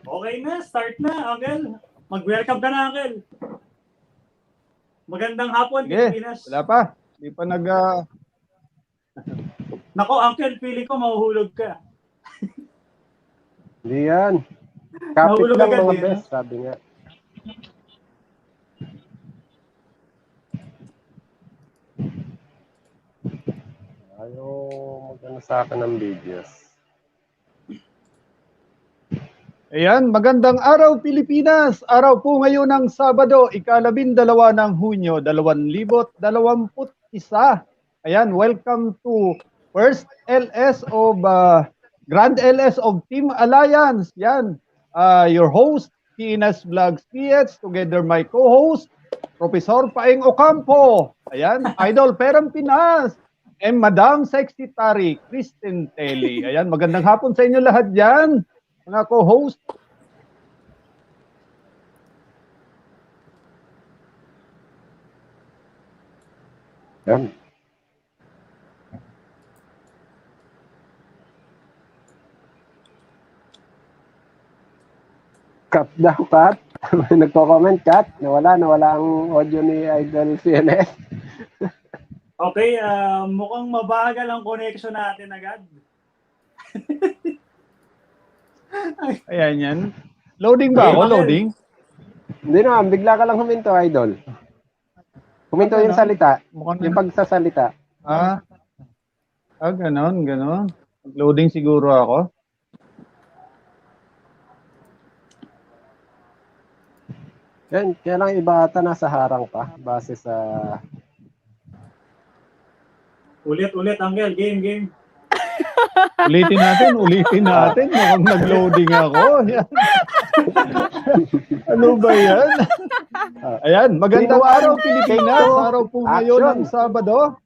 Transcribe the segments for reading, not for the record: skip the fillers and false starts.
Okay na, start na, Uncle. Mag-welcome ka na, Uncle. Magandang hapon, Pilipinas. Wala pa. Hindi pa Nako, Uncle, feeling ko mahuhulog ka. Hindi yan. Kapit Nahulog lang agad mga eh, best, sabi nga. Ayaw mag-ano sa akin ng videos. Ayan, magandang araw Pilipinas! Araw po ngayon ng Sabado, ika-12 ng Hunyo, 2021. Ayan, welcome to first LS of Grand LS of Team Alliance. Yan, your host, Tinas Vlogs PH, together my co-host, Professor Paeng Ocampo. Ayan, Idol Perang Pinas. And Madam Secretary, Kristen Telly. Ayan, magandang hapon sa inyo lahat dyan, mga co-host. Yan. Cut daw, cut. Nagko-comment, cut. Nawala ang audio ni Idol CNS. Okay, mukhang mabagal ang connection natin agad. Ayan yan. Loading ba ako? Okay. Loading? Hindi naman, bigla ka lang huminto, Idol. Huminto yung salita. Yung pagsasalita. Ganon. Loading siguro ako. Yan, kaya lang iba ata nasa harang pa. Base sa... Ulit, Uncle. Game. Ulitin natin. Mukhang nag-loading ako. Yan. Ano ba yan? Ayan, magandang araw Pilipinas. Araw po ngayon ng Sabado.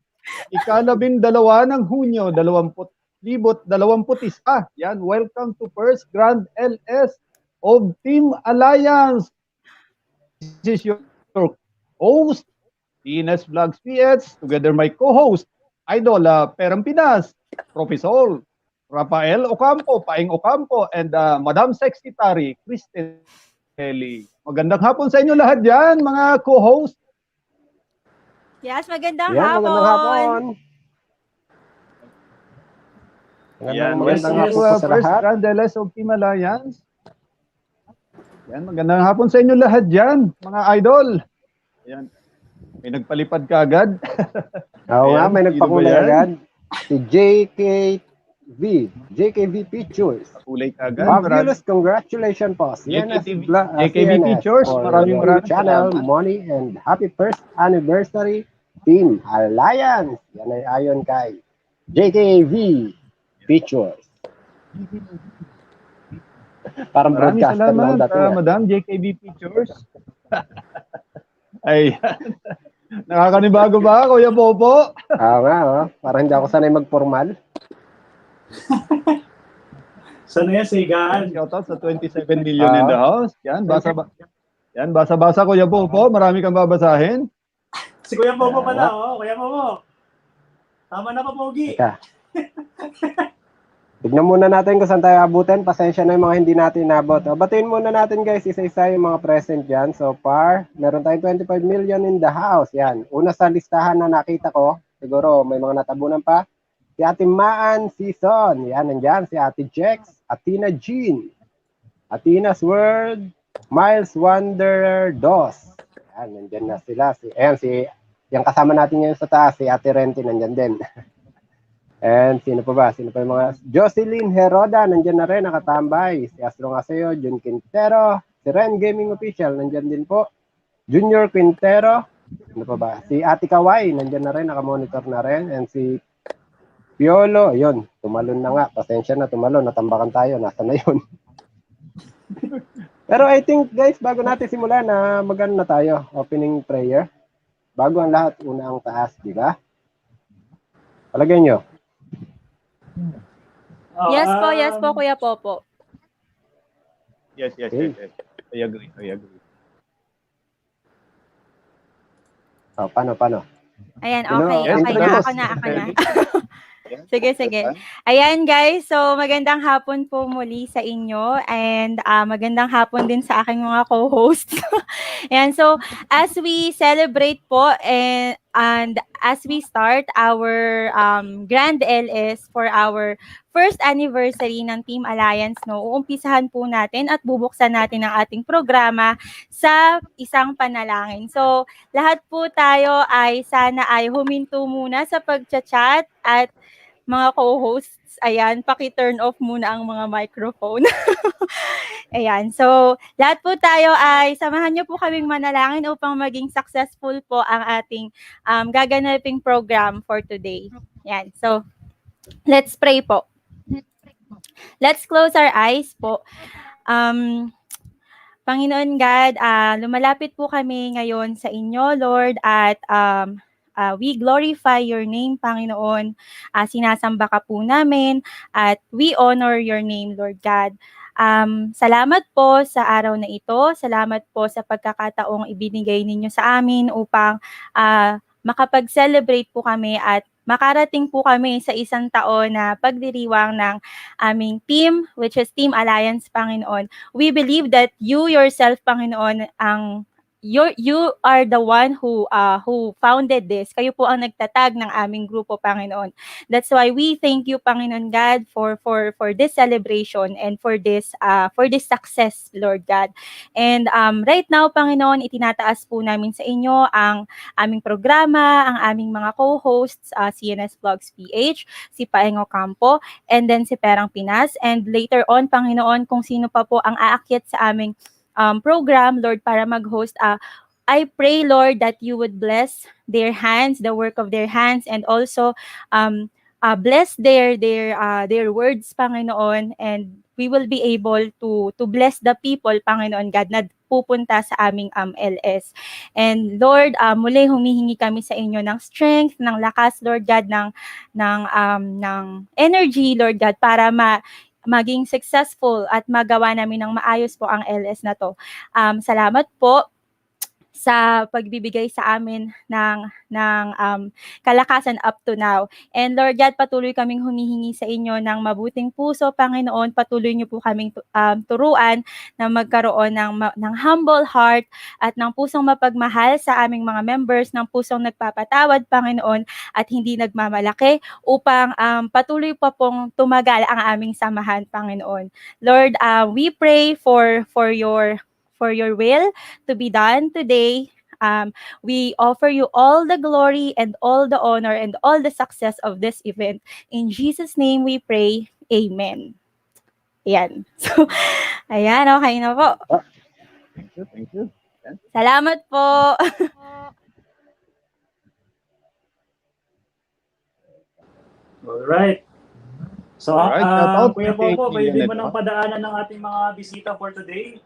Ika-12 ng Hunyo, 2021. Yan, welcome to first Grand LS of Team Alliance. This is your host, Tinas Vlogs PH, together my co-host, Idol Perang Pinas, Professor Rafael Ocampo, Paeng Ocampo, and Madam Secretary, Kristen Telly. Magandang hapon sa inyo lahat dyan, mga co-host. Yes, magandang Yan, hapon. magandang hapon. Magandang hapon po sa First lahat. Grand LS of Team Alliance. Yan, magandang hapon sa inyo lahat dyan, mga idol. Yan. May nagpalipad ka agad. Oo nga, may Ayan, nagpakulay sino ba yan? agad. Si JKV Pictures. Kulay ka agad. Fabulous, congratulations po. JKV CNS Pictures, for maraming your channel, salamat. money, and happy first anniversary Team Alliance. Yan ay ayon kay JKV Pictures. Parang Maraming broadcaster lang salamat, dating. Madam JKB Pictures. Ayan. Nakakanibago ba, Kuya Popo? Oo nga, oh. Parang hindi ako sanay magpormal. Sana yan, sigaan. Shoutout sa 27 million in the house. Yan, basa-basa, Kuya Popo. Marami kang babasahin. Si Kuya Popo pala, Kuya Popo. Tama na pa, Pogi. Teka. Tignan muna natin kung saan tayo abutin. Pasensya na yung mga hindi natin inabot. Batiin muna natin guys, isa-isa yung mga present dyan. So far, meron tayong 25 million in the house. Yan. Una sa listahan na nakita ko, siguro may mga natabunan pa. Si Ate Maan Season. Yan, nandyan. Si Ate Jex. Atina Jean. Atina's World. Miles Wanderer Dos. Yan, nandyan na sila. Yung kasama natin ngayon sa taas, si Ate Renty, nandyan din. And sino pa ba? Sino pa yung mga... Jocelyn Heroda, nandyan na rin, nakatambay. Si Astro Ngaseo, Jun Quintero. Si Ren Gaming Official, nandyan din po. Junior Quintero. Sino pa ba? Si Ate Kawai, nandyan na rin, nakamonitor na rin. And si Piolo, yun, tumalon na nga. Pasensya na, tumalon. Natambakan tayo. Nasa na yun. Pero I think, guys, bago natin simulan na mag-ano na tayo, opening prayer. Bago ang lahat, una ang taas, di ba? Palagay nyo. Yes po, Kuya Popo. Yes. I agree. Oh, paano? Ayan, Sino? okay. Yes, Okay na, introduce. ako na. Sige, sige. Ayan guys, so magandang hapon po muli sa inyo and magandang hapon din sa aking mga co-hosts. Ayan, so as we celebrate po and as we start our Grand LS for our first anniversary ng Team Alliance, no, uumpisahan po natin at bubuksan natin ang ating programa sa isang panalangin. So lahat po tayo ay sana ay huminto muna sa pagchat-chat at mga co-hosts, ayan, paki-turn off muna ang mga microphone. Ayan, so lahat po tayo ay samahan niyo po kaming manalangin upang maging successful po ang ating gaganaping program for today. Ayan, so let's pray po. Let's close our eyes po. Panginoon God, lumalapit po kami ngayon sa inyo, Lord, at we glorify your name, Panginoon. Sinasamba ka po namin at we honor your name, Lord God. Salamat po sa araw na ito. Salamat po sa pagkakataong ibinigay ninyo sa amin upang makapag-celebrate po kami at makarating po kami sa isang taon na pagdiriwang ng aming team, which is Team Alliance, Panginoon. We believe that you yourself, Panginoon, you are the one who founded this. Kayo po ang nagtatag ng aming grupo, Panginoon. That's why we thank you, Panginoon God, for this celebration and for this success, Lord God. And right now, Panginoon, itinataas po namin sa inyo ang aming programa, ang aming mga co-hosts, CNS Vlogs PH, si Paengo Campo, and then si Perang Pinas. And later on, Panginoon, kung sino pa po ang aakyat sa aming program, Lord, para mag-host. I pray, Lord, that you would bless their hands, the work of their hands, and also bless their words, Panginoon, and we will be able to bless the people, Panginoon God, na pupunta sa aming LS. And Lord, muli humihingi kami sa inyo ng strength, ng lakas, Lord God, ng energy, Lord God, para maging successful at magawa namin ng maayos po ang LS na to. Salamat po sa pagbibigay sa amin ng kalakasan up to now. And Lord God, patuloy kaming humihingi sa inyo ng mabuting puso, Panginoon. Patuloy niyo po kaming turuan na magkaroon ng humble heart at ng pusong mapagmahal sa aming mga members, ng pusong nagpapatawad, Panginoon, at hindi nagmamalaki upang patuloy pa pong tumagal ang aming samahan, Panginoon. Lord, we pray for your will to be done today. We offer you all the glory and all the honor and all the success of this event. In Jesus' name we pray. Amen. Ayan. So, ayan, okay na po. Thank you. Salamat po. Alright. So, Alright, shout out Kuya kay Bobo, pwede mo Leonard, nang padaanan ng ating mga bisita for today.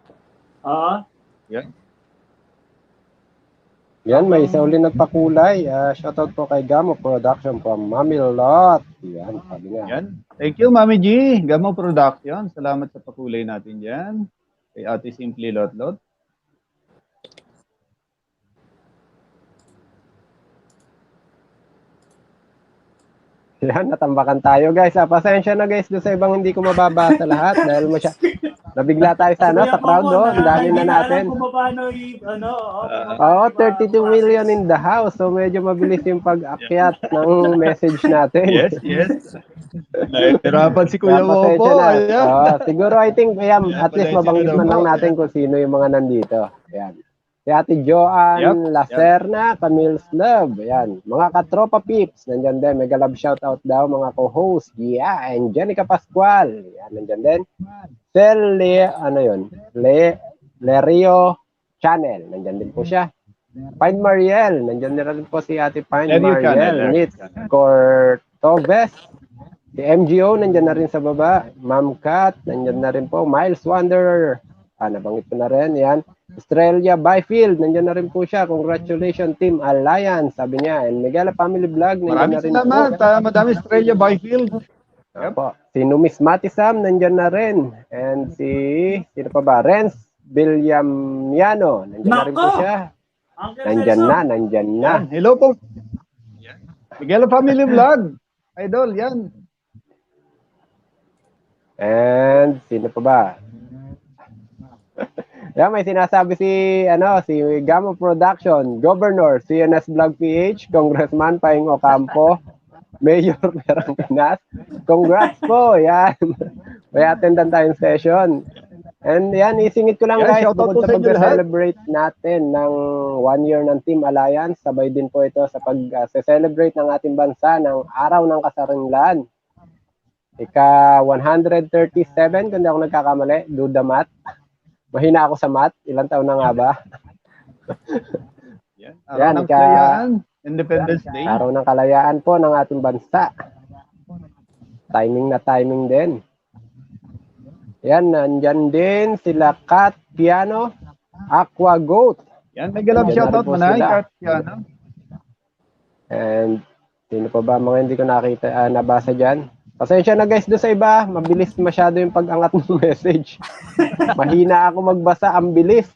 Yan, may isa uli nagpakulay. Shoutout po kay Gamo Production from Mamilot. Yan, sabi niya. Yan. Thank you, Mami G. Gamo Production. Salamat sa pakulay natin dyan. Kay Ate Simply Lotlot. Yan, natambakan tayo guys. Pasensya na guys doon sa ibang hindi ko mababasa lahat dahil nabigla tayo sa crowd doon. Ang dami na natin. Oo, 32 million in the house. So medyo mabilis yung pag-akyat ng message natin. Yes. Nahihirapan si Kuya Bobo. Siguro I think at least mabanggit man lang natin kung sino yung mga nandito. Ayan. Si Ate Joanne Lacerna, Camille Slub. Ayan. Mga katropa peeps, nandyan din. Mega love shoutout daw, mga co-host. Yeah, and Jenica Pascual. Ayan, nandyan din. Lerio Channel. Nandyan din po siya. Pine Mariel. Nandyan din rin po si Ate Pine Mariel. Nitz Cortoves. Si MGO, nandyan na rin sa baba. Ma'am Kat, nandyan na rin po. Miles Wanderer. Nabanggit ko na rin. Yan. Australia Byfield, nandiyan na rin po siya. Congratulations, Team Alliance, sabi niya. And Megala Family Vlog, nandiyan na rin po. Maraming salamat, Madami Australia Byfield. Si Numismati Sam, nandiyan na rin. And sino pa ba? Renz Villamiano, nandiyan na rin po siya. Nandiyan na. Hello po. Megala Family Vlog. Idol, yan. And sino pa ba? Yan, may sinasabi si Gamo Production, Governor, CNS Vlog PH, Congressman Paing Ocampo, Mayor Perang Pinas. Congrats po, yan. May attendan tayong session. And yan, isingit ko lang Yan, guys, shoutout bukod po sa sa inyo lahat. pag-celebrate natin ng 1 year ng Team Alliance, sabay din po ito sa pag-celebrate ng ating bansa ng Araw ng Kasarinlan. Ika 137, kung di ako nagkakamali, do the math. Mahina ako sa math. Ilang taon na nga ba? Yan. Yan, Araw ng Kalayaan, Independence Day. Araw ng kalayaan po ng ating bansa. Timing na timing din. Yan, nandyan din sila Kat Piano, Aqua Goat. Yan, may galab Nandiyan na shoutout rin po mo na. sila. Kat, yan. And sino pa ba mga hindi ko nakita, nabasa dyan? Pasensya na guys doon sa iba. Mabilis masyado yung pag-angat ng message. Mahina ako magbasa, ang bilis.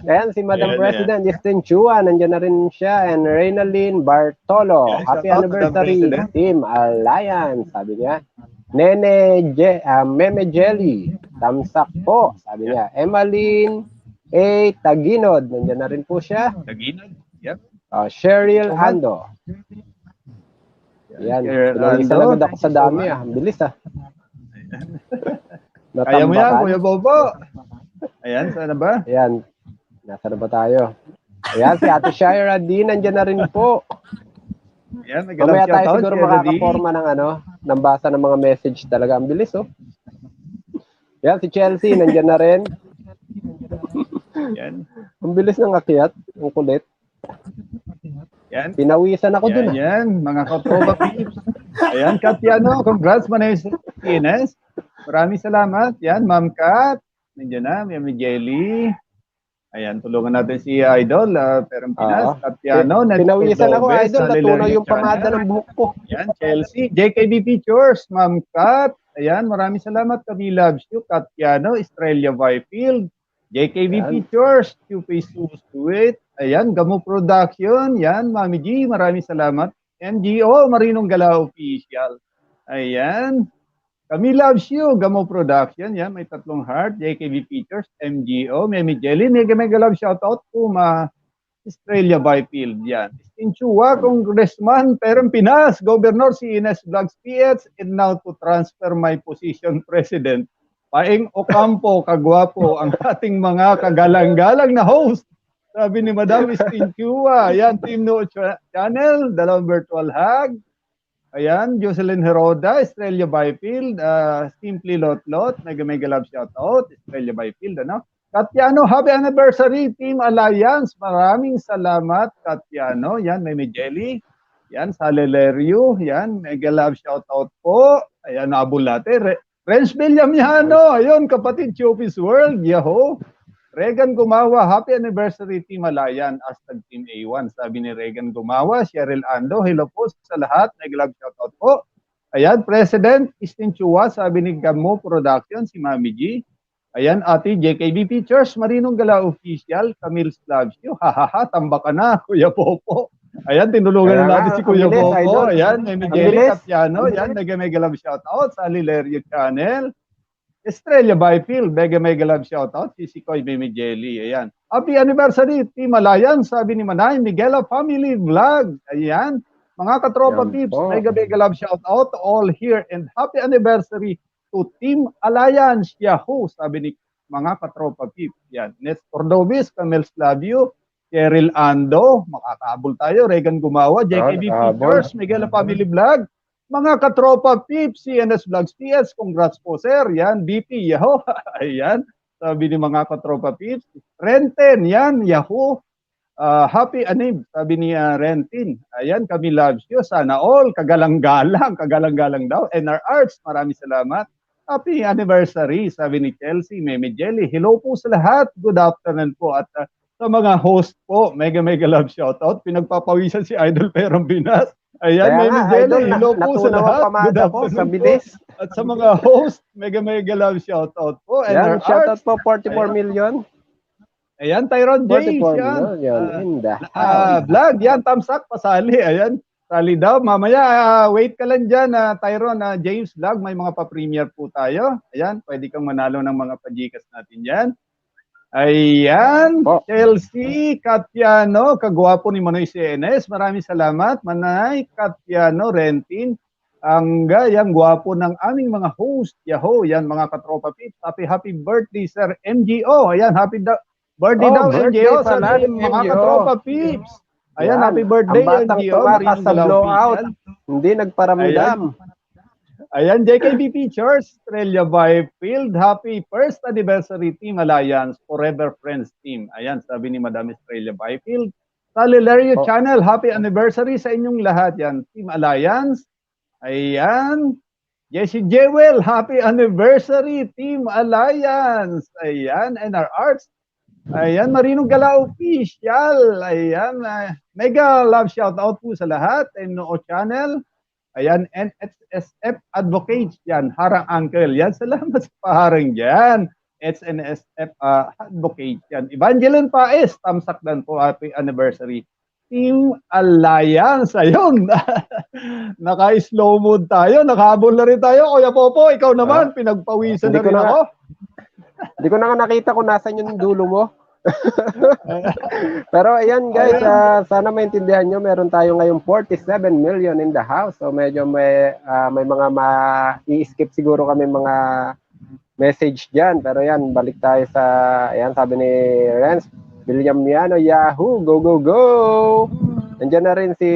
Ayan, si Madam Ayan, President Justin Chua, nandiyan na rin siya. And Reynalyn Bartolo, Ayan, happy shout out, Madam anniversary, President. Team Alliance, sabi niya. Meme Jelly, tamsak po, sabi niya. Emmeline A. Taginod, nandiyan na rin po siya. Taginod. Yep. Cheryl Ando. Yan, isa lang ako sa dami Ang bilis Kaya mo yan, Natambakan. Kuya Bobo. Ayan, sana ba? Ayan, nasa na ba tayo? Ayan, si Ate Shira D, nandiyan na rin po. Ayan, may galab Mamaya tayo shoutout. siguro Kuya Daddy. makakaporma ng basa ng mga message talaga. Ang bilis, oh. Ayan, si Chelsea, nandiyan na rin. Yan. Ang bilis ng akyat, ang kulit. Yan. Pinawisan ako dun, Yan, mga katropa peeps. Ayan, Katiano, congrats mo na yung Ines. Maraming salamat. Yan, Ma'am Kat. Nandiyan na, may Jelly. Ayan, tulungan natin si Idol, Perang Pinas, Katiano. Pinawisan ako, Idol. Natunaw yung pamada ng buhok ko. Yan, Chelsea. JKB Pictures, Ma'am Kat. Ayan, maraming salamat. Kami loves you. Katiano, Estrella Byfield. JKB Yan. Pictures, QP Suit. Ayan, Gamo Production. Yan, Mami G, maraming salamat. MGO, Marinong Gala Official. Ayan. Kami loves you, Gamo Production. Yan, may 3 heart. JKB Pictures, MGO, Memi Jelly. Mega love shoutout po, Estrella Byfield. Yan. Chua, Congressman, Perang Pinas, Governor CNS Vlogs PH, and now to transfer my position, President. Paing Ocampo, kagwapo, ang ating mga kagalang-galang na host. Sabi ni Madam Chua. Ayan, Team No Channel, dalawang virtual hug. Ayan, Jocelyn Heroda, Estrella Byfield, Simply Lotlot, mega love shoutout, Estrella Byfield, ano? Katiano, happy anniversary, Team Alliance. Maraming salamat, Katiano. Yan, may Jelly. Yan, Salelerio. Yan, mega love shoutout po. Ayan, nabulate. Renz Villamiano, ayun, kapatid Chopis World, Yahoo! Regan Gumawa, happy anniversary Team Alliance, hashtag Team A1. Sabi ni Regan Gumawa, Cheryl Ando, hello po sa lahat, nag-love shoutout po. Ayan, President Justin Chua, sabi ni Gamo Production, si Mami G. Ayan, ate JKB Pictures, Marinong Gala Official, Camille loves you, hahaha, tamba ka na, Kuya Popo. Ayan, tinulungan na natin si Kuya Popo. Ayan, Memi Jelly Katiano. Ayan, mega love shoutout sa Alilerio Channel. Estrella Byfield, mega love shoutout. Si Sikoy Memi Jelly. Ayan. Happy anniversary, Team Alliance. Sabi ni Manay, Miguela Family Vlog. Ayan. Mga katropa peeps, mega love shoutout to all here. And happy anniversary to Team Alliance. Yahoo! Sabi ni mga katropa peeps. Ayan. Next Cordobis, Camille love you. Cheryl Ando, makakaabol tayo, Regan Gumawa, JKB Pictures, Miguel Family Vlog, mga katropa peeps, CNS Vlogs PS, congrats po sir, yan, BP, Yahoo, ayan, sabi ni mga katropa peeps, Renten, yan, Yahoo, happy anib, sabi ni Rentin, ayan, kami loves you, sana all, kagalang-galang daw, NR Arts, maraming salamat, happy anniversary, sabi ni Chelsea, Meme Jelly, hello po sa lahat, good afternoon po, at sa mga host po, mega love shoutout. Pinagpapawisan si Idol Perang Pinas. Ayan, Meme Jelly, hello po sa lahat. Good afternoon po. At sa mga host, mega love shoutout po. Yan, shoutout po, 44 million. Ayan, Tyrone James. 44 million. Vlog, yan, tamsak, pasali. Ayan, Sali daw. Mamaya, wait ka lang dyan, Tyron, James Vlog. May mga pa-premiere po tayo. Ayan, pwede kang manalo ng mga pajikas natin dyan. Ayan, Po. Chelsea Katiano, kagwapo ni Manoy CNS. Maraming salamat. Manay Katiano Rentin. Ang gayang gwapo ng aming mga host. Yaho, yan mga katropa pips. Happy birthday, Sir MGO. Ayan, birthday Oh, daw, birthday MGO. Sa pala ni mga MGO. katropa pips. Ayan, Yan. happy birthday, Ang batang MGO. tumakas Marinong sa Galaw blowout. Pisan. Hindi nagparamdam. Ayan, JKB Pictures, Australia Byfield, happy first anniversary Team Alliance, Forever Friends Team. Ayan, sabi ni Madam Australia Byfield. Sa Lilerio Oh. Channel, happy anniversary sa inyong lahat. Yan, Team Alliance. Ayan, Jessie Jewel, happy anniversary Team Alliance. Ayan, NR Arts. Ayan, Marinong Gala Official. Ayan, mega love shout out po sa lahat. NO Channel. Ayan, NSSF Advocates, yan, Harang Uncle, yan, salamat sa paharang yan. SNSF Advocates, yan. Evangeline Paes, tamsakdan po, happy anniversary. Team Alliance, ayun, naka-slow mode tayo, nakahabol na rin tayo. Kuya Popo, ikaw naman, pinagpawisan na rin ako. Hindi ko na nakita kung nasan yung dulo mo. Pero ayan guys, sana maintindihan nyo, meron tayo ngayong 47 million in the house. So medyo may mga i-skip siguro kami mga message dyan. Pero yan, balik tayo sa, ayan, sabi ni Renz Villamiano, Yahoo, go, go, go! Nandiyan na rin si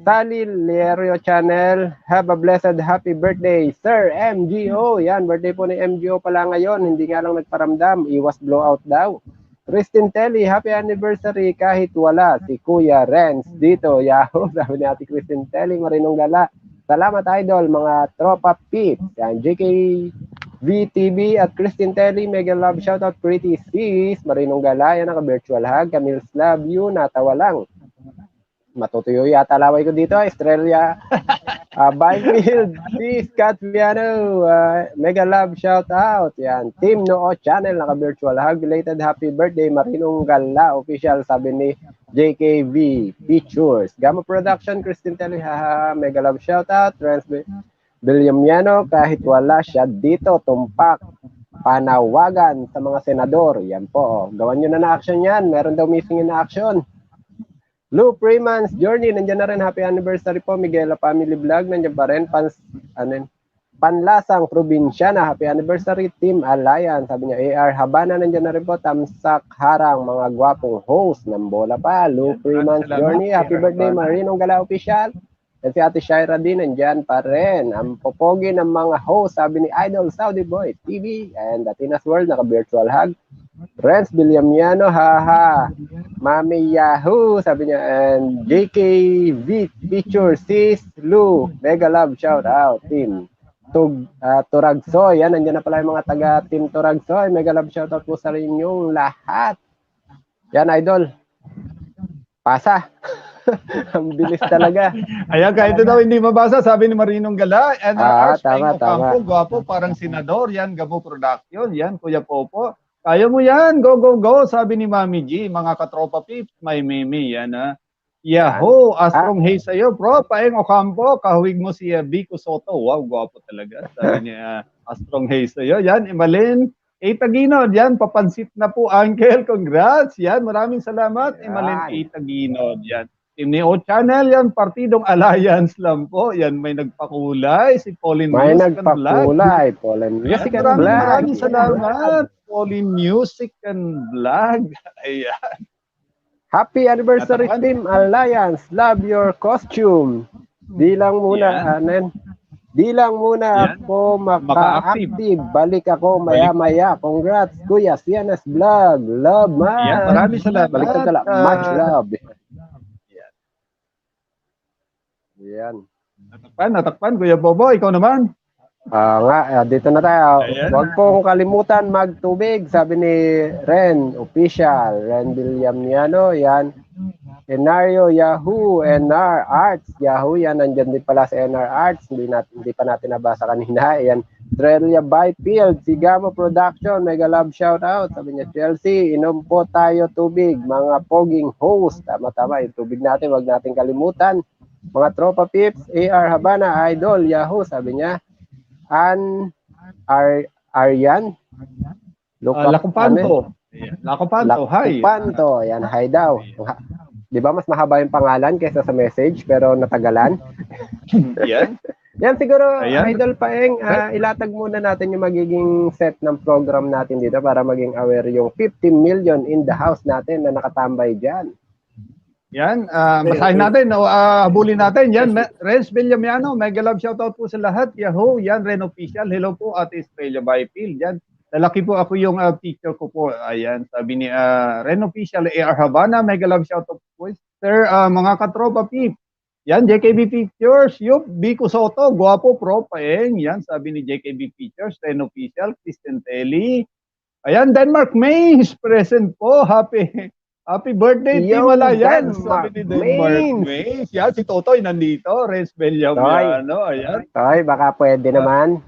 Sally Lerio Channel, have a blessed happy birthday, Sir MGO. Yan, birthday po ni MGO pala ngayon. Hindi nga lang nagparamdam, iwas blowout daw. Christine Telly, happy anniversary kahit wala si Kuya Renz dito. Yahoo, sabi ni Ate Christine Telly, Marinong Gala. Salamat idol, mga tropa peeps. Yan, JKVTV at Christine Telly, mega love shoutout, Pretty Sis, Marinong Gala. Yan, naka-virtual hug. Camille's love you, natawa lang. Matutuyo yata laway ko dito, Australia. Byfield, si Scott Viano, mega love shout out. Yan, Team Noo Channel, naka-virtual hug. Belated happy birthday, Marinong Gala, official, sabi ni JKV Pictures. Gamma Production, Christine Telly, haha, mega love shout out. Villamiano, kahit wala siya dito, tumpak. Panawagan sa mga senador. Yan po, gawan nyo na action yan. Meron daw missing in action. Lou Freeman's Journey, nandiyan na rin, happy anniversary po, Miguela Family Vlog, nandiyan pa rin, Panlasang Probinsya na, happy anniversary, Team Alliance, sabi niya, AR Habana, nandiyan na rin po, Tamsak Harang, mga gwapong host ng bola pa, Lou Freeman's Journey, happy birthday, Marinong Gala Official, at si Ate Shaira din, nandiyan pa rin, ang popogi ng mga host, sabi ni Idol Saudi Boy TV, and Atina's World, naka-virtual hug, Renz Villamiano, haha, Mami Yahoo, sabi niya, and JKV Picture, Sis Lou, mega love, shout out, Team Turagsoy, yan, nandiyan na pala yung mga taga Team Turagsoy, mega love, shout out po sa inyong lahat. Yan, idol, pasa. Ang bilis talaga. Ayan, kahit daw hindi mabasa, sabi ni Marinong Gala, and tama. gwapo, parang senador, yan, Gabo Production, yan, Kuya Popo. Kaya mo yan, go, go, go, sabi ni Mami G, mga katropa pips, may meme, yan ha. Yahoo, Astrong Hay sa'yo, bro, Paeng Ocampo, kahawig mo si Vico Soto, wow, gwapo talaga, sabi niya, Astrong Hay sa'yo, yan, Emalin, Taginod, yan, papansit na po, Uncle, congrats, yan, maraming salamat, Emalin Taginod, yan. Team Neo Channel, yan, Partidong Alliance lang po, yan, may nagpakulay, si Pauline may Music nagpakulay, Pauline Music and Vlog. Maraming salamat. Pauline Music and Vlog. Ayan. Happy anniversary, Team Alliance. Love your costume. Di lang muna, di lang muna ako maka-active. Balik ako maya-maya. Congrats, Kuya Sianas Vlog. Love, man. Yan, maraming salamat. Balik ka tala. Much love. Yan. Natakpan, Kuya Bobo. Ikaw naman. Dito na tayo. Ayan. Huwag pong kalimutan magtubig, sabi ni Ren Official, Ren Villamiano, yan. Enario Yahoo, NR Arts, Yahoo, yan, nandyan din pala sa NR Arts, hindi pa natin nabasa kanina, yan. Australia Byfield, Sigamo Production, mega love shout out, sabi niya, Chelsea, inom po tayo tubig, mga poging host, tama-tama, yung tubig natin, wag natin kalimutan. Mga tropa pips, AR Habana, Idol, Yahoo, sabi niya. Aryan, Lakupanto. Ayan, Lakupanto, hi. Lakupanto, yan, hi daw. Di ba mas mahaba yung pangalan kaysa sa message pero natagalan? Yan. Yan siguro, Ayan. Idol Paeng, ilatag muna natin yung magiging set ng program natin dito para maging aware yung 50 million in the house natin na nakatambay dyan. Yan, basahin natin, habulin natin. Yan, Renz Villamiano, mega love shoutout po sa lahat. Yahoo, yan, Ren Official. Hello po, Ate Estrella Byfield. Yan, lalaki po ako yung teacher ko po. Ayan, sabi ni Ren Official, AR Habana, mega love shoutout po. Sir, mga katropa peep. Yan, JKB Pictures, Yup, Biko Soto, Guapo Pro Paeng. Yan, sabi ni JKB Pictures, Ren Official, Kristen Telly. Ayan, Denmark Mays, present po. Happy birthday, Team Alayan. Sabi ni Denmark Mays. Yan, si Totoy nandito, Renz Villamiano. Ayan. Toy, baka pwede naman.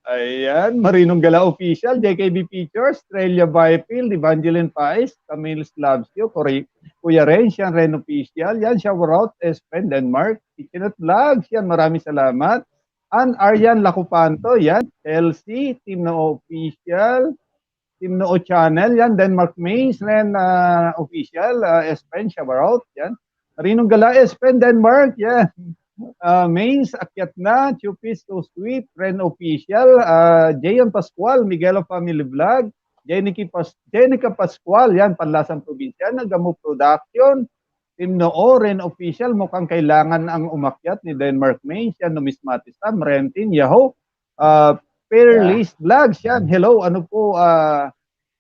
Ayan, Marinong Gala Official, JKB Pictures, Australia Byfield, Evangeline Pais, Camille Slavsio, Kuya Renz, yan, Ren Official, yan, Shoutout, Espen, Denmark, Kitchenette Vlogs, yan, maraming salamat. Aryan Lakupanto, yan, LC, Team No Official, Team No Channel, yan, Denmark Mays, Ren Official, Espen, Shoutout, yan, Marinong Gala, Espen, Denmark, yan. Mains, akyat na, Chupis, So Sweet, Ren Official, Jayan Pascual, Miguelo Family Vlog, Jenica Pascual, yan, Panlasang Probinsya, Nagamo Production, Team Noo, Ren Official, mukhang kailangan ang umakyat ni Denmark Mains, yan, Numismatis Sam, Rentin, Yahoo, Fairlist Vlogs, yan, hello, ano po,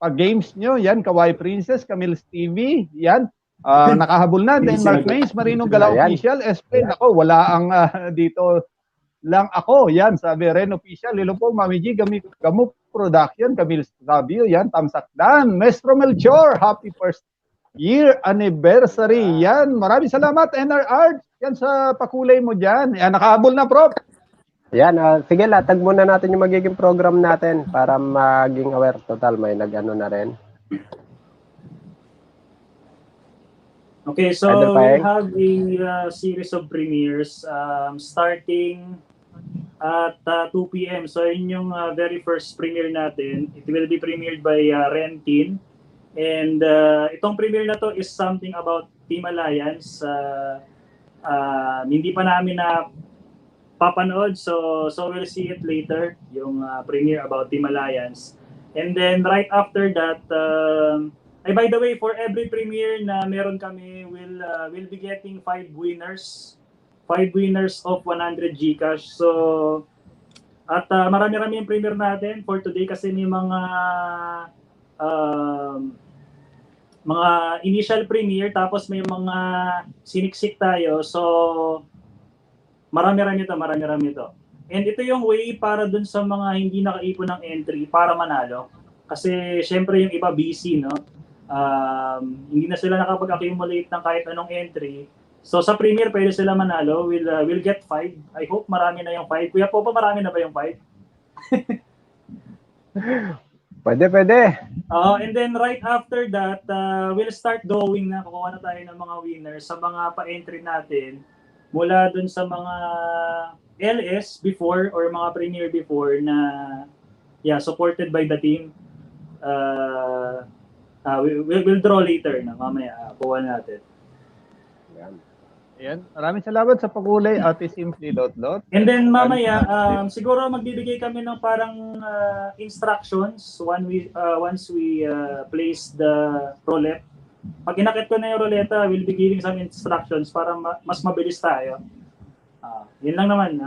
pag-games nyo, yan, Kawaii Princess, Camille TV, yan, nakahabol na, Denmark Mays, Marinong Gala Official, Espen, ako, wala ang dito lang ako, yan, sabi Ren Official, hello po, Mami G, Gamo Production, Camille Sabio, yan, Tamsakdan, Maestro Melchor, happy first year anniversary, yan, maraming salamat, NR Art, yan sa pakulay mo dyan, yan, nakahabol na, Prof. Yan, sige, latag muna natin yung magiging program natin para maging aware. Total, may nag-ano na rin. Okay, so we have a series of premieres starting at 2 p.m. So yun yung very first premiere natin. It will be premiered by Rentin. And itong premiere na to is something about Team Alliance. Hindi pa namin na papanood, so we'll see it later, yung premiere about Team Alliance. And then right after that, by the way, for every premiere na meron kami, we'll be getting 5 winners. 5 winners of 100 Gcash. So, at marami-rami yung premiere natin for today kasi may mga initial premiere tapos may mga siniksik tayo. So, marami-rami to. And ito yung way para dun sa mga hindi nakaipon ng entry para manalo. Kasi syempre yung iba busy, no? Hindi na sila nakapag-accumulate ng kahit anong entry. So sa premiere pwede sila manalo. We'll get 5. I hope marami na yung 5. Kuya Popa, marami na ba yung 5? Pwede. And then right after that, we'll start drawing na. Kukuha na tayo ng mga winners sa mga pa-entry natin mula dun sa mga LS before or mga premiere before na supported by the team. We'll draw later na mamaya. Kuha natin. Ayan. Maraming salamat sa pakulay, Ate Simply Lot. And then mamaya, siguro magbibigay kami ng parang instructions once we place the roulette. Pag inakit ko na yung ruleta, we'll be giving some instructions para mas mabilis tayo. Yun lang naman.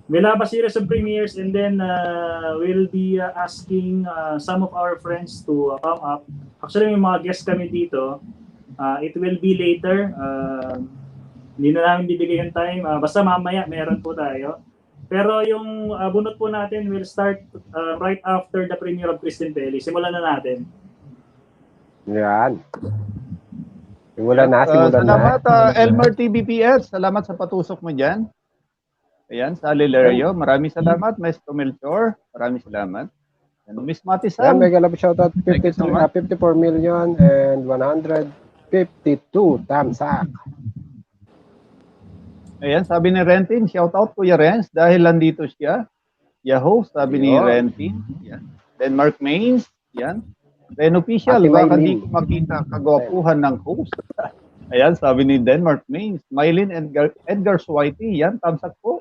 We'll have a series of premieres and then we'll be asking some of our friends to come up. Actually, may mga guests kami dito. It will be later. Hindi na namin bibigay yung time. Basta mamaya, meron po tayo. Pero yung bunot po natin will start right after the premiere of Kristen Telly. Simulan na natin. Yan. Simulan na. Salamat, Elmer TBPS. Salamat sa patusok mo dyan. Ayan, sa Alilerio. Maraming salamat, Maestro Melchor. Maraming salamat. Miss Matisan. Mega love shoutout 54 million and 152 thumbs up. Ayan, sabi ni Rentin, shout out Kuya Renz dahil nandito siya. Yahoo, sabi ni Yun. Rentin. Yan. Denmark Mains, yan. Ren Official, Ate baka Maylin. di ko makita kagwapuhan ng host. Ayan, sabi ni Denmark Mains. Mylin Edgar Switey, yan, thumbs up po.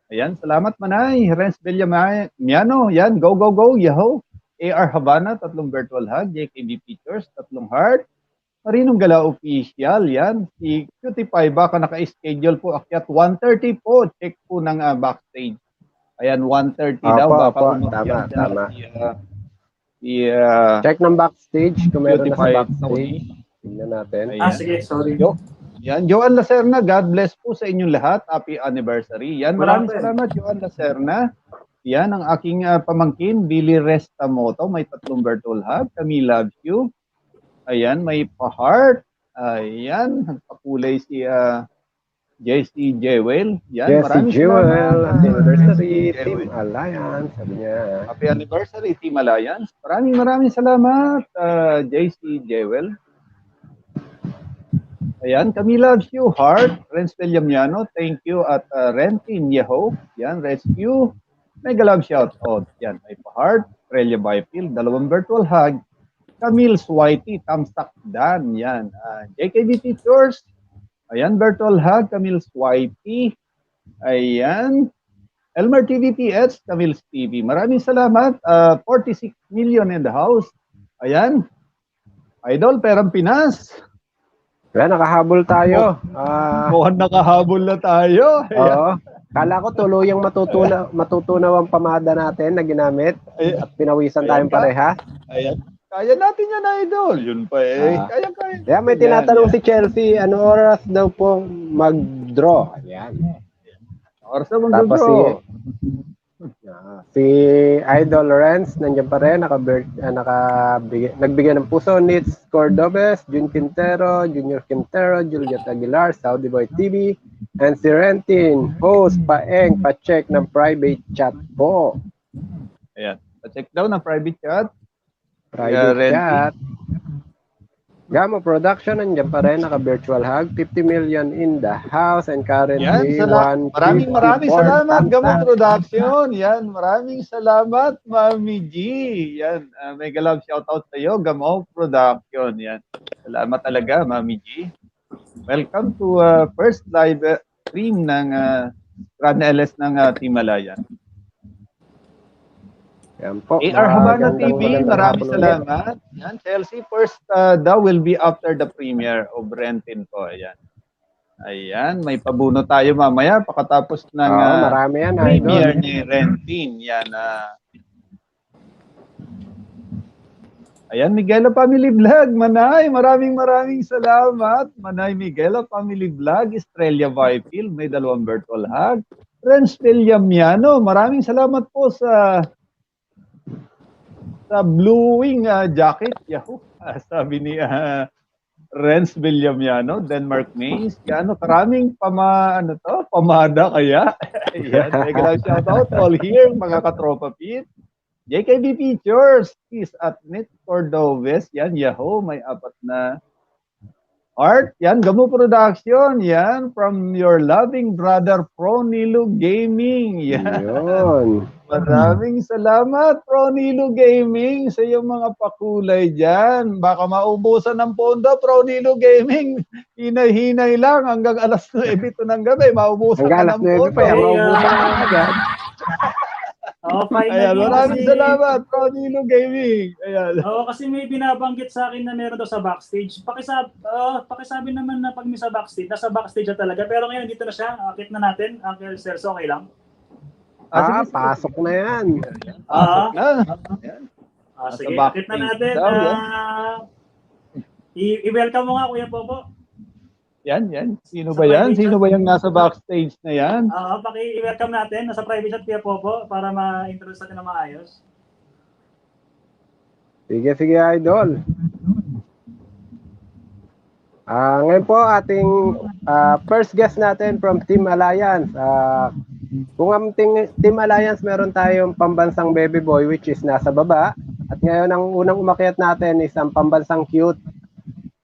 Ayan, salamat Manay. Renz Villamiano, yan, go, go, go, Yahoo. AR Habana, 3 virtual hug. JKB Pictures, 3 heart. Marinong Gala Official, yan. Si Cutie Pie, baka naka-schedule po akyat 1:30 po. Check po ng backstage. Ayan, 1:30 daw. Baka umakyat tama. Check ng backstage kung meron na sa Cutie Pie backstage. Tingnan natin. Ayan. Sige, sorry. Yan, Joan Lacerna, God bless po sa inyong lahat. Happy anniversary. Yan, maraming salamat, Joan Lacerna. Yan, ang aking pamangkin, Billy Restamoto. May 3 virtual hug. Kami loves you. Ayan, may pa-heart. Ayan, nagpakulay si JC Jewel. Yan, maraming Jewel, salamat. happy anniversary, Jewel. Team Alliance. Sabi niya. Happy anniversary, Team Alliance. Maraming salamat, JC Jewel. Ayan, kami loves you, Heart. Renz Villamiano, thank you. At Rentin Yahoo. Yan, Rescue. Mega love shout out. Yan, may pa-heart. Aurelia Byfield, 2 virtual hug. Camille Switey, Tamsak Dan. Yan, JKB Pictures. Ayan, virtual hug, Camille Switey. Ayan, Elmer TVPH, Camille TV. Maraming salamat. 46 million in the house. Ayan, Idol Perang Pinas. Ayan, nakahabol tayo. Mukhang nakahabol na tayo. Oo. Kala ko tuluyang matutunaw ang pamada natin na ginamit at pinawisan tayong pareha. Ayan. Kaya natin yan, Idol. Yun pa eh. Kaya. Kaya may tinatanong si Chelsea, ano oras daw po mag-draw? Ayan. Oras na Tapos mag-draw. si Idol Renz, nandiyan pa rin, nagbigay ng puso, Nitz Cordobes, Jun Quintero, Junior Quintero, Juliet Aguilar, Saudi Boy TV, and si Rentin, host, pa-check ng private chat po. Ayan. Pa-check daw ng private chat. Private chat. Gamo Production, nandiyan pa rin, naka-virtual hug, 50 million in the house, and currently Yan, maraming salamat, Gamo Production. Yan, maraming salamat, Mami G. Yan, mega love shoutout sa iyo, Gamo Production. Yan, salamat talaga, Mami G. Welcome to first live stream ng Run LS ng Team Alliance. Yan po. AR Habana TV, maraming salamat. Yan, Chelsea, first daw will be after the premiere of Rentin po. Ayan. Ayan, may pabuno tayo mamaya pagkatapos ng marami yan, premiere Idol. ni Rentin. Yan. Ayan, Miguelo Family Vlog, Manay, maraming salamat. Manay Miguelo Family Vlog, Estrella Byfield, may 2 virtual hug. Renz Villamiano, maraming salamat po sa bluing jacket. Yahoo! Sabi ni Renz Villamiano, Denmark Mains. Karaming pamada kaya. Ayan, mega shout out all here, mga katropa Pete. JKB Pictures is at Nitz Cordobes. Yan, Yahoo! May 4 na art. Yan, Gamo Production. Yan, from your loving brother, Pro Nilo Gaming. Yan. Yun. Maraming salamat, Pro Nilo Gaming, sa iyong mga pakulay dyan. Baka maubusan ng pondo, Pro Nilo Gaming. Hinay-hinay lang hanggang alas 9 ito ng gabi. Maubusan ka ng pondo. Pa, maubusan ka agad. Ayan, maraming salamat, Pro Nilo Gaming. Ayan. Kasi may binabanggit sa akin na meron daw sa backstage. Pakisabi naman na pag may sa backstage, nasa backstage na talaga. Pero ngayon, dito na siya. Akit na natin. Uncle Serso, okay lang? Pasok na yan. Pasok na. Sige, akit na natin. I-welcome mo nga, Kuya Popo. Yan. Sino ba yan? Sino ba yung nasa backstage na yan? I-welcome natin. Nasa private chat, Kuya Popo, para ma-introduce natin na maayos. Sige, Idol. Ngayon po, ating first guest natin from Team Alliance. Kung ang Team Alliance, meron tayong pambansang baby boy which is nasa baba. At ngayon, ang unang umakyat natin is ang pambansang cute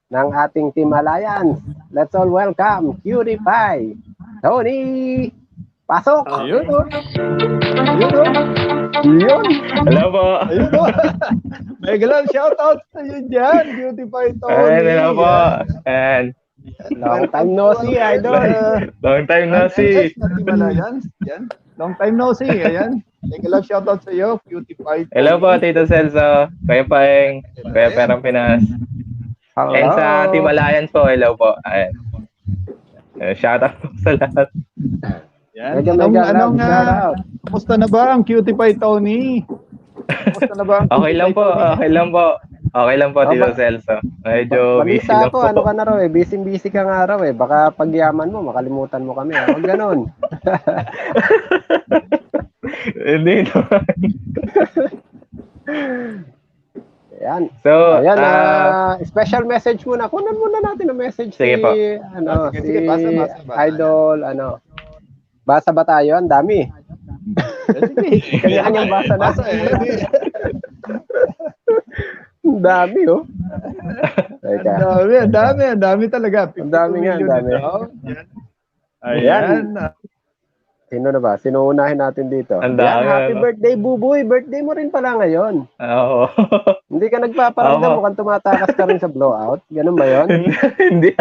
ng ating Team Alliance. Let's all welcome Cutie Pie. Tony! Pasok! Ayun, oh. Ayun, oh. Yun! Hello po. Ayun, oh. Mega lang shoutout sa iyo dyan, Beautify Tony. Ay, hello po. And Long time no see, idol. long time no see. Yan. Long time no see. Ayan. Mega lang shoutout sa iyo, Beautify Tony. Hello po, Tito Celso. Kuya Paeng. Kuya Perang Pinas. And sa Team Alliance po, hello po. Ayan. Shoutout po sa lahat. Yan. Mega shout out. Kumusta na ba ang Beautify Tony? Kumusta na ba ang Okay lang po, okay lang po. Okay lang po, Tito Celso. Medyo busy Balita lang ko, po. ano ka na raw eh, busy ka nga raw eh. Baka pagyaman mo, makalimutan mo kami. Huwag ganon. Hindi naman. Ayan. So, Ayan, special message muna. Kunan muna natin ang message Sige si, po. Sige, basa. Idol, Basa ba tayo? Ang dami. Sige. Kanya-kanyang basa na. Ang dami, oh. Teka. Ang dami talaga. Ang dami nga, ang dami. Ayan. Sino na ba? Sino unahin natin dito? Ang dami, Yan, happy ano? birthday, Buboy. Birthday mo rin pala ngayon. Oo. Hindi ka nagpaparamdam, Oo. mukhang tumatakas ka rin sa blowout. Ganun ba yun? Hindi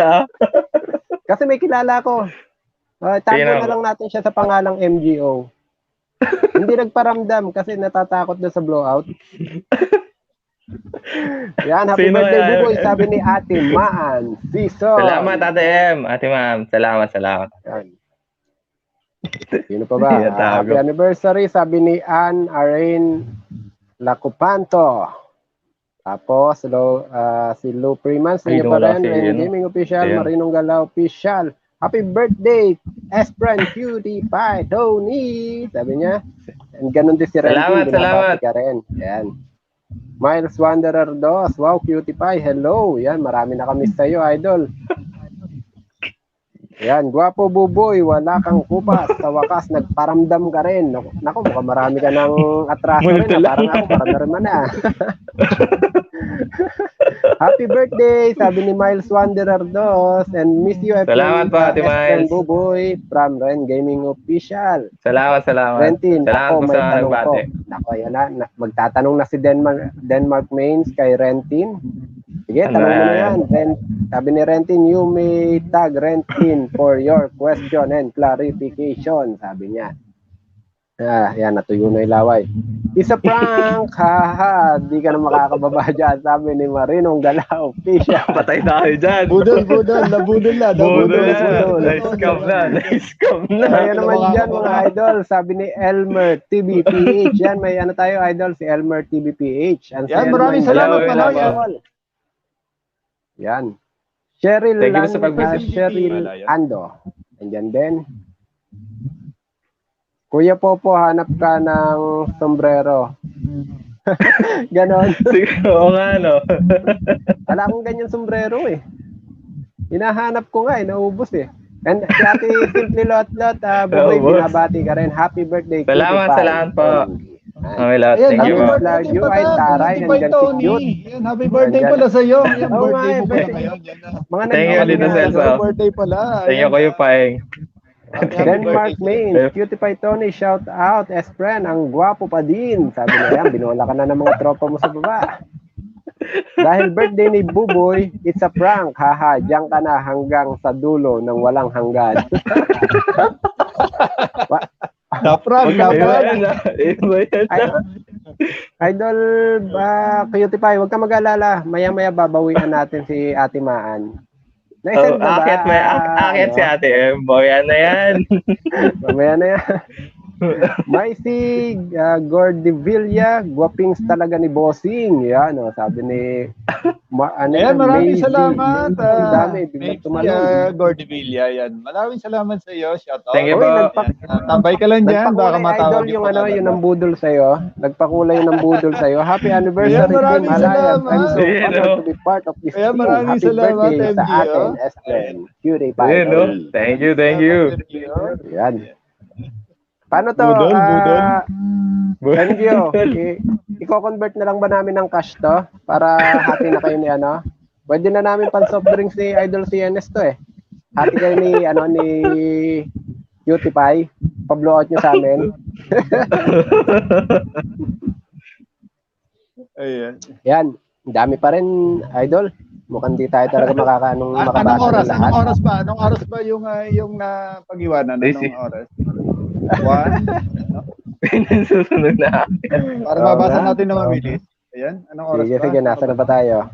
Kasi may kilala ko. Tago Sino na ba? lang natin siya sa pangalang MGO. Hindi nagparamdam kasi natatakot na sa blowout. Yan, happy Sino birthday, yan? Buboy. Sabi ni Ate Maan. Season. Salamat, Ate M. Ate Ma'am. Salamat. Yan. Sino pa ba? Hindi natago. Happy anniversary, sabi ni Ann Arain Lacupanto. Tapos, si Lou Freeman, sa inyo pa rin, Ren Gaming Official, Ayan. Marinong Galaw Official. Happy birthday, Espren Cutie Pie Tony! Sabi niya. And ganun din si Ren. Salamat. Ka rin. Ayan. Miles Wanderer Dos. Wow, Cutie Pie. Hello. Yan, marami na kami sa iyo, idol. Yan, gwapo Buboy, wala kang kupas. Sa wakas, nagparamdam ka rin. Naku, mukhang marami ka ng atraso rin. Parang ako, parang naman na. Happy birthday, sabi ni Miles Wanderer Dos. And miss you, Salamat po, Ate Miles. Buboy, from Ren Gaming Official. Salamat. Rentin, Salamat ako po may sa tanong ko. nagbate. Naku, yan na. Magtatanong na si Denmark Mains kay Rentin. Sige, Ano tanong mo na yan? yan. Sabi ni Rentin, you may tag Rentin for your question and clarification. Sabi niya. Yan, natuyo na yung laway. It's a prank, haha. Di ka na makakababa dyan. Sabi ni Marinong Galaw Official. Patay tayo dyan. Budol. Nabudol na. Nice scam na. Ayan naman dyan mga idol. Sabi ni Elmer TBPH. Yan, may ano tayo idol, si Elmer TBPH. Yan, maraming salamat pala. Yan. Cheryl Thank you sa pag-visit. Cheryl Ando. Andyan din. Kuya Popo, hanap ka ng sombrero. Ganon. Sige, oo nga, no. Wala akong ganyan sombrero eh. Hinahanap ko nga eh, naubos eh. And si Ate Simply Lot, Buboy, Naubos. binabati ka rin. Happy birthday. Salamat po. Okay, lot. Ayan, Thank you happy po. Love birthday you, pala, ay taray, Beautify nandyan si Tony. Cute. Yan, happy birthday pala sa iyo. Yan, Oo birthday nga, mo pala birthday. ngayon. Yan na. Mga Thank you, nanonood Tito nga, Celso. no? Birthday pala. Thank you, Kuya Paeng. Denmark Main, Cutie Pie Tony, shout out, S-Friend, ang gwapo pa din. Sabi na yan, binola ka na ng mga tropa mo sa baba. Dahil birthday ni Buboy, it's a prank, haha, diyan ka na hanggang sa dulo ng walang hanggan. Napran. Idol, Cutie Pie, huwag ka mag-alala, maya-maya babawian natin si Ate Maan. Naisend na ba? Akit si Ate M. Boy, ano yan? Mamaya na yan. May si Gordivilla, guwapings talaga ni Bossing. Yan, sabi ni Ayan, maraming salamat. Ang dami, biglang tumalon. Gordivilla, yan. Maraming salamat sa iyo. Shout out. Thank you po. Tambay ka lang dyan. Baka Nagpakulay matawag idol yung yung nambudol sa'yo. Nagpakulay yung nambudol sa'yo. Happy anniversary, Ayan, maraming Team Alliance. salamat. I'm so Ayan, honored to be part of this Ayan, team. maraming Happy salamat, birthday sa MG, atin, S-Friend. Cutie Pie. Ayun, no? Thank you. Yan. Paano to? Budol. Thank you. I-convert na lang ba namin ng cash to? Para happy na kayo ni ano? Pwede na namin pan soft drinks ni Idol CNS to eh. Happy kayo ni Cutie Pie. Pa-blow out nyo sa amin. Ayan. Yan. Dami pa rin, Idol. Mukhang di tayo talaga makakaanong makabasa ng lahat. Anong oras ba yung pag-iwanan? Anong oras? 1? Susunod na. Para mabasa natin na mabilis. Ayan, anong oras ba? Sige, nasa na ba tayo?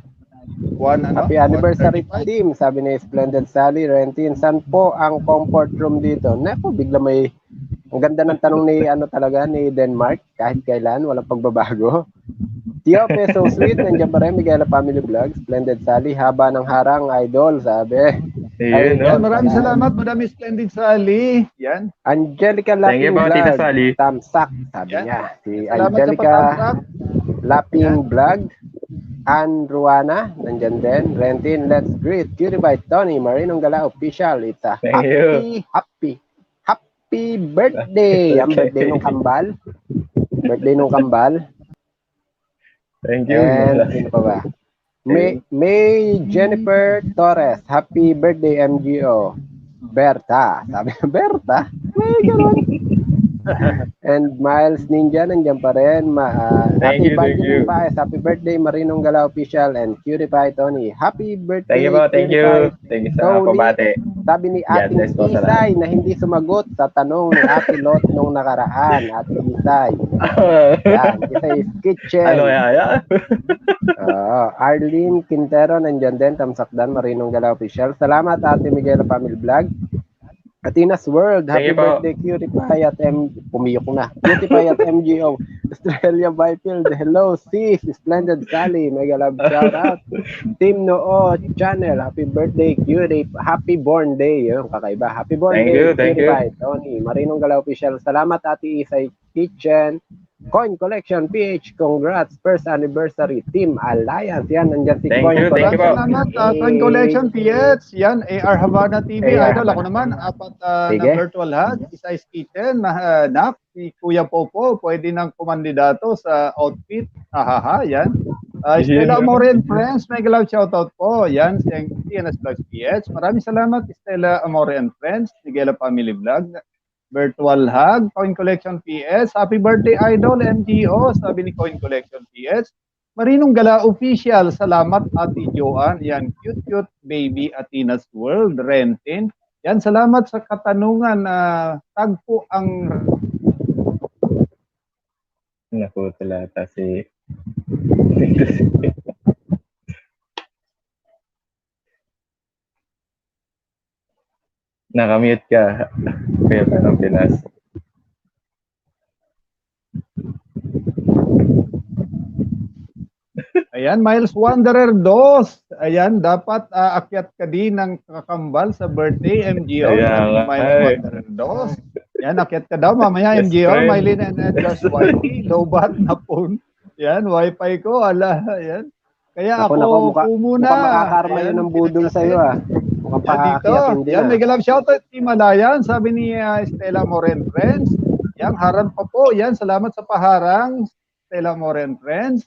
1, Happy anniversary team, sabi ni Splendid Sally Rentin. Saan po ang comfort room dito? Naku, bigla may ang ganda ng tanong ni ni Denmark, kahit kailan walang pagbabago. Tio, so sweet, nandiyan pa rin Miguel Family Vlog, Splendid Sally, haba ng harang, Idol, sabi. Ayan, maraming salamat, Madam Splendid Sally. Yan. Angelica Thank you Lapping po, Tita Vlog, Sally. Tamsak, sabi Yan. niya. Si Salamat Angelica sa pag-tamsak. Lapping Vlog, Ann Ruana, nandyan din. Rentin, let's greet. Cutie by Tony, Marinong Gala Official. It's a Thank you. happy birthday. Ang birthday nung kambal. Birthday nung kambal. Thank you. And sino pa ba? May Jennifer Torres, happy birthday MGO. Berta, sabi Berta. May ganun. And Miles Ninja, nandiyan pa rin. Thank you. Happy birthday Marinong Gala Official and Cutie Pie Tony. Happy birthday. Thank you. Thank you sa pabate. Sabi ni Ating Isay na hindi sumagot sa tanong ni Ate Lot nung nakaraan. Ating Isay. Yan, Isay's Kitchen. Ano ya? Arlene Quintero, nandiyan din. Tamsakdan, Marinong Gala Official. Salamat Ate Miguel Family Vlog. Atina's World, happy birthday Cutie Pie at pumiyok na. Cutie Pie at MGO. Australia Byfield, hello sis, Splendid Sally, mega love shout out. Team Noo Channel, happy birthday Cutie, happy born day, yun kakaiba. Happy born day Cutie Pie, Tony, Marinong Gala Official. Salamat Ate Isay Kitchen. Coin Collection PH, congrats, first anniversary Team Alliance. Yan, nandiyan si Thank Coin you, Collection. Salamat, Coin Collection PH. Yan, AR Havana TV. Idol, ako naman, apat na virtual hug. Isay's Kitchen, Nak, si Kuya Popo, pwede nang kumandidato sa outfit. Yan. Stella Amore and Friends, mega love shoutout po. Yan, si TNS Vlogs PH. Maraming salamat, Stella Amore and Friends, Miguel Family Vlog. Virtual hug, Coin Collection PS. Happy birthday, Idol, MGO, sabi ni Coin Collection PS. Marinong Gala Official, salamat Ate Joanne. Yan, cute baby Atina's World, Rentin. Yan, salamat sa katanungan na tagpo ang... Naku, talata si... Nakamute ka. Kaya pa ng Pinas. Ayan, Miles Wanderer 2. Ayan, dapat akyat ka din ng kakambal sa birthday, MGO. Ayan, Miles Wanderer 2. Ayan, akyat ka daw mamaya, Yes, MGO. friend. Mylene and Edgar's YT. Low-bat na phone. Ayan, wifi ko. Ayan. Kaya ako muna. Mukhang makakarma yun ng budol sa'yo Mukhang pakakakiyatin din. Yan, mega love shoutout Team Alayan. Sabi ni Stella Moren Friends. Yan, harang pa po. Yan, salamat sa paharang. Stella Moren Friends.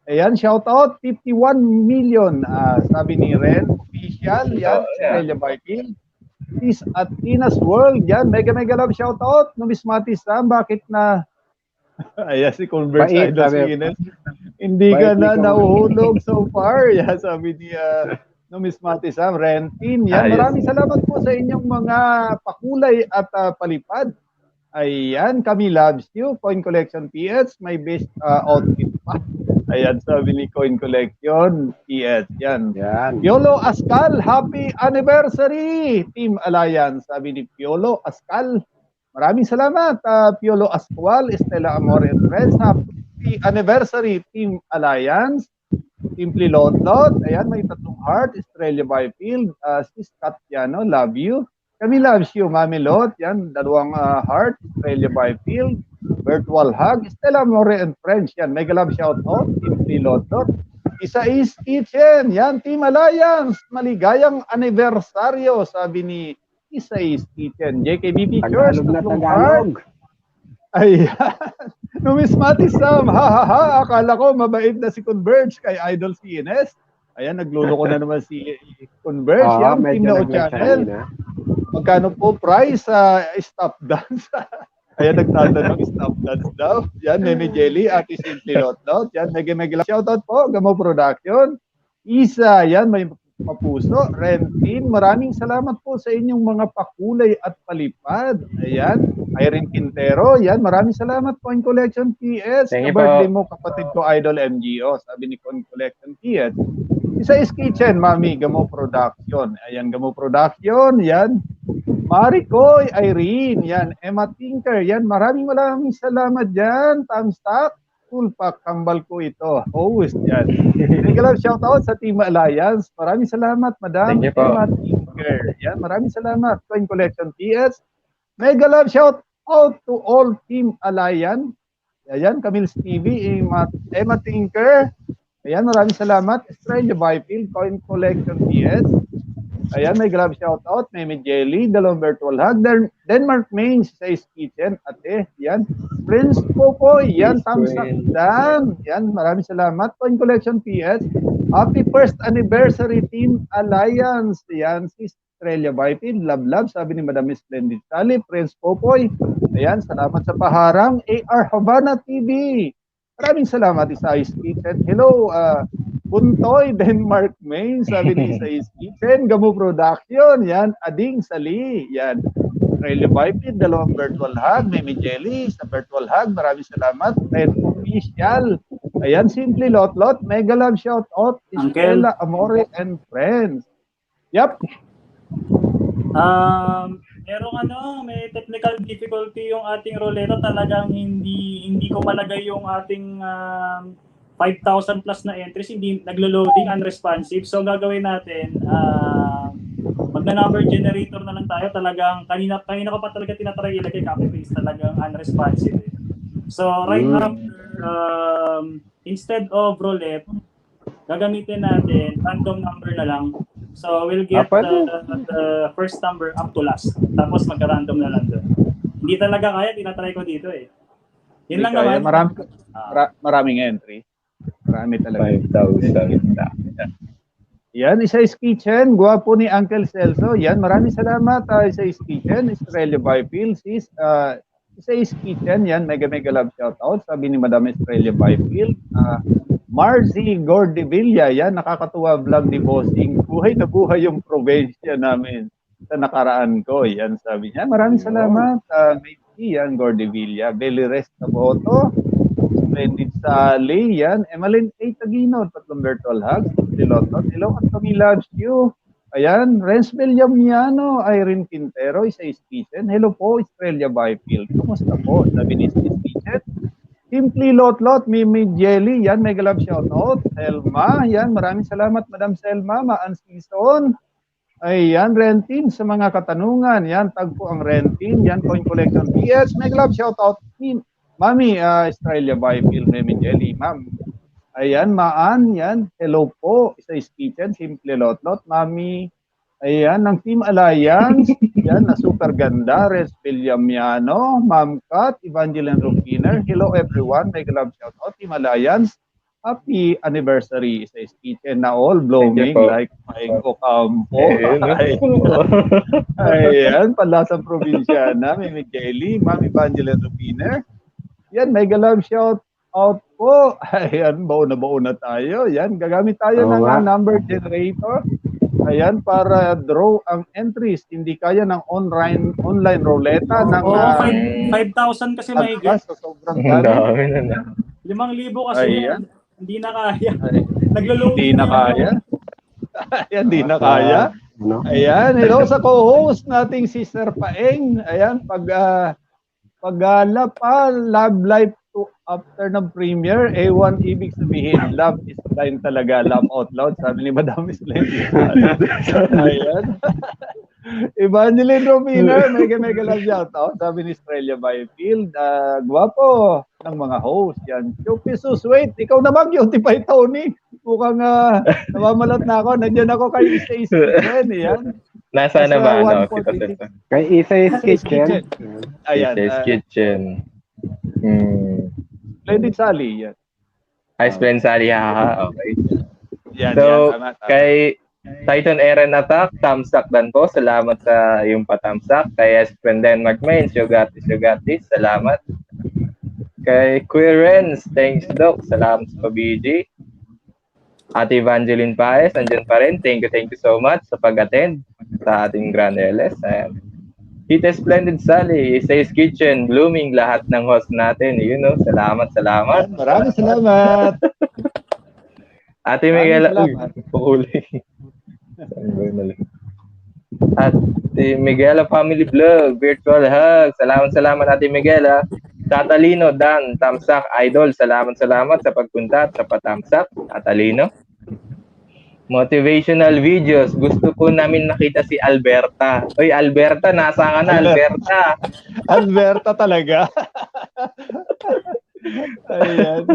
Ayan, shoutout 51 million. Sabi ni Ren Official. Yan, Australia Byfield. Peace at Tina's World. Yan, mega love shoutout. Numismati Sam, bakit na... Ayan, si Converse Idol Guinness. Hindi ka na nauhulog so far. Yan, sabi ni Numismati Sam, Rentin. Yan, maraming salamat po sa inyong mga pakulay at palipad. Ayan, kami loves you. Coin Collection PS, my best outfit pa. Ayan, sabi ni Coin Collection PS. Yan. Piolo Ascal, happy anniversary! Team Alliance, sabi ni Piolo Ascal. Maraming salamat, Piolo Ascual, Stella Amore and Friends. Happy anniversary, Team Alliance. Simply Lotlot. Ayan, may 3 heart. Australia Byfield. Sis Katiano, love you. Kami loves you, Mami Lot. Yan, 2 heart. Australia Byfield. Virtual hug. Stella Amore and Friends. Yan, mega love shout out. Simply Lotlot. Isay's Kitchen. Yan, Team Alliance. Maligayang anibersaryo, sabi ni Isay's Kitchen. JKB Pictures. Tagalog. Ayan. Numismati Sam. Ha. Akala ko mabait na si Converge kay Idol CNS. Ayan, nagluloko na naman si Converge. Yan, Team Noo Channel. Magkano po price sa stop dance? Ayan, nagtatanong stop dance daw. Yan, Meme Jelly, Ate Simply Lotlot. Yan, mega shoutout po, Gamo Production. Isa, yan, may papuso. Rentin, maraming salamat po sa inyong mga pakulay at palipad. Ayan, Irene Quintero, yan, maraming salamat po in Collection PS. Thank you Birthday po. mo, kapatid ko, Idol MGO, sabi ni Con Collection PS. Isa is Kitchen, Mami, Gamo Production. Ayan, Gamo Production, yan. Maricoy, Irene, yan. Emma Tinker, yan. Maraming salamat dyan. Thumbstack, full pack, kambal ko ito. Host, yan. Regular shout out sa Team Alliance. Maraming salamat, Madam Thank you po. Emma Tinker. Yan, maraming salamat. Coin Collection PS. Mega love shout out to all Team Alliance. Ayan, Camille's TV, Emma Tinker. Ayan, maraming salamat. Australia Byfield, Coin Collection PS. Ayan, may grab shoutout, Meme Jelly, dalawang virtual hug, Denmark Mains, sa Kitchen, ate, yan. Prince Popoy, yan, thumbs up, dan. Yan, maraming salamat. Coin Collection PS, happy first anniversary Team Alliance, yan, si Australia Byfield, love, sabi ni Madam Splendid Sally, Prince Popoy, ayan, salamat sa paharang, AR Havana TV. Maraming salamat, Isai's Kitchen. Hello, Buntoy, Denmark Main, sabi ni Isai's Kitchen, Gamo Production, yan, Ading Sali, yan. Australia Byfield, dalawang virtual hug, Meme Jelly, sa virtual hug, maraming salamat. Red Official, ayan, Simply Lotlot, mega love shout out, Estela Amore and Friends. Yep. May technical difficulty yung ating ruleta. Talagang hindi ko malagay yung ating 5,000 plus na entries, hindi naglo-loading, unresponsive. So gagawin natin, magna-number generator na lang tayo. Talagang kanina ko pa talaga tinatry ilagay, copy paste, talagang unresponsive. So right after, instead of roulette, gagamitin natin random number na lang. So we'll get the first number up to last. Tapos magka-random na lang doon. Hindi talaga kaya, tinatry ko dito eh. Yun lang naman. Maraming entry. Marami talaga. 5,000. Yan, Isai's Kitchen. Guwapo ni Uncle Celso. Yan, maraming salamat. Isai's Kitchen. Australia Byfield. Isai's Kitchen. Yan, mega love shout out. Sabi ni Madam Australia Byfield. Marcy Gordevilla. Yan, nakakatuwa vlog ni Bossing. Buhay na buhay yung probensya namin sa nakaraan ko. Yan, sabi niya. Maraming salamat. Yan, Gordevilla. Belly rest na boto. Splendid Sally, yan. Emmeline A. Tagino, tatlong virtual hugs. Silotot, hello at kami loves you. Ayan, Renz Villamiano, Irene Quintero, Isai's Kitchen. Hello po, Australia Byfield. Kumusta po? Sabi ni Isai's Kitchen. Simply Lotlot, Mimi Jelly, yan, mega love shout out. Selma, yan, maraming salamat Madam Selma, Maan Season. Ayan, Rentin, sa mga katanungan, yan, tagpo ang Rentin, yan, Coin Collection PS, mega love shout out. Mami, Australia Byfield, Meme Jelly, ma'am. Ayan, Maan, yan. Hello po, Isai's Kitchen, Simple Lotlot. Mami, ayan, ng Team Alliance. Yan, na super ganda. Res Villamiano, Ma'am Kat, Evangeline Rufiner. Hello everyone, mega love shout out, Team Alliance. Happy anniversary, Isai's Kitchen na all blooming like Maing Ocampo. Ayan, Palasang Provinciana, Meme Jelly, Ma'am Evangeline Rufiner. Yan, mega love shout out po. Ayan, baon na tayo. Yan, gagamit tayo ng number generator. Ayan, para draw ang entries. Hindi kaya ng online roulette ng 5,000 kasi mahigit. Sobrang dami. 5,000 kasi yan. Hindi na kaya. Naglulong. Hindi na kaya. Ayan, hindi na kaya. Ayan, hello sa co-host nating si Sir Paeng. Ayan, love life to after ng premiere, A1 ibig sabihin, love is blind talaga, love out loud, sabi ni Madam Splendid. Ayan. Evangeline Rominer, mega love shout out, sabi ni Australia Byfield. Gwapo ng mga host, yan. Chupi Suswait, ikaw na mag-beautify Tony. Mukhang namamalat na ako, nandiyan ako kay Isai's Kitchen, yan. Nasa na ba? Kay Isai's Kitchen. Ayan. Isai's Kitchen. Splendid Sally, yan. Splendid Sally, ha? Okay. Yan, so, tama. kay Titan Eren Attack, thumbs up dan po. Salamat sa yung pa-thumbs-up. Kay Espen Denmark Mains, Yogatis, salamat. Kay Queer Renz, thanks Doc, salamat sa PBG. Ate Evangeline Paez, andyan pa rin. Thank you so much sa pag-attend sa ating Grand LS. Ayan. Tita Splendid Sally, Isa's Kitchen, Blooming, lahat ng host natin. You know, salamat. Maraming salamat. Ate Miguel, puli. Ate Miguel Family Vlog, virtual hug. Salamat Ate Miguel. Tatalino Dan, thumbs up, idol. Salamat sa pagpunta at sa pa-thumbs up, Tatalino. Motivational videos. Gusto ko namin nakita si Alberta. Oy, Alberta, nasa ka na, Alberta? Alberta talaga. Ayan.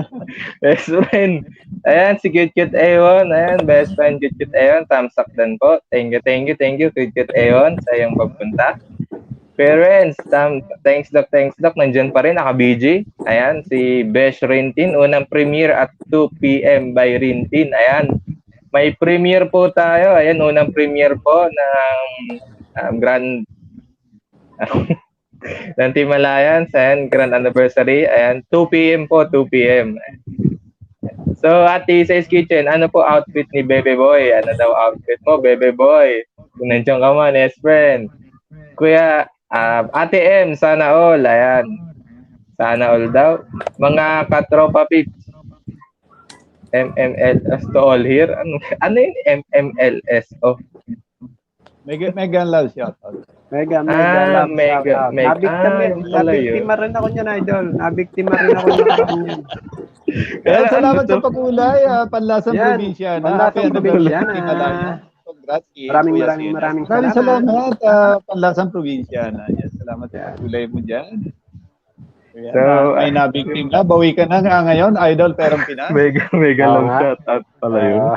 Best friend. Ayan, si Cute Aeon. Ayan, best friend Cute Aeon. Thumbs up din po. Thank you, Cute Aeon, sa iyong pagpunta. Parents, thanks Doc. Nandyan pa rin, naka-BG. Ayan, si Besh Rintin. Unang premiere at 2 p.m. by Rintin. Ayan. May premiere po tayo. Ayan, unang premiere po ng Grand ng Team Alliance. Ayan, Grand Anniversary. Ayan, 2 p.m. po, 2 p.m. So, Ate Isa's Kitchen, ano po outfit ni Bebe Boy? Ano daw outfit mo, Bebe Boy? Kung nandiyan ka man, yes, friend. Kuya, Ate M, sana all. Ayan. Sana all daw. Mga katropa pips. MMLS to all here. Ano yung MMLS? Oh. Mega love shoutout. Mega love shoutout. Nabiktima rin ako niyan, idol. Nabiktima rin ako niyan. Kaya salamat sa pag-ulay, Panlasang Probinsya. Panlasang Probinsya. Congrats. Maraming salamat, Panlasang Probinsya. Salamat sa pag-ulay mo dyan. So, may nabiktim na. Bawi ka na nga ngayon, idol, pero Pinas. Mega long shot at pala yun.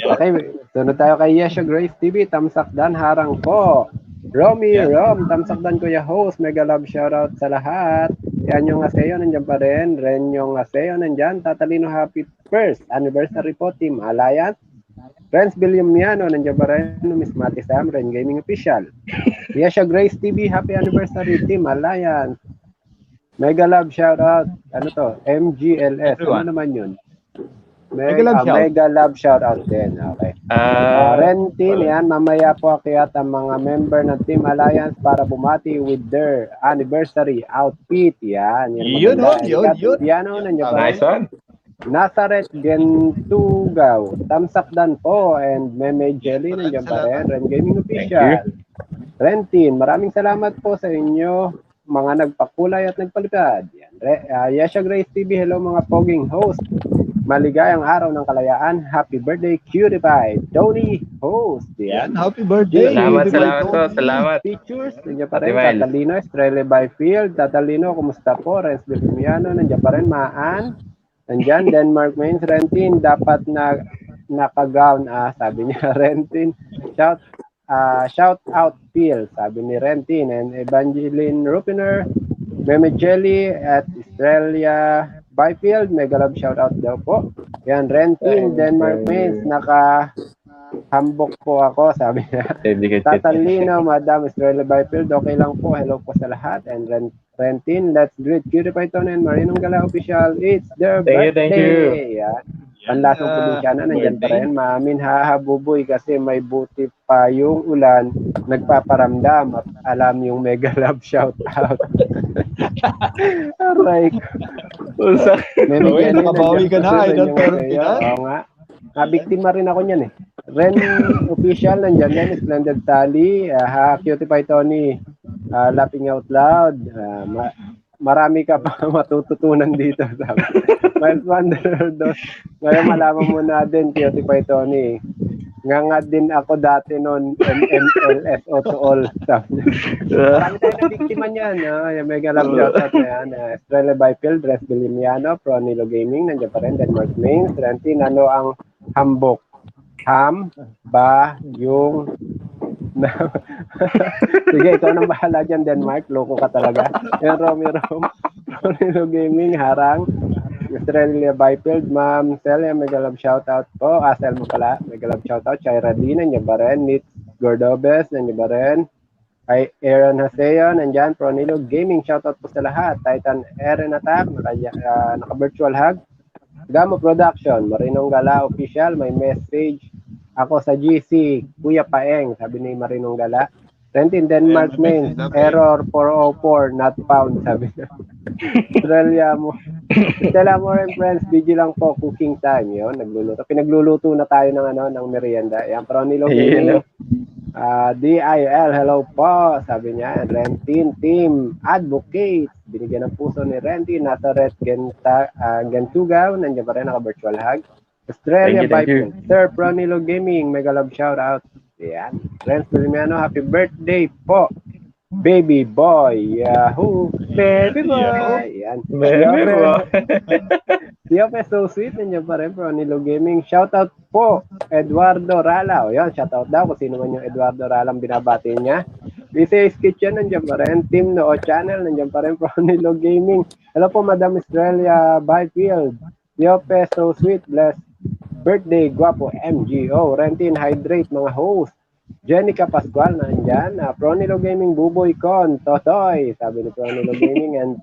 Okay, sunod tayo kay Yesha Grace TV. Tamsakdan, harang po. Rom, thumbs up dan Kuya Host. Mega love shoutout sa lahat. Yan yung Aseo, nandiyan pa rin. Ren yung Aseo, nandiyan. Tatalino, happy first anniversary po, Team Alliance. Friends Bilyamiano, nandiyan pa rin. Miss Mati Sam, Ren Gaming Official. Yesha Grace TV, happy anniversary, Team Alliance. Mega love shoutout. Ano to? MGLS. Ano naman yun? Mega love shoutout din. Okay. Rentin, yan. Mamaya po akyat ang mga member ng Team Alliance para bumati with their anniversary outfit. Yan. Yun. Piano, nandiyan pa. Nice one. Nazareth Gentugaw. Tamsakdan po. And Meme Jelly, nandiyan pa rin. Ren Gaming Official. Rentin, maraming salamat po sa inyo. Mga nagpakulay at nagpalipad. Yesha Grace TV, hello mga poging host. Maligayang araw ng kalayaan. Happy birthday, Cutie Pie. Tony host. Yan. Happy birthday. Salamat. Pictures. Nandiyan pa rin. Tatalino, Estrella Byfield. Tatalino, kumusta po? Renz Bifimiano. Nandiyan pa rin. Maan. Nandiyan. Denmark Mains. Rentin. Dapat na naka-gown. Sabi niya. Rentin. Shout out Phil, sabi ni Rentin, and Evangeline Rupiner, Meme Jelly at Australia Byfield, mega love shout out daw po. Yan, Rentin, Denmark Mains, naka-hambok po ako, sabi niya. Tatalino, Madam Australia Byfield, okay lang po, hello po sa lahat. And Rentin, let's greet Cutie Python and Marinong Gala Official, it's their birthday. Thank you. Yan. Panlasang probinsyana, nandiyan pa rin. Maamin hahabuboy kasi may buti pa yung ulan. Nagpaparamdam at alam yung mega love shout out. Aray ko. Nakabawi ka na, idol. Oo nga. Nabiktima rin ako niyan eh. Ren Official, nandiyan yan. Splendid Sally. Cutie Pie Tony. Laughing out loud. Marami ka pa matututunan dito. Miles Wanderer dos. Ngayon malaman mo na din, Cutie Pie Tony. Nga din ako dati noon, MMLS to all. Marami tayo na biktima niyan. Yung mega love shoutout na yan. Estrella Byfield, Res Bilimiano, Pronilo Gaming, nandiyan pa rin, Denmark Mains. Rentin, ano ang hambok? Ham ba yung sige, ikaw nang bahala dyan, Denmark. Loko ka talaga. Yung Romy Rom, Pronilo Gaming, harang. Australia Byfield, Ma'am Celia, mega love shoutout po. Asel mo pala, mega love shoutout. Chaira D, nandiyan ba rin? Nitz Gordobes, nandiyan ba rin? Kay Aaron Haseo, nandiyan. Pronilo Gaming, shoutout po sa lahat. Titan Aaron Attack, naka-virtual hug. Gamo Production, Marinong Gala Official, may message. Ako sa GC, Kuya Paeng, sabi ni Marinong Gala. Rentin Denmark main, error 404, not found, sabi na. Australia mo. Stella mo rin, friends, busy lang po, cooking time, yun, nagluluto. Pinagluluto na tayo ng merienda. Yan, Pronilo Gaming. DIL, hello po, sabi niya. Rentin Team Advocate, binigyan ng puso ni Rentin. Nazareth Gentugaw, nandiyan pa rin, naka-virtual hug. Australia Byfield, Sir Pronilo Gaming, mega love shout out. Yan. Renz Pelimiano, happy birthday po. Baby boy. Yahoo. Baby boy. Yan. Baby boy. Siya so sweet. Nandiyan pa rin, Pronilo Gaming. Shout out po, Eduardo Ralao. Yan, shout out daw kung sino man yung Eduardo Ralao binabati niya. BCA's Kitchen, nandiyan pa rin. Team Noo Channel, nandiyan pa rin, Pronilo Gaming. Hello po, Madam Australia Byfield. Yope, so sweet, bless. Birthday, guwapo, MGO. Rentin, hydrate, mga host. Jenica Pascual, nandyan. Pronilo Gaming, Buboy Con, Totoy, sabi ni Pronilo Gaming. And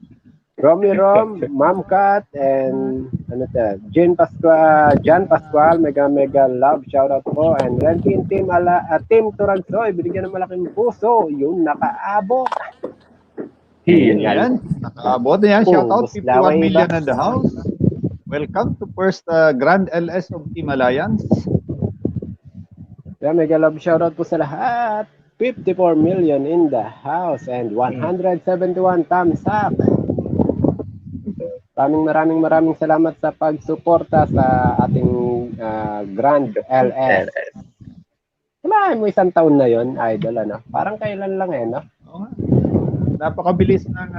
Romy Rom, Ma'am Kat, and Jan Pascual, mega love, shout out po. And Rentin Team Turagsoy, binigyan ng malaking puso. Yung nakaabot. Yan. Nakaabot na yan. Shout out, 51 million in the house. Welcome to first Grand LS of Team Alliance. Yeah, mega love shoutout po sa lahat. 54 million in the house and 171 thumbs up. Maraming salamat sa pagsuporta sa ating Grand LS. Wala mo isang taon na yon, idol, ano? Parang kailan lang no? Oo nga. Napakabilis ng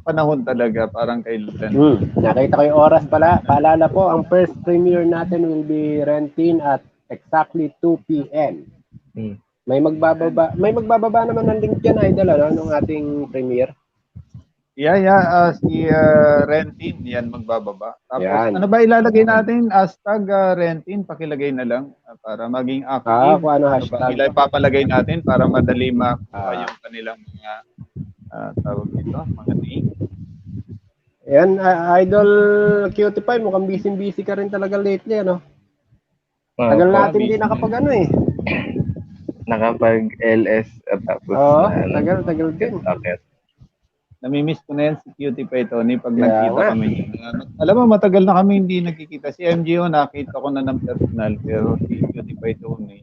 panahon talaga, parang kailan. Nakita ko yung oras pala. Paalala po, ang first premiere natin will be Rentin at exactly 2 p.m. May magbababa naman ng link dyan, idol, ano, nung ating premiere. Si Rentin, yan magbababa. Tapos, yan. Ano ba ilalagay natin? Hashtag Rentin, pakilagay na lang para maging active. Kung ano hashtag? Ipapalagay natin para madali makuha yung kanilang mga tawag dito, mga name. Yan, Idol Cutie Pie, mukhang busy ka rin talaga lately, ano? Tagal natin din nakapag Nakapag-LS at tapos tagal din. Okay. Namimiss ko na yan si Cutie Pie, Tony, pag nakita kami. Alam mo, matagal na kami hindi nagkikita. Si MGO, nakita ko na ng personal, pero si Cutie Pie, Tony,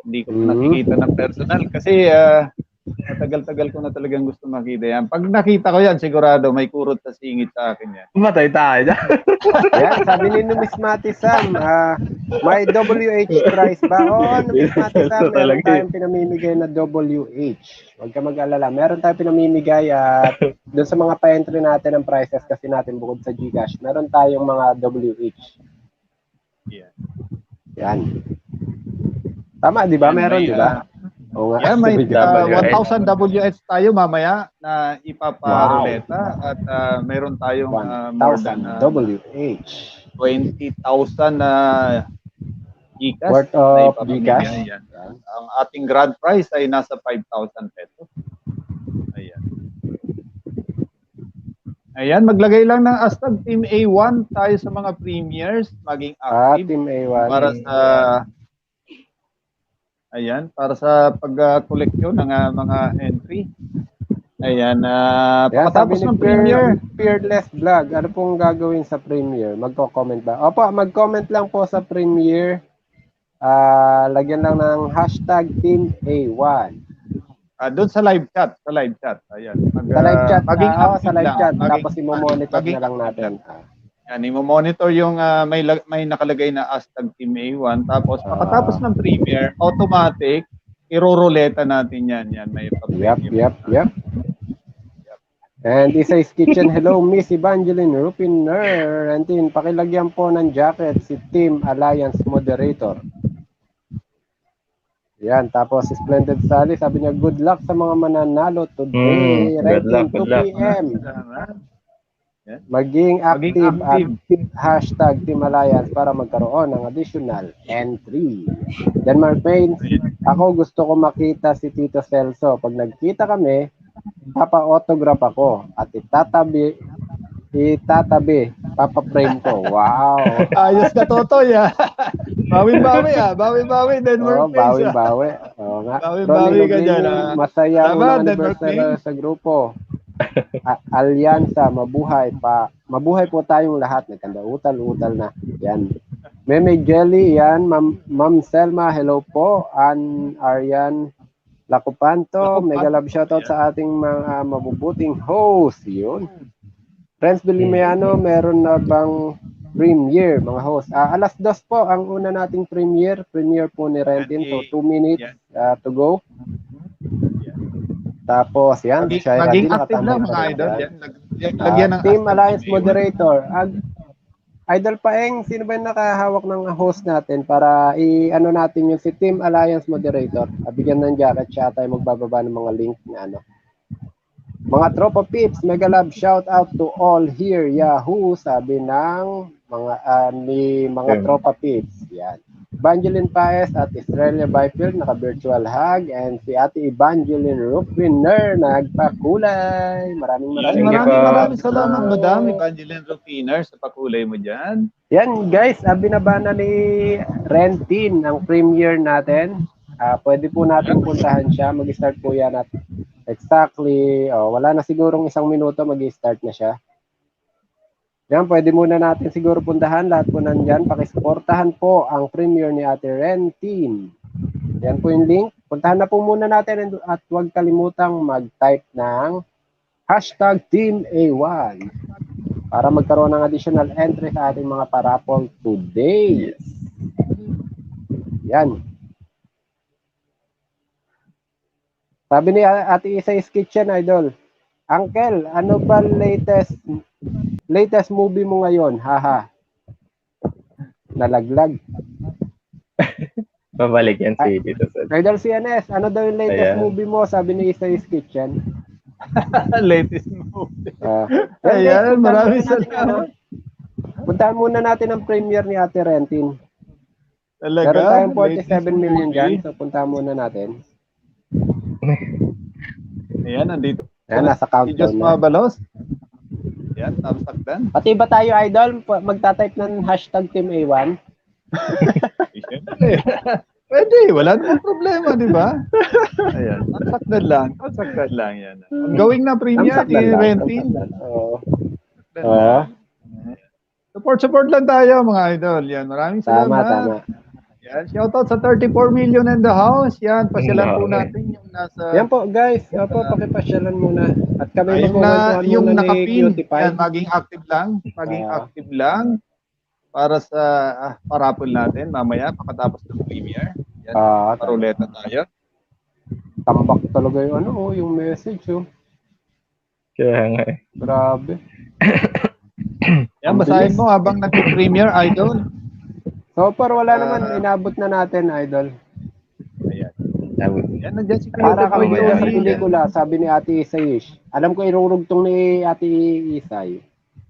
hindi ko nakikita ng personal kasi matagal-tagal ko na talagang gusto makita yan. Pag nakita ko yan, sigurado may kurot sa singit sa akin yan. Matay tayo. Yan, sabi ni Numismati Sam, may WH price ba? Oo, Numismati Sam, meron tayong pinamimigay na WH. Huwag ka mag-alala. Meron tayong pinamimigay at doon sa mga pa-entry natin ng prices kasi natin bukod sa Gcash, meron tayong mga WH. Yan. Tama, di ba? Meron, di ba? Yeah, may 1,000 WH tayo mamaya na ipaparuleta at meron tayong more than WH. 20,000 na Gcash. Worth of Gcash. Ang ating grand prize ay nasa 5,000 pesos. Ayan, maglagay lang ng hashtag Team A1 tayo sa mga premiers, maging active. Team A1. Para sa para sa pag-koleksyon ng mga entry. Pagkatapos ng premiere. Fearless Vlog, ano pong gagawin sa premiere? Magko-comment ba? Opo, mag-comment lang po sa premiere. Lagyan lang ng hashtag Team A1. Doon sa live chat. Sa live chat. Sa live chat. Sa live chat. Tapos i-monitor na lang natin. Yan, i-monitor yung may nakalagay na hashtag Team A1. Tapos, pagkatapos ng premiere, automatic, iroroleta natin yan. May Yep. And Isay's Kitchen, hello, Miss Evangeline Rupiner. And then, pakilagyan po ng jacket si Team Alliance Moderator. Yan, tapos Splendid Sally, sabi niya, good luck sa mga mananalo today. Good luck. 2 p.m. Maging active at active. hashtag Team Alliance para magkaroon ng additional entry. Denmark Mains, ako gusto ko makita si Tito Celso. Pag nagkita kami, papa-autograph ako at itatabi, papa-frame ko. Wow! Ayos ka, Totoy, ah. Bawi-bawi, ah. Bawi-bawi, Denmark Mains, ah. Bawi-bawi. Oo nga. Bawi-bawi ka dyan, ah. Masaya ang Salamat, Denmark anniversary Mains. sa grupo. Alyansa, mabuhay pa. Mabuhay po tayong lahat. Nagkanda-utal-utal na. Yan. Meme Jelly, yan. Ma'am Selma, hello po. Aryan Lacupanto, mega love shoutout sa ating mga mabubuting host. Yun. Friends Bilimeano, meron na bang premiere, mga host? Alas 2 po ang una nating premiere. Premiere po ni Rentin. So, 2 minutes to go. Tapos, yan. Maging active lang, mga idol. Lagyan ng Team Alliance Moderator. Idol Paeng, sino ba yung nakahawak ng host natin para i-ano natin yung si Team Alliance Moderator? Bigyan ng jacket siya tayo magbababa ng mga link na ano. Mga tropa pips, mega love shout out to all here. Yahoo, sabi ng mga tropa pips. Yan. Evangeline Paes at Estrella Byfield naka-virtual hug, and si Ate Evangeline Rufiner nagpakulay. Maraming salamat, Madam Evangeline Rufiner, sa pakulay mo dyan. Yan guys, binabana ni Rentin ang premiere natin. Pwede po natin puntahan siya. Mag-start po yan at exactly, wala na sigurong 1 minuto, mag-start na siya. Yan, pwede muna natin siguro puntahan. Lahat po nandyan. Pakisuportahan po ang premiere ni Ate Rentin. Yan po yung link. Puntahan na po muna natin at huwag kalimutang mag-type ng hashtag Team A1 para magkaroon ng additional entry sa ating mga parapol today. Yan. Sabi ni Ate Isay's Kitchen, Idol, Uncle, ano ba latest movie mo ngayon? Haha. Nalaglag. Babalik yan si Tito Sel. Idol CNS, ano daw yung latest movie mo? Sabi ni Isay's Kitchen. Latest movie. Ayan, maraming salamat. Puntahan muna natin ang premiere ni Ate Rentin. Talaga? Meron tayong 47 million dyan, so puntahan muna natin. Ayan, nandito. Ayan, nasa Si Diyos countdown na. Mabalos. Ayan, tamsakdan. Pati ba tayo, Idol? Magta-type ng hashtag Team A1? Pwede, wala namang problema, di ba? Ayan, tamsakdan lang yan. Ongoing na premiere ni Rentin. Oo. Support lang tayo, mga idol. Yan, maraming salamat. Tama. Yan, shoutout sa 34 million in the house. Yan, pasyalan po natin yung nasa... Yan po, guys. Yan po, pakipasyalan muna. At kami yung nakapin. Cutie Pie. Yan, maging active lang. Para sa parapol natin mamaya, pagkatapos ng premiere. Yan, paruleta tayo. Tambak talaga yung yung message, Kaya nga eh. Grabe. Yan, basahin mo habang nag-premiere, Idol. So far, wala naman. Inabot na natin, Idol. Ayan, nandiyan si Para kami Kuya sa Tony. pelikula, sabi ni Ate Isay. Alam ko irurugtong ni Ate Isay.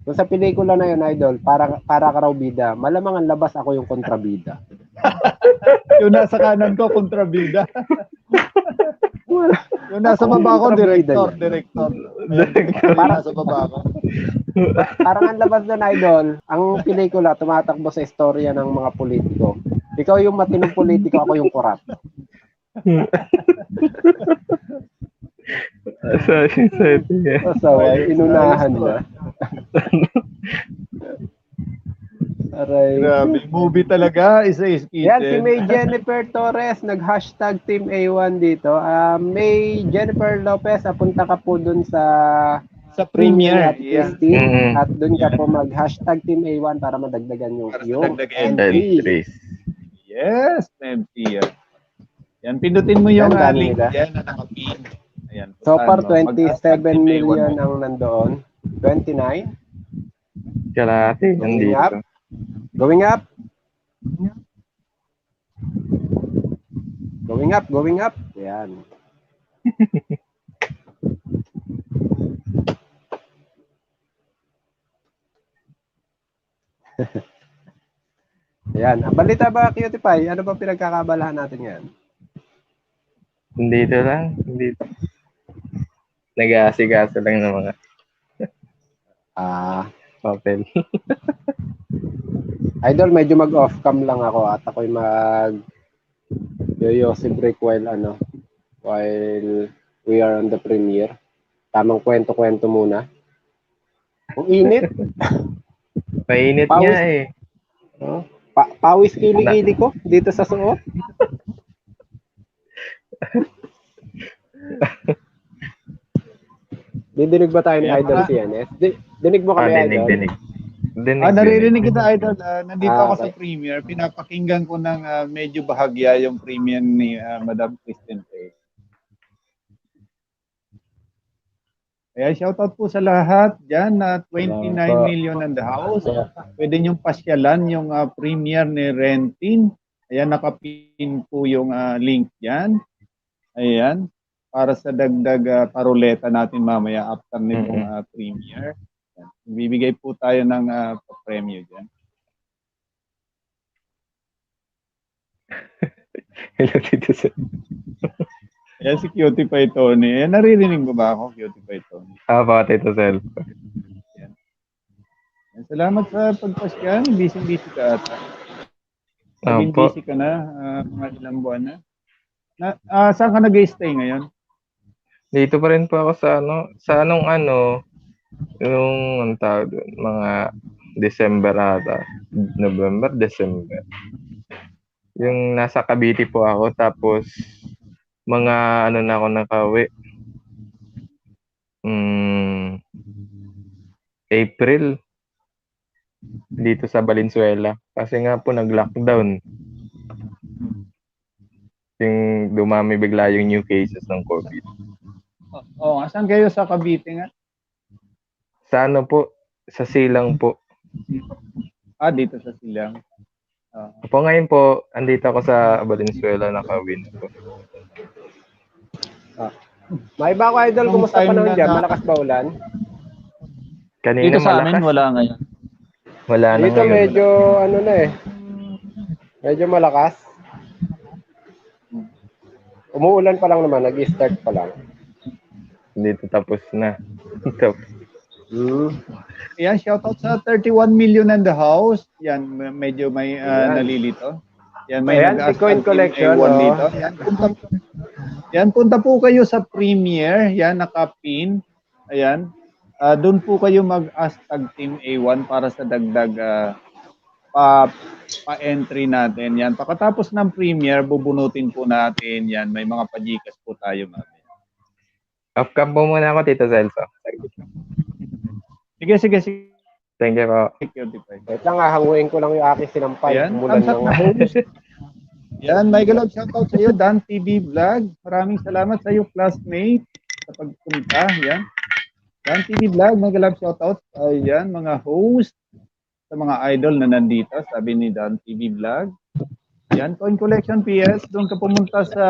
So sa pelikula na yun, Idol, para ka raw bida. Malamang ang labas ako yung kontrabida. Yung nasa kanan ko, kontrabida. Yung nasa baba ko, director. Parang Nasa baba ko. Parang ang labas na, Idol, ang pelikula tumatakbo sa istorya ng mga politiko. Ikaw yung matinong politiko, ako yung korap. Asaway, inunahan niya. Aray. Grabe, movie talaga, isa-is Yan, si May Jennifer Torres, nag-hashtag Team A1 dito. May Jennifer Lopez, punta ka po dun sa premiere. at Christine, at dun ka po mag-hashtag Team A1 para madagdagan yung entry. Entries. Yes, empty yan. Yan, pindutin mo yung Yan, link nila. yan na nakapin. Ayan, So far, puntahan mo. 27 million ang nandoon. 29. Kalahati, nandito. Going up. Going up. Yan. Yan. Balita ba, Cutie Pie? Ano ba pinagkakabalahan natin ngayon? Dito lang. Dito. Nag-aasikaso lang ng mga papel. Idol, medyo mag-off cam lang ako at ako'y yoyosi break while we are on the premiere. Tamang kwento-kwento muna. Ang init. Mainit Pawis. nga eh. Pawis kilikili ko dito sa suot. Didinig ba tayo ni Idol CNS? Dinig mo kami, Idol? Dinig. Naririnig kita, Idol. Nandito ako sa Okay. premiere. Pinapakinggan ko ng medyo bahagya yung premiere ni Madam Kristen Tay. Kaya shoutout po sa lahat dyan na 29 million in the house. Pwede niyong pasyalan yung premiere ni Rentin. Ayan, nakapin po yung link dyan. Ayan, para sa dagdag paruleta natin mamaya after nitong premiere. Ayan. Bibigay po tayo ng premyo dyan. Hello, Tito Sel. Ayan si Cutie Pie Tony. Ayan, naririnig mo ba ako, Cutie Pie Tony? Pa, Tito Sel. Ayan. Salamat sa pagpasyan. Busy ka ata. Sabing busy ka na, mga ilang buwan na. Saan ka nag-stay ngayon? Dito pa rin po ako yung tawag doon, mga December ata. November, December. Yung nasa Cavite po ako, tapos mga na ako nakauwi. April dito sa Valenzuela. Kasi nga po nag-lockdown. Yung dumami bigla yung new cases ng COVID. Oo, saan kayo sa Cavite nga? Sa sa Silang po. Dito sa Silang. Po ngayon po, andito ako sa Valenzuela, nakawin po. May iba ko, Idol, kumusta pa naman dyan? Malakas ba ulan? Kanina Dito sa malakas. amin, wala ngayon. Wala na Dito ngayon. medyo, medyo malakas. Umuulan pa lang naman, nag-start pa lang. Dito tapos na. Yan, shoutout sa 31 million in the house. Yan, medyo may nalilito. Yan, may si Coin Collection. dito. Yan, punta po kayo sa premiere. Yan, nakapin. Ayan. Doon po kayo mag-hashtag Team A1 para sa dagdag pa-entry natin. Yan, pagkatapos ng premiere, bubunutin po natin. Yan, may mga pajikas po tayo mamaya. Off-cam po muna ako, Tito Celso. Sige. Thank you po. Wait lang, hanguin ko lang yung aking sinampay. Ayan, Umulan thumbs up na host. Yan, may galab shoutout sa iyo, Dan TV Vlog. Maraming salamat sa iyo, classmate, sa pagpunta. Yan. Dan TV Vlog, may galab shoutout. Ayan, mga host, sa mga idol na nandito, sabi ni Dan TV Vlog. Yan, Coin Collection PS, doon ka pumunta sa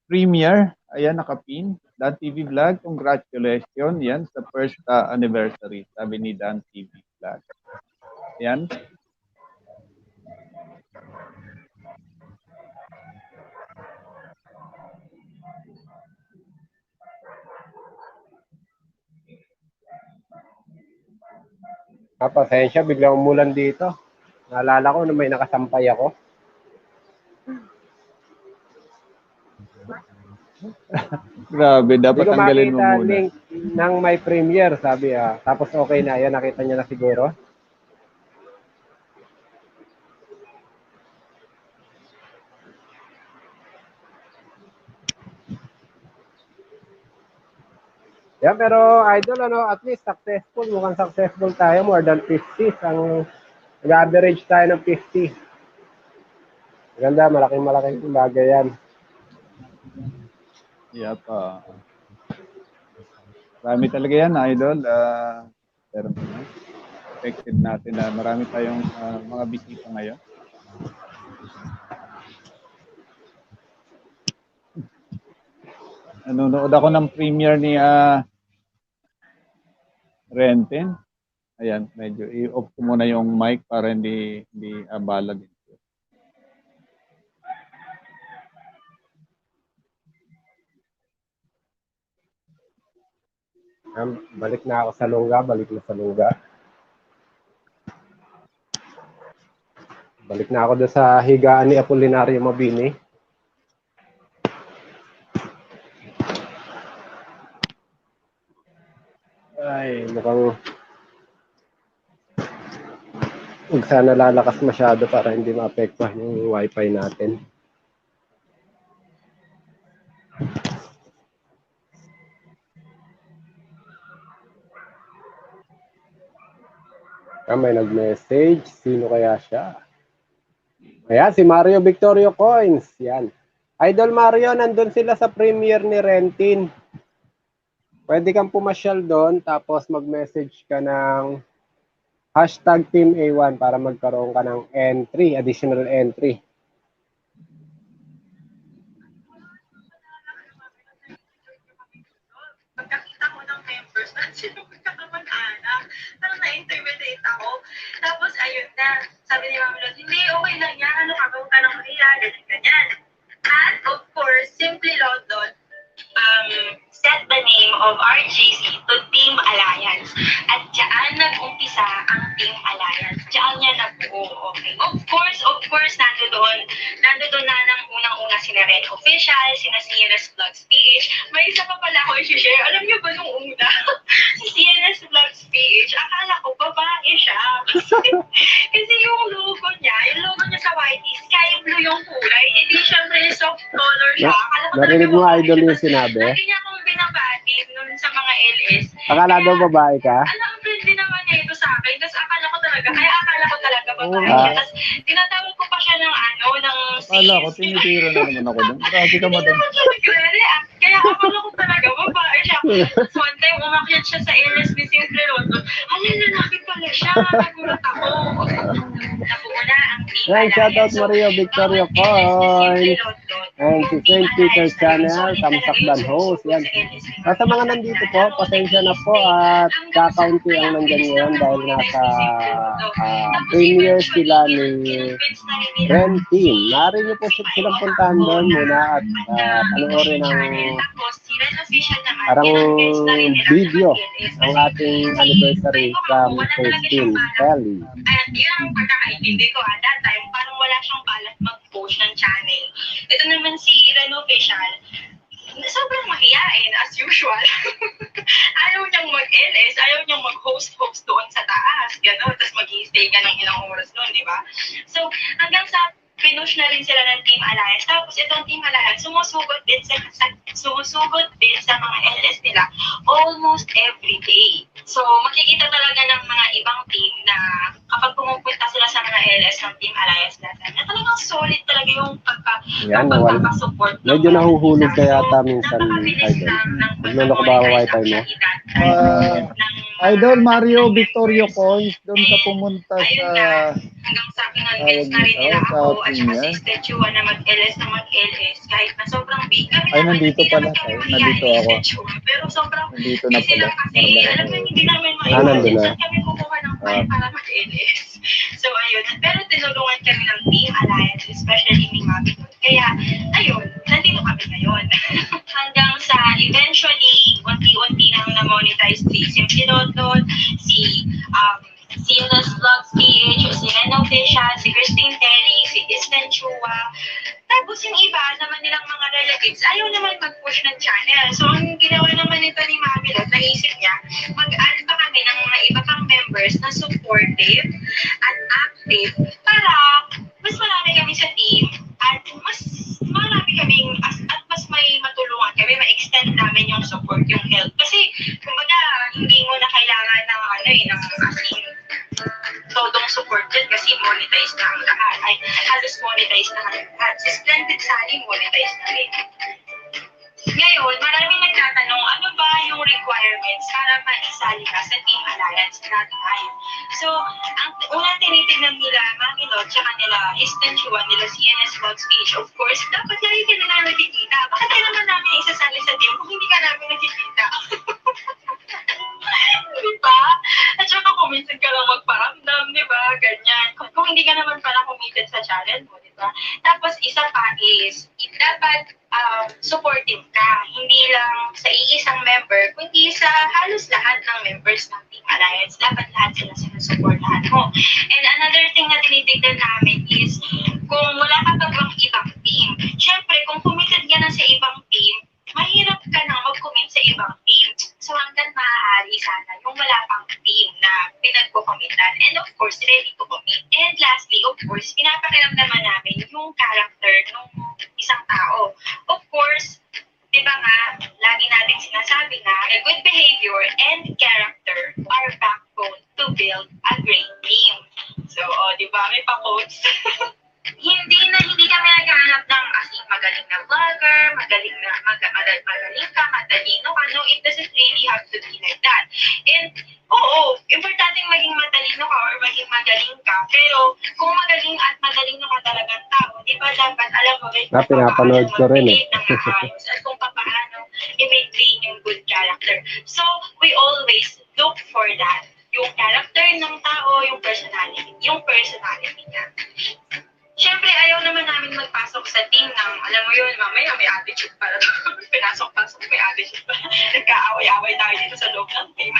premiere. Ayan, nakapin. Dan TV Vlog, congratulations. Yan, sa first anniversary, sabi ni Dan TV Vlog. Yan. Pasensya, biglang umulan dito. Naalala ko na may nakasampay ako. Grabe, dapat tanggalin mo muna. Link ng my premiere, sabi tapos okay na, yan, nakita niya na siguro. Yan, pero idol, at least successful. Mukhang successful tayo. More than 50. Ang nag-average tayo ng 50. Maganda, malaking bagay yan. Yep. Marami talaga yan, idol. Pero expected natin na marami tayong mga bisita ngayon. Nanonood ako ng premiere ni Rentin. Ayan, medyo i-off ko muna yung mic para hindi abalag. Balik na ako sa lungga, balik na ako doon sa higaan ni Apolinario Mabini. Ay, mukhang huwag sana lalakas masyado para hindi maapektuhan yung wifi natin. May nag-message. Sino kaya siya? Ayan, si Mario Victorio Coins. Yan. Idol Mario, nandun sila sa premiere ni Rentin. Pwede kang pumasyal doon, tapos mag-message ka ng hashtag Team A1 para magkaroon ka ng entry, additional entry. Pagkakita ko ng members na sino magkakamag-anak, parang na-intimidate ako. Tapos, ayun na, sabi ni Mami Lord, hindi, okay lang yan, ano ka, huwag ka nang mahiya, ganyan. And, of course, Simply London, set the name of RGC to Team Alliance. At diyan nag-umpisa ang Team Alliance. Diyan niya nabuo, okay? Of course, nandoon na ng unang-una sina Ren Official, sina CNS Vlogs PH. May isa pa pala ako i-share. Alam niyo ba nung una? Si CNS Vlogs PH, akala ko babae siya. Kasi yung logo niya sa YT, sky blue yung kulay. Hindi syempre soft color siya. Akala ko Narinig mo idol yung sinabi? lagi niya akong binabati nun sa mga LS. Akala daw babae ka? Alam, friendly naman niya ito sa akin. Tapos akala ko talaga babae siya. Tapos tinatawag ko pa siya ng Wala ko, tinitira na naman ako doon. Grabe ka, madam. nagre-react. Kaya akala ko talaga babae siya. Tapos one time umakyat siya sa LS ni Simple London. Lalaki pala siya. Nagulat ako. Nabuo na ang Team Hey, shoutout Mario Victorio Coins. And si St. Peter Channel, Tamsakdan Host. Yan. Sa mga nandito po, pasensya na po at kakaunti ang nandyan ngayon dahil nasa premiere sila ni Rentin. Maaari niyo po silang puntahan doon muna at panoorin ang parang video ang ating anniversary from 13 Kelly. At yun ang pagkakaintindi ko at that time, parang wala siyang balat mag-post ng channel. Ito naman si Reno Official, sobrang mahiyain as usual. Ayaw niyang mag-LS, ayaw niyang mag-host doon sa taas, gano'n, tapos mag-i-stay ka ng ilang oras doon, di ba? So, hanggang sa pinush na rin sila ng Team Alliance. Tapos itong Team Alliance, sumusugod din sa mga LS nila almost every day. So, makikita talaga ng mga ibang team na kapag pumupunta sila sa mga LS ng Team Alliance natin, na talagang solid talaga yung pagpapasupport. Medyo nahuhulog kaya yata minsan, idol. Naglulok ba ang wifi mo? Idol Mario Victorio Coins, doon ka pumunta sa... Hanggang sa convince na rin nila ako at saka si Stetchua na mag-LS kahit na sobrang big. Ay, nandito pala tayo. Nandito ako. Pero sobrang Nandito na busy pala. lang kasi. Alam mo, hindi namin nandun na. saan kami kukuha ng time para mag-LS. So, ayun. Pero tinulungan kami ng Team Alliance, especially ni Mami. Kaya, ayun, nandito kami ngayon. Hanggang sa eventually, unti-unti nang na-monetize si Simply London, si CNS Vlogs PH, si Reno Official, si Christine Terry, si Distan Chua. Tapos yung iba naman nilang mga relatives, ayaw naman mag-push ng channel. So, ang ginawa naman nito ni Mami Lot, naisip niya, mag-add pa kami ng mga iba pang members na supportive at active para mas marami kami sa team at mas marami kaming at mas may matulungan kami, ma-extend namin yung support, yung help. Kasi, kumbaga, hindi mo na kailangan ng ng asing todong support dyan kasi monetize na ang lahat. Ay, halos monetize na ang lahat. Si Splendid Sally, monetize na rin. Ngayon, maraming nagtatanong, ano ba yung requirements para maisali ka sa Team Alliance natin? So, ang unang tinitignan nila, Mami Lot, tsaka nila, Istenchua, nila CNS Vlogs PH, of course, dapat lagi ka na nakikita. Bakit ka naman namin isasali sa team kung hindi ka namin nakikita? Di ba? At saka kung kung minsan ka lang magparamdam, di ba? Ganyan. Kung hindi ka naman pala committed sa channel mo, di ba? Tapos, isa pa is, dapat supportive ka. Hindi lang sa iisang member, kundi sa halos lahat ng members ng Team Alliance. Dapat lahat sila sinusuportahan mo. And another thing na tinitignan namin is, kung wala ka pa bang ibang team, syempre, kung committed ka na sa ibang team, mahirap ka na mag-commit sa ibang team. So, hanggang maaari sana yung wala pang team na pinagko-commitan. And of course, ready to commit. And lastly, of course, pinapakiramdaman namin yung character ng isang tao. Of course, di ba nga, lagi natin sinasabi na a good behavior and character are backbone to build a great team. So, di ba, may pa-quotes. Hindi kami naghahanap ng magaling na vlogger, magaling ka, matalino ka. No, it doesn't really have to be like that. And, oo, importanteng maging matalino ka or maging magaling ka. Pero, kung magaling at matalino ka talagang tao, di ba dapat alam mo rin kung pinapanood ko rin eh. ng maayos at kung paano i-maintain yung good character. So, we always look for that. Yung character ng tao, yung personality niya. Siyempre, ayaw naman namin magpasok sa team ng, alam mo yun, mamaya may attitude pala. Pinasok-pasok may attitude pala. Nagkaaway-away tayo dito sa loob ng team.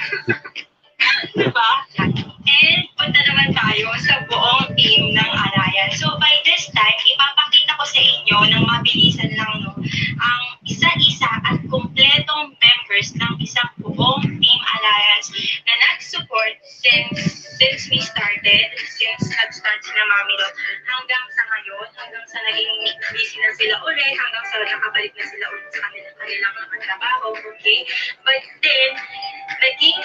Diba? And punta naman tayo sa buong team ng Alliance. So, by this time, ipapakita ko sa inyo ng mabilisan lang, no, ang isa-isa at kumpletong members ng isang buong Team Alliance na nag-support since we started, since nag-start sila Mami Lot, hanggang sa ngayon, hanggang sa naging busy na sila ulit, hanggang sa nakabalik na sila ulit sa kanilang mga trabaho, okay? But then, naging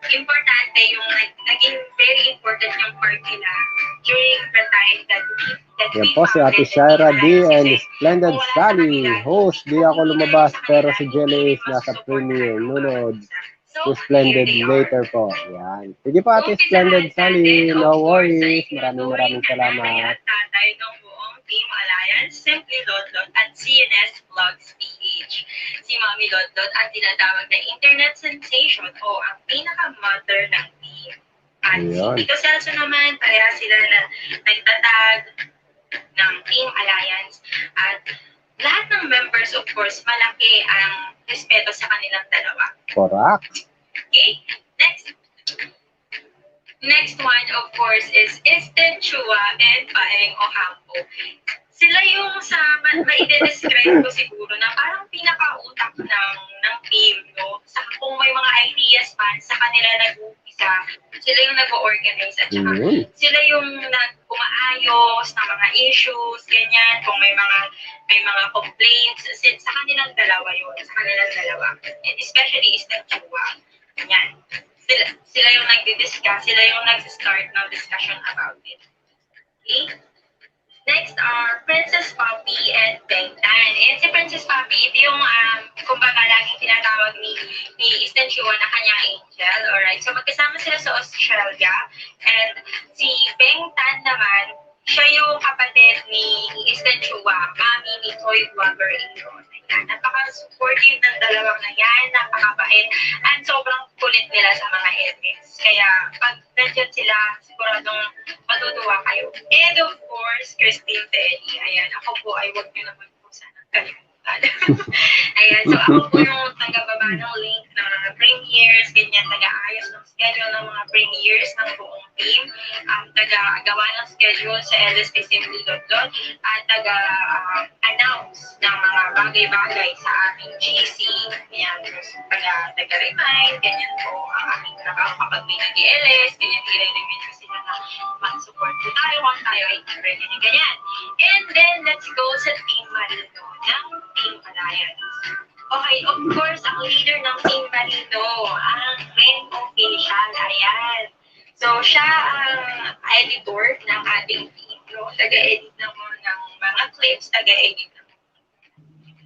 importante yung, naging very important yung part nila during the time that Yan po si Ate Shaira D and Splendid Sally. Host, di ako lumabas pero si Jelly is nasa premiere. Nunod. Si Splendid later po. Yan. Sige po Ate Splendid Sally. No worries. Maraming salamat. Tatay ng buong Team Alliance, Simply Lodlot at CNS Vlogs PH. Si Mami Lodlot ang tinatawag na internet sensation o ang pinaka-mother ng team. At si Tito Celso naman, pareha sila na nagtatag ng Team Alliance. At lahat ng members, of course, malaki ang respeto sa kanilang dalawa. Correct. Okay? Next one, of course, is Esten Chua and Paeng Ocampo. Sila yung maide-describe ko siguro na parang pinaka-utak ng team, no? Sa, kung may mga ideas man, sa kanila nag-umpisa, sila yung nag-organize at saka sila yung umaayos ng mga issues, ganyan, kung may mga complaints, sa kanilang dalawa yun, sa kanilang dalawa. And especially Esten Chua. Ganyan. Sila yung nagdi-discuss, sila yung nag-start ng discussion about it. Okay? Next are Princess Poppy and Beng Tan. And si Princess Poppy, ito yung, kumbaga, laging tinatawag ni Esten Chua na kanyang angel. Alright, so magkasama sila sa Australia. And si Beng Tan naman, siya yung kapatid ni Esten Chua, mami ni Toy Vlogger Aaron. Ayan, napaka-supportive ng dalawang na yan, napakabait, at sobrang kulit nila sa mga edits. Kaya, pag nandiyan sila, siguradong matutuwa kayo. And of course, Christine Telly. Ayan, ako po ay huwag nyo naman po sana kalimutan. Ayan, so ako po yung taga-baba ng link ng mga premieres, ganyan, taga-ayos ng schedule ng mga premieres ng buong team, taga-gawa ng schedule sa LSP Simply Lodlot, at taga-announce ng mga bagay-bagay sa aming GC, ganyan, taga-remind, ganyan po ang aming trabaho kapag may nag-LS, ganyan, i-remind ko sila na mag-support po tayo, kung tayo ay ganyan. And then, let's go sa Team Marino ng Team Alliance. Okay, of course, ang leader ng Team Marino, ang Ren Official, ayan. So, siya ang editor ng ating team, no? Taga-edit ng mga clips, taga-edit ng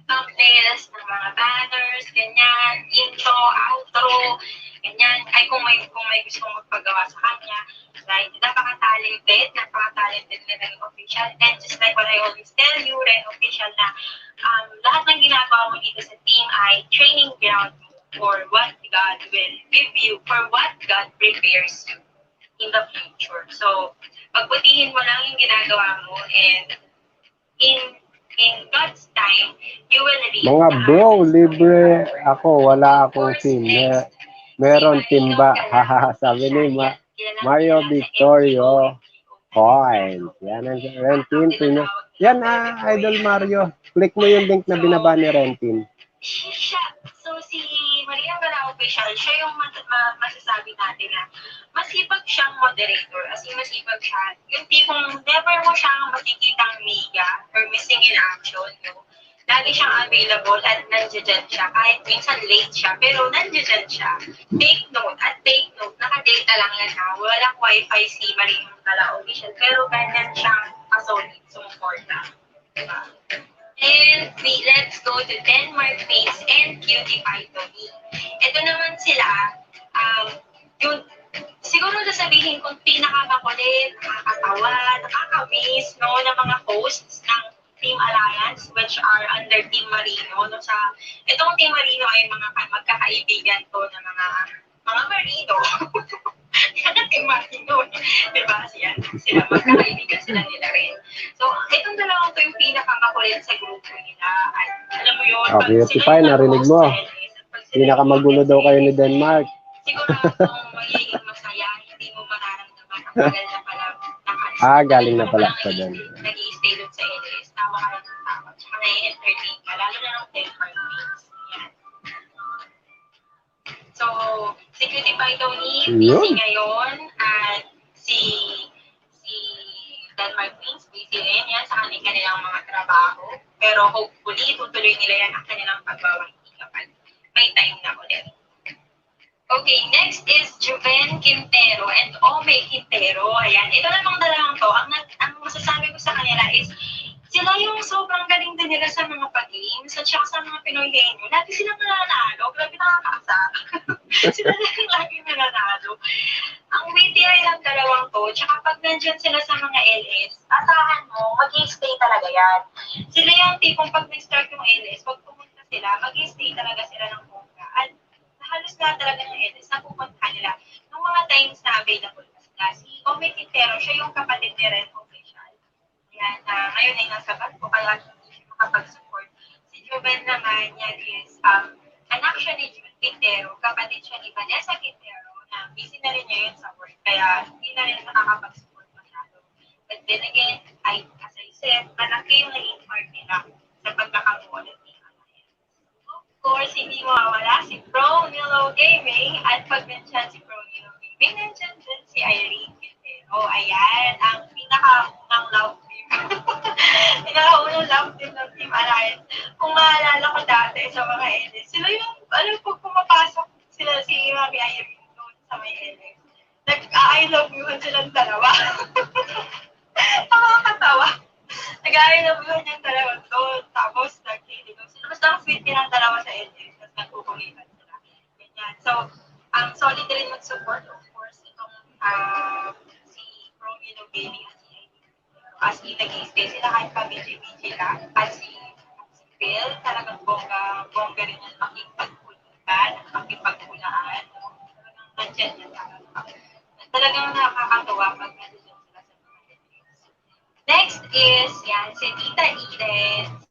thumbnails, ng mga banners, ganyan, intro, outro, ganyan. Ay, kung may gusto mong magpagawa sa kanya, right? Napaka-talented na Ren Official. And just like what I always tell you, Ren Official, na lahat ng ginagawa mo dito sa team ay training ground for what God will give you, for what God prepares you. in the future. So, pagbutihin mo lang yung ginagawa mo and in God's time, you will reap Mga the bro, harvest. libre ako. Wala akong Of course, team. next, Meron si timba. Marino Haha, sabi ni Mario Victorio Coins. Yan ang Rentin. Yan, Idol Mario. Click mo yung link na binaba ni Rentin. So, si Maria Barao Official, siya yung masasabi natin na masipag siyang moderator, as in masipag siya. Yung tipong never mo siyang makikitang mega or missing in action, no? Lagi siyang available at nandiyan siya. Kahit minsan late siya, pero nandiyan siya. Take note, naka-data lang yan ha. Walang wifi si Maria Barao Official, pero ganyan siyang kasolid, sumuporta. Diba? And let's go to Denmark Paints and Cutie Pie Tony. Ito naman sila, yung siguro sasabihin kong pinakamakulit, nakakatawa, nakakamiss, no, ng mga hosts ng Team Alliance, which are under Team Marino. No, itong Team Marino ay mga magkakaibigan to ng mga Marino. Team Marino, diba? Sila magkakaibigan sila nila rin. So, itong dalawang to yung pinakamakulit sa grupo nila. At alam mo yun, pag Cutie sila Pie, yung narinig nag-host mo. sa LS, at pag sila Pinakamagulo daw kayo ni Denmark. siguradong magiging masaya, hindi mo mararamdaman ang tagal na pala Galing na pala sa doon. Nag-i-stay doon sa LS, tawa ka lang ng tawa, tsaka na-entertain ka, lalo na ng Denmark Queens. Yan. So, si Cutie Pie Tony, busy ngayon, at si Denmark Queens, busy rin yan sa kanilang mga trabaho. Pero hopefully, tutuloy nila yan ang kanilang pagbawangki kapag may time na ulit. Okay, next is Juven Quintero and Ome Quintero. Ayan, ito namang dalawang to. Ang masasabi ko sa kanila is, sila yung sobrang galing din nila sa mga pag-games at saka sa mga Pinoy Henyo. Lagi silang nananalo. Grabe nakakaasar. Sila lang lagi nananalo. Ang witty ay ng dalawang to. Tsaka pag nandyan sila sa mga LS, asahan mo, mag-i-stay talaga yan. Sila yung tipong pag nag-start yung LS, pag pumunta sila, mag-i-stay talaga sila ng bongga. At halos na talaga ng LS na pupunta nila nung mga times na available na sila. Si Ome Quintero, siya yung kapatid ni Ren Official. Yan, ngayon ay nasa barko, kaya hindi siya makapag-support. Si Juven naman, yan is anak siya ni Juven Quintero, kapatid siya ni Vanessa Quintero, na busy na rin niya yun sa work, kaya hindi na rin nakakapag-support masyado. But then again, as I said, malaki yung naging part nila sa pagkakabuo ng Team Alliance. Of course, hindi mawawala si Pro Milo Gaming, at pag mention si Pro Milo Gaming, mention din si Irene Quintero. Ayan, ang pinaka-unang love team. Pinaka-unang love team ng Team Alliance. Kung maalala ko dati sa mga LS, sila yung, pag pumapasok sila si Mami Irene doon sa may LS, nag-I love you silang dalawa. Nakakatawa. Nag-I love you yung dalawa doon, tapos nag-kiligaw sila. Basta ang sweet nilang dalawa sa LS, tapos nagkukulitan sila. Ganyan. So, ang solid rin mag-support, of course, itong si Promino Gaming at si as in nag-i-stay sila kahit pa BJ lang. At si Phil, talagang bongga rin yung makipagpulutan, makipagpulaan. Talagang nandyan yan talaga. Talagang nakakatawa pag nandyan sila sa mga headings. Next is, yan, si Tita Eden.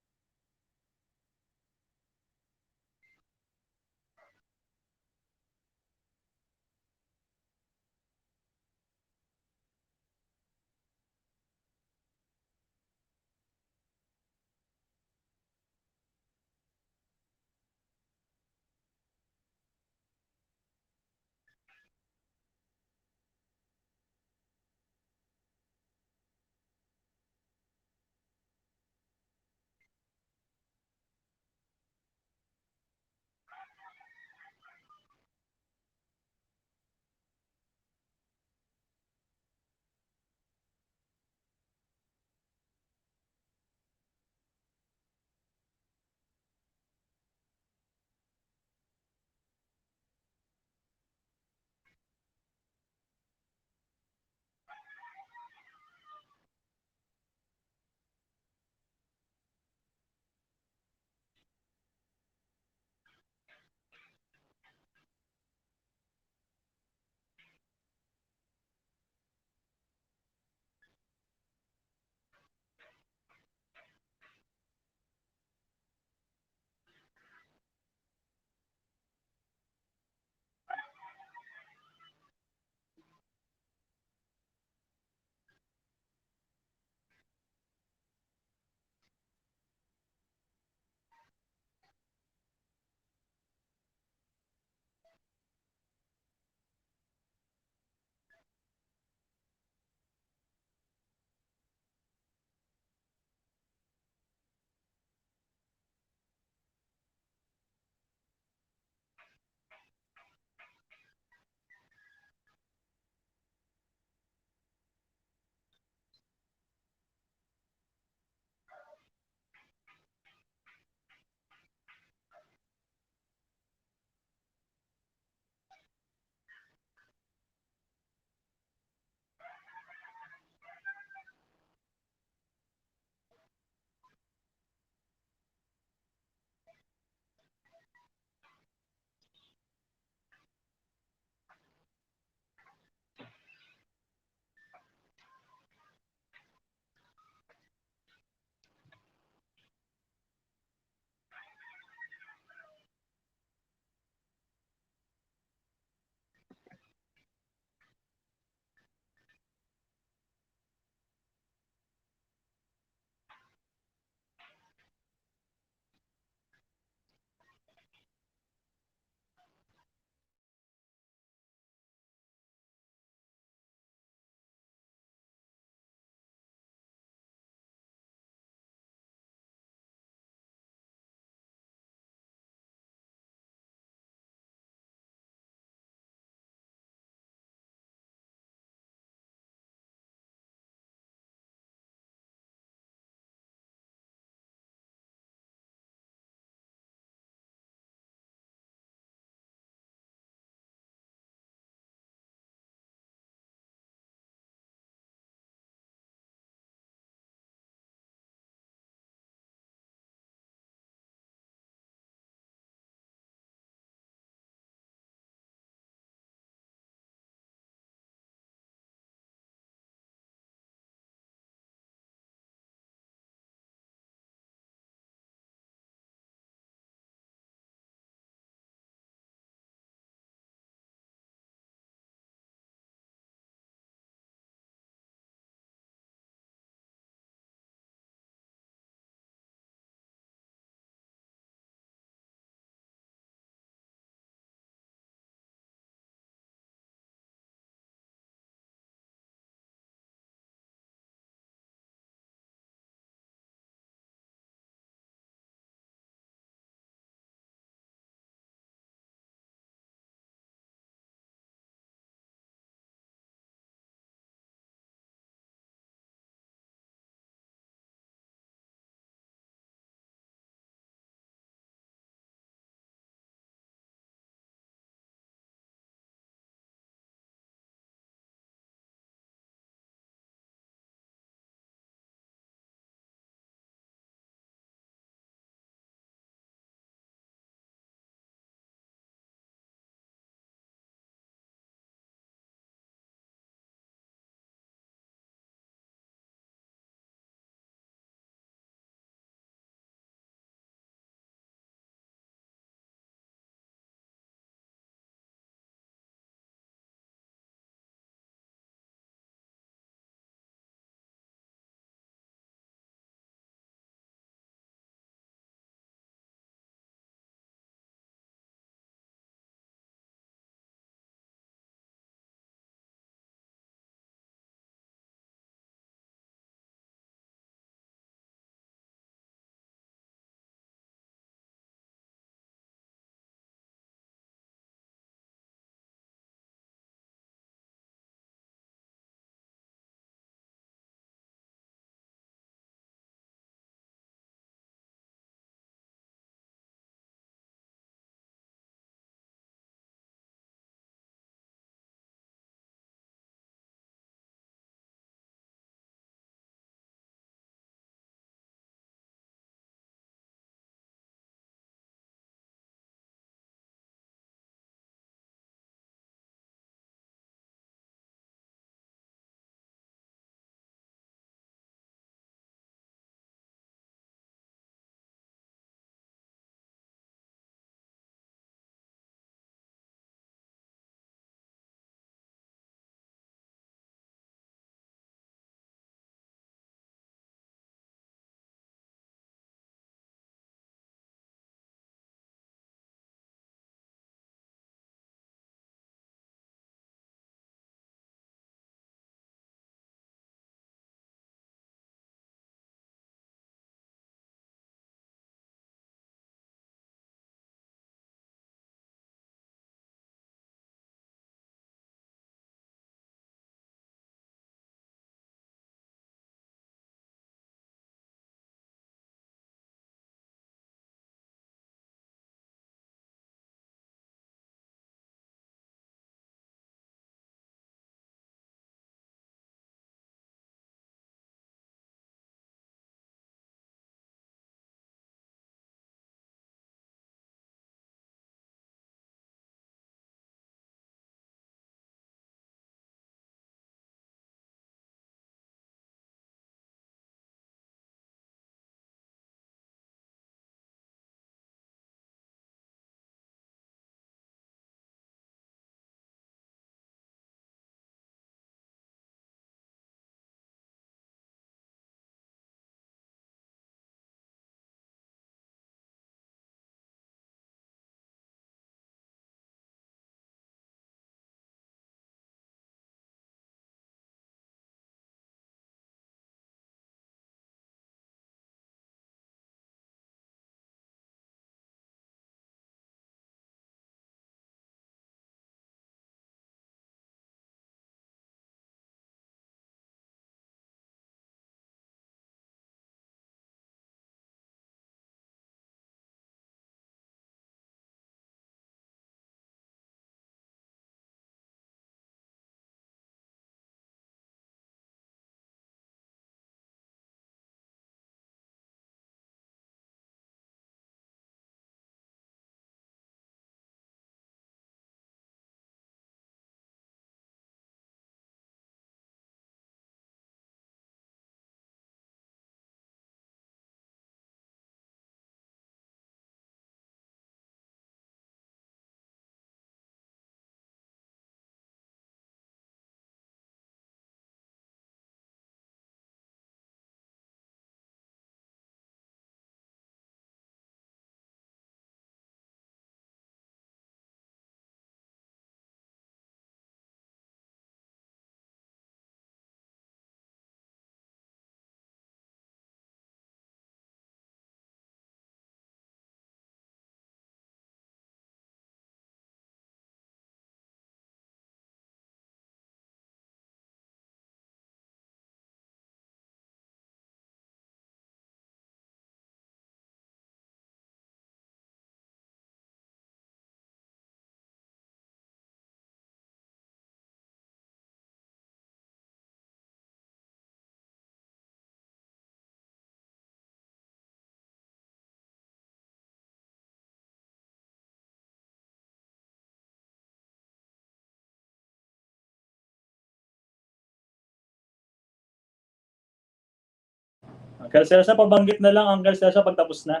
Uncle Celso, pabanggit na lang, Uncle Celso, pag tapos na.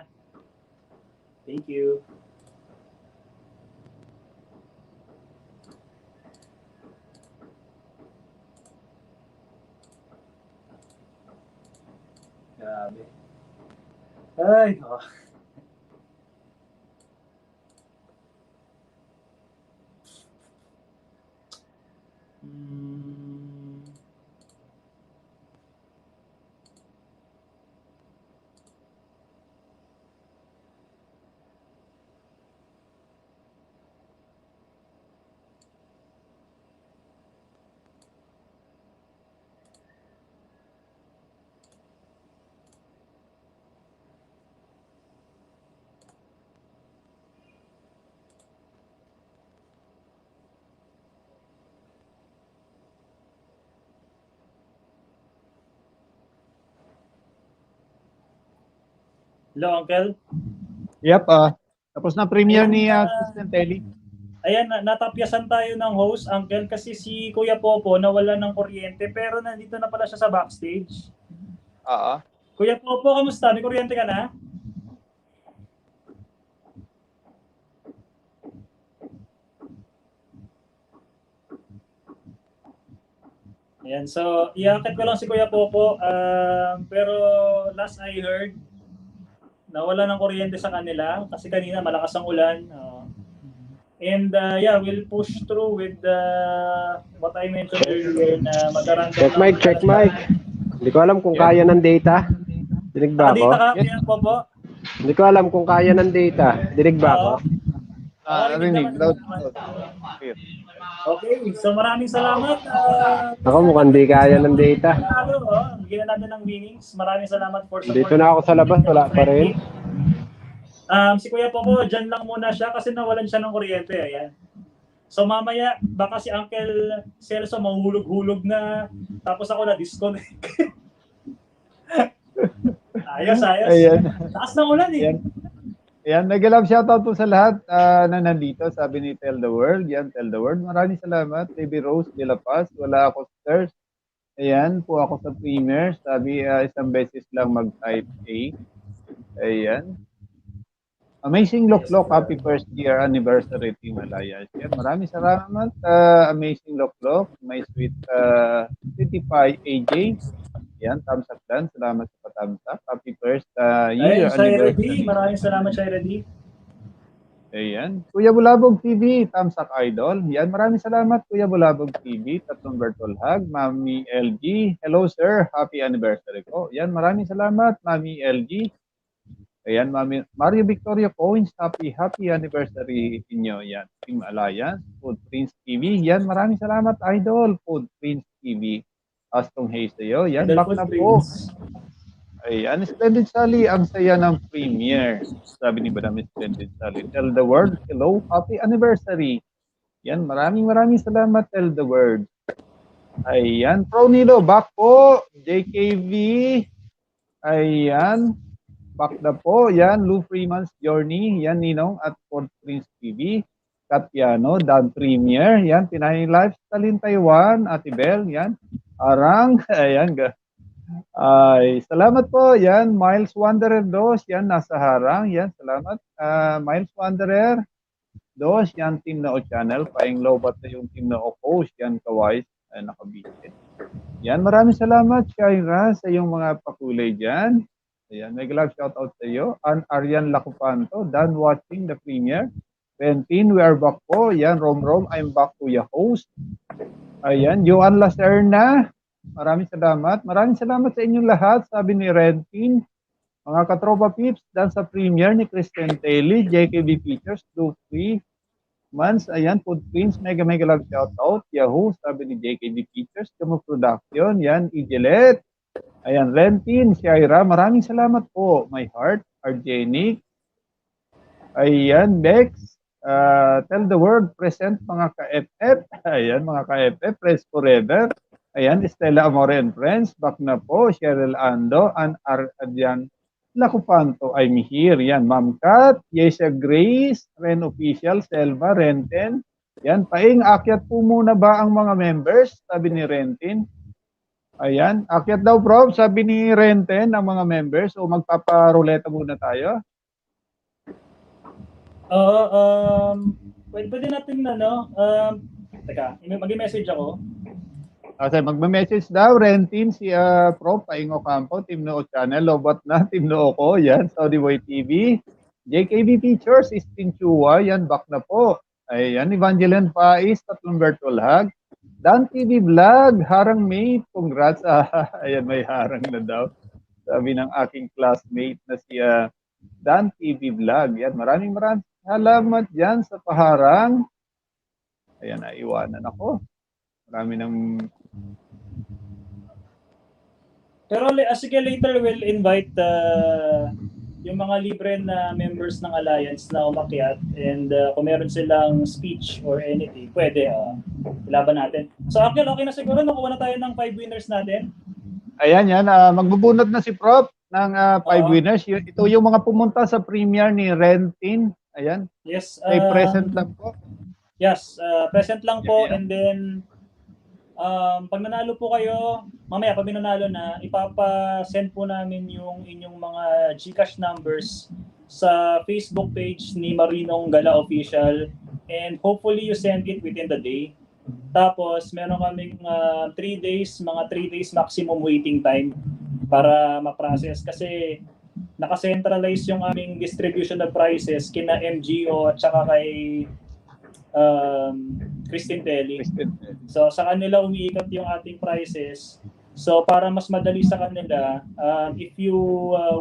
Thank you. Grabe. Ay, oh. Hello, Uncle? Yep, tapos na premiere ni Kristen Telly. Ayan, natapyasan tayo ng host, Uncle, kasi si Kuya Popo nawala ng kuryente, pero nandito na pala siya sa backstage. Kuya Popo, kamusta? May kuryente ka na? Ayan, so iakit ko lang si Kuya Popo, pero last I heard, nawala ng kuryente sa kanila kasi kanina malakas ang ulan. And yeah, we'll push through with what I mentioned earlier na magkaroon. Check mic. Hindi ko alam kung kaya ng data. Dinig ba ako? Data ka, Kuya Popo? Hindi ko alam kung kaya ng data. Dinig ba ako? Narinig. Loud. Okay, so maraming salamat. Ako mukhang di kaya ng data. Bigyan na natin ng winnings. Maraming salamat for support. Dito na ako sa labas, wala pa rin. Si Kuya Popo, dyan lang muna siya kasi nawalan siya ng kuryente. Ayan. So mamaya, baka si Uncle Celso mahuhulog-hulog na, tapos ako na-disconnect. ayos. Ayan. Taas ng ulan eh. Ayan, nag-love shoutout po sa lahat na nandito. Sabi ni Tell the World. Yan, Tell the World. Maraming salamat. Baby Rose de La Paz. Wala ako stairs. Ayan, po ako sa premiere. Sabi, isang beses lang mag-type A. Ayan. Amazing Loklok. Happy first year anniversary, Team Alliance. Yan, maraming salamat. Amazing Loklok. My sweet City Pie AJ. Yan, thumbs up dan. Salamat sa pa-thumbs up. Happy first year anniversary. Maraming salamat, Shaira D. Ayan. Kuya Bulabog TV, thumbs up idol. Yan, maraming salamat, Kuya Bulabog TV. Tatlong virtual hug. Mami LG. Hello, sir. Happy anniversary ko. Yan, maraming salamat, Mami LG. Ayan, Mami Mario Victoria Coins. Happy anniversary inyo. Yan, Team Alliance. Food Prince TV. Yan, maraming salamat, idol. Food Prince TV. Astong Hayes sa'yo. Yan, back na po. Ayan, Splendid Sally, ang saya ng premiere. Sabi ni Madam Splendid Sally. Tell the world, hello, happy anniversary. Yan, maraming salamat, Tell the world. Ayan, Pro Nilo, back po. JKV. Ayan, back na po. Yan, Lou Freeman's Journey. Yan, Ninong at Ford Prince TV. Katiano, Dan Premier. Yan, Pinay Lifestyle in Taiwan. Ate Bell, yan. Arang, ayan, ay, salamat po, yan, Miles Wanderer Dos, yan, nasa harang, yan, salamat, Miles Wanderer Dos, yan, Team na o channel, paing lobat na yung Team na o post, yan, kawais, nakabitin. Yan, maraming salamat, Shaira, sa yung mga pakulay dyan. Ayan, may love shoutout sa iyo. Arian Lacupanto, done watching the premiere. Quentin, we are back po, yan, Rom, I'm back to your host. Ayan, Joan Lacerna, maraming salamat. Maraming salamat sa inyong lahat, sabi ni Redpin. Mga katropa peeps, dan sa premiere ni Kristen Telly, JKB Pictures, 2-3 months. Ayan, Food Prince, mega love shoutout. Yahoo, sabi ni JKB Pictures, Kamo Production, yan, Igelet. Ayan, Rentin, Shaira, maraming salamat po. My Heart, Argenic. Ayan, Bex. Tell the world, present mga ka-FF. Ayan, mga ka-FF, Press Forever. Ayan, Estela Amore and Friends. Back na po, Cheryl Ando, and Adrian Lacupanto. I'm here. Yan, Ma'am Kat, Yesha Grace, Ren Official, Selva, Renten. Yan, paing, akyat po muna ba ang mga members? Sabi ni Rentin. Ayan, akyat daw Prof, sabi ni Renten ng mga members. So magpaparuleta muna tayo. Oo, pwede natin teka, mag-message ako. Kasi magme-message daw, Rentin, si Prof. Paingo Campo, Team Noo Channel, Lobot na, Team Noo ko, yan, Saudi Boy TV, JKB Features, Istin Chua, yan, back na po. Ayan, Evangeline Pais, Tatlong Virtual Hug, Dan TV Vlog, Harang Mate, congrats. Ayan, may harang na daw. Sabi ng aking classmate na si Dan TV Vlog. Yan, maraming salamat dyan sa paharang. Ayan, naiwanan ako. Marami ng... Pero sige, later we'll invite yung mga libre na members ng Alliance na umakyat, and kung meron silang speech or anything, pwede ilaban natin. So Akyel, okay na siguro, nakuha na tayo ng 5 winners natin. Ayan yan, magbubunot na si Prof ng 5 winners. Ito yung mga pumunta sa premiere ni Rentin. Ayan. Yes. Ay present lang po. Yes, present lang po, Yeah. and then pag nanalo po kayo, mamaya pag nanalo na, ipapa-send po namin yung inyong mga GCash numbers sa Facebook page ni Marinong Gala Official, and hopefully you send it within the day. Tapos meron kaming 3 days maximum waiting time para ma-process, kasi naka-centralize yung aming distribution of prices kina MGO at saka kay Christine Telly. So sa kanila umiikot yung ating prices. So para mas madali sa kanila, if you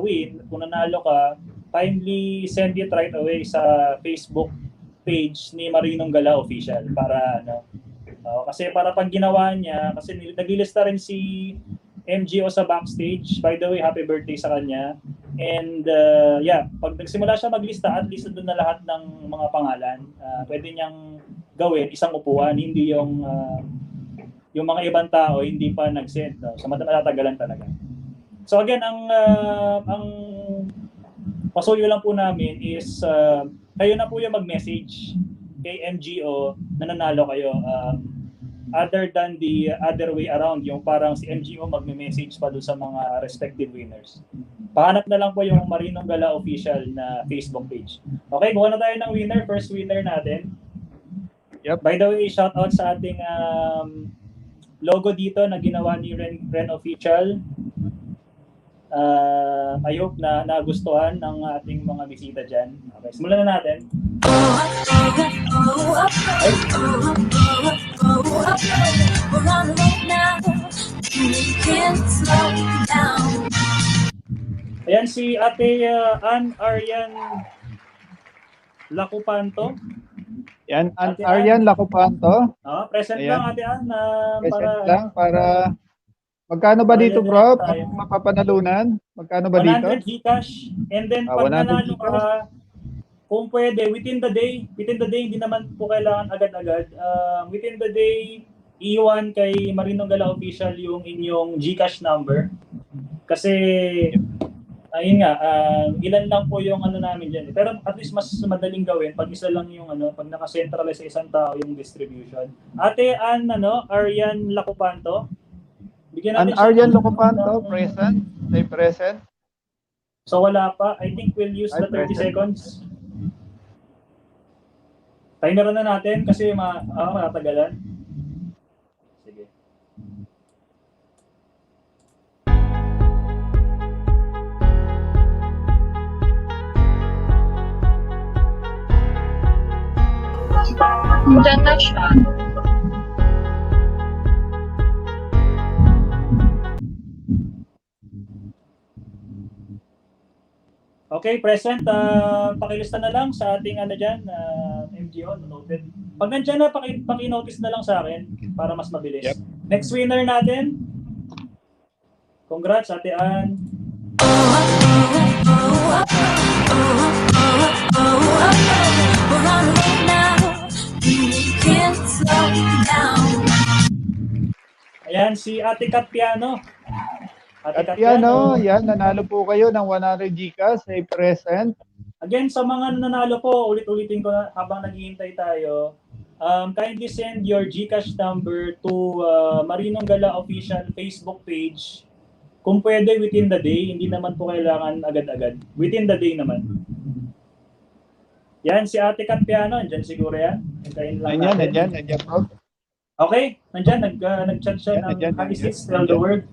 win, kung nanalo ka, kindly send it right away sa Facebook page ni Marinong Gala Official para kasi para pag ginawa niya, kasi naglilista rin si MGO sa backstage. By the way, happy birthday sa kanya. And pag nagsimula siya maglista, at least doon na lahat ng mga pangalan. Pwede niyang gawin isang upuan, hindi yung mga ibang tao hindi pa nag-send. So matatagalan talaga. So again, ang pasuyo lang po namin is kayo na po yung mag-message kay MGO na nanalo kayo. Other than the other way around, yung parang si MGO magme-message pa doon sa mga respective winners. Pahanap na lang po yung Marinong Gala Official na Facebook page. Okay, gawa na tayo ng winner, first winner natin. Yep. By the way, shout out sa ating logo dito na ginawa ni Ren Official. I hope na nagustuhan ng ating mga bisita dyan. Okay, simulan na natin. Ayan si Ate Ann Arian Lacupanto. Yan, Arian Lacupanto. Present Ayan. lang Ate Ann. Para magkano ba dito, Prof? Ang mapapanalunan? Magkano ba dito? 100 Gcash. And then pag 100 nanalo ka, Gcash. kung pwede, within the day, hindi naman po kailangan agad-agad. Within the day, iwan kay Marinong Gala Official yung inyong Gcash number. Kasi, ayun nga, ilan lang po yung namin dyan. Pero at least mas madaling gawin pag isa lang yung pag naka-centralize sa isang tao yung distribution. Ate Ann, Arian Lacupanto. An Arian Lacupanto, present. Say present. So wala pa. I think we'll use the 30 present. seconds. Timer na natin kasi matatagalan. Sige. Diyan na siya. Okay, present. Pakilista na lang sa ating dyan, MGO, noted. Pag nandyan na, paki-notice na lang sa akin para mas mabilis. Yep. Next winner natin. Congrats, Ate Ann. Ayan, si Ate Katpiano. At yan, yan, nanalo po kayo ng 100 Gcash, say present. Again, sa mga nanalo po, ulit-ulitin ko na habang naghihintay tayo, Kindly send your GCash number to Marinong Gala official Facebook page. Kung pwede within the day, hindi naman po kailangan agad-agad. Within the day naman. Yan, si Ate Kat Piano, andyan siguro yan. Hintayin lang natin. Nandiyan, bro. Okay, nandyan, nag-chat siya ng hi sis, tell the word.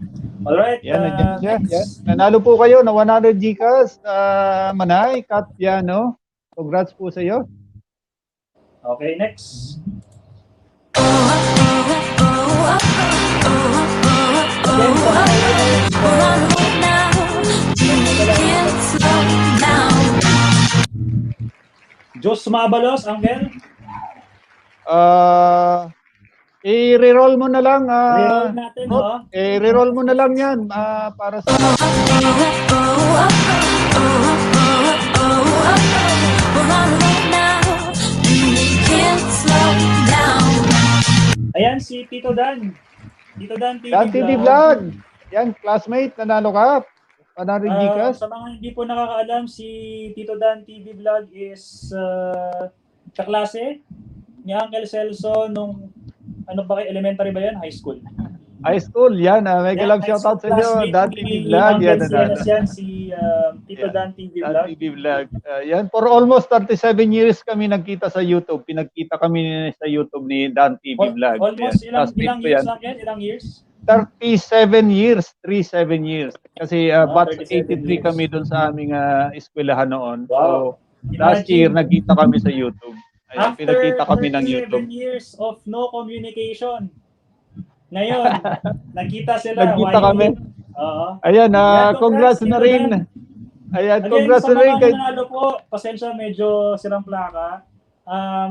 Alright, Nandiyan siya. next. Nanalo po kayo na 100 Gcash. Manay, Kat Piano. Congrats po sa iyo. Okay, next. Diyos Mabalos, Uncle. I-reroll mo na lang. Reroll natin, no? I-reroll mo na lang yan para sa... Ayan, si Tito Dan. Tito Dan TV Dan TV Vlog. Yan, classmate, nanalo ka. 100 Gcash. Sa mga hindi po nakakaalam, si Tito Dan TV Vlog is kaklase ni Uncle Celso nung ano ba kayo, elementary ba yan? High school. High school, yan. May Yan, kalang shoutout sa inyo. Dan TV Vlog. Yan, yan, si Tito Dan TV Dan Vlog. TV Vlog. Yan, for almost 37 years kami nagkita sa YouTube. Pinagkita kami sa YouTube ni Dan TV Vlog. Almost Yan, ilang classmate ko years yan. lang yan? Ilang years? 37 years. 37 years. Kasi batch 37 83 years. kami doon sa aming eskwelahan noon. Wow. So, last year, nagkita kami sa YouTube. Ayan, After pinagkita kami ng 37 YouTube. years of no communication. Ngayon, nagkita sila. Nagkita kami. Oo. Ayan, Yan, congrats Tito na rin. Dan. Ayan, Again, congrats sa na rin. mga nanalo po, pasensya medyo silang plaka.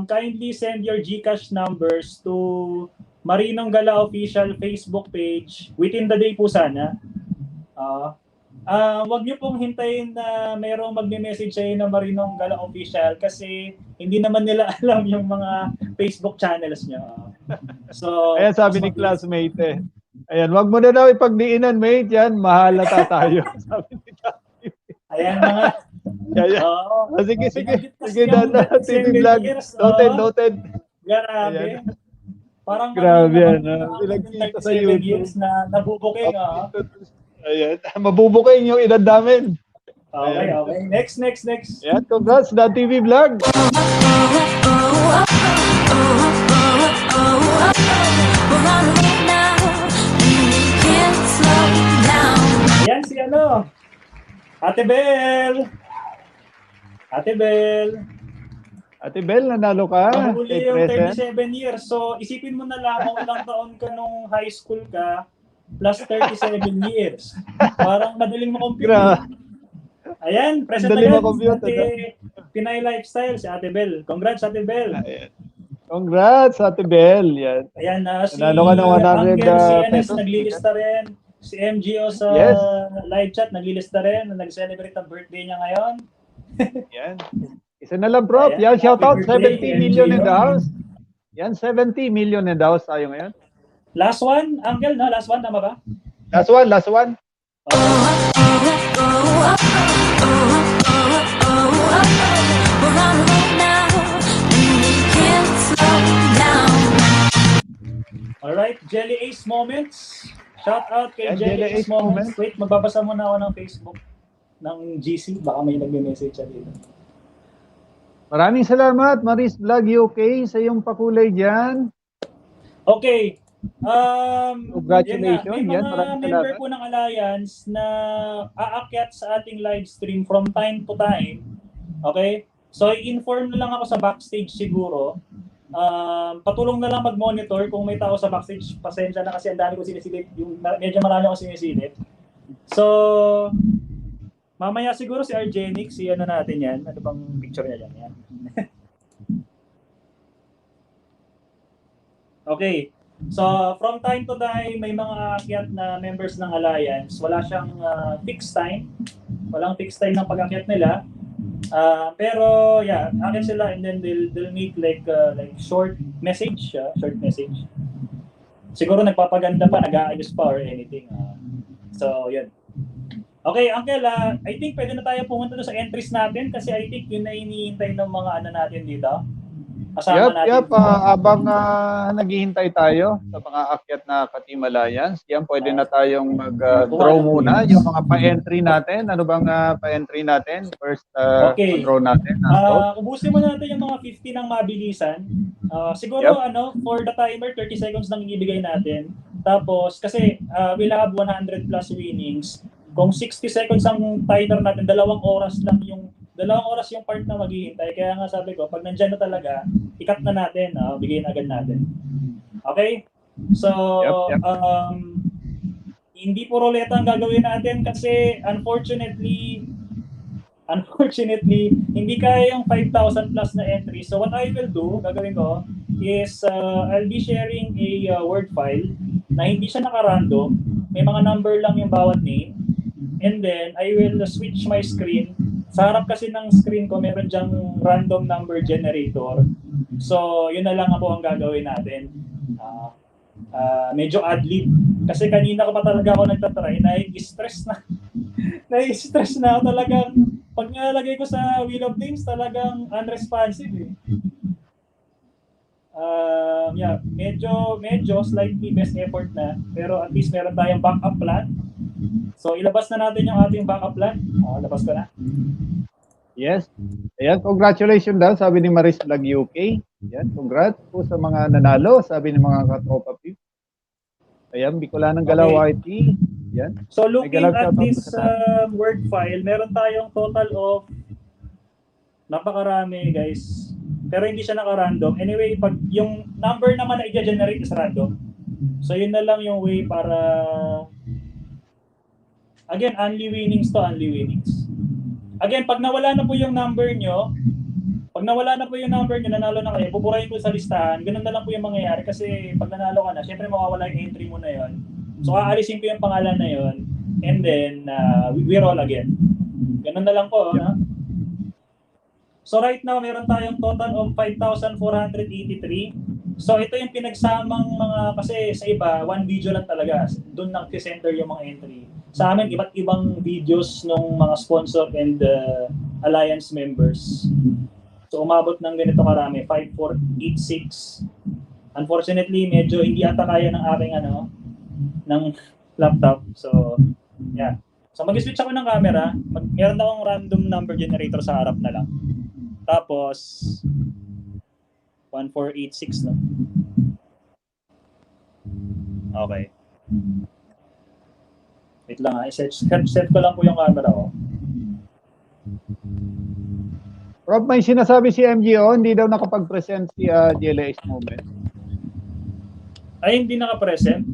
Kindly send your GCash numbers to Marinong Gala official Facebook page within the day po sana. Wag niyo pong hintayin na mayroong magme-message sa inyo na Marinong Gala official kasi hindi naman nila alam yung mga Facebook channels niyo. So, Ayan, sabi ni classmate eh. Ayan, wag mo na daw ipagdiinan, mate. Yan, mahalata tayo. Sabi ni classmate. ayan mga Ayan. Oo. Sige, sige. Binagit kasi Sige, yung Dan TV Vlog. 7 years, Noted. Grabe. Ayan. Parang Grabe yan, mga pinagkita sa 37 YouTube. years na nabubuking. Ayan, mabubukin yung edad namin. Okay. Next. Ayan, congrats, Dan TV Vlog. Yan si ano? Ate Bel. Ate Bel, nanalo ka. Nahuli Kay yung present. 37 years. So, isipin mo na lang kung ilang taon ka nung high school ka plus 37 years. Parang madaling makompute. Ayan, present Madaling agad. makompute, Pinay Lifestyle si Ate Bel. Congrats, Ate Bel. Ayan. Congrats, Ate Bel. Yan. Ayan, si Nanalo ka ng 100 Uncle CNS pesos. naglilista rin. Si MGO sa Yes. live chat naglilista rin. Nag-celebrate ang birthday niya ngayon. Yan. Isa na lang, Prof. Ayan, Yan, shout out. happy birthday, 70 million in the NGO. house. Yan, 70 million in the house tayo ngayon. Last one, Uncle, no? Last one, tama ba? Last one. Alright, Jelly Ace Moments. Shout out kay Yan, Jelly Jelly Ace Ace Moments. Moments. Wait, magbabasa muna ako ng Facebook ng GC. Baka may nagme-message siya dito. Maraming salamat, Maris Vlog UK, sa iyong pakulay dyan. Okay. Congratulations. May Yan, mga maraming member salamat. po ng Alliance na aakyat sa ating live stream from time to time. Okay? So, i-inform na lang ako sa backstage siguro. Patulong na lang mag-monitor kung may tao sa backstage. Pasensya na kasi ang dami ko sinisilip. Medyo marami ako sinisilip. So, mamaya siguro si Argenic, si ano natin yan. Ano bang picture niya dyan? Yan. Okay. So, from time to time, may mga aakyat na members ng Alliance. Wala siyang fixed time. Walang fixed time ng pag-akyat nila. Pero, yeah, akyat sila and then they'll make like short message. Short message. Siguro nagpapaganda pa, nag-aayos pa or anything. So, yun. Okay, Uncle, I think pwede na tayo pumunta doon sa entries natin kasi I think yun na iniintay ng mga ano natin dito. Kasama natin. Abang naghihintay tayo sa mga akyat na ka-Team Alliance, yan, pwede na tayong mag-draw muna yung mga pa-entry natin. Ano bang pa-entry natin? First, Okay. draw natin. Ubusin mo natin yung mga 50 ng mabilisan. Siguro, for the timer, 30 seconds lang ibibigay natin. Tapos, kasi we'll have 100 plus winnings. Kung 60 seconds ang timer natin, 2 oras yung part na maghihintay. Kaya nga sabi ko, pag nandyan na talaga, i-cut na natin, bigyan agad natin. Okay? So, hindi po ruleta ang gagawin natin kasi unfortunately, hindi kaya yung 5,000 plus na entry. So what I will do, gagawin ko, is I'll be sharing a Word file na hindi siya naka-random. May mga number lang yung bawat name. And then, I will switch my screen. Sa harap kasi ng screen ko, meron dyang random number generator. So, yun na lang po ang gagawin natin. Medyo ad-lib. Kasi kanina ko pa talaga ako nagtatry, nai-stress na ako talagang, pag nalagay ko sa Wheel of Names, talagang unresponsive eh. Medyo slightly best effort na, pero at least meron tayong backup plan. So, ilabas na natin yung ating backup plan. Labas ko na. Yes. Ayan, congratulations daw, sabi ni Maris Vlog UK. Ayan, congrats po sa mga nanalo, sabi ni mga katropa people. Ayan, Bicolanang Galaw YT. Ayan. So, looking at this Word file, meron tayong total of napakarami, guys. Pero hindi siya naka-random. Anyway, pag yung number naman na i-generate is random. So, yun na lang yung way para... Again, only winnings. Again, pag nawala na po yung number nyo, nanalo na kayo, pupurahin ko sa listahan, ganun na lang po yung mangyayari kasi pag nanalo ka na, syempre mawawala yung entry mo na yon. So, aalisin ko yung pangalan na yon and then, we roll again. Ganun na lang po. So, right now, meron tayong total of 5,483. So, ito yung pinagsamang mga, kasi sa iba, one video lang talaga. Doon nag-center yung mga entry. Sa amin, iba't ibang videos ng mga sponsor and alliance members. So, umabot ng ganito karami, 5,486. Unfortunately, medyo hindi ata kaya ng aking ng laptop. So, yeah. So, mag-switch ako ng camera. Meron akong random number generator sa harap na lang. Tapos, 1486, no? Okay. Wait lang set ko lang po yung camera ko. Rob, may sinasabi si MGO, hindi daw nakapag-present si GLA's Movement. Ay, hindi naka-present?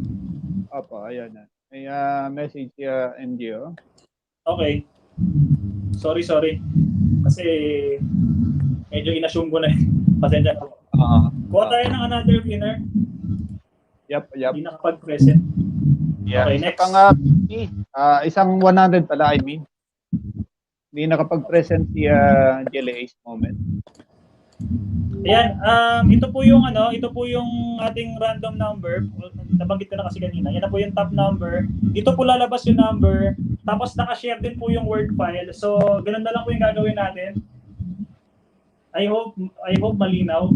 Opo, ayan na. May message si MGO. Okay. Sorry. Kasi medyo inassume ko na. Pasensya na po. Kuha tayo ng another winner. Yep. Hindi nakapag-present. Yeah. Okay, next. Isang 100 pala, I mean. Hindi nakapag-present si GLA's Moment. Ayan, ito po yung ating random number. Nabanggit ko na kasi kanina. Yan na po yung top number. Dito po lalabas yung number. Tapos naka-share din po yung Word file. So, ganun na lang po yung gagawin natin. I hope malinaw.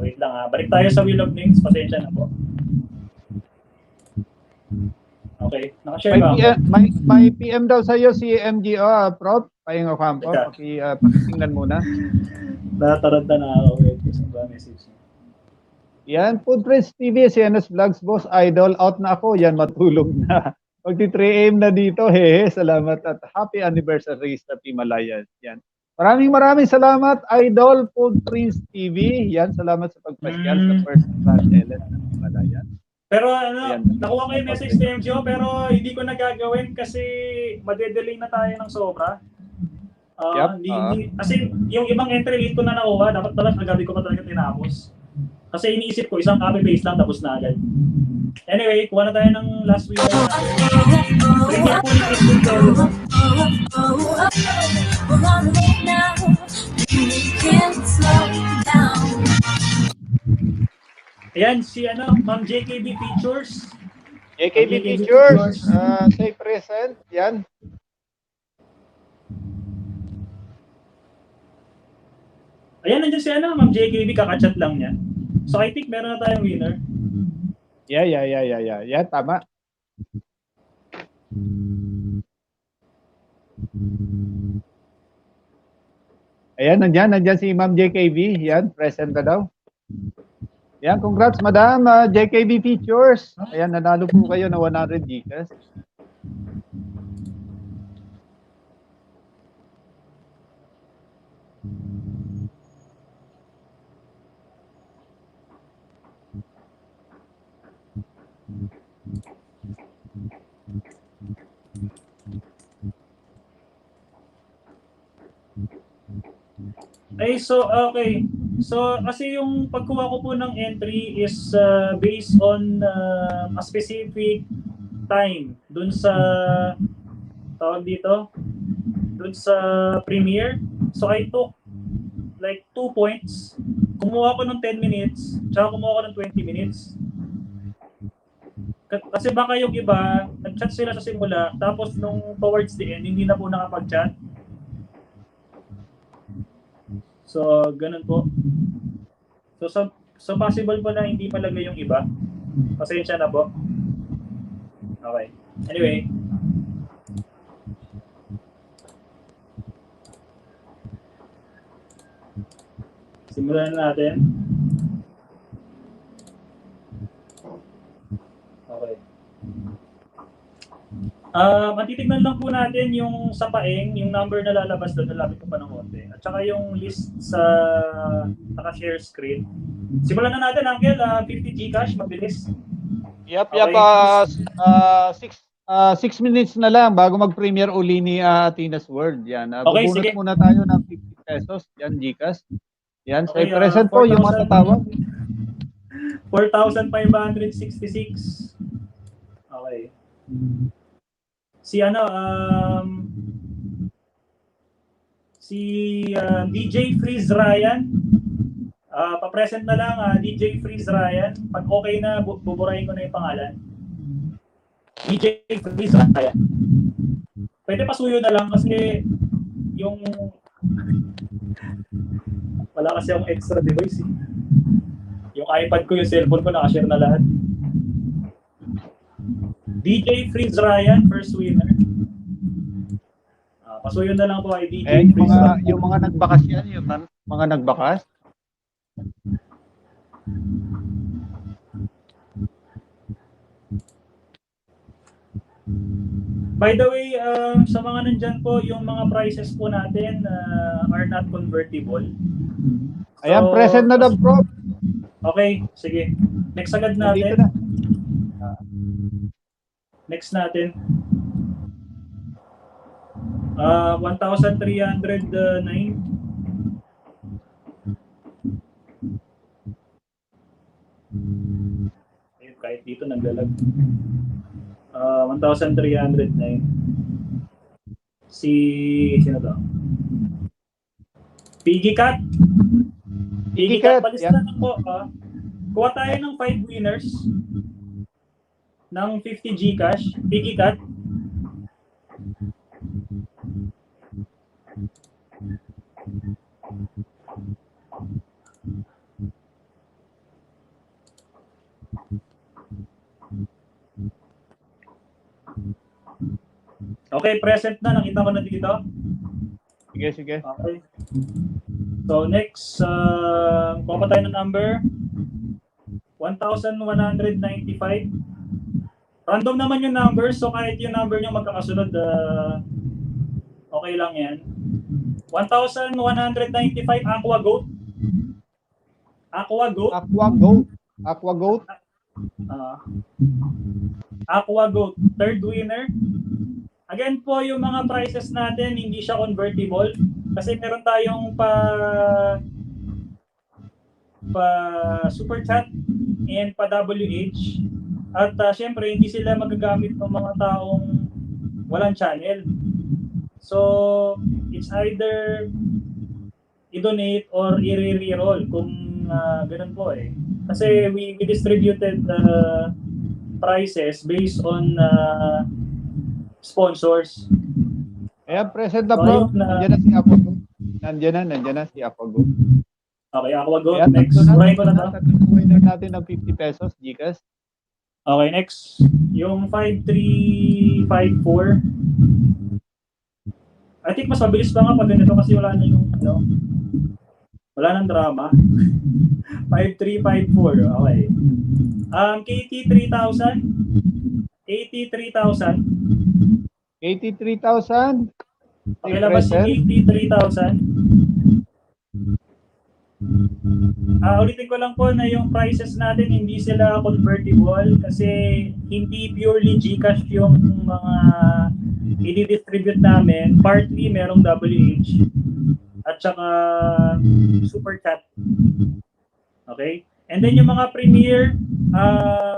Wait lang balik tayo sa Wheel of Names. Pasensya na po. Okay, naka-share ba ako? May PM daw sa iyo si MGO, Prof. Pahinga Campo. Pakitingnan muna. Nataranta na ako. Wait, saan ba message? Yan, Food Trends TV, CNS Vlogs, Boss Idol. Out na ako. Yan, matulog na. Magti 3 AM na dito. Hehe, salamat at happy anniversary sa Team Alliance. Yan. Maraming salamat, Idol Food Trends TV. Yan, salamat sa pagpasyal sa first class LS ng Team Alliance. Pero nakuha ko yung message ni MGO pero hindi ko nagagawin kasi madedelay na tayo ng sobra. Kasi yung ibang entry late ko na nakuha, dapat pala kagabi ko pa talaga tinapos. Kasi iniisip ko, isang copy paste lang tapos na agad. Anyway, kuha na tayo ng last week. Ayan, si Ma'am JKB Pictures. JKB Pictures, say present. Yan. Ayan, nandiyan si Ma'am JKB, kakachat lang niya. So I think meron na tayong winner. Yeah, tama. Ayan, nandiyan si Ma'am JKB. Yan, present na daw. Yan, congrats Madam JKB Features. Ayan, nanalo po kayo na 100 Gcash. Ay, so, okay. So, kasi yung pagkuha ko po ng entry is based on a specific time dun sa, tawag dito, dun sa premiere. So, I took like 2 points. Kumuha ko ng 10 minutes, tsaka kumuha ko ng 20 minutes. Kasi baka yung iba, nag-chat sila sa simula, tapos nung towards the end, hindi na po nakapag-chat. So, ganun po. So possible po na hindi palagay yung iba. Pasensya na po. Okay. Anyway. Simulan natin. Okay. Matitignan lang po natin yung sa paeng, yung number na lalabas doon, nalapit ko pa ng konti. At saka yung list sa naka-share screen. Simulan na natin, Angel. 50 Gcash, mabilis. Yep. 6 minutes na lang bago mag-premiere uli ni Tina's World. Yan. Okay, bubunot sige. muna tayo ng 50 pesos. Yan, Gcash. Yan, Okay, sa present po yung mga tatawag. 4,566. Okay. Si DJ Freeze Ryan. Pa-present na lang, DJ Freeze Ryan. Pag okay na, buburahin ko na yung pangalan. DJ Freeze Ryan. Pwede pasuyo na lang kasi yung wala kasi akong extra device. Yung iPad ko, yung cellphone ko, nakashare na lahat. DJ Freeze Ryan, first winner. Pasuyo na lang po kay DJ Freeze Ryan. Yung mga nagbakas yan, yung mga nagbakas. By the way, sa mga nandyan po, yung mga prices po natin are not convertible. Ayan, present na daw, bro. Okay, sige. Next agad natin. Na. Next natin. 1,309. Kahit dito naglalag. 1,309. Sino to? Piggy Cat. Piggy Cat, palis na lang po. Kuha tayo ng 5 winners ng 50 Gcash. Piggy Cat. Okay, present na. Nakita ko na dito. Sige. Okay. So next, kuha pa tayo ng number. 1,195. Random naman yung number, so kahit yung number nyo magkakasunod, okay lang yan. 1,195, Aqua Goat. Aqua Goat. Aqua Goat. Aqua Goat, third winner. Again po, yung mga prices natin, hindi siya convertible. Kasi meron tayong pa super chat and pa WH. At syempre, hindi sila magagamit ng mga taong walang channel. So, it's either i-donate or i-re-roll kung ganun po eh. Kasi we distributed prices based on sponsors. Ayan, present na bro. Nandiyan na si Apago. Nandiyan na si Apago. Okay, Aquago. Ayan, Next. Burahin ko na to. tatlong winner natin ng 50 pesos, Gcash. Okay, next. Yung 5354. I think mas mabilis pa nga pag ganito kasi wala na yung, wala nang drama. 5354. Okay. KT 3000. KT 3000. 83,000. Pakilabas si KT 3000. Ulitin ko lang po na yung prices natin hindi sila convertible kasi hindi purely GCash yung mga i-distribute namin. Partly merong WH at saka Super Chat. Okay? And then yung mga Premier,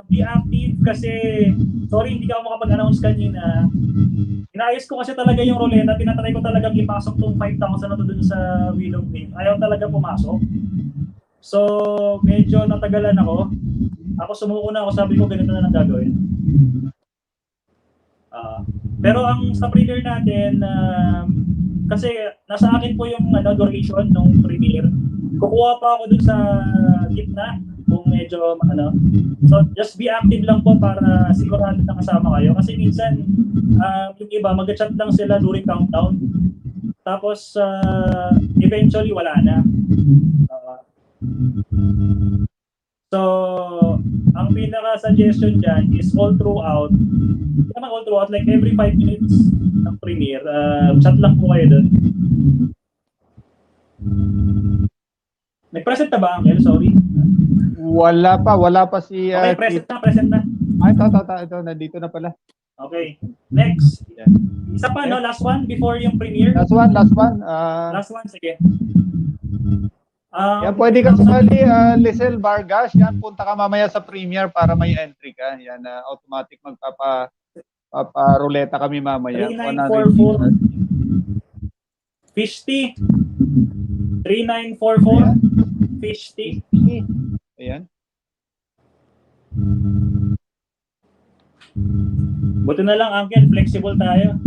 be active kasi, sorry hindi ka ako makapag-announce kanina. Inayos ko kasi talaga yung ruleta, tinatry ko talaga ipasok tong 5,000 na to dun sa Wheel of Fame. Ayaw talaga pumasok. So, medyo natagalan ako. Ako sumuko na ako, sabi ko ganito na lang gagawin. Pero ang sa Premier natin, kasi nasa akin po yung duration ng Premier. Kukuha pa ako dun sa gitna kung medyo So just be active lang po para sigurado na kasama kayo kasi minsan yung iba mag-chat lang sila during countdown tapos eventually wala na. So ang pinaka suggestion dyan is all throughout, hindi naman all throughout, like every 5 minutes ng Premiere, chat lang po kayo dun. Nag-present na ba, Angel? Sorry. Wala pa si... Okay, present na. Ay, ito, nandito na pala. Okay, next. Yeah. Isa pa, no? Last one before yung Premiere. Last one. Last one, sige. Yan, pwede ka sumali, Lisel Vargas. Yan, punta ka mamaya sa Premiere para may entry ka. Yan, automatic magpapa-ruleta kami mamaya. 3944. 50. 3944. 50. Ayan. Buti na lang, Uncle, flexible tayo.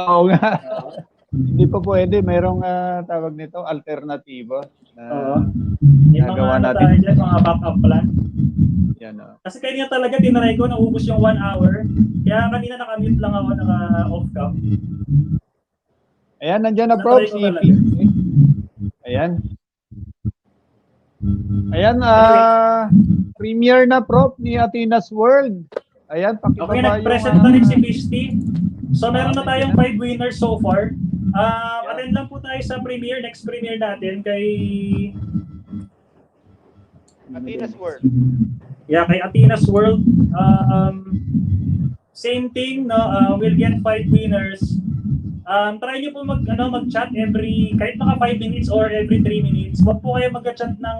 Oo nga. Hindi pa pwede. Merong tawag nito, alternatibo. Yung mga tayo dyan, mga backup plan. Yan, Kasi kanina talaga tinry ko, naubos yung 1 hour. Kaya kanina nakamute lang ako, naka-off cam. Ayan, nandiyan na Prof. Si Ayan. Ayan, Premiere na Prof ni Athena's World. Ayan, pakibaba okay, nag-present na rin si Fisty. So meron na tayong 5 winners so far. Attend lang po tayo sa Premiere, next Premiere natin kay Athena's World. Yeah, kay Athena's World. Same thing, no? We'll get 5 winners. Try nyo po mag-chat kahit mga 5 minutes or every 3 minutes. Huwag po kayo mag-chat ng,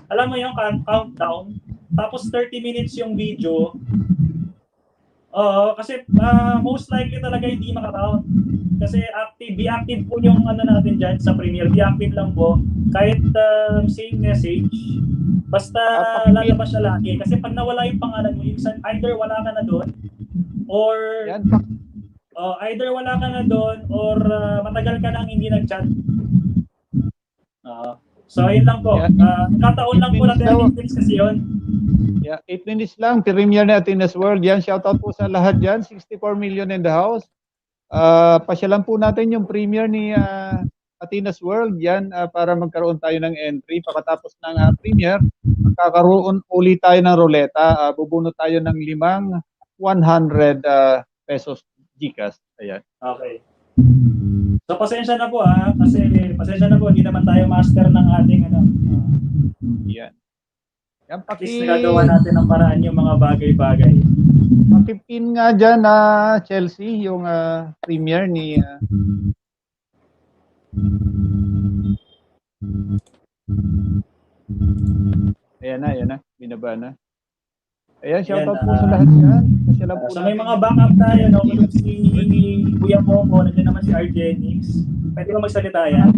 alam mo yung countdown. Tapos 30 minutes yung video. Kasi most likely talaga hindi maka-count. Kasi be active po yung natin dyan sa Premiere. Be active lang po. Kahit same message. Basta lalabas siya lagi. Kasi pag nawala yung pangalan mo, either wala ka na doon or either wala ka na doon or matagal ka nang hindi nag-chat. So ayun lang po. Kataon lang po na 10 minutes kasi yun. Yeah, 8 minutes lang. Premiere na Athena's World. Yan, shoutout po sa lahat dyan. 64 million in the house. Pasyalan po natin yung premiere ni Athena's World. Yan, para magkaroon tayo ng entry. Pagkatapos ng premiere, magkakaroon ulit tayo ng ruleta. Bubunot tayo ng 5 100 pesos GCash. Ayan. Okay. So pasensya na po kasi pasensya na po, hindi naman tayo master ng ating Yan. Yan, at least nagagawa natin ng paraan yung mga bagay-bagay. 15 nga dyan Chelsea, yung premiere ni ayan na, binaba na. Ayan, shoutout po sa lahat yan. So may mga backup tayo, no? Si Kuya Momo, nandiyan naman si Argenix. Pwede ba magsalita yan?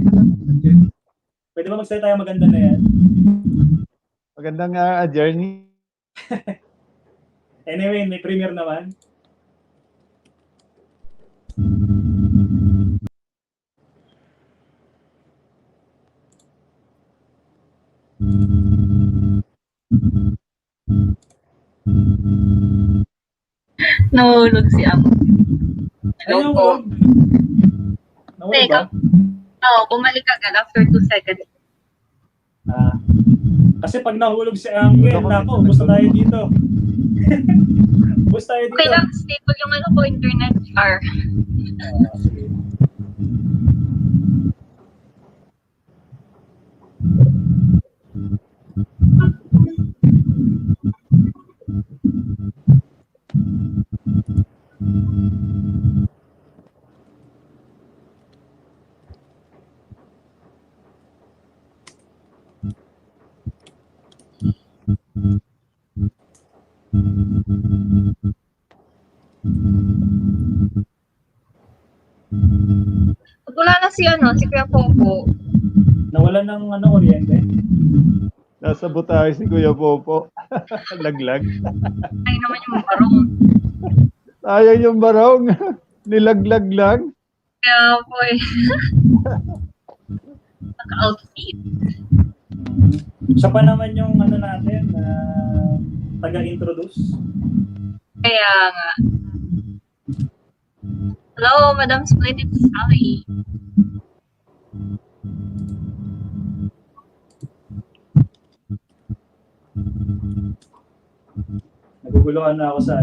Pwede ba magsalita yan? Maganda na yan. Magandang journey. Anyway, may premiere naman. Nahulog si Amo. Hello Ayun, po. Nawala ba? Oo, bumalik agad after 2 seconds. Kasi pag nahulog si Angel, nako, gusto tayo dito. Gusto tayo dito. Okay lang, stable yung ano ko, internet R. Sige. Wala na si Kuya Popo. Nawala ng kuryente. Nasa butahe si Kuya Popo. Laglag. Ay naman yung barong. Sayang yung barong. Nilaglag lang. Kaya po eh. Naka-outfit. Siya pa naman yung natin, taga-introduce. Kaya nga. Hello, Madam Split, it's Sally. Naguguluhan na ako sa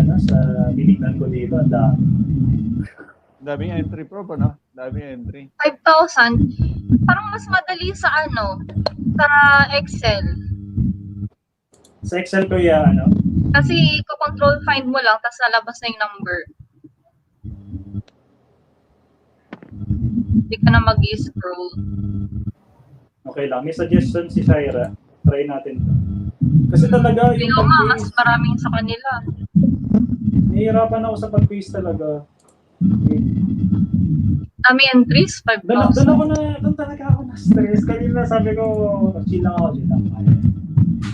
binignan ko dito. Ang dami. Daming entry pro pa, no? Daming entry. 5,000. Parang mas madali sa sa Excel. Sa Excel ko Kasi control find mo lang, tapos lalabas na yung number. Hindi ka na mag-scroll. Okay lang. May suggestion si Shaira. Try natin to. Kasi talaga yung Pero nga, mas maraming sa kanila. nahihirapan ako sa pag-paste talaga. Dami entries, 5,000. Doon talaga ako na-stress. Kanina sabi ko, chill lang.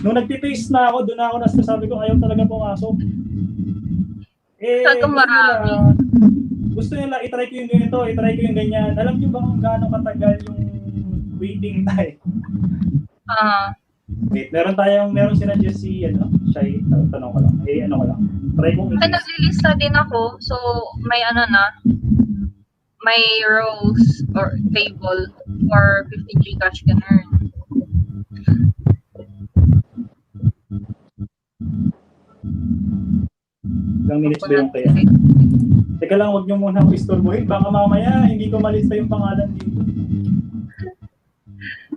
Nung nagpipaste na ako, doon ako na-stress. Sabi ko, ayaw talaga pumasok. Masyadong marami. Gusto nila, itry ko yung ganito, itry ko yung ganyan. Alam niyo ba kung gaano katagal yung waiting time? Wait, meron sinuggest si, Shy, tanong ko lang. Ko lang. Try kong Ay, naglilista din ako. So, may may rows or table or 50 Gcash can earn. Ilang minutes ba yung kaya? Teka lang, huwag niyo muna ako istorbohin. Baka mamaya, hindi ko malista yung pangalan dito.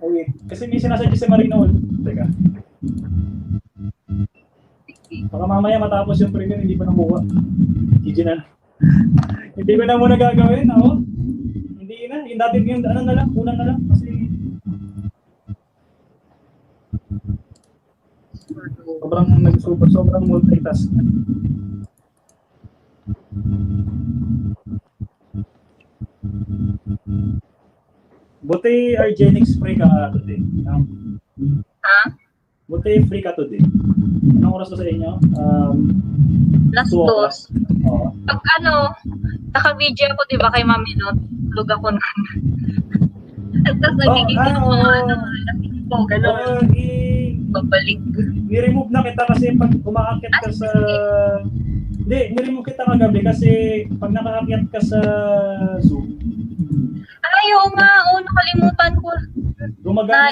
Oh, wait. Kasi may sinasuggest si Marinol. Teka. Baka mamaya matapos yung premiere, hindi pa nakuha. GG na. Hindi ko na muna gagawin, ako. Hindi na. Yung dati yung na lang, unang na lang. Kasi sobrang multitask. Buti Argenix free ka today. Buti free ka today. Anong oras na sa inyo? Last 2. Oo. Pag naka-video ako, di ba, kay Mami Not, tulog ako nun. Tapos nagiging gano'n. Babalik. Ni-remove na kita kasi pag umaakyat ka sa... Hindi, ni-remove kita kagabi kasi pag nakaakyat ka sa Zoom. Ay, oo nga. Oo, nakalimutan ko. Gumagana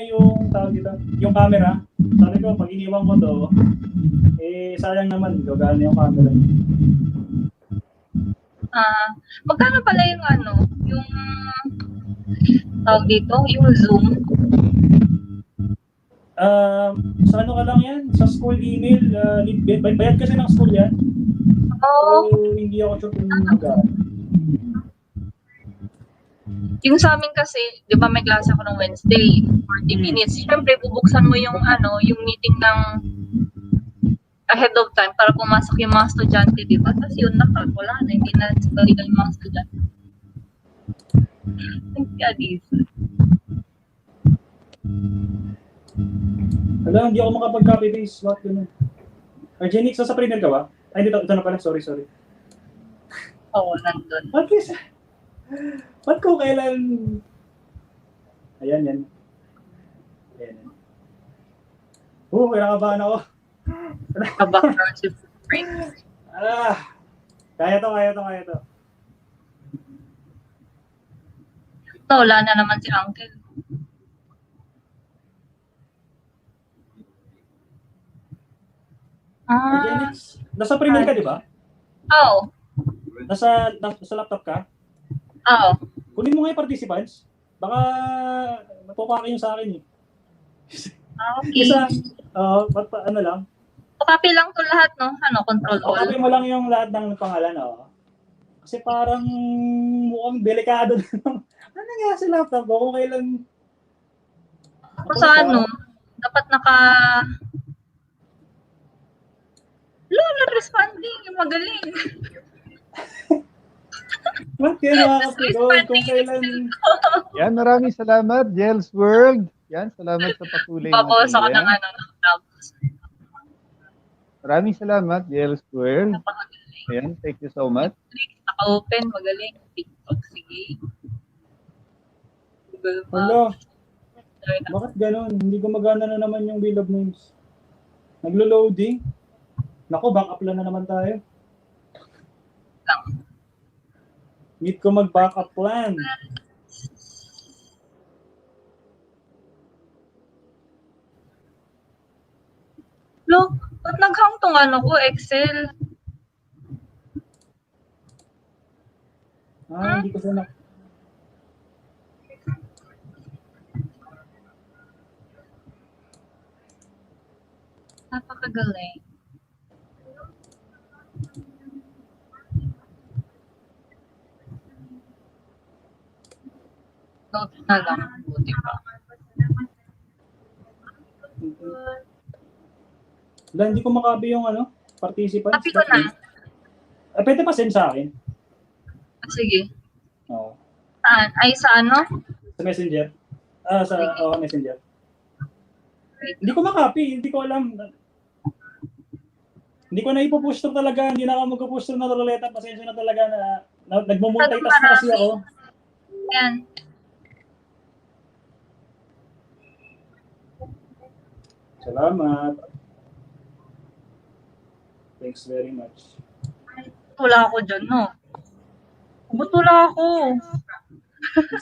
yung tawag dito, yung camera. Sabi ko, pag iniwan ko to, sayang naman, gagana yung camera. Magkano pala yung yung tawag dito, yung Zoom? Sa ka lang yan? Sa school email, bayad kasi ng school yan. Oo. So, hindi ako sure kung magkano. Yung sa amin kasi, di ba may klase ako ng Wednesday, 40 minutes. Siyempre, bubuksan mo yung yung meeting ng ahead of time para pumasok yung mga estudyante, di ba? Tapos yun, wala na, hindi na balikan yung mga estudyante. Kaya Alam, hindi ako makapag-copy paste. What yun? Argenix, sa premiere ka ba? Ay, ito na pala. Sorry. Oo, nandun. Ba't ko kailan... Ayan. Kinakabahan ako. Kabaka si Frank. Kaya to. Ito, wala na naman si Uncle. Genix, nasa Premier ka, di ba? Oo. Nasa laptop ka? Oo. Kunin mo nga yung participants. Baka matukakin yung sa akin eh. Okay. Isa, ano lang. Copy lang to lahat, no? Control all. Copy mo lang yung lahat ng pangalan, Kasi parang mukhang delikado na. Ano nga sa laptop ko? Kung kailan... Kung sa dapat not responding, yung magaling. Ba't kaya nakakapigod? Kung kailan... Yan, maraming salamat, Jels World. Yan, salamat sa patuloy na Papawas ako ng pagpapatuloy. Maraming salamat, Jels World. Ayan, thank you so much. Naka-open, magaling. TikTok, sige. Google Hello. Maps. Bakit ganun? Hindi gumagana na naman yung Wheel of Names. Naglo-loading. Nako, back up lang na naman tayo. Need ko mag-backup plan. Look, ba't naghang tong ko, Excel? Hindi ko sana. Napakagaling. Note na lang. Buti pa. Hindi ko makabi yung participants. Copy ko na. Pwede pa send sa akin. Sige. Oo. Saan? Ay, sa Sa Messenger. Messenger. Hindi ko makapi. Hindi ko alam. Hindi ko na ipupush to talaga. Hindi na ako magpupush to na ruleta. Pasensya na talaga na nagmumultitask na kasi ako. Ayan. Salamat. Thanks very much. Wala ako dyan, no? Ba't wala ako?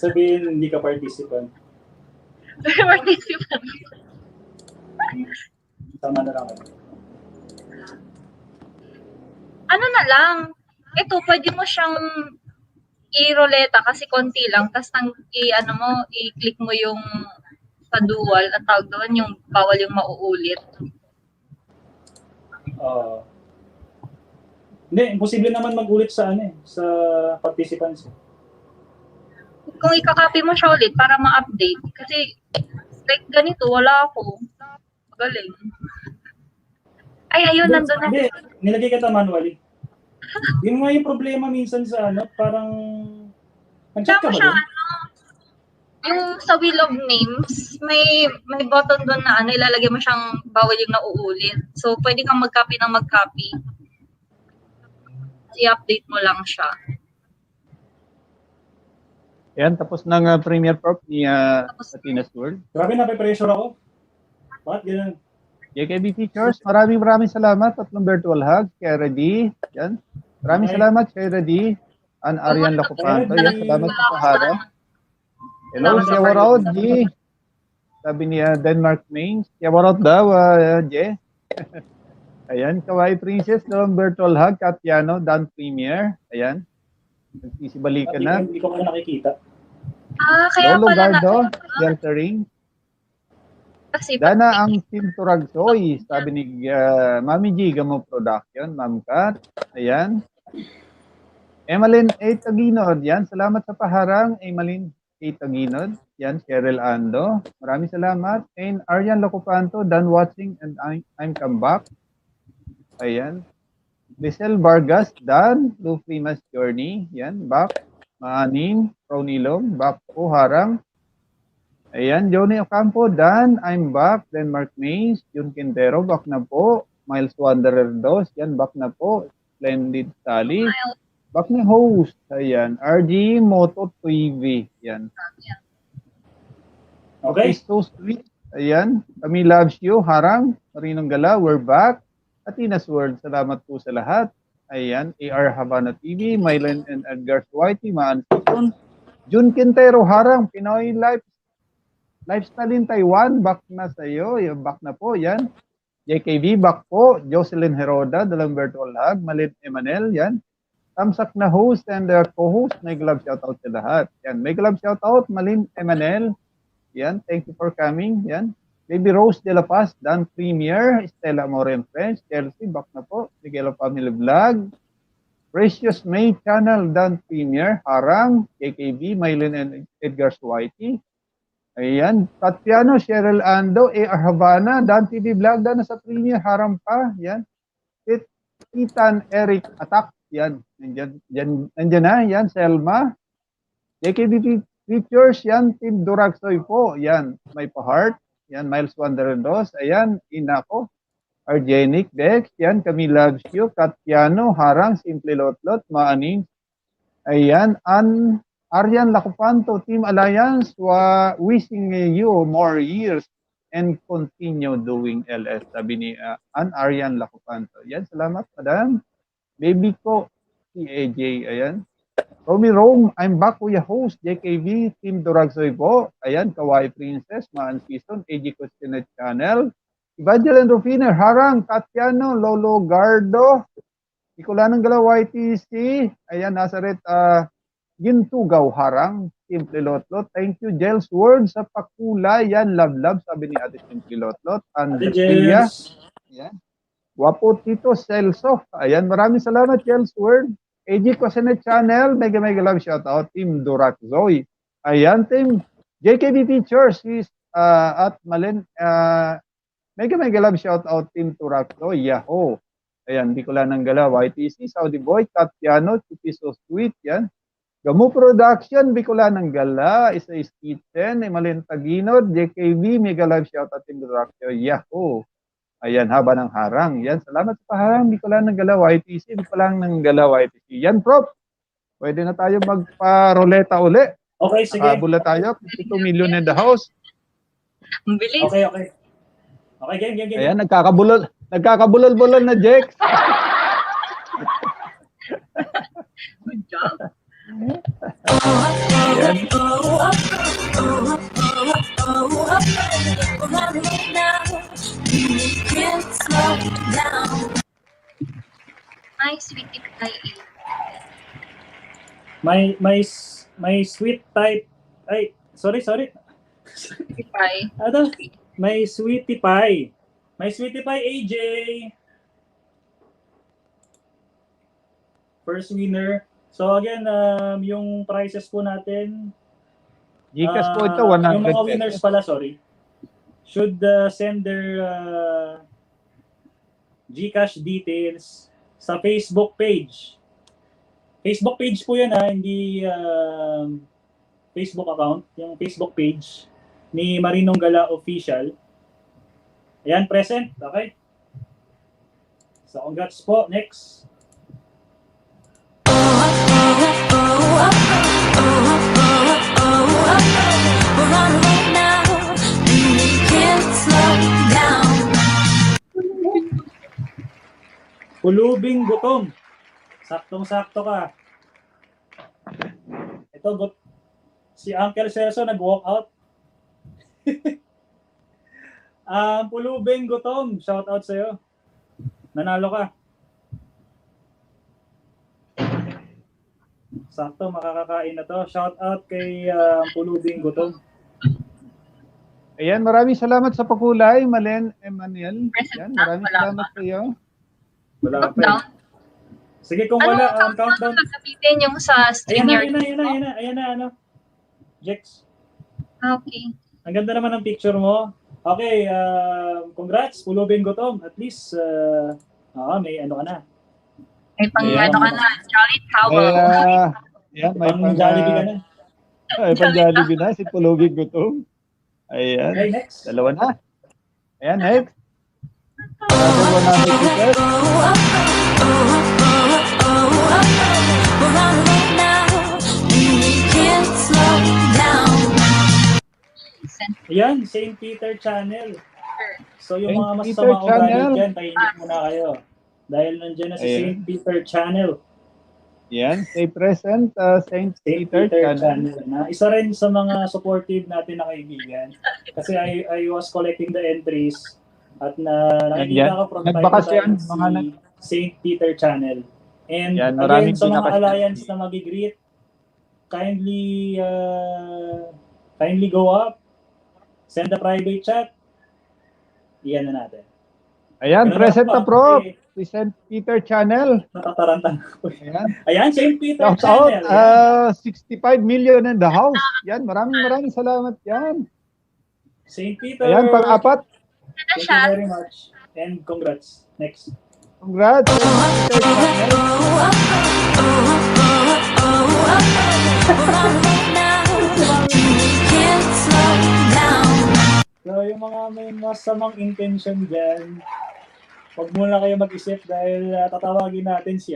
Sabihin, hindi ka participant. Participant. Tama na lang. Ano na lang? Ito, pwede mo siyang i-roleta kasi konti lang. Tapos i-click mo yung sa dual, at tawag doon, yung bawal yung mauulit. Hindi, imposible naman mag-ulit sa sa participants. Kung ikakopy mo siya ulit para ma-update. Kasi, like ganito, wala ako. Magaling. Ay, ayun, nandun na. Hindi, nilagay kita manually. Yun nga yung problema minsan sa parang... Nag-chat ka ba doon? Yung sa Wheel of Names, may button doon na ilalagay mo siyang bawal yung nauulit. So, pwede kang mag-copy ng mag-copy. I-update mo lang siya. Yan, tapos ng Premier Prop ni Athena's World. Grabe, nape-pressure ako. Bakit ganun? JKB Teachers, maraming salamat. Tatlong virtual hug. Kay Redi. Yan. Maraming salamat kay Redi. An Arian Lacupanto. Yan, salamat sa pahara. Hello, Siawarod, G. Sabi niya, Denmark Mains. Siawarod daw, J. Ayan, Kawaii Princess, dalawang virtual hug. Katiano, Dan Premier. Ayan. Nagsisibalikan na. Hindi ko ka nakikita. Kaya Lolo pala Gardo, sheltering. kasi Dana ang Team Turagsoy, sabi ni Mami G, Gamo Production, Ma'am Kat. Ayan. Emalyn A. Taginod, yan. Salamat sa paharang, Emalyn A. Taginod. Yan, Cheryl Ando. Maraming salamat. And Arian Lacupanto, done watching and I'm come back. Ayan. Lisel Vargas, done. Blue Primas Journey. Yan, back. Maanin, Ronilong, back po, harang. Ayan, Johnny Ocampo, done. I'm back. Denmark Maze, Jun Quintero, back na po. Miles Wanderer Dos, yan, back na po. Splendid Sally, back na host. Ayan, RG Moto TV, yan. Okay. So sweet. Ayan. Kami loves you. Harang. Marinong Gala. We're back. Atina's World. Salamat po sa lahat. Ayan. AR Havana TV. Mylen and Edgar Whitey. Maan Season. Jun Quintero. Harang. Pinoy Lifestyle in Taiwan. Back na sa iyo. Back na po. Yan. JKV. Back po. Jocelyn Heroda. Dalang virtual hug. Malit Emanel. Yan. Tamsak na host and co-host. May glove shoutout sa lahat. Yan. May glove shoutout. Malin Emanel. Yan. Thank you for coming. Yan. Baby Rose de la Paz. Dan Premier. Stella More and Friends. Chelsea. Back na po. Miguel Family Vlog. Precious May Channel. Dan Premier. Harang. KKB. Mylen and Edgar Whitey. Ayan. Tatiano. Cheryl Ando. AR Havana. Dan TV Vlog. Dan sa Premier. Harang pa. Yan. Titan Eric Attack. Yan. Nandiyan na. Yan. Selma. JKB Features. Yan. Team Duragsoy po. Yan. May pa-heart. Yan. Miles Wanderendos. Ayan. Inako. Argenic. Dex. Yan. Kami loves you. Katiano. Harang. Simple Lotlot. Maaning. Ayan. Aryan Lacupanto. Team Alliance. Wishing you more years and continue doing LS. Sabi ni Aryan Lacupanto. Yan. Salamat, madam. Baby ko, si AJ, ayan. Romy Rome, I'm back with your host, JKV, Team Duragsoy po. Ayan, Kawaii Princess, Maan Season, AJ Custinet Channel. Evangeline Rufiner, Harang, Katiano, Lolo Gardo, Nicolanang Galaw, YTC, ayan, Nazaret, Gintugaw, Harang, Simple Lotlot. Thank you, Jels Word sa pakulay. Yan, love, sabi ni Ate Simple Lotlot. And Jels. Yan. Wapo Tito Celso. Ayan, maraming salamat, Jels Word. AG Custinet Channel, mega love shoutout, Team Duragsoy. Ayan, Team JKB Features at Malen, mega love shoutout, Team Duragsoy. Yahoo! Ayan, Bicolanang Gala, YTC, Saudi Boy, Katiano, Chupiso Sweet, yan. Gamu Production, Bicolanang Gala, Isa Kitchen, Malen Taginod, JKB, mega love shoutout, Team Duragsoy. Yahoo! Ayan, Haba ng Harang. Yan, salamat sa paharang. Di ko lang ng Gala YTC. Di ko lang ng Gala YTC. Yan, Prof. Pwede na tayo magpa-roleta uli. Okay, sige. Bula tayo. 52 million in the house. Ang bilis. Okay. Okay, game. Ayan, nagkakabulol-bulol na, Jex. Good job. Ayan. Ay, sweetie pie. May sweet type. Ay, sorry. Sweetie pie. Ano? May sweetie pie. May sweetie pie, AJ. First winner. So again, yung prices po natin. Gcash po ito, 100 Yung mga winners pala, sorry. Should send their Gcash details sa Facebook page. Facebook page po yan hindi Facebook account. Yung Facebook page ni Marinong Gala Official. Ayan, present. Okay. So, congrats po. Next. Pulubing gutom. Saktong-sakto ka. Ito, si Uncle Celso nag-walk out. Pulubing gutom. Shout out sa'yo. Nanalo ka. Sakto, makakakain na to. Shout out kay Pulubing gutom. Ayan, maraming salamat sa pakulay, Malen Emmanuel. Ayan, maraming salamat sa iyo. Wala pa. Sige, kung wala, countdown. Sasabitin yung sa StreamYard. Ayan na. Jex. Okay. Ang ganda naman ng picture mo. Okay, congrats, Pulubing gutom. At least, may ano ka na. May pang ano ka na, Jolly Towel. Ayan, may pang Jollibee ka na. May pang Jollibee na, si Pulubing gutom. Ayan. Okay, next. Dalawa na. Ayan, next. Another 100 tickets. Ayan, St. Peter Channel. So yung St. mga Peter masasama ugali Channel. dyan, tahimik muna kayo. Dahil nandiyan na si Ayan. St. Peter Channel. Yan, stay present, St. St. Peter Channel. Na isa rin sa mga supportive natin na kaibigan. Kasi I was collecting the entries at nakikita Yan. ko from time to Nagbakasyon, time mga si St. Peter Channel. And Yan, again, maraming sa mga binakasyon. alliance na magigreet, kindly go up, send a private chat, iyan na natin. Ayan, Ganun present lang na po, Prof. kasi Si St. Peter Channel. natataranta ko. Ayan. Ayan, St. Peter Shout out, Channel. Ayan. 65 million in the house. Yan, maraming salamat yan. St. Peter. Ayan, pang-apat. Thank you very much. And congrats. Next. Congrats. St. Peter Channel. So, yung mga may masamang intention dyan, huwag muna kayo mag-isip dahil tatawagin natin si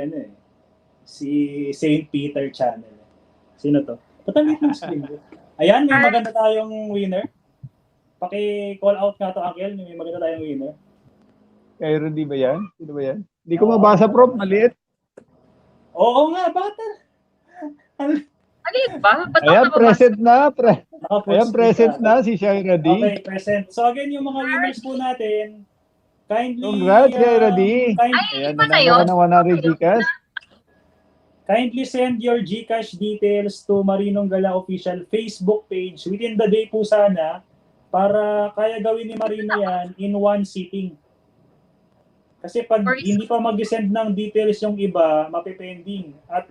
si St. Peter Channel. Sino to? Patalit ng screen. Ayan, may maganda tayong winner. Paki-call out nga to, Akel. May maganda tayong winner. Kay Rudy ba yan? Sino ba yan? Hindi ko mabasa, Prof. Maliit. Oo nga, bata. Maliit ba? Ba't Ayan, ako present na. Naka-full Ayan, screen present ka. na si Shaira D. Okay, present. So again, yung mga winners po natin, kindly... Congrats, Shaira D. Ayan, iba na yun. nananawa na rin Gcash. Kindly send your GCash details to Marinong Gala Official Facebook page within the day po sana para kaya gawin ni Marino yan in one sitting. Kasi pag hindi pa mag-send ng details yung iba, mapipending at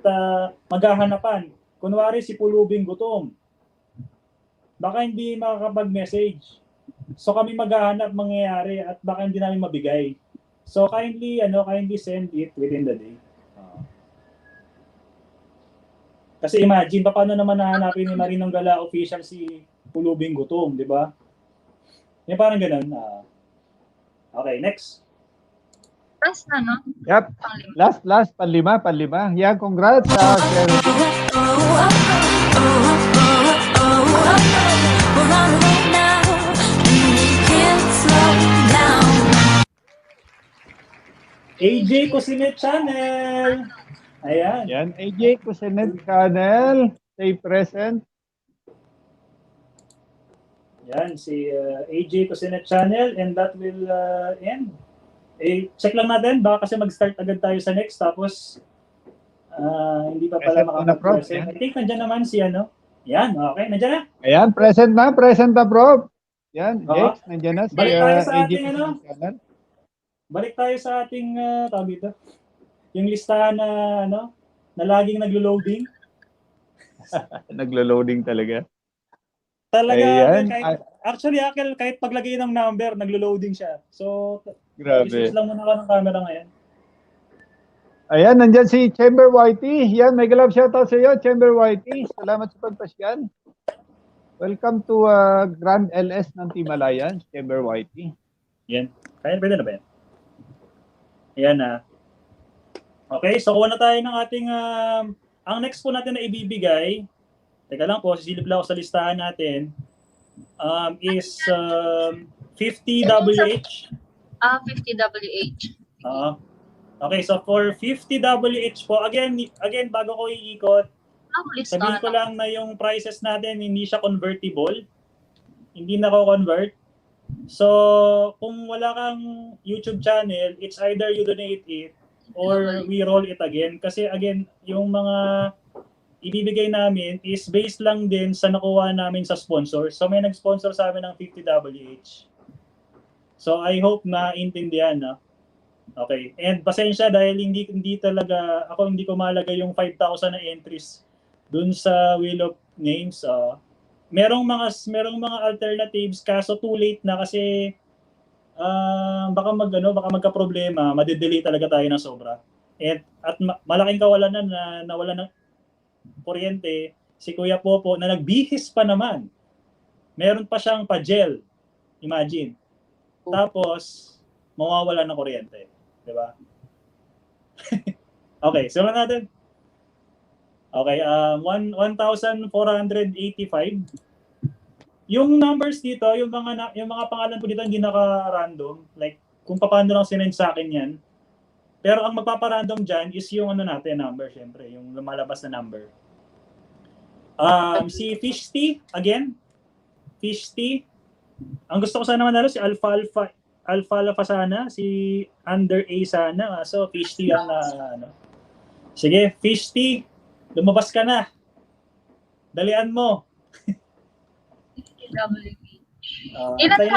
maghahanapan. Kunwari si Pulubing gutom. Baka hindi makakapag-message. So kami maghahanap mangyayari at baka hindi namin mabigay. So kindly send it within the day. Kasi imagine, paano naman nahanapin ni Marinong Gala Official si Pulubing Gutom, di ba? Yung parang ganun. Okay, next. Last na, no? Yep. Last, panlima. Yan, congrats sa Shaira D. AJ Kusinet Channel. Ayan. Yan, AJ Kusinet Channel. Stay present. Yan, si AJ Kusinet Channel, and that will end. Check lang natin, baka kasi mag-start agad tayo sa next, tapos hindi pa pala makapag-present. I think nandiyan naman si Yan, okay, nandiyan na. Ayan, present na, Prof. Yan, Jex, nandiyan na si Balik tayo sa AJ ating Kusinet Channel. Balik tayo sa ating tawag dito. Yung listahan na laging naglo-loading. Naglo-loading talaga. Talaga, Ayan. actually, Akel, kahit paglagay ng number, naglo-loading siya. So, Grabe. isis lang muna ka ng camera ngayon. Ayan, nandyan si Chamber Whitey. Yan, may galap shoutout sa iyo, Chamber Whitey. Salamat sa pagpasyan. Welcome to Grand LS ng Team Alliance, Chamber Whitey. Yan. Pwede na ba yan? Ayan na. Okay, so kuha na tayo ng ating... ang next po natin na ibibigay, teka lang po, sisilip lang ako sa listahan natin, is 50WH. 50WH. Okay, so for 50WH po, again bago ko iikot, sabihin ko lang na yung prices natin hindi siya convertible. Hindi na ko convert. So, kung wala kang YouTube channel, it's either you donate it or we roll it again. Kasi again, yung mga ibibigay namin is based lang din sa nakuha namin sa sponsor. So, may nag-sponsor sa amin ng 50WH. So, I hope na intindihan, no? Okay. And pasensya dahil hindi talaga, ako hindi ko malagay yung 5,000 na entries dun sa Wheel of Names. Merong mga alternatives kaso too late na kasi baka magka-problema, madedelay talaga tayo ng sobra. At malaking kawalan na nawala ng kuryente si Kuya Popo na nagbihis pa naman. Meron pa siyang pa-gel. Imagine. Tapos mawawala ng kuryente, 'di ba? Okay, simulan natin. Okay, 1,485. Yung numbers dito, yung mga pangalan po dito hindi naka-random. Like, kung paano lang sinend sa akin yan. Pero ang magpapa-random dyan is yung natin, number, syempre. Yung lumalabas na number. Si Fishty, again. Fishty. Ang gusto ko sana manalo, si Alpha sana. Si Under A sana. So, Fishty ang Sige, Fishty. Lumabas ka na. Dalian mo.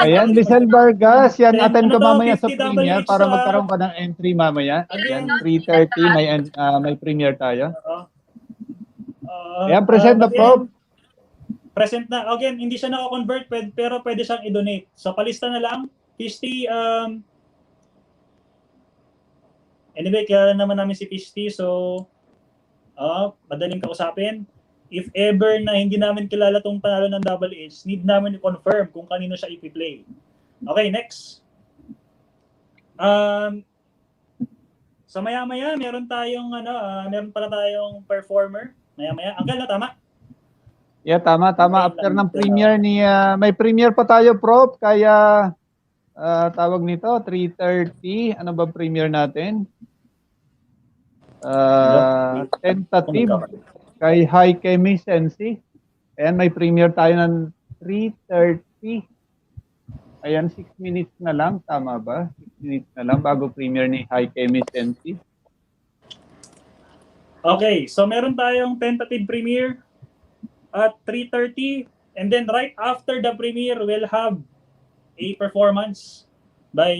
Ayan, Lizelle Vargas, yan, attend ka mamaya sa 50 premiere para magkaroon ka ng entry mamaya. Ayan, 3:30, may premiere tayo. Ayan, present na po. Present na. Again, hindi siya nako-convert, pero pwede siyang i-donate. So, palista na lang. 50, anyway, kaya naman namin si Fishty. So, madaling kausapin. If ever na hindi namin kilala tong panalo ng Double H, need namin i-confirm kung kanino siya ipi-play. Okay, next. Sa maya-maya, meron pala tayong performer. Maya-maya. Anggal na, tama? Yeah, tama. After ng premiere may premiere pa tayo, Prof. Kaya, tawag nito, 3:30. Ano ba premiere natin? Tentative. Kay High Chemi Sensi. Ayan, may premiere tayo ng 3:30. Ayan, 6 minutes na lang. Tama ba? 6 minutes na lang bago premiere ni High Chemi Sensi. Okay, so meron tayong tentative premiere at 3:30. And then right after the premiere, we'll have a performance by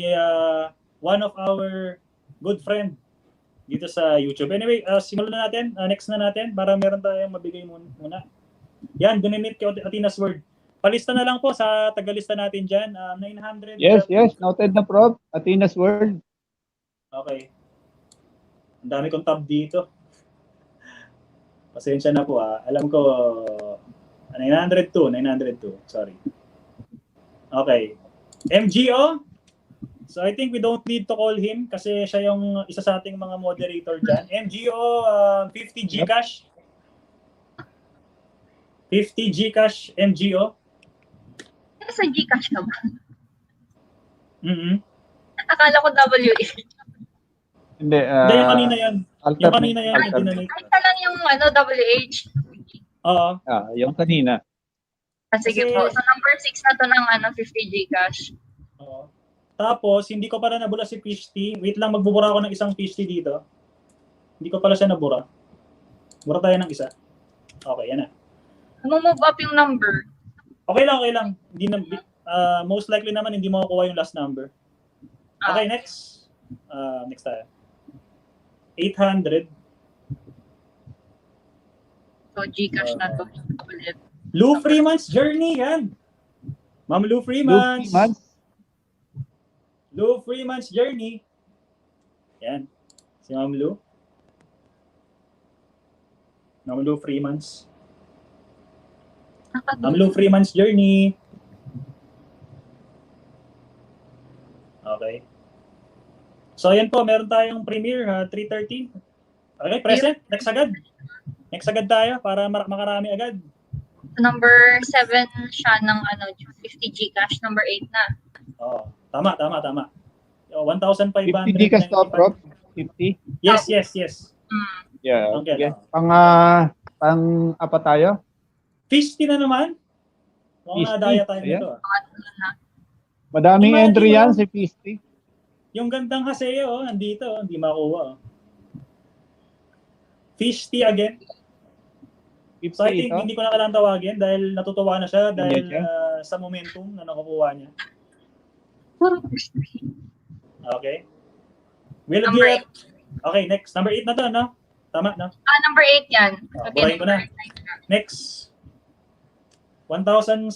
one of our good friend dito sa YouTube. Anyway, simulan na natin. Next na natin para meron tayong mabigay muna. Yan, donate kay Athena's Word. Palista na lang po sa tagalista natin dyan. 900. Yes. Noted na, Prof. Athena's Word. Okay. Ang dami kong tab dito. Pasensya na po. Alam ko, 902. Sorry. Okay. MGO. So I think we don't need to call him kasi siya yung isa sa ating mga moderator dyan. MGO, 50 Gcash. 50 Gcash, MGO. Sa Gcash ka ba? Akala ko WA. Hindi, yung kanina yan. Yung kanina yan. Ito lang yung WH. Oo. Yung kanina. Sige po. So number 6 na to ng 50 Gcash. Oo. Tapos, hindi ko pala nabura si Fishty. Wait lang, magbubura ako ng isang Fishty dito. Hindi ko pala siya nabura. Bura tayo ng isa. Okay, yan na. Move up yung number. Okay lang. Hindi na, most likely naman, hindi mo makukuha yung last number. Okay, next. Next tayo. 800. So, Gcash na to. Lou Freeman's Journey, yan. Ma'am Lou Freeman's. Lou Freeman's Journey. Yan. Si Ma'am Lou. Ma'am Lou Freeman's. Ma'am Lou Freeman's Journey. Okay. So, ayan po. Meron tayong premiere, 3:30. Okay, present. Next agad tayo para makarami agad. Number 7 siya ng 50 Gcash. Number 8 na. Oh. Tama. 1,500. 50 Gcash to, Prof. 50? Yes. Yeah. Okay. Pang apa tayo? 50 na naman. Mga daya tayo dito. Madaming entry yan si 50. Yung gandang Haseo, nandito. Hindi makuha. 50 again. So I think hindi ko na kailangan tawagin dahil natutuwa na siya dahil sa momentum na nakukuha niya. Okay. We'll get... Okay, next. Number 8 na to, no? Tama, no? Number 8 yan. Burahin ko na. Next. 1,714.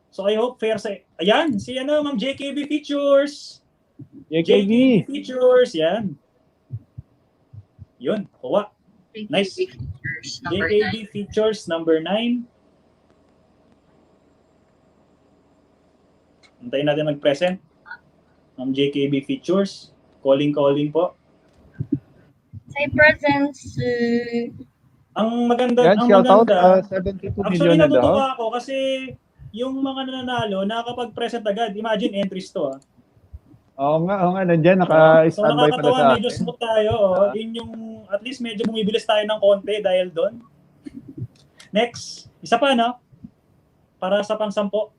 So I hope fair sa... Ayan, si Ma'am JKB Features. JKB Features, yan. Yun, kuha. Nice. JKB Features, number 9. Antayin natin mag-present. Ma'am JKB Features. Calling po. Say presence. Ang maganda, Yan, ang shout out, maganda. 72 Actually, million na daw. natutuwa ako kasi yung mga nananalo, nakakapag-present agad. Imagine entries to. Oo nga, nandiyan, So naka-standby pala nakakatawa, sa medyo atin. smooth tayo. Yun yung, at least medyo bumibilis tayo ng konti dahil doon. Next, isa pa, no? Para sa pang-sampo.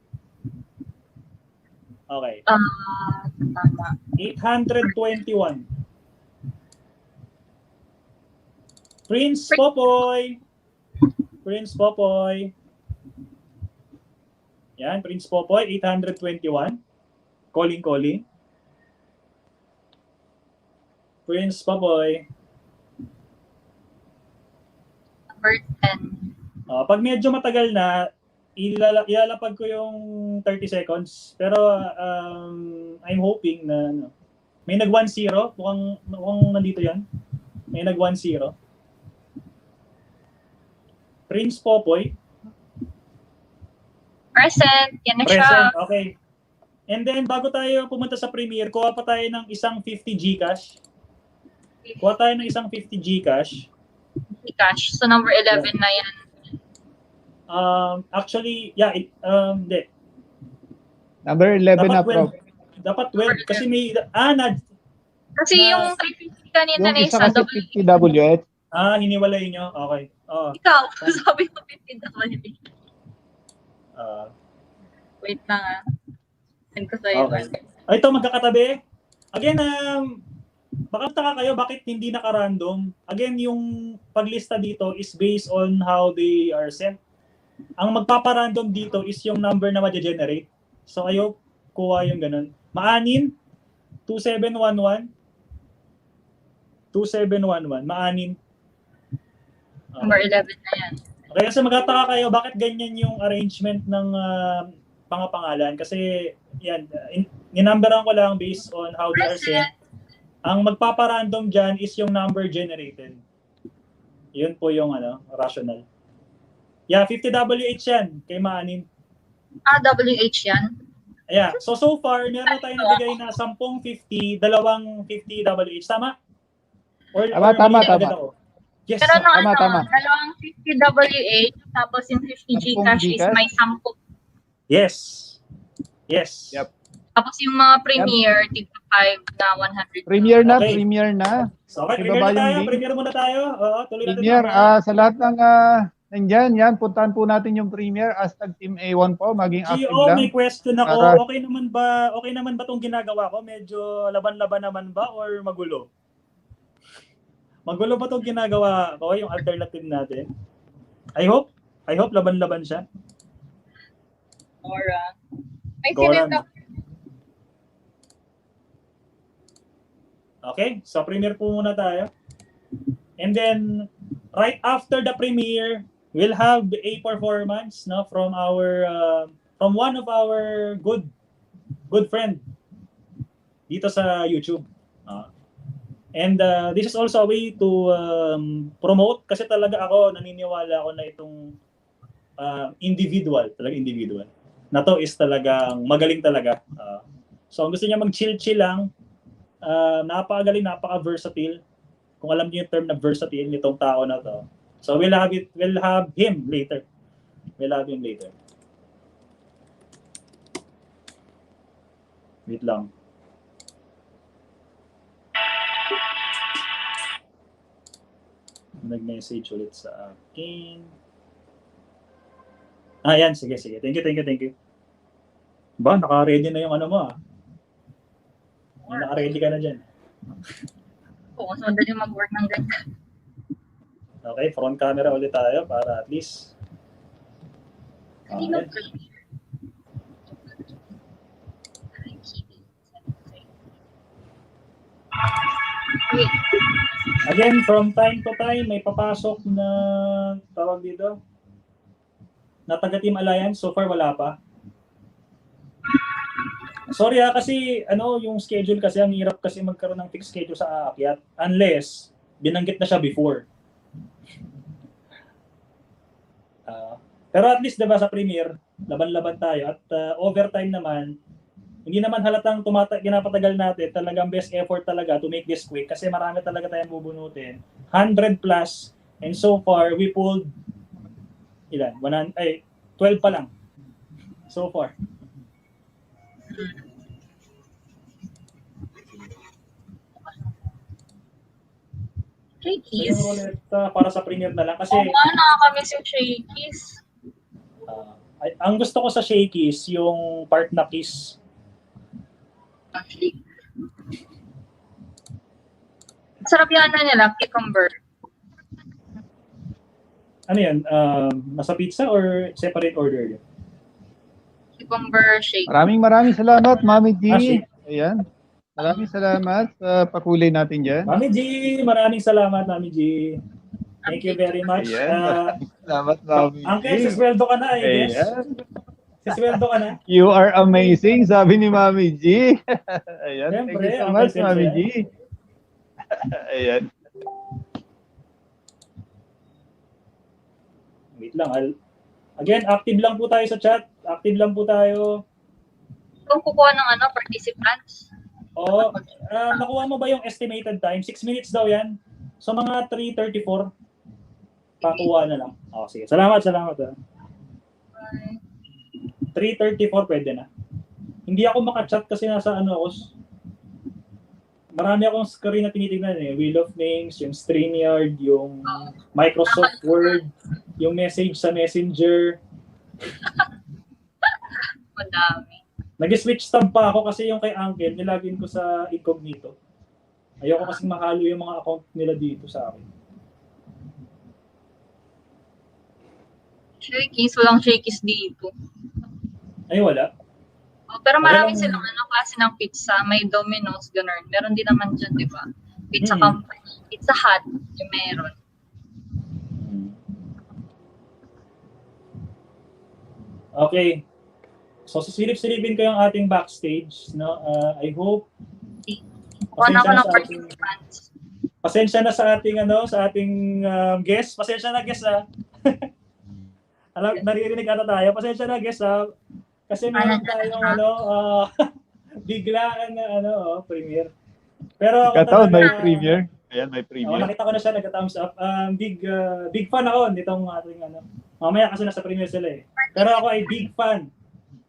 Okay. Tama. 821. Prince Popoy. Prince Popoy. Yan, Prince Popoy, 821. Calling. Prince Popoy. Number 10. Pag medyo matagal na, ilalapag ko yung 30 seconds. Pero I'm hoping na may nag 1-0. Mukhang nandito yan. May nag 1-0. Prince Popoy. Present. Yan na siya. Present, okay. And then, bago tayo pumunta sa premiere, kuha pa tayo ng isang 50 Gcash. Kuha tayo ng isang 50 Gcash. Cash. So, number 11 na yan. Actually, yeah, hindi. Number 11 na, Dapat Prof. 12. Dapat 12. Kasi may, Kasi yung 350 kanina Yung na isa isa, kasi 50WH. hiniwalay nyo. Okay. Ikaw, sabi ko 50 WH. Wait lang Send ko sa'yo. Okay. Ito, magkakatabi. Again, baka taka kayo, bakit hindi naka-random? Again, yung paglista dito is based on how they are sent. Ang magpaparandom dito is yung number na ma-generate. So, ayo, kuha yung ganun. Maanin, 2711. 2711. Maanin. Number 11 na yan. Okay, kasi magtataka kayo, bakit ganyan yung arrangement ng pangapangalan? Kasi, yan, ninumberan ko lang based on how they are sent. Ang magpaparandom dyan is yung number generated. Yun po yung rational. Yeah, 50WH yan, kay Maanin. WH yan? Yeah, so far, meron tayong nabigay na 10 50, 2 50 WH. Tama? Tama. Yes, Pero tama. dalawang 50 WH, tapos yung 50 Gcash is may 10. Yes. Yep. Tapos yung mga premier, tigpa 5 na 100. Premier na, Okay. Premier na. So, okay, Ibaba yung link. Premier muna tayo. Oo, tuloy natin. Premier, mamaya. sa lahat ng nandyan, yan, puntahan po natin yung Premier. Hashtag Team A1 po, maging active Gio, lang. may question ako. Para- Okay naman ba tong ginagawa ko? Medyo laban-laban naman ba or magulo? Magulo ba tong ginagawa ko, yung alternative natin? I hope laban-laban siya. Gora. Ay, Goran. sinita. Okay, so premiere po muna tayo. And then, right after the premiere, we'll have a performance from one of our good friend dito sa YouTube. And this is also a way to promote, kasi talaga ako naniniwala ako na itong individual na to is talagang magaling talaga. So, kung gusto niya mag-chill lang, napakagaling, napaka-versatile. Kung alam niyo yung term na versatile nitong tao na to. So, we'll have him later. Wait lang. Nag-message ulit sa akin. Yan. Sige. Thank you. Ba, naka-ready na yung mo Naka-ready ka na dyan. Oo, so madali mag-work ng ganyan. Okay, front camera ulit tayo para at least. Kanino Okay. Wait. Again, from time to time, may papasok na tawag dito na taga-Team Alliance. So far, wala pa. Sorry kasi yung schedule kasi, ang hirap kasi magkaroon ng fixed schedule sa aakyat unless binanggit na siya before. Pero at least, diba, sa premiere, laban-laban tayo. At overtime naman, hindi naman halatang ginapatagal natin. Talagang best effort talaga to make this quick kasi marami talaga tayong bubunutin. 100 plus And so far, we pulled ilan? 12 pa lang. So far. So Shakies. yung ulit para sa premier na lang. Kasi Oo nga, nakakamiss yung Shakies. ang gusto ko sa Shakies, yung part na kiss. Actually. Sarap yan na nila, cucumber. Ano yan? Nasa pizza or separate order? Cucumber shake. Maraming salamat, Mami G. Shake. Ayan. Maraming salamat sa pakulay natin dyan. Mami G, maraming salamat, Mami G. Thank you very much. Ayan. Salamat, Mami G. Uncle, sisweldo ka na, I guess. Ayan. Sisweldo ka na. You are amazing, sabi ni Mami G. Ayan. Siyempre, Thank you so Uncle much, Mami G. Sensei. Ayan. Wait lang. Again, active lang po tayo sa chat. Active lang po tayo. Kung kukuha ng participants. Oo. Nakuha mo ba yung estimated time? 6 minutes daw yan. So mga 3:34. Pakuha na lang. Sige. Salamat. 3:34 pwede na. Hindi ako maka-chat kasi nasa marami akong screen na tinitingnan Wheel of Names, yung StreamYard, yung Microsoft Word, yung message sa Messenger. Madami. Nag-switch tab pa ako kasi yung kay Uncle, nilagin ko sa incognito. Ayoko kasi mahalo yung mga account nila dito sa akin. Shakies, walang Shakies dito. Ay, wala. Pero marami silang klase ng pizza. May Domino's, ganun. Meron din naman dyan, di ba? Pizza Company. Pizza Hut, yung meron. Okay. So, sisilip-silipin ko yung ating backstage. No? I hope. Kuha na ako ng participants. Pasensya na sa ating guest. Pasensya na guest naririnig ata tayo. Pasensya na guest kasi meron tayong biglaan na premiere. Pero Kataon, may premiere. Ayan, may premiere. Nakita ko na siya, nag-thumbs up. Big fan ako nitong ating mamaya kasi nasa premiere sila Pero ako ay big fan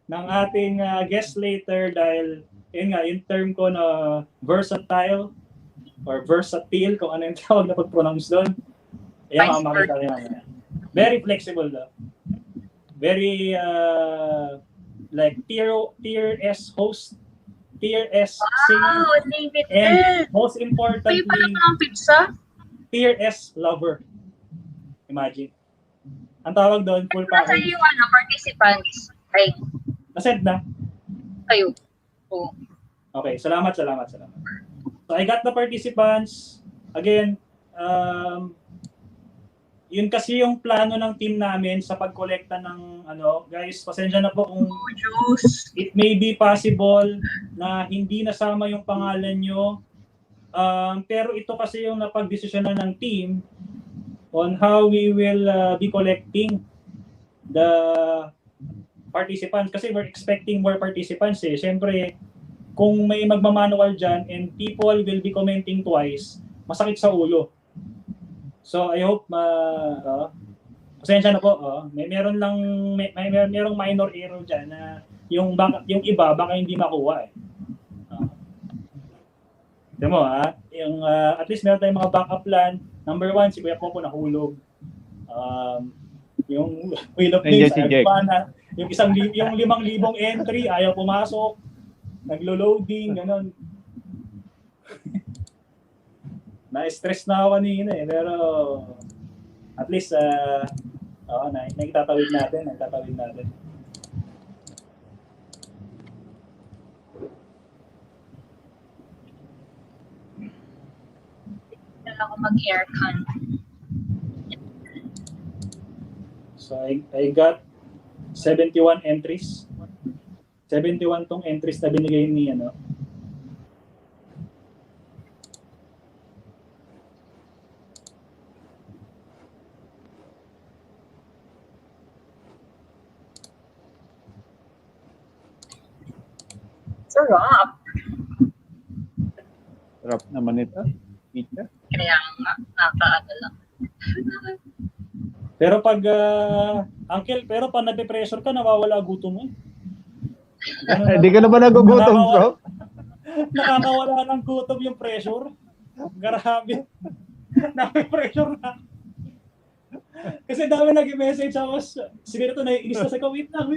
ng ating guest later dahil yung term ko na versatile or versatile kung ano yung tawag na pag-pronounce doon. Ayan, makikita niyo. Very flexible daw. Very like tier S host, tier S singer, David and most importantly, ng pizza? tier S lover. Imagine. Ang tawag doon, full package. Kasi yung participants. Ay, Nasend na? kayo. Oo. Okay, salamat. So I got the participants. Again, yun kasi yung plano ng team namin sa pagkolekta ng guys, pasensya na po kung it may be possible na hindi nasama yung pangalan nyo. Pero ito kasi yung napag-desisyonan ng team on how we will be collecting the participants kasi we're expecting more participants Siyempre, kung may magmamanual dyan and people will be commenting twice, masakit sa ulo. So I hope pasensya na po. Merong minor error diyan na yung iba baka hindi makuha Tignan mo yung at least meron tayong mga backup plan. Number 1, si Kuya Popo nahulog. Yung Wheel of Names yung 5,000 entry ayaw pumasok. Naglo-loading ganun. Na-stress na ako kanina pero at least nagtatawid natin. Kailan ako mag-aircon. So I got 71 entries. 71 tong entries na binigay ni Sarap. Sarap naman ito. Pizza. Kaya nga, nakakaano lang. Pero pag, Uncle, pero pag nape-pressure ka, nawawala gutom mo. Hindi ka naman nagugutom, bro. Nakakawala ng gutom yung pressure. Grabe. Nape-pressure na. Kasi dami nag-message ako. Siguro ito, naiinis na sa ko, wait lang.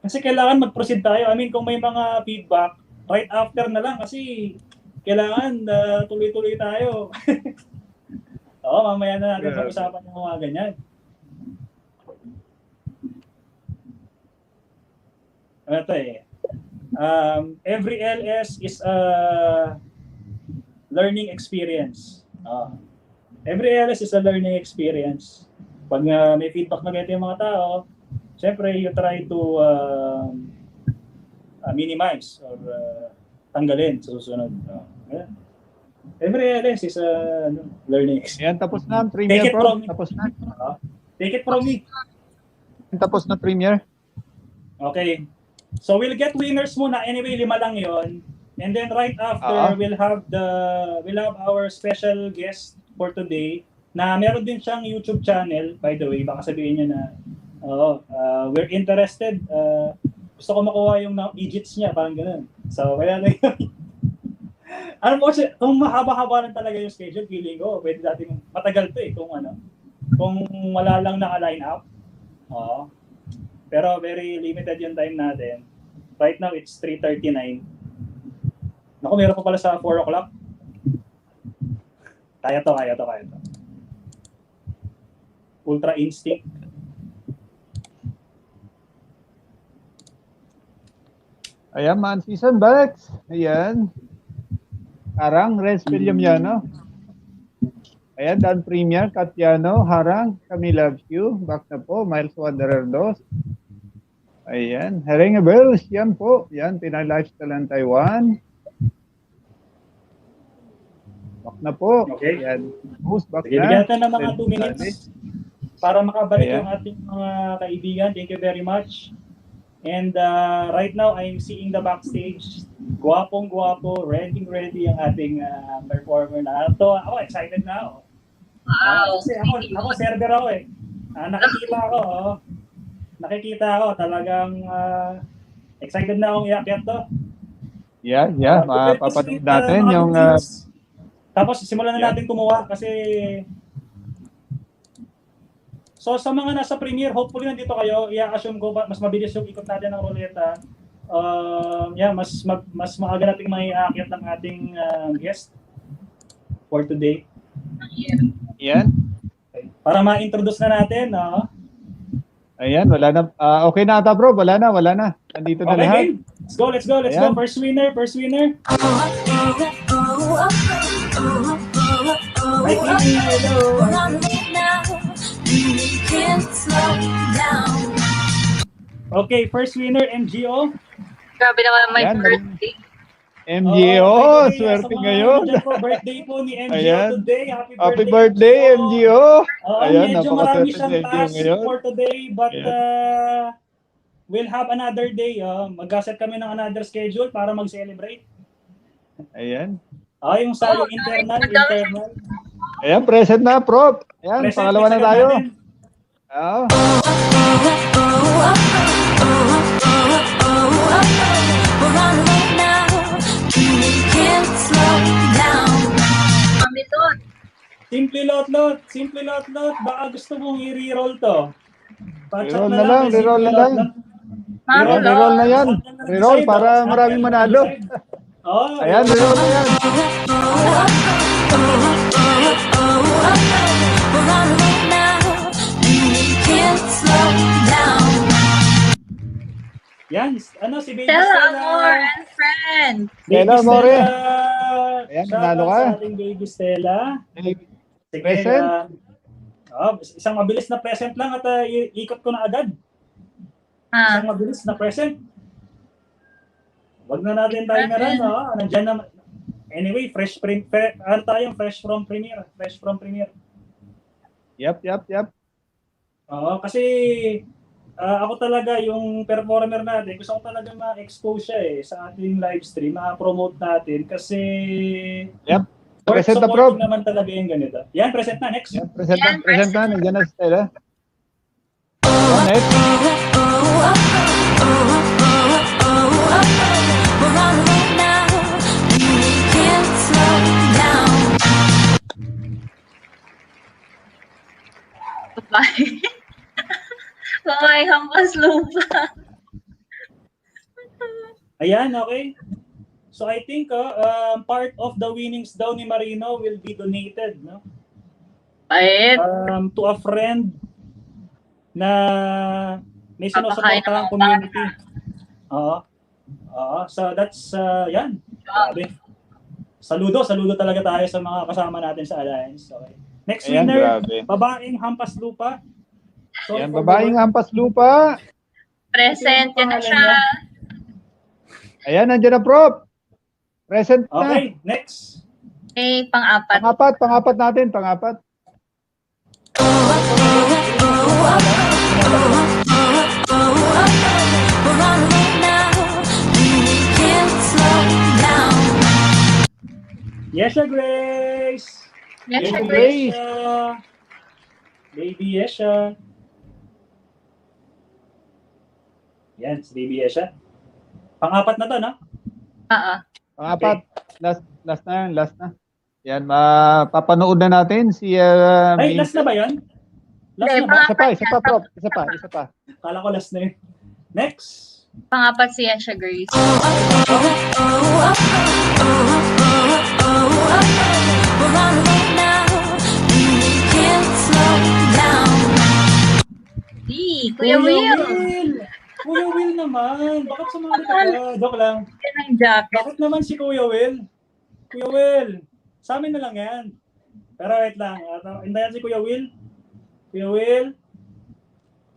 Kasi kailangan mag-proceed tayo. I mean, kung may mga feedback, right after na lang kasi kailangan tuloy-tuloy tayo. Oo, mamaya na natin pag-usapan yung mga ganyan. Ito every LS is a learning experience. Every LS is a learning experience. Pag may feedback na ganito yung mga tao, syempre you try to minimize or tanggalin sa susunod. Every LS is a learning experience. Ayan, tapos na ang premiere, bro. Tapos na. Take it from me. Tapos na premiere. Okay. So we'll get winners muna. Anyway, 5 lang 'yon. And then right after we'll have our special guest for today na meron din siyang YouTube channel, by the way. Baka sabihin niyo na we're interested. Gusto ko makuha yung digits niya, parang ganoon. So kaya na yun. Ano mo, kung mahaba-haba lang talaga yung schedule, feeling ko, pwede natin matagal to kung wala lang naka-line up. Pero very limited yung time natin. Right now, it's 3:39. Naku, meron pa pala sa 4 o'clock. Kaya to. Ultra Instinct. Ayan, man, season Bex. Ayan. Harang, Renz Villamiano. Ayan, Dan Premier, Katiano, Harang, Kami Loves You. Back na po, Miles Wanderer 2. Ayan, Herenge Bells, yan po. Yan, Pinay Lifestyle ng Taiwan. Back na po. Okay. Ayan, host back Sige, na. bigyan natin ng mga 2 minutes para makabalik Ayan. yung ating mga kaibigan. Thank you very much. And right now, I'm seeing the backstage. Guwapong-guwapo, ready ang ating performer na. So, ako, excited na ako. Wow. Kasi ako server ako eh. Nakikita ako. Talagang excited na akong iakyat to. Yeah, mapapanood natin yung... Tapos, simulan na natin kumuha kasi... So sa mga nasa premiere, hopefully nandito kayo, i-assume ko mas mabilis yung ikot natin ng ruleta. Mas maaga nating maiaakyat ng ating guest for today. Yan. Para ma-introduce na natin, Ayan, wala na. Okay na ata, bro. Wala na. Nandito na okay, lahat. game. Let's go. Ayan. First winner. Hi, Kimi. Hello. Okay, first winner, MGO. Grabe naman my Yan, birthday. MGO, swerte ngayon. Birthday po ni MGO Ayan. today. Happy birthday, MGO. Ayan, medyo marami napakaswerte siyang ni MGO task ngayon. for today, but we'll have another day. Mag-set kami ng another schedule para mag-celebrate. Ayan. Yung sa internal. Ayan, present na, Prof. Ayan, pangalawa na tayo. Simple lot. Baka gusto mong i-reroll to. Reroll na lang. Reroll na yan. Reroll para maraming manalo. Ayan, reroll na yan. Yan, si Baby Stella Stella. Amor and friends. Stella Amor. Ayan, Shout nanalo out ka. sa ating Baby Stella. Sige, Present. Isang mabilis na present lang at ikot ko na agad. Isang mabilis na present. Wag na natin tayo na rin. Nandiyan na. Anyway, fresh from premiere. Yep. Kasi ako talaga yung performer natin, gusto ko talaga ma-expose siya sa ating live stream, ma-promote natin kasi Worth Present na, Prof. supporting naman talaga yung ganito. Yan, present na. Next. Yan, present na. Nandiyan na si Stella. Yan, next. Babae. Babae hampas lupa. Ayan, okay. So I think part of the winnings daw ni Marino will be donated, no? Bait. To a friend na may sinusuportahang community. Oo. So that's, yan. Grabe. Saludo talaga tayo sa mga kasama natin sa Alliance. Okay. Next Ayan, winner, grabe. babaeng hampas lupa. So, Yan, babaeng hampas lupa. Present. Yan na siya. Ayan, nandiyan na, Prof. Present na. Okay, next. Okay, pang-apat. Pang-apat natin, pang-apat. Yesha Grace! Yes, Yesha sir. Grace. Baby Yesha. Yan, si Baby Yesha. Pang-apat na to, no? Oo. Pang-apat. Last na. Yan, mapapanood na natin si... Ay, last na ba yun? Last Hindi, na ba? Isa pa, Prof. Isa pa. Kala ko last na yun. Next. Pang-apat si Yesha Grace. Kuya Will. Kuya Will naman. Bakit sumali ka ba? Joke lang. Yan ang jacket. Bakit naman si Kuya Will? Kuya Will, sa amin na lang yan. Pero wait lang. Hintayan si Kuya Will. Kuya Will.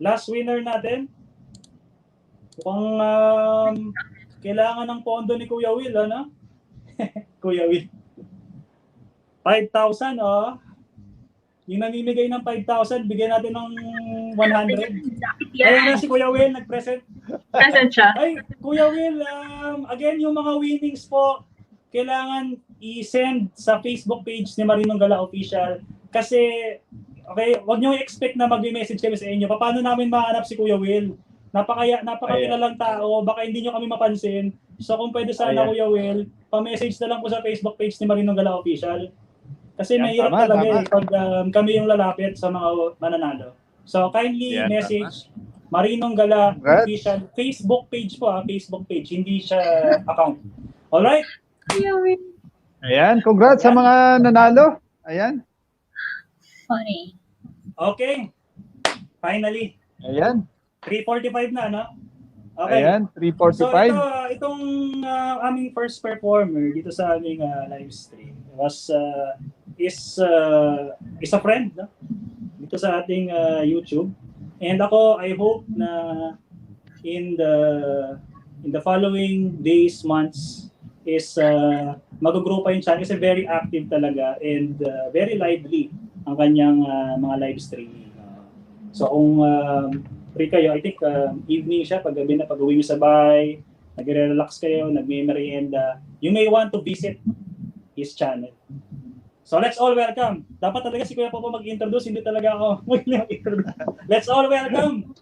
Last winner natin. Mukhang kailangan ng pondo ni Kuya Will, ano? Kuya Will. 5,000, oh. Yung namimigay ng 5,000, bigyan natin ng 100. Ayun na si Kuya Will, nag-present. Present siya. Ay, Kuya Will, again, yung mga winnings po, kailangan i-send sa Facebook page ni Marinong Gala Official. Kasi, okay, wag niyo i-expect na mag-message kami sa inyo. Paano namin mahanap si Kuya Will? Napakakilalang tao, baka hindi niyo kami mapansin. So kung pwede sana, Kuya Will, pa-message na lang po sa Facebook page ni Marinong Gala Official. Kasi Yan, mahirap tama. pag kami yung lalapit sa mga mananalo. So kindly Yan, message Marinong Gala Congrats. Official Facebook page po, Facebook page, hindi siya account. Alright? Ayan, congrats sa mga nanalo. Ayan. Funny. Okay. Finally, Ayan. 3:45 na, no? Okay. Ayan, So 345. itong aming first performer dito sa aming live stream is a friend, no? Dito sa ating YouTube. And ako, I hope na in the following days, months is mag-grow pa yung channel kasi very active talaga and very lively ang kanyang mga live streaming. So kung free kayo, I think evening siya, paggabi na, pag-uwi nyo sa bahay, nagre-relax kayo, nagme-merienda, you may want to visit his channel. So let's all welcome. Dapat talaga si Kuya Popo mag-introduce, hindi talaga ako mag-introduce. Let's all welcome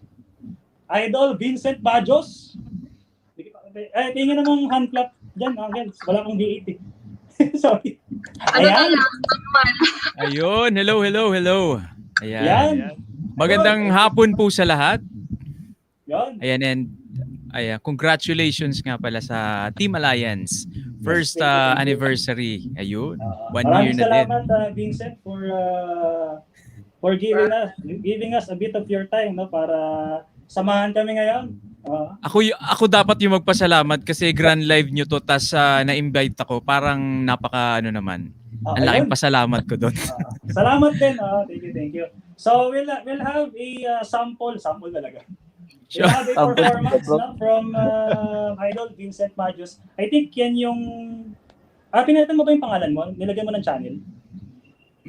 Idol Vincent Bajos. Tingin namang hand clap dyan, Angel. Wala kang D8 eh. Sorry. Ano na Ayan. lang, normal. Ayun, hello. Ayan. Yan. Magandang hapon po sa lahat. Yan. Ayan, and congratulations nga pala sa Team Alliance. First Thank you. anniversary. Ayun, 1 year Maraming na din. salamat, Vincent, for giving us a bit of your time, no, para samahan kami ngayon. Ako dapat yung magpasalamat kasi grand live nyo to, tas na-invite ako. Parang napaka naman. Ang laking pasalamat ko doon. Salamat din. Thank you. So we'll have a sample talaga. We'll have a performance, no, from Idol Vincent Bajos. I think yan yung pinalitan mo ba yung pangalan mo? Nilagyan mo ng channel?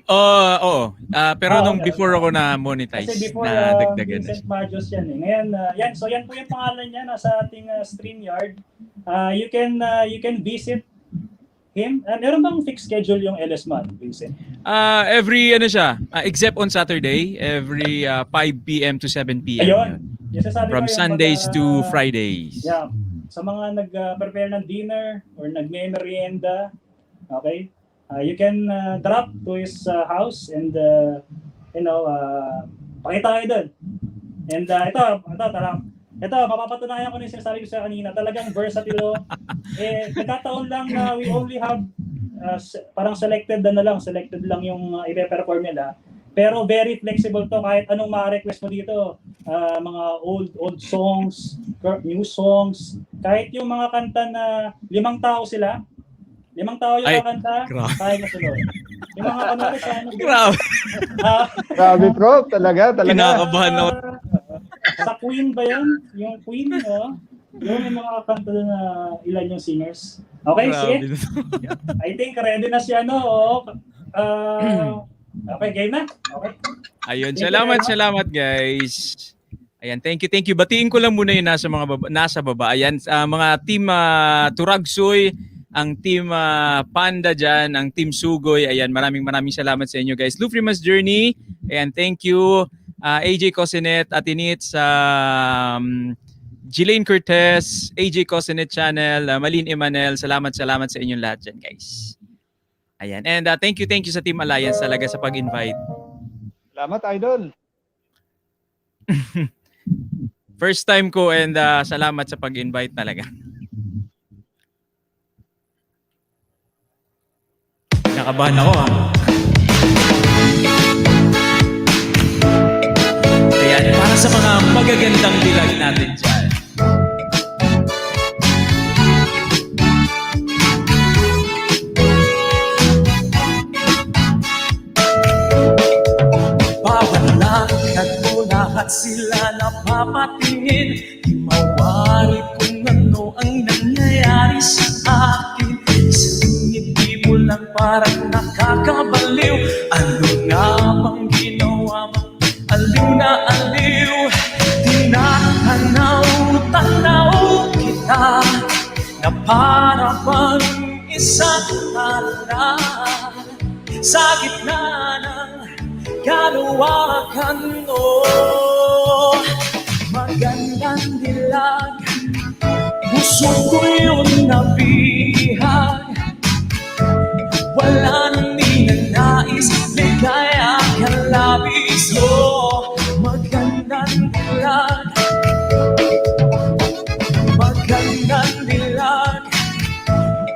Oo. Pero nung Okay. before ako na monetize, Kasi before na dagdagan na Vincent siya. Bajos yan eh. Ngayon, yan. So yan po yung pangalan niya nasa ating StreamYard. You can visit him? Meron bang fixed schedule yung LS Man, Vincent? Every except on Saturday, every 5 p.m. to 7 p.m. Ayun. Yung sasabi From ko yung Sundays pag, to Fridays. Yeah. Sa mga nag-prepare ng dinner or nagme-merienda, okay? You can drop to his house and pakita kayo doon. And ito, mapapatunayan ko na yung sinasabi ko sa kanina. Talagang versatile. Nagkataon lang na we only have parang selected lang yung i-perform nila. Pero very flexible to, kahit anong ma-request mo dito. Mga old songs, new songs, kahit yung mga kanta na 5 tao sila, 5 tao yung kakanta, kaya masunod. Yung mga kanori sa Grabe. Grabe, Prof. Talaga. Kinakabahan ako. Sa Queen ba yan? Yung Queen, no? Yung mga kakanta na ilan yung singers. Okay, sige. I think ready na siya, no? Okay, game na. Okay. Ayun, salamat guys. Ayan, thank you. Batiin ko lang muna yung nasa baba. Ayan, mga team Turagsoy, ang team Panda dyan, ang team Sugoy. Ayan, maraming salamat sa inyo guys. Lufrimas Journey, ayan, thank you. AJ Cosinet, Atinit, Jelaine Cortez, AJ Cosinet Channel, Malin Emanel, salamat sa inyong lahat dyan guys. Ayan, and thank you sa Team Alliance talaga sa pag-invite. Salamat, Idol. First time ko and salamat sa pag-invite talaga. Nakabahan ako Ayan, para sa mga magagandang dilag natin dyan. Babalakad mo lahat sila napapatingin, di mawari kung ano ang nangyayari sa akin. Isang ngiti mo lang parang nakakabaliw. Ano nga bang ginawa mo? Aliw na aliw. Tanaw kita na para bang isang tala sa gitna ng kaluwakan mo. Magandang dilag, gusto ko yung nabihag. Wala nang ninanais, ligaya ka labis mo. Magandang dilag,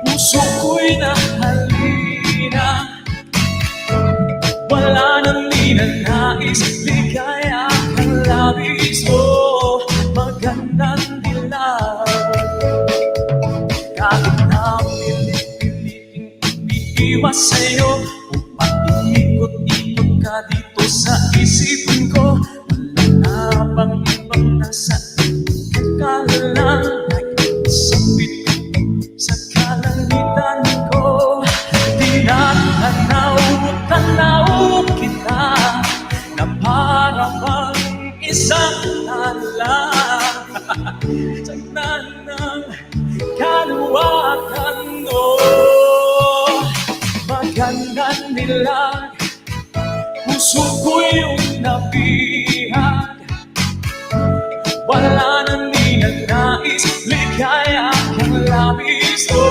puso ko'y nahalina. Wala nang ninanais, ligaya ka labis mo. Magandang dilag, kahit na pilit-piliting umiiwas sa'yo, upang iikot-ikot ka dito sa isipin ko. Wala na bang ibang nasa kalang isang bituin sa kalangitan ko. Tanaw kita na para bang isang tala sa nanang kaluwakan mo. Magandang dilag, puso ko yung nabihag. Wala nang ninanais, ligaya kang labis mo.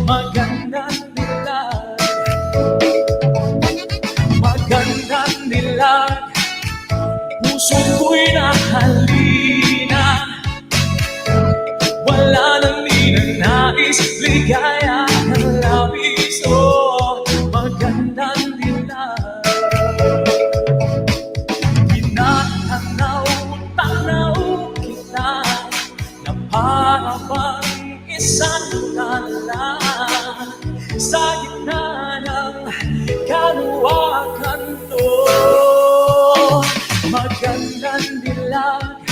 Magandang dilag, puso ko'y nahalina. Wala nang ninanais, ligaya kang labis mo. Magandang dilag, tanaw kita na para bang isang tala sa gitna ng kaluwakan to. Magandang dilag,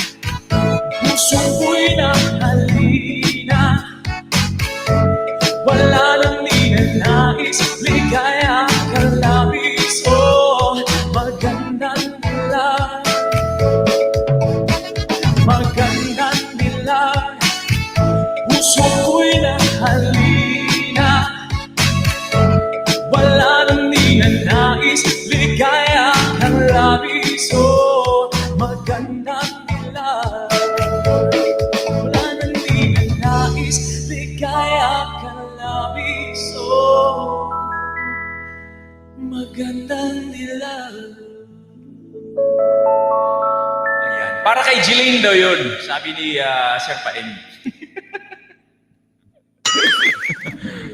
Para kay Jelaine daw yun, sabi ni Sir Paeng.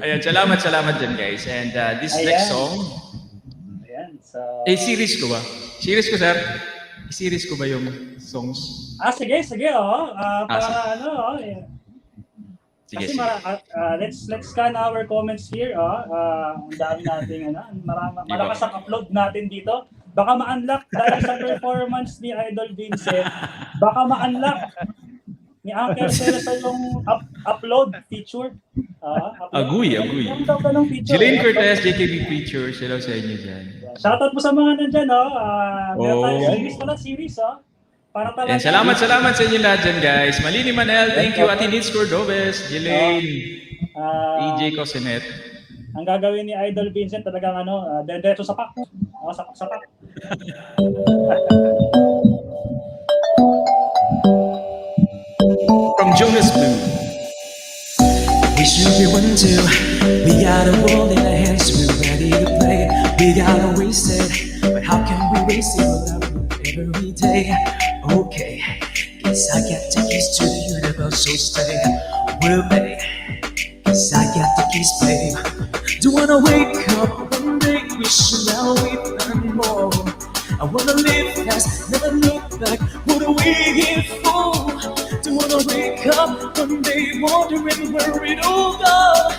Ayan, salamat dyan guys. And this next song, Ayan, so... series ko ba? Series ko, sir? Series ko ba yung songs? Sige, para sige. Sige, Kasi sige. let's scan our comments here. Ang dami nating malakas ang upload natin dito. Baka ma-unlock dahil sa performance ni Idol Vincent. Baka ma-unlock ni Uncle Celso yung upload feature. Aguy. Yung daw ganung feature. Jelaine Cortez, JKB Features. Hello sa inyo dyan. Shoutout po sa mga nandyan. Meron tayong series. Para talaga. Salamat sa inyo lahat dyan, guys. Malini Manel, thank you. Ate Nitz Cordobes, Jelaine, EJ Cosinet. Ang gagawin ni Idol Vincent talagang dedetso sa pak. Sapak. From Jonas Blue. We should be 1-2. We got a world in our hands, we're ready to play. We gotta waste it, but how can we waste it without every day? Okay, guess I got the keys to the universe, so stay with me. Guess I got the keys, babe. Don't wanna wake up one day wishing that we've done more. I wanna live fast, never look back. What are we here for? Don't wanna wake up one day wondering where it all goes.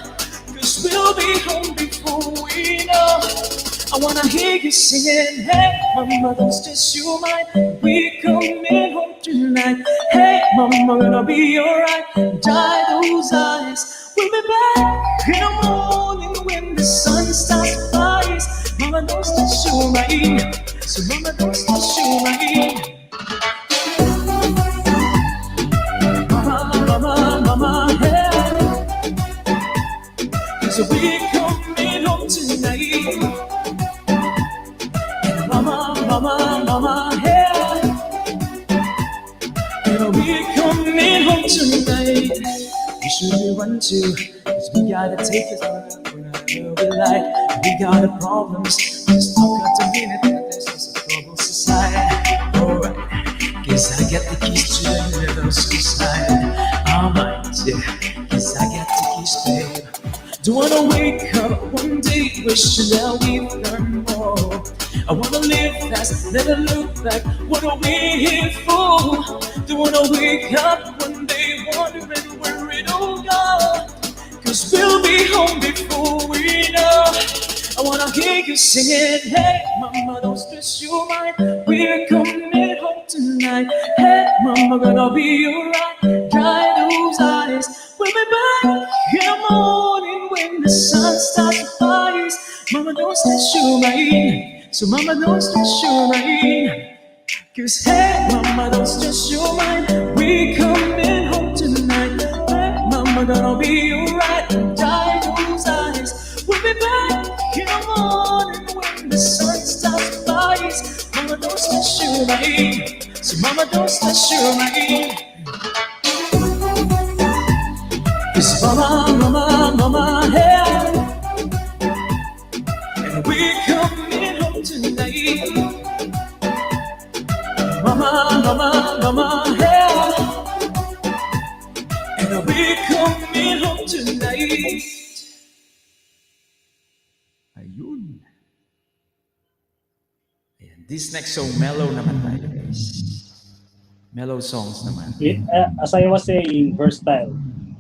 'Cause we'll be home before we know. I wanna hear you singing, hey mama, don't stress your mind. We coming home tonight. Hey mama, gonna be alright. Dry those eyes. We'll be back in the morning when the sun starts to rise. Mama, don't stress your mind. So mama, don't stress your mind. Mama, hey. So we coming home tonight. Mama, hey. We coming home tonight. We should be 1-2, 'cause we gotta take this wherever we like. We got the problems, just talk out to mean it. There's just a trouble society. Alright, guess I got the keys to the universe inside. Alright, yeah, guess I got the keys, babe. Don't wanna wake up one day wishing that we've done more. I wanna live fast, never look back. What are we here for? Don't wanna wake up one day wondering where it all goes. 'Cause we'll be home before we know. I wanna hear you singing, hey mama, don't stress your mind. We're coming home tonight. Hey mama, gonna be alright. Dry those eyes. We'll be back in the morning when the sun starts to rise. Mama, don't stress your mind. So mama, don't stress your mind. 'Cause hey mama, don't stress your mind. We coming home tonight. Hey mama, gonna be alright. Dry those eyes. We'll be back in the morning when the sun starts to rise. Mama, don't stress your mind. So mama, don't stress your mind. 'Cause mama, hey. And we coming home tonight. Mama, hey. And we coming home tonight. Ayun. Ayan. This next song, mellow naman tayo, guys. Mellow songs naman. As I was saying, versatile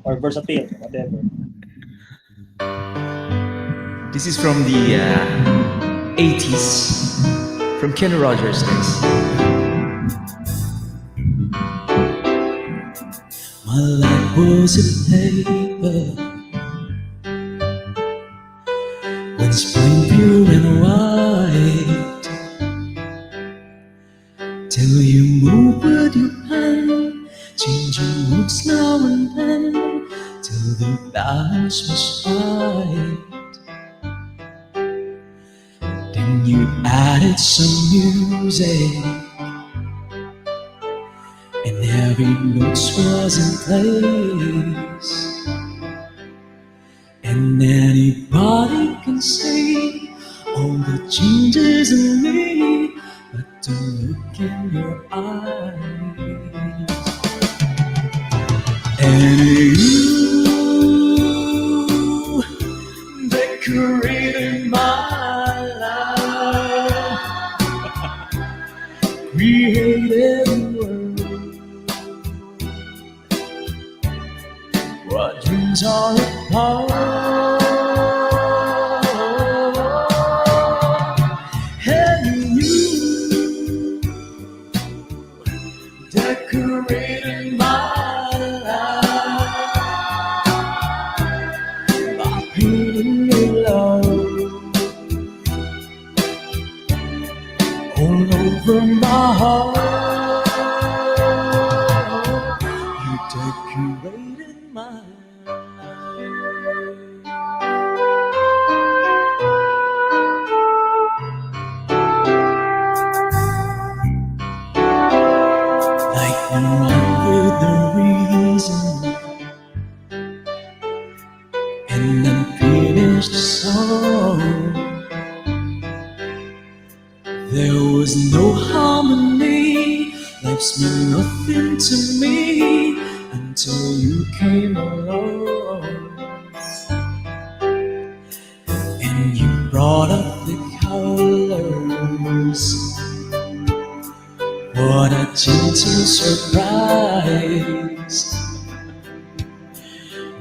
or versatile, whatever. This is from the 80s, from Kenny Rogers days. My life was a paper when spring pure and white. Till you move with your hand, changing moods now and then, till the balance was right. Then you added some music, and every note was in place. And anybody can see all the changes in me, but the look in your eyes. And you decorated my life, created the world. What dreams are apart, and you decorated my life by painting your love all over my heart. You decorated my life. Like the one with the reason, an unfinished song. There was no harmony, life's meant nothing to me until you came along. And you brought up the colors. What a gentle surprise.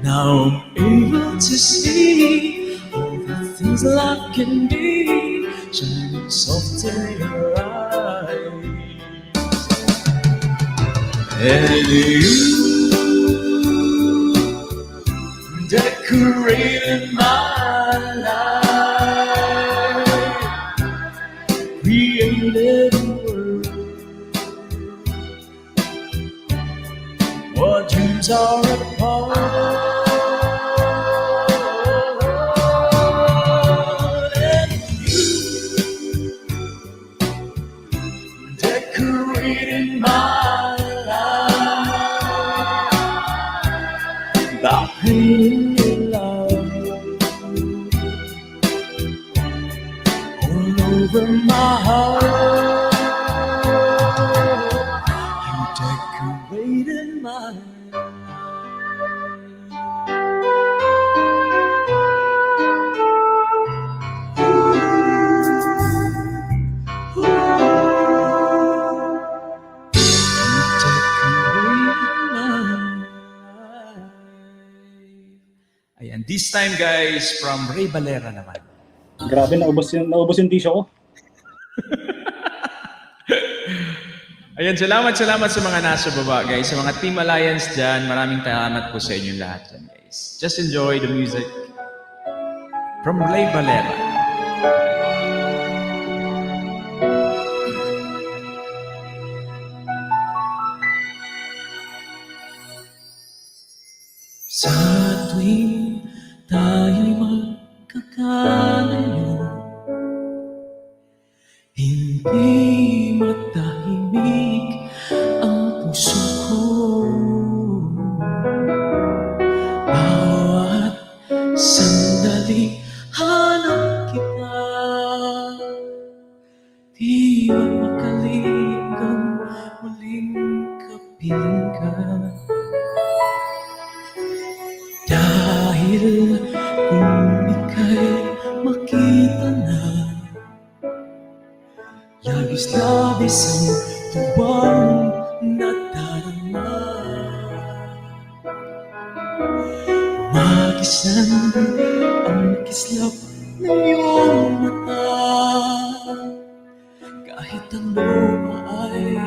Now I'm able to see all the things life can be, shining soft in your eyes. And you decorated my life, created a world. What dreams are apart, and you decorated my life by painting your love all over my heart. You decorated my life. Ayan, this time guys, from Ray Valera naman. Grabe, naubos yung tissue ko. Ayan, salamat sa mga nasa baba guys. Sa mga Team Alliance dyan, maraming salamat po sa inyong lahat dyan guys. Just enjoy the music from Ray Valera. Sa tuwing tayo'y magkakalayo, hindi matahimik ang puso ko. Bawat sandali hanap kita, di mapakaligang muling kapiling ka. Dahil kung ika'y makita na, labis-labis ang tuwang nadarama. Magisan ang kislap ng iyong mata, kahit ano ay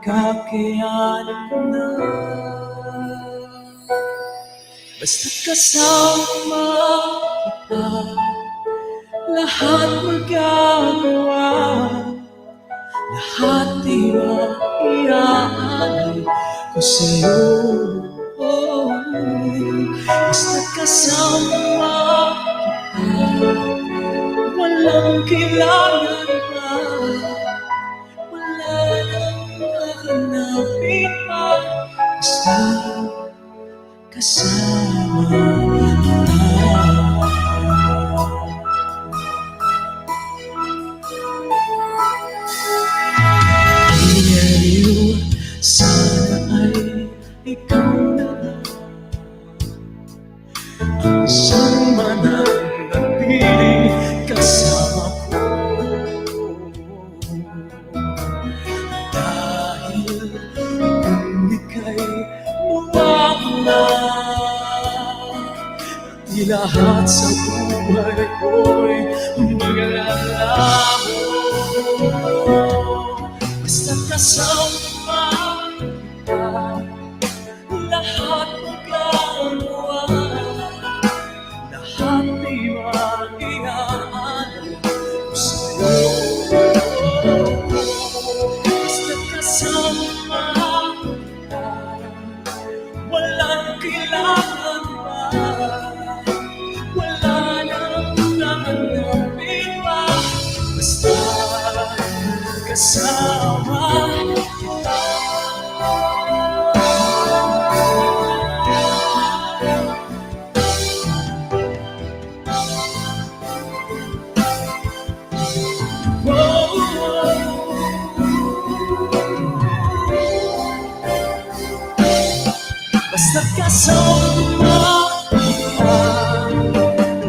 kakayanin ko na. Basta't kasama kita, lahat magagawa, lahat iaalay ko sa'yo. Basta't kasama kita, walang kailangan pa, wala nang hahanapin pa. Basta kasama kita. Sana ay ikaw na lang lahat sa buhay ko'y magalala mo. Basta kasama kita, lahat magagawa, lahat ay maiaalala ko sa'yo. Basta kasama kita, walang kailangan pa, wala nang nahanapin pa. Basta kasama kita. Basta kasama kita,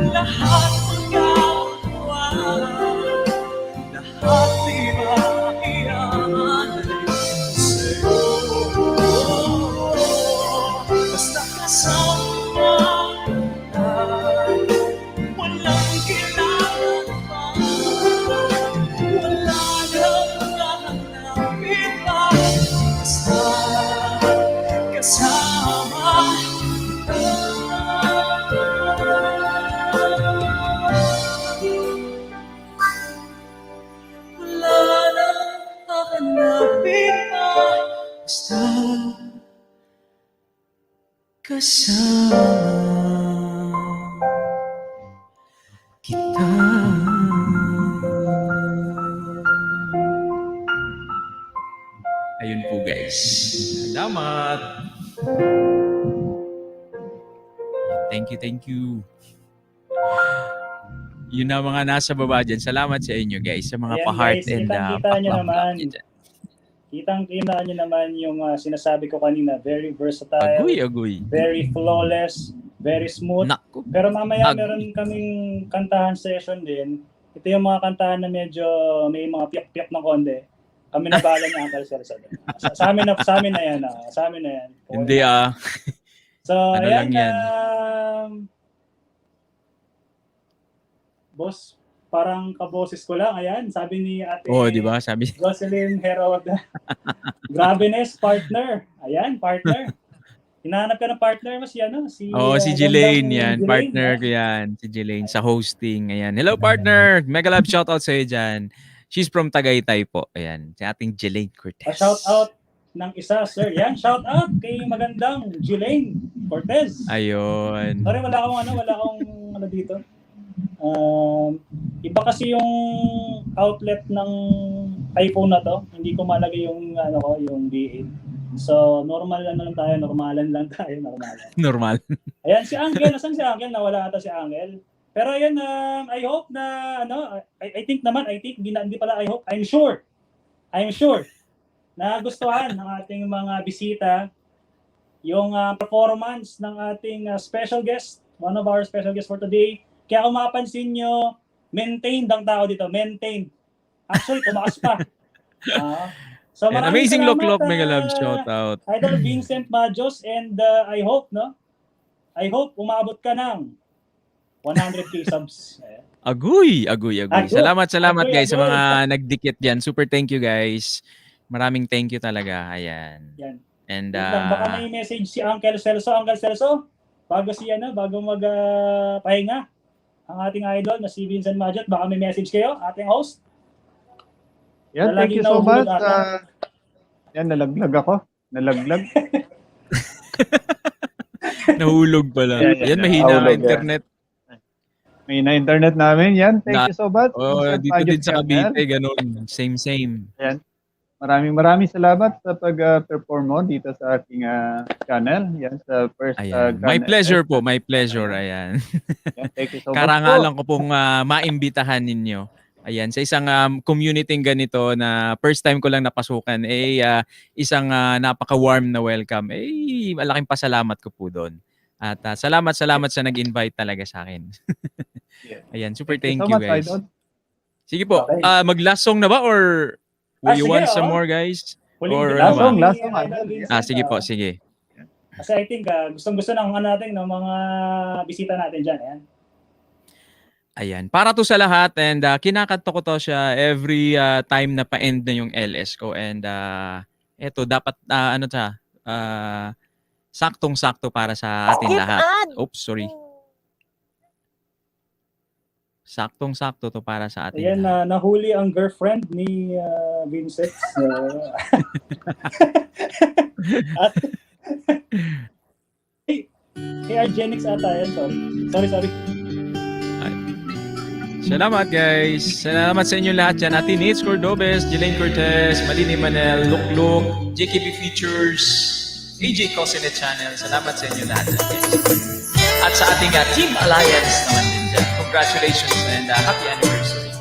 lahat magagawa, lahat ay maiaalala sa'yo. Basta kasama kita, walang kailangan pa, wala nang hahanapin pa. Basta kasama kita. Wala nang hahanapin pa. Basta kasama kita. Ayun po guys. Salamat. Thank you. Yun na mga nasa baba dyan. Salamat sa inyo guys. Sa mga Ayan, pa-heart guys, and kitang-kita nyo naman. pa-love nyo dyan. Kitang-kita nyo naman yung sinasabi ko kanina. Very versatile, Agoy. very flawless, very smooth. Naku. Pero mamaya Agoy. meron kaming kantahan session din. Ito yung mga kantahan na medyo may mga piyak-piyak ng konti. Kami na bahala ni Uncle Celso. Sa amin na yan. Sa amin na yan. Hindi So, Ano ayan. lang yan? Boss, parang kaboses ko lang. Ayan, sabi ni Ate di ba? Sabi. Jocelyn Herod. Grabeness, partner. Ayan, partner. Hinahanap ka ng partner mo si Si Jelaine gandang yan. Jelaine, Partner ko yan. Si Jelaine sa hosting. Ayan. Hello partner. Mega love shoutout sa'yo dyan. She's from Tagaytay po. Ayan. Si ating Jelaine Cortez. Shout out ng isa, sir. Yan, shout out kay magandang Jelaine Cortez. Ayun. Sorry, wala akong dito. Iba kasi yung outlet ng iPhone na to. Hindi ko malagay yung yung V8. So, normalan lang tayo. Normal. Ayan, si Angel. Nasaan si Angel? Nawala ata si Angel. Pero ayan, I hope na, I think, hindi pala I hope, I'm sure na gustuhan ng ating mga bisita yung performance ng ating special guest, one of our special guests for today. Kaya kung mapansin nyo, maintained ang tao dito, maintained. Actually, tumaas pa. So And maraming amazing salamat, look, mega love shout out. Idol Vincent Majos, and I hope umabot ka ng 100k subs. Agoy. Salamat Agoy, guys sa agoy. mga nagdikit diyan. Super thank you guys. Maraming thank you talaga. Ayan. Yan. And Baka may message si Uncle Celso. Uncle Celso, bago mag-pahinga ang ating idol na si Vincent Majot, baka may message kayo, ating host. Yan, Na thank you laging so much. nahuhulog ata. Yan, nalaglag ako. Nalaglag. nahulog pala. Yan, mahina ang Nahulog, internet. May na-internet namin. Yan, thank you so much. Dito din sa Cavite, ganun. Same. Yan. Maraming salamat sa pag-perform mo dito sa aking channel. Yan, sa first Ayan. My pleasure po. My pleasure. Ayan. Yan, thank you so much. Karangalan ko pong maimbitahan ninyo. Ayan, sa isang community ganito na first time ko lang napasukan, isang napaka-warm na welcome. Malaking pasalamat ko po doon. At salamat sa nag-invite talaga sa akin. Ayan, super thank you guys. Sige po, Okay. mag-last song na ba or you Sige, want some more guys? Huling Or last ano ba? song, Last song, Idol idol. Vincent, Sige po, sige. Kasi I think gustong-gusto ng natin ng mga bisita natin diyan, ayan. Ayan, para to sa lahat and kinakanto ko to siya every time na pa-end na yung LS ko and eto dapat saktong-sakto para sa atin lahat. Oops, sorry. Saktong-sakto to para sa atin Ayan, lahat. nahuli ang girlfriend ni Vincent. At kay Argenix ata yan, sorry. Salamat guys. Salamat sa inyo lahat dyan. Ate Nitz Cordobes, Jelaine Cortez, Malini Manel, Lukluk, JKB Features, AJ Cosinet Channel. Salamat sa inyo lahat dyan guys. At sa ating Team Alliance naman din dyan. Congratulations and happy anniversary.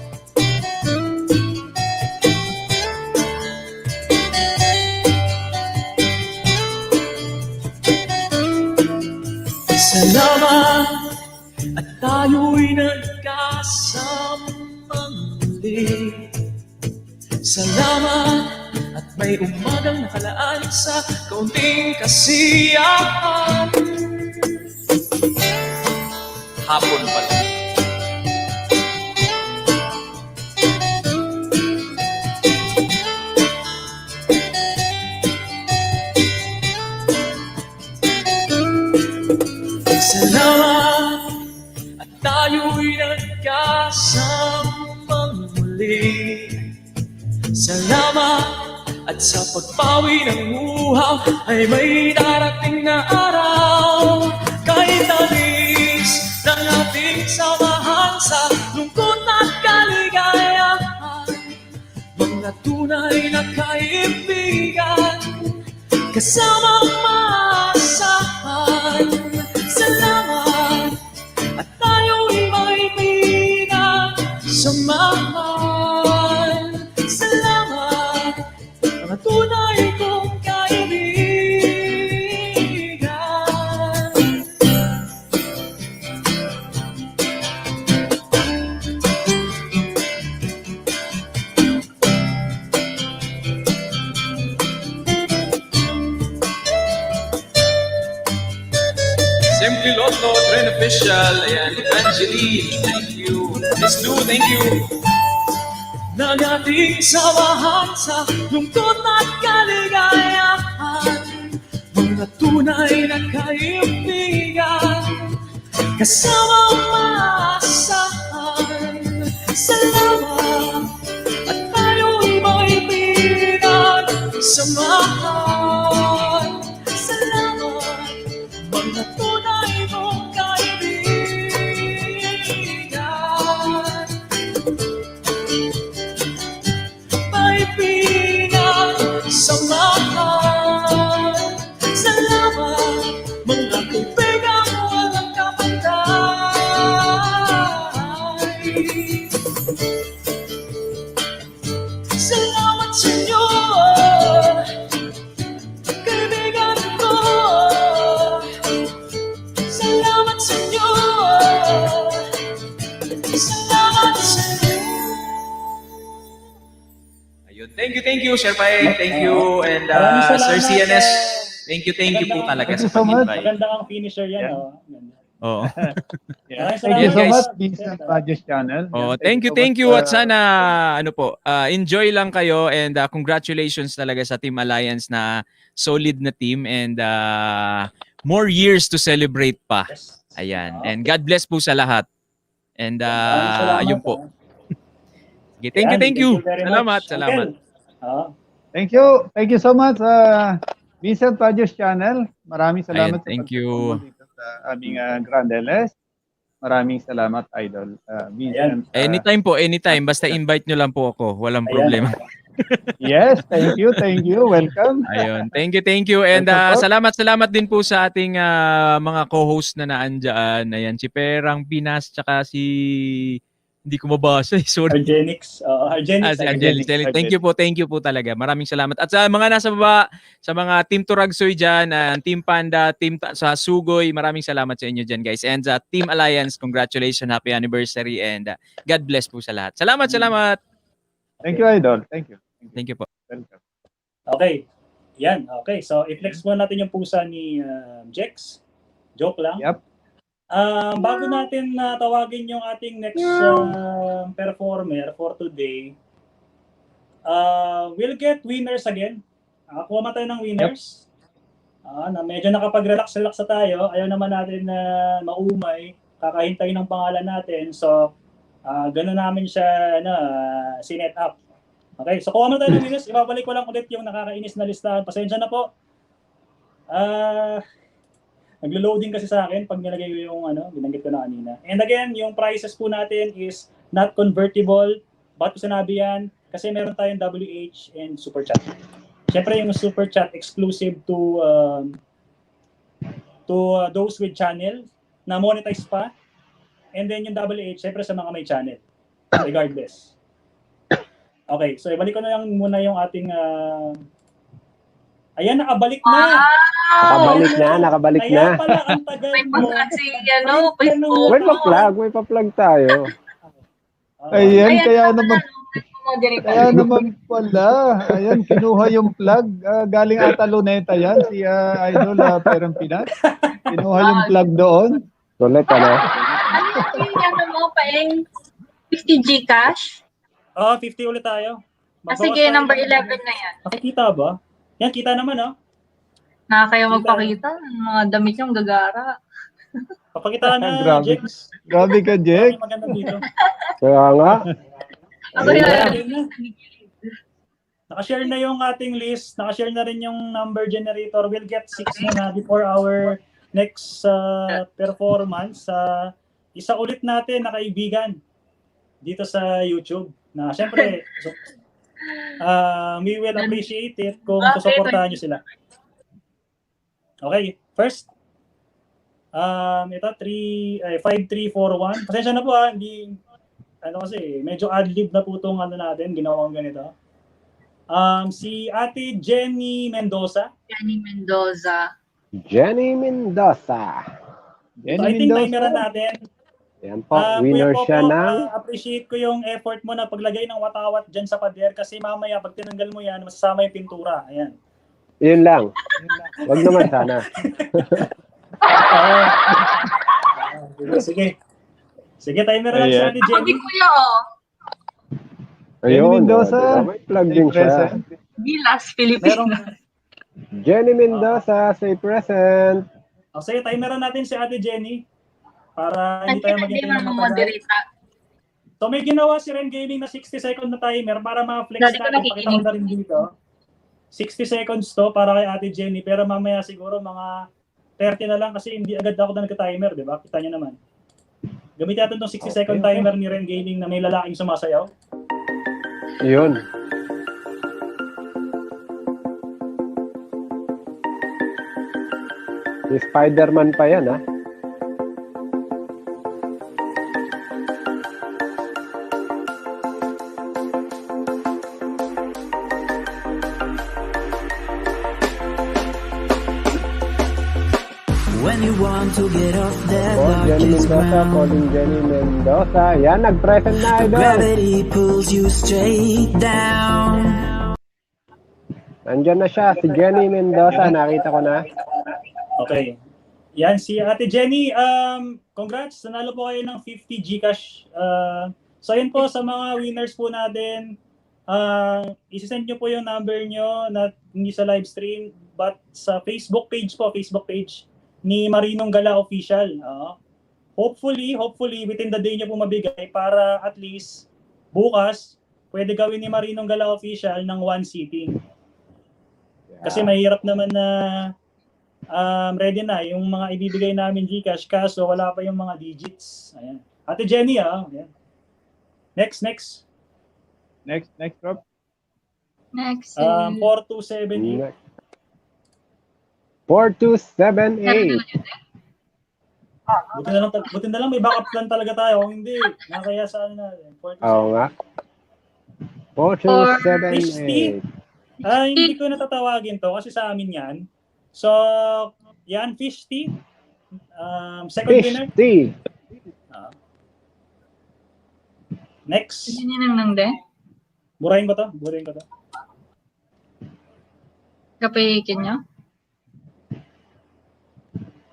Salamat at tayo'y nagkasamang muli. Salamat at may umagang nakalaan sa kaunting kasiyahan. Hapon pala. Salamat at tayo'y nagkasamang muli. Salamat at sa pagpawi ng uhaw ay may darating na araw. Kahit talis ng ating samahan sa lungkot at kaligayahan, mga tunay na kaibigan kasamang maasahan. Salamat at tayo'y may pinagsamahan. Salamat mga tunay kong kaibigan. Simply Lotto, Trend Official, ayan, Angeline, thank you. Miss Lou, thank you. Ng ating samahan sa lungkot at kaligayahan, mga tunay na kaibigan kasamang maasahan. Salamat at tayo'y may pinagsamahan. Salamat mga tunay mong kaibigan. May pinagsamahan. Salamat mga kaibigang walang kapantay. Salamat sa inyo, kaibigan ko. Salamat sa inyo. Salamat sa inyo. Ayun, thank you, Sir Pai, thank you, and Maraming Sir salamat, CNS, thank you talaga Thank you sa so much. pag-invite. Maganda ang finisher yan, Yeah. Ganda. Oo. Yeah. Maraming Thank you so salamat, much, guys. Vincent Radios Channel. Oh, Yeah, thank you, so much, at sana enjoy lang kayo and congratulations talaga sa Team Alliance na solid na team and more years to celebrate pa. Yes. Ayan. And God bless po sa lahat. And Maraming salamat, ayun po. Sige, Ayan, thank you. very Salamat, much. salamat. Uncle. Thank you so much, Vincent Radios Channel. Maraming salamat Ayan, thank sa you. pagtutulong dito sa aming Grand LS. Maraming salamat, Idol. Vincent. Anytime. Basta invite nyo lang po ako. Walang Ayan. problema. Yes, thank you. Welcome. Ayun. Thank you. And Welcome po. salamat din po sa ating mga co-host na naandyan. Ayan, si Perang Pinas, tsaka si... Hindi ko mabasa. Sorry. Argenix. Si Argenix. Thank you po talaga. Maraming salamat. At sa mga nasa baba, sa mga Team Turagsoy dyan, Team Panda, sa Sugoy, maraming salamat sa inyo dyan, guys. And sa Team Alliance, congratulations, happy anniversary, and God bless po sa lahat. Salamat. Thank you, Idol. Thank you. Thank you po. Welcome. Okay. Yan, okay. So, i-flex muna natin yung pusa ni Jex. Joke lang. Yep. Bago natin tawagin yung ating next performer for today, we'll get winners again. Kuha man tayo ng winners. Na medyo nakapag-relax-relax na tayo. Ayaw naman natin na maumay. Kakahintay ng pangalan natin. So, ganun namin siya sinet up. Okay, so kuha man tayo ng winners. Ibabalik ko lang ulit yung nakakainis na listahan. Pasensya na po. Naglo-loading kasi sa akin pag nilagay ko yung binanggit ko na kanina. And again, yung prices po natin is not convertible. Bakit ko sinabi yan? Kasi meron tayong WH and Super Chat. Siyempre yung Super Chat exclusive to those with channel na monetize pa. And then yung WH, siyempre sa mga may channel. Regardless. Okay, so ibalik ko na lang muna yung ating ayan, nakabalik na. Nakabalik Kaya na. pala, ang tagal mo. May pa-plug tayo. Ayan, kaya naman pala. Ayan, kinuha yung plug. Galing ata Luneta yan, si Idol Perang Pinas. Kinuha yung plug doon. Sulit, ano? Ano mo, paeng 50 Gcash? 50 ulit tayo. Sige, number 11 na yan. Nakikita ba? Yan, kita naman, Nakakaya magpakita. Mga damit yung gagara. Papakita na, Grabe. Jex. Grabe ka, Jake. Maganda dito. Kaya nga. Nakashare na yung ating list. Nakashare na rin yung number generator. We'll get 6 na before our next performance. Isa ulit natin na kaibigan dito sa YouTube. Na syempre, we will appreciate it kung susuportahan nyo sila. Okay, first. Ito, 5341. Pasensya na po hindi, kasi, medyo ad-lib na po itong natin, ginawang ganito. Si Ate Jenny Mendoza. Jenny Mendoza. So, I think timeran natin. Yan po, winner siya ng... Appreciate ko yung effort mo na paglagay ng watawat dyan sa pader kasi mamaya pag tinanggal mo yan, masasama yung pintura. Ayan. Yun lang. Wag naman sana. Sige. Sige, timer lang sa Ate Jenny. Ayun, Mendoza. may plug din siya. Gilas, Pilipinas. Jenny Mendoza, say present. Sige, timeran natin si Ate Jenny para hindi tayo maghintay ng matagal. So may ginawa si Ren Gaming na 60 second na timer para ma-flex natin. Pakita ko na rin dito. 60 seconds to para kay Ate Jenny pero mamaya siguro mga 30 na lang kasi hindi agad ako na nagka-timer, di ba? Kita nyo naman. Gamitin natin itong 60 second timer ni Ren Gaming na may lalaking sumasayaw. Yun. Si Spider-Man pa yan, ha? When you want to get off that Jenny darkest Mendoza, ground, calling Jenny Mendoza. Yan, nag-present na, idol. gravity pulls you straight down. Nandyan na siya, si Jenny Mendoza. Nakita ko na. Okay. Yan, si Ate Jenny, congrats. Nanalo po kayo ng 50 Gcash. So, yun po sa mga winners po natin. Isisend nyo po yung number nyo na hindi sa live stream but sa Facebook page po, ni Marinong Gala Official. Hopefully, within the day nyo po mabigay para at least bukas, pwede gawin ni Marinong Gala Official ng 1 sitting. Kasi mahirap naman na ready na yung mga ibibigay namin Gcash kaso wala pa yung mga digits. Ayan. Ate Jenny, ayan. Next. Next, Rob. Next. 4278. 4278. Buti na lang may backup plan talaga tayo. Kung hindi, nakaya sa natin. Oo nga. 4278. Hindi ko natatawagin to kasi sa amin yan. So, yan, Fish Tea. Second winner. Fish Tea. Next. Hindi nang de. Burahin ko to. Kapayakin nyo?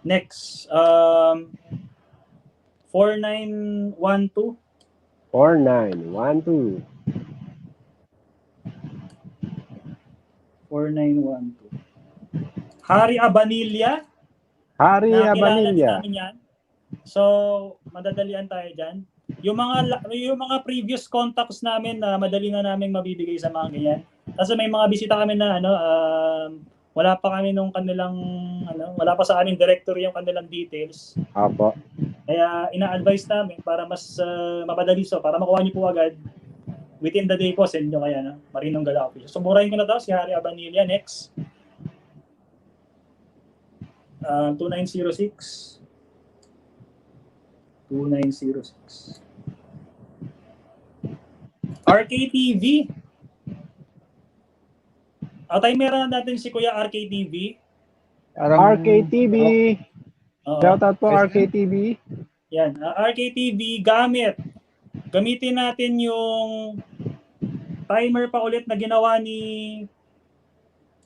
Next, 4912. 4912. 4912. Hari Abanilla. Hari Nakilala din Abanilla. namin yan. So, madadalian tayo dyan. Yung mga previous contacts namin na madali na namin mabibigay sa mga ganyan. Kasi may mga bisita kami na wala pa kami nung kanilang wala pa sa aming directory yung kanilang details. Apo. Kaya ina-advise namin para mas mapadali para makuha niyo po agad within the day po send nyo kaya Marinong Gala Official. So murahin ko na daw si Hari Abanilla. Next. 2906. 2906. RKTV. Timeran natin si Kuya RKTV. RKTV. Shoutout po Yes, RKTV. Yan. RKTV gamitin natin yung timer pa ulit na ginawa ni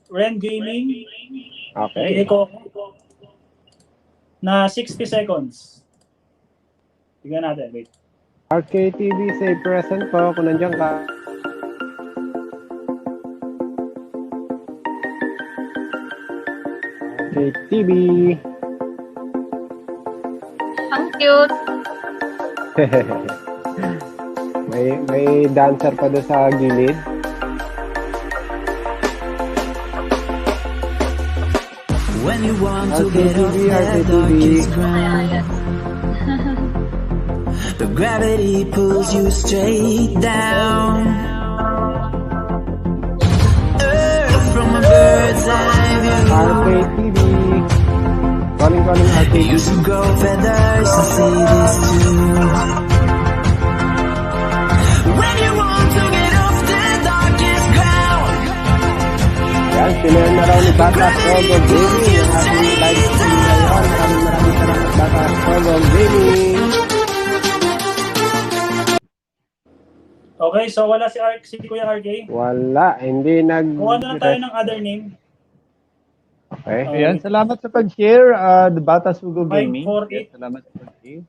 Ren Gaming. Okay. Na 60 seconds. Tingnan natin. Wait. RKTV, say present po kung nandiyan ka. RKTV. Ang cute. may dancer pa doon sa gilid. When you want to get off RKTV, that RKTV. darkest ground, Ayan. the gravity pulls you straight down. Earth from a bird's eye view. RKTV. Calling You RKTV. should grow feathers and see this too. When you want to get off the darkest ground, Yan, sinare na raw ni Batas Pogo Gaming ang ating live stream ngayon. Maraming salamat Batas Pogo Gaming. Okay, so wala si Kuya RK. Wala, hindi Kuha na lang tayo ng other name. Okay. Ayan, salamat sa pag-share, The Bata Sugo Gaming. 548. Ayan, salamat sa pag-share.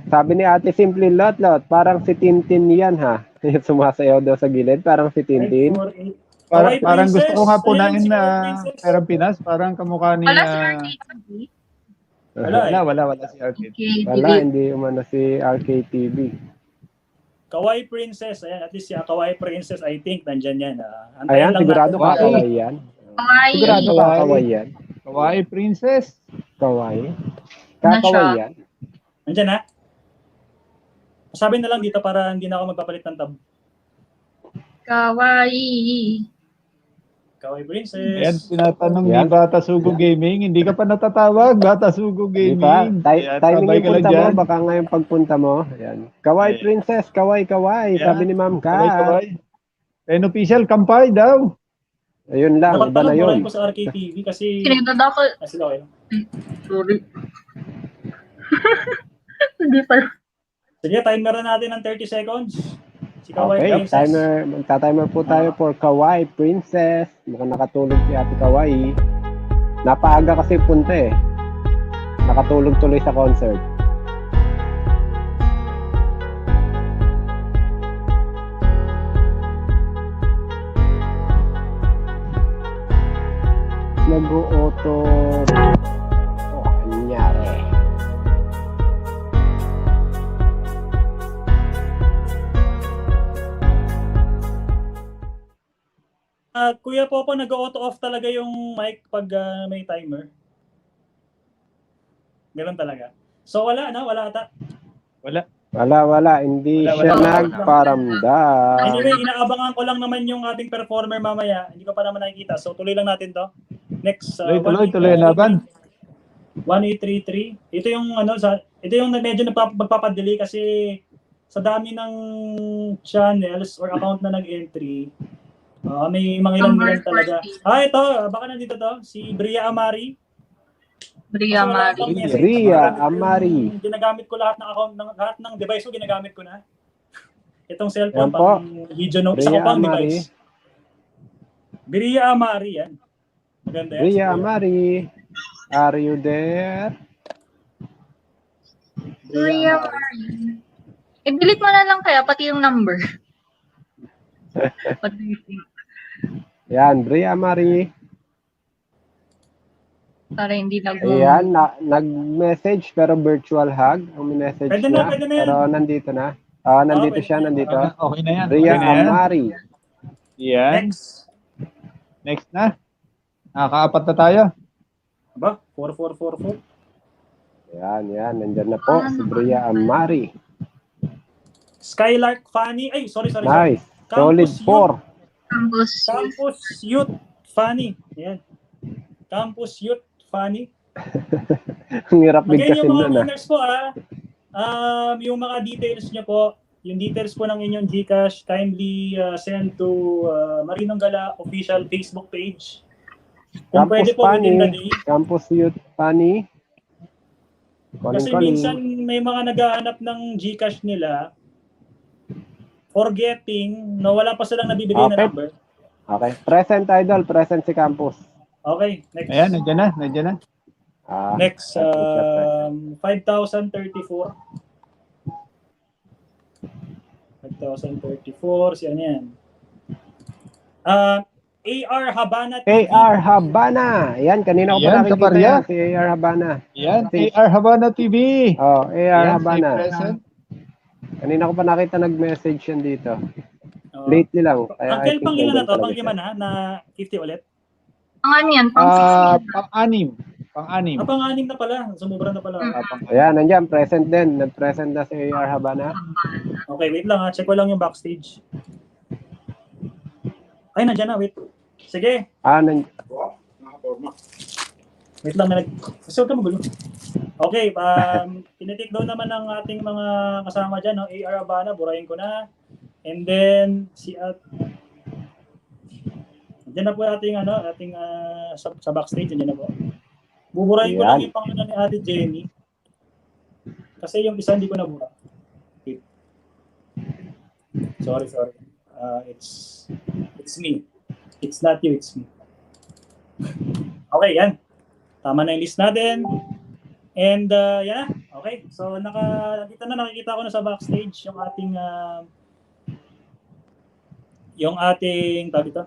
Sabi ni Ate Simply Lot, parang si Tintin yan ha. Sumasayaw daw sa gilid, parang si Tintin. 548. Parang gusto ko nga punain Ayan, si na Princess. Perang Pinas, parang kamukha ni... Wala si RKTV. Wala si RKTV. Wala, hindi umano si RKTV. Kawaii Princess. Ayan, at least si Kawaii Princess, I think, nandyan yan. Ayan, lang sigurado natin. ka kawaii yan. Kawaii. Sigurado ka kawaii yan. Kawaii Princess. Kawaii. Kakawaii yan. Nandyan ha? Sabi na lang dito para hindi na ako magpapalit ng tab. Kawaii. Kawaii Ayan, Princess. tinatanong Yan. ni Bata Sugo Gaming. Hindi ka pa natatawag, Bata Sugo Di ba? Gaming. Ayan, Timing sabay yung ka lang punta mo, dyan. baka ngayong pagpunta mo. Ayan. Kawaii Ayan. Princess, kawaii. Ayan. Sabi ni Ma'am Ka. Kaway. And official, kampay daw. Ayun lang, Dapat iba na pala yun. murahin ko sa RKTV kasi... Sinunod ako. Sila okay. Sorry. Hindi pala. Sige, timer na natin ng 30 seconds. Si Kawaii Okay, Princess. magta-timer po tayo for Kawaii Princess. Mukhang nakatulog si Ate Kawaii. Napaaga kasi punta eh. Nakatulog tuloy sa concert. Nag-auto. Oh, anyari. Kuya Popo, nag-auto off talaga yung mic pag may timer. Ganun talaga. So wala ata. Wala. Hindi Wala, siya wala. nagparamdam. Anyway, inaabangan ko lang naman yung ating performer mamaya. Hindi ko pa naman nakikita. So tuloy lang natin to. Next. Tuloy ang laban. 1833. Ito yung ito yung medyo magpapadali kasi sa dami ng channels or account na nag-entry. May mga ilan talaga. Ito, baka nandito to, si Bria Amari. Bria Kasi wala Mari. akong message. Bria Yung Amari. Ginagamit ko lahat ng account, lahat ng device ko ginagamit ko na. Itong cellphone, Yan po. pang video note, isa ko Bria pang Amari. device. Bria Amari, yan. Maganda yan. Bria Mari, are you there? Kuya Mari. I-delete mo na lang kaya, pati yung number. Yan, Bria Mari. Para hindi Ayan, nag-message pero virtual hug ang message Pwede niya. na, pwede na yan. Pero nandito na. Nandito pwede siya, na. nandito. Okay na yan. Bria Okay na yan. Amari. Yan. Next. Next na. Nakakaapat na tayo. Aba, 4444. Yan. Nandyan na po si Bria Amari. Skylark Fanny. Ay, sorry. Nice. Solid Campus 4. Campus Youth Fanny. Yan. Campus Youth Fanny. Ang hirap Again, bigkasin yung mga doon winners po yung mga details niyo po, yung details po ng inyong GCash, kindly send to Marinong Gala official Facebook page. Kung Campus pwede po within the Fanny. day. Campus Youth Fanny. Kasi minsan may mga naghahanap ng GCash nila forgetting na wala pa silang nabibigay na Okay. number. Okay. Present idol, present si Campus. Okay, next. Ayan, nandiyan na. Next, present siya, 5,034. 5,034, si ano yan? AR Habana TV. AR Habana. Yan, kanina ko pa Yan, nakikita kabarya. yan, si AR Habana. Yan, AR Habana TV. Oh, AR Yan, Habana. stay present. Kanina ko pa nakita nag-message yan dito. Oh. Lately lang. Kaya Ang I think pang ilan na nandun to? talaga Pang siya. 5 na 50 ulit? Ang ano yan? Pang 16. Pang-anim. Pang-anim. Pang-6 na pala. Sumubra na pala. Ayan, nandiyan, present din. Nag-present na si AR Habana. Okay, wait lang ha. Check ko lang yung backstage. Ay, nandiyan na. Wait. Sige. Wait lang. Kasi huwag ka magulo. Okay. Tinitake down naman ng ating mga kasama dyan. No? AR Habana, burahin ko na. And then, nandiyan na po ating, sa backstage. Nandiyan na po. Buburahin ko lang yung pangalan ni Ate Jenny. Kasi yung isa hindi ko nabura. Okay. Sorry. It's me. It's not you, it's me. Okay, yan. Tama na yung list natin. And, yan. Okay. So, nandito na, nakikita ko na sa backstage yung ating, tawag ito?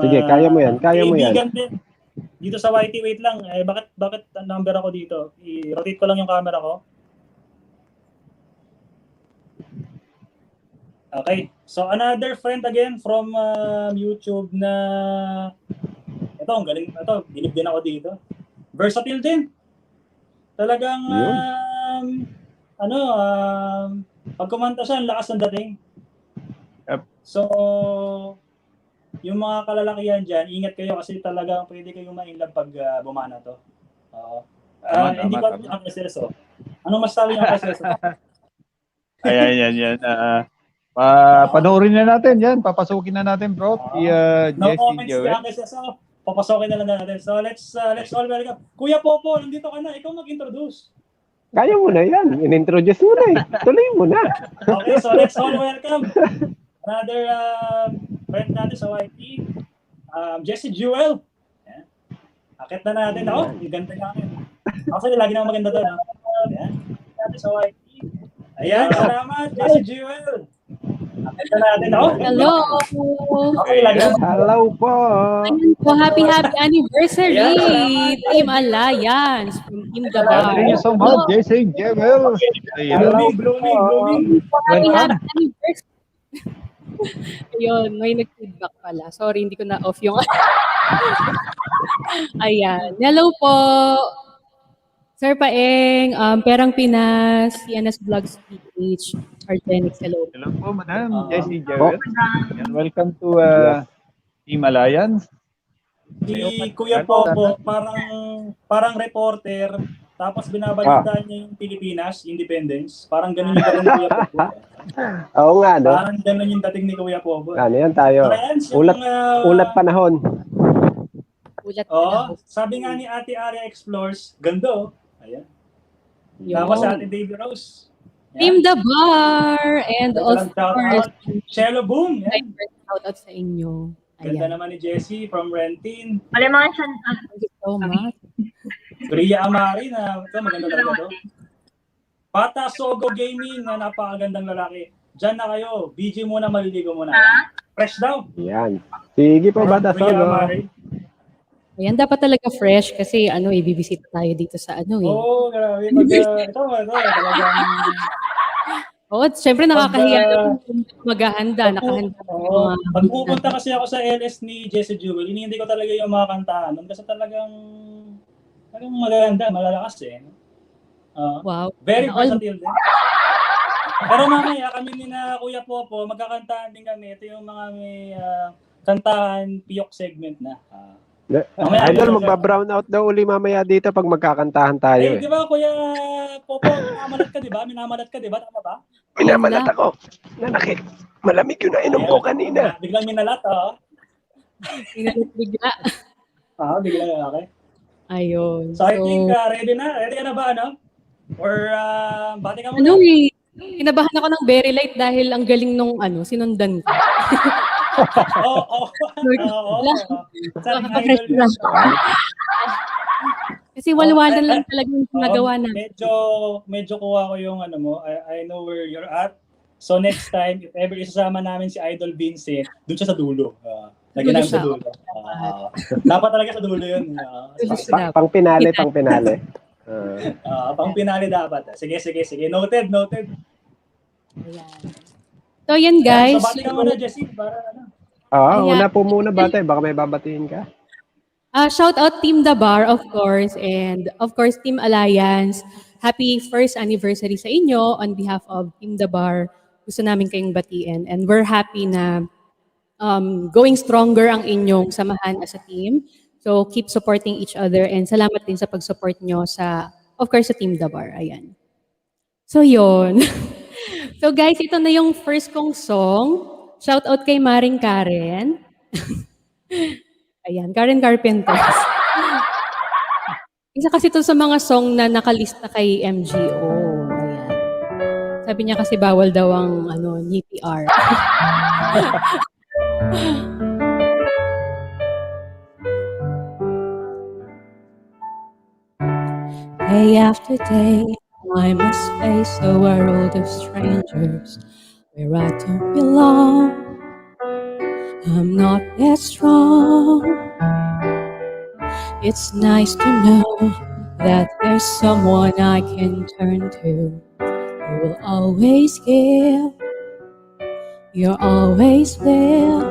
Sige, kaya mo yan. Kaya mo yan. Kaibigan din. Dito sa YT, wait lang. Bakit number ako dito? I-rotate ko lang yung camera ko. Okay. So, another friend again from YouTube na ito, ang galing. Ito, bilib din ako dito. Versatile din. Talagang, pag kumanta siya, ang lakas ng dating. Yep. So, yung mga kalalakihan dyan, ingat kayo kasi talagang pwede kayong ma-inlove pag bumana to. Hindi ko ang proseso. Anong masasabi niyo ang proseso? Ayan. Panoorin na natin yan. Papasukin na natin, bro. No Jesse comments Joel. yan kasi so, papasokin na lang natin. So let's all welcome. Kuya Popo, nandito ka na. Ikaw mag-introduce. Kaya mo na yan. In-introduce mo na eh. Tuloy mo na. Okay, so let's all welcome another friend natin sa YT, Jesse Joel. Yan. Akit na natin. Ang ganda namin. Actually, lagi naman maganda to. No? Yan. Natin sa YT. Ayan, salamat, Jesse Joel. Akit na natin. Hello! Okay, lagi naman. Hello po. Ayun po, happy anniversary! Ayan. Team Alliance from Team Davao. Thank you so much, Jesse Joel. Ayan. Blooming. Happy anniversary! Ayun, may nag-feedback pala. Sorry, hindi ko na-off yung... Ayan. Hello po! Sir Paeng, Perang Pinas, CNS Vlogs PH, Argenix, hello. Hello po, Madam Jesse Joel. And welcome to Team Alliance. Si Kuya Popo, parang reporter, tapos binabalitaan niya yung Pilipinas, independence. Parang ganun yung dating ni Kuya Popo. Oo nga, no? Parang ganun yung dating ni Kuya Popo. Ano yan tayo? Ulat panahon. Ulat sabi nga ni Ate Aria Explores, ganda. Ayan. Yun. Tapos si Ate Baby Rose. Team The Bar! And of Shout course, out. Cello Boom. Yan. shout out sa inyo. Ganda Ayan. naman ni Jessie from Rentin. Malimang siya. Thank you so much. Bria Amari na ito, maganda talaga to. Pata Sogo Gaming na napakagandang lalaki. Diyan na kayo. BG muna, maliligo muna. Fresh daw. Yan. Sige po, Bata Bria Solo. Amari. Ayan, dapat talaga fresh kasi ibibisita tayo dito sa Oo, grabe. Ito, talagang... Oo, syempre nakakahiya Pag, naman maghahanda, nakahanda. Oo. Pag pupunta kasi ako sa LS ni Jessie Jewel, hinihintay ko talaga yung mga kantahan nun kasi talagang maganda, malalakas eh. Wow. Very All- versatile din. Pero mamaya kami ni na Kuya Popo, magkakantahan din kami. Ito yung mga may kantahan, piyok segment na. Idol, magba-brown out daw uli mamaya dito pag magkakantahan tayo. Eh, di ba Kuya Popo, minamalat ka di ba? Minamalat ka di ba? Tama ba? Minamalat ako. Nanakit. Malamig yung nainom ko kanina. Biglang minalat, Bigla. Biglang lalaki. Ayun. So I think ready na? Ready ka na ba, ano? Or bati ka muna? Kinabahan ako ng very light dahil ang galing nung sinundan ko. Oo. Kasi walwalan lang talaga yung ginagawa namin. Medyo kuha ko yung I know where you're at. So next time, if ever isasama namin si Idol Vincent, doon siya sa dulo. Lagi namin sa dulo. Dapat talaga sa dulo yun. Pang pinali. Pang pinali dapat. Sige. Noted. So yan guys. So bati ka muna, Jessie. Una po muna bata. Baka may babatiin ka. Shout out Team The Bar, of course. And of course, Team Alliance. Happy first anniversary sa inyo on behalf of Team The Bar. Gusto namin kayong batiin. And we're happy na going stronger ang inyong samahan as a team. So keep supporting each other. And salamat din sa pag-support nyo sa, of course, sa Team The Bar. Ayan. So yun. So guys, ito na yung first kong song. Shout out kay Maring Karen. Ayan, Karen Carpenters. Isa kasi ito sa mga song na nakalista kay MGO. Ayan. Sabi niya kasi bawal daw ang NPR. Day after day, I must face a world of strangers where I don't belong. I'm not that strong. It's nice to know that there's someone I can turn to who will always give. You're always there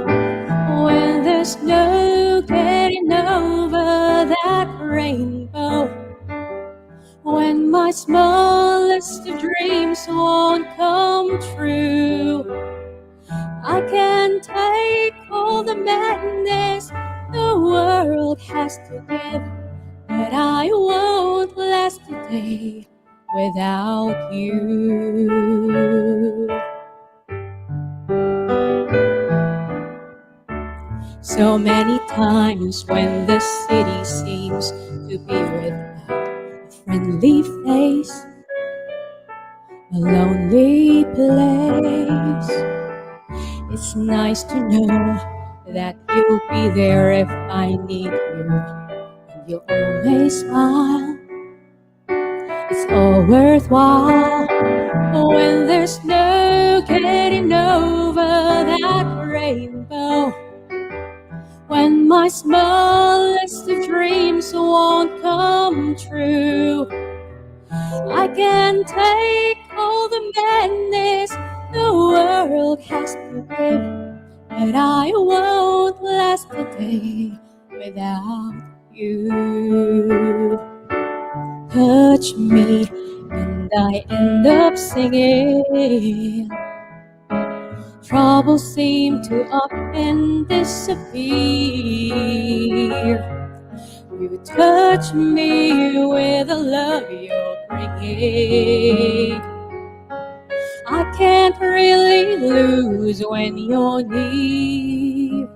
when there's no getting over that rainbow. When my smallest of dreams won't come true, I can take all the madness the world has to give, but I won't last a day without you. So many times when the city seems to be without a friendly face, a lonely place, it's nice to know that you'll be there if I need you, and you'll always smile. It's all worthwhile when there's no getting over that rainbow. When my smallest of dreams won't come true, I can take all the madness the world has to give, but I won't last a day without you. Touch me and I end up singing. Troubles seem to up and disappear. You touch me with the love you're bringing. I can't really lose when you're near.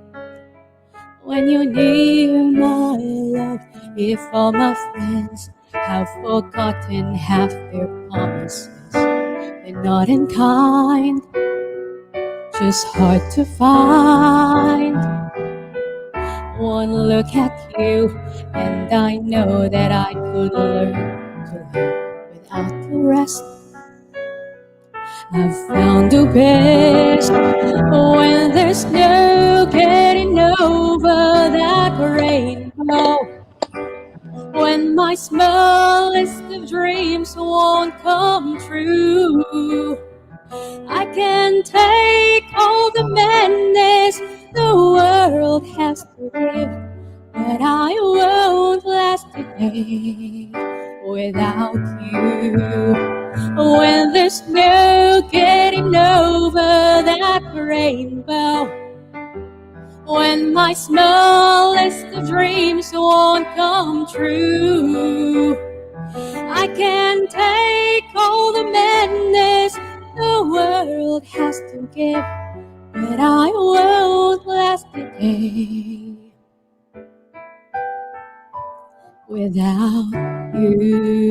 When you're near, my love, if all my friends have forgotten half their promises, they're not unkind, just hard to find. One look at you, and I know that I could learn to live without the rest. I've found the best when there's no getting over that rainbow. When my smallest of dreams won't come true, I can take all the madness the world has to give, but I won't last a day without you. When there's no getting over that rainbow, when my smallest of dreams won't come true, I can take all the madness the world has to give, but I won't last a day without you.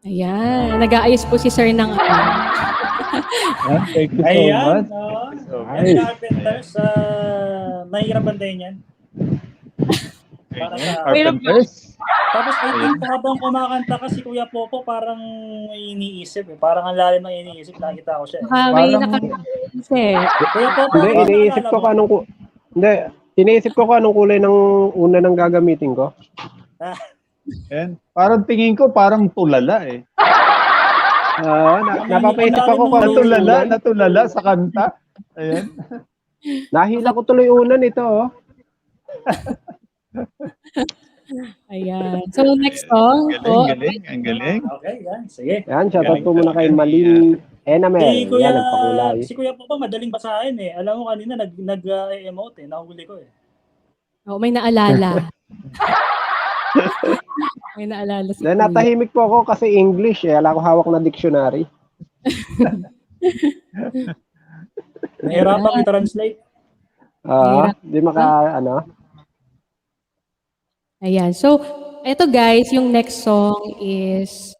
Ayan, nag-aayos po si Sir ng Thank you so Ayan, much. Yan, Carpenters, mahirap bantayan yan. Para sa... Carpenters. Tapos I think habang kumakanta ka si Kuya Popo, parang iniisip eh. Parang ang lalim ng iniisip, nakita ko siya eh. may Parang- nakakaisip. Kuya Popo, Hindi, iniisip ko kung anong iniisip ko kung anong kulay ng una ng gagamitin ko. Yan. Parang tingin ko parang tulala eh. Napapaisip ako kung anong Natulala sa kanta. Ayan. Nahila ko tuloy una nito, oh. Ayan. So, next song po. Ang galing. Okay, yan. Sige. Yan, shoutout po muna kay Malin Enamel. Yan, nagpakulay. Si Kuya Popo, madaling basahin eh. Alam mo kanina, nag-emote eh. Nahuli ko eh. Oh, may naalala. May naalala si Then, natahimik po ako kasi English eh. Wala ko hawak na dictionary. Nahirapan i-translate. Di maka, Ayan. So, eto guys, yung next song is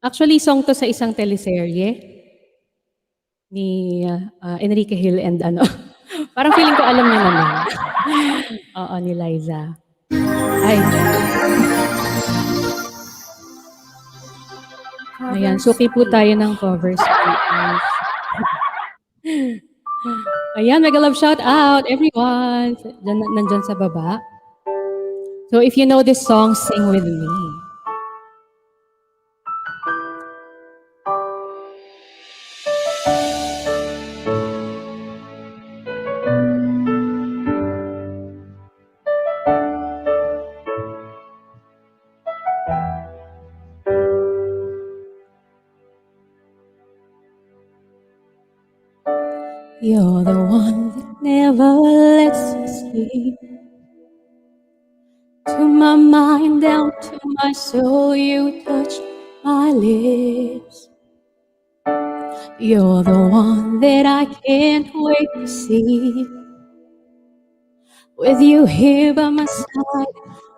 actually song to sa isang teleserye ni Enrique Hill and parang feeling ko alam niyo naman. Oo, ni Liza. Ay. Ayan, suki po tayo ng covers. Ayan, mega love shout out everyone. Nandyan sa baba. So if you know this song, sing with me. You're the one that never lets me sleep. To my mind, down to my soul, you touch my lips. You're the one that I can't wait to see. With you here by my side,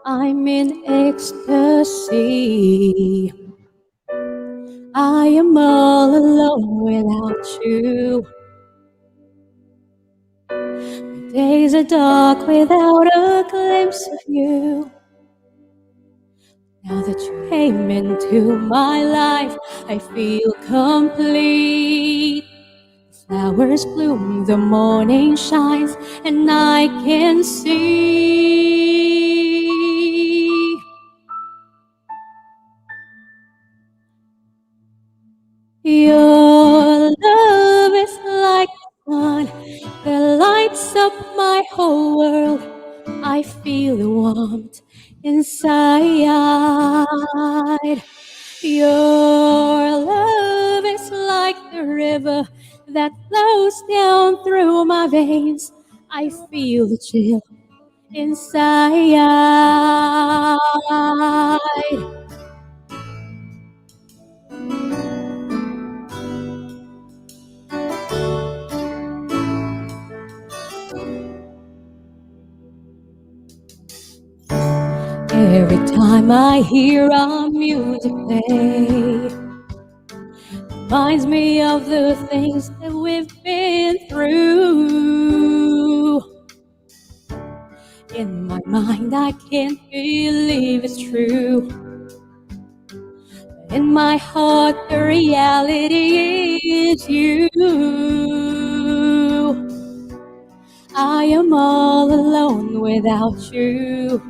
I'm in ecstasy. I am all alone without you. Days are dark without a glimpse of you. Now that you came into my life, I feel complete. Flowers bloom, the morning shines, and I can see. Your love is like the sun that lights up my whole world. I feel the warmth inside. Your love is like the river that flows down through my veins. I feel the chill inside. time I hear our music play, reminds me of the things that we've been through. In my mind, I can't believe it's true. In my heart, the reality is you. I am all alone without you.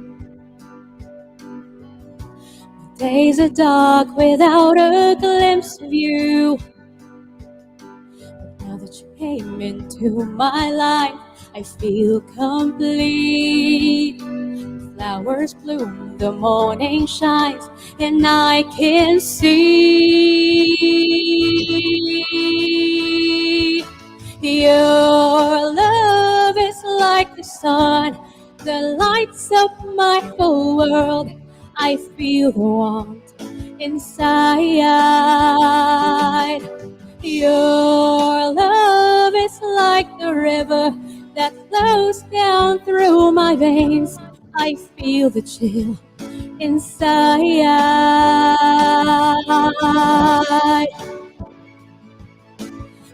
The days are dark without a glimpse of you. Now that you came into my life, I feel complete. Flowers bloom, the morning shines, and I can see your love is like the sun that lights up my whole world. I feel the warmth inside. Your love is like the river that flows down through my veins. I feel the chill inside.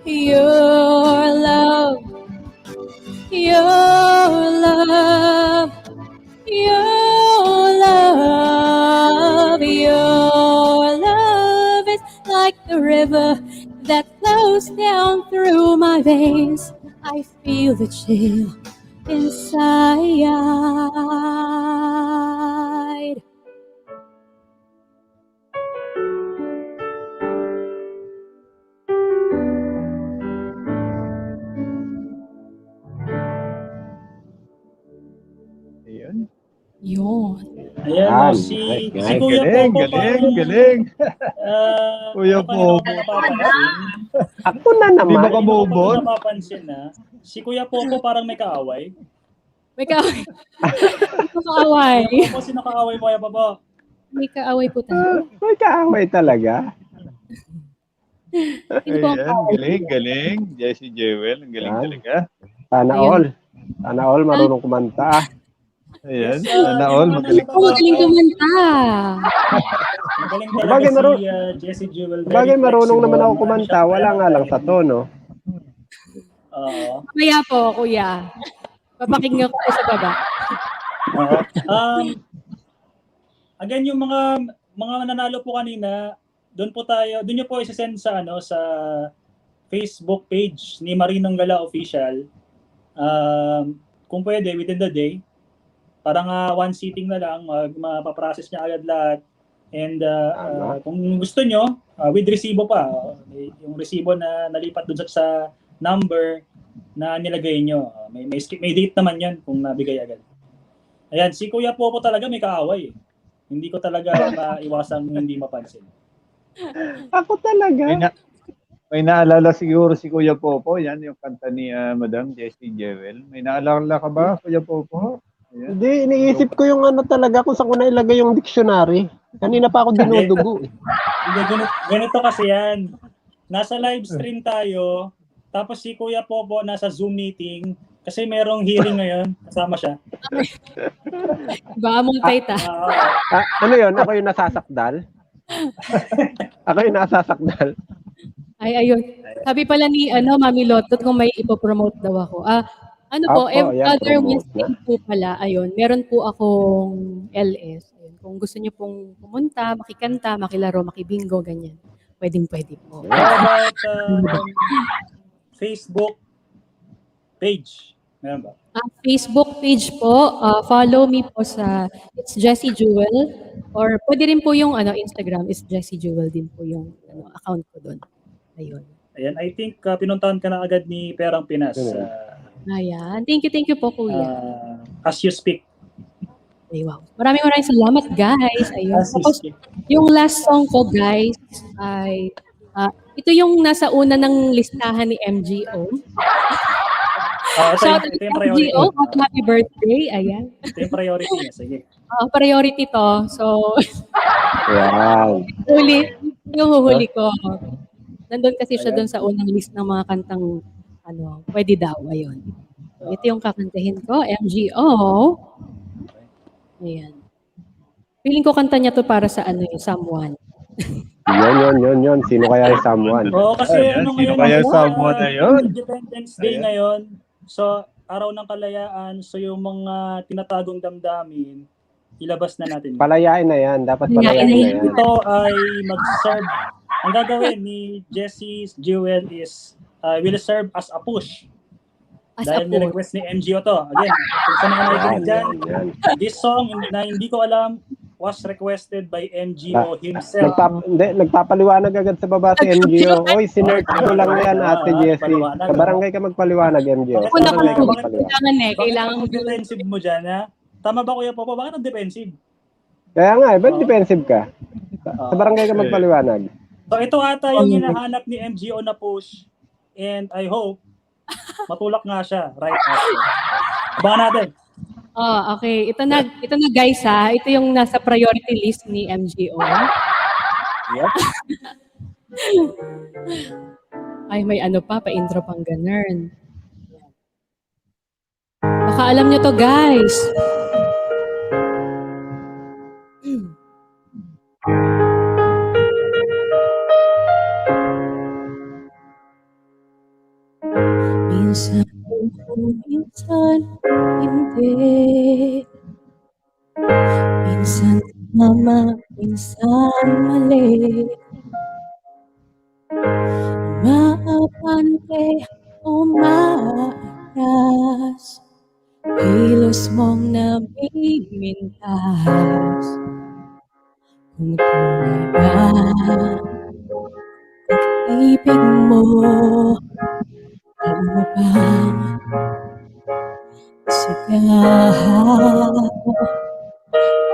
Your love, your love, your love, your love is like the river that flows down through my veins. I feel the chill inside. Ayan. Yun. Ayan, Nice, si nice. Kuya Galing, Popo galing. Kuya ano kanina Popo. ko napapansin. Ako na Hindi naman. makamove Kanina ko on. napapansin na si Kuya Popo parang may kaaway. May kaaway. May kaaway. Kuya Popo, sino kaaway mo, Kuya Popo? May kaaway po tayo. May kaaway talaga. Hindi po ang Ayan, kaaway. galing. Jessie Jewel, ang galing Yan. talaga. Sana Ayun. all. Sana all marunong kumanta. Ayan, Yes, sana all yung magaling. Oh, magaling kumanta. Magaling Bagay, talaga maru- si Jessie Jewel. Very Bagay marunong flexible. naman ako Marami kumanta. siyang Wala nga lang sa tono. Oo. Mamaya po, kuya. Papakinggan ko po sa baba. Oo. Again, yung mga nanalo po kanina, doon niyo po i-send sa sa Facebook page ni Marinong Gala Official. Kung pwede within the day, parang one sitting na lang, mapaprocess niya agad lahat. And kung gusto nyo, with resibo pa, yung resibo na nalipat doon sa number na nilagay nyo. May date naman yan kung nabigay agad. Ayan, si Kuya Popo talaga may kaaway. Hindi ko talaga maiwasang hindi mapansin. Ako talaga. May naalala siguro si Kuya Popo. Yan yung kanta ni Madam Jessie Jewel. May naalala ka ba, Kuya Popo? Ayan. Hindi, iniisip ko yung talaga kung saan ko na ilagay yung dictionary. Kanina pa ako dinudugo. Ganito kasi yan. Nasa live stream tayo, tapos si Kuya Popo nasa Zoom meeting, kasi merong hearing ngayon, kasama siya. Ba, multita. Ano yun? Ako yung nasasakdal? Ako yung nasasakdal? Ay, ayun. Sabi pala ni Mami Lotot kung may ipopromote daw ako. Ano po, Opo, yan, other promote Wednesday po pala, ayun, meron po akong LS. Ayun, kung gusto niyo pong pumunta, makikanta, makilaro, makibingo, ganyan. Pwede po. How about Facebook page? Meron ba? Facebook page po, follow me po sa It's Jessie Jewel, or pwede rin po yung Instagram is Jessie Jewel din po yung account ko doon. Ayun. Ayan, I think pinuntahan ka na agad ni Perang Pinas. Ayan. Thank you po, kuya. As you speak. Ay, wow. Maraming salamat, guys. Ayun. As you Tapos, speak. yung last song ko, guys, ay ito yung nasa una ng listahan ni MGO. Shout out ito to yung priority. MGO. Happy birthday. Ayan. Ito yung priority niya. Sige. Priority to. So, Wow. yung huhuli ko. Nandun kasi siya doon sa unang list ng mga kantang pwede daw. Ayun. So, ito yung kakantahin ko. MGO. Ayan. Feeling ko kanta niya to para sa ano yung someone. Yun. Sino kaya yung someone? Oo, kasi Ayan, ano sino ngayon, kaya someone na yun? Independence Day Ayan. ngayon. So, araw ng kalayaan. So, yung mga tinatagong damdamin, ilabas na natin. Palayain na yan. Dapat Palayain palayain na na yan. yan. Ito ay mag-serve. Ang gagawin ni Jessie Jewel is will serve as a push. As a Dahil po. ni-request ni MGO to. Again, kung sa mga nakikinig dyan, Yan. this song na hindi ko alam was requested by MGO himself. Nagpapaliwanag agad sa baba si MGO. Oy, sinerch ko lang yan, Ate Jessie. Paliwanag, Sa barangay ka magpaliwanag, MGO. Bakit Sa barangay ka bakit- magpaliwanag. Kailangan Bakit kailangan ang defensive mo dyan, ha? Tama ba, Kuya Popo? Bakit ang defensive? Kaya nga, ba't Oo. defensive ka? Sa barangay ka magpaliwanag. So ito ata yung hinahanap ni MGO na push, and I hope matulak nga siya right after. Abangan natin. Oh, okay. Ito na guys ha. Ito yung nasa priority list ni MGO. Yep. Ay, may ano pa-intro pang ganun. Baka alam nyo to, guys. Minsan minsan hindi. Minsan tama, minsan mali. Maapante o maatras, kilos mong namimintas. Kung tunay ba pag-ibig mo, ano bang sigaw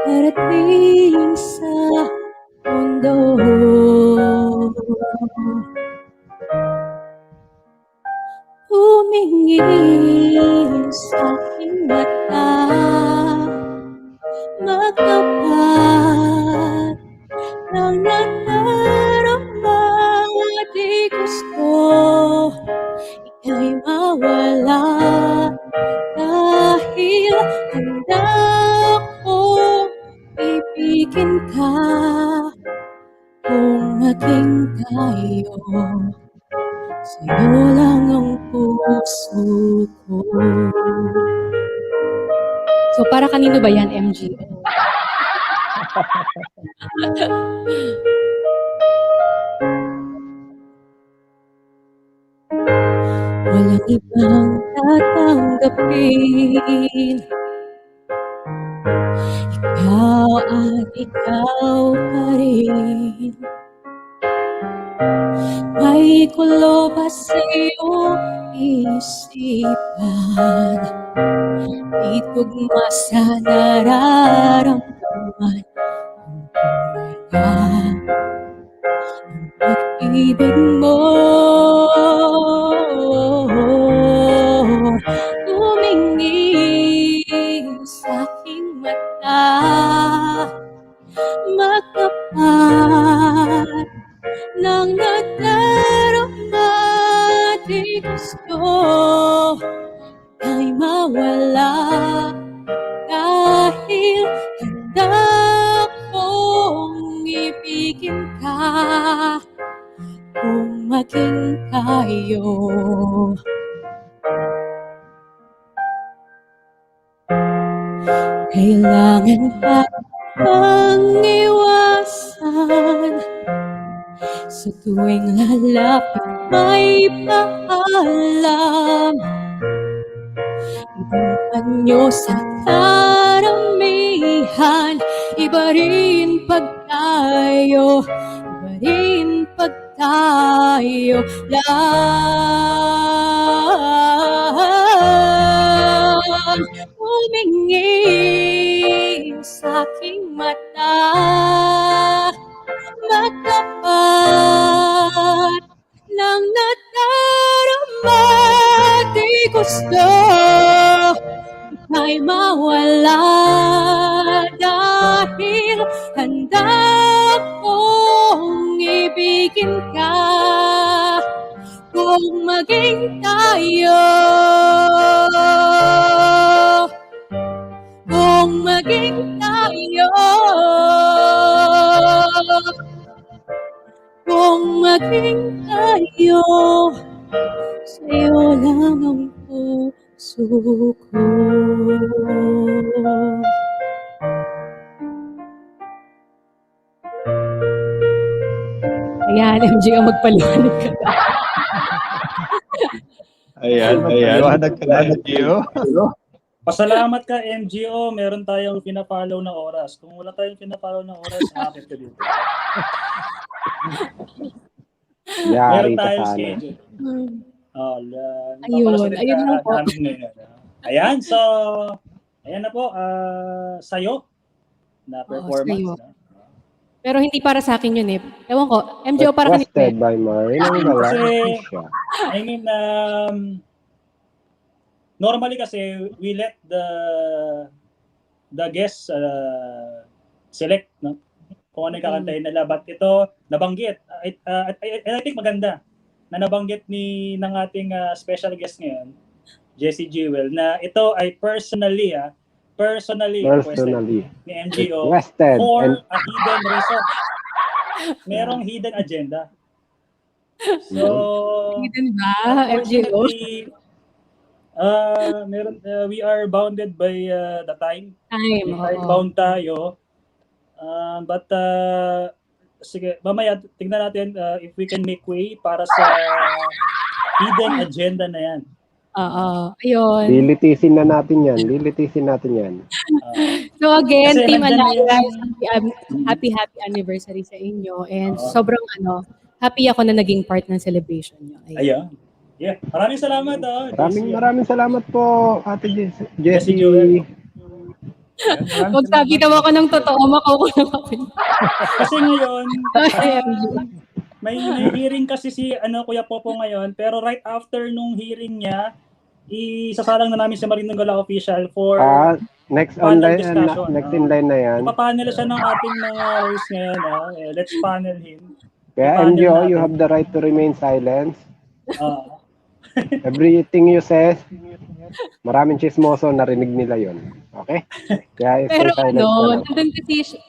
parating sa mundo? Tumingin sa aking mata, magtapat ng nadarama. Di gusto ika'y mawala, dahil handa akong ibigin ka kung maging tayo. Sa'yo lang ang puso ko. So, para kanino ba yan, MGO? Walang ibang tatanggapin. Ikaw at ikaw pa rin. May kulo ba sa iyong isipan? Di tugma sa nararamdaman. Kung tunay ka ang pag-ibig mo, tumingin sa aking mata, magtapat ng nadarama. Di gusto ay mawala, dahil handa akong ibigin ka kung maging tayo. Kailangan pa bang iwasan? Sa tuwing lalapit may paalam. Ibang anyo sa karamihan, iba rin pag tayo, iba rin pag tayo lang. Tumingin sa aking mata, magtapat ng nadarama. Di gusto ay mawala, dahil handa akong ibigin ka kung maging tayo. Kung maging tayo. Kung maging tayo, sa'yo lang ang puso ko. Ayan, MJ, magpaliwanag ka ba? Ayan, magpaliwanag ka na, MGO. Pasalamat ka, MGO. Meron tayong pina-follow na oras. Kung wala tayong pina-follow na oras, nakakit ka dito. Yari Meron ka tayong sana. schedule. Ayun lang po. Ayan, so, ayan na po, sa'yo na performance. sa'yo. Pero hindi para sa akin yun eh. Ewan ko, MGO para kanina. Requested by Marinang Gala. Kasi, I mean, normally kasi, we let the guests select, no? Kung ano yung kakantahin nila. But ito, nabanggit. I think maganda na nabanggit ng ating special guest ngayon, Jessie Jewel, na ito ay personally requested ni MGO Requested for and- a hidden reason. Merong hidden agenda. So, Hidden ba, MGO? unfortunately, we are bounded by the time. Time, Time oo. bound tayo. But sige, mamaya tingnan natin if we can make way para sa hidden agenda na yan. Oo, ayun. Lilitisin na natin yan. So again, Kasi Team nandyan na Alliance, yung- happy anniversary sa inyo. And sobrang happy ako na naging part ng celebration nyo. Ayun. Ayan. Yeah. Maraming salamat. Maraming salamat po, Ate Jessie Jewel. Jessie. Huwag sabi daw ako ng totoo, makukulong ako. Kasi ngayon, MG. may hearing kasi si Kuya Popo ngayon, pero right after nung hearing niya, isasalang na namin si Marinang Gala official for Next panel online, discussion. next in line na yan. Papanel siya ng ating mga host ngayon. Let's panel him. Kaya Ipanel MGO, you natin. have the right to remain silent. Ah. Everything you say, maraming chismoso, narinig nila yon. Okay? Kaya stay Pero silent ka lang.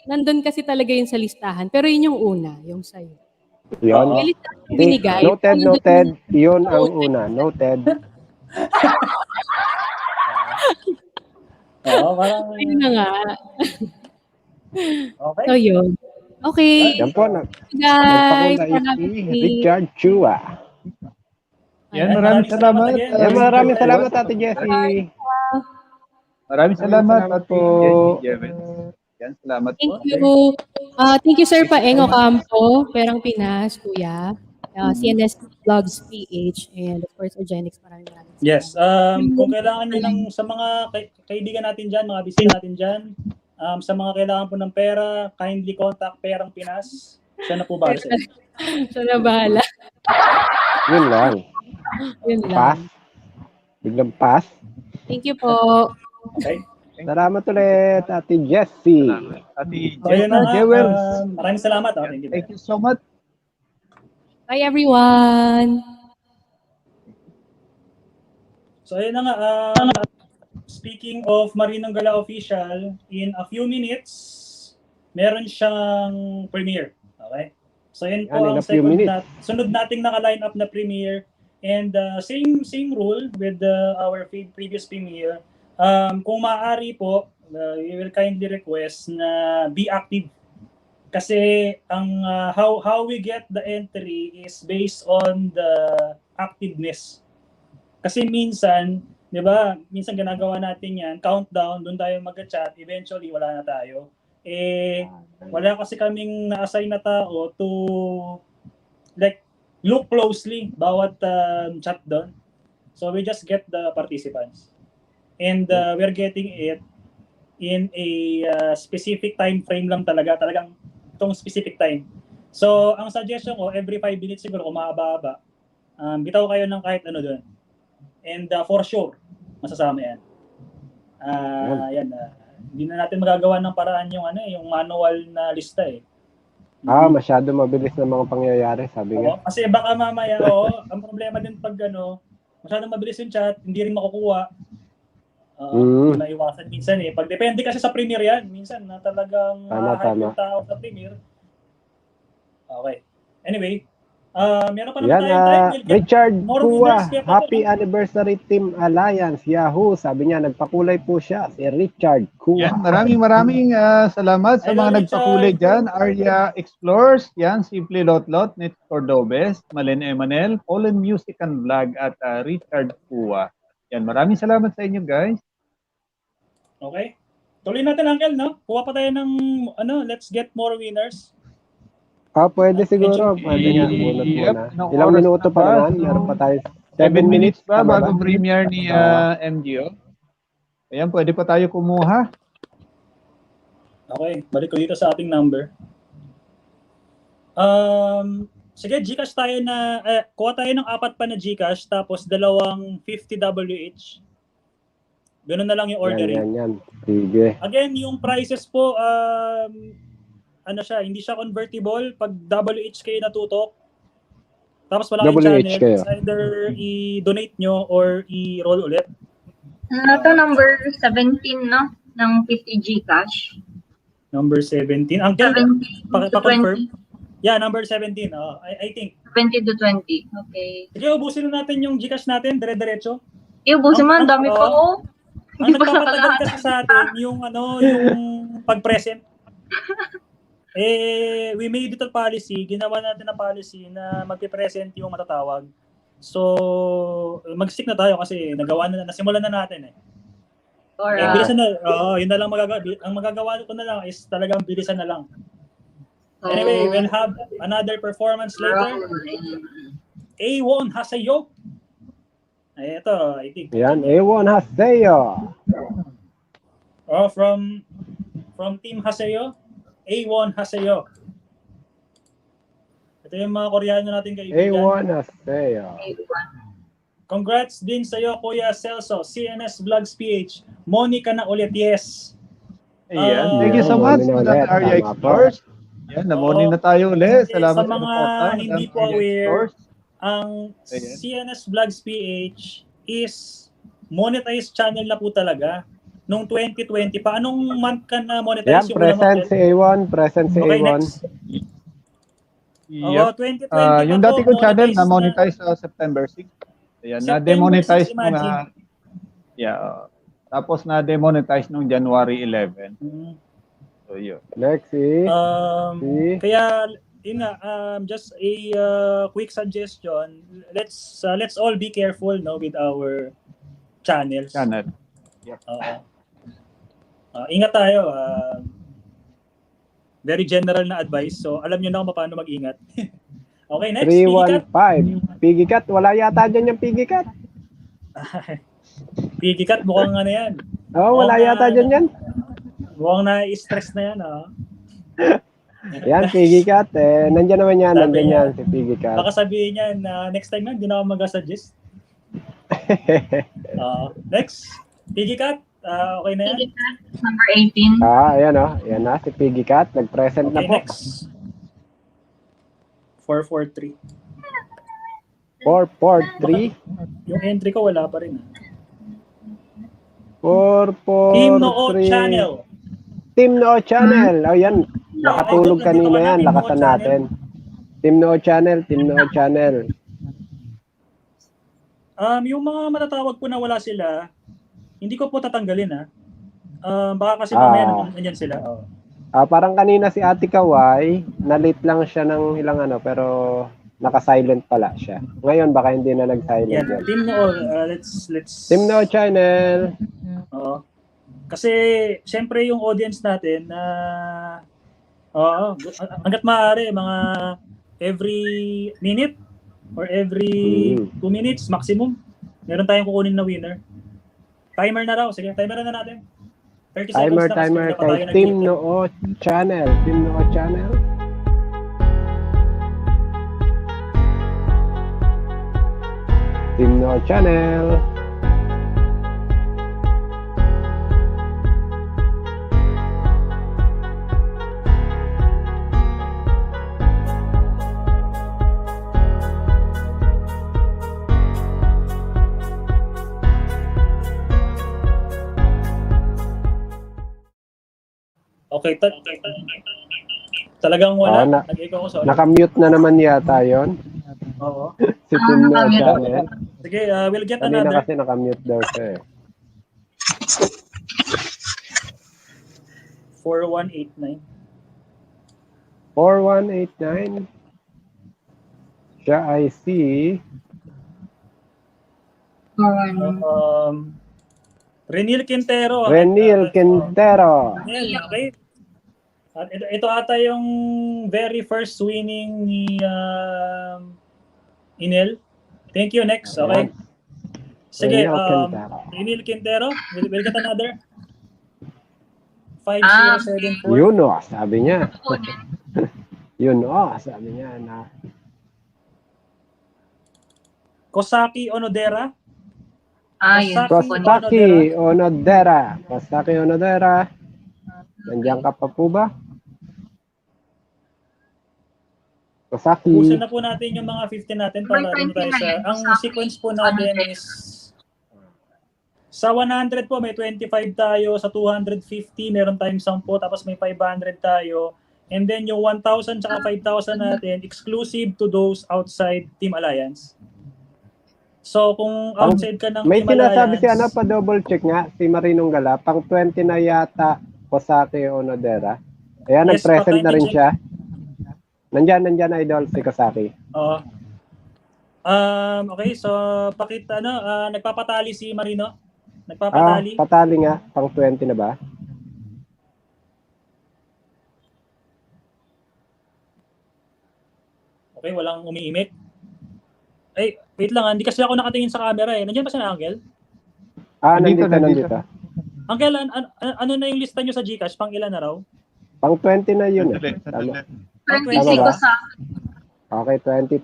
nandun kasi talaga yun sa listahan. Pero yun yung una, yung sa'yo. Yun. May listahan yung binigay. Noted. Yun ang una. Noted. Oo, parang... Ayun na nga. Okay. So yun. Okay. Yan po. Guys, Richard Chua. Yan, maraming salamat. Maraming salamat, Ate Jessie. Maraming salamat, Ate po. Jessie. Yan, salamat po. Thank you. Thank you, Sir Paeng Ocampo, Perang Pinas, Kuya. CNS Vlogs PH, and of course, Organics. Maraming Yes. Kung kailangan nyo sa mga kaibigan natin dyan, mga bisita natin dyan, sa mga kailangan po ng pera, kindly contact Perang Pinas. Siya na po ba? Siya na bahala. Yun lang. Yun lang. Pass. Biglang pass. Thank you po. Okay. Salamat ulit, Ate Jessie. Ate So, yun na nga. Jewel. Maraming salamat. Thank you. Thank you so much. Bye, everyone. So, ayun na nga. Speaking of Marinang Gala Official, in a few minutes, meron siyang premiere. Okay? So, yun po ang sunod nating naka-line up na premiere. And same rule with our previous premiere. Kung maaari po, we will kindly request na be active. Kasi ang how we get the entry is based on the activeness. Kasi minsan, 'di ba? Minsan ginagawa natin 'yan, countdown, doon tayo mag-chat, eventually wala na tayo. Wala kasi kaming na-assign na tao to like look closely bawat chat doon. So we just get the participants. And we're getting it in a specific time frame lang talagang itong specific time. So, ang suggestion ko, every 5 minutes siguro, kung mahaba-haba, bitaw kayo ng kahit ano doon. And for sure, masasama yan. Hindi na natin magagawa ng paraan yung manual na lista eh. Masyado mabilis na mga pangyayari, sabi nga. Kasi baka mamaya, ang problema din pag masyado mabilis yung chat, hindi rin makukuha. Mm. Hindi maiwasan minsan eh. Pag depende kasi sa premiere yan, minsan na talagang Tama. yung tao sa premiere. Okay. Anyway, meron pa naman Yan, tayong time. We'll get Richard more Kua, winners. Kaya happy anniversary Team Alliance, Yahoo. Sabi niya, nagpakulay po siya, si Richard Kua. Yan, maraming salamat sa Hello, mga nagpakulay Richard. dyan. Arya Explores, yan, Simple Lotlot, Net Cordobes, Malen Emanel, Polen Music and Vlog, at Richard Kua. Yan, maraming salamat sa inyo, guys. Okay. Tuloy natin, Uncle, no? Kuha pa tayo ng, let's get more winners. Pwede siguro. Pwede nga, bunot Yep, muna. ilang Ilang oras minuto na pa ba? naman? Meron pa tayo. 7 minutes pa tama bago ba? premiere ni MGO. Ayan, pwede pa tayo kumuha. Okay, balik ko dito sa ating number. Sige, Gcash tayo na, kuha tayo ng 4 pa na Gcash, tapos 2 50WH. Ganun na lang yung ordering. Yan. Sige. Again, yung prices po, hindi siya convertible. Pag WH kayo natutok, tapos wala kayong WH channel, kayo. it's either i-donate nyo or i-roll ulit. Ito number 17, no? Ng 50 Gcash. Number 17. Ang 17 to pa-confirm? 20. Yeah, number 17. I think. 20 to 20. Okay. Sige, ubusin na natin yung Gcash natin, dire-diretso. Ubusin mo, ang dami pa, oh. Ang Hindi pa sa nagpapatagal lahat. kasi sa atin, yung pag-present. We made it a policy, ginawa natin na policy na magpe-present yung matatawag. So, mag-stick na tayo kasi nasimulan na natin eh. Alright. Bilisan na, yun na lang ang magagawa ko na lang is talagang bilisan na lang. Anyway, we'll have another performance later. A1 Hasayo. Ito, I think. Yan, A1 Haseyo. From Team Haseyo, A1 Haseyo. Ito yung mga Koreano natin kaibigan. A1 Haseyo. Congrats din sa'yo, Kuya Celso, CNS Vlogs PH. Monica na ulit, yes. Ayan, thank you so much, Madam Arya Explores. Yan, namoni na tayo ulit. Salamat Sa mga hindi po aware, Explores. ang Ayan. CNS Vlogs PH is monetized channel na po talaga. Noong 2020 pa. Anong month ka na Yan, monetize? present si A1. Present si Okay, A1. next. Yep. 2020 Yung pa dati po, kong channel na monetized monetize sa September 6. Ayan, September na-demonetize 6, nung tapos na-demonetize nung January 11. So yun. Next is Kaya yun nga, just a quick suggestion. Let's all be careful with our channels. Channel. Ingat tayo. Very general na advice. So alam niyo na kung paano mag-ingat. Okay, next. 315. Pigikat. Wala yata dyan yung Pigikat. Pigikat, mukhang ano yan. Wala yata dyan yan. Mukhang na-stress na yan. Yan, Pigikat. Nandiyan naman yan. Sabi Nandiyan niya, yan si Pigikat. Baka sabihin niya na next time hindi na ako mag-suggest. Next. Pigikat. Okay na yan? Pigikat, number 18. Ayan o. Ayan na, si Pigikat. Nag-present na Okay, po. next. 443. 443. Yung entry ko wala pa rin. 443. Team Noo Channel. Team Noo Channel. Yan. Nakatulog kanina yan. Lakasan natin. Team Noo Channel. Team Noo Channel. Yung mga matatawag po na wala sila, hindi ko po tatanggalin baka kasi mamaya nandiyan sila. Parang kanina si Ate Kawai, na-late lang siya ng ilang pero naka-silent pala siya. Ngayon baka hindi na nag-silent Yan, yan. Team Noo, let's Team Noo Channel. Oo. Kasi syempre yung audience natin hangga't maaari mga every minute or every 2 minutes maximum meron tayong kukunin na winner. Timer na raw. Sige, timer na natin. 30 Timer. seconds na kasi tayo Team nag-hit. Noo Channel. Team Noo Channel. Team Noo Channel. Okay, talagang wala. Oo, Nag-echo ko, sorry. Nakamute na naman yata yon. Oo. Si Team nakamute. Channel. Sige, we'll get Kanina another. kasi nakamute daw siya eh. 4189. 4189. Siya ay si Renil Quintero. Renil Quintero. Okay. At ito ata yung very first winning ni Inel. Thank you. Next. Okay. Sige, Renil Quintero. We'll get another. 5074. Yun o, sabi niya. Yun o, sabi niya na. Kosaki Onodera. Yun. Kostaki Onodera. Kostaki Onodera. Nandiyan ka pa po ba? Kosaki. Ubusin na po natin yung mga 50 natin para rin tayo sa... Ang sequence po natin is... Sa 100 po, may 25 tayo. Sa 250, meron tayong 10. Tapos may 500 tayo. And then yung 1,000 tsaka 5,000 natin, exclusive to those outside Team Alliance. So kung outside ka ng may Team Alliance... sinasabi si Ana, pa-double check nga, si Marinong Gala, pang 20 na yata Kosaki Onodera. Ayan, Yes, nag-present na rin check. siya. Nandyan idol si Kosaki. Oo. Okay, so pakita nagpapatali si Marino. Nagpapatali. Patali nga, pang 20 na ba? Okay, walang umiimik. Ay, wait lang, hindi kasi ako nakatingin sa camera eh. Nandiyan ba si Uncle? Nandito. Uncle, ano na yung lista nyo sa GCash? Pang ilan na raw? Pang 20 na yun eh. Tama. 26 ko sa Okay, 20.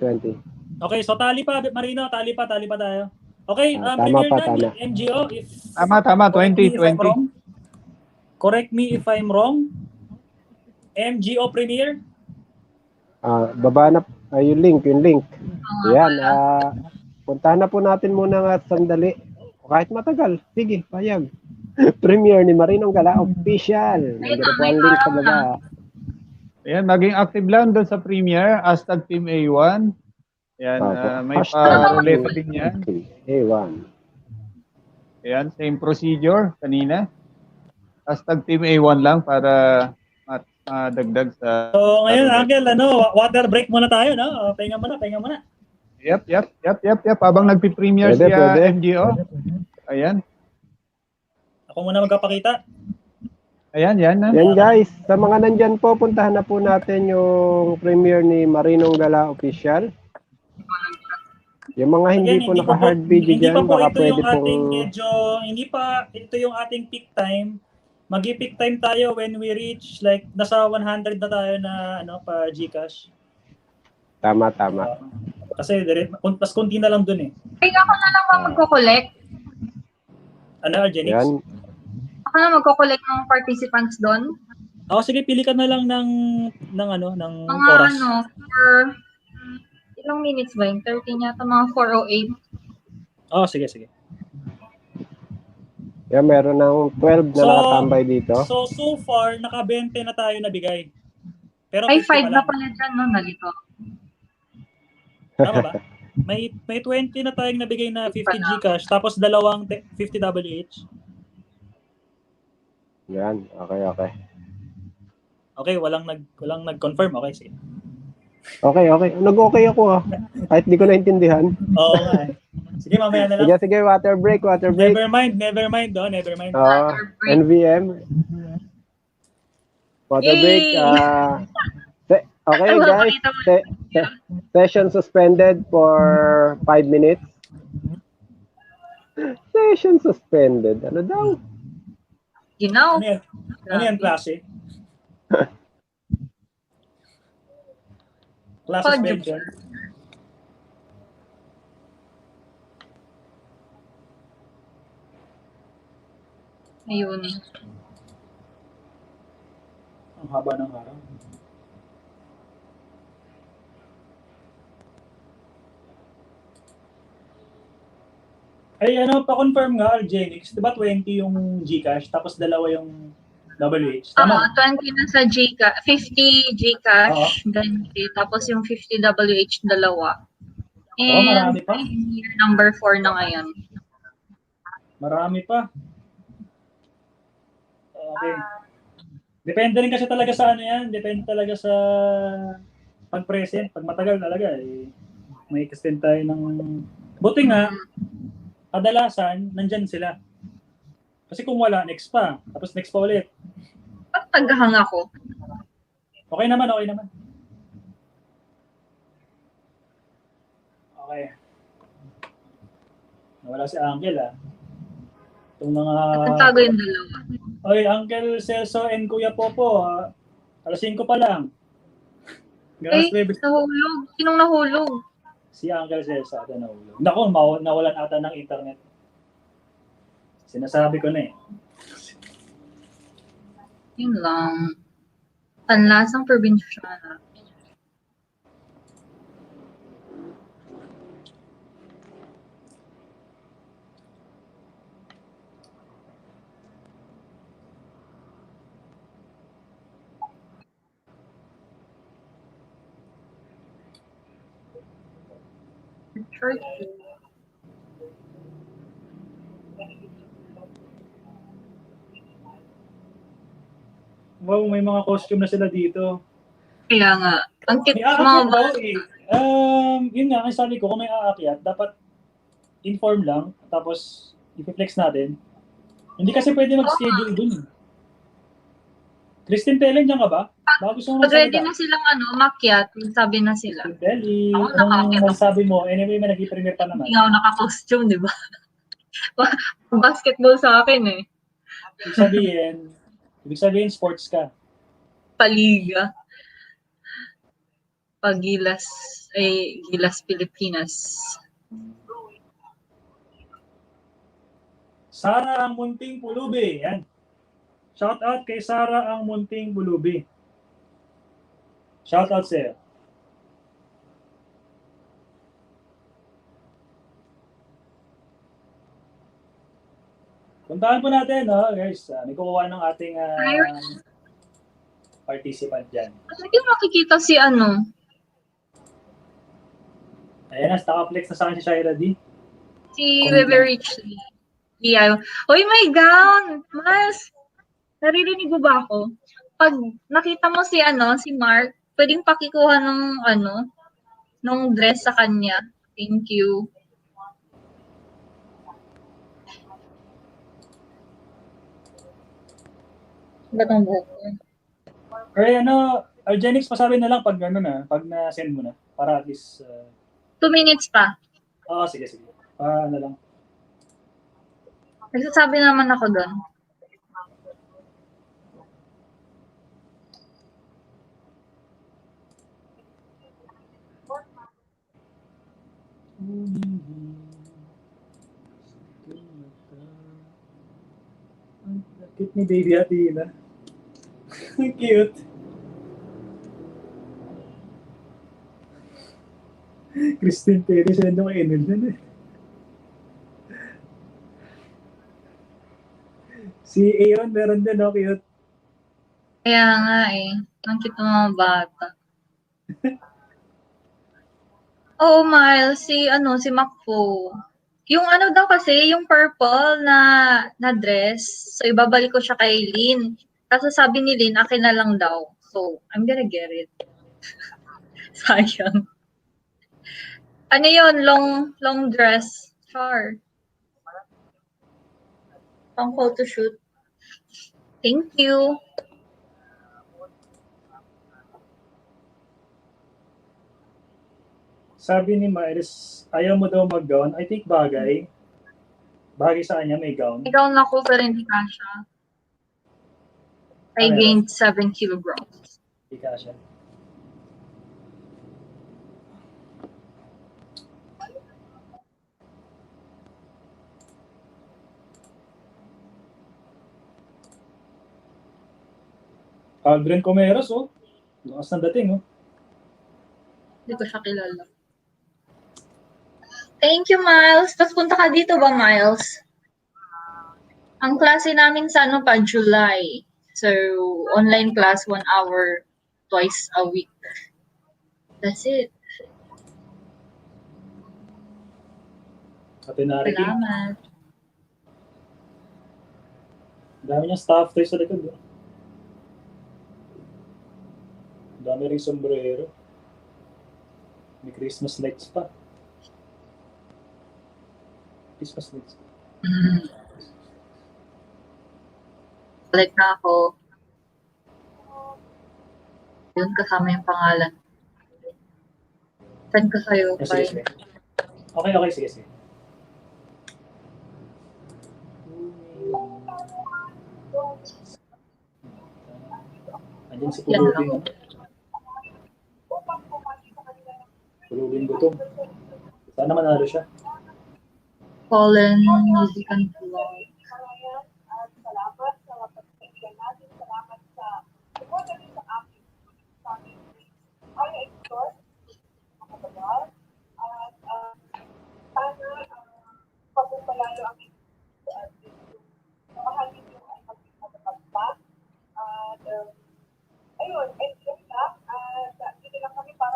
Okay, so tali pa, Marino, tali pa tayo. Okay, tama Premier pa, Nan, tama. MGO, if... Tama, 20. Correct me if I'm wrong. MGO Premier. Baba na yung link. Ayan, puntahan na po natin muna nga sandali. Kahit matagal, sige, payag. Premiere ni Marinong Gala Official. Nandiyan po ang link sa baba. Ayan, maging active lang doon sa Premiere, #Team A1. Ayan, may pa-roulette din yan. A1. Ayan, same procedure kanina. #Team A1 lang para dagdag sa... So ngayon, Uncle, water break muna tayo, no? Pahinga muna. Yep. Habang nagpi-premiere Pwede. MGO. Ayan. Ako muna magpapakita. Ayan. Yan guys, sa mga nandyan po, puntahan na po natin yung premiere ni Marinong Gala Official. Yung mga hindi po naka-hard video dyan, baka pwede pong... Ito yung ating peak time. Mag-peak time tayo when we reach like nasa 100 na tayo na pa GCash. Tama. Kasi mas konti na lang dun eh. Ay, ako na lang magko-collect. Argenix? Yan. Ako na magko-collect ng participants doon. Sige, pili ka na lang ng Mga oras. for ilang minutes ba yun? 30 yata, mga 4:08. Sige. Yan, meron ng 12 na nakatambay dito. So far, naka-20 na tayo nabigay. Pero Ay, 5 na pala dyan, no? Nalito. Tama ba? May 20 na tayong nabigay na 50 GCash, tapos dalawang 50 WH. Yan, okay. Okay, walang nag-confirm. Okay, sige. Okay. Nag-okay ako kahit di ko naintindihan. Oo nga eh. Sige, mamaya na lang. Sige, water break. Never mind. Never mind. NVM. Water break. Okay guys, session suspended for 5 minutes. Session suspended. Ano daw? Ginaw. Ano yan, klase? Class suspension. Ayun. Ang haba ng araw. Ay, pa-confirm nga, Argenix. Diba 20 yung GCash, tapos dalawa yung WH. Tama. 20 na sa Gcash, 50 Gcash, 20, tapos yung 50 WH dalawa. And marami pa. year number 4 na ngayon. Marami pa. Okay. Depende rin kasi talaga sa ano yan. Depende talaga sa pag-present. Pag matagal talaga, may extend tayo ng... Buti nga, kadalasan, nandyan sila. Kasi kung wala, next pa. Tapos next pa ulit. Ba't naghahang ako? Okay naman, okay naman. Okay. Nawala si Uncle, ah. Itong mga... Nagtago yung dalawa. Oy, Uncle Celso and Kuya Popo, alas 5 pa lang. Nahulog. Sinong nahulog? Si Uncle Celso ata nahulog. Naku, nawalan ata ng internet. Sinasabi ko na eh. Yun lang. Panlasang probinsyana. Church. Wow, may mga costume na sila dito. Kaya nga. Ang cute May mga aakyat daw eh. Yun nga, ang sabi ko, kung may aakyat, dapat inform lang, tapos i-flex natin. Hindi kasi pwede mag-schedule dun. Christine Telen, dyan ka ba? Baka gusto mo Pag-ready magsalita. na silang makyat, sabi na sila. Christine Telen, Ako, anong nakaakyat ako. masabi mo? Anyway, may nag-i-premiere pa naman. Hindi nga ako naka-costume, di ba? Basketball sa akin eh. Ibig sabihin, sports ka. Paliga. Gilas Pilipinas. Sara ang munting pulubi. Yan. Shout out kay Sara ang munting pulubi. Shout out sa'yo. Puntahan po natin, guys. May kukuha ng ating participant dyan. Hindi makikita si ano. Ayan na, naka-flex na sa akin si Shaira D. Si Bebe Richly. Yeah. Uy, my gown! Mas, naririnig mo ba ako? Pag nakita mo si Mark, pwedeng pakikuha nung dress sa kanya. Thank you. Ba't ang buhok ko? Argenix, pasabi na lang pag pag na-send mo na. Para at least... 2 minutes pa. Sige. Ano lang. Nagsasabi naman ako doon. Cute ni Baby Athena. Cute. Christine Terry, siya nandang Enel na eh. Si Aaron meron din, cute. Kaya nga eh. Ang cute ng mga bata. Oo, Miles, si Macpo. Yung daw kasi, yung purple na dress, so ibabalik ko siya kay Lynn. Kasi sabi ni Lynn, akin na lang daw. So, I'm gonna get it. Sayang. Ano yun? Long dress. Char. Pang photoshoot. Thank you. Sabi ni Miles, ayaw mo daw mag-gown. I think bagay. Bagay sa kanya, may gown. May gown ako pero hindi kasha. I gained 7 kilograms. Hindi kasha. Aldrin Comeros, lakas ng dating, Hindi ko siya kilala. Thank you, Miles. Tapos punta ka dito ba, Miles? Ang klase namin sa July. So, online class 1 hour twice a week. That's it. Happy na rin. Salamat. Dami niyang staff toys sa likod. Dami rin sombrero. May Christmas lights pa. Christmas lights. Balik na ako. Yun, kasama yung pangalan. Send ko sa'yo. Sige, sige. Okay, sige, sige. Andiyan si Pulubing. Pulubing gutom. Sana manalo siya. Colin, music and vlog.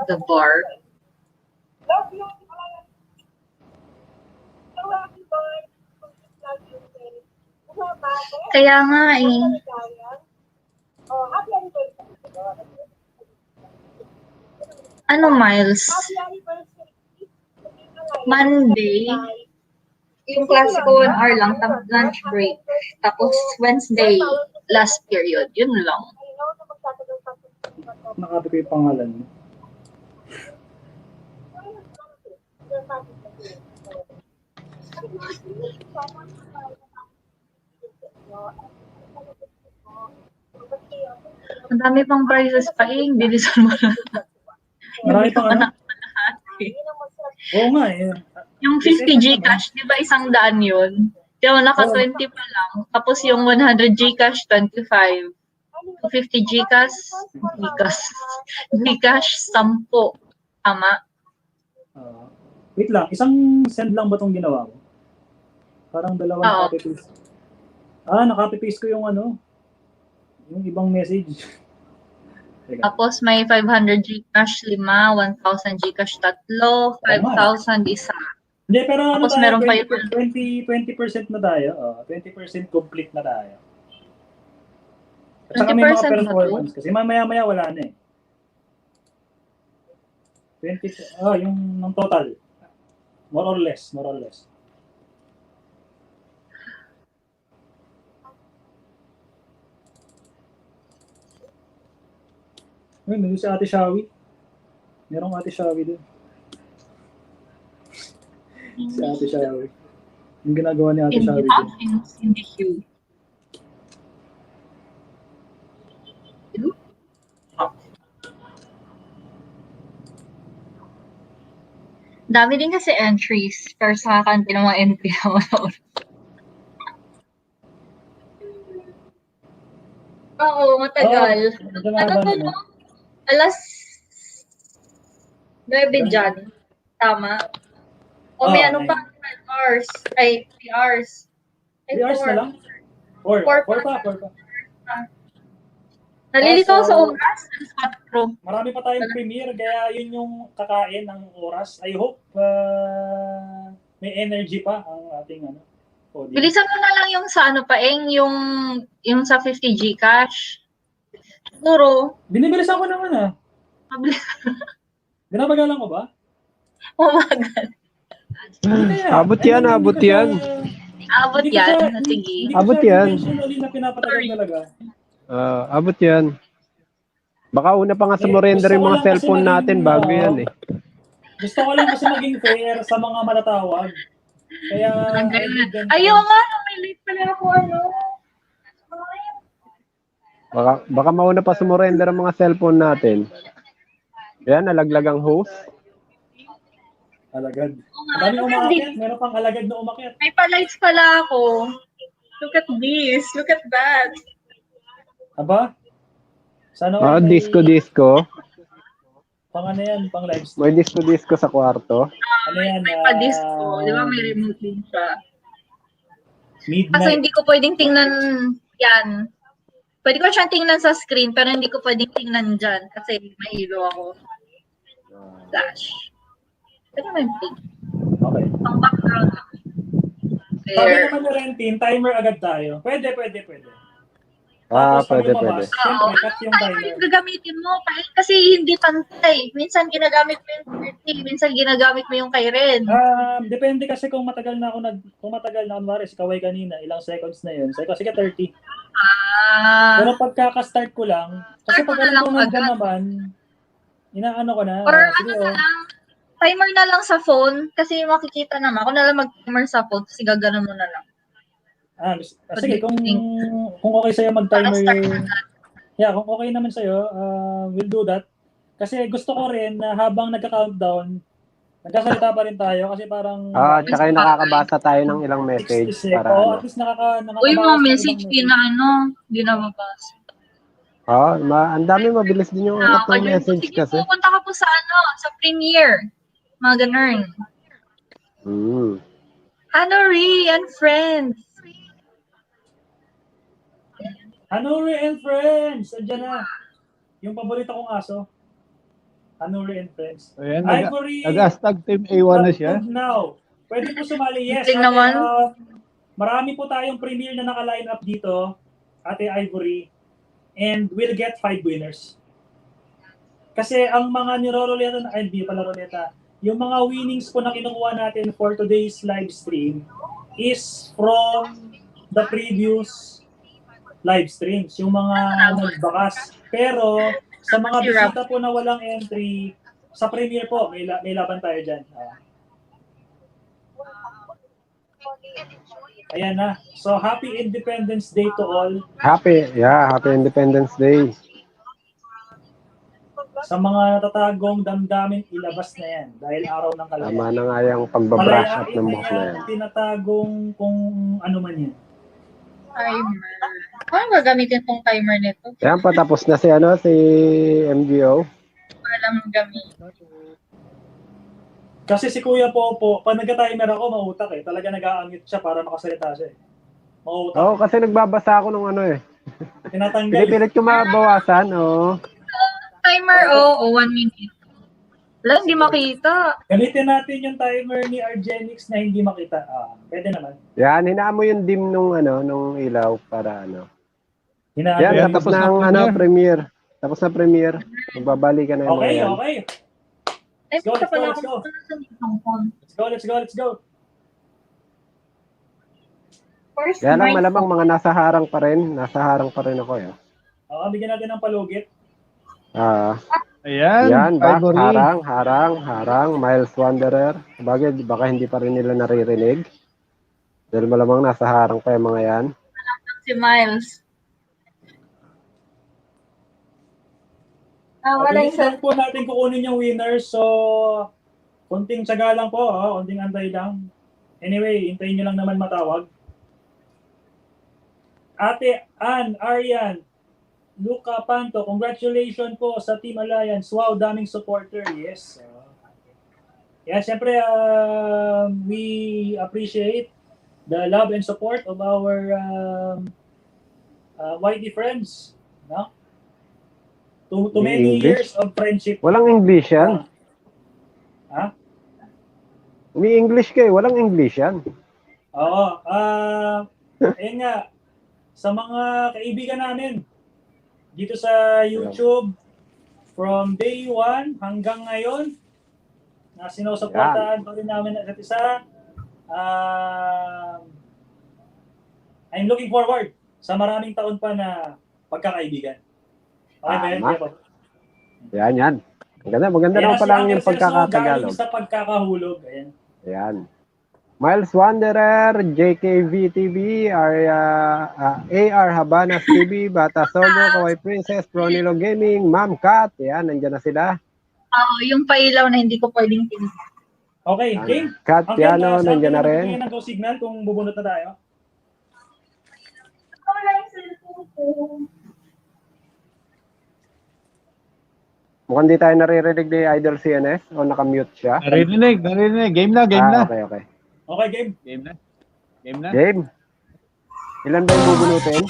The bar. Kaya nga eh. Ano, Miles? Monday, yung klase ko 1 hour lang, tapos lunch break. Tapos Wednesday, last period. Yun lang. Nakabi ko yung pangalan mo. Ang dami pang prizes pa eh. Bilisan mo na. Marami pang ano? Oo nga eh. Yung 50 Gcash, di ba 100 yun? Yung naka 20 pa lang. Tapos yung 100 Gcash, 25. 50 Gcash, Gcash 10. Tama? Wait lang, isang send lang ba itong ginawa ko? Parang dalawang copy-paste. Naka-copy-paste ko yung yung ibang message. Tapos may 500 Gcash 5, 1,000 Gcash 3, 5,000 isa. Hindi, pero tapos tayo, meron pa 20% na tayo. 20% complete na tayo. At saka 20% may mga na performance kasi maya-maya wala na eh. 20, yung total. More or less. Nandun si Ate Shawi. Merong Ate Shawi doon. Si Ate Shawi. Yung ginagawa ni Ate Shawi doon. Hindi Hugh. Dami din kasi entries pero sa kanti ng mga entry naman. Oo, matagal. Ano to, no? Alas 9 dyan. Tama. O may ano pa, 12 hours. Ay, 3 hours. 3 hours na lang? 4 pa. Nalilito ako sa oras. Marami pa tayong premiere, kaya yun yung kakain ng oras. I hope may energy pa ang ating audience. Bilisan mo na lang yung sa yung sa 50 Gcash. Siguro. Binibilisan ko naman Binabagalan ko ba? Mabagal. Abot yan. Sige. Abot yan. Na pinapatagal talaga. Abot yan. Baka una pa nga sa surrender yung mga cellphone natin bago yan eh. Gusto ko lang kasi maging fair sa mga matatawag. Kaya... Ayaw nga, may late pala ako Baka mauna pa surrender ang mga cellphone natin. Yan, nalaglag ang host. Alagad. Maraming umakyat. Meron pang alagad na umakyat. May pa-lights pala ako. Look at this. Look at that. Aba? Sana Disco. Pang yan? Pang live stream? May disco sa kwarto. Yan? May pa-disco. Di ba may remote din siya? Midnight. Kasi hindi ko pwedeng tingnan yan. Pwede ko siyang tingnan sa screen, pero hindi ko pwedeng tingnan dyan kasi mahilo ako. Flash. Pwede mo yung pink. Okay. Ang background. Sabi There. naman ni Rentin, timer agad tayo. Pwede. Pwede. Siyempre, cut yung Timer timer. yung gagamitin mo kasi hindi pantay. Minsan ginagamit mo yung 30, minsan ginagamit mo yung kay Red. Depende kasi kung matagal na kunwari, si Kaway kanina, ilang seconds na yun. Sige, 30. Pero pagkaka-start ko lang, kasi pag alam ko nandiyan naman, inaano ko na. Or Sige, ano na lang, timer na lang sa phone kasi makikita naman. Ako na lang mag-timer sa phone kasi gaganon mo na lang. Sige, kung okay sa'yo mag-timer kung okay naman sa'yo, we'll do that. Kasi gusto ko rin na habang nagka-countdown, nagkasalita pa rin tayo kasi parang... tsaka yung nakakabasa tayo ng ilang message. Para at least nakakabasa. Uy, mga message hindi na mabasa. Ang dami mabilis din yung akat ng message Sige, kasi. pupunta ka po sa sa Premiere. Mga ganun. Hanori and friends. Hanuri and Friends! Andiyan na. Yung paborito kong aso. Hanuri and Friends. Ayan, Ivory! nag-hashtag Team A1 na siya. Now. Pwede po sumali. Yes. Ate, naman. Marami po tayong premiere na naka-line up dito. Ate Ivory. And we'll get 5 winners. Kasi ang mga niroroleta, hindi pala roleta, yung mga winnings po na kinukuha natin for today's live stream is from the previous live streams, yung mga nagbakas. Pero sa mga bisita po na walang entry, sa premiere po, may laban tayo dyan. Ayan na. So, Happy Independence Day to all. Happy Independence Day. Sa mga natatagong damdamin, ilabas na yan. Dahil araw ng kalayaan. Tama na nga yung pagbabrush up ng buhok na yan. Tinatagong kung ano man yan. Timer. Ano gagamitin tong timer nito? Yan, patapos na si MGO. Alam gamit. Kasi si Kuya Popo, pag nagka-timer ako, mautak eh. Talaga nag-a-unmute siya para makasalita siya eh. Mautak. Kasi nagbabasa ako ng Tinatanggal. Pinipilit ko mabawasan, Timer, 1 minute. Wala, hindi makita. Gamitin natin yung timer ni Argenix na hindi makita. Pwede naman. Yan, hinaan mo yung dim nung ilaw para Yan, tapos na premiere. Tapos na premiere. Magbabalikan na yung mga yan. Okay. Let's go. Yan lang, malamang mga nasa harang pa rin. Nasa harang pa rin ako. Bigyan natin ng palugit. Ayan, harang, Miles Wanderer. Baka hindi pa rin nila naririnig. Dahil malamang nasa harang pa yung mga yan. Si Miles. Wala Bilisan po natin kukunin yung winners. So, konting tsaga lang po. Konting antay lang. Anyway, hintayin nyo lang naman matawag. Ate Ann, Arian, Luca Panto, congratulations po sa Team Alliance. Wow, daming supporter. Yes. Siyempre, we appreciate the love and support of our YT friends. No? To many years of friendship. Walang English yan. May English kayo, walang English yan. Oo. Ayun nga, sa mga kaibigan namin, dito sa YouTube, from day 1 hanggang ngayon, na sinusuportahan pa rin namin ang isa't isa. I'm looking forward sa maraming taon pa na pagkakaibigan. Okay, Yan. Maganda naman pala yung pagkakatagalog. Galing sa pagkakahulog. Ayan. Miles Wanderer, JKV TV, AR Habanas TV, Bata Solo, Kawai Princess, Pronilo Gaming, Ma'am Kat. Ayan, nandyan na sila. Yung pailaw na hindi ko pwedeng tingnan. Okay, game. Kat Piano, nandyan na rin. Ang go signal kung bubunot na tayo. Mukhang di tayo naririnig ni Idol CNS o nakamute siya. Naririnig. Game na. Okay. Okay, game. Game na. Game. Ilan ba yung bubunutin?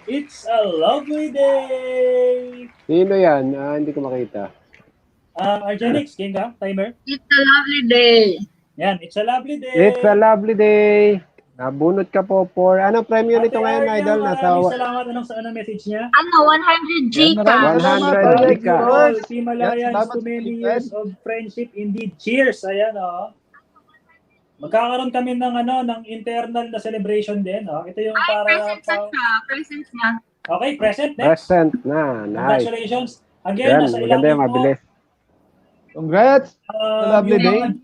It's a lovely day! Sino yan? Hindi ko makita. Argenix, game ka? Timer? It's a lovely day. Yan, it's a lovely day! It's a lovely day. Nabunot ka po for... Anong premyo nito ngayon, Idol? Maraming salamat. Anong message niya? Ano, 100 G ka. 100 ka. Team Alliance, too many years of friendship. Indeed. Cheers! Ayan, Magkakaroon kami ng internal na celebration din. Ito yung para... Present na. Okay, present. Next. Present na. Nice. Congratulations. Again, nasa maganda yung mabilis. Congrats! Lovely day.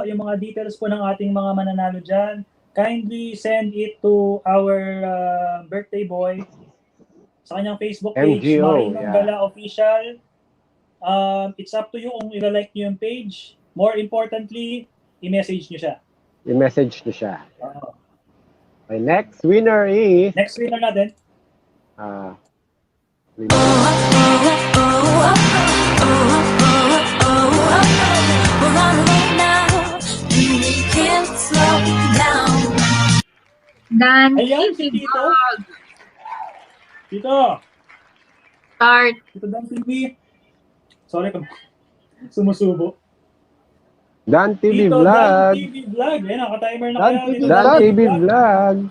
Yung mga details po ng ating mga mananalo dyan, kindly send it to our birthday boy sa kanyang Facebook page, MGO, Marinong Gala Official. It's up to you kung ilalike nyo yung page. More importantly, i-message nyo siya. I-message nyo siya. Okay, next winner is... Next winner natin. Dan Ayan, si Tito. Tito. Start. Tito Dan TV. Sorry kung sumusubo. Dan TV Tito Vlog. Dan TV Vlog. Ayan, naka-timer na kayo. Dan TV Vlog.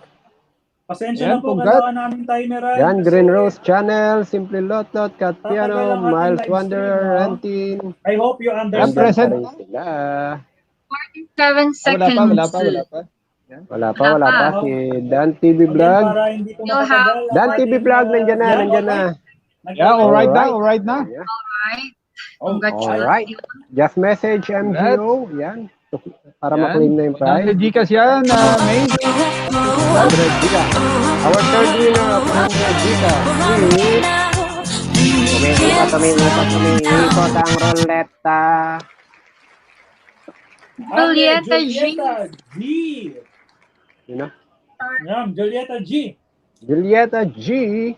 Pasensya na po, kailangan namin timer. Yan, Green Rose Channel, Simply Lotot, Cat Piano, Miles Wanderer, Rentin. I hope you understand. Present. 47 seconds. Wala pa. Si Dan TV Vlog. Dan TV Vlog, nandyan na. Yeah, alright na. Alright. Alright. Just message MGO. Yan. Para ma-claim na yung prize. 100 Gcash yan, May. 100 Gika. Our third winner of 100 Gika is... Umiikot ang roleta. Julieta G. Sino? Yan, Julieta G. Julieta G.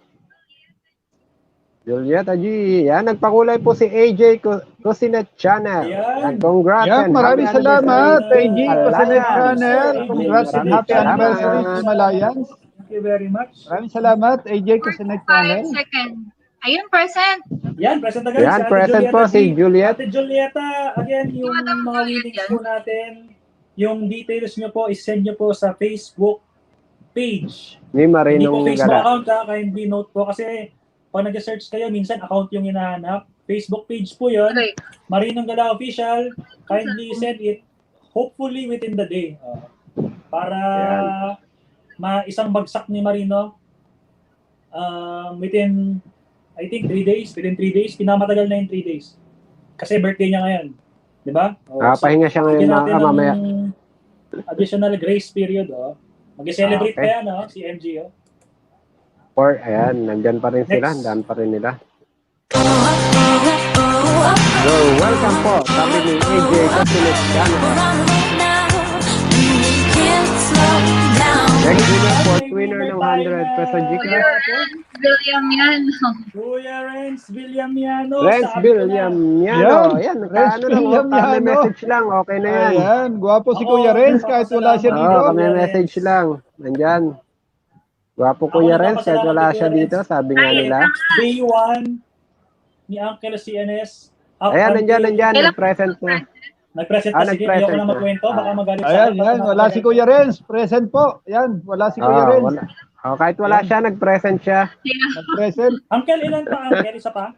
Yan, nagpakulay po si AJ Cusinet Channel. Yan, congrats. Yan, maraming salamat, AJ Cusinet Channel. Congrats and happy anniversary, Team Alliance. Thank you very much. Maraming salamat, AJ Cusinet 5 Channel. seconds. Ayun, present. Yan, present agad. Yan, present po si Juliet. Ate Julieta, again, yung mga winnings po natin, yung details nyo po, isend nyo po sa Facebook page. Ni Hindi po Marinong Facebook Gala. account kindly note po kasi pag nag-search kayo, minsan account yung hinahanap. Facebook page po yun. Okay. Marinong Gala Official, kindly send it hopefully within the day. Para isang bagsak ni Marino within, I think, 3 days. Within 3 days, pinamatagal na yung 3 days. Kasi birthday niya ngayon. Di ba? Pahinga siya ngayon mamaya. Additional grace period. Mag-celebrate pa yan, si MG. Or, ayan, nandyan pa rin sila. Handaan pa rin nila. So, welcome po. Sabi ni AJ Cusinet Channel. Next winner, fourth winner ng 100 peso Gcash. Kuya Renz Villamiano. Renz Villamiano. Ayan, nagkaano lang. Message lang. Okay na yan. Ayan, gwapo si Kuya Renz kahit wala siya dito. Kami message lang. Nandyan. Gwapo Kuya Renz kahit wala siya dito. Sabi nga nila. Day 1 ni Uncle CNS. Ayan, nandyan. Nag-present na. Nag-present na. Sige, ayoko na magkwento. Baka magalit sa ayan. Wala si Kuya Renz. Present po. Ayan, wala si Kuya Renz. Kahit wala siya, nag-present siya. Nag-present. Uncle, ilan pa? Uncle, isa pa?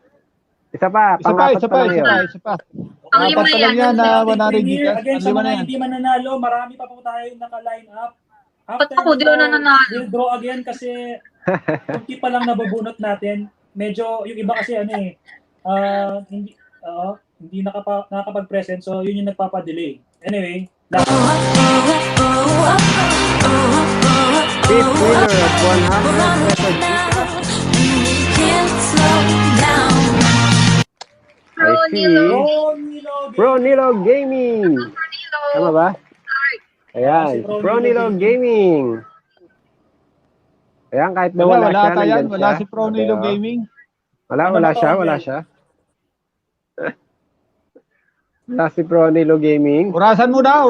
Isa pa. Pangapat pa lang yun. Isa pa. Apat pa lang yan na 100 Gcash. Again, sa mga hindi mananalo, marami pa po tayo naka-line up. Ba't ako di na nanalo? We'll draw again kasi kunti pa lang nabubunot natin. Medyo, yung iba kasi hindi nakakapag-present. So, yun yung nagpapadelay. Anyway, fifth winner of 100 peso Gcash. Pro Nilo Gaming. Tama ba? Ayan, Pro Nilo Gaming. Ayan, kahit na wala siya, wala si Pro Nilo Gaming. Wala siya. Wala si Pronilo Gaming. Urasan mo na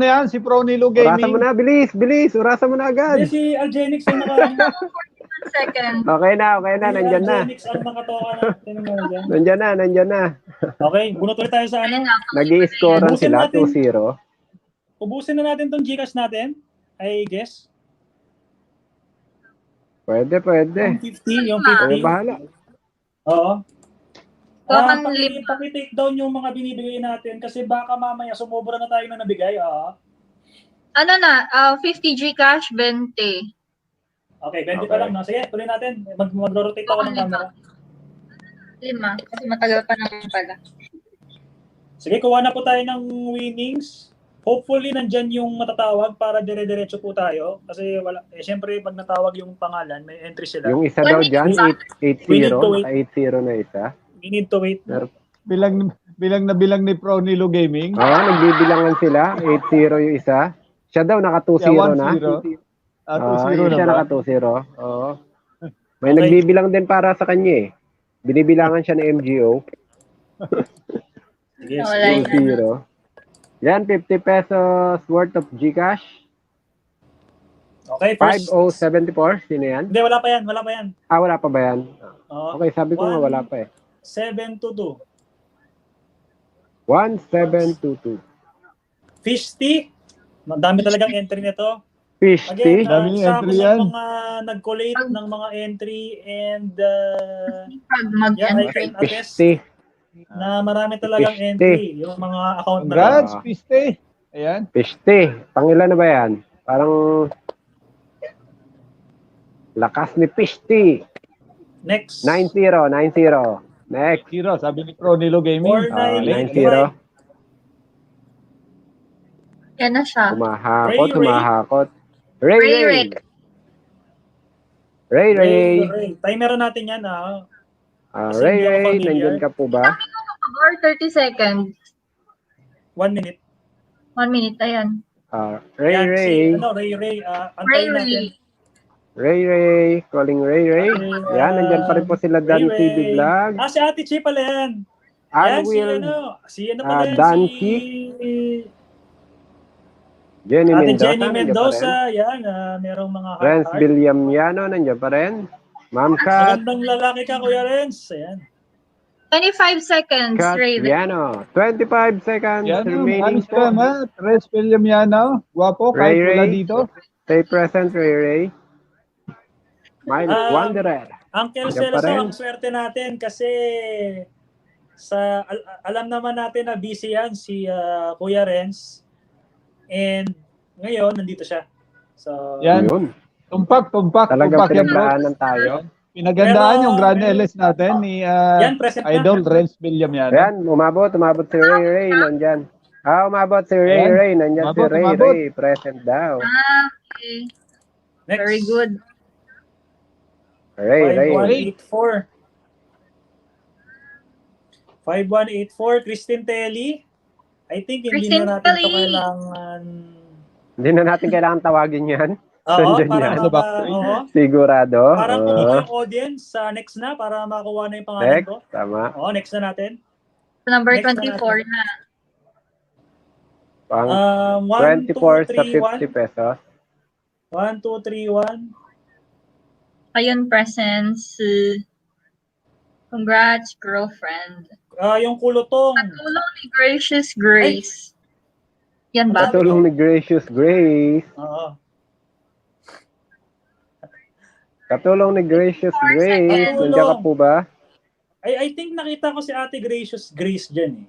yan, si Pronilo Gaming. Urasan mo na, bilis. Urasan mo na agad. Hindi, si Algenix yung naka... 1 second. Okay na, nandyan na. Algenix ang nakatoka natin. Nandyan na. Okay, bunot ulit tayo sa ano. Nag-i-scorean Ubusin sila, natin. 2-0. Ubusin na natin tong Gcash natin. I guess. Pwede. Yung 50. Kayo bahala. Oo. Kakanlip. Paki-take down yung mga binibigay natin kasi baka mamaya sumobra na tayo na nabigay. Ano na, 50 Gcash, 20. Okay, 20 pa lang. No? Sige, tuloy natin. Mag-rotate ako ng camera. 5, kasi matagal pa naman pala. Sige, kuha na po tayo ng winnings. Hopefully, nandyan yung matatawag para dire-diretso po tayo. Kasi wala, syempre, pag natawag yung pangalan, may entry sila. Yung isa daw dyan, 8-0. 8-0 na isa. We need to wait. Bilang ni Pronilo Gaming. Nagbibilangan sila. 8-0 yung isa. Siya daw naka 2-0 na. 2-0 na siya ba? naka 2-0. Oo. May nagbibilang din para sa kanya eh. Binibilangan siya ng MGO. Yes. 2-0. Yan, 50 pesos worth of Gcash. Okay, first. 5074. Sino yan? Hindi, wala pa yan. Wala pa ba yan? Oo. Okay, sabi ko nga wala pa eh. 722. 1722. Fish tea. Madami talagang entry nito. Fish tea. Dami yung sa entry yan. mga nag-collate ng mga entry and Yeah, I can Fish attest tea. na marami talagang Fish entry. Yung mga account na Congrats, Piste. Ayan. Fish tea. Pangilan na ba yan? Parang lakas ni Fish tea. next. 9-0. Next. Hero, sabi ni Pronilo Gaming. 4985. 9-0. Yan na siya. Humahakot. Ray. Timer natin yan. Kasi Ray, hindi ako familiar. nandyan ka po ba? Or 30 seconds. 1 minute. 1 minute, ayan. Ray. Antayin natin. Ray. Calling Ray. Yan, nandyan pa rin po sila Dan TV Vlog. Si Ate Chi pala yan. Si ano pala yan? Dancy. Jenny Ate Mendoza. Jenny Mendoza. Yan, merong mga Renz heart. Villamiano, nandyan pa rin. Ma'am Kat. Magandang lalaki ka, Kuya Renz. Ayan. 25 seconds, Ray. Piano. 25 seconds remaining Manis ka, Matt. Res Villamiano. Guwapo, kahit wala dito. Stay present, Ray. Miles Wanderer. Uncle Diyan pa Celso, rin. ang swerte natin kasi alam naman natin na busy yan si Kuya Renz. And ngayon, nandito siya. So, Yan. Yun. Tumpak Talagang yan, bro. pinaglaanan tayo. Pinagandaan Pero- yung Grand LS natin ni yan, present na. Idol Renz Villamiano. Ayan, umabot si Ray, nandyan. Umabot si Ray, nandyan si Umabot. Ray, present daw. Okay. Next. Very good. Ray. 5184. 5184, Christine Telly. I think hindi Christine na natin ito Telly. kailangan. Hindi na natin kailangan tawagin yan. Oo, Nandyan para yan. oo. Sigurado. Para Oo. kumuha yung audience sa next na para makuha na yung pangalan Next, ko. tama. Oo, next na natin. Number Next na 24 na. Pang 24 sa 50 1231. pesos. 1231. Ayun, presents. Congrats, girlfriend. Yung kulutong. Tulong ni Gracious Grace. Yan ba? Katulong ni Gracious Grace. Oo. Katulong ni Gracious Grace. Katulong. Nandiyan ka po ba? I think nakita ko si Ate Gracious Grace dyan eh.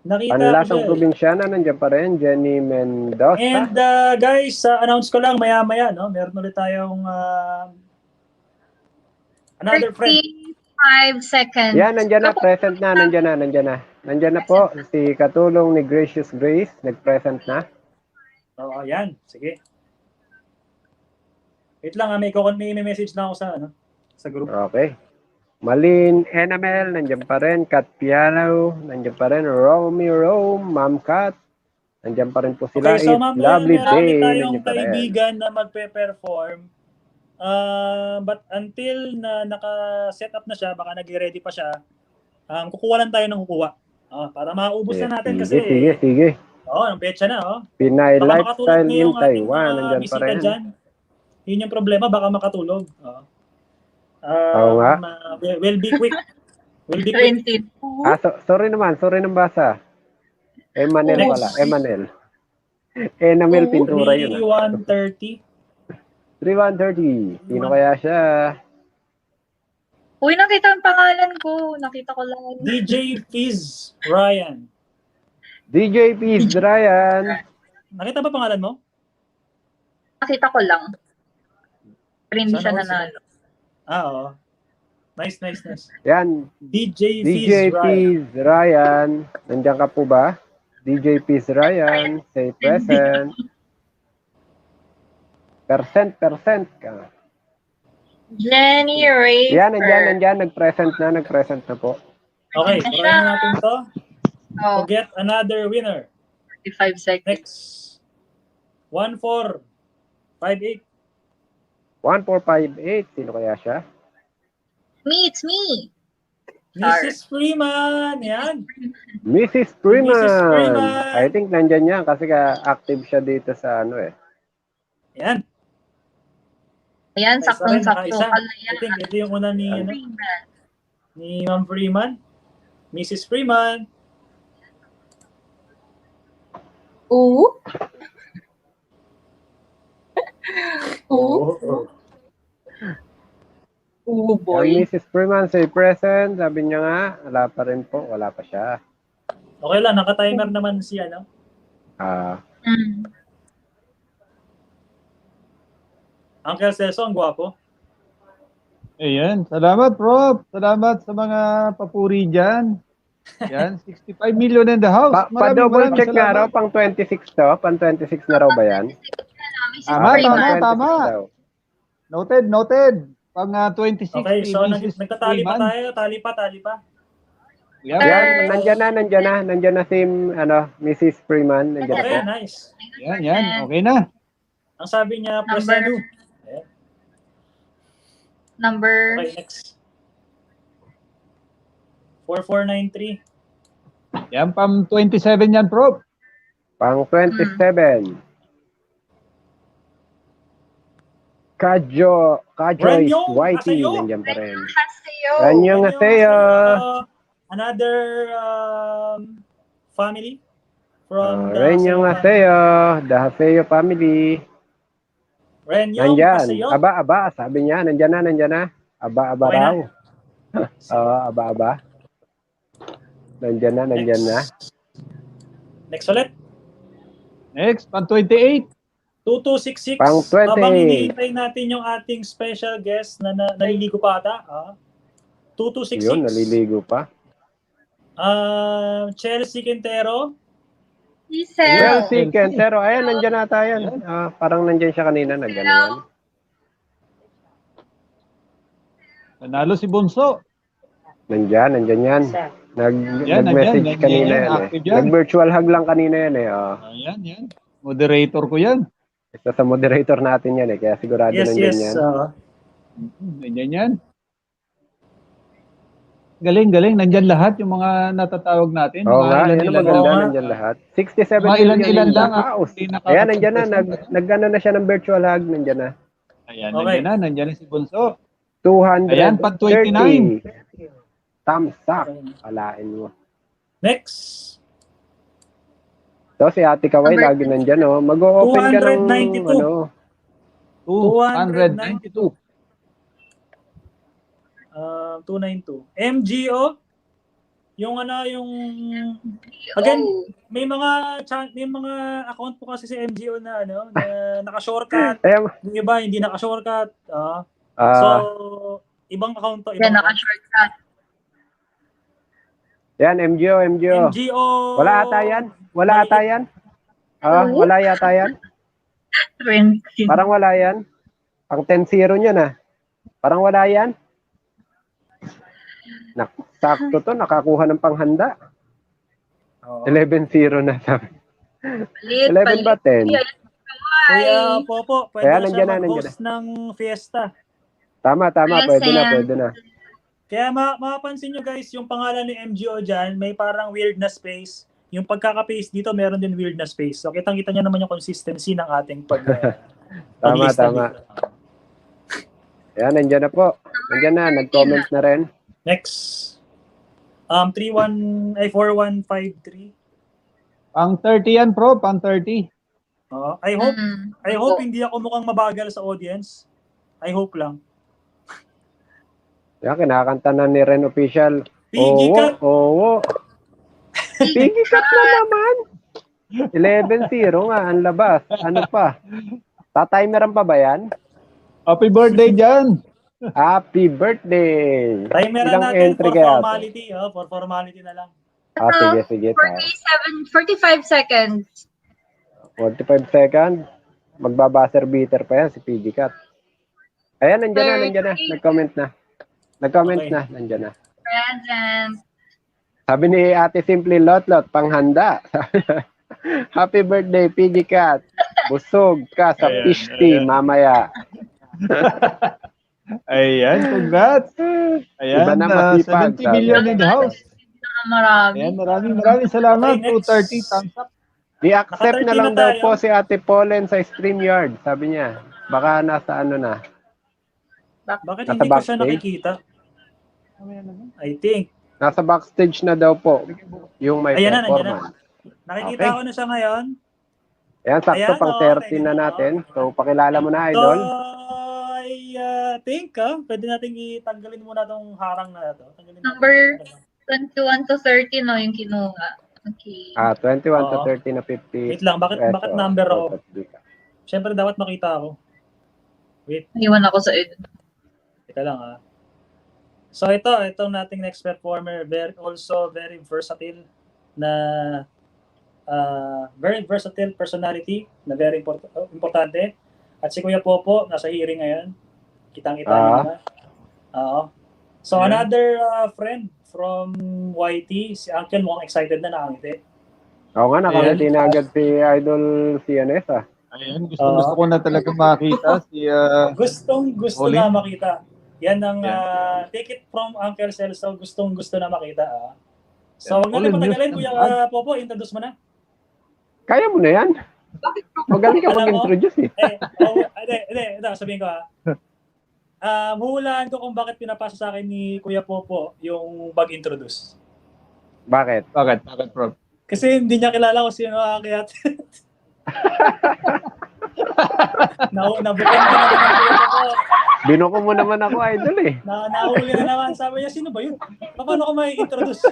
Nakita ko Panlasang siya. probinsyana, nandiyan pa rin. Jenny Mendoza. And guys, announce ko lang maya-maya, no? Meron ulit tayong another friend. 35 seconds. Yan, nandiyan na. Present na. Nandiyan na. Nandiyan na po. Si Katulong ni Gracious Grace. Nag-present na. Oo, yan. Sige. Wait lang, may message na ako sa group. Okay. Malin Enamel, nandiyan pa rin. Kat Piano, nandiyan pa rin. Romy Rome, Ma'am Kat. Nandiyan pa rin po sila. Okay, so It's ma'am, lovely marami day. tayong Nandiyan pa rin. kaibigan na magpe-perform. But until na naka-set up na siya, baka nag-ready pa siya, kukuha lang tayo ng kukuha. Para maubos na natin kasi. Sige. Ang petsa na. Pinay Baka Lifestyle makatulog na in yung ating Taiwan. mga Nandyan pa bisita rin. dyan. Yun yung problema, baka makatulog. Oo nga. We'll be quick. We'll be quick. 22. Sorry nang basa. Emanel Next. pala. Emanel. Enamel Pintura yun. 3130. 3130. Sino kaya siya? Uy, nakita ang pangalan ko. Nakita ko lang. DJ Fizz Ryan. DJ Peace Ryan. Nakita ba pangalan mo? Nakita ko lang. Pero hindi siya Sana all nanalo. Oo. Nice. Yan. DJ DJ Fizz Ryan. Peace Ryan. Nandiyan ka po ba? DJ Peace Ryan. Say present. Percent ka. Jenny Rafer. Yan, nandiyan. Nag-present na po. Okay, try na natin to. Oh, To get another winner. 45 seconds. Next. 1458. 1458. Sino kaya siya? It's me. Mrs. Freeman. Yan. Mrs. Freeman. Mrs. Freeman. I think nandiyan yan kasi active siya dito sa ano eh. Yan. Ayan, Isa rin, saktong-sakto nakaisa. pala I yan. think ito yung una ni, Freeman. ni Ma'am Freeman. Mrs. Freeman. Oo. Oo. Oo, Ang boy. Mrs. Freeman say present. Sabi niya nga, wala pa rin po. Wala pa siya. Okay lang, naka-timer naman si Mm. Uncle Celso, ang gwapo. Ayan. Salamat, Prof. Salamat sa mga papuri dyan. Yan, 65 million in the house. Pa-double check nga raw, salamat. pang 26 to. Pang 26 na raw ba yan? Tama. Noted. Pang 26. Okay, so Mrs. nagtatali pa Freeman. tayo. Tali pa. Yan. Yan, nandiyan na si Mrs. Freeman. Nandiyan Okay, po. nice. Yan. Okay na. Ang sabi niya, presenu. Number Okay, next. 4493. Yan, pang 27 yan, Prof. Pang 27. Kajoy Ranyong Whitey. Asayo. Nandiyan pa rin. Haseo. Ranyong Asayo. Another family from Renyong Asayo. The Asayo family. Renyong Nandyan. Asayo. Aba. Sabi niya, nandyan na. Aba Okay na. raw. Oo, aba. Nandyan na. Next ulit. Next, pang 28. 2266. Pang 28. Habang hinihintay natin yung ating special guest na naliligo pa ata. 2266. Yun, naliligo pa. Chelsea Quintero. Giselle. Chelsea Quintero. Ayan, nandyan na tayo. Parang nandyan siya kanina. Nagano. Nanalo si Bunso. Nandyan yan. Nag-message nandyan, kanina yan, yan eh. active yan. Nag-virtual hug lang kanina yan eh. Yan. Moderator ko yan. Isa sa moderator natin yan eh. Kaya sigurado nandyan yan. Nandyan yan. Galing. Nandyan lahat yung mga natatawag natin. Oo Mga nga, yan ang ilan-ilan maganda. lang. Nandyan lahat. 67 Mga million ilan-ilan in the lang. house. Hindi Ayan, nandyan na. nakakapag-present. Nag-ano na siya ng virtual hug. Nandyan na. Ayan, Okay. nandyan na si Bunso. 230. Ayan, pag 29. Thumbs up. Alain mo. Next. So, si Ate Kaway lagi nandyan, oh. Mag-o-open ka ng, 292. 292. 292. MGO. Yung again, may mga account po kasi si MGO na na naka-shortcut. Yung iba hindi naka-shortcut. So, ibang account to. Yan, naka-shortcut. Yan, MGO. MGO. Wala ata yan? Wala yata yan? Parang wala yan. Pang 10-0 niya na. Parang wala yan. Sakto to, nakakuha ng panghanda. 11-0 na sabi. 11 ba 10? Kuya Popo, pwede Kaya na siya nandiyan na, mag-host ng fiesta. Tama, pwede na, pwede na. Kaya mapapansin nyo guys, yung pangalan ni MGO dyan, may parang weird na space. Yung pagkaka-paste dito, meron din weird na space. So, kitang-kita nyo naman yung consistency ng ating paglista dito. Ayan, nandiyan na po. Nandiyan na, nag-comment na rin. Next. 4153. Pang 30 yan, bro. Pang 30. I hope hindi ako mukhang mabagal sa audience. I hope lang. Yan, kinakanta na ni Ren Official. Pigikat! Oo. Pigikat na naman. 11-0 nga ang labas. Ano pa? Tatimeran pa ba yan? Happy birthday dyan. Happy birthday. Timeran Ilang natin entry for kaya? formality. For formality na lang. Sige. 45 seconds. 45 seconds. Magbabuzzer beater pa yan si Pigikat. Ayan, nandiyan na. Nag-comment na. Okay. Nandiyan na. Present. Sabi ni Ate Simply Lotlot, panghanda. Happy birthday, Pigikat. Busog ka sa fish tea mamaya. Ayan, congrats. Ayan, Iba na masipag, 70 million in the house. Marami. Ayan, maraming salamat. Okay, 230 thumbs up. I-accept na lang Naka-30 na daw tayo. po si Ate Pollen sa StreamYard, sabi niya. Baka nasa ano na. Bakit Nasa hindi ko siya backstage? nakikita? I think. Nasa backstage na daw po yung may Ayan na, nandiyan performance. Nakikita Okay. ko na siya ngayon. Ayan, sakto Ayan, pang okay 30 na natin. So, pakilala mo na, So, Idol. I think, pwede natin itanggalin muna itong harang na ito. Number 21 to 30, no, yung kinuha. Okay. 21 to Oo. 30 na 50. Wait lang, bakit number ako? Siyempre, dapat makita ako. Wait, Iwan ako sa edit. teka lang So itong nating next performer, also very versatile na very versatile personality na very importante. At si Kuya Popo, nasa hearing ngayon. Kitang-kita niyo naman. Oo. So another friend from YT, si Uncle mukhang excited na nakangiti. Oo nga, nakangiti na agad si Idol CNS Ayan, gusto ko na talaga makita si Gustong-gusto Olin. na makita. Yan ang take it from Uncle Celso, gustong-gusto na makita. So, wag na Olin, patagalin, yes, Kuya Popo, introduce mo na. Kaya mo na yan. Magaling ka Alam mo? mag-introduce Hindi, sabihin ko huhulaan ko kung bakit pinapasa sa akin ni Kuya Popo yung pag-introduce. Bakit? Bakit, bro? Kasi hindi niya kilala kung sino aakyat. Nabukin ko naman ang Kuya Popo. Binuko mo naman ako, Idol Nahuli na naman. Sabi niya, sino ba yun? Paano ko may introduce?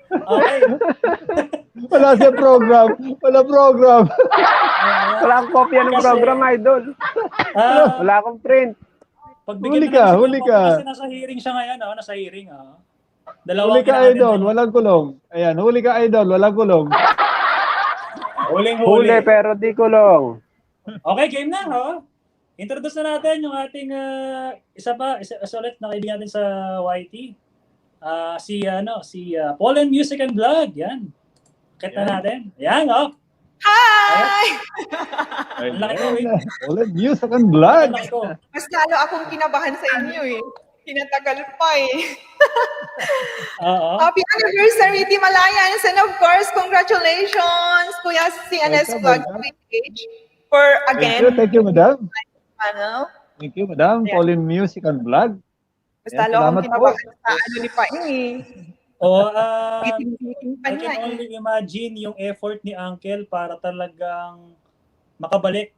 Okay. Wala sa program. Wala program. Wala akong kopya ng program, Idol. Wala akong print. Pagbigyan Huli ka. Kasi nasa hearing siya ngayon. Nasa hearing. Huli ka, Idol. Walang kulong. Ayan, huli ka, Idol. Walang kulong. Huli pero di kulong. Okay, game na. Introduce na natin yung ating isa ulit na kaibigan natin sa YT. Si Pollen Music and Vlog. Yan. Kita natin. Yan, Hi! Ang laki ko, Pollen Music and Vlog. Mas lalo akong kinabahan sa inyo Tinatagal pa Happy anniversary, Team Alliance! And of course, congratulations, Kuya CNS Vlog page for again. Thank you, madam. Ano? Thank you, madam. Pollen Music and Vlog. Mas lalo akong kinabahan sa ni Paing. I can only imagine yung effort ni Uncle para talagang makabalik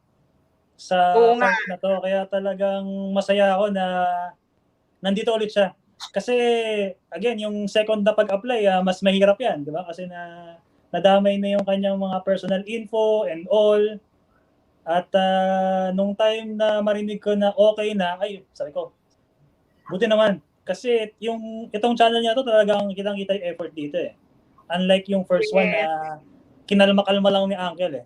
sa fight na to. Kaya talagang masaya ako na nandito ulit siya. Kasi, again, yung second na pag-apply, mas mahirap yan, di ba? Kasi nadamay na yung kanyang mga personal info and all. At nung time na marinig ko na okay na, sabi ko, buti naman. Kasi itong channel niya to talagang kitang-kita yung effort dito Unlike yung first one na kinalma-kalma lang ni Uncle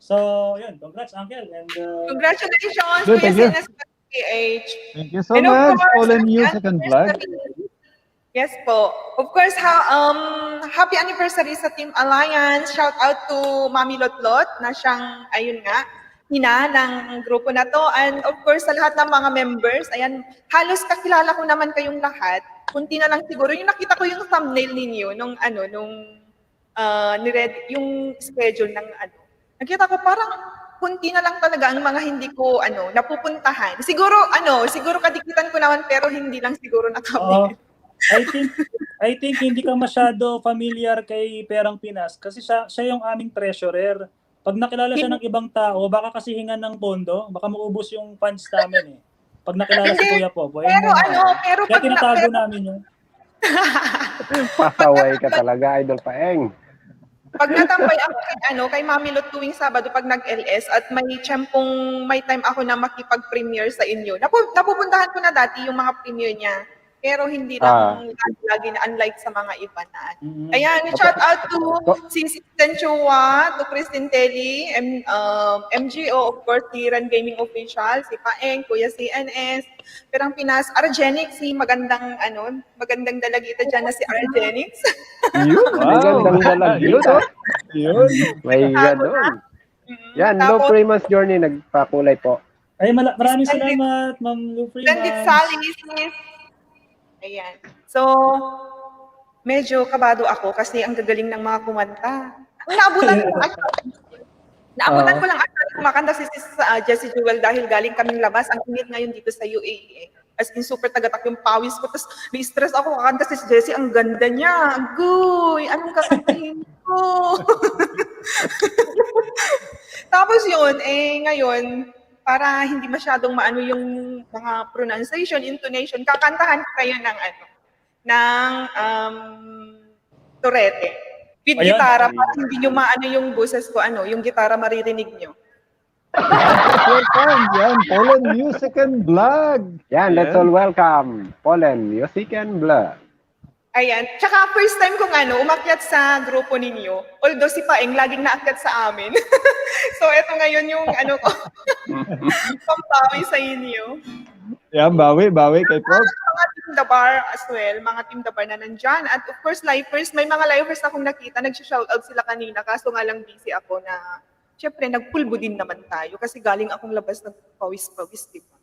So, yun. Congrats, Uncle. And congratulations, Good, Kuya thank you. CNS PH. Thank you so much, Pollen Music and Vlog. Yes po. Of course, happy anniversary sa Team Alliance. Shout out to Mami Lotlot na siyang, ayun nga, ng grupo na to. And of course, sa lahat ng mga members, ayan, halos kakilala ko naman kayong lahat. Kunti na lang siguro. Yung nakita ko yung thumbnail ninyo nung yung schedule ng nakita ko parang kunti na lang talaga ang mga hindi ko napupuntahan. Siguro kadikitan ko naman pero hindi lang siguro nakabili. I think hindi ka masyado familiar kay Perang Pinas kasi siya yung aming treasurer. Pag nakilala siya ng ibang tao, baka kasi hingan ng pondo, baka maubos yung funds namin eh. Pag nakilala si Kuya Popo. Pero kaya tinatago namin yun. Pasaway ka talaga, Idol Paeng. Pag natambay ako kay Mami Lot tuwing Sabado pag nag-LS at may time ako na makipag-premiere sa inyo. Napupuntahan ko na dati yung mga premiere niya. Pero hindi lang lagi na unlike sa mga iba na. Ayan, shout out to si Sten Chua, to Christine Telly, MGO, of course, si Ran Gaming Official, si Paeng, Kuya CNS, Perang Pinas, Argenix, si magandang dalagita dyan na si Argenix. Magandang dalagita. Yun. May ganon. Yan, Low Primas Journey, nagpakulay po. Ay, maraming salamat, Ma'am Low Primas. Splendid Sally, sis. Ayan. So, medyo kabado ako kasi ang gagaling ng mga kumanta. Naabutan ko lang actually kumakanta si Jessie Jewel dahil galing kaming labas. Ang init ngayon dito sa UAE. As in, super tagatak yung pawis ko. Tapos, na-stress ako kakanta si Jessie. Ang ganda niya. Agoy! Anong kakantahin ko? Tapos yun, ngayon, para hindi masyadong maano yung mga pronunciation, intonation, kakantahan ko kayo ng turete. With gitara, para hindi nyo maano yung boses ko, yung gitara maririnig nyo. Welcome, yan, Polen Music and Vlog. Yan, let's all welcome Polen Music and Vlog. Ayan. Tsaka first time kong umakyat sa grupo ninyo. Although si Paeng laging naakyat sa amin. So, eto ngayon yung ko. Pampawi sa inyo. Yan, bawi kay Prof. Mga Team The Bar as well. Mga Team The Bar na nandyan. At of course, lifers. May mga lifers na akong nakita. Nag-shoutout sila kanina. Kaso nga lang busy ako na, syempre, nagpulbo din naman tayo. Kasi galing akong labas ng pawis-pawis, diba?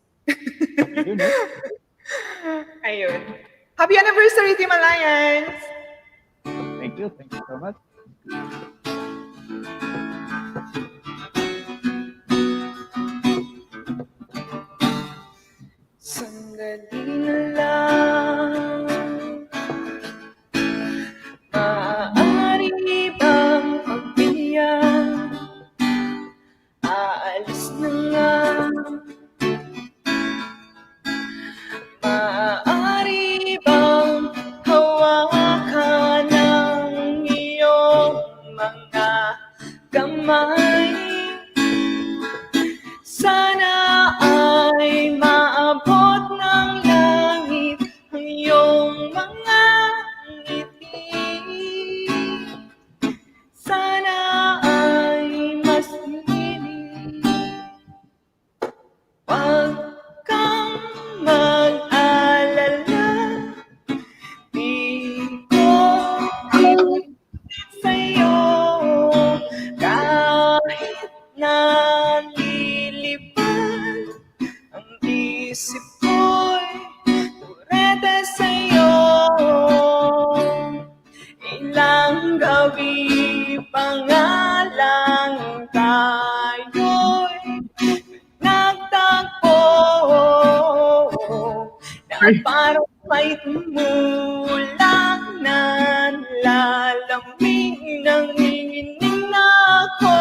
Ayun. Happy anniversary, Team Alliance! Thank you so much. Sandali na lang, maaari bang pagbiyan? Aalis na nga. Maaari bang hawakan ng iyong mga kamay? Sana ay maabot ng langit ang iyong mga ngiti. Sana ay mas linig. Wag kang mag-alala, di ko sa'yo kahit nalilipad ang isip ko'y turete sa'yo. Ilang gabi pa nga lang tayo'y nagtagpo na parang may tumulang nanlalamig nanginginig na ako.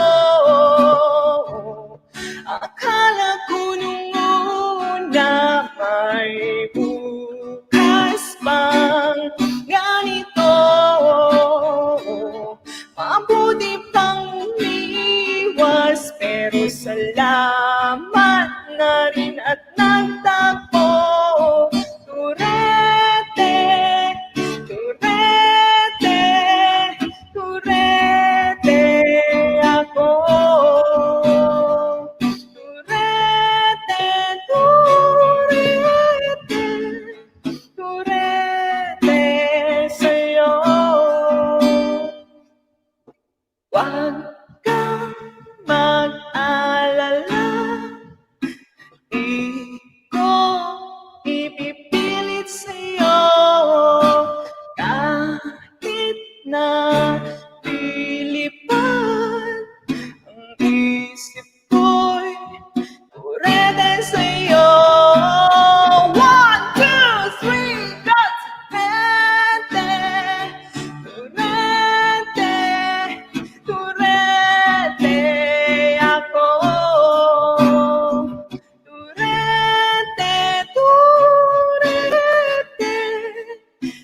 Akala ko nung una may bukas pang ganito. Mabuti pang umiwas pero salamat na rin at nagtagpo. Turete, turete, turete ako. Turete, turete, turete sa'yo. Wag kang mag-alala, sa'yo. 1, 2, 3, that's Turete, Turete, Turete ako. Turete, Turete,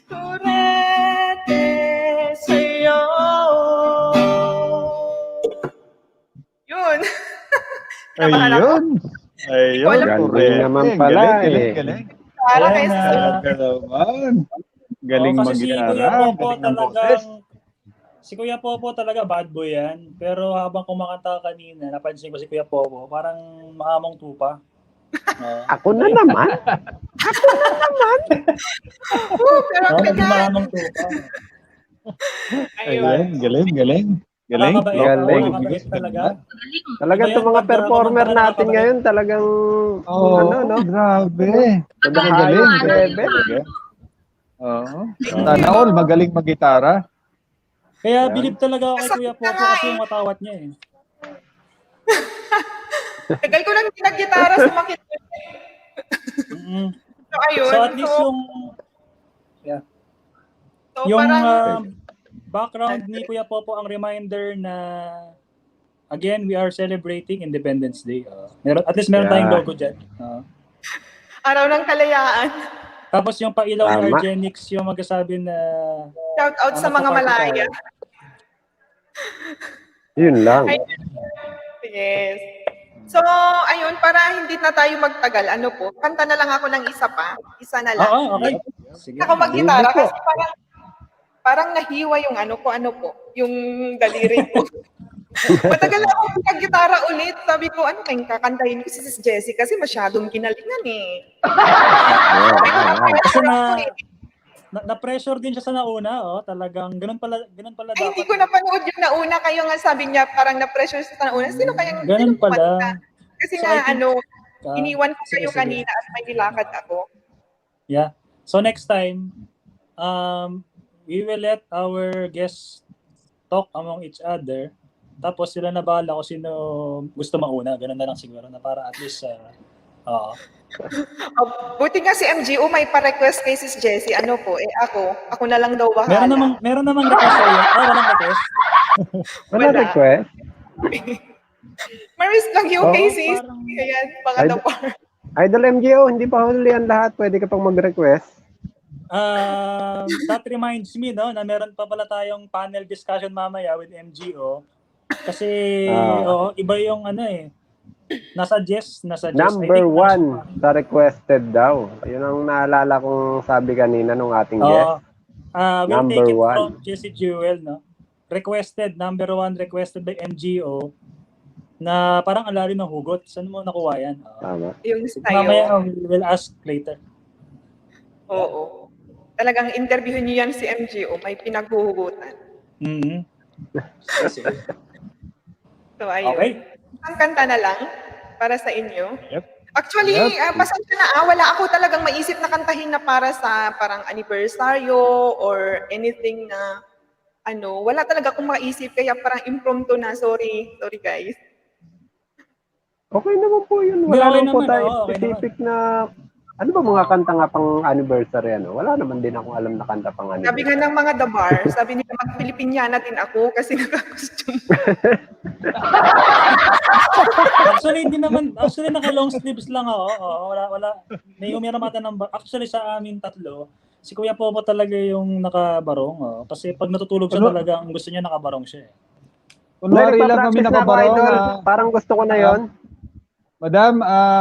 Turete sa'yo. Yun. Kinabahan ako. Ayun. Wala. Galing Turete. naman pala Galing, eh. galing. Para kay Ayan, Grabe naman. Galing kasi si mag-gitara. Kuya Popo Galing ng boses. si Kuya Popo talaga bad boy yan. Pero habang kumakanta kanina, napansin ko si Kuya Popo, parang mahamong tupa. Ako na naman. Pero Naging mahamong tupa. ayun. Ayun, galing, galing. Galing. Nakakabait, Galing. nakakabait talaga. Galing. Talagang Iba yan itong mga pag, performer kumanta ka natin nakakabait. ngayon, talagang Oh, ano, no? grabe. To the Galing, highest galing. level. Oo. Sana all magaling mag-gitara. Kaya Ayan. bilib talaga ako kay Kuya Masakit na Popo nga kasi eh. yung matawat niya eh. Tagal ko nang ginag-gitara sa makit. Mm. So, ayun. So at least yung so, yung parang, background ni Kuya Popo ang reminder na again we are celebrating Independence Day. At least meron Yeah. tayong logo diyan. araw ng kalayaan. Tapos yung pailaw ni Tama. Argenix yung magsasabi na Shout out sa mga magpa-party malaya. tayo. Yun lang. Yes. So, ayun, para hindi na tayo magtagal, ano po, kanta na lang ako ng isa pa. Isa na lang. Oo, okay. Sige. Ako mag-gitara Sige po. kasi parang nahiwa yung ano ko, yung daliri ko. Matagal na ako mag-gitara ulit. Sabi ko, ano kayong kakantahin ko si Sis Jessie kasi masyadong ginalingan eh. Kasi na-pressure din siya sa nauna, talagang ganun pala Ay, dapat. hindi ko napanood yung nauna. Kayo nga sabi niya, parang na-pressure sa nauna. Sino kayang Ganun sino kumanta? pala. Kasi So, nga, I think, iniwan ko sige, kayo sige. kanina at may nilakad ako. Yeah. So next time, we will let our guests talk among each other. Tapos sila na bahala kung sino gusto mauna. Ganun na lang siguro na para at least Buti nga si MGO may pa-request kay Sis Jessie. Ano po, ako na lang daw bahala. meron namang request sa'yo. Walang request. Wala request? Maris lang yung Oo, kay Sis. parang- Ayan, mga Ay, dapar. Idol MGO, hindi pa huli ang lahat. Pwede ka pang mag-request. That reminds me na meron pa pala tayong panel discussion mamaya with MGO. Kasi iba yung nasa Jess. Number 1 sa requested daw. Yun ang naalala kong sabi kanina nung ating guest. We'll Number take it 1. from Jessie Jewel, no? Requested, number 1 requested by MGO na parang alari ng hugot. Saan mo nakuha yan? Tama. Yung Mamaya sa'yo. we will ask later. Oo. Talagang interviewin niyo yan si MGO. May pinaghuhugutan. Mm-hmm. So, ayun. Okay. Ang kanta na lang para sa inyo. Yep. Actually, pasensya na, wala ako talagang maisip na kantahin na para sa parang anniversaryo or anything na wala talaga akong maisip kaya parang impromptu na. Sorry guys. Okay naman po yun. Okay Wala naman po naman, tayo okay specific na... Ano ba mga kanta nga pang anniversary? Wala naman din akong alam na kanta pang Sabi anniversary. nga ng mga dabar, sabi nila mag-Pilipinyana din ako kasi naka-costume. Actually naka-long sleeves lang ako. Wala. May umiramata ng actually sa amin tatlo, si Kuya Popo talaga yung nakabarong. Kasi pag natutulog siya talaga, ang gusto niya nakabarong siya. Kunwari lang kami Nagpa-practice na ako, nakabarong. idol. Parang gusto ko na yon. Madam,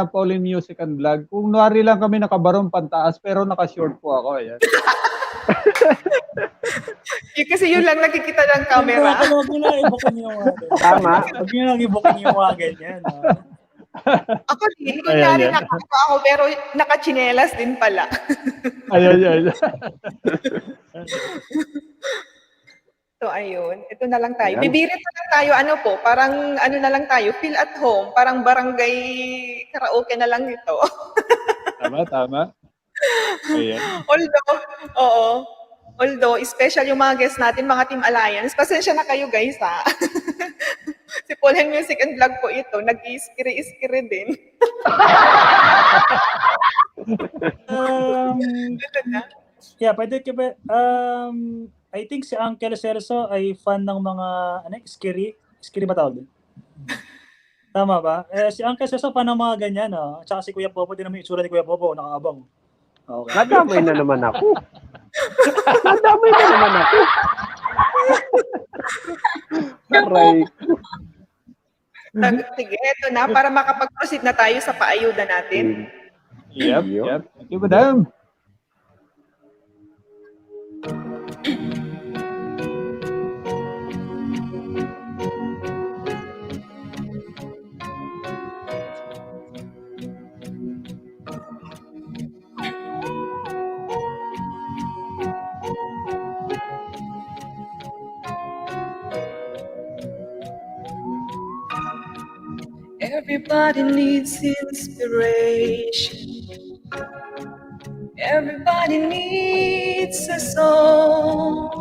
Pauline Music and Vlog, kunwari lang kami nakabarong pantaas pero naka-short po ako. Ayan. Kasi yun lang nakikita ng camera. Huwag mo na i-bookin yung Tama. Huwag mo na i-bookin yung mga ganyan. Ako din, kunyari Ayan. nakakita ako pero nakachinelas din pala. Ayun. So ayun, ito na lang tayo. Ayan. Bibirit na lang tayo, parang na lang tayo, feel at home, parang barangay karaoke na lang ito. Tama. Ayan. Although, special yung mga guests natin, mga Team Alliance, pasensya na kayo guys ha. Si Pauline Music and Vlog po ito, nag-iiskiri-iskiri din. Yeah, pwede I think si Uncle Celso ay fan ng mga scary ba tawag? Tama ba? Si Uncle Celso fan ng mga ganyan, no? Tsaka si Kuya Popo, din naman yung itsura ni Kuya Popo, nakaabang. Okay. Nadamay na naman ako. Nadamay na naman ako. Aray. Sige, ito na, para makapag-proceed na tayo sa paayuda natin. Yep. Thank you, madam. Everybody needs inspiration. Everybody needs a song,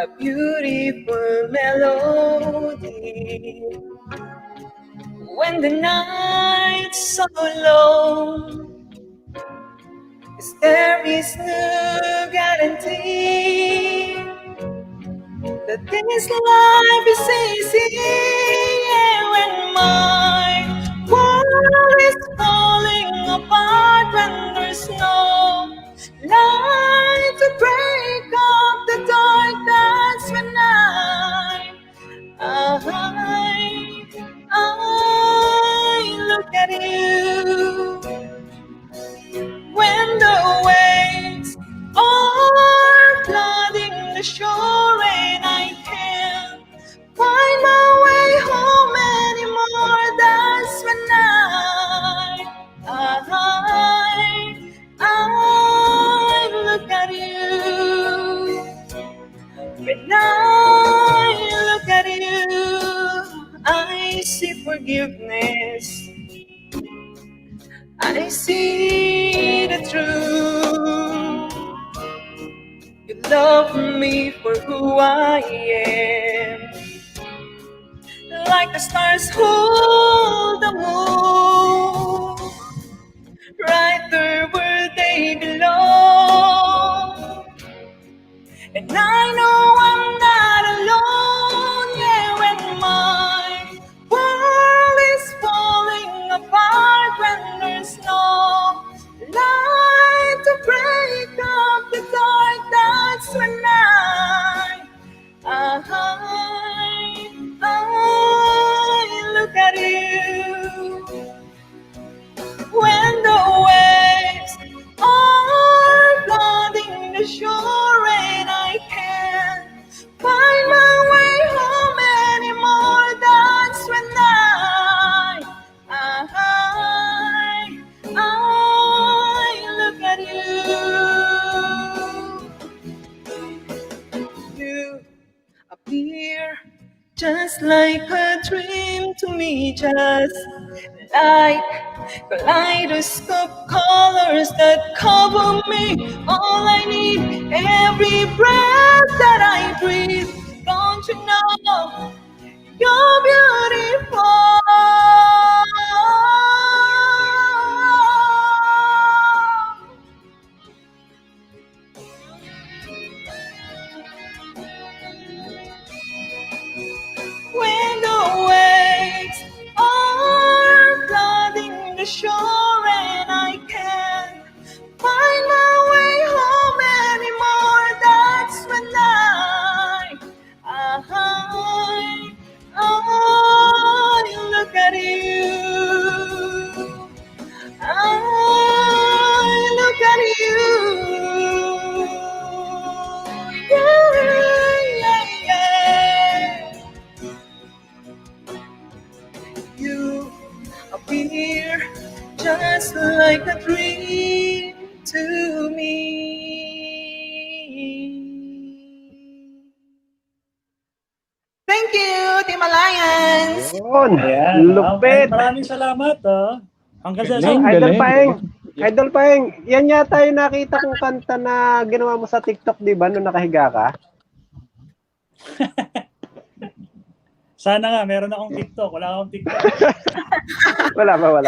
a beautiful melody. When the night's so long, 'cause there is no guarantee that this life is easy. Yeah, when my world is falling apart, when there's no light to break up the dark, that's when I look at you. When the waves are flooding the shore and I can't find my way home anymore, that's when I look at you. When I look at you, I see forgiveness. I see the truth. You love me for who I am, like the stars hold the moon, right there where they belong. And I know I'm not alone, yeah, when my world is falling apart, when there's no light to break up the dark, that's when I look at you. When the waves are flooding the shore and I can't find my way home anymore, that's when I look at you. You appear just like a dream to me, just like kaleidoscope colors that cover me. All I need, every breath that I breathe. Don't you know you're beautiful? When the waves are flooding the shore and I can't find my way home anymore, that's when I look at you. I look at you. Yeah, yeah, yeah. You appear just like a dream to me. Thank you, Team Alliance! Yun. Ayan. Lupit. Maraming salamat, Uncle Celso. Galing, Idol galing. Paeng. Idol Paeng, yan yata yung nakita kong kanta na ginawa mo sa TikTok, di ba, nung nakahiga ka? Sana nga, meron akong TikTok. Wala akong TikTok. Wala ba?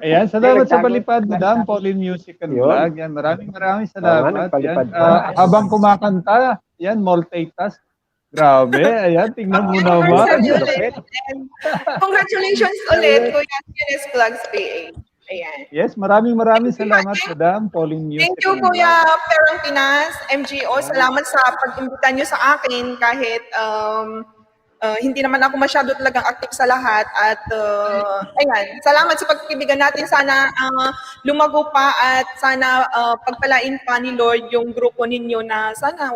Ayan, salamat sa Nagtago. palipad, Madam Pauline Music and Yun. Vlog. Yan, maraming salamat. nagpalipad Yan, pa. habang kumakanta, yan, multitask. Grabe, ayan, tingnan mo naman. Congratulations ulit, Kuya Enes Vlogs PH. Ayan. Yes, maraming salamat, Madam Pauline Music. Thank you, and Vlog. Kuya Perang Pinas, MGO. Salamat sa pag-imbita nyo sa akin kahit hindi naman ako masyado talagang active sa lahat. At ayan, salamat sa pagkibigan natin. Sana lumago pa at sana pagpalain pa ni Lord yung grupo ninyo na sana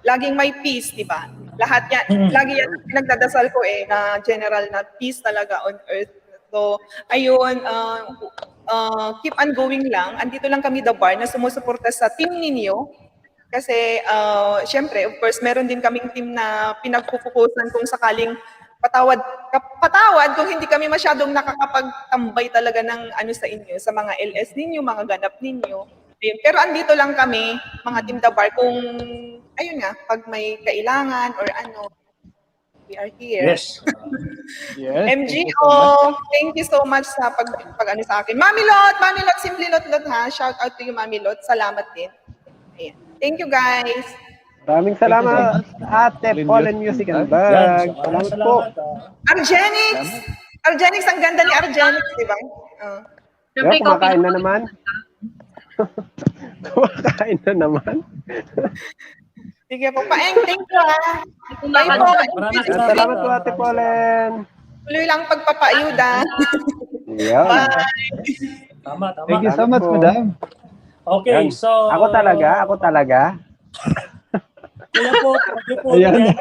laging may peace, di ba? Lahat yan, lagi yan pinagdadasal ko na general na peace talaga on earth. So, ayun, keep on going lang. Andito lang kami, The Bar, na sumusuporta sa team ninyo. Kasi, syempre, of course, meron din kaming team na pinagpupukusan kung sakaling patawad kung hindi kami masyadong nakakapagtambay talaga ng ano sa inyo, sa mga LS ninyo, mga ganap ninyo. Pero andito lang kami, mga Team The Bar, kung, ayun nga, pag may kailangan or ano, we are here. Yes. Yes, MGO, thank you so much sa pag ano sa akin. Mami Lot, Simply Lot ha. Shout out to you, Mami Lot. Salamat din. Ayan. Thank you, guys. Maraming salamat, Ate Pauline Music and Vlog. Salamat po. Argenix, ang ganda ni Argenix, di ba? Siyempre, ikaw Kumakain na naman. Kumakain na naman. Sige po, Paeng, thank you ha. Bye po. Salamat po, Ate Pauline. Tuloy lang pagpapaayuda. Yeah. Bye. Tama. Thank you so much, Madam. Okay, Yan. so... Ako talaga. Kuya po, Ayan.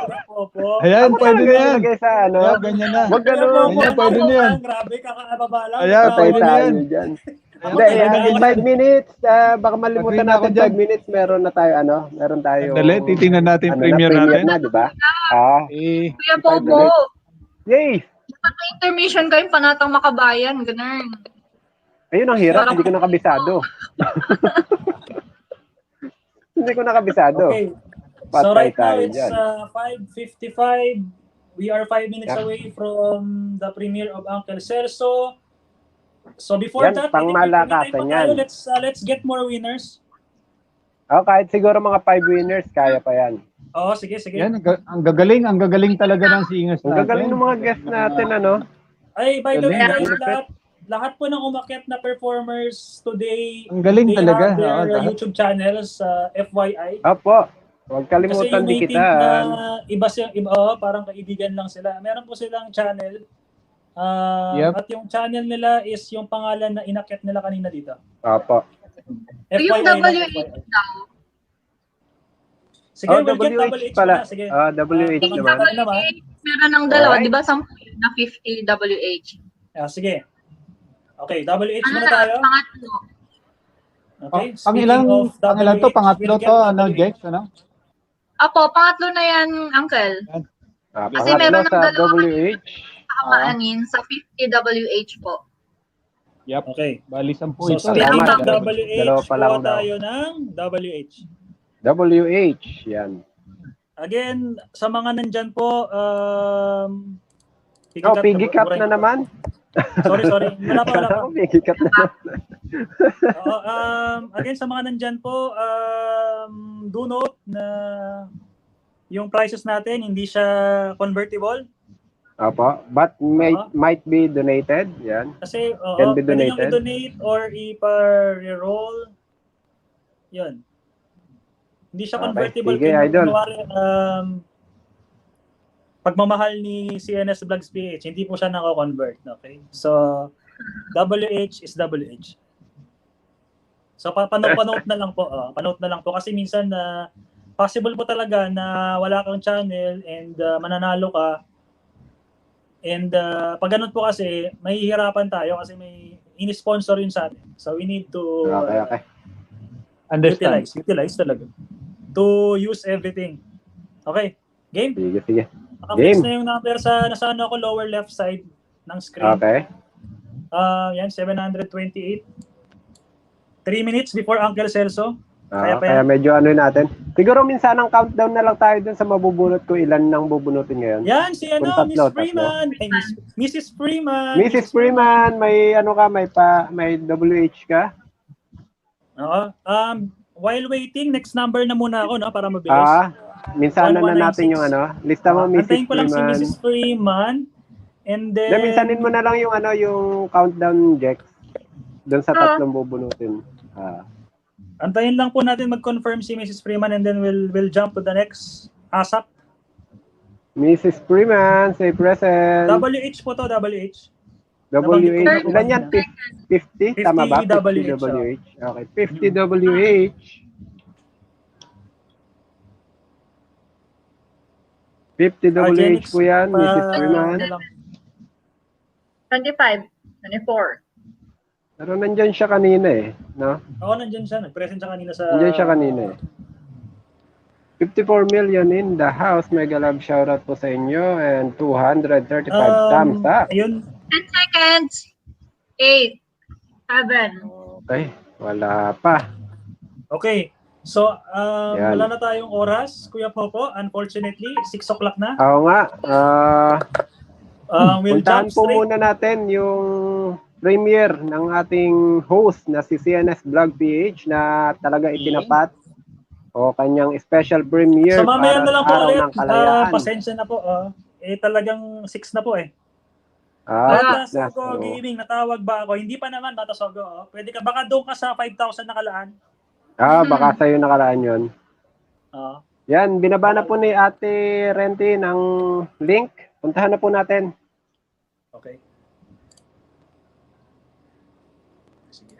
Ayan, pwede na yan. Lagay sa ano. Ayan, ganyan na. Wag ganun. Ganyan, pwede na yan. Grabe, kakababa lang. Ayan, pwede na yan. Dyan. Hindi, in 5 minutes, baka malimutan Agree na ako natin dyan. 5 minutes, meron tayo. Dali, titingnan natin premiere natin. na, di ba? Kuya Bobo, Yay! pag intermission kayo, panatang makabayan, ganun. Ayun ang hirap, hindi ko nakabisado. Hindi ko nakabisado. Okay. So Patay right now tayo it's dyan. 5:55. We are 5 minutes away from the premiere of Uncle Celso. So before Yan, that, pangmalakasan yan. Let's get more winners. Kahit siguro mga 5 winners, kaya pa yan. Oo, sige. Yan, ang gagaling talaga ng singers Ang gagaling natin. ng mga guests natin, ano? Ay, by the way, Galing. guys, lahat po ng umakyat na performers today, Ang galing they talaga. have their Oo, lahat. YouTube channels, FYI. Opo, huwag Kasi kalimutan yung din waiting kita. na iba, parang kaibigan lang sila. Meron po silang channel. Yep. At yung channel nila is yung pangalan na inakyat nila kanina dito. Opo. Yung lang, WH FYI. daw. Sige, we'll get WH WH pala. muna. Sige. WH Yung naman. WH, meron ng dalawa, Alright. di ba? 10 na 50 WH. Sige. Okay, WH Ano muna na, tayo. pangatlo. Okay. Pangilan to, pangatlo we'll get to, ano, WH. Jex, ano? Apo, pangatlo na yan, Uncle. Kasi meron ng sa dalawa WH. kakaanin sa 50 WH po. Yep. Okay. Bali 10 So, ito. speaking Salamat. of WH, Dalawa pa lang kuha daw. tayo ng WH. WH, yan. Again, sa mga nandyan po, Piggy cut na naman. Sorry. Wala pa. Piggy cut na naman. Oo, again, sa mga nandyan po, do note na yung prices natin, hindi siya convertible. Opo, but might be donated. Yan. Kasi, Can be pwede nyo donated. i-donate or i-roll. Yun. Hindi siya Okay, convertible. sige, Kung idol. kunwari, pagmamahal ni CNS Vlogs PH, hindi po siya nako-convert. Okay? So, WH is WH. So, panote na lang po. Panote na lang po. Kasi minsan, possible po talaga na wala kang channel and mananalo ka. And pag ganun po kasi, mahihirapan tayo kasi may in-sponsor yun sa atin. So, we need to Okay. Understand. utilize talaga. To use everything. Okay? Game? Sige. Naka-fix na yung number sa nasa ako lower left side ng screen. Okay. Yan, 728. 3 minutes before Uncle Celso. Kaya medyo ano natin. Siguro minsan ang countdown na lang tayo dun sa mabubunot ko. Ilan nang bubunutin ngayon? Yan, si Kung ano, Miss tatlo, Freeman. Ay, Mrs. Freeman. Mrs. Freeman, may ano ka, may WH ka? Oo. While waiting, next number na muna ako, no, para mabilis. Minsan na natin yung ano. Lista mo, Mrs. Antayin ko lang si Freeman. Mrs. Freeman. And then... Minsanin mo na lang yung ano, yung countdown, Jex. Doon sa tatlong bubunutin. Antayin lang po natin mag-confirm si Mrs. Freeman and then we'll jump to the next ASAP. Mrs. Freeman, say present. WH po to, WH. WH. Ilan yan? 50? Tama ba? 50 WH. WH. Okay, 50 WH. 50 WH po yan, Mrs. Freeman. 25, 24. Pero nandyan siya kanina eh, no? Oo, nandyan siya. Nag-present siya kanina sa... Nandyan siya kanina eh. 54 million in the house. Mega love shoutout po sa inyo. And 235 thumbs up. Ayun. 10 seconds. 8, 7. Okay, wala pa. Okay. So, Yan. wala na tayong oras, Kuya Popo. Unfortunately, 6 o'clock na. Oo nga. We'll Puntahan jump po straight. muna natin yung premiere ng ating host na si CNS Vlog PH na talaga itinapat o kanyang special premiere So, mamaya para na lang sa po araw ulit. ng kalayaan. Pasensya na po. Talagang 6 na po eh. So, Sogo Gaming, natawag ba ako? Hindi pa naman, Bata Sogo. Pwede ka, baka doon ka sa 5,000 nakalaan. baka sa'yo nakaraan yun. Yan, binaba na po ni Ate Renty ng link. Puntahan na po natin. Okay. Sige.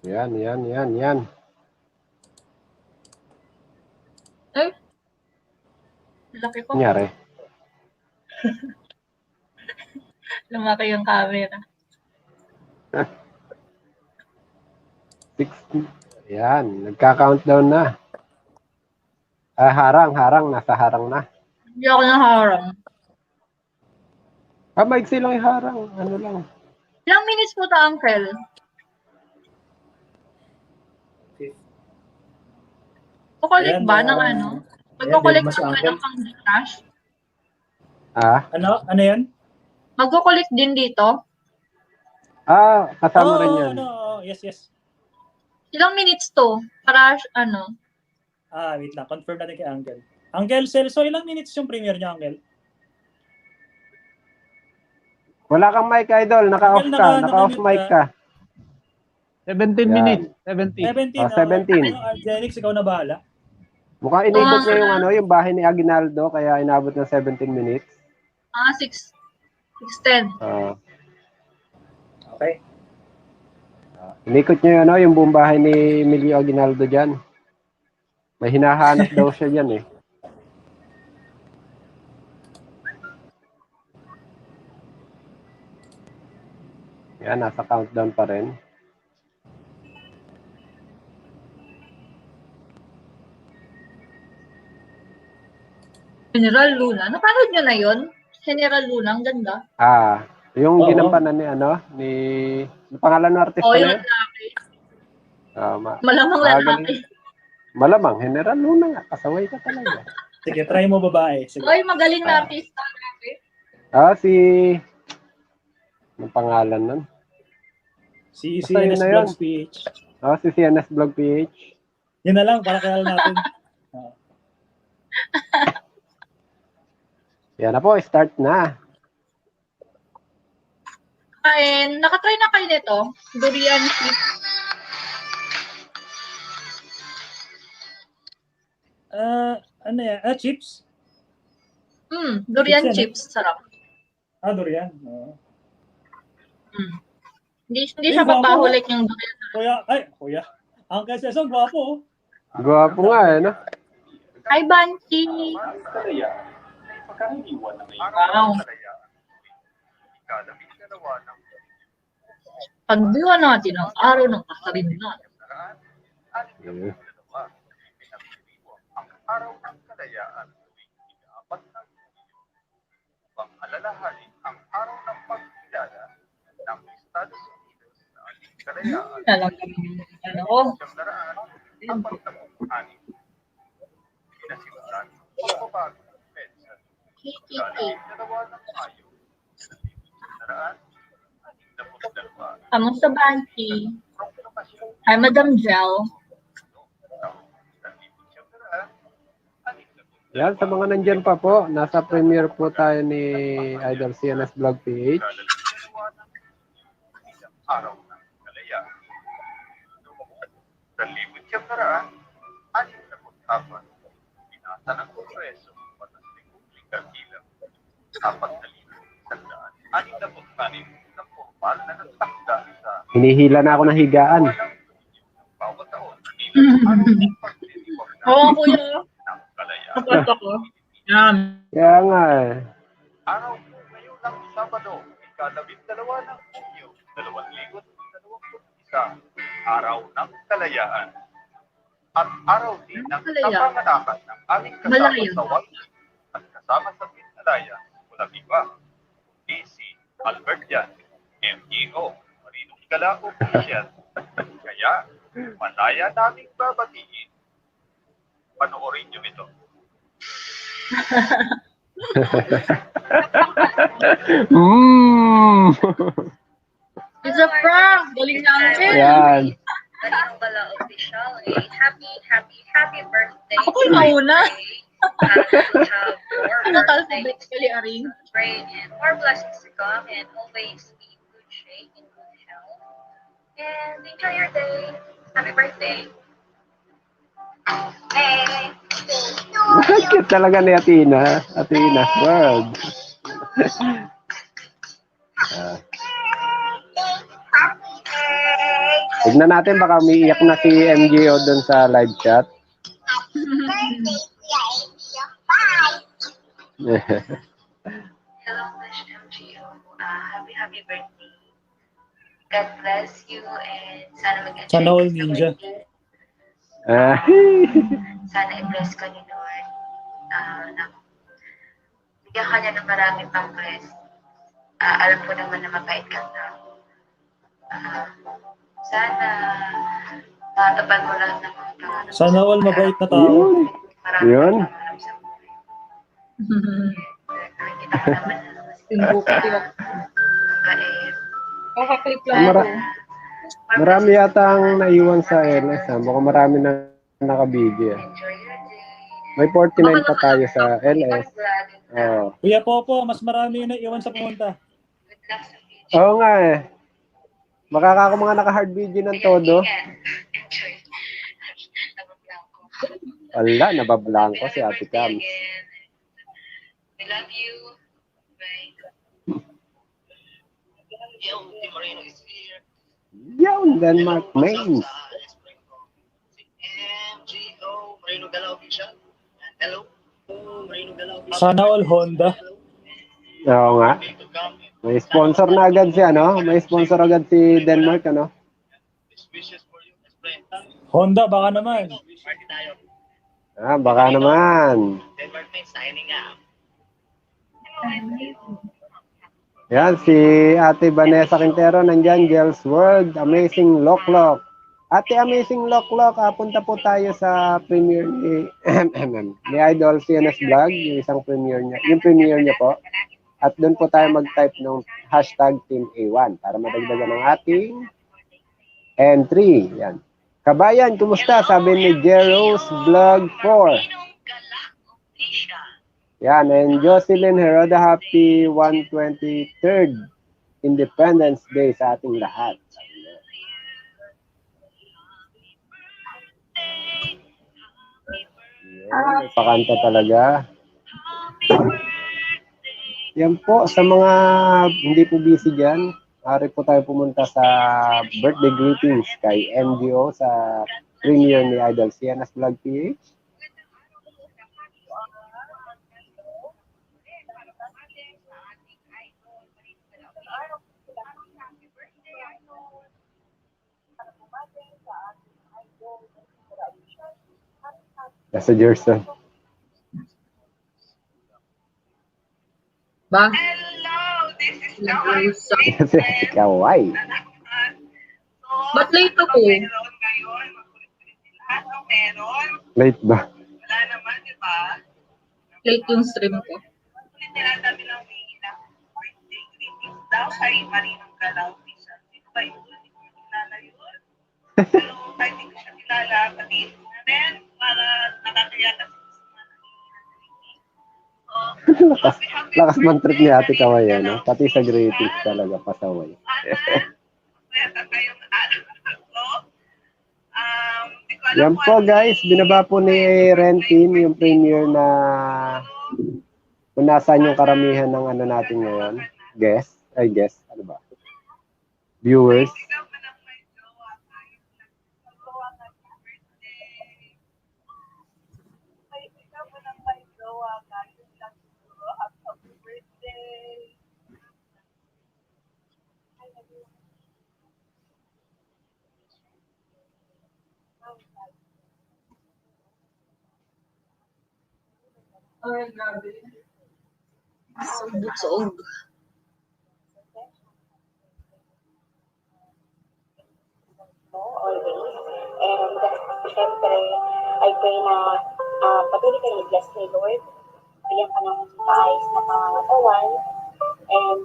Yan. Ay. Laki ko. Nangyari. Lumaki yung camera. 60. Yan, nagka-countdown na. Harang, nasa harang na. Hindi ako naharang. Maigsi lang yung harang. Ano lang. Ilang minutes po ta, Uncle? Kukulik ba ng ano? Magkukulik mas ng Uncle. pang Gcash? Ano yan? Magkukulik din dito? Kasama rin yan. Yes. Ilang minutes to? Para ano? Wait lang. Confirm natin kay Uncle. Uncle Celso, ilang minutes yung premiere niya, Uncle? Wala kang mic, idol. Naka-off ka. Naka-off mic ka. 17 minutes. 17. 17. Genix, ikaw na bahala. Mukhang inabot niya yung yung bahay ni Aguinaldo, kaya inabot ng 17 minutes. 6:10. Okay. Inikot niya yung buong bahay ni Emilio Aguinaldo dyan. May hinahanap daw siya dyan eh. Yan, nasa countdown pa rin. General Luna. Napanood nyo na yun? General Luna, ang ganda. Yung Oo. ginampanan ni pangalan ng artista na Yung yun? lalaki. Magaling. Malamang lalaki. Malamang, General Luna nga. Kasaway ka talaga. Sige, try mo babae. Sige. Oy, magaling na artista. Grabe. Anong pangalan nun? Si Basta yun CNS na yun. Vlogs PH. Si CNS Vlog PH. Yun na lang, para kilala natin. Yan na po, start na. Nakatry na kayo nito? Durian chips. Ano yan? Chips? Durian Chips chips. Sarap. Durian. Hindi siya papahulik yung durian. Kuya. Ang kasi so gwapo. Gwapo nga no? Hi, Banchi. Wow. Pagdiwa natin ang araw ng kasarinlan. araw ng kalayaan tuwing ika-4 ng Hunyo upang alalahanin ang araw ng pagkilala ng Estados Unidos sa ating kalayaan. Ano? 1946. Pinasimulan ang pagbabago ng PEDSA ika-2 ng Mayo 1962. Kamusta ba, Auntie? Hi, Madam Jel. Yan, sa mga nandyan pa po, nasa premiere po tayo ni Idol CNS Vlog PH. Araw ng kalayaan. Sa 1964, binasa ng Kongreso batas Republika bilang 4,166 na formal na nagtakda sa Hinihila na ako ng higaan. bawat taon bilang araw ng pagdiriwang Oo, kuya. ng kalayaan. Kapag ako. Yan. Kaya nga eh. Araw po ngayon ng Sabado, ika-12 ng Hunyo, 2021, araw ng kalayaan. At araw din ng kapanganakan ng aming kasama sa Wangis at kasama sa Pinalaya, walang iba, DC, Albert Yan, MGO, Marinong Galao Official. Kaya, malaya naming babatiin. Panoorin niyo ito. It's a prank! Galing namin! Yan. Marinong Galao Official, happy birthday. Ako yung nauna. We have more birthdays Kali Aring. to celebrate and more blessings to come and always be in good shape, in good health. And enjoy your day. Happy birthday. Hey. Cute talaga ni Athena. Athena World. Tignan natin, baka umiiyak na si MGO doon sa live chat. Hello, Flash MGO. Happy birthday. God bless you and sana mag-enjoy Sana all ka sa ninja. birthday. Ah. Sana i-bless ka ni Lord. Bigyan ka niya ng marami pang bless. Alam ko naman na mabait kang tao. Sana matapag mo lahat ng mga pangarap. Sana all mabait na tao. Marami Yun. kang pangarap sa buhay. Nakikita ko naman na makaib. Kaka-clip lang ako. Marami yata ang naiwan sa LS. Mukhang marami na nakabigay. Enjoy your day. May 49 pa tayo sa LS. Oh. Kuya Popo, mas marami yung naiwan sa pumunta. Good luck sa future. Oo nga eh. Makaka mga naka-hard video ng todo. Enjoy. Nabablanko. Wala, nabablanko si Ate Cams. We love you. Bye. Yun, Denmark Mains. Sana all Honda. Oo nga. May sponsor na agad si ano? May sponsor agad si Denmark, ano? Honda, baka naman. Ah, baka naman. Yan, si Ate Vanessa Quintero nandyan, Girls World, Amazing Loklok. Ate Amazing Loklok, punta po tayo sa premiere ni Idol CNS Vlog, yung isang premiere niya, yung premiere niya po. At doon po tayo mag-type ng hashtag Team A1 para madagdagan ng ating entry. Yan. Kabayan, kumusta? Sabi ni Jeros Vlog 4. Yan, and Jocelyn Heroda, happy 123rd Independence Day sa ating lahat. Yan, may pakanta talaga. Yan po, sa mga hindi po busy dyan, maaari po tayo pumunta sa birthday greetings kay MGO sa premiere ni Idol CNS Vlog PH. Nasa Jerson. Ba? Hello, this is Nag-uusap. Kasi kaway. Ba't late ako? Meron ngayon, makulit-kulit lahat ng meron. Late ba? Wala naman, di ba? Late yung stream ko. Kulit nila dami ng umiilang birthday greetings daw kay Marinong Galaw. Sino ba yun? Hindi ko kilala yun. Pero kahit hindi ko siya kilala, pati na rin para nakakaya kasi sa mga Lakas man trip ni Ate Kaway, ano? Pati sa greetings talaga, pasaway. Yan po guys, binaba po ni Rentin yung premiere na kung nasaan yung karamihan ng ano natin ngayon. Guest, ano ba? Viewers. Ay, grabe. Busog. Always. And syempre, I pray na patuloy ka i-bless ni Lord. Bigyan ka ng maayos na pangangatawan. And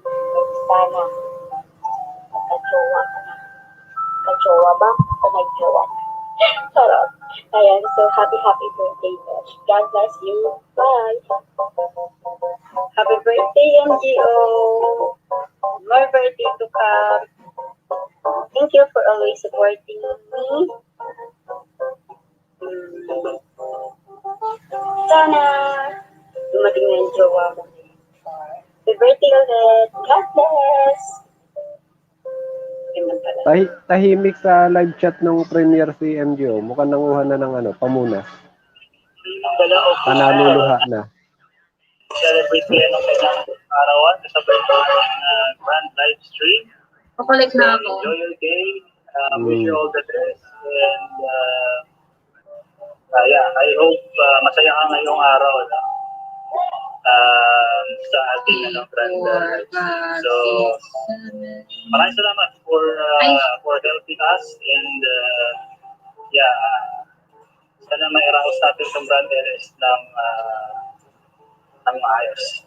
sana magka-jowa ka na. Ka-jowa ba? O may jowa? Charot. Ayan, so happy birthday, Mesh. God bless you. Bye. Happy birthday, NGO. More birthday to come. Thank you for always supporting me. Sana dumating na yung jowa mo. Happy birthday ulit. God bless. Tahimik sa live chat ng premiere si MGO. Mukhang nanguha na ng ano, pamunas. Panaluluha na. Celebrate kayo ng kanyang arawan sa grand live stream. Pakulik na ako. Enjoy your day. Wish you all the best. And yeah, I hope masaya ka ngayong araw. No? Sa ating grand live stream. So, maraming salamat for helping us. And yeah, sana mairaos natin itong brand LS ng maayos.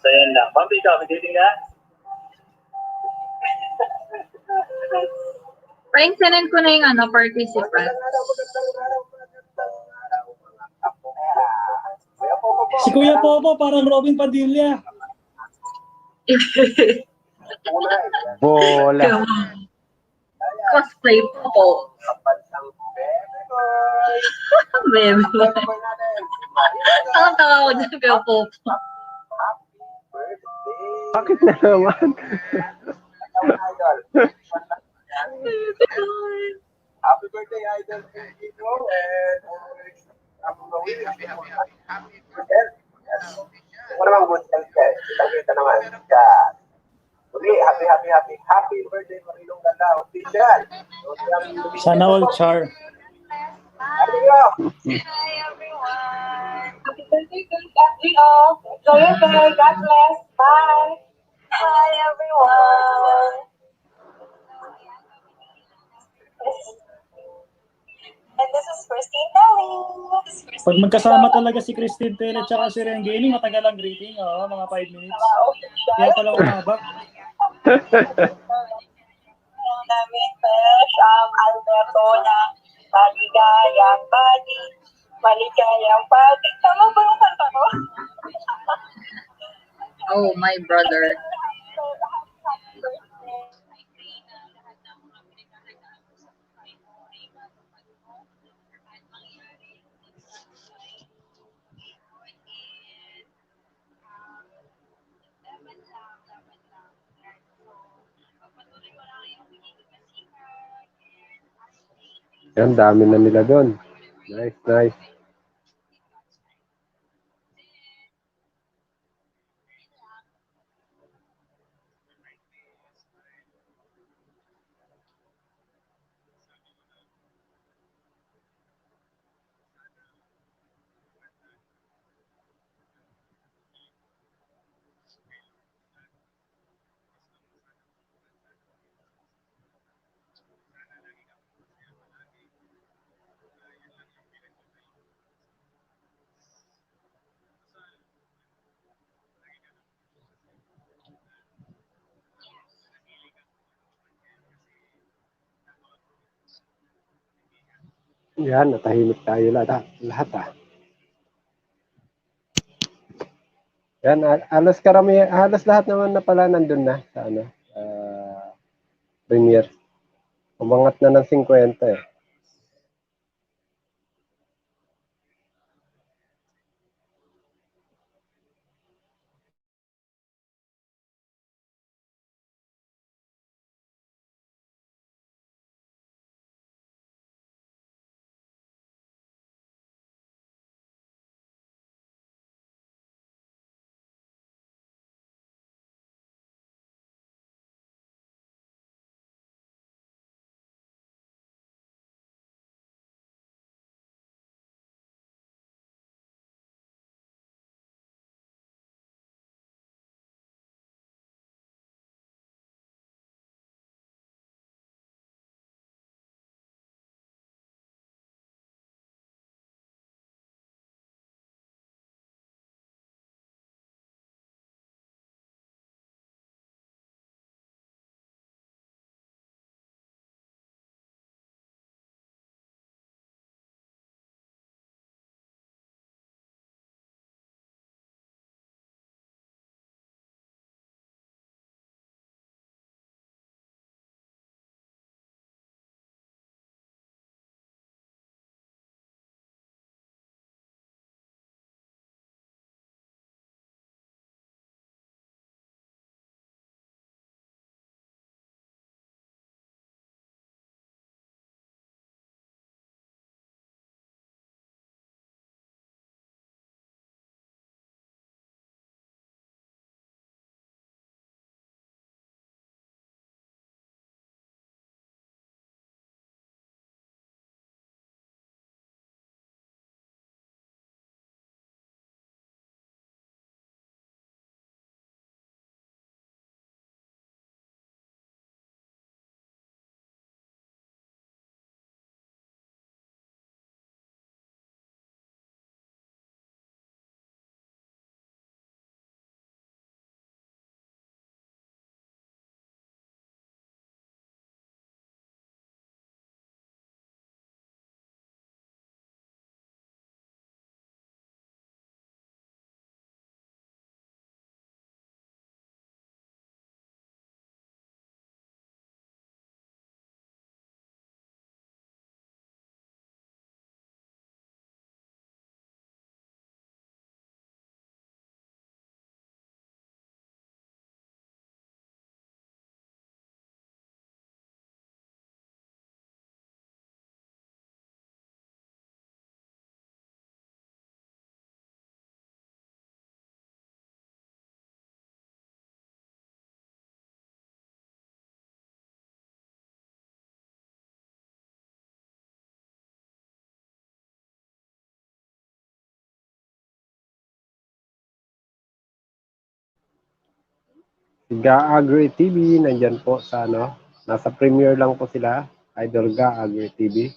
So, yun lang. Pampi ka, magdating ka? Pa-insanin ko na yung participant. Si Kuya Popo, parang Robin Padilla. Bola. Cosplay po. Bebe. Ang tawa ko dyan, Kuya Popo. Bakit na naman? Happy birthday, Idol. And always, happy birthday. Ano naman good health guys? Kita naman. Uli, happy birthday, Marilong Ganda. Official. Sana all char. Hi everyone. Happy birthday to FGO. Enjoy your day. God bless. Bye. Hi everyone. And this is Christine Telly. Pag magkasama talaga si Christine Tele at si Rengeni, matagal ang greeting. Mga 5 minutes. Kaya pala umabak. Namin Mesh, Alberto na maligayang body. Tama ba yung kanta ko? Oh, my brother. Yan, dami na nila doon. Nice. Yan, natahimik tayo lahat ah. Yan, halos lahat naman na pala nandun na sa premiere. Umangat na ng 50 eh. Ga Agri TV, nandyan po sa nasa premiere lang po sila, Idol Ga Agri TV.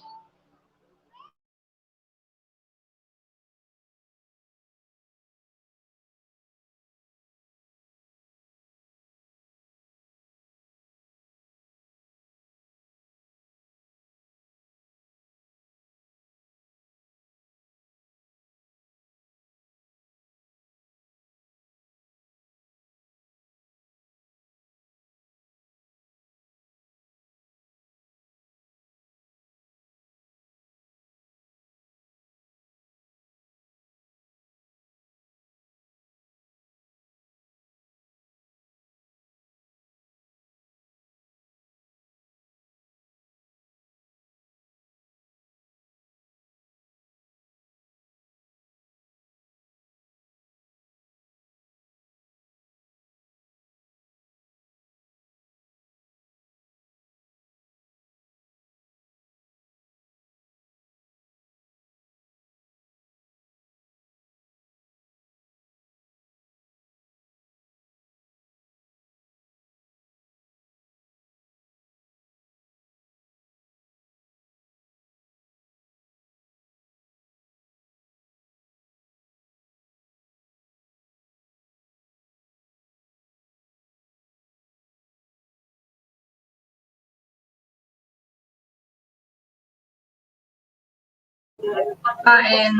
Kain.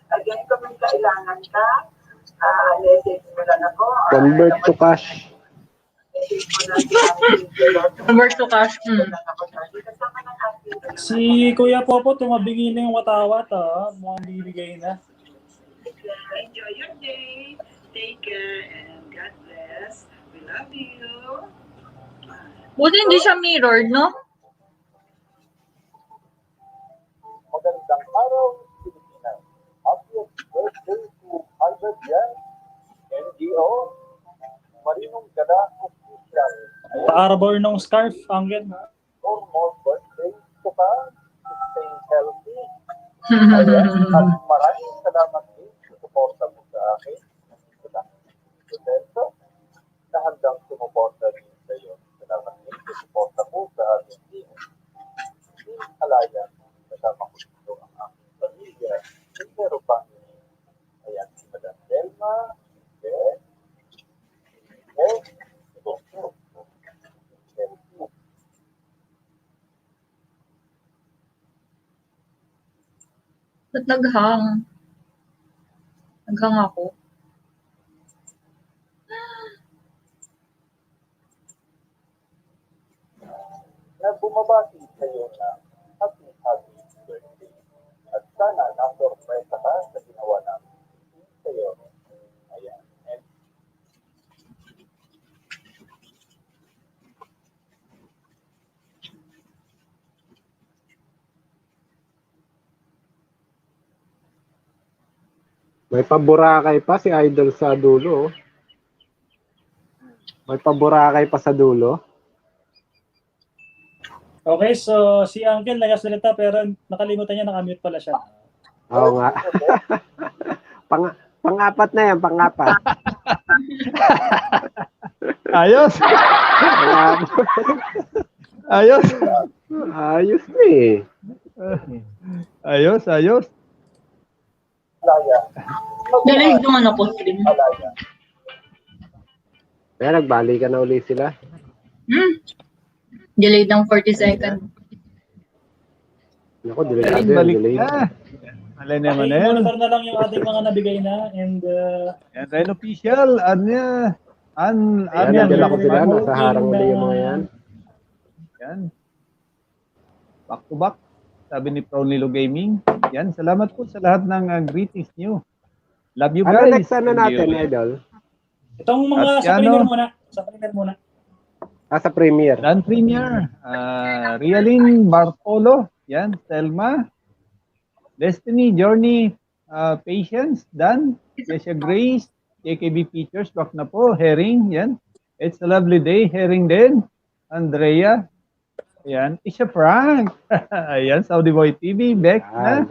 Again, kung may kailangan ka, message mo lang ako. Convert to cash. Convert to cash. Si Kuya Popo, tumabingi na yung watawat, mukhang bibigay na. Enjoy your day. Take care and God bless. We love you. Buti hindi siya mirrored, no? Magandang araw, Pilipinas. Happy birthday to Albert Yan, NGO, Marinong Gala Official. Pa-arbor ng scarf, Angel. Normal birthday to ka. Stay healthy. Ayan, at maraming salamat din sa suporta mo sa akin. Salamat na handang sumuporta din sa iyo. Salamat din sa suporta mo sa ating team. Team Alliance. Kasama ko dito ang aking pamilya. Pero family. Ayan, si Madam Delma, Beth, Ba't naghang? Naghang ako. na bumabati sa iyo na happy birthday. At sana na-surpresa ka sa ginawa namin sa iyo. Ayan. And May paburakay pa si Idol sa dulo. May paburakay pa sa dulo. Okay, so si Uncle nagasalita pero nakalimutan niya, nakamute pala siya. Oo nga. Pang-apat na yan, pang-apat. Ayos. Ayos. Ayos eh. Ayos, ayos. Galing yung ano ko, stream. Kaya nagbalikan na ulit sila. Delayed ng 40 seconds. Ako, delayed. Balik na. Alay naman Okay, monitor na lang yung ating mga nabigay na and yan, Ren Official, Anya. Ayan, nandala ko sila. Nasa harang ulit yung mga yan. Yan. Back to back. Sabi ni Pronilo Gaming. Yan, salamat po sa lahat ng greetings nyo. Love you guys. Ano next na natin, Idol? itong mga At sa ano? premier muna. Sa premier muna. Sa Premier. Dan Premier. Rialin Bartolo. Yan, Selma. Destiny, Journey, Patience, Dan, Yesha Grace, AKB Features, back na po, Herring, yan. It's a lovely day, Herring din. Andrea, ayan. Isha Frank, ayan, Saudi Boy TV, Beck na.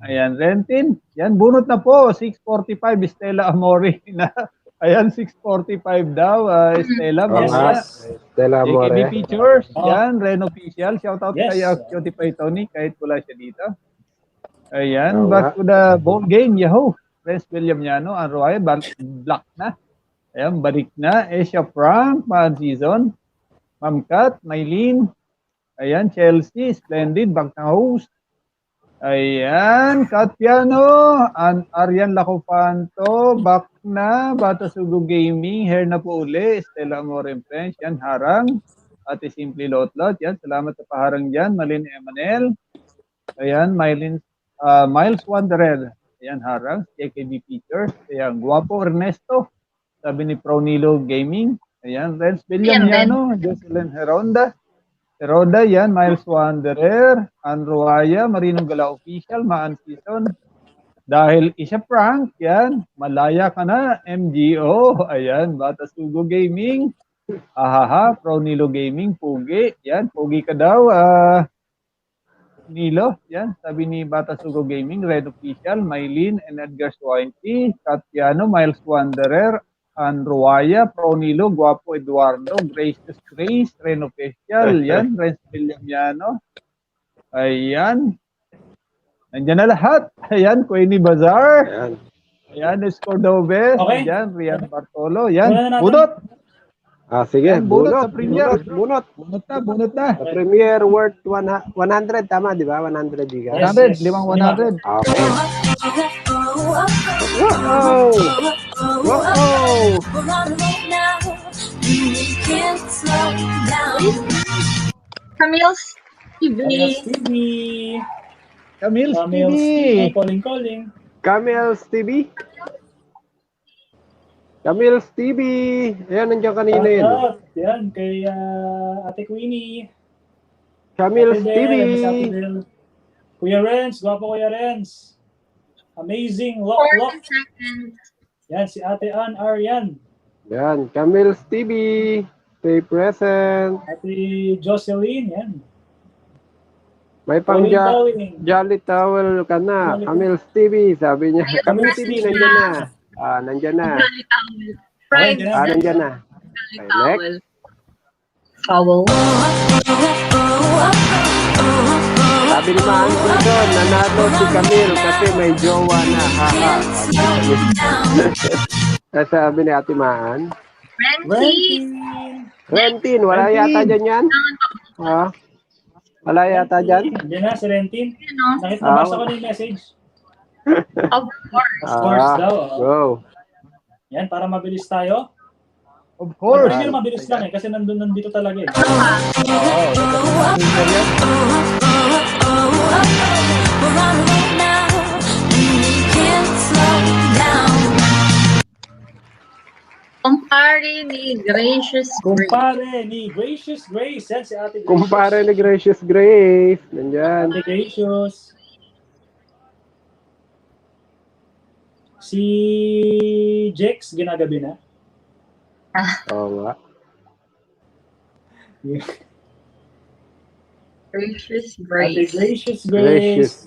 Ayan, Rentin, yan, bunot na po, 6:45, Stella Amore na. Ayan, 6:45 daw, Stella. Yes. Stella Amore. AKB Features, yan, Ren Official, shoutout kay Cutie Pie Tony, kahit wala siya dito. Ayan, back to the ball game, Yahoo! Prince William Llano, ang Roy, black na. Ayan, balik na. Asia Frank, Mad Season. Ma'am Kat, Maylene. Ayan, Chelsea, Splendid, back na host. Ayan, Kat Piano, Arian Lacofanto, back na. Batasugo Gaming, hair na po uli. Stella Amore French, yan, harang. Ate Simply Lotlot, yan, salamat sa paharang dyan. Malin Emanel. Ayan, Miles Wanderer. Ayan, harang. AKB Features. Ayan, Guapo Ernesto. Sabi ni Pronilo Gaming. Ayan, Renz William Llano. Jocelyn Heronda. Heroda, yan. Miles Wanderer. Anroaya. Marinong Gala Official. Maan Season. Dahil isa prank, yan. Malaya ka na. MGO. Ayan, Batasugo Gaming. Ahaha. Pronilo Gaming. Pugi. Yan, pugi ka daw. Nilo, yan, sabi ni Batasugo Gaming, Red Official, Maylene and Edgar Swainty, Katiano, Miles Wanderer, Anroaya, Pronilo, Guapo Eduardo, Gracious Grace, Ren Official, yan, Renz William Llano. Ayan. Nandiyan na lahat. Ayan, Queenie Bazar. Ayan, Escordobes. Okay. Ayan, Rian Bartolo. Yan, budot. Sige, Bunot sa bunot. Premier. Bunot. Bunot na. Sa Premier worth 100, tama, di ba? 100 giga. 100, limang 100. Okay. Wow! Wow! Camille's TV. Camille's TV. Calling. Camille's TV. Camille's TV. Ayan, nandiyan kanina yun. Yan, kay Ate Queenie. Camille's Ate TV. Del, Ate Del. Kuya Renz, gwapo Kuya Renz. Amazing, lock. 40 seconds. Yan, si Ate Ann Aryan. Yan, Camille's TV. Stay present. Ate Jocelyn, yan. May pang Towing. Jolly Towel ka na. Camille's TV, sabi niya. Camille's TV, nandyan na. Nandyan na. Jolly Towel. Friends. Nandyan na. Jolly Okay, Towel. next. Foul. Sabi ni Mang Quinton, nanalo si Camille kasi may jowa na. Haha. Sabi ni Ate Maan. Rentin, wala yata dyan yan? Ha? Wala yata dyan? Diyan na, si Rentin. Nabasa ko na yung message. Of course. Of course daw. Go. Yan, para mabilis tayo. Of course. Pero mabilis lang kasi nandito talaga eh. Kumpare ni Gracious Grace. Kumpare ni Gracious Grace. Yan si Ate Gracious. Kumpare ni Gracious Grace. Nandyan. Ate Gracious. Si Jex, ginagabi na. Oo nga. Gracious Ate Grace. Gracious Gracious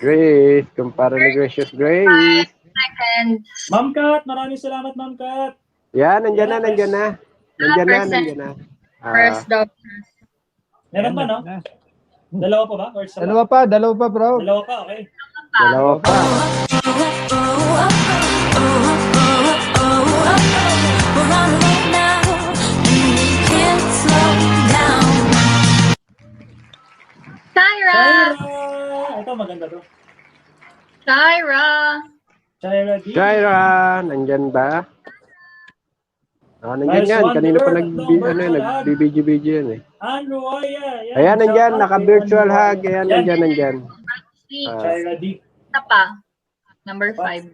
Grace. Grace. Kumpare ni Gracious Grace. Seconds. Ma'am Kat, maraming salamat Ma'am Kat. Yan, nandyan na. Nandyan na. Nandyan na. First dog. Meron ba no? Dalawa pa ba? Or isa Dalawa pa, bro. Dalawa pa, okay. Dalawa pa. Tyra. Ito maganda to. Tyra. Tyra D. Jaira, nandyan ba? Nandyan yan. Kanina pa nagbibidyo yan eh. Andrew Oya. Yan. Ayan, nandyan. Naka-virtual hug. Ayan, nandyan. Tyra D. Isa pa. Number 5.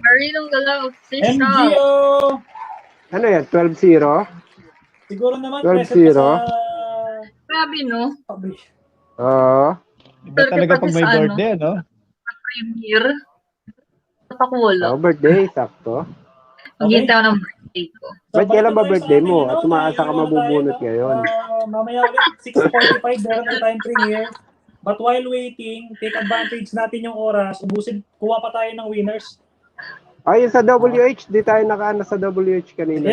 Marilong Galaw Official. MGO. Ano yan? 12-0? Siguro naman 12-0. present ka sa Grabe, no? Oo. Iba talaga pag may birthday, no? Premier. Ba't ako wala? Birthday, sakto. Maghintay ako ng birthday ko. Ba't kailan ba birthday mo? At tumaasa ka mabubunot ngayon? Mamaya ulit, 6:45, meron na tayong premiere. But while waiting, take advantage natin yung oras. Kuha pa tayo ng winners. Ay, sa WH, di tayo nakaano sa WH kanina.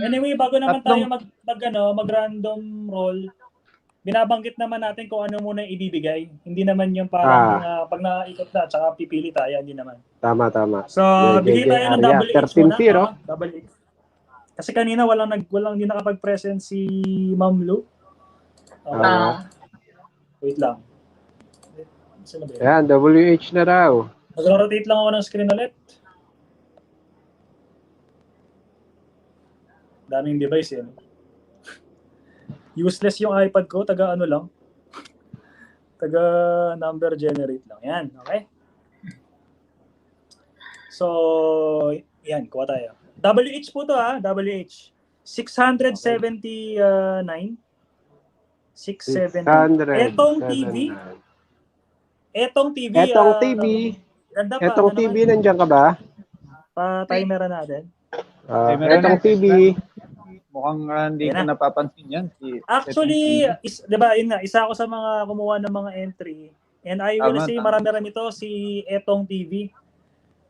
Anyway, bago naman tayo mag-random roll, binabanggit naman natin kung ano muna ibibigay. Hindi naman yung parang pag naikot na, tsaka pipili tayo, hindi naman. Tama. So, bigay tayo ng WH muna. 13-0. Kasi kanina walang hindi nakapag-present si Ma'am Lou. Wait lang. Ayan, WH na raw. Mag-rotate lang ako ng screen ulit. Daming device yan. Useless yung iPad ko, taga ano lang. Taga number generate lang. Yan, okay? So, yan, kuha tayo. WH po to WH. 679. 670. Etong TV. Etong TV, nandiyan ka ba? Pa-timer natin. Etong TV. Mukhang hindi ko napapansin yan. Actually, di ba, yun nga, isa ako sa mga kumuha ng mga entry. And I will say, marami-rami ito si Etong TV.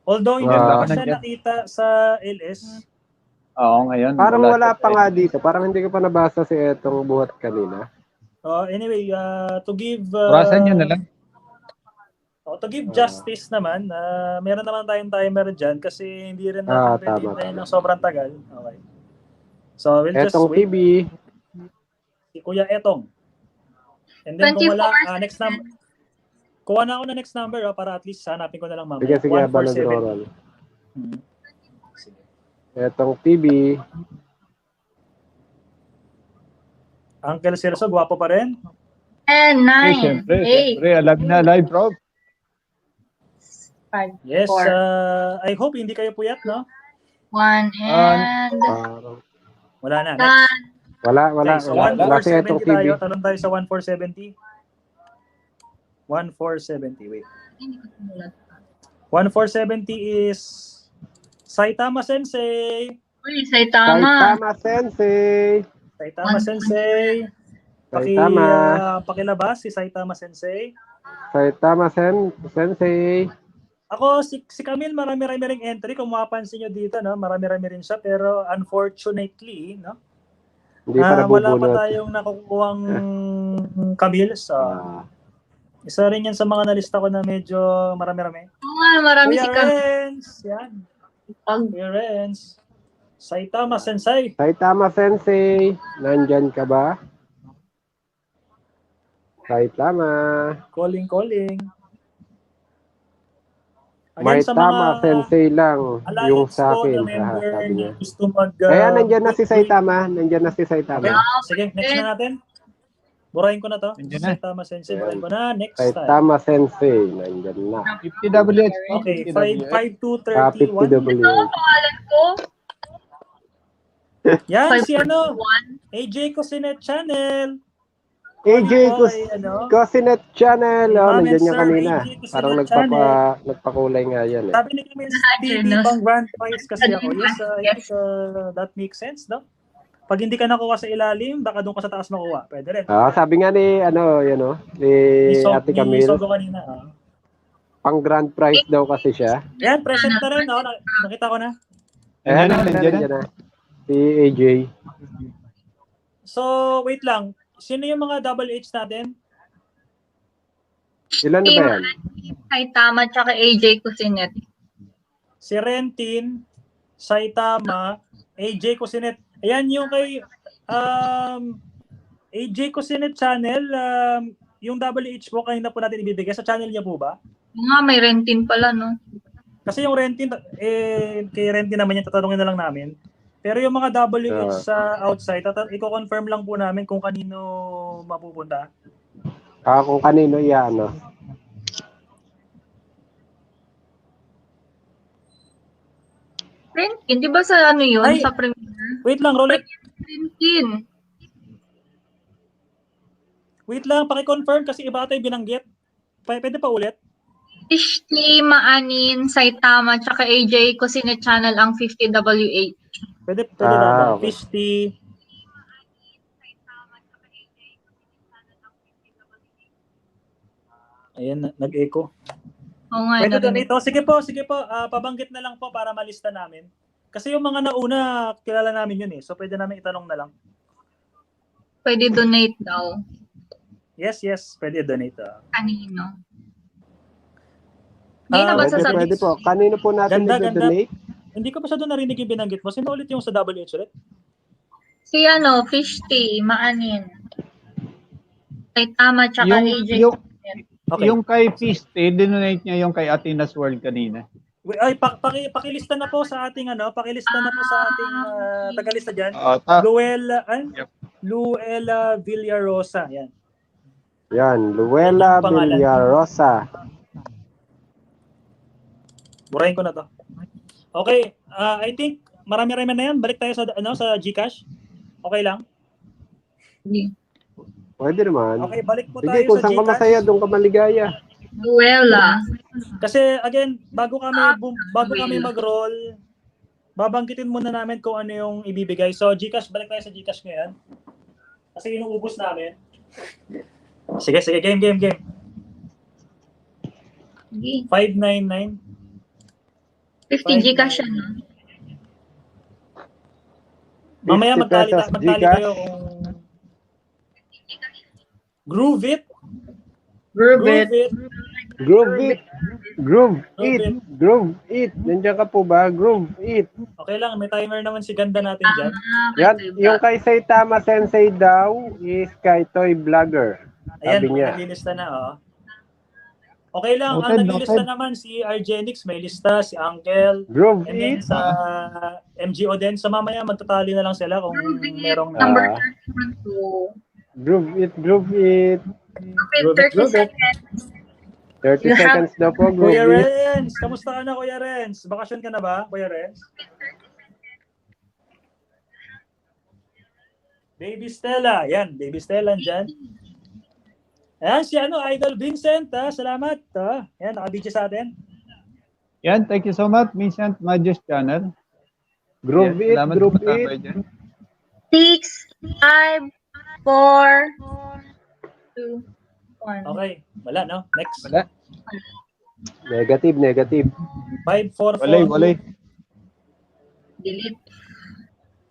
Although, hindi ko siya nakita sa LS. Oo, ngayon. Parang wala pa nga dito. Parang hindi ko pa nabasa si Etong buhat kanina. Anyway, to give Orasan nyo na lang. to give justice naman, meron naman tayong timer dyan kasi hindi rin natin pwede hintayin ng sobrang tagal. Okay. So, we'll just Etong wait. TV. Si Kuya Etong. And then kung wala, next number. Kuha na ako na next number para at least hanapin ko na lang mamaya. Sige, habang nag-roll. Etong TV. Uncle Celso, gwapo pa rin? 10, 9, Siyempre, 8, alam na live, bro. 5, Yes, 4, I hope hindi kayo puyat, no? 1, and... Wala na. Next. Wala. Okay, so Wala si etong 1470 TV. tayo. Talon tayo sa 1470. 1470, wait. 1470 is Saitama Sensei. Uy, Saitama. Saitama Sensei. Saitama Sensei. Pakilabas si Saitama Sensei. Saitama Sensei. Ako, si Camille, marami-rami ring entry. Kung mapapansin nyo dito, no? Marami-rami rin siya. Pero unfortunately, no? Hindi pa wala pa nabubunot. tayong nakukuhang Camille. So, isa rin yan sa mga nalista ko na medyo marami-rami. Marami Kuya si Camille. Renz, yan. Kuya Renz. Saitama Sensei. Saitama Sensei. Nandyan ka ba? Saitama. Calling. Maitama Sensei lang yung sa akin. Sabi niya. Kaya nandyan na si Saitama. Okay. Sige, next na natin. Burahin ko na to. Saitama Sensei, burahin ko na. Next time. Saitama Sensei. Nandyan na. 50WH. Okay, 5231. 50WH. Pangalan ko? Yan, si AJ Cosinet Channel. AJ Cosinet Channel. Nandyan niya kanina. Parang nagpakulay nga yan. Sabi ni Camille, Stevie, pang grand prize kasi ako. Yes, I think that makes sense, no? Pag hindi ka nakuha sa ilalim, baka doon ka sa taas makuha. Pwede rin. Sabi nga ni, ni Ate Camille, kanina, pang grand prize daw kasi siya. Yan, present na rin. Nakita ko na. Nandiyan na. Si AJ. So, wait lang. Sino yung mga double H natin? Ilan na ba yan? Saitama tsaka AJ Cosinet. Si Rentin, Saitama, AJ Cosinet. Ayan yung kay AJ Cosinet channel. Yung double H po kanina po natin ibibigay. Sa channel niya po ba? May Rentin pala, no? Kasi yung Rentin, kay Rentin naman yung tatanungin na lang namin. Pero yung mga WH sa outside, i-confirm lang po namin kung kanino mapupunta. Kung kanino yan, no? Rentin, di ba sa ano yun? Sa premiere? Wait lang, Rolex. Rentin. Wait lang, paki-confirm kasi iba ata yung binanggit. Pwede pa ulit? Ishti, Maanin, Saitama, tsaka AJ Cosinet Channel ang 50WH. Pwede na. Okay. 50. Ayan, nag-echo. Oo nga. Pwede doon ito. Sige po. Pabanggit na lang po para malista namin. Kasi yung mga nauna, kilala namin yun eh. So pwede namin itanong na lang. Pwede donate daw. Yes. Pwede donate. Kanino? Hindi na ba Pwede po. Kanino po natin i-donate? Hindi ko pa siya doon narinig yung binanggit mo. Sino ulit yung sa WH ulit? Si Fishty, Maanin. Saitama, tsaka AJ. Yung kay Fiste, dinonate niya yung kay Atenas World kanina. Ay, pakilista na po sa ating pakilista na po sa ating tagalista diyan. Luella Villarosa, yan. Yan, Luella Villarosa. Burahin ko na to. Okay, I think marami-rami na yan. Balik tayo sa sa GCash. Okay lang? Pwede naman. Okay, balik po Sige, tayo kung sa saan ka GCash. masaya, doon ka maligaya. Luella. Kasi again, bago kami mag-roll, babanggitin muna namin kung ano yung ibibigay. So GCash, balik tayo sa GCash ngayon. Kasi inuubos namin. Sige, game. 599. 50 GCash yan, no? Mamaya 50 magtali pesos kayo kung Groove It. Groove It. Groove It. Groove It. Groove It. Nandiyan ka po ba? Groove It. Okay lang, may timer naman si ganda natin dyan. Yan, yung kay Saitama Sensei daw is kay Toy Vlogger. Ayan, Sabi niya. naglilista na, oh. Okay lang, ang Noted, naglilista noted. naman si Argenix, may lista, si Uncle, Groove and then It. sa MGO din. So mamaya magtatali na lang sila kung merong Number Ah. 32. Groove It. Groove It. Groove It, 30 Groove It. seconds. 30 You have- seconds daw po. Groove Kuya It. Renz, kamusta ka na Kuya Renz? Bakasyon ka na ba, Kuya Renz? Baby Stella, yan, Baby Stella dyan. Ayan, si Idol Vincent, salamat. Yan, nakabidyo sa atin. Yan, thank you so much, Vincent Majus Channel. Groove It. Salamat Groove po sa It. kayo dyan. 6, 5, 4, 2, 1. Okay, wala, no? Next. Wala. Negative, negative. 5, 4, 4, Walay, walay. Delete.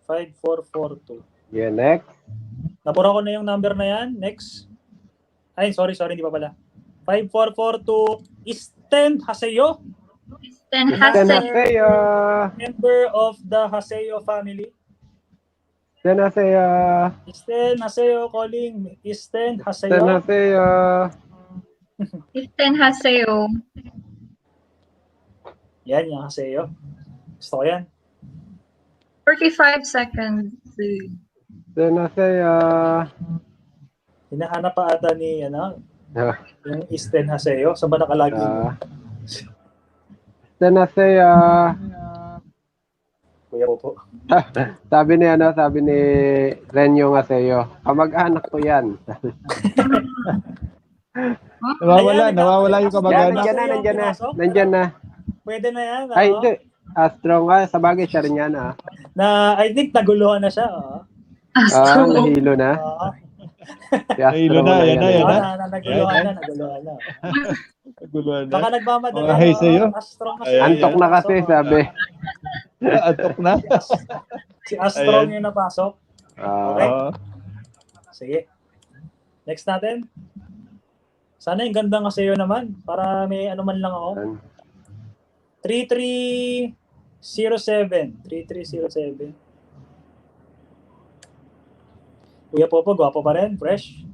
5, 4, 4, 2. Yeah, next. Napura ko na yung number na yan. Next. Ay, sorry, hindi pa pala. 5, 4, 4, 2. Isten Haseyo. Isten Isten Haseyo. Haseyo. Member of the Haseyo family. Isten Haseyo. Isten Haseyo calling. Isten Isten Haseyo. Haseyo. Isten Haseyo. Yan, yung Haseyo. Gusto ko yan. 45 seconds. Isten Haseyo. Hinahanap pa ata ni, yung Isten Haseyo. Saan ba nakalagi? Isten Haseyo. Kuya po. Sabi ni Renyo Haseyo, kamag-anak ko yan. Nawawala yung kamag-anak. Nandiyan na. Pwede na yan. Ay, hindi. Astro nga, sa bagay siya rin yan. Na, I think naguluhan na siya. Nahilo na. Si Astro Nahilo na, yan na, yan na. Naguluhan na. Naguluhan na. Baka nagmamadali. Mga hay sa'yo. Antok na kasi, sabi. Antok na. Si Astro yung napasok. Okay. Sige. Next natin. Sana yung gandang Haseyo naman. Para may ano man lang ako. 3307. 3307. Kuya Popo, gwapo pa rin. Fresh.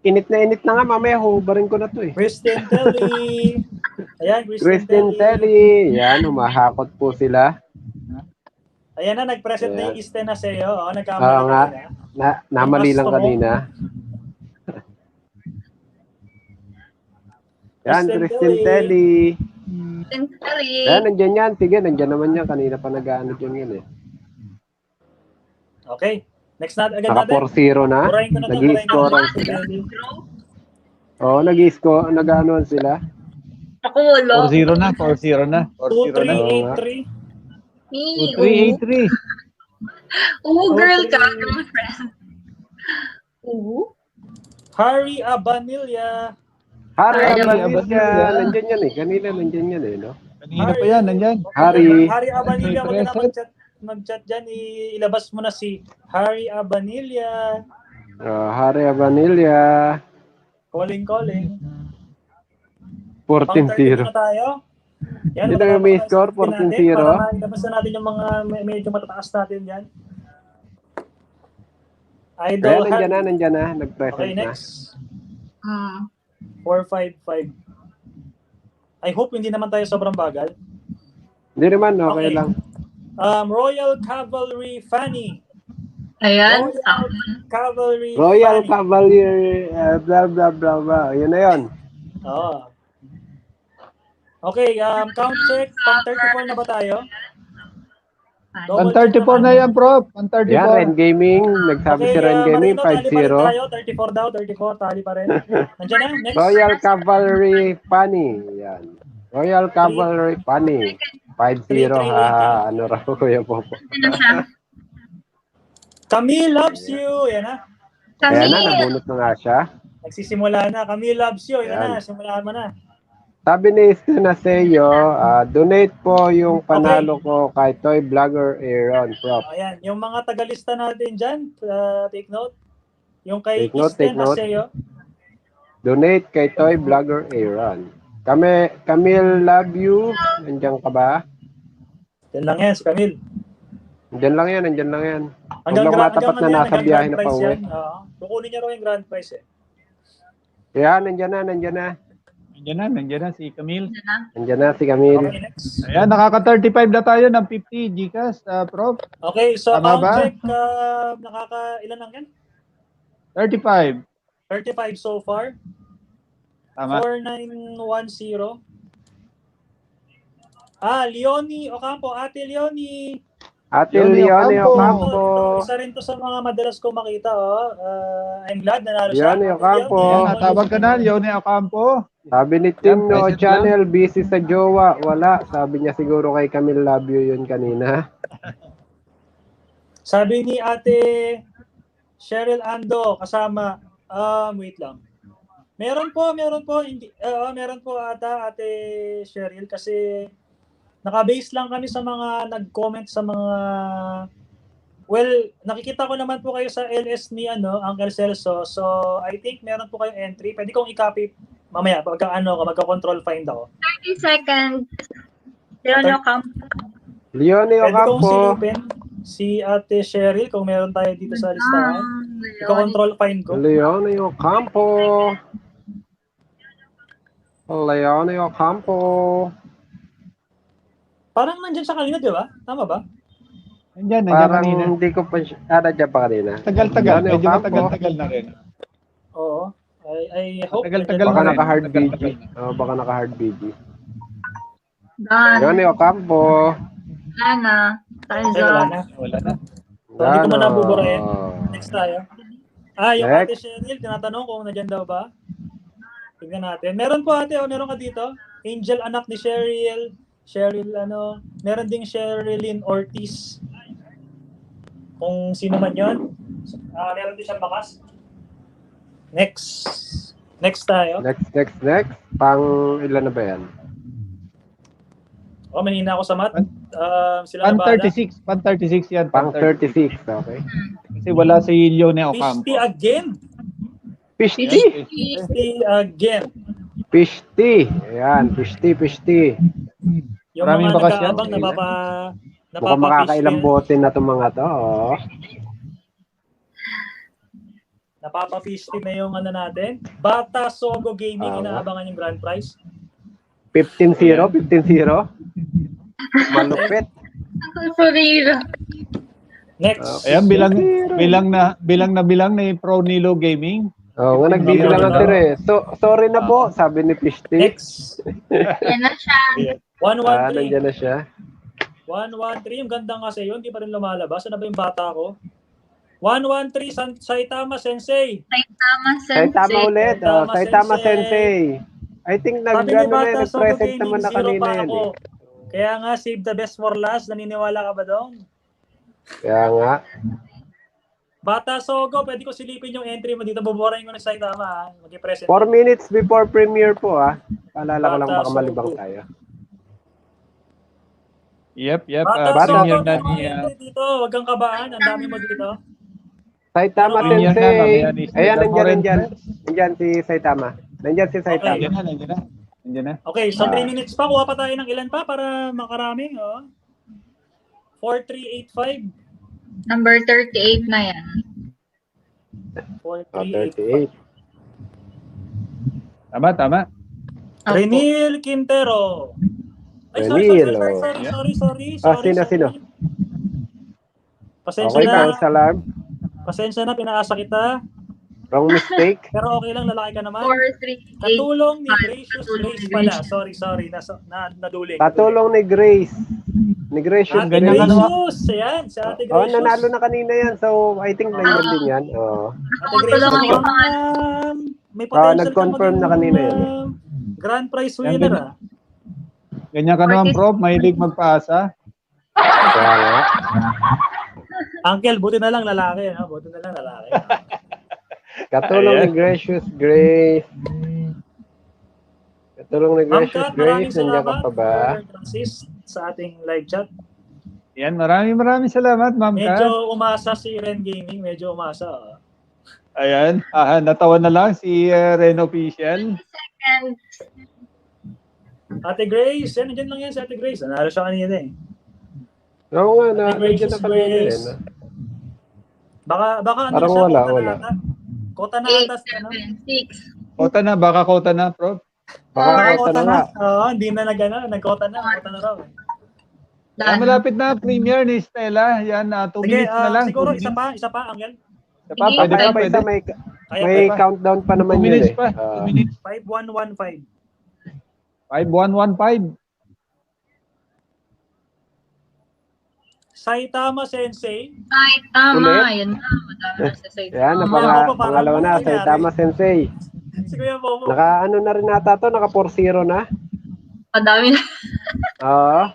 Init na nga, mamaya hubarin ko na to eh. Kristen Telly. Ayan, Kristen Telly. Yan, humahakot po sila. Ayan na, nag-present na yung Isten Haseyo. Nagkamali Oo nga. na. Namali lang kanina. Yan, Kristen Telly. Kristen Telly. Yan, nandyan yan. Sige, nandyan naman yan. Kanina pa nag-ano dyan yan eh. Okay. Next natin. Agad Naka natin. 4-0 na. Purahin ko na to, Nag-i-score sila. Oo, nag-i-score. Nag-ano sila. Ako wala. 4-0 na, 4-0 na. 4-0 na. 2383. 2383. Girl ka, girlfriend. Harry Abanilla. Harry Abanilla. Abanilla. Nandyan yan eh. Kanina nandyan yan eh, no? Kanina pa yan, nandyan. Harry. Harry Abanilla, wag na Present. mag-chat dyan. Ilabas mo na si Harry Abanilla. Harry Abanilla. Calling. 14-0. Na tayo. Yan, Sino yung may score? 14-0. Para ilabas na natin yung mga medyo matataas natin dyan. Idol. Nandyan na. Nag-present Okay, na. next. 455. I hope hindi naman tayo sobrang bagal. Hindi naman, okay lang. Royal Cavalry Fanny. Ayan. Royal Cavalier, blah, blah, blah, blah. Yun na yun. Oo. Okay, count check. Pang 34 na ba tayo? Pang 34 na yan, Prof. Pang 34. Yan, Ren Gaming. Nagsabi si Ren Gaming, Marino, 5-0. tali pa rin tayo. 34 tali pa rin. Nandiyan na, next. Royal Cavalry Fanny. Yan. Royal Cavalry Fanny. 5-0, ha. Ano raw, Kuya Popo. Camille loves you. Yan na. Kaya na, nabunot na nga siya. Nagsisimula na. Camille loves you. Yan Yan. na, simulaan mo na. Sabi ni Sinaseyo, donate po yung panalo ko kay Toy Vlogger Aaron, Prof. Ayan, yung mga tagalista natin dyan, take note. Yung kay Take note, take Isten note. Aseo. Donate kay Toy Vlogger Aaron. Camille, love you. Nandiyan ka ba? Yan lang yan, si Camille. Nandiyan lang yan. Huwag Hanggang lang matapat na nasa hanggang biyahe grand na prize pauwi. yan. Kukunin niya raw yung grand prize eh. Kaya nandiyan na. Nandiyan na si Camille. Nandiyan na si Camille. Okay, next. Ayan, nakaka-35 na tayo ng 50 Gcash, Prof. Okay, so Tama count ba? check, ilan lang yan? 35. 35 so far. Tama. 4910. Leonie Ocampo, Ate Leonie. Ate Leonie Leonie Ocampo. Ocampo. Isa rin to sa mga madalas ko makita. I'm glad nanalo siya. Leonie Ocampo. Ayan, natawag ka na, Leonie Ocampo. Sabi ni Tim, no Present channel, busy sa jowa. Wala. Sabi niya siguro kay Camille love you yun kanina. Sabi ni Ate Cheryl Ando, kasama, wait lang. Meron po, hindi, meron po ata Ate Cheryl kasi naka-base lang kami sa mga nag-comment sa mga, well, nakikita ko naman po kayo sa LS ni Uncle Celso, so I think meron po kayong entry. Pwede kong i-copy mamaya, magka-control find ako. 30 seconds. Leonie Ocampo. Leonie Pwede kong Ocampo. silipin si Ate Cheryl kung meron tayo dito sa listahan. Ika-control find ko. Leonie Ocampo. Leonie Ocampo. Parang nandyan siya kanina, di ba? Tama ba? Nandiyan Parang kanina. hindi ko pa siya. Nandiyan pa kanina. Tagal-tagal, Leonie medyo Ocampo. matagal-tagal na rin. Oo. I hope. Tagal-tagal Baka na rin. naka-hard BG. Tagal-tagal. Baka naka-hard BG. Dan. Leonie Ocampo. Ana. Ay, wala na. Wala na. So, hindi ko man Dano. nabuburahin. Next tayo. Yung Next. Ate Cheryl, tinatanong kung nandyan daw ba. Tignan natin. Meron po ate, meron ka dito. Angel, anak ni Cheryl. Meron ding Sherilyn Ortiz. Kung sino man yun. Meron din siyang bakas. Next tayo. Next. Pang ilan na ba yan? Mahina ako sa math. Sila Pan na bahala. 36. Pan 36 yan. Pang 36. Okay. Kasi wala si Leonie Ocampo. 50 again. 50. 50 again. 50. Ayan. 50. Yung Maraming mga bakas yan. nag-aabang Mukhang makakailang bote na itong mga to. Oh. Napapa-50 na yung natin. Bata Sogo Gaming, inaabangan yung grand prize. 15-0. Malupit. Sorry. Next. Ayan, bilang na Pro Nilo Gaming. Oo, nga nagbibilang ang tire. So, sorry na po, sabi ni Pishti. Next. Yan na siya. 113. Nandiyan na siya. 113. Yung ganda kasi yun, di pa rin lumalabas. Ano ba yung bata ko? 113, Saitama Sensei. Saitama ulit. Saitama Sensei. I think Sabi ni Bata Sogo nag-present Gaming, naman na 0 kanina pa yan ako. eh. Kaya nga, save the best for last. Naniniwala ka ba doon? Kaya nga. Bata Sogo, pwede ko silipin yung entry mo dito. Buburahin ko na Saitama, ha? Mag-present. 4 minutes before premiere po Paalala ko lang Bata baka malibang Sogo. tayo. Yep. Bata Sogo, Premiere na may ni... mga entry dito. Huwag kang kabahan. Ang dami mo dito. Saitama Premiere na, Sensei. mamaya ni Ayan, Saitama Nandiyan si Saitama. Nandiyan si Saitama. Nandiyan na. Okay, so 3 minutes pa. Kuha pa tayo ng ilan pa para makarami. 4385. Number 38 na yan. 4385. 38. Tama. Renil Quintero. Ay, Renil, sorry. Sino? Pasensya Okay, na. false alarm. Pasensya na, pinaasa kita. Wrong mistake. Pero okay lang, lalaki ka naman. 438. Katulong ni Gracious Grace pala. Sorry. Naduling. Katulong ni Grace. Ni Gracious Ate Grace. Gracious. Ayan, si Ate Oh, Gracious. nanalo na kanina yan. So, I think nandiyan din yan. Oh. Ate Gracious, may potential nag-confirm na kanina yan. Grand prize winner, ah. Ganyan ka naman, Prof. Mahilig magpaasa. Kaya nga. Uncle, buti na lang lalaki. Katulong ni Gracious Grace. Katulong ni Ma'am Gracious Kat, maraming Grace. Nandiyan ka salamat pa ba? for assist sa ating live chat. Yan, maraming salamat, Ma'am Kat. Medyo umasa si Ren Gaming. Medyo umasa. Ayan, natawa na lang si Ren Official. Second. Ate Grace, nandiyan lang yan si Ate Grace. Nanalo siya kanina eh. Oo nga, Ate Grace, nandiyan na kanina Grace. eh. Baka ano Parang siya, wala. Kota na 8, ata. 7, 6. Kota na, baka kota na, Prof. Baka kota na nga. Oo, hindi na nagkota na. Kota na raw. Malapit na premiere ni Stella. Yan, 2 Sige, minutes na lang. siguro 2 isa pa, Angel. Isa pa, pwede pa, pwede. May countdown pa 2 naman yun minutes eh. pa, 2 minutes. 5115. 5115. Saitama Sensei. Saitama. Yan na. Madami na sa Saitama. Yan, pangalawa na. Saitama Sensei. Si Kuya Bobo. Naka-ano na rin nata to, naka 4-0 na. Madami na. Oo.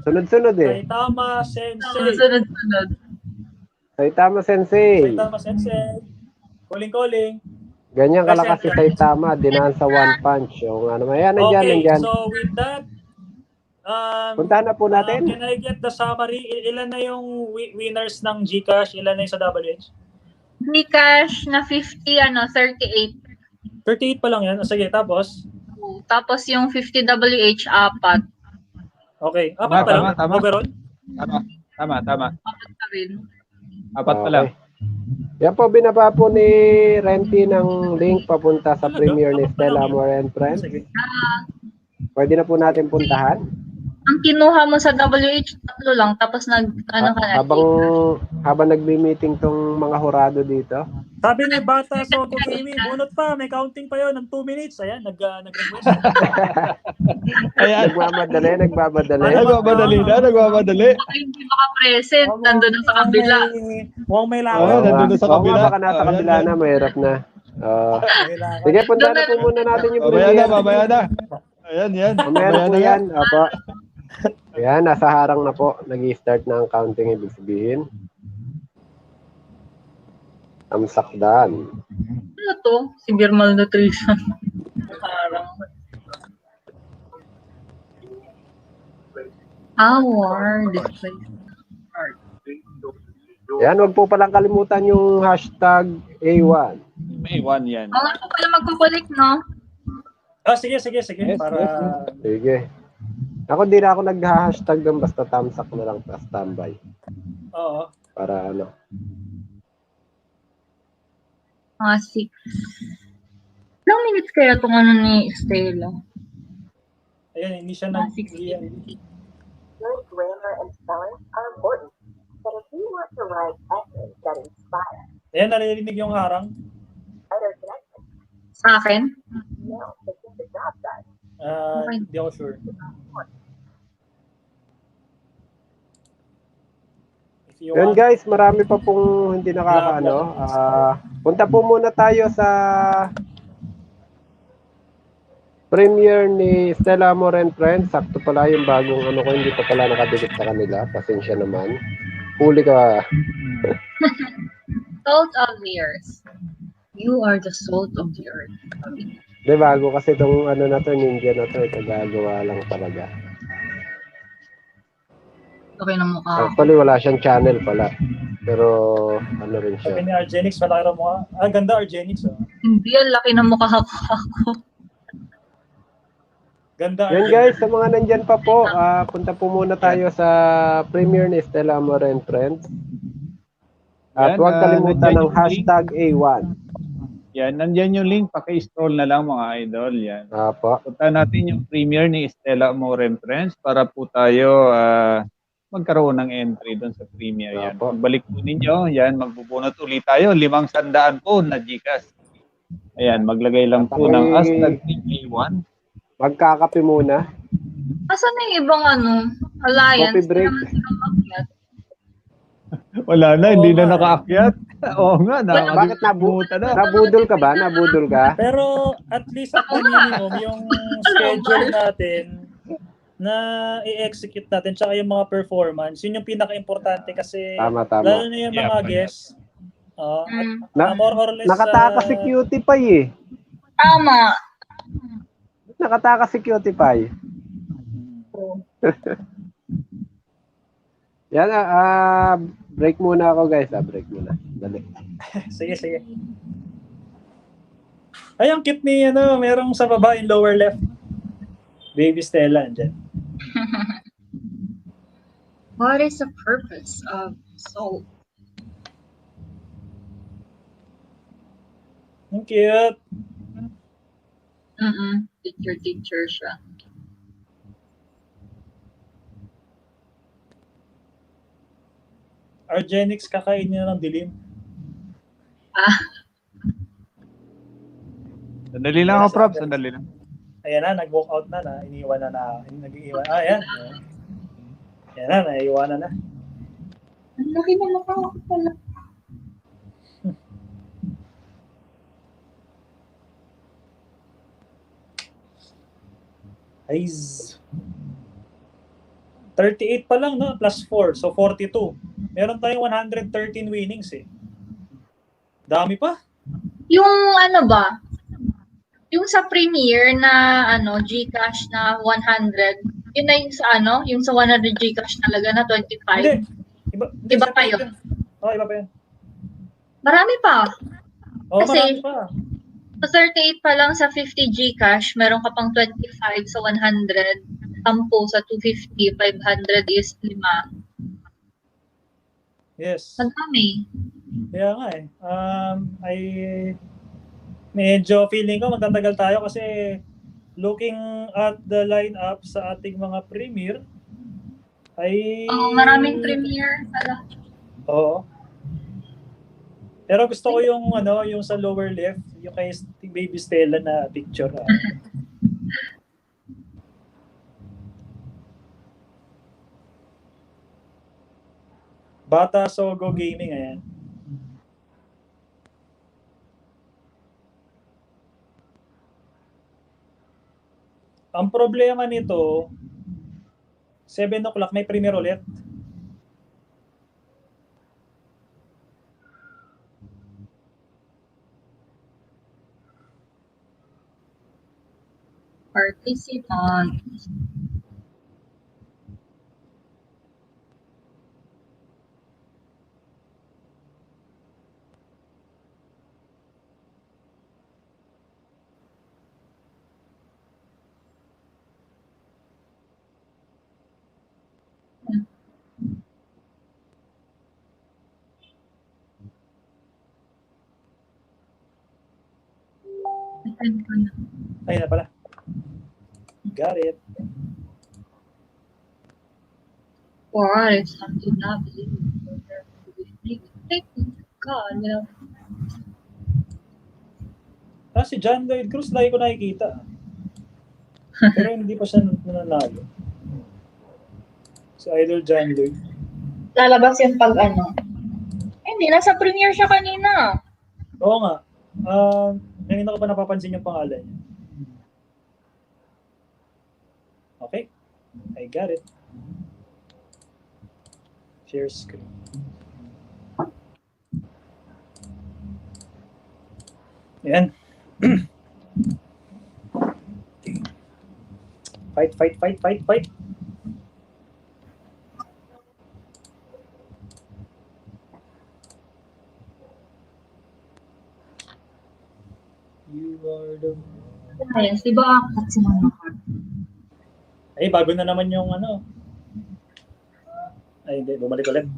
Sunod-sunod eh. Saitama Sensei. Sunod-sunod. Saitama Sensei. Saitama Sensei. Calling. Ganyan kalakas si Saitama, dinaan sa one punch. Yung ano, ayan, nandyan. So with that, puntahan na po natin. Can I get the summary? Ilan na yung winners ng GCash? Ilan na yung sa WH? Gcash na 50, 38. 38 pa lang yan. Sige, tapos? Tapos yung 50 WH, 4. Okay. 4 pa lang? Tama. Overall? Tama. 4 pa rin. 4 pa lang. Yan po, binaba po ni Renty ng link papunta sa premiere ni Stella Amor and Friends. Pwede na po natin puntahan. Ang kinuha mo sa WH, 3 lang. Tapos habang nagbi-meeting tong mga hurado dito. Sabi ni Bata Soto TV, bunot pa, may counting pa yon ng 2 minutes. Ayan, nag-request. Ayan. Nagmamadali. Nagmamadali. Hindi maka-present. Nandun na sa kabila. Mukhang may lawa. Nandun na sa kabila. Baka nasa kabila na, mahirap na. Sige, punta na po muna natin yung premiere. Mamaya na. Ayan. Mamaya na po yan. Apo. Ayan, nasa harang na po. Nag-i-start na ang counting, ibig sabihin. Amsakdan. Ano to? Severe malnutrition. Parang. Our display. Yan, huwag po palang kalimutan yung hashtag A1. A1 yan. Ako nga po pala magkukulik, no? Sige. Para... Sige. Ako din ako nag-hashtag doon, basta thumbs up na lang, basta standby. Oo. Para ano. 6. Ilang minutes kaya itong ni Stella? Ayan, hindi siya na... Good grammar and spelling are important, but if you want to write essays that inspire, Ayan, naririnig yung harang. better connection. Sa akin? No, to get the job done. Hindi ako sure. Yun guys, marami pa pong hindi nakakaano. Punta po muna tayo sa premiere ni Stella Amor and Friends. Sakto pala yung bagong ano ko, hindi pa pala nakadikit sa kanila. Pasensya naman. Huli ka. Salt of the earth. You are the salt of the earth. Di bago kasi itong ano na to, ninja na to, gagawa lang talaga. Okay na mukha. Actually, wala siyang channel pala. Pero ano rin siya. Sabi ni Argenix, malaki na mukha. Ganda Argenix. Hindi, ang laki na mukha ako. Ganda. Yan guys, sa mga nandyan pa po, punta po muna tayo sa premiere ni Stella Amor and Friends. At huwag kalimutan ng hashtag A1. Yan, nandyan yung link, paki-scroll na lang mga idol. Yan. Punta natin yung premiere ni Stella Amor and Friends para po tayo magkaroon ng entry doon sa premiere. Yan. Pagbalik po ninyo, yan, magbubunot ulit tayo. 500 po na GCash. Ayan, maglagay lang po ng hashtag A1. Magkakape muna. Asan na yung ibang alliance? Coffee break. Wala na, hindi na nakaakyat. Oo nga, bakit nabudol ka ba? Nabudol ka? Pero at least at the minimum, yung schedule natin na i-execute natin tsaka yung mga performance, yun yung pinaka-importante kasi tama. lalo na yung mga guests. More or less, nakataka si Cutie Pie eh. Tama. Nakataka si Cutie Pie. Yan, break muna ako guys. Break muna. Dali. Sige. Ay, ang cute ni, merong sa baba in lower left. Baby Stella, andyan. What is the purpose of soul? Ang cute. Teacher siya. Argenix, kakainin na ng dilim. Sandali lang ako, Prof. Sandali lang. Ayan na, nag-walk out na. Iniwan na. Nag-iwan. Ayan. Ayan na, naiiwanan na. Ang laki na mukha ko pala. Ayz. 38 pa lang, no? Plus 4. So, 42. Meron tayong 113 winnings, eh. Dami pa. Yung ano ba? Yung sa Premier na GCash na 100, yun na yung sa yung sa 100 GCash talaga na 25. Hindi. Iba pa yun. Oh, iba pa yun. Marami pa. Oh, Kasi, marami pa. sa 38 pa lang sa 50 GCash, meron ka pang 25 sa 100, 10 sa 250, 500 is 5. Yes. Ang dami. Kaya nga medyo feeling ko magtatagal tayo kasi looking at the lineup sa ating mga premier ay maraming premier pala. Oo. Pero gusto ko yung yung sa lower left, yung kay Baby Stella na picture. Bata Sogo Gaming, ayan. Ang problema nito, 7 o'clock may premier ulit. Participants. Ayun na pala. Got it. Why something not Si John Lloyd Cruz, lagi ko nakikita. Pero hindi pa siya nananalo. Si Idol John Lloyd. Lalabas yung pag hindi, nasa premiere siya kanina. Oo nga. Kanina ko pa napapansin yung pangalan niya. Okay. I got it. Share screen. Yan. Fight. You are the... Yes, di ba akat si Mama Kat? Ay, bago na naman yung Ay, hindi. Bumalik ulit.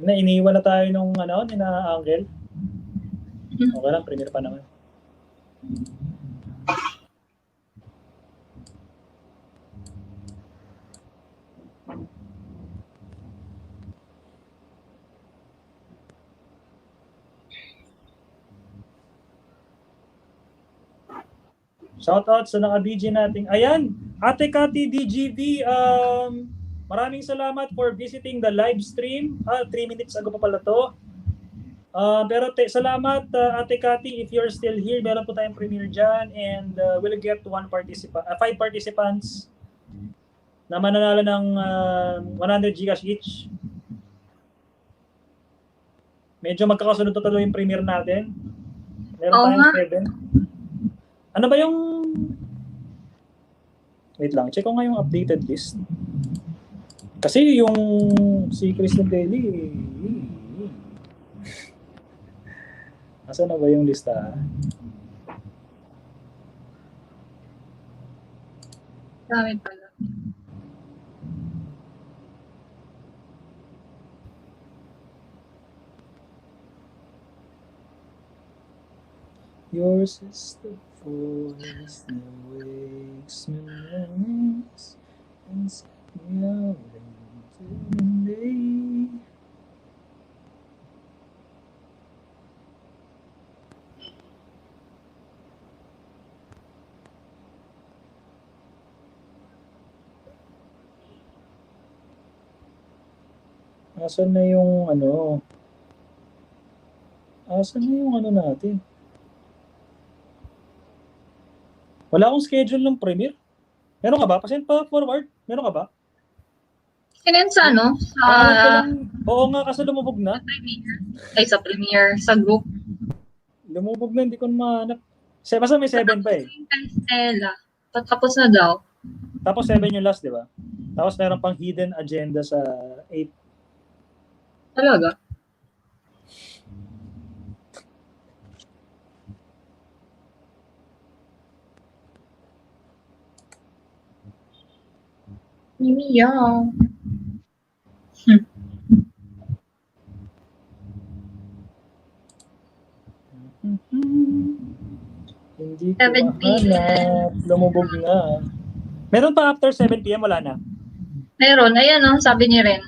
Iniwan na tayo nung ni na Angel. Okay lang, premier pa naman. Shoutout sa naka-DJ nating. Ayan, Ate Cathy DGV, maraming salamat for visiting the live stream. 3 minutes ago pa pala to. Pero salamat Ate Cathy, if you're still here, meron po tayong premiere dyan and we'll get 5 participants na mananalo ng 100 Gcash each. Medyo magkakasunod to tuloy yung premiere natin. Meron tayong 7. Ano ba yung... Wait lang, check ko nga yung updated list. Kasi yung si Kristen Daly... Asa na ba yung lista? Dami pala. Yours is the voice that wakes me mornings and sets me out into the day. Asan na yung ano? Asan na yung ano natin? Wala akong schedule ng premiere. Meron ka ba? Pasend pa forward. Meron ka ba? Sinend sa ano? Sa Oo nga, kasi lumubog na. Ay, sa Premiere, sa group. Lumubog na, hindi ko mahanap. Basta may 7 pa eh. Stella. Tapos na daw. Tapos 7 yung last, di ba? Tapos meron pang hidden agenda sa 8. Talaga? Meow. Hindi ko mahanap. Lumubog na. Meron pa after 7 p.m. Wala na? Meron. Ayan o, sabi ni Ren.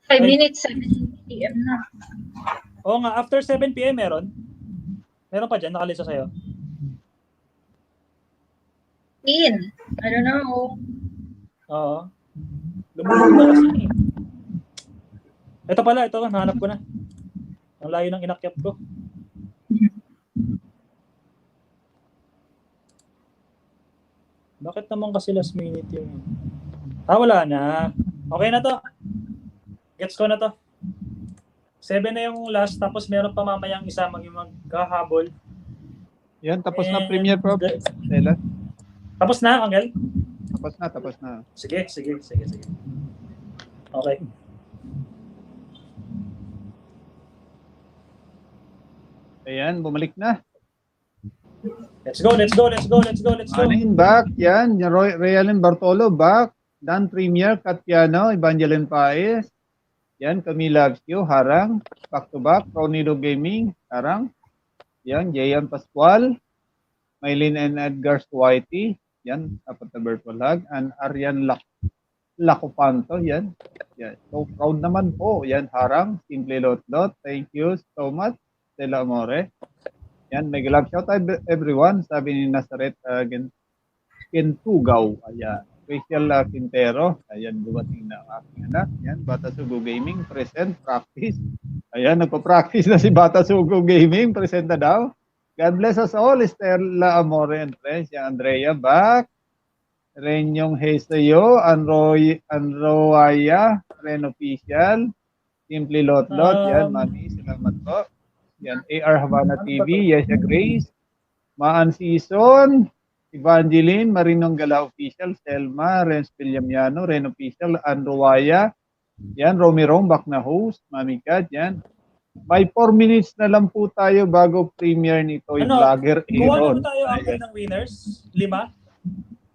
5 minutes, 7 p.m. na. Oo nga, after 7 p.m. meron? Meron pa dyan, nakalisa sa'yo? I don't know. Oo. Lumubog na kasi. Ito pala, ito, nahanap ko na. Ang layo ng inakyat ko. Bakit naman kasi last minute yung... wala na. Okay na to. Gets ko na to. 7 na yung last, tapos meron pa mamayang isa magkahabol. Yan, tapos na Premiere Prof. Stella. Tapos na, Angel? Tapos na. Sige. Okay. Ayan, bumalik na. Let's go. Anin back, yan. Realin Bartolo back. Dan Premier, Katiano, Evangeline Paez. Yan, Camila Agstio, harang. Back to back. Ronido Gaming, harang. Yan, Jayan Pascual. Maylin and Edgar Whitey. Yan, apat na virtual hug. And Arian Lacopanto, yan. So proud naman po. Yan, harang. Simple Lotlot. Thank you so much. Stella Amore. Yan, may love shout out everyone. Sabi ni Nazaret Kentugaw. Ayan. Rachel Quintero. Ayan, dumating na ang aking anak. Yan, Bata Sugo Gaming. Present, practice. Ayan, nagpa-practice na si Bata Sugo Gaming. Present na daw. God bless us all. Stella Amore and friends. Yan, Andrea back. Renyong Hesayo. Anroaya. Ren Official. Simply Lotlot. Yan, mami. Salamat po. Yan, AR Havana TV, Yesha Grace, Maan Season, Evangeline, Marinong Gala Official, Selma, Renz Villamiano, Ren Official, Androwaya, yan, Romy Rome, back na host, Mami Kat, yan. May 4 minutes na lang po tayo bago premiere nito, yung vlogger Aaron. Kuha na tayo after ng winners? 5?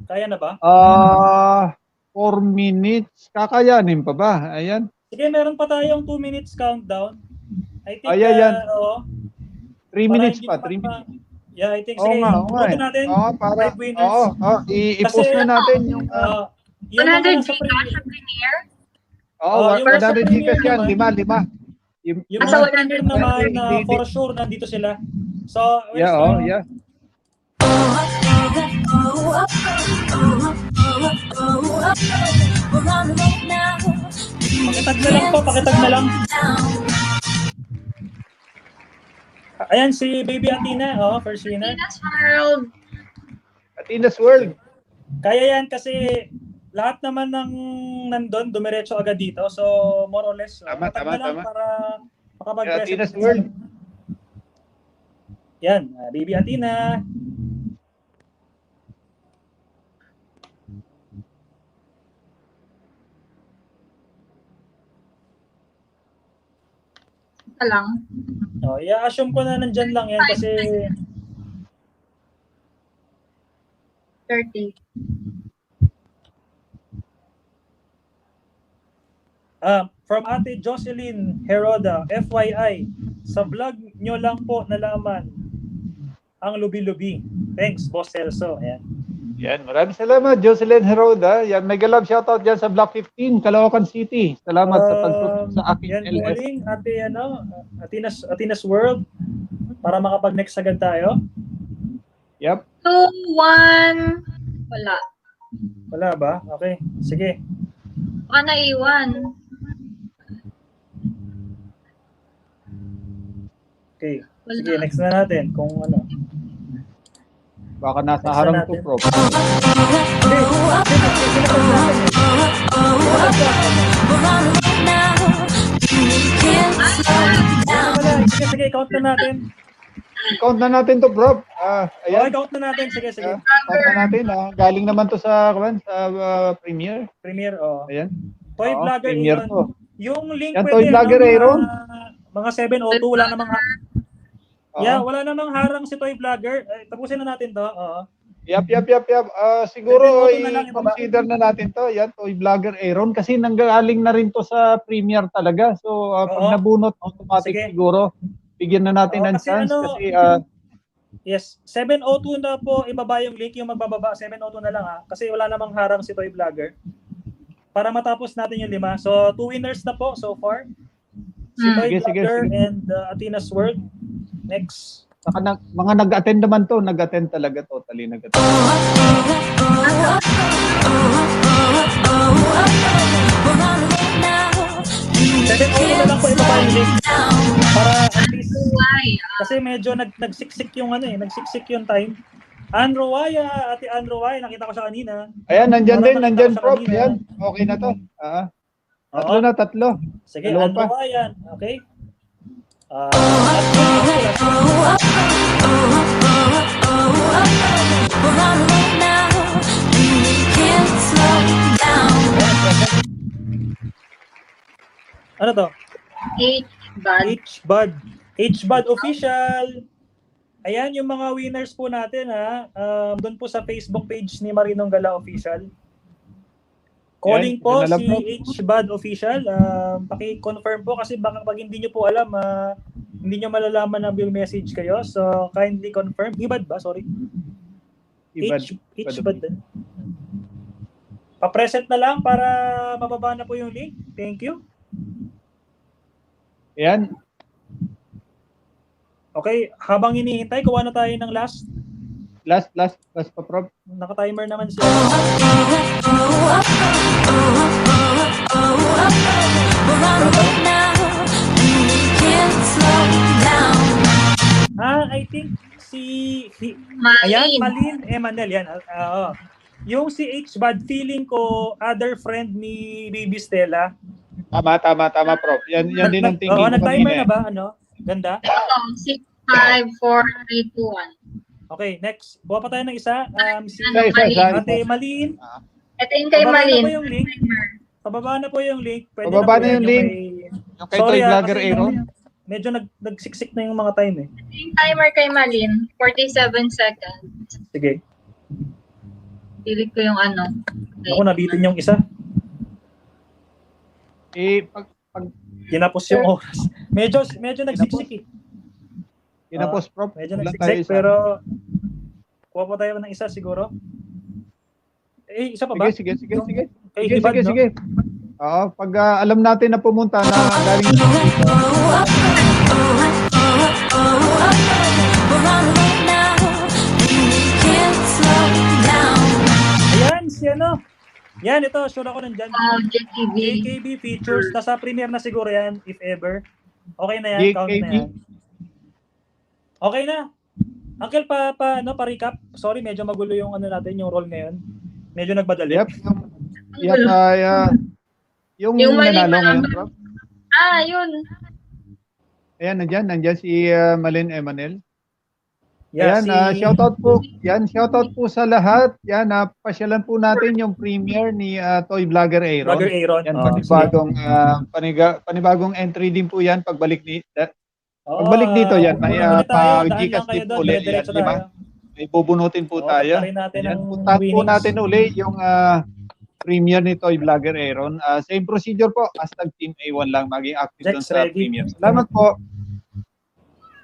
Kaya na ba? 4 minutes, kakayanin pa ba? Ayan. Sige, meron pa tayong 2 minutes countdown. I think, yan. 3 minutes para pa, 3 minutes. Yeah, I think, sige, buto natin, 5 winners. I-post na natin yung... 100 Gcash sa Premiere? Oo, 100 Gcash yan, 5. Yung mga winner naman, for sure, nandito sila. So, yeah. Pakitag na lang. Ayan, si Baby Athena, first winner. Athena's World. Kaya yan kasi lahat naman ng nandun, dumiretso agad dito. So, more or less, tama. para makapag-present. Athena's World. Yan, Baby Athena. Lang. Oh, i-assume ko na nandyan lang yan kasi 30. From Ate Jocelyn Heroda, FYI, sa vlog nyo lang po nalaman ang lubi-lubi. Thanks, Boss Celso. Ayan. Yan, maraming salamat, Jocelyn Heroda. Yan, mega love shoutout dyan sa Block 15, Caloocan City. Salamat sa pagtutok sa aking Yan, LS. muling, Atinas World, para makapag-next agad tayo. Yep. 2, 1. Wala. Wala ba? Okay, sige. Baka naiwan. Okay, sige, next na natin kung ano. Baka nasa Next harang na ko, natin. Prof. Sige, count na natin. Count na natin to, Prof. Okay, Ayan. count na natin. Sige. Count na natin. Galing naman to sa Premiere. Premiere, oh. Ayan. Toy Oo, Vlogger Premiere Aaron. to. Yung link Yan, pwede, Toy Vlogger Aaron. Mga 702, wala namang Oo. Yeah, wala namang harang si Toy Vlogger. Tapusin na natin to. Oo. Yap. Siguro 702 na lang, ibaba. i-consider na natin to. Yan, Toy Vlogger Aaron. Kasi nanggaling na rin to sa Premiere talaga. So, pag nabunot, automatic Sige. siguro. Bigyan na natin Oo, ng kasi chance. ano, Kasi, Yes, 702 na po ibaba yung link, yung magbababa 702 na lang ha, kasi wala namang harang si Toy Vlogger. Para matapos natin yung 5. So 2 winners na po so far. Si Toy Vlogger and Atinas World. Next. Saka mga nag-attend naman to, nag-attend talaga, totally nag-attend. Na lang po ibaba yung link para at least, kasi medyo nagsiksik yung nagsiksik yung time. Ann Rowaya, Ate Ann Rowaya, nakita ko siya kanina. Ayan, nandyan din, nandyan, siya Prof. kanina. Yan, okay na to. Tatlo. Sige, Dalawa Ann pa. Rowaya, okay? Ano to? H-Bud official. Ayan yung mga winners po natin ha. Doon po sa Facebook page ni Marinong Gala official. Calling po yan si H-Bud official. Paki-confirm po kasi baka pag hindi nyo po alam, hindi nyo malalaman na bill message kayo. So kindly confirm. Ibad ba? Sorry. H-Bud. Pa-present na lang para mababa na po yung link. Thank you. Ayan. Okay, habang hinihintay, kuha na tayo ng last. Last pa, Prof. Naka-timer naman siya. I think Malin Emanel yan. Yung si H-Bud, feeling ko other friend ni Baby Stella. Tama, Prof. Yan din ang thinking ko nag-timer kanina. na ba? Ganda? 6, 5, 4, 3, 2, 1. Okay, next. Buha pa tayo ng isa. Si Isa. Ate Malin. Ito yung kay Malin. Pababa na po yung link. Pwede Pababa na po yung yan, link. Yung kay Toy Vlogger kasi Aaron. medyo nagsiksik na yung mga time eh. Ito yung timer kay Malin. 47 seconds. Sige. Pilit ko yung ano. Ako, nabitin yung isa. Kinapos yung oras. Medyo nagsiksik eh. Kinapos, Prof. Medyo Wala nagsiksik tayo pero kuha pa tayo ng isa siguro. Isa pa ba? Sige. Kay Ibad, no? Sige. Oo, pag alam natin na pumunta na galing dito. Ayan, si ano? Yan, ito, sure ako nandyan. JKB features. Nasa premiere na siguro yan, if ever. Okay na yan, count na yan. Okay na. Uncle, pa-recap. Sorry, medyo magulo yung natin, yung role ngayon. Medyo nagmadali. Yung Malin nanalo na ngayon, lang. Prof. Yun. Ayan, nandyan si Malin Emanel. Yeah, Ayan, shoutout po sa lahat. Yan, pasyalan po natin yung premiere ni Toy Vlogger Aaron. Vlogger Aaron. Yan, panibagong entry din po yan pagbalik Pagbalik dito yan, may pupunta ulit tayo. Daan lang pa-Gcash kayo tip doon. ulit yan, Dire-diretso di ba? tayo. May bubunutin po tayo. Tayo natin Ayan, ang puntahan po winnings. natin uli yung Premier ni Toy Vlogger Aaron. Same procedure po, hashtag Team A1 lang, maging active Jex, doon sa ready? Premier. Salamat po.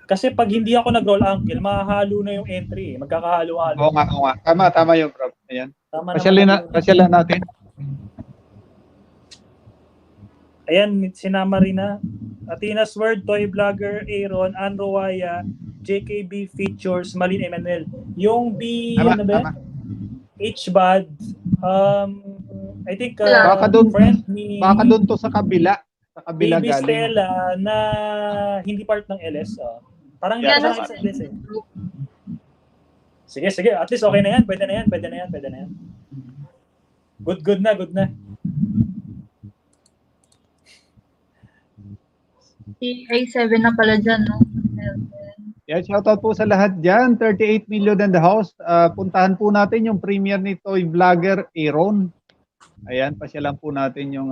Kasi pag hindi ako nag-roll uncle, mahahalo na yung entry. Magkakahalo-halo. Oo nga. Tama yung prof. Ayan. Tama Pasyalan natin. Ayan, sinama rin na. Athena's Word, Toy Vlogger, Aaron, Ann Rowaya, JKB Features, Malin Emanuel. Yung B, ano ba? HBAD, I think, baka friend ni baka doon to sa kabila. Sa kabila Baby galing. Stella na hindi part ng LS. Parang hindi Yeah, siya sa LS eh. Sige. At least okay na yan. Pwede na yan. Good na. A7 na pala dyan, no? Yeah, shoutout po sa lahat dyan. 38 million in the house. Puntahan po natin yung Premier ni Toy Vlogger Aaron. Ayan, pasyalan po natin yung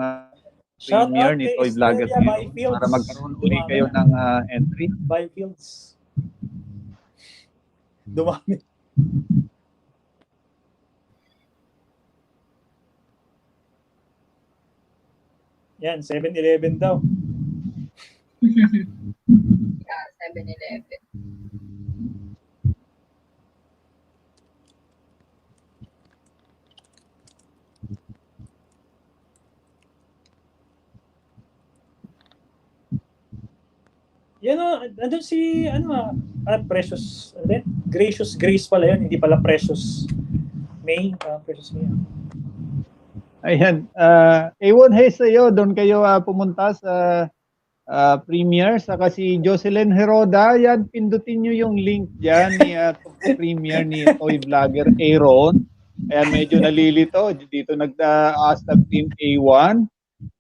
Premier ni Toy Vlogger Aaron para magkaroon uli kayo ng entry. Byfields. Dumami. Yan, 7-Eleven daw. 7-Eleven. Yan o, andun si, Precious, Gracious Grace pala yun, hindi pala Precious May, Precious May. Ayan, A1 hey sa'yo, doon kayo pumunta sa Premier, saka si Jocelyn Heroda, yan, pindutin nyo yung link dyan ni Premier ni Toy Vlogger Aaron. Ayan, medyo nalilito, dito nag-hashtag Team A1.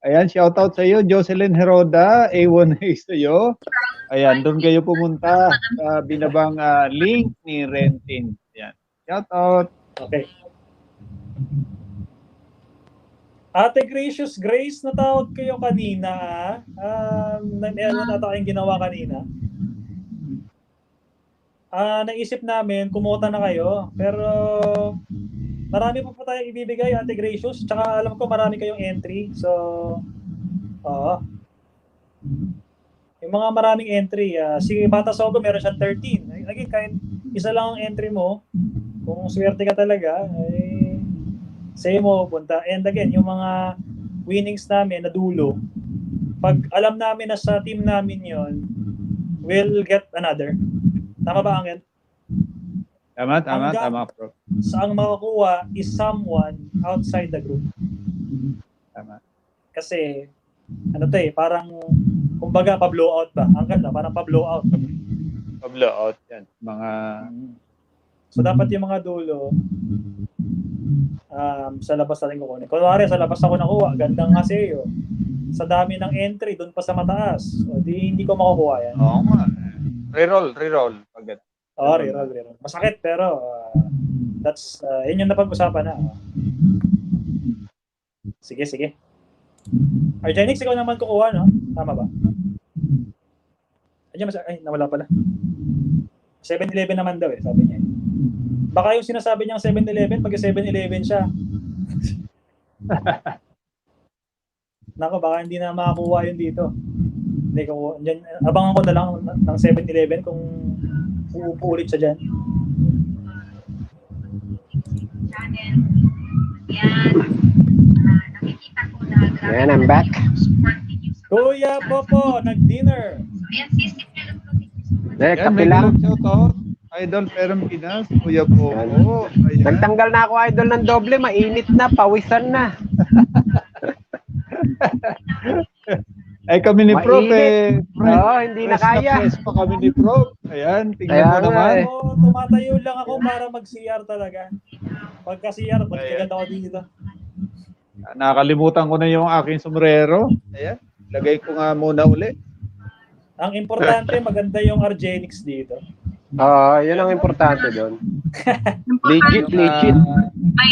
Ayan, shoutout sa iyo, Jocelyn Heroda, A1 hey sa'yo. Ayan, doon kayo pumunta sa binabang link ni Rentin. Ayan, shoutout. Okay. Ate Gracious Grace, natawag kayo kanina. Meron na tayong ginawa kanina. Naisip namin, kumuha na kayo. Pero marami pa po tayong ibibigay, Ate Gracious. Tsaka alam ko marami kayong entry. So, yung mga maraming entry. Si Bata Sogo, meron siyang 13. Again, kahit isa lang ang entry mo, kung swerte ka talaga, sa'yo mo punta. And again, yung mga winnings namin na dulo, pag alam namin na sa team namin yon, we'll get another. Tama ba, Angel? Tama, bro. Sa ang makakuha is someone outside the group. Tama. Kasi, parang, kumbaga, pa-blowout ba? Angel na, parang pa-blowout. Pa-blowout, yan. So, dapat yung mga dulo, sa labas natin kukunin. Kunwari, sa labas ako nakuha, gandang Haseo. Sa dami ng entry, doon pa sa mataas. O, hindi ko makukuha yan. Oo nga. Reroll. Reroll. Masakit, pero yun yung napag-usapan na. Sige. Argenix, ikaw naman kukuha, no? Tama ba? Nawala pala. 7-Eleven naman daw sabi niya. Baka yung sinasabi niyang 7-Eleven, pag 7-Eleven siya. Nako, baka hindi na makakuha yun dito. Hindi ko, abangan ko na lang ng 7-Eleven kung uupo ulit siya dyan. Ayan, I'm back. Kuya Popo, nag-dinner. Kape lang. Idol Perem Pinas, Kuya Popo. Nagtanggal na ako, idol, ng doble. Mainit na, pawisan na. Ay, kami ni Prof, hindi na kaya. Press pa kami ni Prof. Ayan, tingnan mo naman. Tumatayo lang ako para mag-CR talaga. Pagka-CR, magkagad ako dito. Nakalimutan ko na yung aking sombrero. Ayan, lagay ko nga muna uli. Ang importante, maganda yung Argenix dito. Yun ang importante doon. legit. May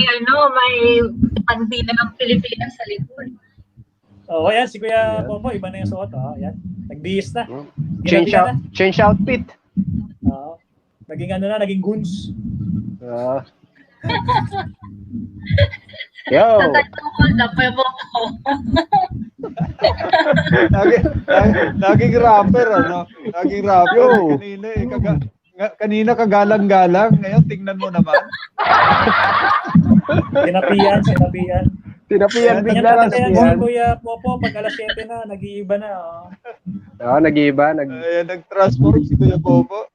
bandila ng Pilipinas sa likod. Yan, si Kuya Popo, iba na yung suot. Yan. Nagbihis na. Change outfit. Oo. Naging goons. Yo. Hold up, may buko. Naging rapper, ano? Naging rapper. Kanina kagalang-galang. Ngayon, tingnan mo naman. Sinapian. Sinapian bigla. Kaya Kuya Popo, pag alas 7 na, nag-iiba na. Nag-iiba. Ayan, nag-transform si Kuya Popo.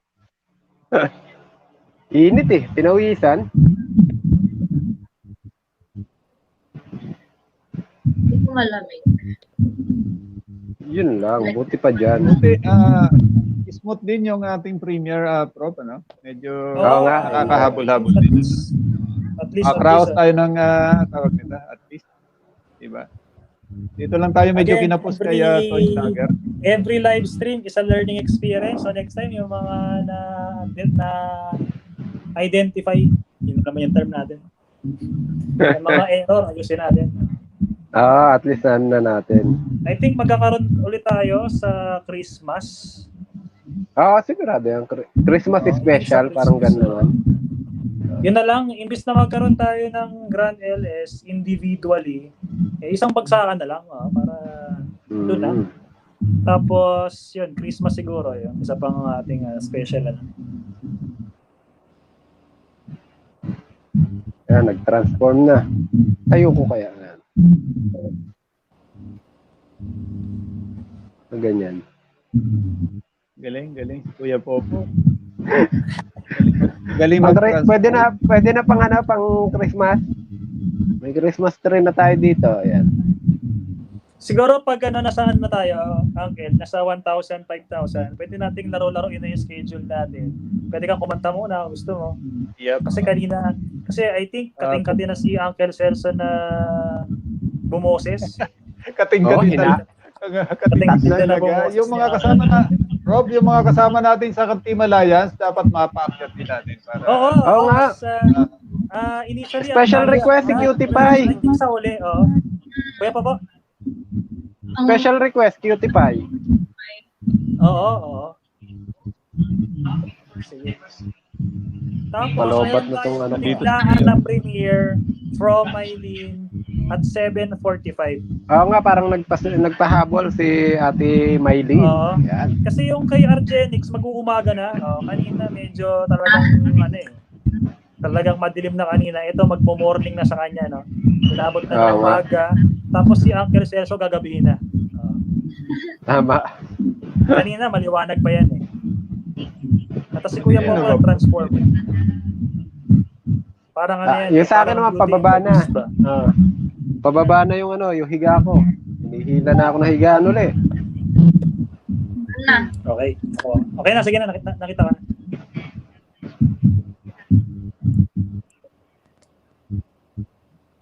Init eh, pinawisan. Hindi ko malamig. Yun lang, buti pa dyan. Buti, smooth din yung ating premier prop, ano? Medyo nakakahabol-habol din. At least. Crowd tayo ng tawag nila, at least. Diba? Dito lang tayo medyo kinapos kay Toy Tiger. Every live stream is a learning experience. So next time, yung mga na identify, yun naman yung term natin. Yung mga error, ayusin natin. At least na natin. I think magkakaroon ulit tayo sa Christmas. Sigurado yan. Christmas special, parang gano'n. Yun na lang, imbis na magkaroon tayo ng Grand LS individually, isang bagsakan na lang para doon na. Tapos, yun, Christmas siguro, yun. Isa pang ating special. Yan, nag-transform na. Ayoko kaya. Ganyan. Galing, Kuya Popo. Pwede na pang Christmas. May Christmas tree na tayo dito. Ayan. Siguro pag nasaan na tayo, Uncle, nasa 1,000, 5,000, pwede nating laro-laroin na yung schedule natin. Pwede kang kumanta muna kung gusto mo. Yep. Kasi I think kating-kating na si Uncle Celso na bumoses. Kating-kating na. Kating-kating na bumoses. Yung mga kasama na, Rob, yung mga kasama natin sa Team Alliance, dapat mapa-accept din natin. Oo nga. Initially, special request si Cutie Pie. I think sa uli, Kuya Popo? Special request, Cutie Pie. Oo. Sige. Tapos, Malobat na tong ano dito. Biglaan na premiere from Mylene at 7:45. Oo nga, parang nagpahabol si Ate Mylene. Oo. Kasi yung kay Argenix, mag-uumaga na. Kanina medyo talagang madilim na kanina. Ito, magpo-morning na sa kanya, no? Inabot na ng umaga. Tapos si Uncle Celso gagabihin na. Tama. Kanina, maliwanag pa yan eh. At si Kuya Popo transform. Parang yan. Yung sa akin naman, pababa na. Pababa na yung yung higa ko. Hinihila na ako na higaan ulit. Okay. Okay na, sige na, nakita ka na.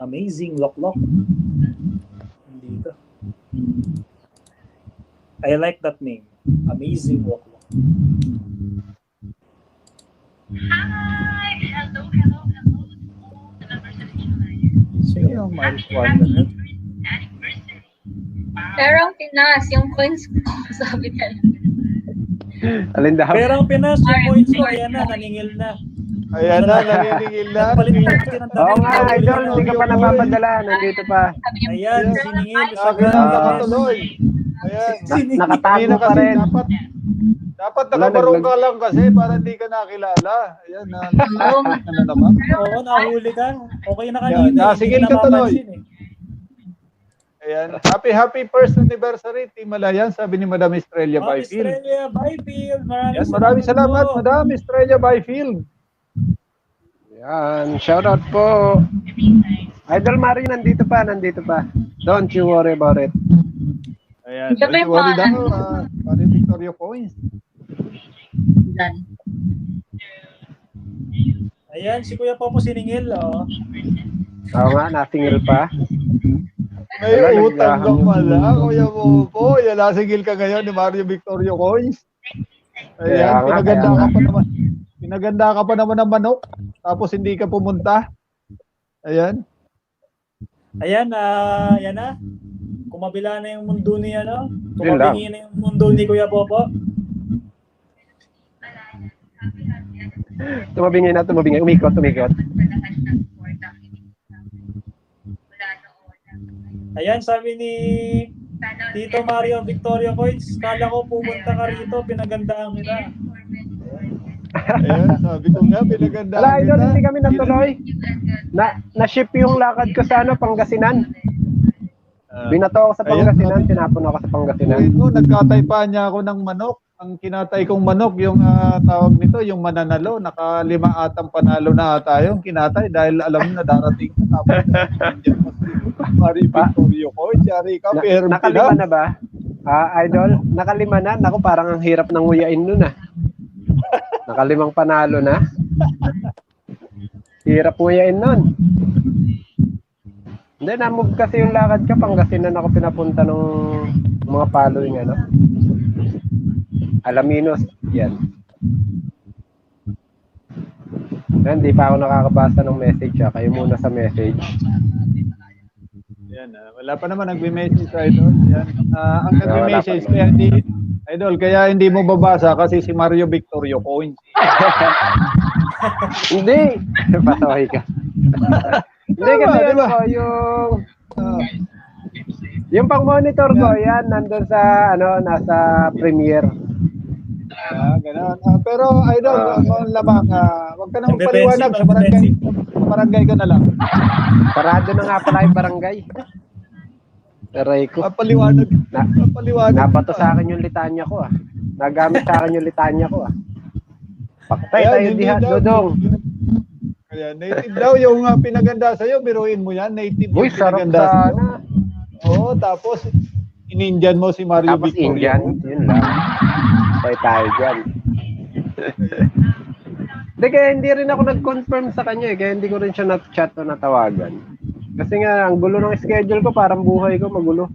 Amazing Loklok. Dito. I like that name. Amazing Loklok. Hi! Hello. Sige, Miles Wonder. Pero ang Pinas, yung coins ko, sabi niya. Alindahan. Pero ang Pinas, yung points ko, ayan na, naningil na. Ayan na, naniningil na. Oo nga, Idol, hindi ka pa napapadala. Nandito pa. Ayan, siningil. Nakatuloy. Ayan. Nakatago pa rin. Dapat nakabarong ka lang kasi para hindi ka nakilala. Ayan na. Ano naman? Oo, nahuli ka. Okay na kanina. Nasigil ka tuloy. Ayan. Happy first anniversary, Team Alliance, sabi ni Madam Estrella Byfield. Estrella Byfield. Maraming salamat, Madam Estrella Byfield. Yan, shoutout po. Idol Mari, nandito pa. Don't you worry about it. Ayan, don't you worry daw. Pari Victoria Coins. Ayan, si Kuya Popo siningil, Oo nga, nasingil pa. May utang kang mala, Kuya Popo. Yan, nasingil ka ngayon ni Mario Victoria Coins. Ayan, pinaganda ka pa naman ng manok. Tapos hindi ka pumunta. Ayan. Ayan, yan na. tumabila na yung mundo ni ano? Yun lang. Tumabingi na yung mundo ni Kuya Popo. Tumabingi. Umikot. Ayan, sabi ni Tito Mario Victoria Coins, kala ko pupunta ka rito, pinagandaan kita. Ayan, sabi ko nga, pinaganda Wala, Idol, kita. hindi kami natuloy. Na-ship yung lakad ko sa Pangasinan. Binato ako sa Pangasinan, tinapon ako sa Pangasinan. Nagkatay niya ako ng manok. Ang kinatay kong manok, yung tawag nito, yung mananalo, naka 5 atang panalo na ata yung kinatay dahil alam na darating na. Tapos, Mari Victorio ko, Jari ka, pero Nakalima na ba? Idol, nakalima na. Naku, parang ang hirap ng nguyain nun ah. Nakalimang panalo na. Hirap nguyain nun. Hindi, namove kasi yung lakad ka. Pangasinan ako pinapunta ng mga following ano. Alaminos, yan. Hindi pa ako nakakabasa ng message ha. Kayo muna sa message. Yan, wala pa naman nagme-message sa Idol. Yan. Ang nagme-message kaya hindi Idol, kaya hindi mo babasa kasi si Mario Victorio Coins. Hindi. Patawahi ka. Hindi kasi diba? Yung pang-monitor ko, yan, nandun sa, nasa Premiere. Ganun. Pero Idol, lamang, wag ka nang paliwanag sa barangay. Sa barangay ka na lang. Sarado na nga pala yung barangay. Aray ko. Paliwanag. Nabato sa akin yung litanya ko ah. Nagamit sa akin yung litanya ko ah. Paktay tayo diha, Dodong. Kaya native daw yung pinaganda sa'yo, biruin mo yan. Native Uy, yung sarap pinaganda sa'yo. sana. Oo, tapos in-Indian mo si Mario Tapos Victorio. Indian, yun lang. Tayo dyan. Hindi, kaya hindi rin ako nag-confirm sa kanya eh. Kaya hindi ko rin siya na-chat o natawagan. Kasi nga, ang gulo ng schedule ko, parang buhay ko magulo.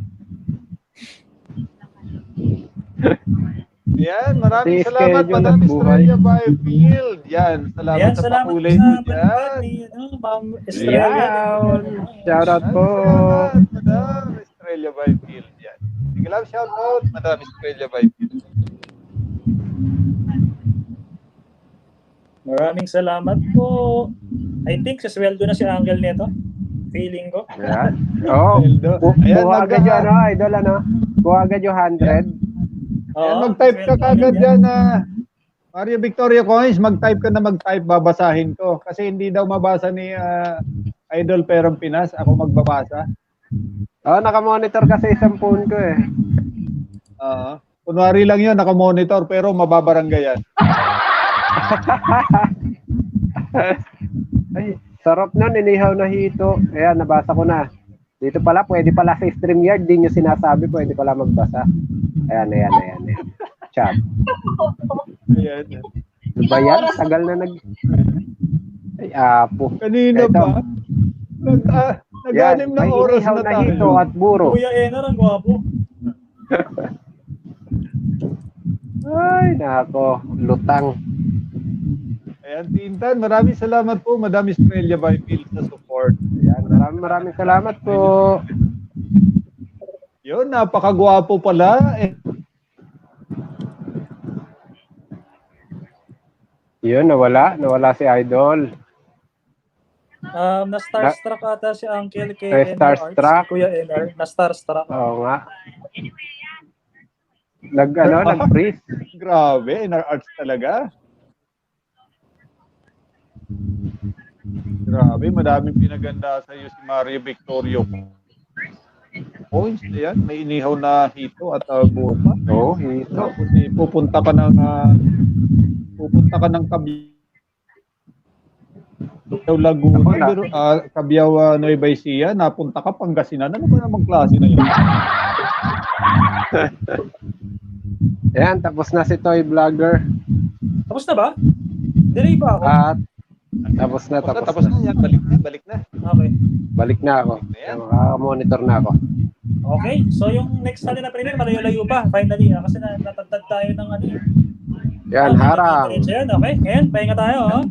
Yan, maraming Si salamat, schedule Madam at buhay. Estrella Byfield. Yan, salamat Ayan, sa salamat pakulay sa mo panonood dyan. ni Ma'am Estrella. Yan. Shoutout po. Salamat, Madam Estrella Byfield. Yan. Sige lang, shoutout, Madam Estrella Byfield. Maraming salamat po. I think sa sweldo na si Angel nito. Feeling ko. Yan. Oo. Kuha agad yung Idol, Kuha agad yung 100. Yan, mag-type ka kagad dyan Mario Victoria Coins, mag-type ka na mag-type, babasahin ko. Kasi hindi daw mabasa ni Idol Perong Pinas, ako magbabasa. Naka-monitor kasi isang phone ko eh. Kunwari lang yun, naka-monitor, pero mababarangay yan. Ay, sarap nun, inihaw na hito. Ayan, nabasa ko na. Dito pala, pwede pala sa StreamYard, di nyo sinasabi, pwede pala magbasa. Ayan. Chat. Ayan. Diba yan? Tagal na Ay, apo. Kanina pa. Nag-anim na may oras inihaw na na hito tayo. at buro. Kuya Enar, ang gwapo. Ay, nako. Lutang. Ayan, Tintan, maraming salamat po, Madam Estrella Byfield sa support. Ayan, maraming salamat po. Yun, napakagwapo pala. Yun, nawala si Idol. Na-starstruck ata si Uncle kay Ay, starstruck? Kuya Enar, na-starstruck. Oo nga. Nag-freeze. Grabe, NR Arts talaga. Grabe, madaming pinaganda sa iyo si Mario Victorio. Points, ayan, may inihaw na hito at buta. Oo, hito. Tapos pupunta ka ng Kabyaw Laguna, Kabyaw Nueva Ecija, napunta ka Pangasinan. Ano ba namang klase na yun? Ayan, tapos na si Toy Vlogger. Tapos na ba? Delay pa ako. Tapos na. Yan, balik na. Okay. Balik na ako. Monitor na ako. Okay, so yung next natin na premiere, malayo-layo pa, finally. Kasi natatad tayo ng Yan, harang. Yan, okay. Ngayon, pahinga tayo.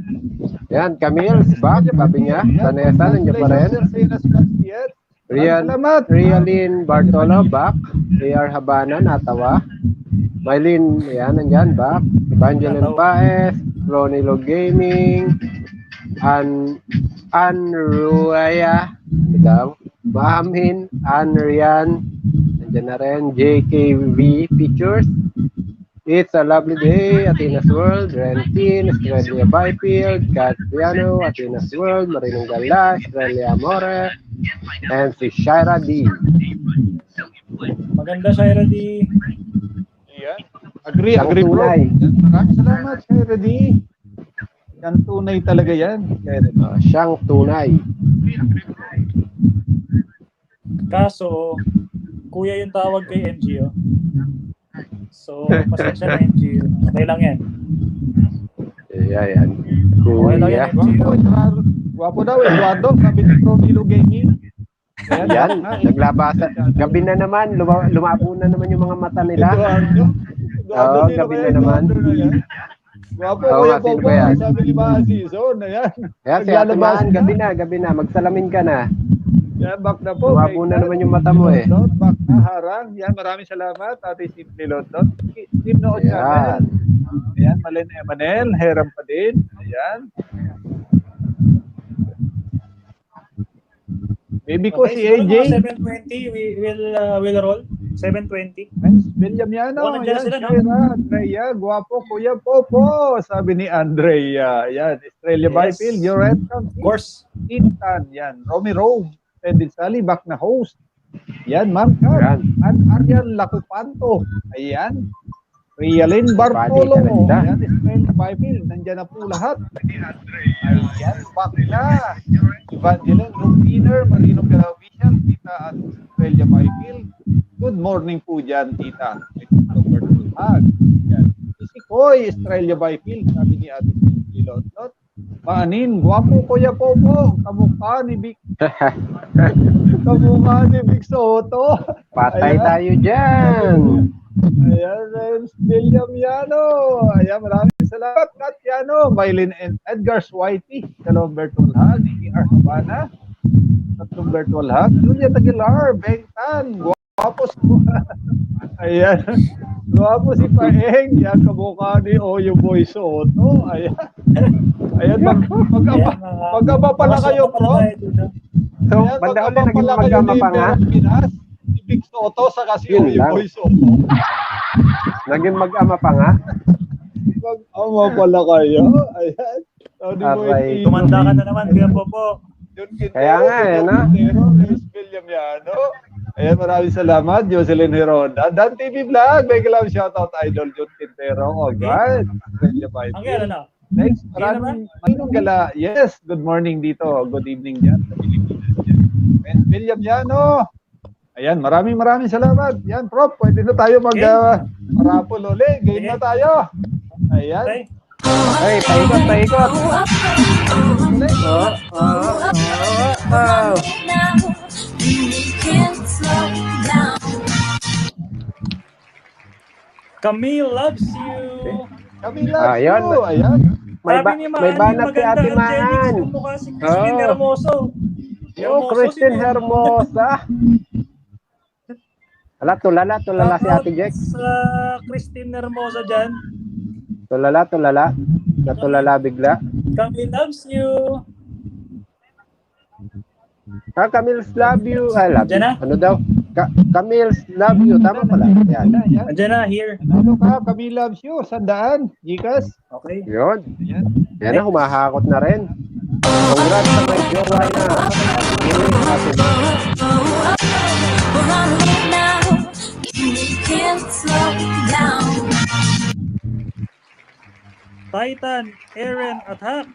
Yan, Camille, back, sabi niya. Vanessa, nandiyan pa rin. Salamat. Rialin Bartolo, back. AR Habana, natawa. Mylene, yan, nandyan, back. Evangeline Paes, Ronilo Gaming, Ruaya, daw. Maamin, Rian, nandyan na rin. JKV Pictures. It's a lovely day, Athena's World, Rentin, Estrella Byfield, Catriano, Athena's World, Marinong Gala, Estrella More, and si Shaira D. Maganda, Shaira D. Yan. Agree, Siyang agree bro. tunay. Yan. Maraming salamat, Shaira D. Yan, tunay talaga yan. Siyang tunay. Kaso, kuya yung tawag kay MGO. So, pasensya na MGO. Okay lang yan. Yan. Okay lang yan, MGO. Guwapo daw, Eduardo, sabi ni Ronilo Gaming. Yan, naglabasan. Gabi na naman, lumabo na naman yung mga mata nila. Oo, gabi na naman. Guwapo, Oo, kuya sino Popo, ba yan? sabi ni Mga Season. Ayan. Ayan, si Ate Maan, gabi na. Magsalamin ka na. Yan, back na po. Lumabo na naman yung mata mo eh. Back na, harang. Yan, maraming salamat. Ate Simple London. Team Nood Channel. Ayan, Malen Emanel. Heram pa din. Ayan. Baby ko si AJ. 7:20, will roll. 7:20. William Yano. Oh, nandiyan Ayan, sila, no? Shaira, Andrea, guwapo, Kuya Popo. Sabi ni Andrea. Yan, Estrella Byfield, you're welcome. Of course. Intan, yan. Romy Rome. Tendin Sally, back na host. Yan, Ma'am Kat. At Arian Lacupanto. Ayan. Rialin Bartolo. Ayan, Estrella Byfield. Nandyan na po lahat. Ayan, back na. Evangeline Rupiner, Marinong Galawian, Tita at Estrella Byfield. Good morning po dyan, Tita. Yan. Si Koy, Estrella Byfield, sabi ni Ate London. Maanin, guwapo Kuya Popo, kamukha ni Vic. Kamukha ni Vic Soto. Patay tayo dyan. Ayan, William Yano. Ayan, maraming salamat. Kat Yano, Mylene and Edgar Switey, Salom Bertolhag, ER Habana, Tatlong Bertolhag, Julia Taguilar, Bengtan, guwapo ayan, guwapo si Paeng, yan, kamukha ni Oyo Boy Soto. Ayan. Ayan, mag-ama pala kayo, bro. So, banda ulit naging mag-ama pa nga. Si Big Soto sa kasi Yun Oyo lang. Boy Soto. Naging mag-ama pa nga. Mag-ama pala kayo. Ayan. Aray. Tumanda ka na naman, Kuya Popo. Kaya nga, no? William Yano. Ayan, maraming salamat. Jocelyn Heronda. Dan TV Vlog. May kalam shoutout Idol Jun Quintero. Alright. Ang gano'n na. Thanks. Maraming gala. Yes. Good morning dito. Good evening dyan sa Pilipinas dyan. And William Yano. Ayan, maraming salamat. Yan, Prof. Pwede na tayo mag-rapol uli. Game na tayo. Ayan. Hey, paikot. Camille loves you. Camille loves Ayun. you. Ayan. May banat si Ate Maan. Kumukha si Christine Hermoso. Yo, Christine Hermosa. Tulala si Ate Jack. Sa Christine Hermoso dyan. Tulala. Natulala bigla. Camille loves you. Camille's love you. Love you. Ano daw? Camille's love you. Tama pala. Yan. Andiyan na, here. Ano ka? Camille loves you. Sandaan. Gikas. Okay. Yun. Yan na, humahakot na rin. Congrats sa may jowa na. Titan, Aaron, attack.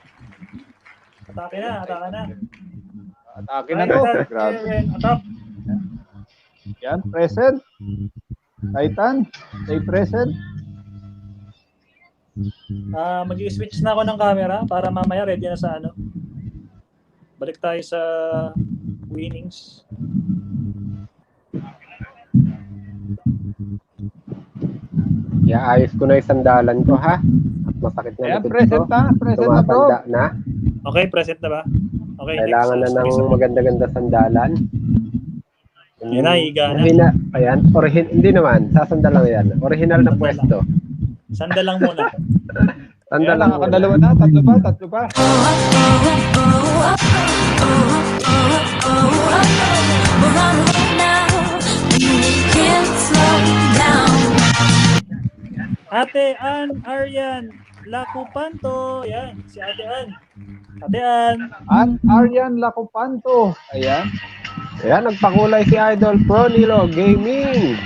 Atake na. Atake na to. Titan, Aaron, attack. Yan, present. Titan, stay present. Mag-i-switch na ako ng camera para mamaya ready na sa ano. Balik tayo sa winnings. Ayos ko na yung sandalan ko, ha? At masakit na Ayan, present na, bro. Tumatanda na. Okay, present na ba? Okay, Kailangan next. na ng maganda-ganda sandalan. Yan na, higa na. Ayan, hindi naman, sasanda lang yan. Original na pwesto. Sanda lang muna. Sanda lang muna. Nakakadalawa na, tatlo pa. Ate Ann Aryan Lacupanto. Yan, si Ate Ann. Ate Ann. Aryan Lacupanto. Ayan. Ayan, nagpakulay si Idol Pro Nilo Gaming.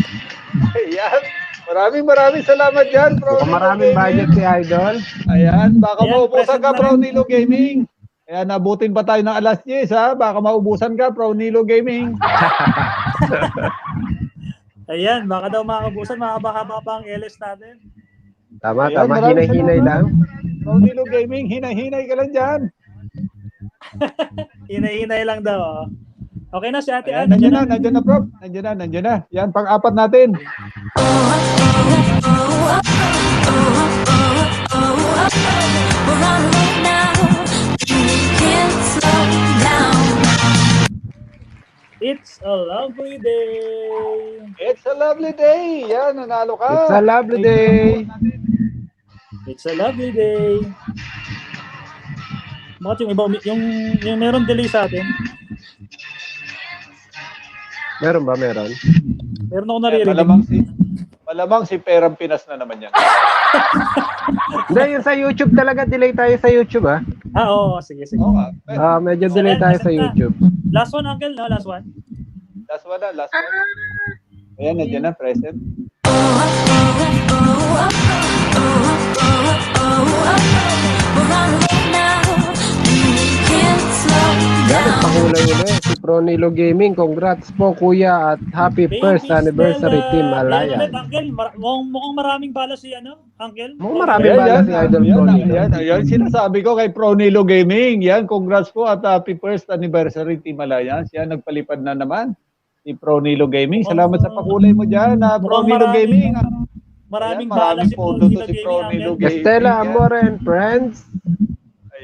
Ayan. Maraming salamat dyan, Pro Nilo Maraming budget si Idol. Ayan, baka Ayan, maubusan ka, present Pro na rin. Nilo Gaming. Ayan, nabutin pa tayo ng alas 10, ha? Baka maubusan ka, Pro Nilo Gaming. Ayan, baka daw makabusan, makabahaba pa ang LS natin. Tama, Ayan, tama. maraming Hinay-hinay salamat. lang. Pro Nilo Gaming, hinay-hinay ka lang dyan. Hinay-hinay lang daw. Oh. Okay na si Ate Ayan, Ann. nandiyan na, Prof. Nandiyan na. Yan, pang-apat natin. It's a lovely day. It's a lovely day. Yan, nanalo ka. It's a lovely day. It's a lovely day. Bakit yung iba, yung meron delay sa atin? Meron ba? Meron? Meron ako naririnig. Malamang si Perang Pinas na naman yan. Hindi, yung sa YouTube talaga. Delay tayo sa YouTube, ha? Oo, sige. Medyo delay tayo sa YouTube. Last one, Uncle, no? Last one. Last one. Ayan, nandiyan na, present. Yan, nagpakulay ulit. Si Pro Nilo Gaming. Congrats po, kuya. At happy first anniversary, Team Alliance. Uncle, mukhang maraming bala si Uncle. Mukhang maraming bala si Idol Pro Nilo. Ayan, sinasabi ko kay Pro Nilo Gaming. Yan, congrats po at happy first anniversary, Team Alliance. Yan, nagpalipad na naman si Pro Nilo Gaming. Salamat sa pakulay mo dyan, Pro Nilo Gaming. Maraming bala si Pro Nilo Gaming. Estela Amore and Friends.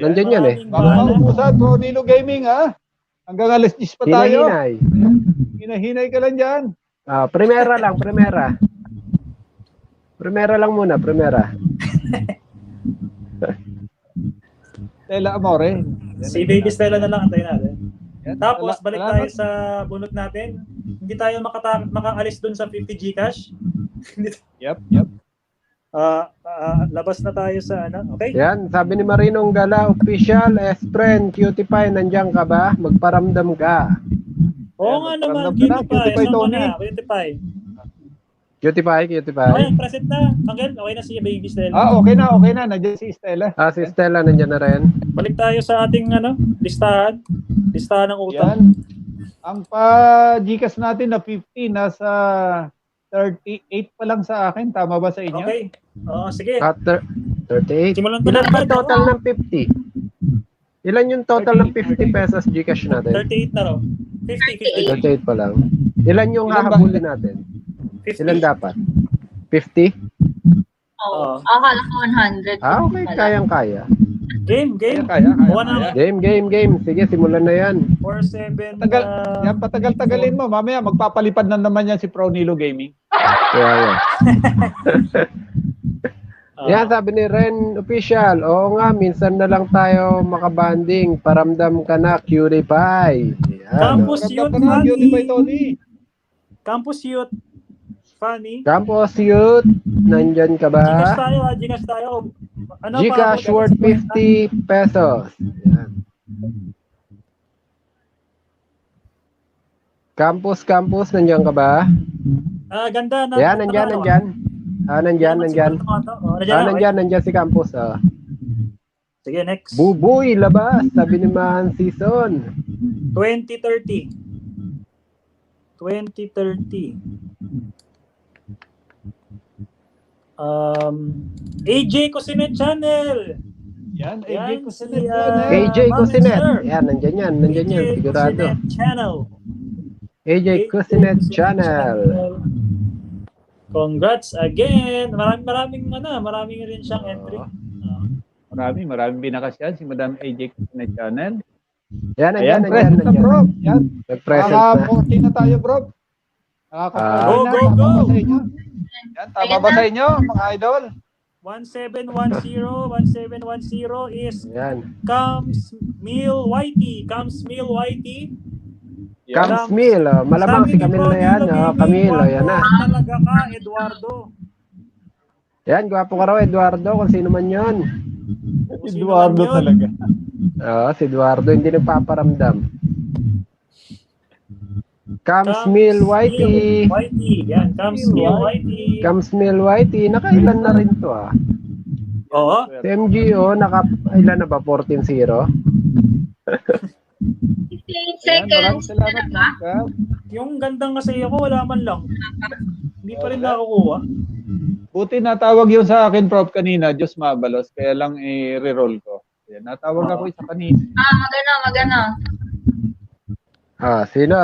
Nandiyan yan eh. Baka maubusan, Pro Nilo Gaming, ha? Hanggang alas 10 pa tayo. Hinahinay ka lang dyan. Primera lang, primera. Primera lang muna, primera. Stella Amore. Si Baby Stella na lang antayin natin. Tapos, balik tayo sa bunot natin. Hindi tayo makaalis dun sa 50 Gcash. Yep. Labas na tayo sa okay? Yan, sabi ni Marinong Gala, official, S-Friend, Cutie Pie, nandiyan ka ba? Magparamdam ka. Oo nga naman, Cutie Pie. Cutie Pie. Okay, present na. Uncle, okay na si Baby Stella. Okay na. Nandiyan si Stella. Si Stella nandiyan na rin. Balik tayo sa ating listahan. Listahan ng utang. Yan. Ang Gcash natin na 50, nasa 38 pa lang sa akin. Tama ba sa inyo? Okay. Sige. 38. Simulan Ilan ba total ng 50? Ilan yung total ng 50 pesos Gcash natin? 38 na raw. 38 pa lang. Ilan yung hahabulin natin? 50. Ilan dapat? 50? Oo. Akala ko 100. Okay, kayang-kaya. Game. Kaya. Game. Sige, simulan na yan. 4-7. Yan, patagal-tagalin mo. Mamaya, magpapalipad na naman yan si Pro Nilo Gaming. Yan. Yan, sabi ni Ren Official. Oo nga, minsan na lang tayo makabanding. Paramdam ka na, Cutie Pie. Campus Youth Funny. Campus Youth Funny. Campus Youth, nandyan ka ba? Gcash tayo. Gcash worth 50 pesos. Yan. Campus, nandyan ka ba? Ganda na. Yan, nandyan. Nandyan si Campus. Sige, next. Buboy, labas. Sabi ni Mahan Season. 2030. AJ Cusinet Channel. Yan, AJ Cusinet AJ Cusinet. Yan, nandyan yan. Sigurado. AJ Cusinet Channel. Congrats again. Maraming rin siyang entry. Maraming binakas yan si Madam AJ Cusinet Channel. Yan, present na, bro. Yan. Nag-present na. 40 na tayo, bro. Nakaka-cover Go, na. go, Tama go! ba sa inyo? Yan, tama ba sa inyo, mga idol? 1710 is Yan. Camille Whitey. Camille Whitey. Camille, malamang si Camille na yan. Camille, yan na. Talaga ka, Eduardo. Yan, gwapo ka raw, Eduardo, kung sino man yun. Eduardo talaga. Oo, si Eduardo, hindi nagpaparamdam. Camille Whitey. Yan, Camille Whitey. Camille Whitey, nakailan na rin to ah. Oo. Si MGO, ilan na ba? 14-0? 15 seconds. Salamat, Ma'am. Yung gandang kasi ako, wala man lang. Hindi pa rin nakakuha. Buti natawag yun sa akin, Prof, kanina, Diyos mabalos, kaya lang i-reroll ko. Yan, natawag ako isa kanina. Magana. Sino?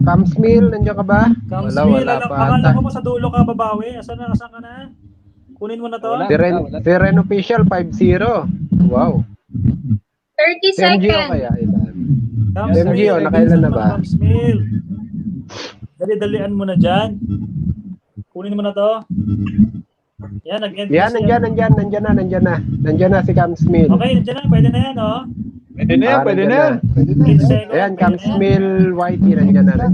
Camille, nandiyan ka ba? Wala pa Akala ata. ko sa dulo ka babawi. Asan ka na? Kunin mo na to. Si Ren Official, 5-0. Wow. 30 Si MGO seconds. kaya, ilan? Si MGO, nakailan na ba? Camille. Dali-dalian mo na dyan. Kunin mo na to. Yan, nag-end. Yan, nandiyan na si Camille. Okay, nandiyan na. Pwede na yan, oh. Pwede na yan. Ayan, Camille Whitey, nandiyan na.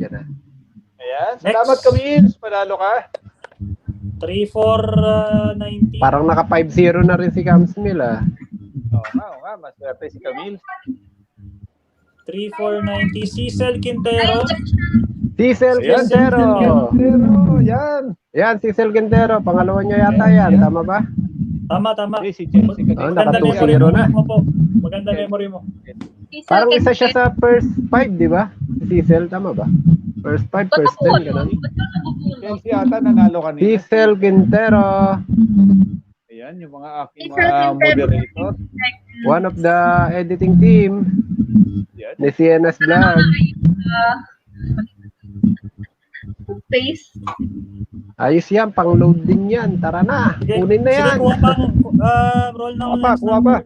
Ayan, salamat Camille, panalo ka. 3-4-90. Parang naka 5-0 na rin si Camille ah. Oo nga, maswerte si Camille. 3-4-90. Cecil Quintero. Cecil Quintero. Yan, Cecil Quintero. Pangalawa niya yata yan. Tama ba? Tama. Si Chelsea kanina. Naka 2-0 na. Maganda memory mo. Parang isa siya sa first 5, di ba? Si Cecil, tama ba? First 5, first 10, gano'n. Chelsea ata nanalo kanina. Cecil Quintero. Ayan, yung mga aking mga moderator. One of the editing team. Ni CNS Vlog. Face. Ayos yan, pang-load din yan. Tara na, kunin na yan. Sige, roll na Kuha pa.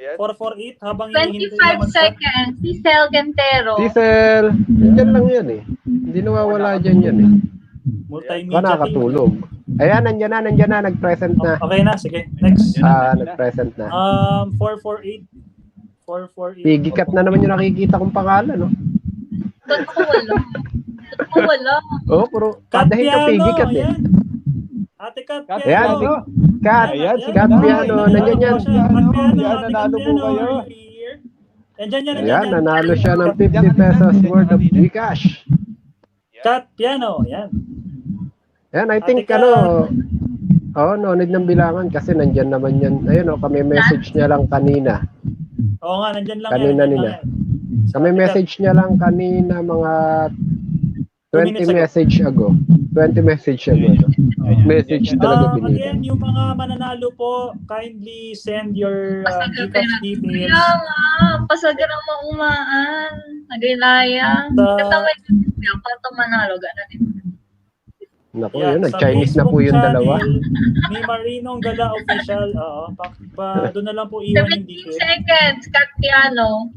448 habang 25 seconds. Cecil Quintero. Cecil, nandyan lang yan eh. Hindi nawawala dyan yan eh. Multimedia nakakatulog. Ayan, nandyan na, nag-present na. Okay na, sige. Next. Nag-present na. 448. Pigikat na naman yung nakikita kong pangalan, no? Totoo wala. Oo, puro kada hito pigikat eh. Ate Kat Ayan, Piano. Kat Piano, nandyan yan. Nanalo po kayo. Ayan, nanalo siya ng 50 pesos worth of Gcash. Kat Piano, yan. Yan, I think no need ng bilangan kasi nandyan naman yan. Ayun, kami message niya lang kanina. Oo nga, nandyan lang Kanina yan. nila. Kami message niya lang kanina mga 20 message ago. 20 message ago. Message talaga binigay. Again, yung mga mananalo po, kindly send your Gcash details. Kaya nga, pasaga ng maumaan. Nagilaya. Katamay niya, pato manalo, gano'n din. Naku, yun, nag-Chinese na po yung dalawa. Ni Marinong Gala Official. Oo, doon na lang po iwan yung 17 details. seconds, Kat Piano.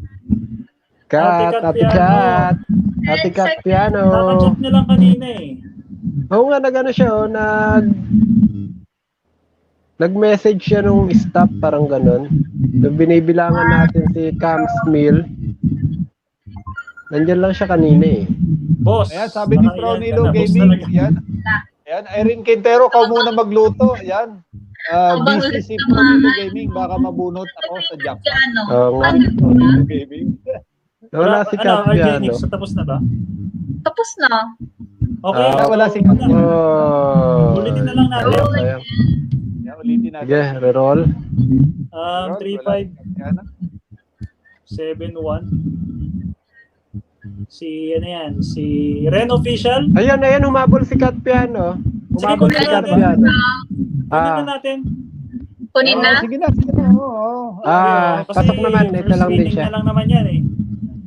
Ate Kat Piano. Nakachat niya lang kanina eh. Oo nga, nag-ano siya, nag-message siya nung stop, parang ganon. Nung binibilangan natin si Camille. Nandyan lang siya kanina eh. Boss. Ayan, sabi ni Pro Nilo Gaming. Ayan, Irene Quintero, kau muna magluto. Ayan. Busy si Pro Nilo Gaming. Baka mabunot ako sa jackpot. Oo nga. Gaming. Wala si Kat Piano. Tapos na ba? Tapos na. Okay. Wala si Kat Piano. Ulitin na lang natin. Ulitin natin. Sige, reroll. 3571. Si Ren Official. Ayan, humabol si Kat Piano. Humabol si Kat Piano. Kunin na natin. Kunin na? Sige na. Pasok naman. Ito lang din siya. First lang naman yan eh.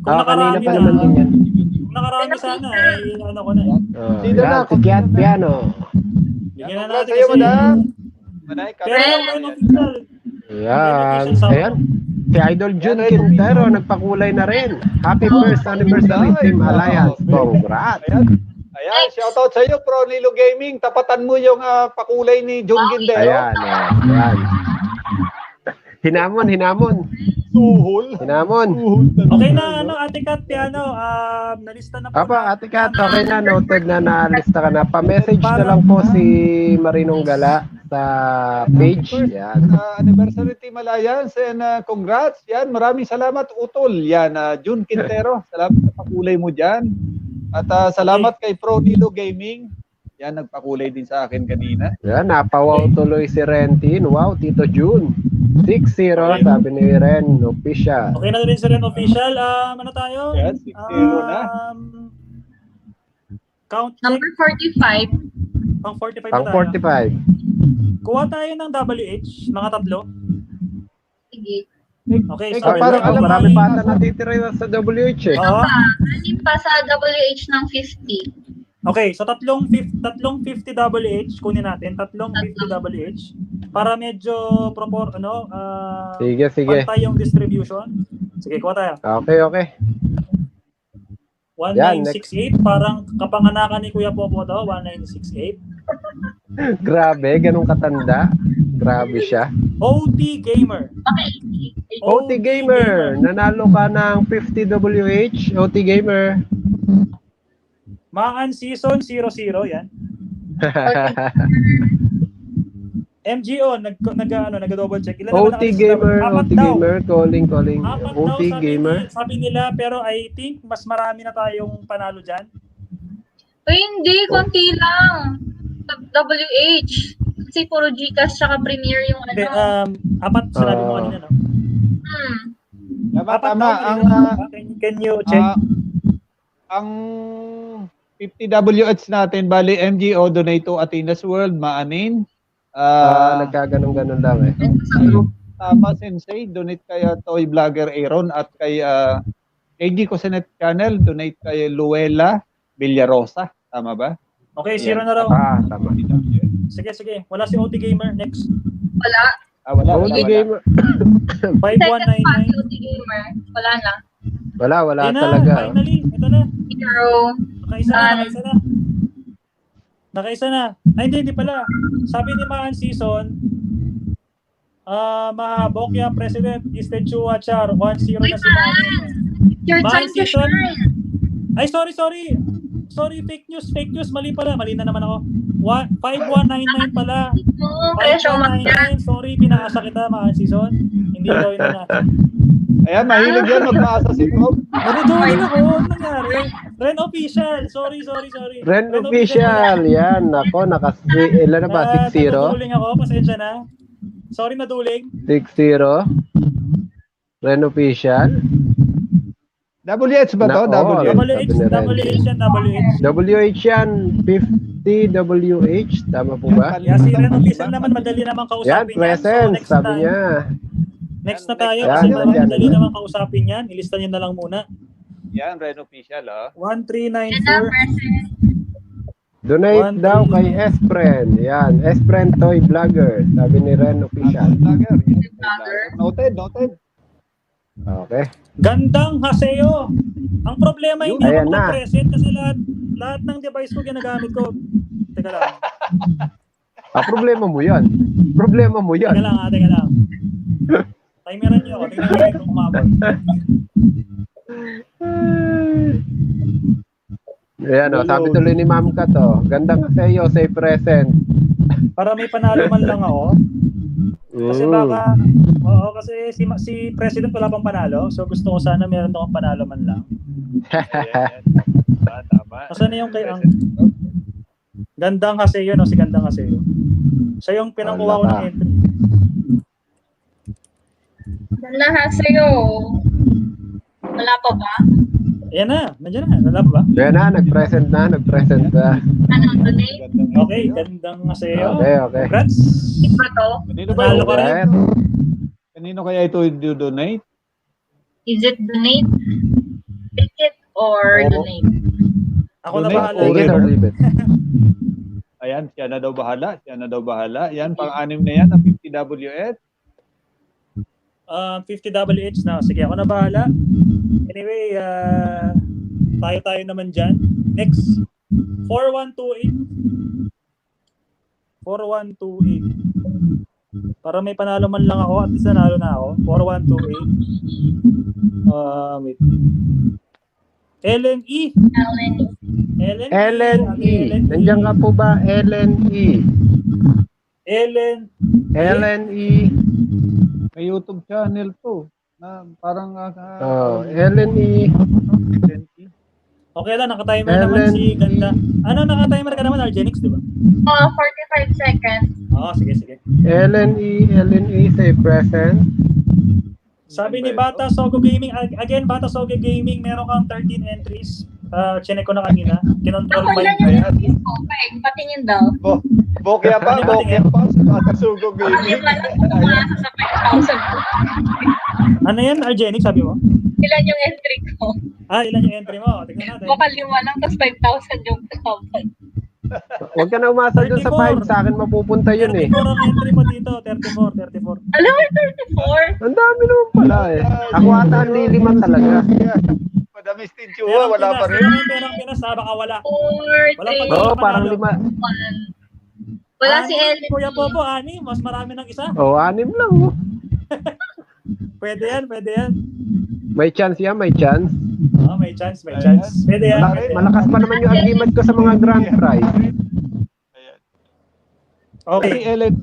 Kanina pa naman din yan. Kung nakarami sana, ano ko na yan. Si Kat Piano. Bigyan na natin kasi. Pero Ren Official. Ayan. Si Idol Jun Quintero, nagpakulay na rin. Happy first anniversary, Team Alliance. Congrats. Ayan, shoutout sa iyo, Pro Nilo Gaming. Tapatan mo yung pakulay ni Jun Guindero. Ayan. Hinamon. Suhol. Hinamon. Okay na, Ate Kat, nalista na po. Ate Kat, okay na, noted na, naalista ka na. Pa-message na lang po si Marinong Gala sa page. Yan. Anniversary Team Alliance and congrats. Yan, maraming salamat, Utol. Yan, Jun Quintero. Salamat sa pakulay mo dyan. At salamat kay Pro Nilo Gaming. Yan, nagpakulay din sa akin kanina. Yan, napawaw tuloy si Rentin. Wow, Tito June. 6-0, sabi ni Ren Official. Okay na rin si Ren Official. Ano tayo? Yan, 6-0 na. Count Number 45. Pang 45 Pang na tayo. 45. Kuha tayo ng WH, mga tatlo. Sige. Okay, so Parang marami pa ata natitira sa WH eh. Oo. Anim pa sa WH ng 50. Okay, so tatlong 50 WH kunin natin, tatlong 50 WH para medyo Sige. pantay yung distribution. Sige, kuha tayo. Okay. 1968, parang kapanganakan ni Kuya Popo to, 1968. Grabe, ganun katanda. Grabe siya. OT Gamer. OT Gamer, nanalo ka ng 50 WH. OT Gamer. Maan Season 00, yan. MGO, nag-double check. Ilan OT Gamer, calling. OT Gamer. Sabi nila, pero I think mas marami na tayong panalo dyan. Hindi, konti lang. WH. Kasi puro Gcash tsaka Premier yung Hindi, apat sinabi mo kanina, no? Tama. Can you check? Ang 50 WH natin, bali MGO, donate to Athena's World, Maanin. Nagkaganon-ganon lang eh. Tama, Sensei, donate kay Toy Vlogger Aaron at kay KG Cosenet Channel, donate kay Luella Villarosa. Tama ba? Okay, 0 na raw. Tama. Sige. Wala si OT Gamer. Next. Wala. Wala. OT Gamer. 5199. OT Gamer. Wala na. Wala Ito na, talaga. finally. Ito na. 0. Nakaisa na. Ay, hindi pala. Sabi ni Maan Season, Bokya President, Iste Chua Char, 1-0 na si Maan. Your Maan time to Season. shine. Ay, sorry. Sorry, fake news. Mali pala. Mali na naman ako. 5199 pala. Kaya siya umakyat. Sorry, pinaasa kita, Maan Season. Hindi ikaw yun na. Ayan, mahilig yan magpaasa si Tom. Naduduling ako. Ano nangyari? Ren Official. Sorry. Ren Official. Yan. Ako, ilan na ba? 6-0? Naduduling ako. Pasensya na. Sorry, naduling. 6-0. Ren Official. WH ba to? WH yan. 50 WH. Tama po ba? Yeah, si Ren Official naman, madali naman kausapin yan. Present, so, sabi niya. Next na tayo. Kasi madali naman kausapin yan. Ilista niyo na lang muna. Yan, Ren Official, 1394. Donate daw kay Espren. Yan, Espren Toy Vlogger. Sabi ni Ren Official. Noted. Okay. Gandang haseo. Ang problema hindi Ayan ako na. present kasi lahat ng device ko ginagamit ko. Teka lang. Problema mo yan. Teka lang. Timeran niyo ako. Tingnan niyo kung umabot. Ayan o, sabi tuloy ni Ma'am Kat o. Gandang sa'yo, say present. Para may panalo man lang ako. Kasi baka, kasi si President wala pang panalo. So gusto ko sana meron akong panalo man lang. Tama. Kasi na yung kay ang Gandang Haseo, no? Si Gandang Haseo. Siya yung pinangkuha ko ng entry. Gandang Haseo. Wala pa ba? Ayan na, nandiyan na. Wala pa ba? Ayan na, nag-present na. Ano, donate? Okay, Gandang Haseo. Okay. Congrats. Iba to? Panalo ka rin. Kanino kaya ito i-donate? Is it donate? Take it or donate? Ako na bahala. Take it or leave it. Ayan, siya na daw bahala. Yan, pang-anim na yan, ang 50 WH. 50 WH na. Sige, ako na bahala. Anyway, tayo naman dyan. Next. 4128. 4128. Para may panalo man lang ako, at least nanalo na ako. 4128. Wait. Ellen E. Ellen E. Nandiyan ka po ba, Ellen E? Ellen E. May YouTube channel to. Na parang Ellen E. Okay lang, naka-timer naman si Ganda. Ano, naka-timer ka naman, Argenix, di ba? 45 seconds. Oo, sige. Ellen E, say present. Sabi ni Bata Sogo Gaming, again, Bata Sogo Gaming, meron kang 13 entries. Chinek ko na kanina. Kinontrol Ako pa ilan yung entries ko? Patingin daw. Bokya pa sa Bata Sogo Gaming. Sa 5,000. Ano yan, Argenix, sabi mo? Ilan yung entry ko? Ilan yung entry mo? Tignan natin. Baka 5 lang, tapos 5,000 yung kasama. Huwag ka na umasa doon sa 5. Sa akin mapupunta yun eh. 34 ang entry mo dito. 34. Alam mo, 34? Ang dami naman pala eh. Ako ata ang liliman talaga. Madami Stinchua, wala pa rin. Merong Pinas, baka wala. 4, Wala pa 3, Oo, parang 5. Wala si Ellen. Kuya Popo, 6. Mas marami ng isa. 6 lang. Pwede yan. May chance yan, may chance. May chance. Pwede yan. Malakas pa naman yung agreement ko sa mga grand prize. Okay. Ellen.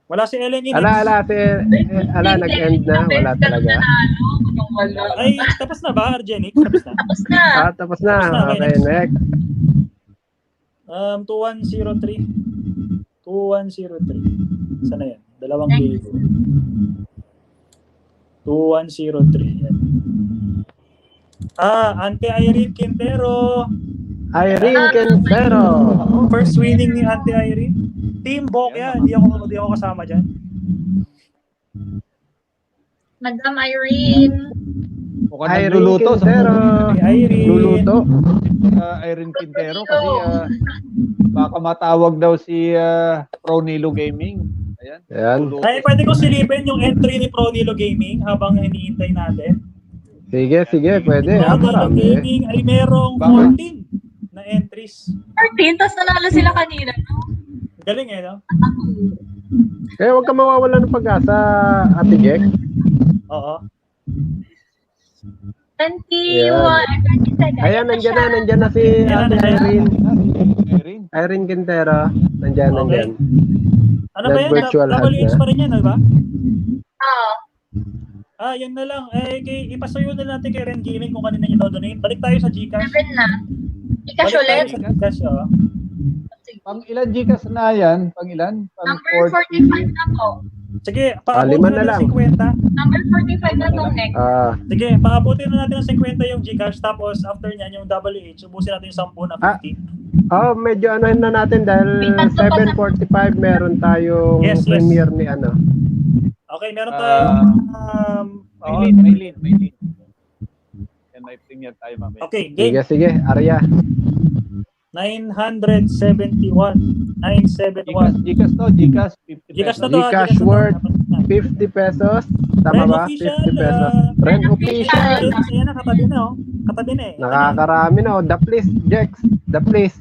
Wala si Ellen Inix. Nag-end na. Wala talaga. Ay, tapos na ba, Argenix? Tapos na. Tapos na. Okay, next. 2103. 2103. Sana yan? 2,000. 2103. Yan. Ante Irene Quintero. First winning ni Ante Irene. Team Bokya. Hindi ako kasama dyan. Madam Irene. Mukhang nagluluto sa Irene. Luluto. Irene Quintero kasi baka matawag daw si Pro Nilo Gaming. Ayan. Ay, pwede ko silipin yung entry ni Pro Nilo Gaming habang hinihintay natin. Sige, pwede. Pro Nilo Gaming ay merong 14 na entries. 14? Tapos nanalo sila kanina, no? Galing no? Kaya huwag ka mawawala ng pag-asa, Ate Jack. Oo. 21. Ayan, nandyan na si Ate Irene. Irene Quintero. Nandyan. Ano ba yan? WH pa rin yan, ba? Oo. Yun na lang. Ipasuyo na natin kay Ren Gaming kung kanina nyo donate. Balik tayo sa Gcash. Gcash ulit? Gcash, Pang ilan Gcash na yan? Pang ilan? Number 45 na po. Sige, 5 na lang. 50. Number 45 na itong next. Sige, paabutin na natin ng 50 yung Gcash, tapos after nyan yung WH, ubusin natin yung 10 na 50. Medyo anuhin na natin dahil 7:45 meron tayong premiere ni ano. Okay, meron tayong Maylin. Yan, may premiere tayo mamaya. Okay, game. Sige, Arya. 971. 971. Gcash 50 pesos. Gcash worth 50 pesos. Tama ba? 50 pesos. Ren official. Ayan na, katabi na eh. Nakakarami na. The please, Jex. The please.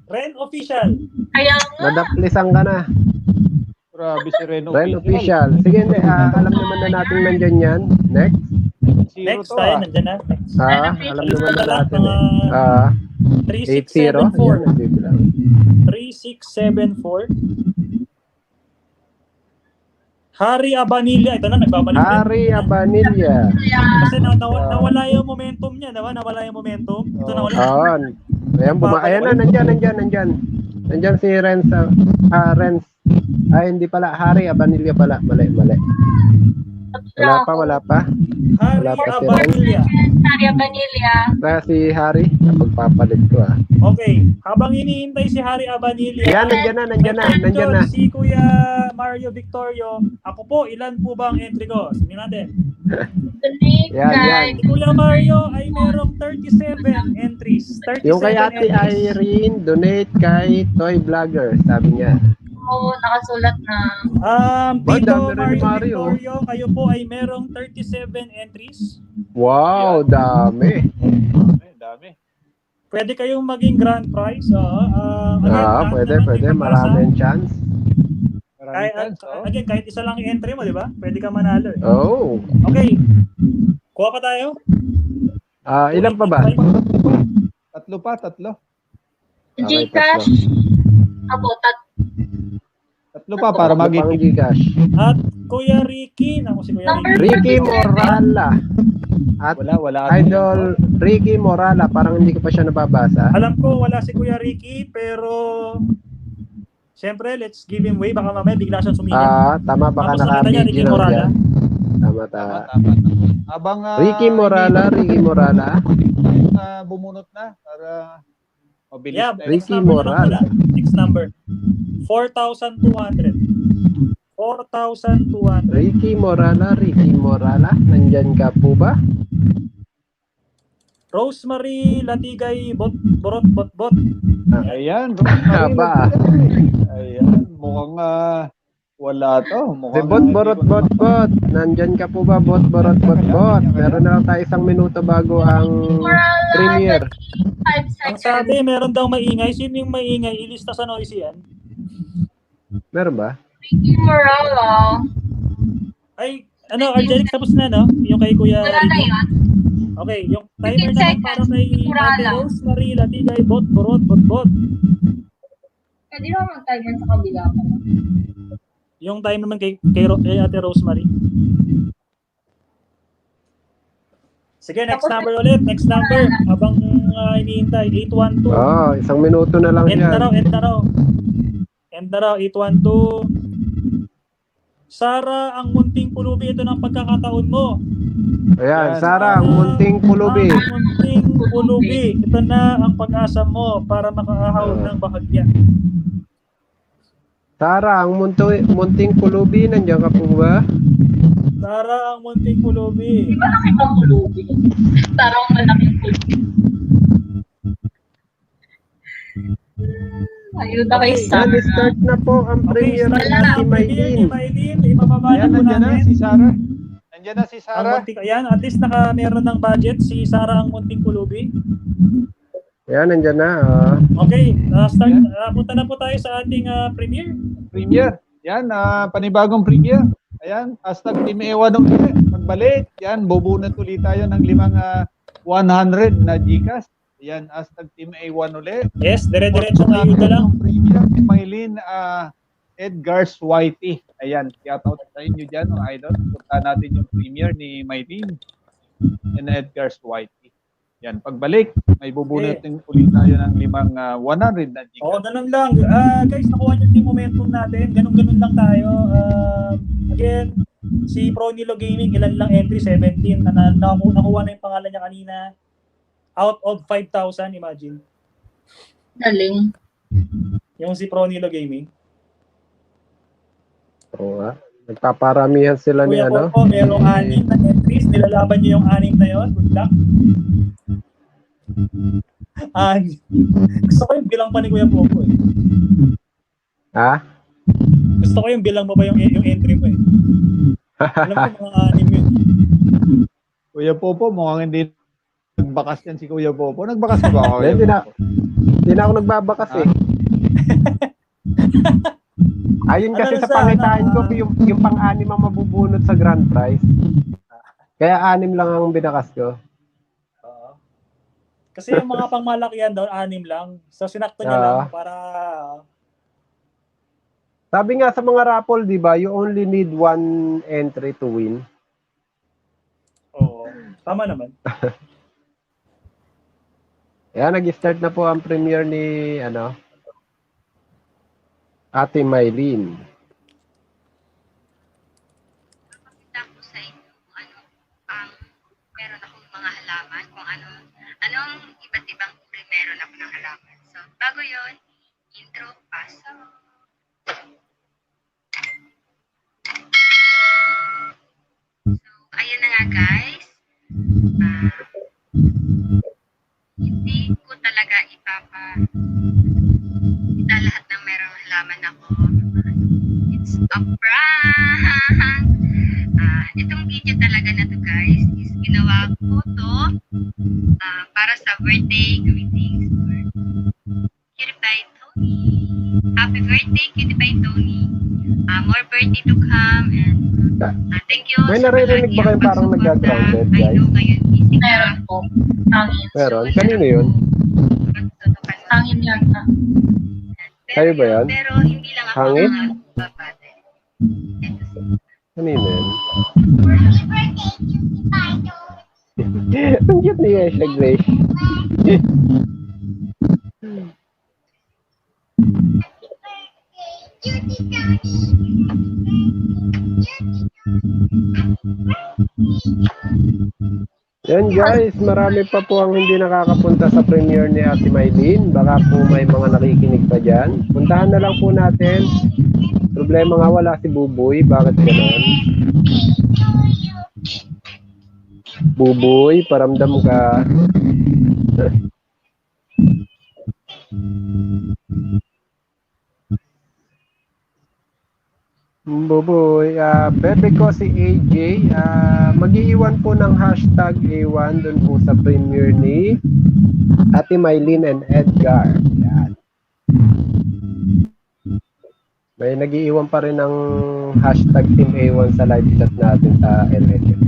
Ren official. Kaya nga. Nadaplisang ka na. Grabe si Ren official. Sige, alam naman na natin nandyan yan. Next. Next tayo, nandyan na. Alam naman na natin 3674. 3674. Hari Abanilla. Ito na, nagbabalik. Hari Abanilla. Kasi nawala yung momentum niya, diba? Nawala yung momentum. Ito nawala. Ayan na, nandyan. Nandyan si Renz. Renz. Ay, hindi pala. Hari Abanilla pala. Mali. Wala pa. Hari Abanilla. Hari Abanilla. Kaya si Hari, napagpapalit ko Okay, habang hinihintay si Hari Abanilla. Yan, nandyan na. Si Kuya Mario Victorio. Ako po, ilan po ba ang entry ko? Sige natin. Yan. Si Kuya Mario ay merong 37 entries. 37 yung kay Ate Irene, donate kay Toy Vlogger, sabi niya. Nakasulat na. Tito Mario Victorio, kayo po ay merong 37 entries. Wow, dami. pwede kayong maging grand prize. Again, Pwede. Maraming chance. Again, kahit isa lang yung entry mo, di ba? Pwede ka manalo eh. Oh. Okay. Kuha pa tayo? Ilan pa ba? Tatlo. Gcash. Ako, Tatlo pa para Pang Gcash. At Kuya Ricky. Naku, si Kuya Ricky Morala. At wala. Idol Ricky Morala. Parang hindi ko pa siya nababasa. Alam ko wala si Kuya Ricky, pero siyempre, let's give him way. Baka mamaya bigla siyang sumigat. Tama, baka Ricky naka-video Morala. Tama. Habang Ricky Morala. Bumunot na para mabilis. Yeah, Ricky Morala. Next number. 4,200. 4,200. Ricky Morala. Nandyan ka po ba? Rosemary Latigay Bot. Ayan. Ba? Ayan. Mukhang wala to. Si Bot. Nandyan ka po ba, Bot? Meron na lang tayo 1 minuto bago ang premiere. Ang sabi, meron daw maingay. Sino yung maingay? Ilista sa noisy yan. Meron ba? Ricky Morala. Ay, Argenic, tapos na, no? Yung kay Kuya Wala na Ricky. yun. Okay, yung timer na para kay Ate Rosemary Latigay Bot. Pwede naman mag-timer sa kabila pa. Yung time naman kay Ate Rosemary. Sige, next number ulit. Next number. Habang iniintay. 812. 1 minuto na lang End yan. na raw. 812. Sara, ang munting pulubi. Ito ng pagkakataon mo. Ayan, Sara, ang munting pulubi. Ang munting pulubi. Ito na ang pag-asa mo para makaahaw ng bahagya. Sara, ang munting pulubi. Nandiyan ka po ba? Sara, ang munting pulubi. Di ba nakita pulubi? Tarang malaking pulubi. Ayun na kay Sara. Start na po ang premiere ni Maylin. Ibababa na po namin. Nandiyan na si Sara. Ayan, at least meron ng budget si Sara ang munting pulubi. Ayan, nandiyan na. Okay, punta na po tayo sa ating premiere. Yan, panibagong premiere. Ayan, hashtag Team Ewan ulit. Pagbalik, yan, bubunot ulit tayo ng 100 na Gcash. Yan, hashtag Team A1 ulit. Yes, dire-diretso na yun na lang. Premiere ni Maylin Edgar's Whitey. Ayan, shout out sa inyo dyan, mga idol. Punta natin yung premiere ni Maylin and Edgar's Whitey. Yan, pagbalik, may bubunutin ulit tayo ng 100 na Gcash. Oo, ganun lang. Guys, nakuha nyo yung momentum natin. Ganun lang tayo. Again, si Pro Nilo Gaming, ilan lang entry? 17. Nakuha na yung pangalan niya kanina. Out of 5,000, imagine. Galing. Yung si Pro Nilo Gaming. Oo nga. Nagpaparamihan sila ni Kuya ano. Popo, merong 6 na entries. Nilalaban niyo yung 6 na yon. Good luck. Gusto ko yung bilang pa ni Kuya Popo eh. Ha? Gusto ko yung bilang mo pa yung entry mo eh. Alam ko mga 6 yun. Kuya Popo, mukhang hindi nagbakas yan si Kuya Popo. Nagbakas ka ba ako? Hindi na ako nagbabakas eh. Ayun kasi sa pangitain ko, yung pang-anim ang mabubunot sa grand prize. Kaya 6 lang ang binakas ko. Kasi yung mga pangmalakihan doon, 6 lang. So sinakto niya lang para... Sabi nga sa mga raffle, di ba, you only need 1 entry to win. Oo. Tama naman. Ayan, nag-start na po ang premiere ni Ate Maylin. Pakita ko sa inyo kung meron akong mga halaman, kung anong iba't ibang uri meron ako ng halaman. So, bago yon, intro, paso. So, ayun na nga guys. Hindi ko talaga lahat ng merong halaman ako. It's a prank! Itong video talaga na to guys is ginawa ko to para sa birthday greetings happy birthday, Cutie Pie Tony. More birthday to come and thank you May sa naririnig ba kayong parang nag-grounded, I guys? know ngayon busy ka. Meron po. Hangin. Meron? Kanino yun? Hangin yata. Kayo ba yan? Pero hindi lang ako Hangin? ang babate. Kanino yun? Ang cute niya siya, Grace. Yan guys, marami pa po ang hindi nakakapunta sa premiere ni Ate Mylene. Baka po may mga nakikinig pa dyan. Puntahan na lang po natin. Problema nga wala si Buboy. Bakit gano'n? Buboy, paramdam ka. Buboy, bebe ko si AJ, mag-iiwan po ng hashtag A1 dun po sa premiere ni Ate Mylene and Edgar. Yan. May nag-iiwan pa rin ng hashtag Team A1 sa live chat natin sa LSM.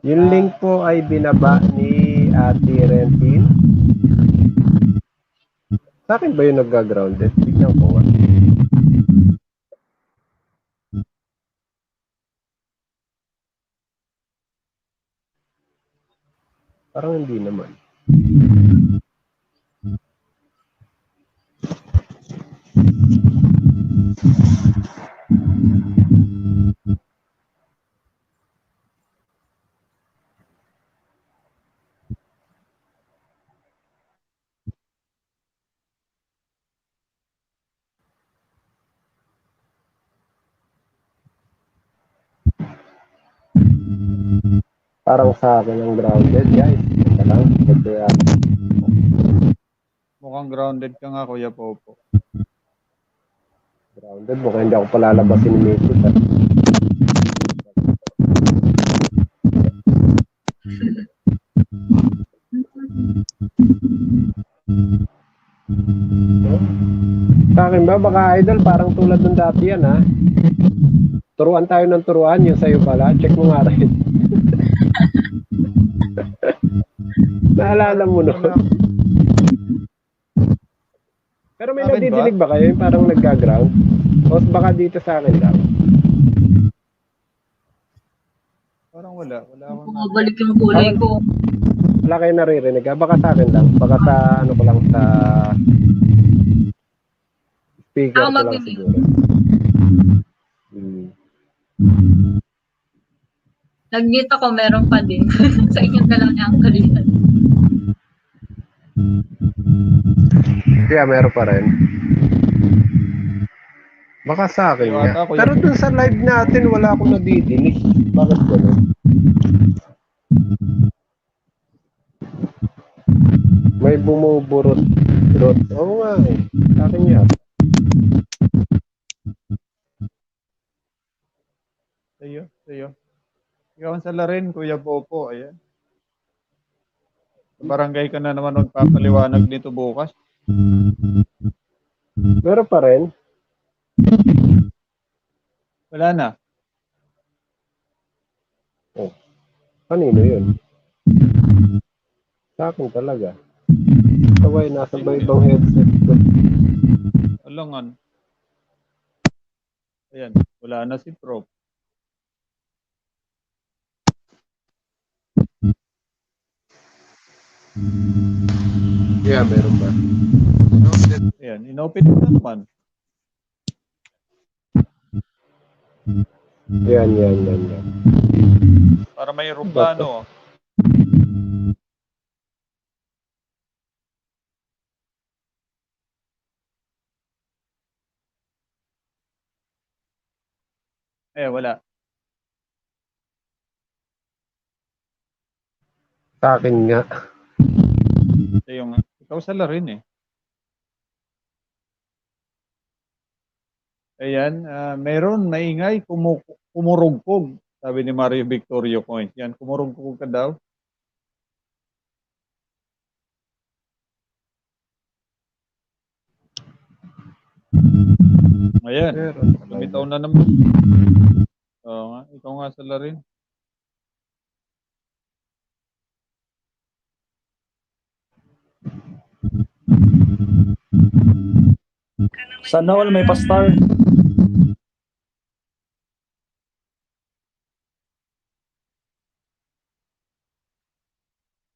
Yung link po ay binaba ni Ate Rentin. Sa akin ba yung nag-grounded? Tignan ko nga. Parang hindi naman. Parang sa akin ang grounded, guys. Ito lang. Ito Mukhang grounded ka nga, Kuya Popo. grounded. Mukhang hindi ako palalabasin ni Mrs. Sa akin ba, baka idol, parang tulad ng dati yan, ha? Turuan tayo ng turuan, yung sa'yo pala. Check mo nga rin. Naalala mo, no? Pero may nadidinig ba kayo? Yung parang nagka-ground? O baka dito sa akin lang? Parang wala. Wala akong... Bumabalik yung kulay ko. Wala kayo naririnig, ha? Baka sa akin lang. Baka sa, ano ko lang, sa speaker ko lang siguro. Nag-mute ako, meron pa din. Sa inyo ka lang yung kalihan. Kaya meron pa rin. Baka sa akin nga. Pero dun sa live natin, wala akong nadidinig. Bakit gano'n? May bumuburot. Oo nga eh. Sa akin yan. Sa'yo. Ikaw ang salarin, Kuya Popo. Ayan. Sa barangay ka na naman magpapaliwanag nito bukas. Meron pa rin? Wala na. Oh. Kanino yun? Sa akin talaga. Sabay, nasa ibang headset ko. Alangan. Ayan, wala na si Prof. Yeah, meron ba? Ayan, inopen na naman. Yan. Para may aeroplano. Wala. Sa akin nga. Ikaw salarin eh. Ayan, meron maingay, kumurugkog. Sabi ni Mario Victorio Coin. Yan, kumurugkog ka daw. Ayan, lumitaw na naman. Oo nga, ikaw nga sa rin. Sana all may pa-star.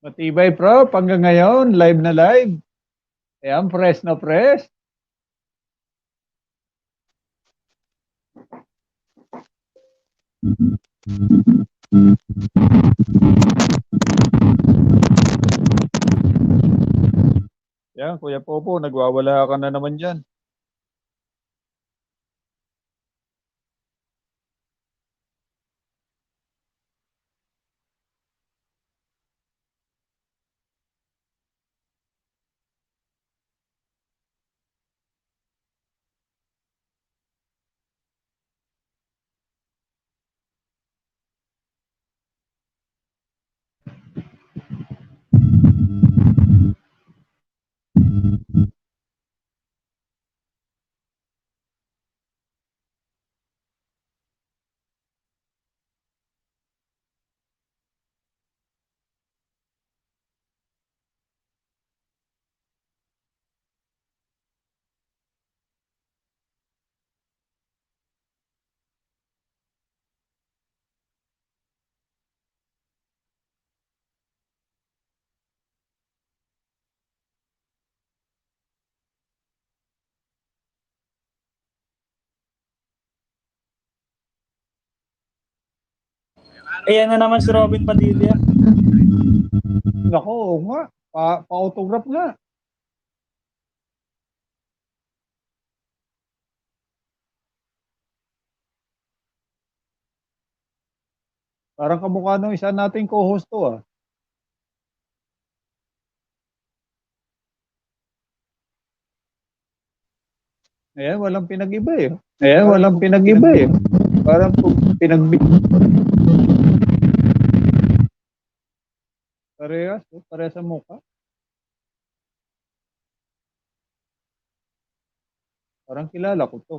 Matibay bro, hanggang ngayon, live na live. Ayan, press na press. Yan, Kuya Popo, nagwawala ka na naman dyan. Ayan na naman si Robin Padilla. Nako, oo nga. Pa-autograph nga. Parang kamukha nung isa nating co-host to ah. Ayan, walang pinag-iba eh. Ayan, walang pinag-iba eh. Parang pinag- Parehas, parehas sa mukha. Parang kilala ko to.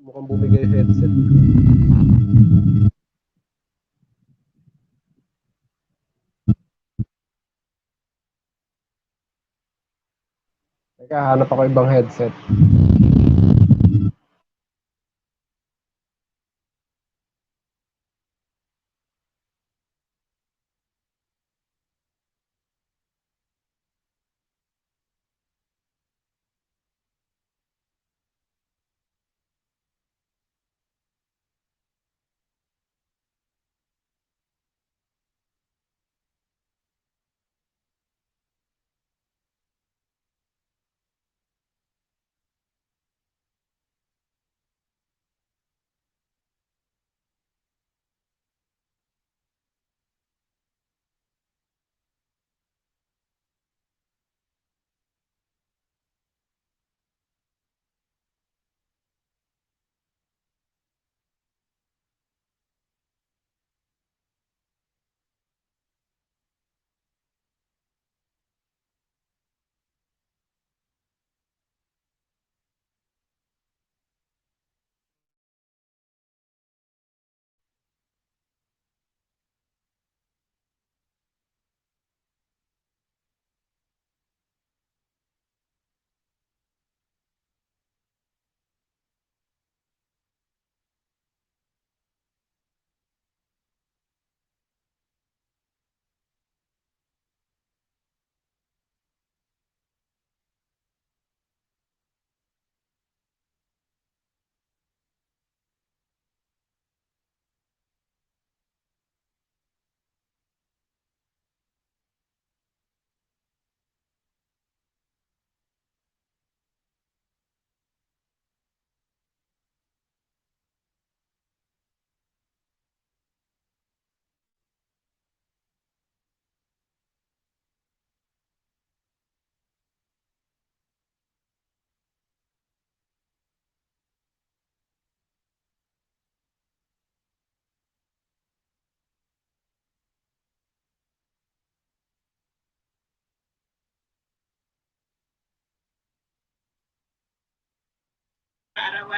Mukhang bumigay headset. Teka, hanap ako ibang headset.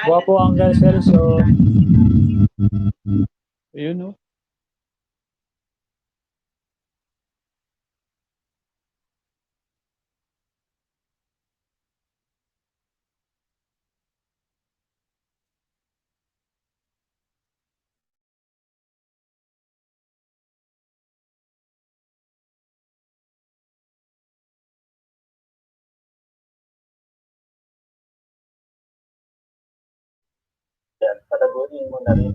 Guwapo Uncle Celso. Ayun, no? Yan, patagunin mo na rin.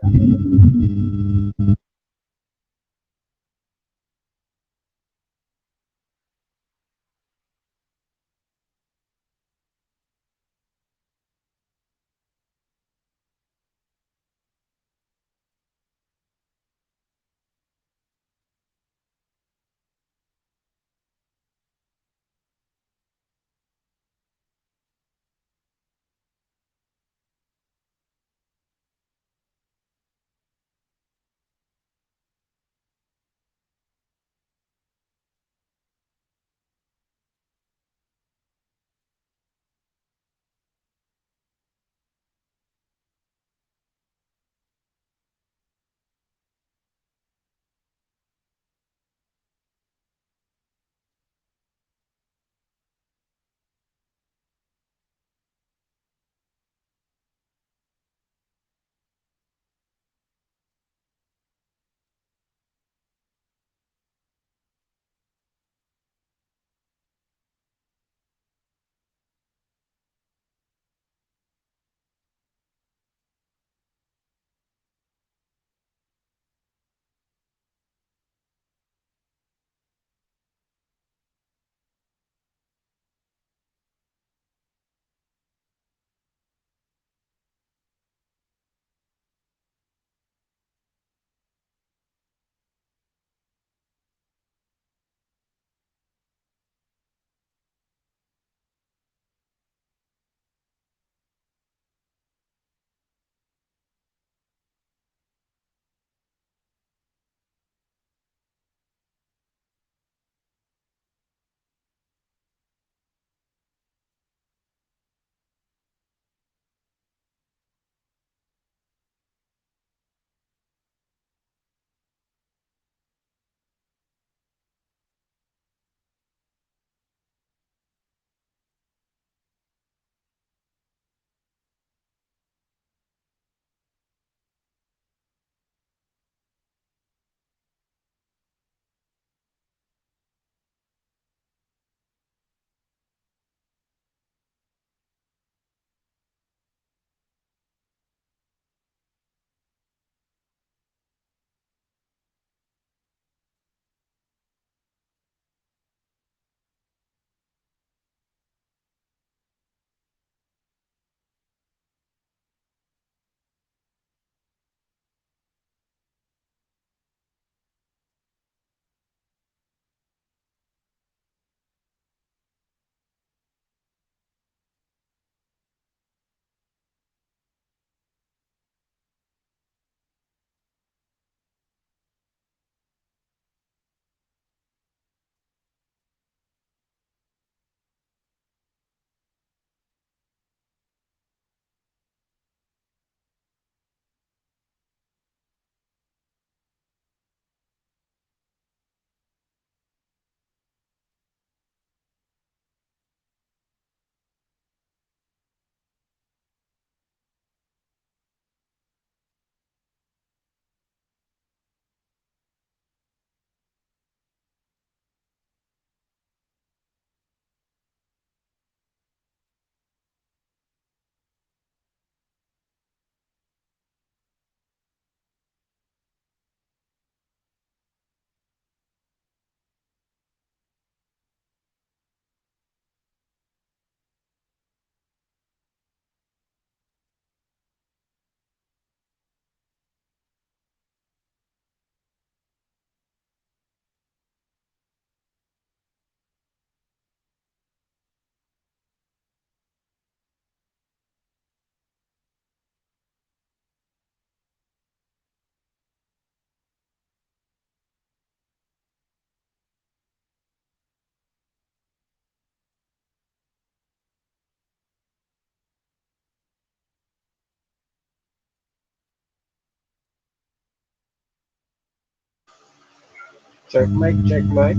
Check mic, check mic.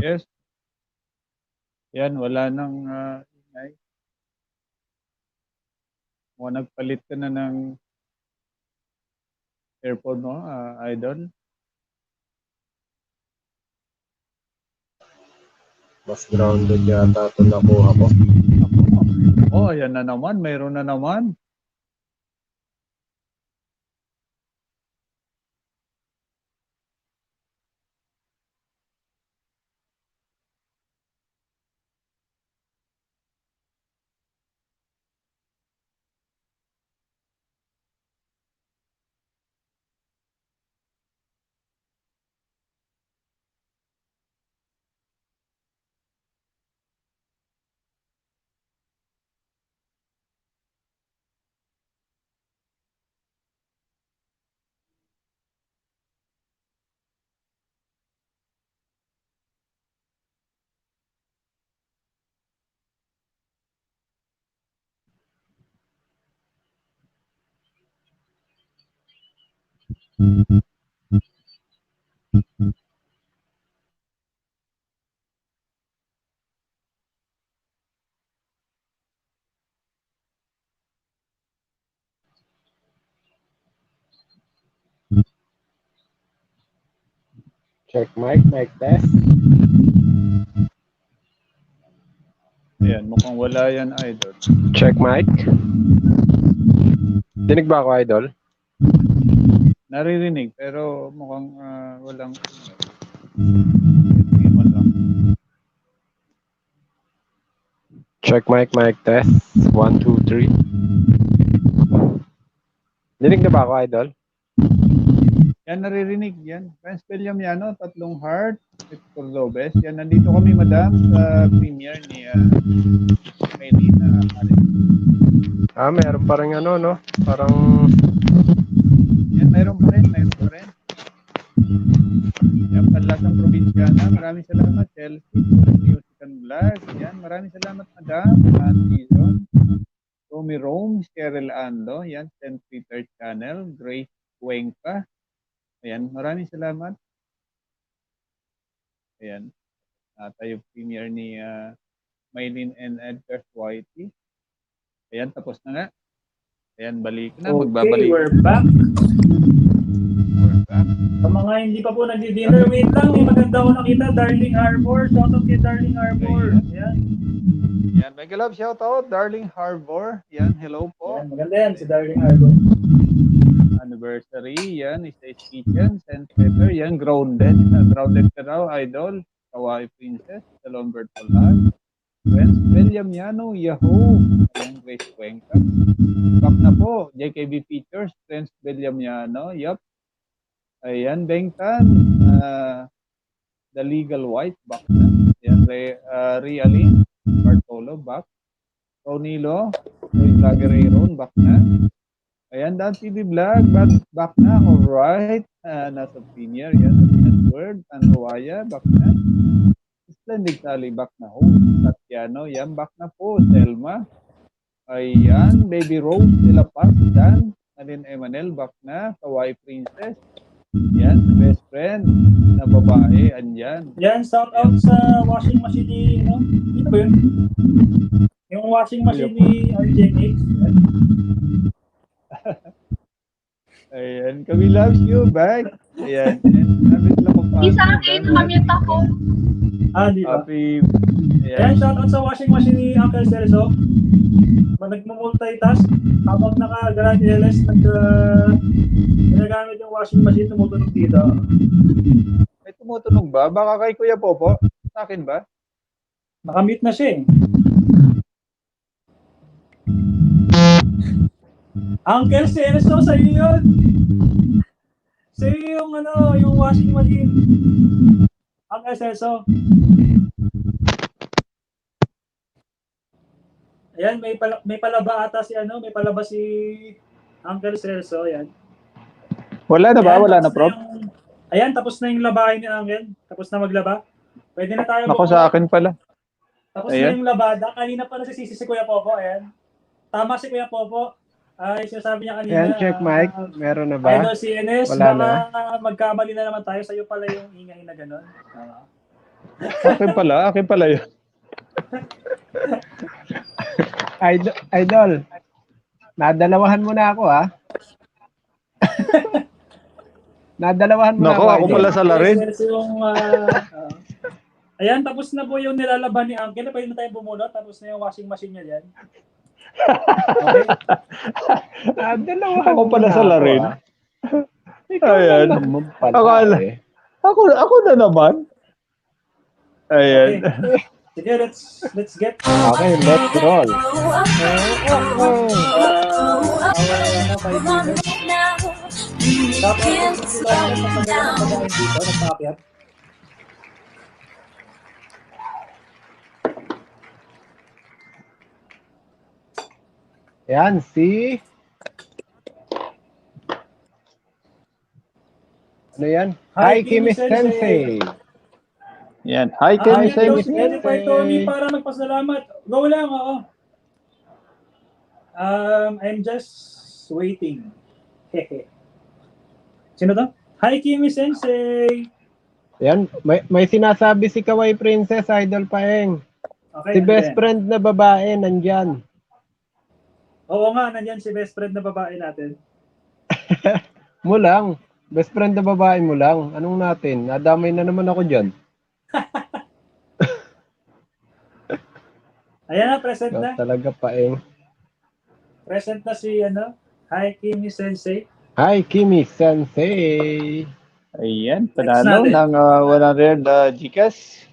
Yes. Yan, wala nang ingay. Nagpalit ka na ng earphone mo, Idol. Mas grounded yata ito nakuha ko. Oh, ayan na naman. Mayroon na naman. Check mic, mic test. Ayan, mukhang wala yan, Idol. Check mic. Dinig ba ako, Idol? Naririnig, pero mukhang walang... Check mic, mic test. 1, 2, 3. Dinig na ba ako, Idol? Yan, naririnig yan. Friends William Yano, 3 heart, Victor Lopez. Yan, nandito kami, madam, sa premiere ni Maylina. Meron pa rin ano, no? Parang... Yan, mayroon pa rin. Yan, Panlasang Probinsyana. Maraming salamat, Chelsea, Music and Vlog. Yan, maraming salamat, madam. Season. Tommy Rome, Cheryl Ando. Yan, St. Peter Channel. Grace Cuenca. Ayan, maraming salamat. Ayan, tayo premiere ni Maylin and Edgar Whitey. Ayan, tapos na nga. Ayan, balik na. Okay, we're back. Sa mga hindi pa po nagdi-dinner, wait lang. May maganda ko nakita, Darling Harbor. Shoutout kay Darling Harbor. Ayan. Yan, mega love shoutout, Darling Harbor. Yan, hello po. Ayan, maganda yan, si Darling Harbor. Anniversary, yan, State's Kitchen, St. Peter, yan, grounded. Grounded ka raw, Idol. Kawaii Princess, sa Lombard Polag. Friends, William Yano, Yahoo. Ayan, Grace Cuenca. Back na po, JKB Features, Friends, William Yano, yup. Ayan, Bengtan, The Legal Wife, back na. Ayan, Realin, Bartolo, back. Ronilo, Roy Vlogger back na. Ayan, Dan TV Vlog, back na, alright. Nasa premiere, yan, Word, Anruaya, back na. Splendid Sally, back na ho. Tatiano, yan, back na po. Selma, ayan, Baby Rose, Sila Paz, Dan, Nadine Emanel, back na. Kawaii Princess, yan, best friend na babae, andyan. Yan, shout out sa washing machine ni, ano ba yun? Yung washing machine ni RJX. Ayan, kami loves you back. Ayan, nabit lang magpapagod. Isa akin, mamute ako. Di ba? Happy. Ayan, shout out sa washing machine ni Uncle Celso. Nagmumultitask habang naka-Grand LS, ginagamit yung washing machine, tumutunog dito. May tumutunog ba? Baka kay Kuya Popo? Sa akin ba? Nakamute na siya eh. Uncle Celso, sa iyo yun. Sa iyo yung yung washing machine. Uncle Celso. Ayan, may palaba ata si may palaba si Uncle Celso, ayan. Wala na ba? Ayan, Wala na, Prof? Ayan, tapos na yung labahin ni Uncle. Tapos na maglaba. Pwede na tayo. Ako sa akin pala. Tapos na yung labada. Kanina pa nasisisi si Kuya Popo, ayan. Tama si Kuya Popo. Ay, sinasabi niya kanina. Ayan, check mic. Meron na ba? Idol CNS, Wala na. magkamali na naman tayo. Sa'yo pala yung ingay na gano'n. Akin pala yun. Idol, nadalawahan mo na ako, ha? Nadalawahan mo na Nako, ako, ako Idol. pala sa larin. Ayan, tapos na po yung nilalaban ni Uncle. Pwede na tayo bumunot. Tapos na yung washing machine niya dyan. Okay. Nadalawahan Ako mo pala na sa ako, larin. ha? Ikaw Ayan. naman pala, eh. Ako na naman. Ayan. Okay. Sige, let's get. Okay, let's roll. Yan, si... Ano yan? Hi, Kimi Sensei. Yan. Hi, Kimi Sensei. Ready pa Tony para magpasalamat. Go lang, oo. I'm just waiting. Sino to? Hi, Kimi Sensei. Yan, may sinasabi si Kawaii Princess, Idol Paeng. Okay, Si best friend na babae, nandyan. Oo nga, nandyan si best friend na babae natin. Mo lang. Best friend na babae mo lang. Anong natin? Nadamay na naman ako dyan. Ayan na, present na. Talaga Paeng. Present na si, Hi, Kimi Sensei. Hi, Kimi Sensei. Ayan, panalo ng 100 Gcash.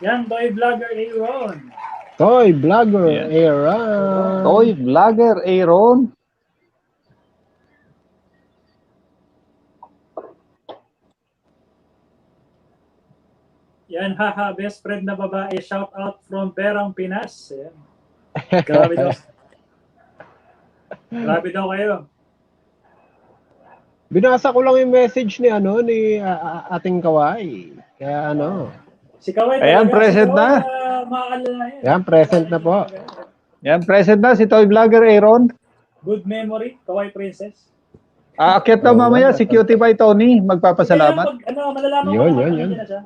Yan, Toy Vlogger Aaron. Toy Vlogger Aaron. Toy Vlogger Aaron. Yan, haha, best friend na babae. Shout out from Perang, Pinas. Yan. Grabe daw. Grabe daw kayo. Binasa ko lang yung message ni ating Kawaii. Kaya Si Kawaii Ayan, talaga, present si na. Maaalala yan. Yan, present na po. Yan, present na si Toy Vlogger Aaron. Good memory, Kawaii Princess. Aakyat na mamaya si Cutie Pie Tony. Magpapasalamat. Malalaman Yun, ko yun, naman yun. na siya.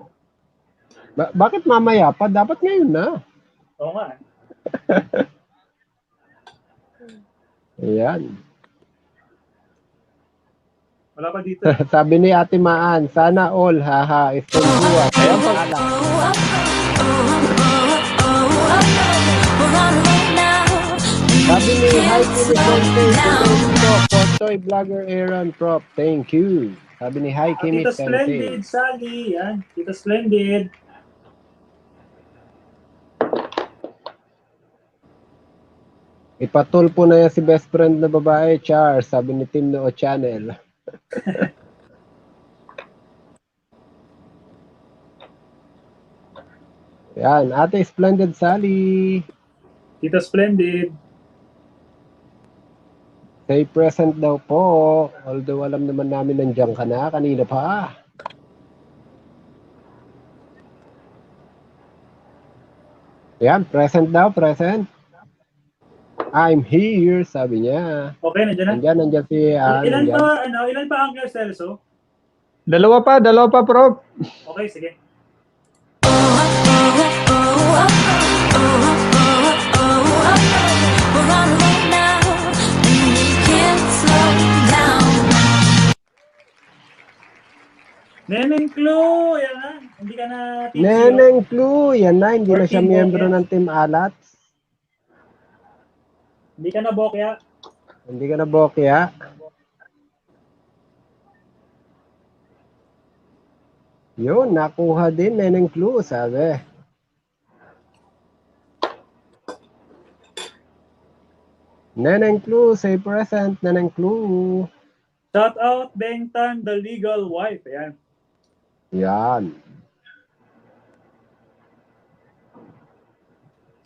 Bakit mamaya pa? Dapat ngayon na. Oo nga. Ayan. Wala pa dito. Sabi ni Ate Maan, sana all, haha, istunduwa. Ayan pag... Sabi ni Hi, Kimi Sensei, Toy Vlogger Aaron Prop, thank you. Sabi ni Hi, Kimi Tita Sensei. Splendid, Sally. Yan, Tita Splendid. Ipatulpo na yan si best friend na babae, Char, sabi ni Team Noo Channel. Yan, Ate Splendid Sally. Tita Splendid. Say present daw po. Although alam naman namin nandiyan ka na, kanina pa. Yan, present daw, present. I'm here, sabi niya. Okay, nandiyan na. Nandiyan si Ilan pa Uncle Celso? Dalawa pa, Prof. Okay, sige. Neneng Clue, yan na. Hindi ka na TCO. Neneng Clue, yan na, hindi na siya miyembro ng Team Alat. Hindi ka na bokya. Hindi ka na bokya. Yun, nakuha din Neneng Clue, sabi. Neneng Clue, say present, Neneng Clue. Shout out Bengtan, the legal wife. Ayan. Yan.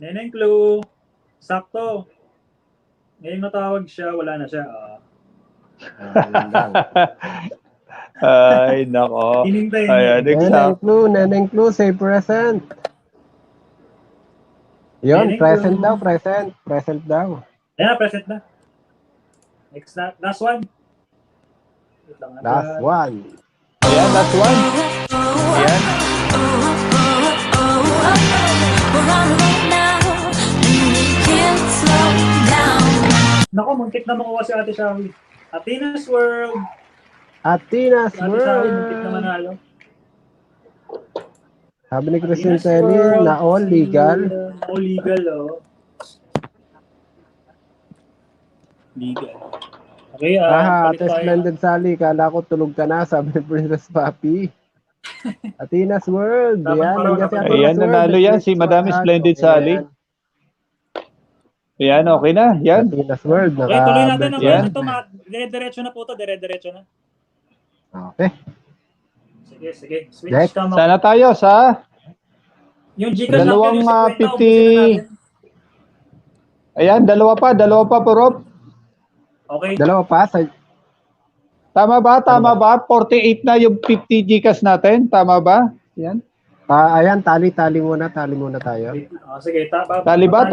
Neneng Clue. Sakto. Ngayon natawag siya, wala na siya. Ay, nako. Hinintay Ayan, exact. Neneng Clue, say present. Yun, Neneng present Clue. daw, present. Present daw. Ayan, present na. Next na. Last one. Wait lang, Last one. Ayan, last one. Ayan. Nako, muntik na makuha si Ate Shawi. Athena's World. Athena's Si Ate Shawi, muntik na World. manalo. Sabi ni Christine Athena's Telly, World. na all legal. All legal, oh. Legal. Okay, palit Ate tayo. Splendid Sally, kala ko tulog ka na, sabi ni Princess Papi. Athena's World. Dapat Yan, pa raw, nandiyan si dapat Athena's Ayan, World. nanalo yan si Madam Splendid Sally. Ayan, okay na. Yan. Athena's World. Okay, tuloy natin ang Yan. ito. Dire-diretso na po ito. Dire-diretso na. Okay. Sige. Switch Next. ka mo. Sana tayo sa Yung Gcash dalawang yung 50. 50. Ayan, dalawa pa, Rob. Okay. Dalawa pa. Tama ba? 48 na yung 50 Gcash natin. Tama ba? Yan. Ayan, tali muna tayo. Sige, Tali ba?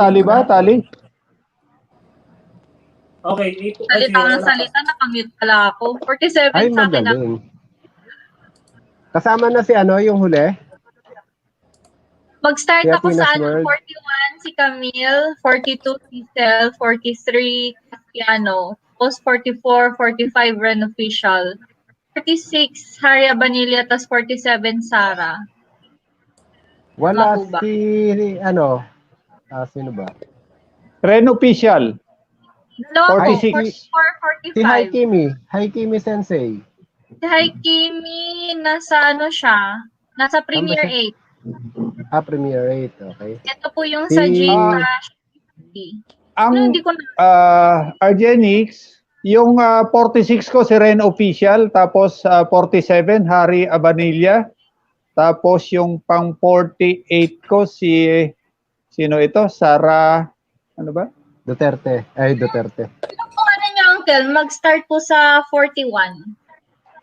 Okay, Salita ng salita, nakamute pala ako. 47 Ay, sa akin. magaling. Kasama na si yung huli. Mag-start Si ako sa Athena's World. 41 si Camille, 42 si Cel, 43 Castiano, post 44, 45 Ren Official, 46 Haria Vanilla, tas 47 Sara. Wala Ako ba? si, sino ba? Ren Official. Dalawa po, 46. 44, Si 45. Haikimi Sensei. Si Haikimi, nasa siya? Nasa Premier 8. Premier 8, okay. Ito po yung sa Si- Gcash. Ang Hindi ko na. Argenix, yung 46 ko si Ren Official, tapos 47 Harry Abanilla, tapos yung pang 48 ko si sino ito? Sara, ano ba? Duterte. Ano po niyo, Uncle? Mag-start po sa 41.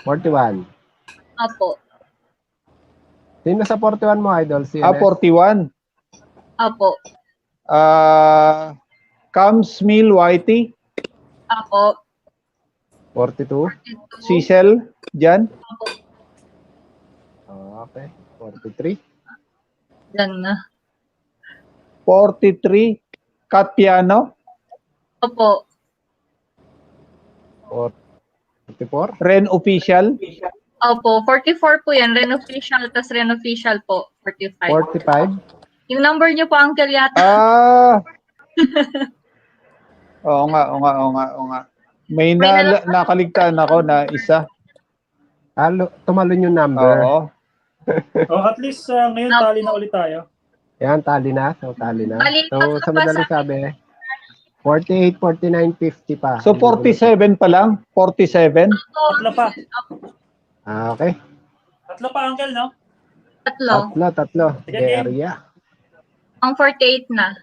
41. Opo. Sino sa 41 mo, Idol? Si 41. Opo. Cams Mill Whitey, Opo. 42. Cecil, Jan. Okay. 43. Yan na. 43 Katpiano, Opo. 44. Ren Official, Opo. 44 po yan. Ren Official, tas Ren Official po. 45. 45. Yung number niyo po, Uncle, yata. Oo nga. May nakaligtaan ako na isa. Tumalon yung number. Oo. At least ngayon tali na ulit tayo. Yan, tali na. So, Bali, So, tatlo sa pa madaling sa- sabi, 48, 49, 50 pa. So 47 pa lang? 47? Tatlo pa. Okay. Tatlo pa, Uncle, no? Tatlo. Sige, game. Area. Ang 48 na.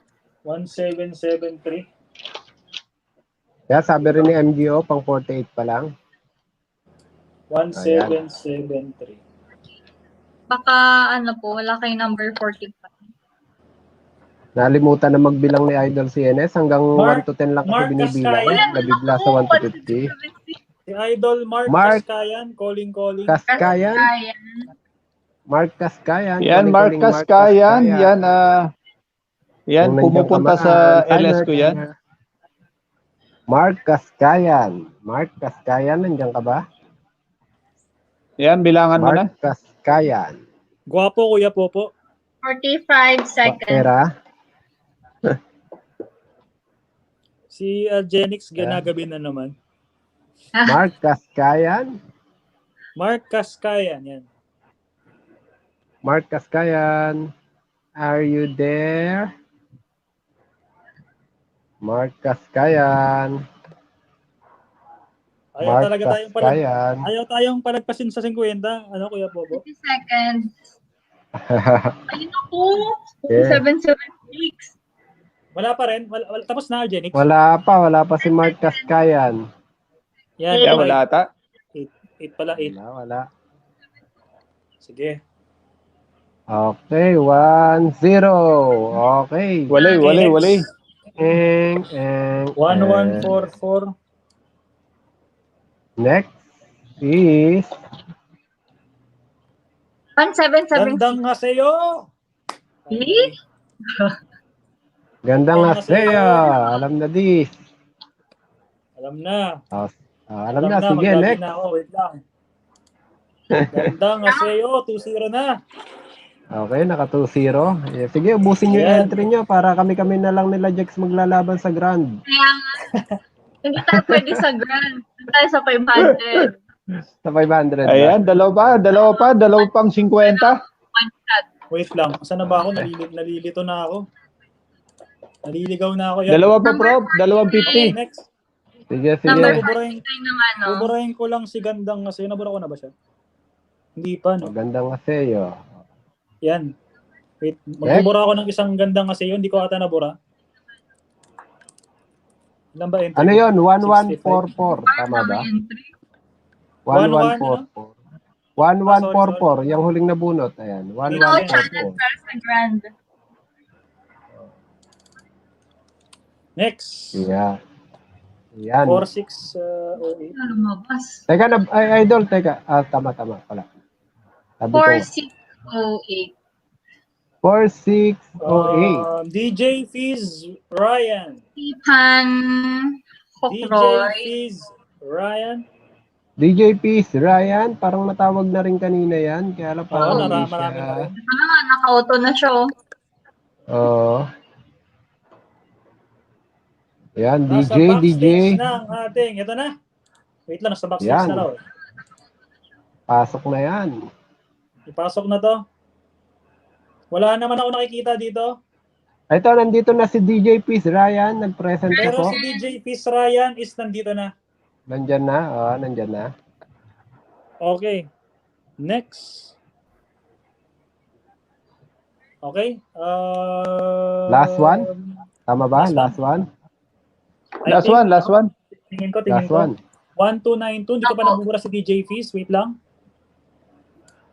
1773. Kaya sabi rin ni MGO, pang 48 pa lang. 1773. Baka, wala kay number 45. Nalimutan na magbilang ni Idol CNS. Hanggang Mark- 1 to 10 lang kasi Mark binibilang. Cascaya. Nabigla sa 1 to 50. Si Idol Mark Cascayan, calling. Kaskayan. Mark Kaskayan. Yan, Mark Kaskayan. Yan, pumupunta sa LS ko yan. Mark Kaskayan. Nandiyan ka ba? Yan, bilangan mo na. Mark Kaskayan. Gwapo, Kuya Popo. 45 seconds. Pera. Si Genix ginagabi na naman. Mark Kaskayan. Mark Cascayan, yan. Mark Kaskayan. Are you there? Mark Kaskayan. Ayaw tayong palagpasin sa 50. Ano, Kuya Popo? 50 seconds. Ayun ako. Yeah. 776. Wala pa rin. Tapos na, Genix. Wala pa si Mark Kaskayan. Yan, Kaya wala ata. 8 pala, 8. Wala. Sige. Okay, 1-0. Okay. Walay. Eng. 1144. Next is 1776. Gandang nga sa'yo! Gandang Asea. Alam na this. Alam na. Alam na. Sige, maglagi next. na ako. Wait lang. Gandang nga sa'yo. 2-0 na. Okay, naka 2-0. Sige, ubusin nyo yung entry nyo para kami-kami na lang nila Jex maglalaban sa Grand. Kaya nga, hindi tayo pwede sa grand. Hindi tayo sa 500. Sa 500. Ayan, dalawa pang 50. One shot. Wait lang. Saan na ba ako? Nalilito na ako. Naliligaw na ako. Dalawa pa, Prof. Okay, 250. next. Sige. Number Buburahin 49 naman, no? buburahin ko lang si Gandang kasi nabura ko na ba siya? Hindi pa, no? Gandang Aseo. Yan. Wait, magbubura ako ng isang Gandang kasi yun. Hindi ko ata nabura. Ilan ba entry? Ano yun? 1144. Tama ba? 1144. 1144. Yung huling nabunot. Ayan. No channel 1144. para sa grand. Next. Yeah. Yan. 4608. Lumabas. Teka na, idol, teka. Tama pala. Sabi ko, 4608. 4608. DJ Fizz Ryan. Ipan DJ Hokroy. Fizz Ryan. DJ Peace, Ryan, parang natawag na rin kanina yan. Kaya lang parang hindi marami na rin. siya. Naka-auto na siya. Oo. Yan, Nasa DJ. backstage na ang ating. Ito na. Wait lang, nasa backstage Yan. na raw. Pasok na yan. Ipasok na to. Wala naman ako nakikita dito. Ito, nandito na si DJ Peace, Ryan. Nag-present Pero ako. si DJ Fizz Ryan is nandito na. Nandyan na. Nandyan na. Okay. Next. Okay. Last one? Tama ba? Last one? Last one. Tingin ko. Last one. 1292. Hindi ko pa nagbubura si DJ Fizz. Wait lang.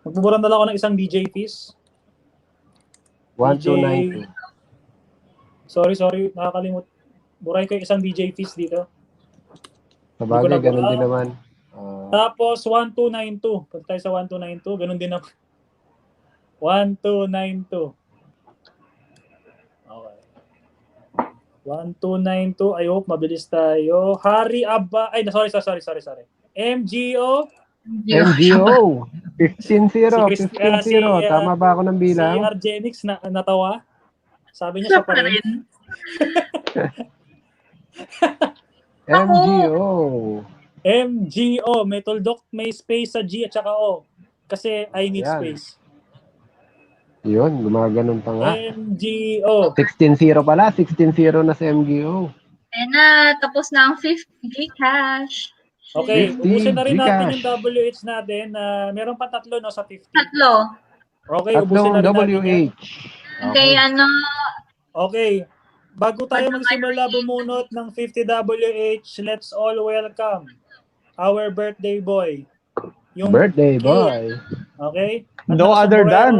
Magbubura na lang ako ng isang DJ Fizz. 1292. Sorry. Nakakalimut. Buray ko yung isang DJ Fizz dito. Sabagay, ganun din naman. Tapos 1292. Pag tayo sa 1292, ganun din naman. 1292. Okay. 1292. I hope mabilis tayo. Hari Abba. Ay, sorry. MGO. MGO. 15-0. Si 15-0. Tama ba ako ng bilang? Si Argenix na natawa. Sabi niya siya pa rin. MGO. May tuldok, may space sa G at saka O. Kasi I need space. Yun, gumaganon pa nga. MGO. 16-0 pala. 16-0 na sa MGO. Ayan na, tapos na ang 50 Gcash. Okay, 50 ubusin na rin natin Gcash. yung WH natin. Meron pa 3 no, sa 50. Tatlo. Okay, ubusin na rin natin yan. Okay, ano? Okay. Bago tayo magsimula bumunot ng 50 WH, let's all welcome our birthday boy. Yung Birthday Kid. boy. Okay? At No nasa other sombrero. than.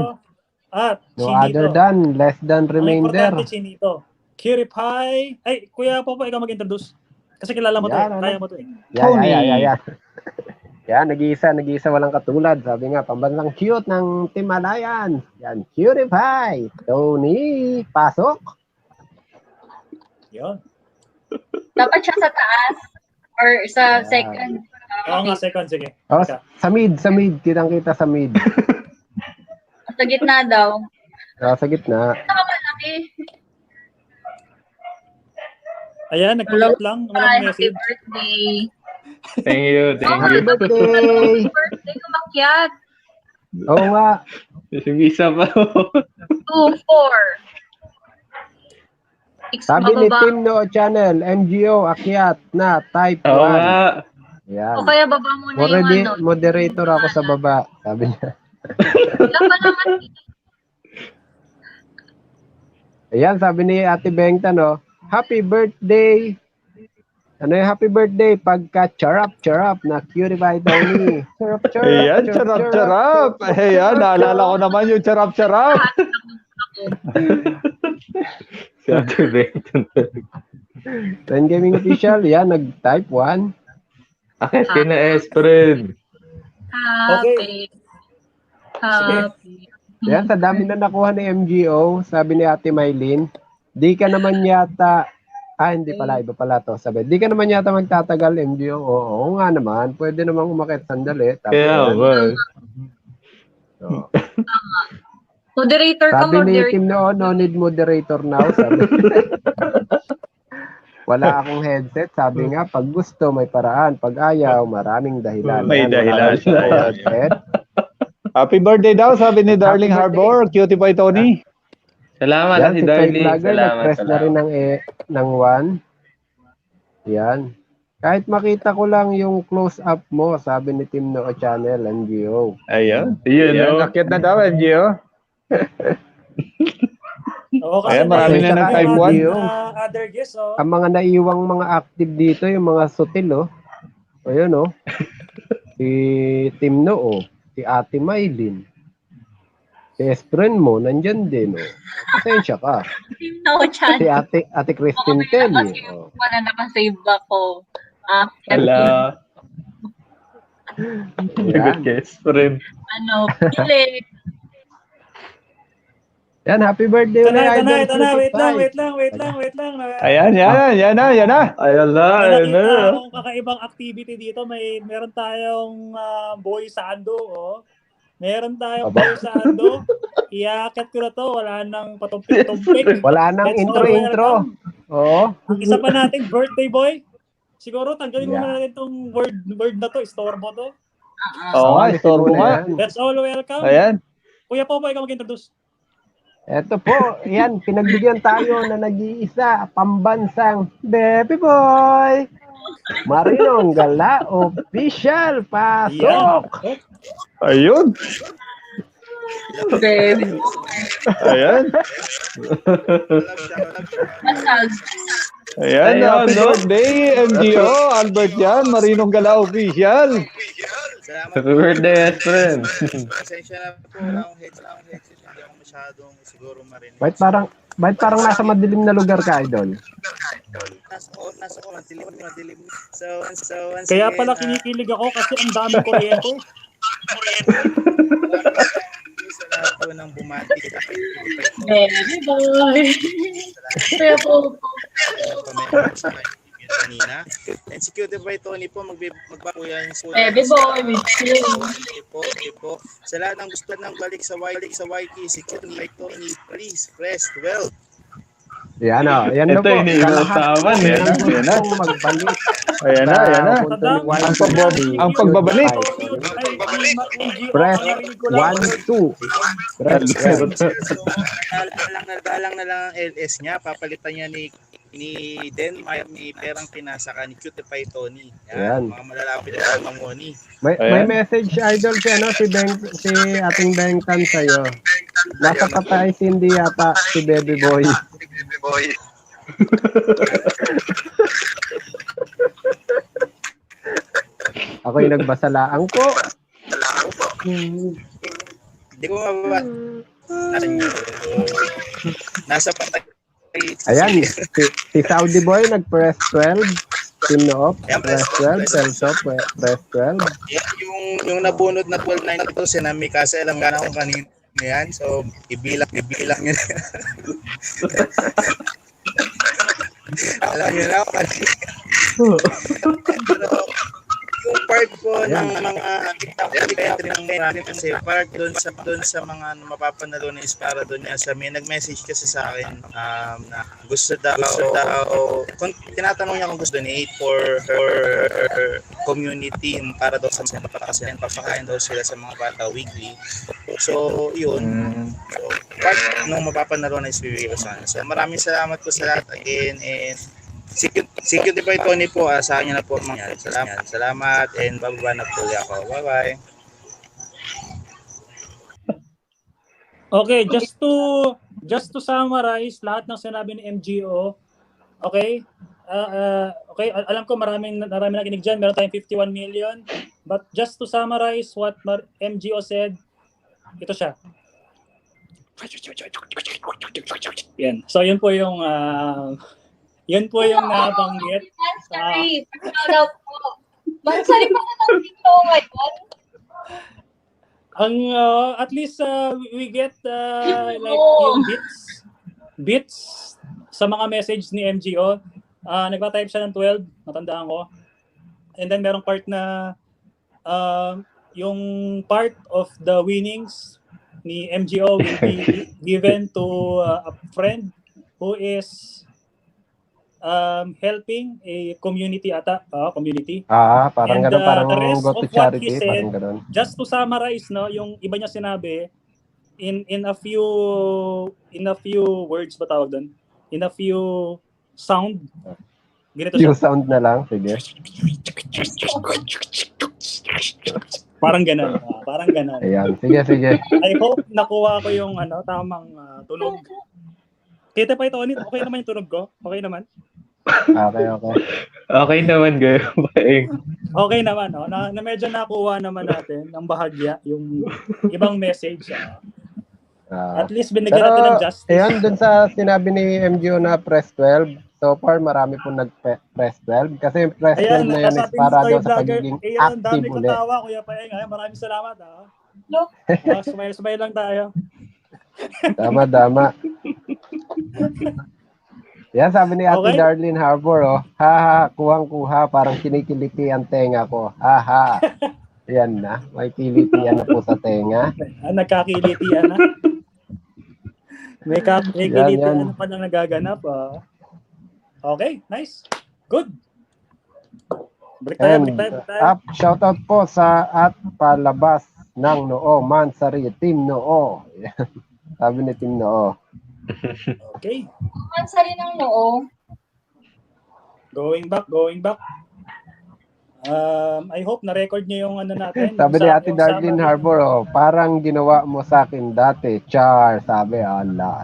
At No Chinito. other than, less than Ang remainder. importante, Chinito. Kiripay. Ay, Kuya Popo, ikaw mag-introduce. Kasi kilala mo to eh. Kaya mo to eh. Yeah. Yan, nag-iisa walang katulad. Sabi nga, pambansang cute ng Team Alliance. Yan, Curify. Tony, pasok. Yun. Dapat siya sa taas or sa second. Oo nga, second. Sige. Oh, sa mid. Kitang-kita sa mid. Sa gitna daw. Sa gitna. Malaki. Ayan, nag-pull lang. Walang Happy message. birthday. Thank you. Happy birthday. Happy birthday, umakyat. Oo nga. Yung isa pa. 2-4. Sabi ni Team No Channel, MGO, akyat na, type 1. Oo nga. Yan. O kaya baba muna Already, yung ano. moderator ako sa baba. Sabi niya. Ilan pa naman? Ayan, sabi ni Ate Bengta, no? Happy birthday. Ano yung happy birthday? Pagka charap na cutie by Tony. Charap. Ayan, charap. Ayan, naalala ko naman yung charap. Trend Gaming Official, yan, nag-type 1. Akit na Espren. Happy. Yan, sa dami na nakuha ni MGO, sabi ni Ate Maylin, di ka naman yata, hindi pala, iba pala to. Sabi, di ka naman yata magtatagal, MGO. Oo nga naman, pwede namang umakit sandali. Kaya, Moderator ka, sabi ni moderator. Tim noon, no need moderator now. Sabi. Wala akong headset. Sabi nga, pag gusto, may paraan. Pag ayaw, maraming dahilan. May dahilan. Headset. Happy birthday daw, sabi ni Darling Harbor. Cutie Boy Tony. Salamat, Yan, si si Darling. Vlogger, nag-press na rin ng 1. Yan. Kahit makita ko lang yung close-up mo, sabi ni Tim Noo Channel, NGO. Ayan. Ayan, no? Nakit na daw, NGO. Oo, kasi Ayan, marami na ng type 1. Other guests, oh. Ang mga naiwang mga active dito, yung mga sutil, oh. Ayun, oh. Si Tim Noo, si Ate Maylin. Si Espren mo, nandyan din, oh. Pasensya ka. No, chan. Si Ate Christine Telly, oh. Wala nakasave ako. Hala. Lagot kay Espren. Pili. Yan, happy birthday. Ito na. Wait lang. Ayan na. Ayan na. Nakita akong kakaibang activity dito. Meron tayong boy sando, oh. Meron tayong boy sando. Iakit ko na to. Wala nang patumpik-tumpik. Wala nang intro. Oo. Ang isa pa nating birthday boy. Siguro tanggalin mo na natin tong word na to. Istorbo to. Oo nga, istorbo nga. That's all, welcome. Ayan. Kuya Popo, ikaw mag-introduce. Eto po, yan, pinagbigyan tayo na nag-iisa, pambansang baby boy. Marinong Gala Official, pasok! Ayun. Baby. Ayan. Ayan, happy birthday, MGO, Albert yan, Marinong Gala Official. Happy birthday, Espren. Pasensya na po, wala akong headset. Hindi ako masyadong siguro marinig. Bakit parang nasa madilim na lugar ka, Idol? Nasa madilim. So once Kaya again, pala kinikilig ako kasi ang dami kuryente. sa lahat po ng bumati. Baby boy. Kaya po. Kanina. And si Cutie by Tony po, magbago yan. Baby boy, with you. Po. Sa lahat ng gusto ng balik sa YT, si Cutie by Tony, please press 12. Yan o. Yan na Ito, po. iniiwatawan. Yan na. Magbalik. Ayan na. Ang pagbabalik. Press 1, 2. Press 1. Dalang na lang ang LS niya. Papalitan niya ni Den, may perang pinasaka ni Cutie by Tony. Yan. Mga malalapit na mga money. May message, Idol, si ating Bengtan sa'yo. Nasa patay hindi yata si Baby Boy. Ako yung nagbasalaang ko. Hindi ko mababa. Nasa patay. Ayan, si Saudi Boy nag-press 12. Team Noob, press 12. Celso, press 12. Yan, yung nabunod na 12.92 na may kasi alam nga na kung kanino yan. So, ibilang nyo na. Alam nyo na kung kanino. Yung part po ng mga kasi part doon sa mga mapapanalo na is para doon niya sa may nag-message kasi sa akin na gusto daw kung tinatanong niya kung gusto donate for community para daw sa mga papakain daw sila sa mga bata weekly. So yun, so, part nung mapapanalo na is bibigay ko sa akin. So maraming salamat po sa lahat again, and si Cutie by Tony po, sa kanya na po mga salamat and bababa na po ako. Bye-bye. Okay, just to summarize lahat ng sinabi ni MGO. Okay? okay, alam ko marami nakinig dyan. Meron tayong 51 million. But just to summarize what MGO said, ito siya. Yan. So yun po yung nabanggit. Sorry, shout out po. Mansari pa na ng dito ngayon. At least we get like yung bits sa mga message ni MGO. Nagpa-type siya ng 12, natandaan ko. And then merong part na yung part of the winnings ni MGO will be given to a friend who is helping a community community. Parang ganun, parang go to charity, parang ganun. Just to summarize, no, yung iba niya sinabi in a few words ba tawag doon? In a few sound. Ganito Yung siya. sound na lang, sige. Parang ganun. Parang ganun. Ayan, sige. I hope nakuha ko yung tamang tunog. Kita pa ito, okay naman yung tunog ko? Okay naman? Okay. Okay naman, Gayo. Okay naman, na medyo nakuha naman natin ng bahagya, yung ibang message. At least binigyan natin ng justice. Ayan, dun sa sinabi ni MGO na press 12, so far marami pong nag-press 12. Kasi yung press 12 na yun is para daw sa pagiging active dami ulit. katawa, Kuya Paeng. Maraming salamat. Smile lang tayo. Tama. Yan, sabi ni Ate Darlene Harbor, kuhang-kuha, parang kinikiliti ang tenga ko. Yan na, may kilitian na po sa tenga. Nagkakilitian na. May kilitian na pa na nagaganap. Okay, nice. Good. Break tayo. Shoutout po sa at palabas ng Noo, Mansari, Team Noo. Sabi ni Team Noo. Okay. Mansari ng Noo. Going back. I hope na-record niyo yung natin. Sabi ni Ate Darlene Harbor, parang ginawa mo sa akin dati. Char, sabi, ala.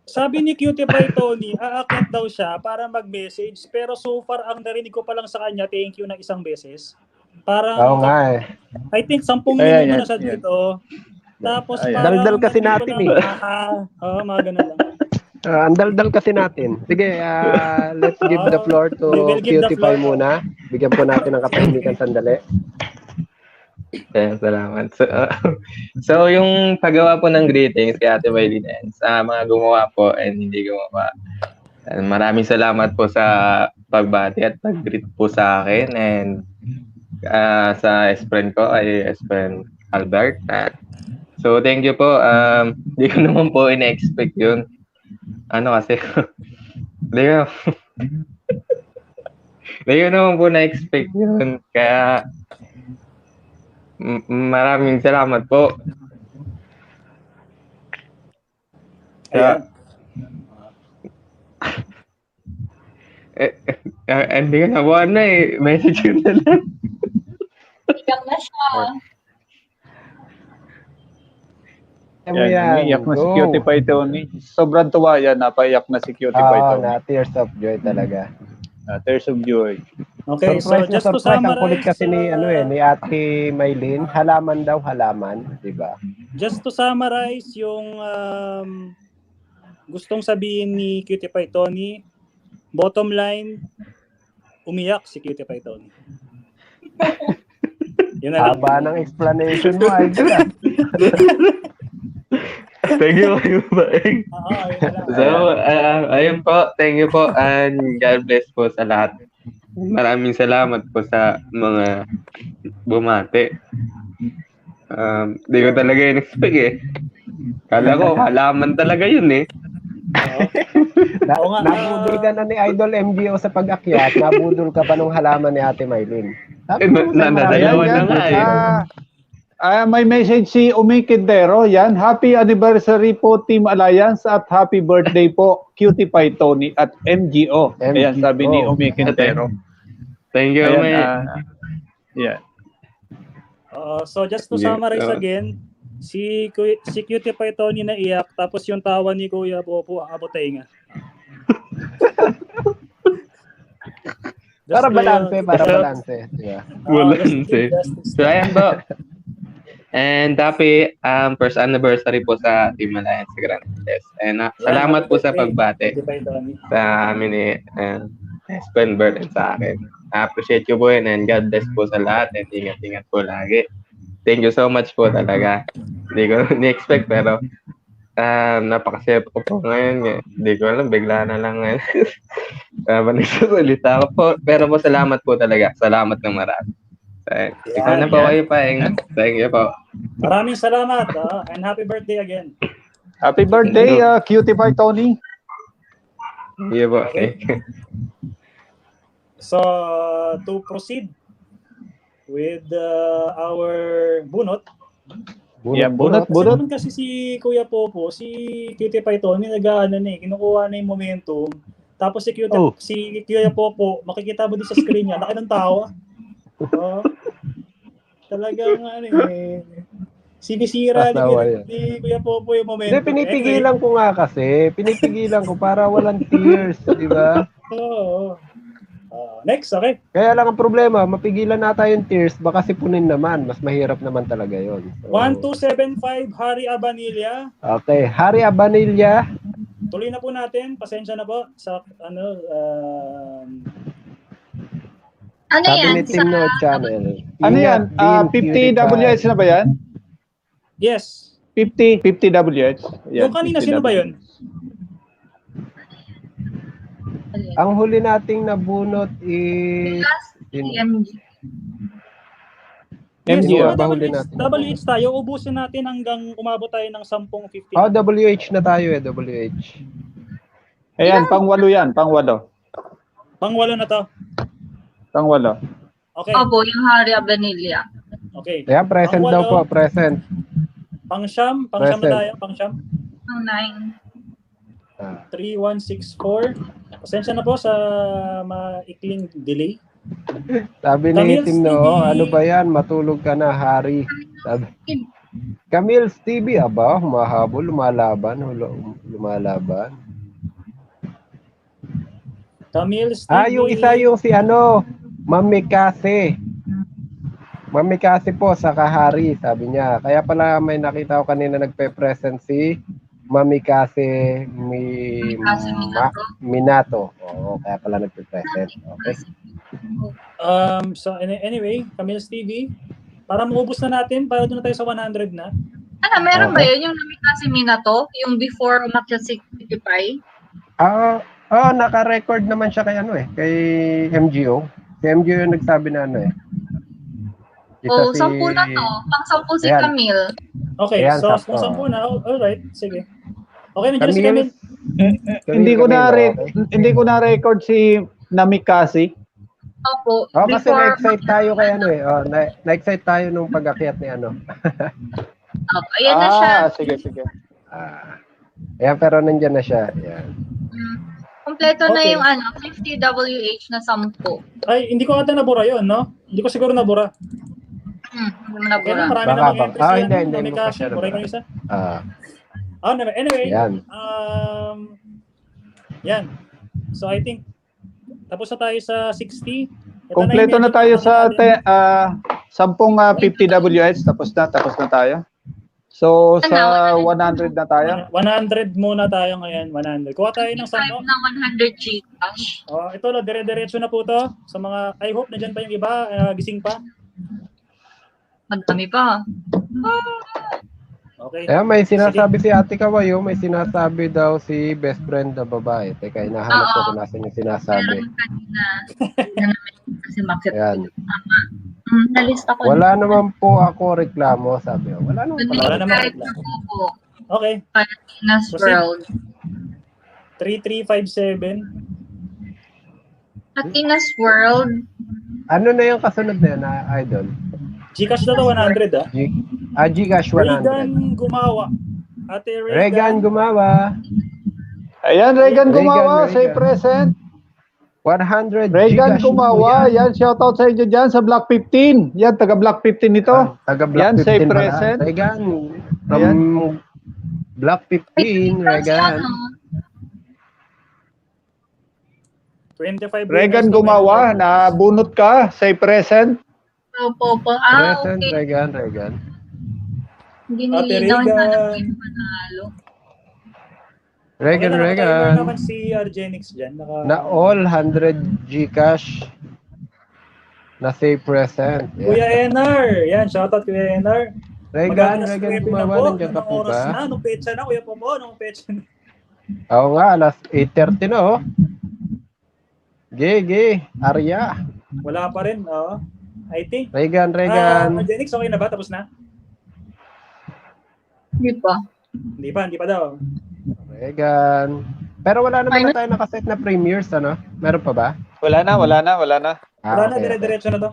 Sabi ni Cutie Pie Tony, aakyat daw siya para mag-message. Pero so far, ang narinig ko pa lang sa kanya, thank you na isang beses. Parang, oo nga I think 10 minuto na siya dito. Tapos parang daldal kasi natin mga ganun lang. Ang daldal kasi natin. Sige, let's give the floor to Cutie Pie muna. Bigyan po natin ng katahimikan sandali. Salamat. So yung paggawa po ng greetings kay Ate Maylin and sa mga gumawa po and hindi gumawa. Maraming salamat po sa pagbati at pag-greet po sa akin and sa friend ko ay friend Albert. So thank you po. Hindi ko naman po ina-expect yun. Kasi hindi ko naman po na-expect yun. Kaya maraming salamat po. Kaya hindi ka nabuhan na message ko na lang. Iyak na siya. Iyak na si Cutie Pie Tony. Sobrang tuwa yan, napaiyak na si Cutie Pie Tony. Na tears of joy talaga. Tears of joy. Okay, surprise so just to surprise, summarize, ang kulit kasi ni Ate Maylin, halaman, di ba? Just to summarize yung gustong sabihin ni Cutie Pie Tony, bottom line, umiyak si Cutie Pie Tony. Yun na lang. Haba ng explanation mo, idol. Thank you, Baeng. So, ayun po, thank you po and God bless po sa lahat. Maraming salamat po sa mga bumate. Di ko talaga in-expect Kala ko, halaman talaga yun Nabudol ka na ni Idol MGO sa pag-akyat, nabudol ka pa nung halaman ni Ate Maylin. Nadadayawan na nga may message si Umi Quintero. Yan, happy anniversary po Team Alliance at happy birthday po Cutie Pie Tony at MGO. Ayan, sabi ni Umi Quintero. Thank you, Umi. So just to summarize again, si Cutie Pie Tony na iyak, tapos yung tawa ni Kuya Popo, abotay nga. Para balanse. Yeah. Balanse. So, ayan po. And happy first anniversary po sa Team Alliance Grand Test. And salamat po sa pagbate sa amin ni Espen Bert and sa akin. I appreciate you po and God bless po sa lahat and ingat-ingat po lagi. Thank you so much po talaga. Hindi ko ni-expect pero napakasaya ko po ngayon. Hindi ko alam, bigla na lang ngayon. Nagsasalita ko po. Pero po salamat po talaga. Salamat ng marami. Ikaw na po kayo pa. Thank you po. Maraming salamat and happy birthday again. Happy birthday, Cutie Pie Tony. Yeah po. Okay. So, to proceed with our bunot. Bunot. Kasi naman kasi si Kuya Popo, si Cutie Pie Tony, kinukuha na yung momentum. Tapos si Kuya Popo, makikita mo din sa screen niya, laki ng tawa. Talagang sinisira ni Kuya Popo yung momentum. Hindi, pinipigilan ko nga kasi. Pinipigilan ko para walang tears, di ba? Oo. Next, okay. Kaya lang ang problema, mapigilan nata yung tears, baka sipunin naman. Mas mahirap naman talaga yon. So, 1275, Harry Abanilla. Okay, Harry Abanilla. Tuloy na po natin. Pasensya na po sa Sabi ni Team No Channel. Ano yan? 50 WH na ba yan? Yes. 50 WH. Yung kanina, sino ba yun? Ang huli nating nabunot is MG. WH tayo, ubusin natin hanggang umabot tayo ng 10-15. WH na tayo WH. Ayan, pang-8 yan, pang-8. Pang-8 na to. Pang-8. Okay. Opo, yung Harry Abanilla. Okay. Ayan, present daw po, present. Pang-siyam na tayo, pang-siyam. Pang-9. 3164. Pasensya na po sa maikling delay. Sabi ni Tim No, ano ba yan? Matulog ka na, Harry. Sabi, Camille's TV, aba, humahabol, lumalaban. Camille's TV. Yung isa yung si Mami Kasi. Mami Kasi po, saka Harry, sabi niya. Kaya pala may nakita ko kanina nagpe-present si Mami Kasi Minato. Oo, kaya pala nagpe-present. Okay. So anyway, Camille's TV, para maubos na natin, para doon na tayo sa 100 na. Meron ba yun? Yung Namikasi Minato? Yung before umakyat si Cutie Pie? Naka-record naman siya kay MGO. Si MGO yung nagsabi na Isa 10 na to. Pang-10 si Camille. Okay, ayan, so 10 na. Alright, sige. Okay, nandiyan si Camille. Hindi ko na record si Namikasi. Opo. Kasi na-excite tayo kay na-excite tayo nung pag-akyat ni Ayan na siya. Sige. Ayan, pero nandiyan na siya. Ayan. Kompleto na yung 50 WH na 10. Ay, hindi ko ata nabura yun, no? Hindi ko siguro nabura. Hindi mo nabura. Marami na mga entries yan. Hindi mo pa siya Buray ko isa. Anyway, yan. So I think tapos na tayo sa 60. Kompleto na tayo sa 10 50 WH. Tapos na tayo. So sa 100 na tayo. 100 muna tayo ngayon. 100. Kuha tayo ng 10. Na 100 Gcash. Ito na, dire-diretso na po to. Sa mga, I hope na dyan pa yung iba. Gising pa. Madami pa. Okay. May sinasabi si Ate Kawayo, may sinasabi daw si best friend na babae. Teka, hinahanap ko kung nasan yung sinasabi. Kasi makit. Ayan. Nalista ko. Wala naman po ako reklamo, sabi. Wala naman reklamo. Okay. Pilipinas World. 3357. Latinas World. Ano na yung kasunod na yun, Idol? Gcash na to 100 Gcash 100. Regan Gumawa. Ate Regan Gumawa. Ayan, Regan Gumawa, say present. 100 Regan Gumawa, yan, shoutout sa inyo dyan sa Block 15. Yan, taga Block 15 ito. Taga Block 15 say present. Regan, from Block 15, Regan. 25 Regan winners to Gumawa, na bunot ka, say present. Opo. Present, Okay. Regan. Hindi Ate nilidaw na Regan. yung panalo. Okay na, naka-timer Regan. naman si Argenix dyan. Na all 100 Gcash na say present. Kuya Enar. Yan, shoutout Kuya Enar. Regan Mag-alas 9 na Gumawa, po. nandiyan ka Anong po oras ba? na? Anong petsa na? Kuya Popo, anong petsa na? Oo nga, alas 8:30 na oh. Gigi, Arya. Wala pa rin, I think. Regan. Argenix, okay na ba? Tapos na? Hindi pa. Hindi pa daw. Regan. Pero wala naman na tayo nakaset na premiers, ano? Meron pa ba? Wala na. Wala na, okay. dire-diretso na to.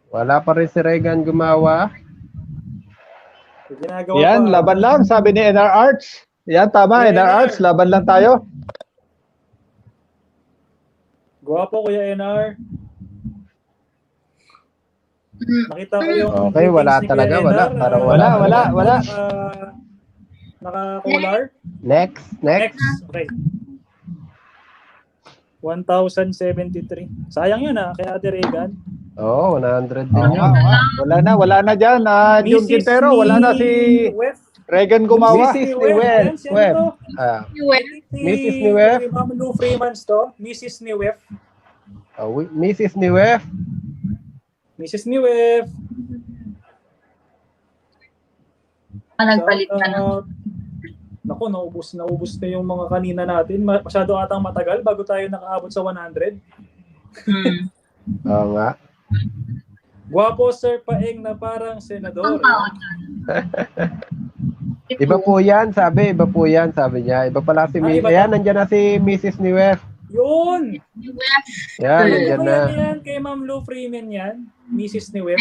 Wala pa rin si Regan Gumawa. Ginagawa Yan, pa. laban lang, sabi ni NR Arts. Yan, tama, NR Arts, laban lang tayo. Guwapo, Kuya NR. Nakita ko yung Okay, wala greetings ni talaga, Kuya wala. NR. Parang wala. Naka-collar. Next. Okay. 1,073. Sayang yun kay Ate Regan. Oo, 100 din yun. Wala na dyan. Jun Quintero, wala na si Regan Gumawa. Mrs. ni Web. Mrs. ni Web. Ma'am Lou Freemans to. Mrs. ni Web. Mrs. ni Web. Nagpalit na. Naku, naubos na yung mga kanina natin. Masyado atang matagal bago tayo nakaabot sa 100. Oo nga. Guwapo, Sir Paeng, na parang senador. Iba po yan, sabi niya. Iba pala si Mrs. Ayan, nandiyan na si Mrs. ni Web. Yun! Yan, nandiyan na. Yan, kay Ma'am Lou Freeman yan. Mrs. ni Web.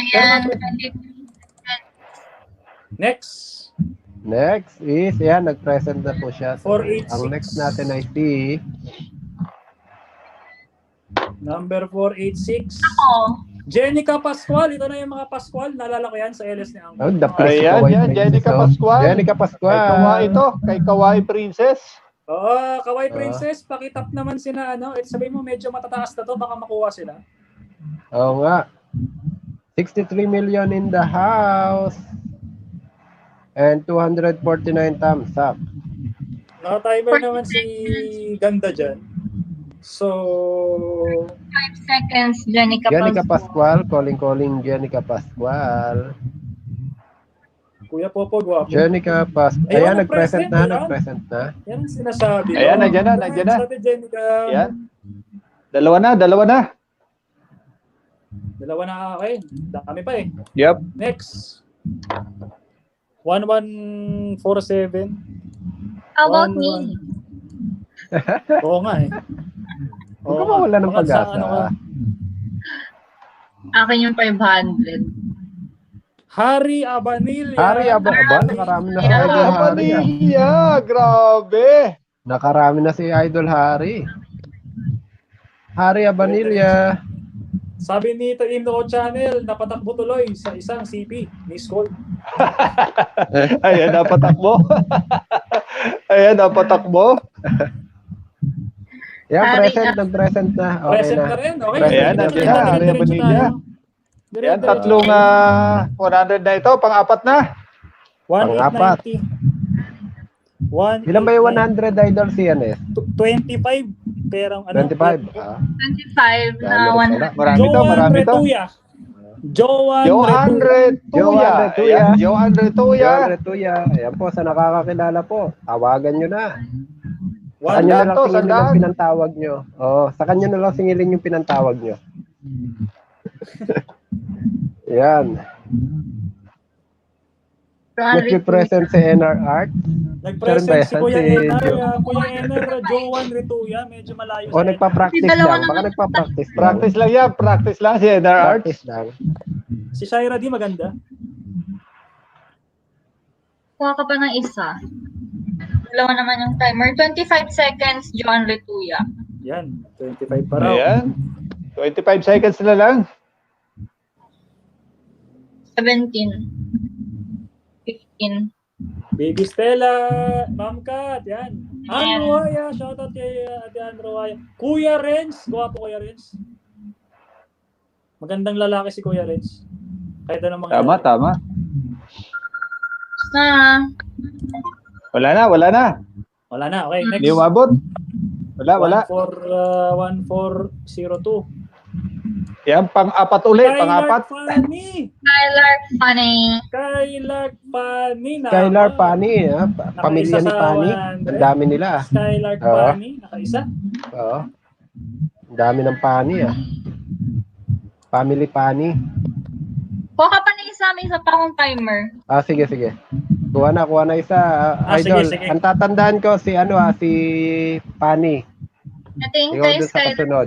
Next is, yan, nag-present na po siya. So, 486. ang next natin ay si number 486. Ako. Jenica Pascual. Ito na yung mga Pascual. Naalala ko yan sa LS ni Angko. Ayan, Jenica Pascual. Kay Kawaii Princess. Oo, Kawaii Princess. Pakitap naman sina, sabihin mo medyo matataas na to. Baka makuha sila. Oo nga. 63 million in the house. And 249 thumbs up. Naka-timer naman si Ganda dyan. So... 5 seconds, Jenica Pascual. Calling Jenica Pascual. Kuya Popo, guwapo. Jenica Pascual. Ayan, nag-present na. Yan ang sinasabi. Ayan, nandiyan na. Sabi Jenica. Ayan. Dalawa na. Dalawa na, okay. Dami pa eh. Yep. Next. 1147. How about me? Oo nga eh. Huwag ka mawala ng pag-asa. Akin yung 500. Harry Abanilla. Nakarami na si Idol Harry. Grabe. Nakarami na si Idol Harry. Harry Abanilla. Sabi ni Taimno Channel, napatakbo tuloy sa isang CP. Miss call. Ayan, napatakbo. Yan, nag-present na. Okay Present na. na rin, okay. Ayan, nandiyan na. Harry Abanilla. Ayan, tatlong 100 na ito. Pang-apat na. 1890. Ilan ba yung 100 Idol CNS? 25. Perang 25. 25 na 100. Marami to. Joan Retuya. Ayan po, sa nakakakilala po. Tawagan nyo na. Sa kanya na lang singilin yung pinantawag nyo. Sa kanya na lang singilin yung pinantawag nyo. Yan. Nag-present si NR Art. Nag-present si Kuya Enar. Kuya Enar, Joan Retuya. Medyo malayo. Nagpa-practice lang. Baka nagpa-practice lang. Practice lang si NR Art. Si Shaira di maganda. Kuha ka pa ng isa. Dalawa naman yung timer. 25 seconds, Joan Retuya. Yan, 25 pa raw. Ayan. 25 seconds na lang. 17. 15. Baby Stella, Ma'am Kat, yan. Ann Ruaya, shoutout kay Ate Ann Ruaya. Kuya Renz, gwapo Kuya Renz. Magandang lalaki si Kuya Renz. Kahit anong mga Tama, lalaki. tama. Na. Wala na. Wala na, okay, next. Hindi umabot. Wala. 1402. Yan, pang-apat ulit, pang-apat. Fanny. Skylar Funny. Skylar Fanny. Skylar Pani, pamilya ni Pani. Ang dami nila. Skylar Oo. Fanny, nakaisa. Oo. Ang dami ng Pani Family Pani. Kuha ka pa ng isa pa akong timer. Sige. Kuha na isa. Idol, sige. ang tatandaan ko si Pani. Nating Ikaw kay dun sa kasunod.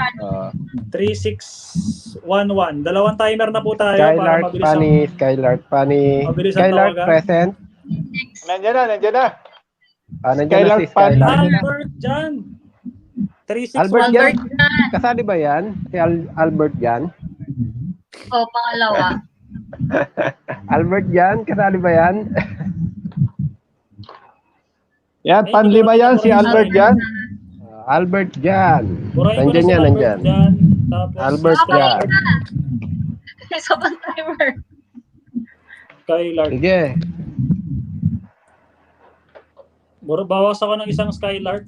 3611. Dalawang timer na po tayo para Skylark mabilis Pani, Skylark Pani. Mabilis ang Skylark tawagan. present. Nandiyan na. Nandiyan na Skylark si Skylark. Albert Jan. 3611. Albert Jan. Kasali ba yan? Si Albert Jan? Pangalawa. Albert Jan, kasali ba yan? Yan, panlima yan, si Albert yan. Albert Jan. Burahin ko na si Nandyan. Jan. Tapos Albert Jan. Isa pang timer. Skylark. Sige. Bawas ako ng isang Skylark.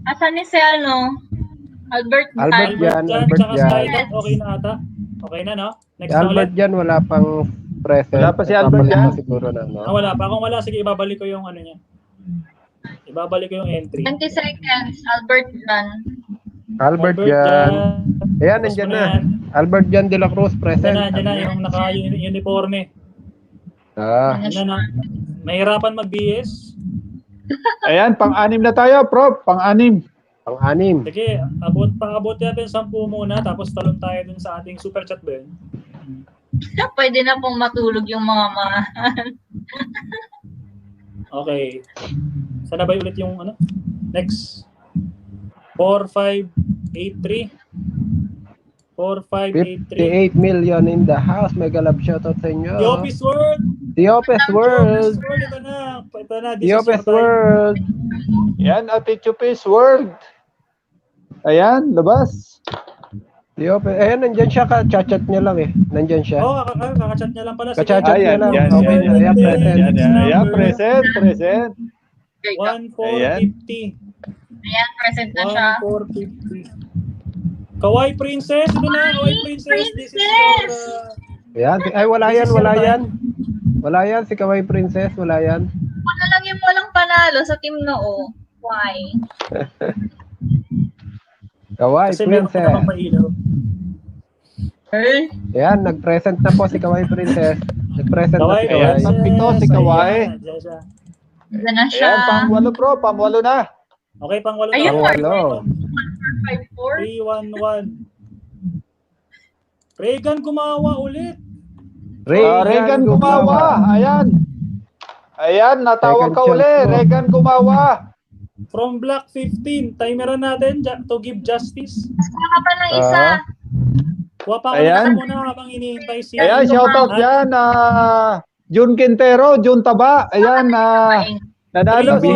Asan ni si Albert Jan. Tsaka Skylark, okay na ata. Okay na, no? Si Next na Albert ulit. Jan, wala pang present. Wala pa si Albert Papalik Jan. pa siguro na, no? Wala pa. Kung wala, sige, ibabalik ko yung ano niya. Ibabalik ko yung entry. 20 seconds. Albert Jan. Albert Jan. Ayan, nandyan na. Albert Jan de la Cruz, present. Diyan na, yung naka-uniforme. Diyan na. Mahirapan mag-BS. Ayan, pang-anim na tayo, Prof. Pang-anim. Pang-anim. Sige, pang-abot natin 10 muna, tapos talon tayo dun sa ating super chat ba yun? Pwede na pong matulog yung mga mahal. Okay. Sana ba ulit yung ano? Next. 4583. 4583. 58 million in the house. Mega love shoutout sa inyo. The Office World! The Office World! Ito na. The Office World! Yan, Ate Chupis World. Ayan, labas. The Office. Ayan, nandyan siya. Chat-chat niya lang eh. Nandyan siya. Kakachat niya lang pala. Kachat-chat niya lang. Yan, Okay, yan, present. Ayan, present. 1450. Ayan, present na siya. 1450. Kawaii Princess, ito na, Kawaii Princess. This is your... Ayan. Ay, wala yan. Wala yan. Si Kawaii Princess, wala yan. Ano lang yung walang panalo sa team noo. Why? Kawaii Kasi meron Princess. ka namang mailaw. Ayan, nag-present na po si Kawaii Princess. Nag-present na Kawaii si Kawaii. Pang-pito si Kawaii. Diyan na siya. Ayan, pang-walo, Prof. Pang-walo na. Okay, pang-walo na. Ayun, Pang-walo. 311. Regan kumawa ulit. Regan Gumawa. Ayan, natawag ka uli. Regan Gumawa. From Block 15, timeran natin to give justice. Saka pa ng isa. Kuha pa ako Ayan. na muna habang hinihintay si... Ayan, shoutout yan. Jun Quintero, Jun Taba. Ayan, nanalo si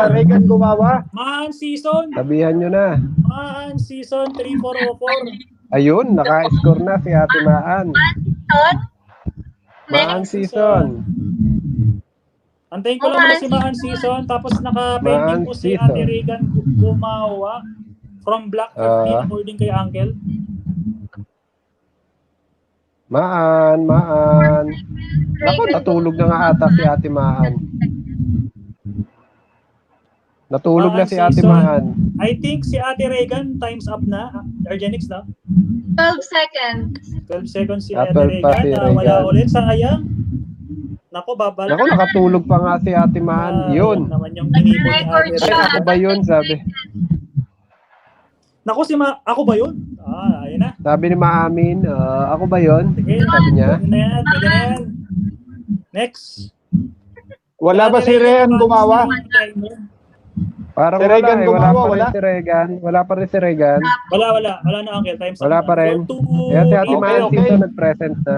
Regan Gumawa. Mahan Season. Sabihan nyo na. Mahan Season 3404. Ayun, naka-score na si Ate Maan. Maan Season. Antayin ko lang muna si Mahan Season. Tapos naka-pending Mahan po si Season. Ate Regan Gumawa from Block 15 according kay Uncle. Maan. Naku, natulog na nga ata si Ate Maan. Natulog na si Ate Season. Maan. I think si Ate Regan time's up na. Argenix na. 12 seconds. 12 seconds si Ah, Ate 12 pa si Regan. Wala Regan. ulit. Sayang. Nako, babalik. Naku, nakatulog pa nga si Ate Maan. Yun. Naman yung ginipon ni Record Ate siya. Ay, ako ba yun? Sabi. Naku, ako ba yun? Ayun na. Sabi ni Maamin, ako ba yun? Sige. Sabi niya. Pwede na yan. Next. Wala ba si Regan Gumawa? Parang Si Regan wala, Gumawa, wala pa rin si Regan. Wala pa rin si Regan. Wala na, Uncle. Time's up Wala na. pa rin. Go to- Kaya si Ate Maan Okay. dito nag-present na.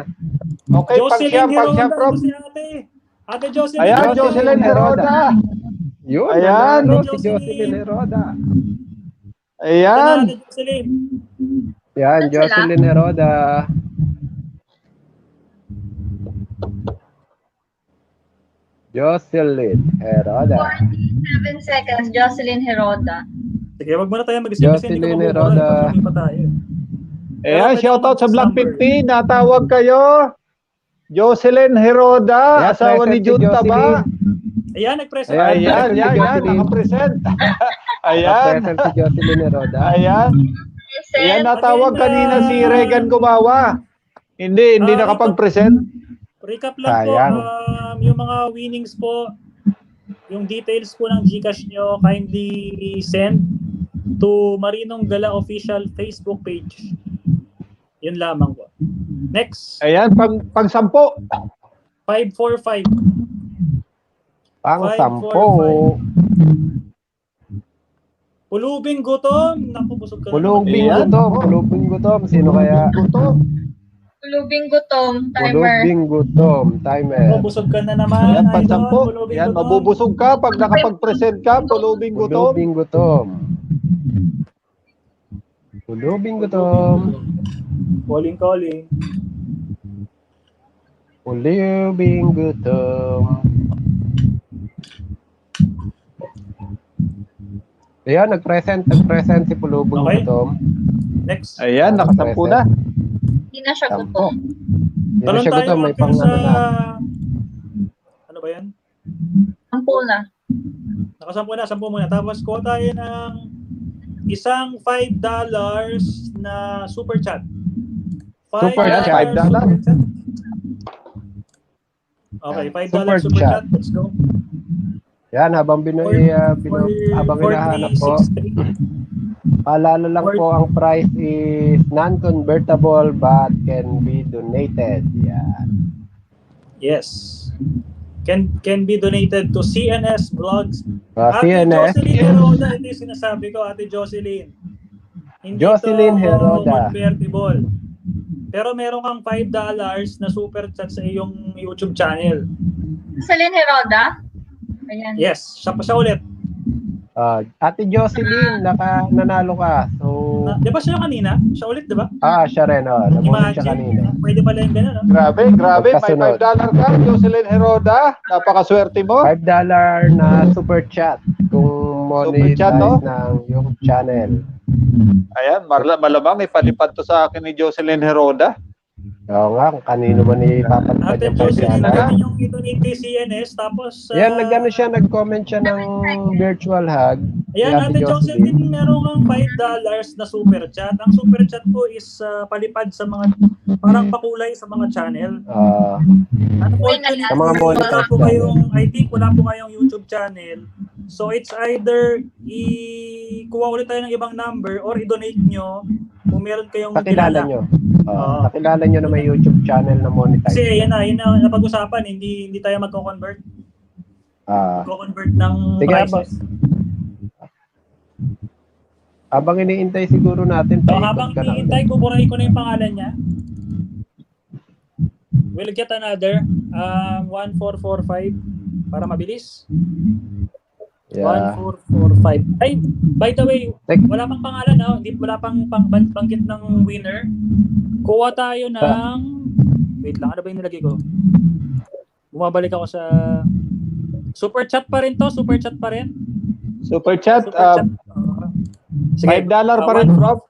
Okay, Jocelyn pang-siyam, Heroda Prof. po si Ate. Ate Jocelyn. Ayan, Jocelyn Jocelyn Heroda. Yun, Ayan. nanalo si Jocelyn Heroda. Ayan. Jocelyn. Yan, Saan sila? Jocelyn Heroda. Jocelyn Heroda. 47 seconds, Jocelyn Heroda. Sige, wag muna tayo mag-isip kasi hindi ko Jocelyn mabubura. Heroda. Patuloy pa tayo. Ayan, shoutout sa Black 50. Natawag kayo. Jocelyn Heroda, Ayan, asawa ni present si Jun Taba. Jocelyn. Ayan, nag-present. Ayan, Jocelyn. nakapresent. Ayan. Present si Jocelyn Heroda. Ayan. Ayan, natawag kanina si Regan Gumawa. Hindi nakapag-present. Recap lang Sayang. po, yung mga winnings po, yung details po ng GCash nyo, kindly send to Marinong Gala official Facebook page. Yun lamang po. Next. Ayan, pang-sampo. 545. Pang-sampo. Pulubing gutom. Naku, busog ka na Pulubing naman. gutom. Pulubing gutom. Sino kaya? Pulubing gutom, timer. Pulubing gutom. Timer. Naku, busog ka na naman. Ayan, Idol. pang-sampo. Pulubing Ayan, gutom. mabubusog ka pag nakapag-present ka. Pulubing gutom. Pulubing gutom. Pulubing gutom. Calling. Pulubing gutom. Ayan, nag-present si Pulubing Okay. gutom. Next. Ayan, nakasampu na. Hindi na siya gutom. Hindi na Talon siya tayo gutom. May after pang sa... ano na. Ano ba yan? Sampu na. Nakasampu muna. Tapos kuha tayo ng isang $5 na super chat. Super chat, $5? super chat. Okay, $5 Super super chat. chat. Let's go. Yan, habang habang hinahanap po, 4363. paalala lang po, ang price is non-convertible but can be donated. Yan. Yes. Can be donated to CNS Vlogs. Ate CNS. Jocelyn Heroda, ito yung sinasabi ko, Ate Jocelyn. Hindi Jocelyn to Heroda. convertible. Pero meron kang $5 na super chat sa iyong YouTube channel. Jocelyn Heroda? Ayan. Yes, siya ulit. Ate Jocelyn, nanalo ka. So, Di ba siya kanina? Siya ulit, di ba? siya rin. Nabunod siya kanina. Pwede pala yung gano'n, no? Grabe. May Magkasunod. $5 ka, Jocelyn Heroda. Napakaswerte mo. $5 na super chat kung Super chat, no? monetize ng yung channel. Ayan, malamang ipalipad to sa akin ni Jocelyn Heroda. Oo nga, kung kanino man ipapalipad Ate yung Jocelyn, $5. pwede yung i-donate kay CNS, tapos... Yan, nag-comment siya ng virtual hug. Ayan, Ate Jocelyn, meron kang $5 na super chat. Ang super chat po is palipad sa mga, parang pakulay sa mga channel. Unfortunately, Sa mga wala po kayong, I think wala po kayong YouTube channel. So it's either kuha ulit tayo ng ibang number or i-donate nyo kung meron kayong Pakilala nyo. Pakilala nyo na may YouTube channel na monetize. Kasi yan na napag-usapan, hindi tayo magko-convert. Magko-convert ng Sige, prices. Habang iniintay siguro natin. So, habang iniintay, buburahin ko na yung pangalan niya. We'll get another 1445 para mabilis. Yeah. 1445. Ay, by the way, wala pang pangalan, no? Wala pang banggit ng winner. Kuha tayo ng... Wait lang, ano ba yung nilagay ko? Bumabalik ako sa... Super chat pa rin to? Super chat pa rin? Super chat. Sige, $5 pa rin, Rob.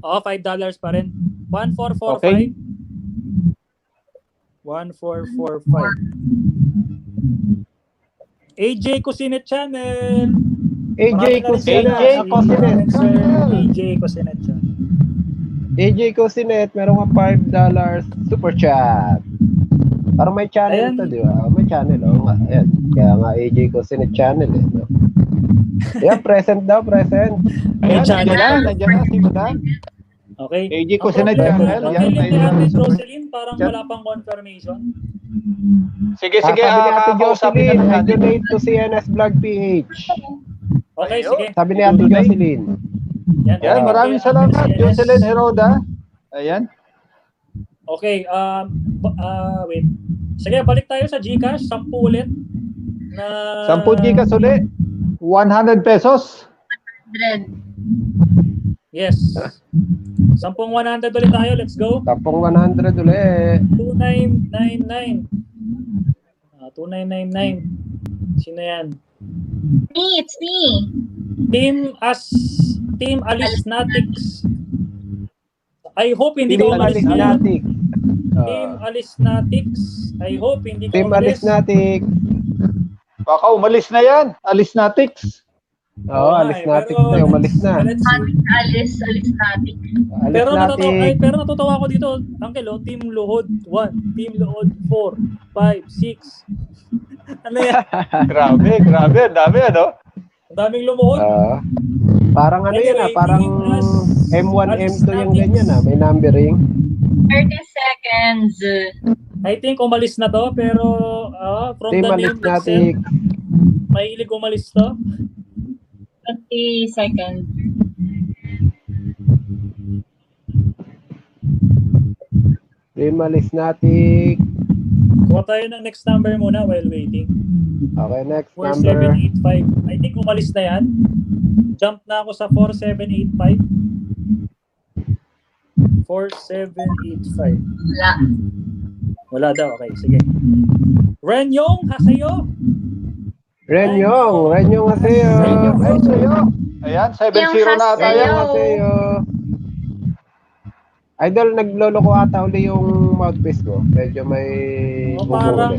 Oo, $5 pa rin. 1445. Okay. 1445. AJ Cusinet Channel. AJ Cusinet Channel. AJ Cusinet Channel. AJ Cusinet, meron ka $5 super chat. Parang may channel to, di ba? May channel, nga. Ayan. Kaya nga AJ Cusinet Channel, eh. No? Ayan, present daw, present. Ayan, channel. Nandiyan na, si Madam. Okay. AJ Cusinet Channel. Yan, Ate Jocelyn, parang wala pang confirmation. Sige, Sabi ni Ate kakausapin Jocelyn, na I donate to CNS Vlog PH. Okay, sige. Sabi ni Ate Jocelyn. Yan, maraming salamat, Jocelyn Heroda. Ayan. Okay, wait. Sige, balik tayo sa GCash, 10 ulit. na 10 gigas uli. 100 pesos. 100. Yes. 10-100 ulit tayo. Let's go. 10-100 uli. 2999. 2999. Sino yan? Me, it's me. Team Alisnatics. I hope hindi Team ka umalis na. Alisnatics. Team Alisnatics. I hope hindi ka Team umalis. Alisnatics. Baka umalis na yan. Alisnatics. Oo, Alisnatics na. Umalis na. Alice natin. Pero Alisnatics. natutuwa ako dito, Uncle, Team Luhod 1, Team Luhod 4, 5, 6. Ano yan? Grabe. Ang dami, ano? Ang daming lumuhod. Parang ano yun parang M1, M2 yung ganyan may numbering. 30 seconds. I think umalis na to, pero from Team the name itself, Alisnatics. mahilig umalis to. 20 seconds. Team Alisnatics. Kuha tayo ng next number muna while waiting. Okay, next number. 4785. I think umalis na yan. Jump na ako sa 4785. 4785. Wala. Wala daw. Okay, sige. Renyong Haseyo. Renyong Haseyo. Ayan, 7-0 na ata yan. Haseyo. Idol, nagloloko ata uli yung mouthpiece ko. Medyo may Parang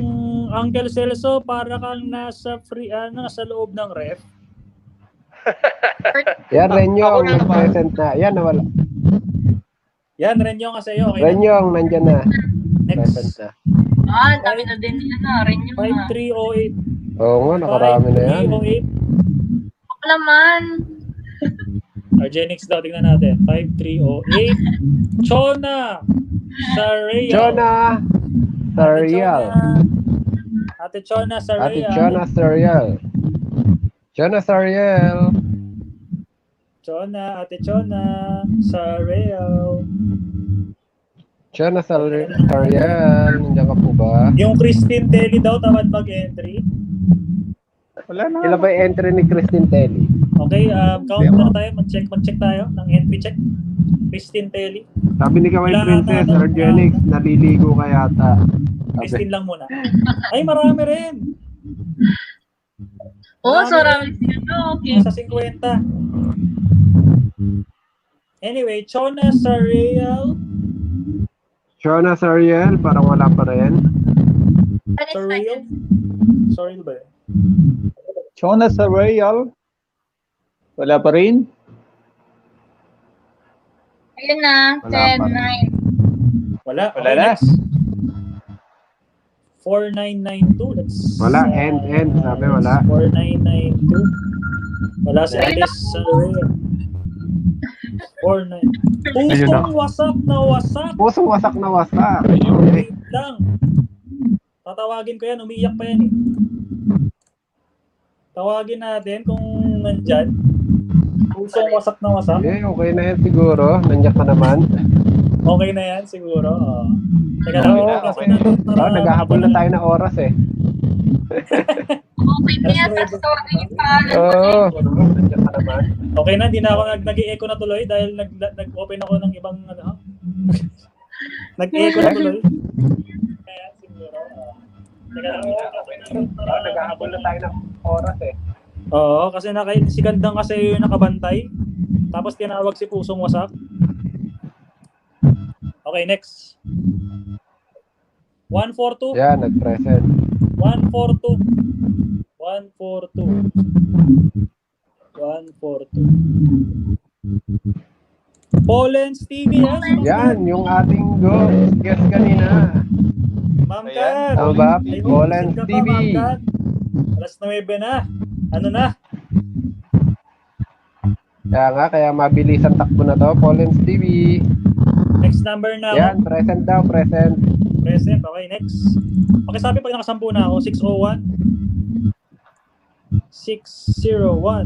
Uncle Celso, para kang nasa nasa loob ng ref. Yan, Renyong, nag-present na. Yan, nawala. Yan, Renyong Haseyo. Okay, Renyong, nandyan na. Next. Present na. Dami na din yan rin yung 5308. Oo nga, nakarami na yan. 5308. Ako naman. Argenix daw, tingnan natin. 5308. Chona Sarreal. Ate Chona Sarreal. Chona Ate Chona Sarreal. Nandiyan ka po ba? Yung Christine Telly daw, tamad mag-entry. Wala na. Sila ba yung entry ni Christine Telly? Okay, count na tayo. Mag-check tayo ng entry check. Christine Telly. Sabi ni Kawai Princess, Argenix, naliligo ka yata. Christine lang muna. Ay, marami rin. Marami sila. Okay. Sa 50. Anyway, Chona Sarreal. Parang wala pa rin. Sarreal? Sorry ba? Chona Sarreal. Wala pa rin. Ayun na, 10, 9. Wala na. 4992. Let's Wala, end. Sabi wala. 4992. Wala si Alice Sarreal. 49. Pusong wasak na wasak. Okay. Wait lang. Tatawagin ko yan. Umiiyak pa yan eh. Tawagin natin kung nandyan. Pusong wasak na wasak. Okay na yan siguro. Nandiyan ka naman. Okay na yan siguro. Teka lang. Naghahabol na tayo ng oras eh. Okay na yan sa story pa. Nandiyan ka naman. Okay na, hindi na ako nag-i-echo na tuloy dahil nag-open ako ng ibang nag-i-echo na tuloy. Kaya siguro. Naghahabol na tayo ng oras eh. Oo, kasi si Gandang kasi yung nakabantay. Tapos tinawag si Pusong Wasak. Okay, next. 142. Yan, nag-present. 142. 142. Pollens TV, Yan, yung ating guest kanina. Ma'am Kat. Tama ba? Pollens TV. Alas 9 na. Ano na? Kaya mabilis ang takbo na to. Pollens TV. Next number na ako. Yan, present daw, present. Present, okay, next. Okay, sabi pag nakasampu na ako, 601. 601.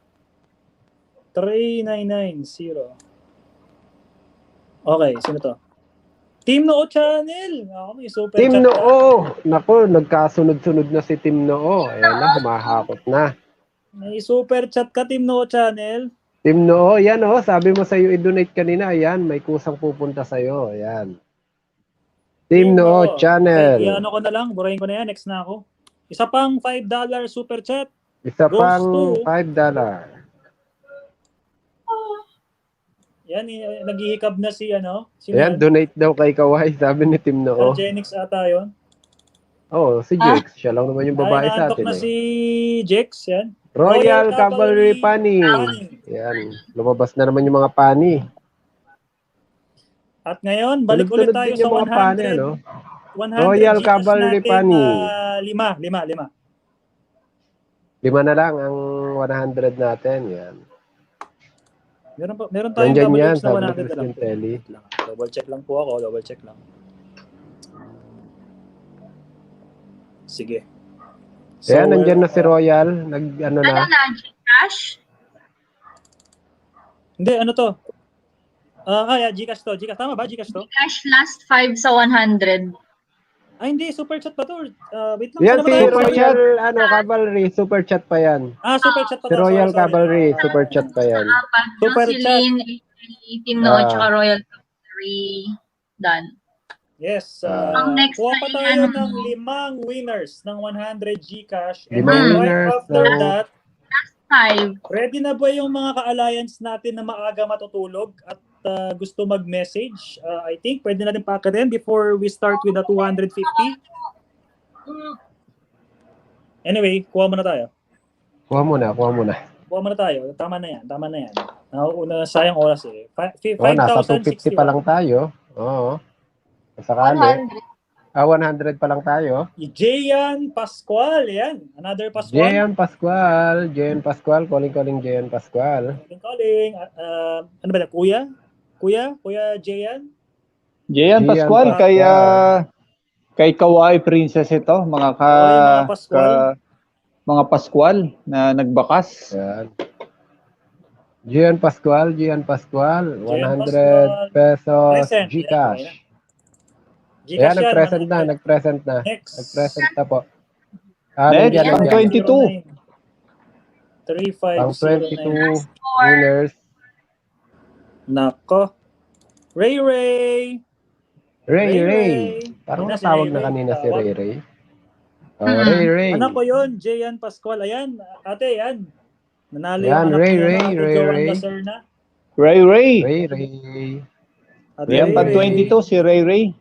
3990. Okay, sino to? Team Noo Channel. Ako may super Team chat. Noo. Naku, nagkasunod-sunod na si Team Noo. Ayan na, humahakot na. May super chat ka, Team Noo Channel. Team Noo, yan oh, sabi mo sa'yo i-donate kanina. Ayan, may kusang pupunta sa'yo. Ayan. Team Noo Channel. Okay, ano ko na lang, burahin ko na yan. Next na ako. Isa pang $5 super chat. Isa Goes pang to- $5. Yan, naghihikab na si ano. Si Ayan, donate daw kay Kawai, sabi ni Team Noo. Genix ata yun. Oh, si Jex. Siya lang naman yung babae Ay, sa naantok atin. na Eh. si Jex, yan. Royal Cavalry Pani. Yan, lumabas na naman yung mga pani. At ngayon, balik ulit Sunod-sunod tayo din sa yung mga pani, ano? 100 Royal Gcash Cavalry natin Pani. na lima. 5 na lang ang 100 natin. Yan. Meron tayong Nandyan double yan, X na sabi ni 100 na lang. Christian Telly. Double check lang po ako, double check lang. Sige. Kaya nandyan na si Royal, ano Ano na. na, Gcash? Hindi, ano to? Gcash to. Gcash, tama ba? Gcash to? Gcash last 5 sa 100. Ay, hindi. Super chat pa to. Wait lang. Yan saan si naman tayo? Royal Cavalry, super chat pa yan. Super chat pa Si to. Royal Sorry. Cavalry, super chat pa yan. Super Jocelyn, Team Noo, Ah. tsaka Royal Cavalry. Done. Yes. Ang next Kuha na pa yung tayo ano ng 5 winners ng 100 Gcash. And 5 then right winners after ng- that, 5. ready na ba yung mga ka-alliance natin na maaga matutulog at gusto mag-message? I think pwede natin pakarin before we start with the 250. Anyway, kuha muna tayo. Kuha muna. Kuha muna tayo. Tama na yan. Nauuna, sayang oras eh. Oh, nasa 250 pa lang tayo. Oo. Sakali. 100 pa lang tayo. Jayan Pascual, yan. Another Pascual. Jean Pascual. Calling Jean Pascual. Calling. Ano ba na? Kuya Jayan? Jayan Pascual, kay Kawaii Princess ito, mga Pascual na nagbakas. Yan. Jean Pascual, 100 pesos Present. Gcash. Gcash Ayan, nag-present na. Next. Nag-present na po. Next, Nandiyan, pang nandiyan. 22. 3509. Pang 22 winners. Nako. Ray. Parang Yan na si natawag Ray na Ray. kanina si Tawag. Ray. Ray. Anak ko yun, Jayan Pascual. Ayan, ate, yan. Nanalo Yan, yung anak Ray, niya Ray, na Ray, Joan Ray. Lacerna. Ray. Ate Yan pa Ray. 22 si Ray.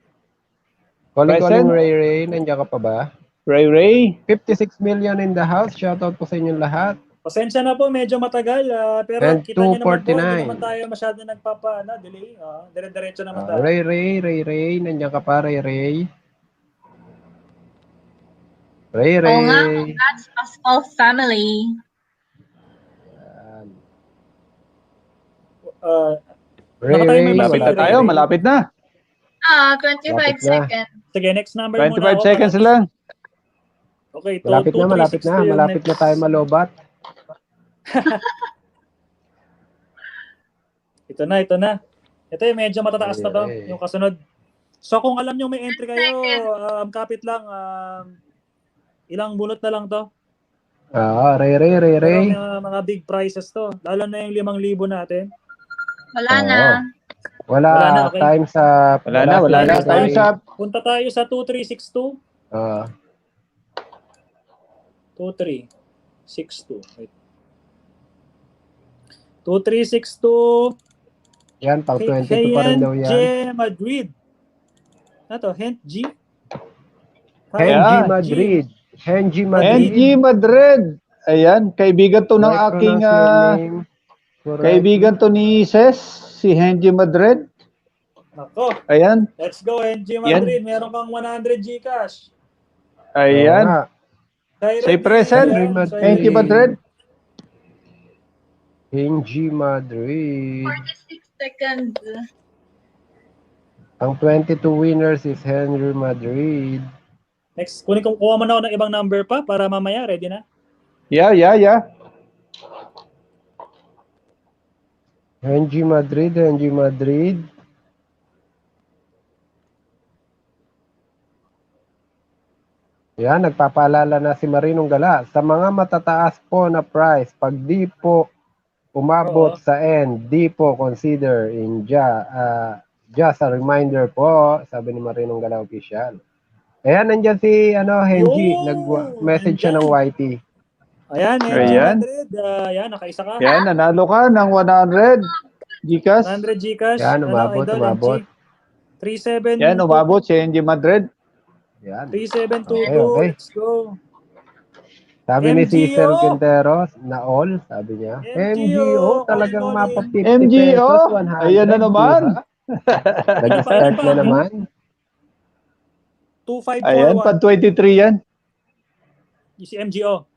Calling Present. Ray. Nandiyan ka pa ba? Ray. 56 million in the house. Shoutout po sa inyong lahat. Pasensya na po, medyo matagal. Pero And kita niyo naman po, 249. hindi naman tayo masyado delay. Dire-diretso naman tayo. Ray. Nandiyan ka pa, Ray. Oo nga, congrats Pascal family. Malapit na tayo, malapit na. 25 Malapit na. seconds. Sige, next number 25 muna ako. seconds lang. Okay, Malapit na. Malapit na tayo malobat. Ito na. Ito yung medyo matataas na to, Ay. yung kasunod. So kung alam nyo may entry kayo, kapit lang, ilang bunot na lang to. Ray. Pero mga big prizes to. Lalo na yung 5,000 natin. Wala na. Wala na, okay. time sa... Wala na. Time sa... Punta tayo sa 2362. 2362. Wait. 2362. Yan, pang 22 pa rin daw yan. G Madrid. Ano to? Hent G? Henji Madrid. Ayan, kaibigan to ng aking... kaibigan to ni Ses, si Henji Madrid. Ako. Ayan. Let's go, NG Madrid. Meron kang 100 Gcash. Ayan. Say present, Henji Madrid. Henji Madrid. 46 seconds. Ang 22 winners is Henry Madrid. Next, kuha mo na ako ng ibang number pa para mamaya ready na. Yeah. NG Madrid. Yan, nagpapaalala na si Marinong Gala. Sa mga matataas po na price, pag di po umabot sa end, di po consider in just a reminder po, sabi ni Marinong Gala official. Ayan, nandiyan si Henji, nag-message siya ng YT. Ayan, Ayan. Ayan, nakaisa ka. Yan, nanalo ka ng 100 Gcash. 100 Gcash. Yan, umabot, Idol, umabot. 37. Yan, umabot si NG Madrid. Yan. 3722. Okay. Let's go. Sabi ni MGO. Cecil Quinteros, na all, sabi niya. MGO, talagang mapa 50 MGO. pesos, 100. Ayan na naman. Nag-start na naman. 2541. Ayan, pag 23 yan. Si MGO.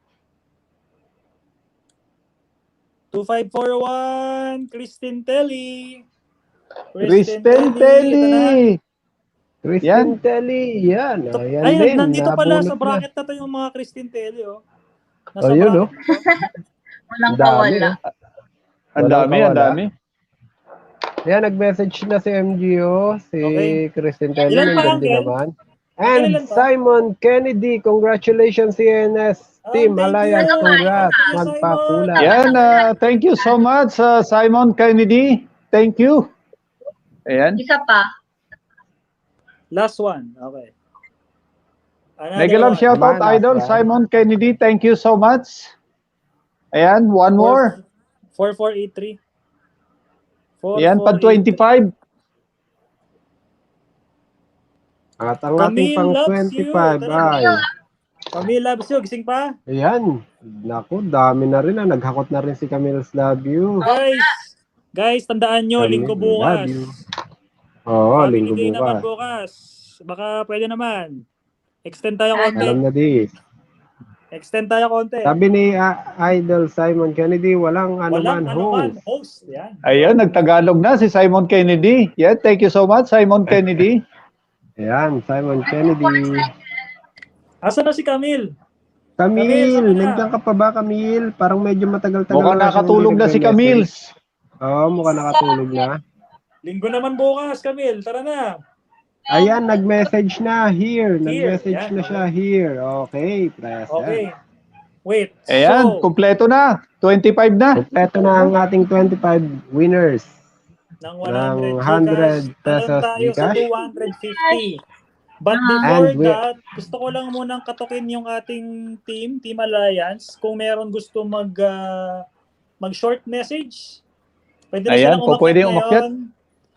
2541, Kristen Telly. Kristen Telly. Kristen Telly, yan. Ayan Ayun, din. nandito pala nabunot sa na. bracket na to yung mga Kristen Telly, oh. Oh, yun, oh. Walang Ang dami, kawala. Ang dami, ang dami. Yan, nag-message na si MGO, si Kristen Telly, Ilan pa, nandun din Uncle? naman. Ilan And pa? Simon Kennedy, congratulations CNS Team Alliance, congrats, magpakula. Yan, thank you so much, Simon Kennedy. Thank you. Ayan. Isa pa. Last one. Okay. Mega love shoutout, Idol. Simon Kennedy, thank you so much. Ayan, one more. 4483. Ayan, pag 25. At ang ating pang 25 ay... Camille loves you. Gising pa? Ayan. Naku, dami na rin. Naghakot na rin si Camille's Love You. Guys, tandaan nyo, linggo bukas. Oo, Family linggo day naman bukas. bukas. Baka pwede naman. Extend tayo konti. Alam na di. Extend tayo konti. Sabi ni Idol Simon Kennedy, walang anuman host. Host. Yan. Ayan, nagtagalog na si Simon Kennedy. Yeah, thank you so much, Simon Kennedy. Ayan, Simon Kennedy. Asa na si Camille? Camille, nandiyan ka pa ba, Camille? Parang medyo matagal-tagal. Mukhang nakatulog na si Camille. Oo, mukhang nakatulog na. Linggo naman bukas, Camille. Tara na. Ayan, nag-message na. Here. Nag-message Yan, na siya. Here. Okay, press. Okay. Wait. Ayan, kumpleto na. 25 na. Kumpleto na ang ating 25 winners. Ng 100 pesos tayo sa Gcash. 250. But before And that, gusto ko lang munang katukin yung ating Team Alliance. Kung meron gusto mag-short message, pwede na Ayan, silang umakyat pwede ngayon. umakyat.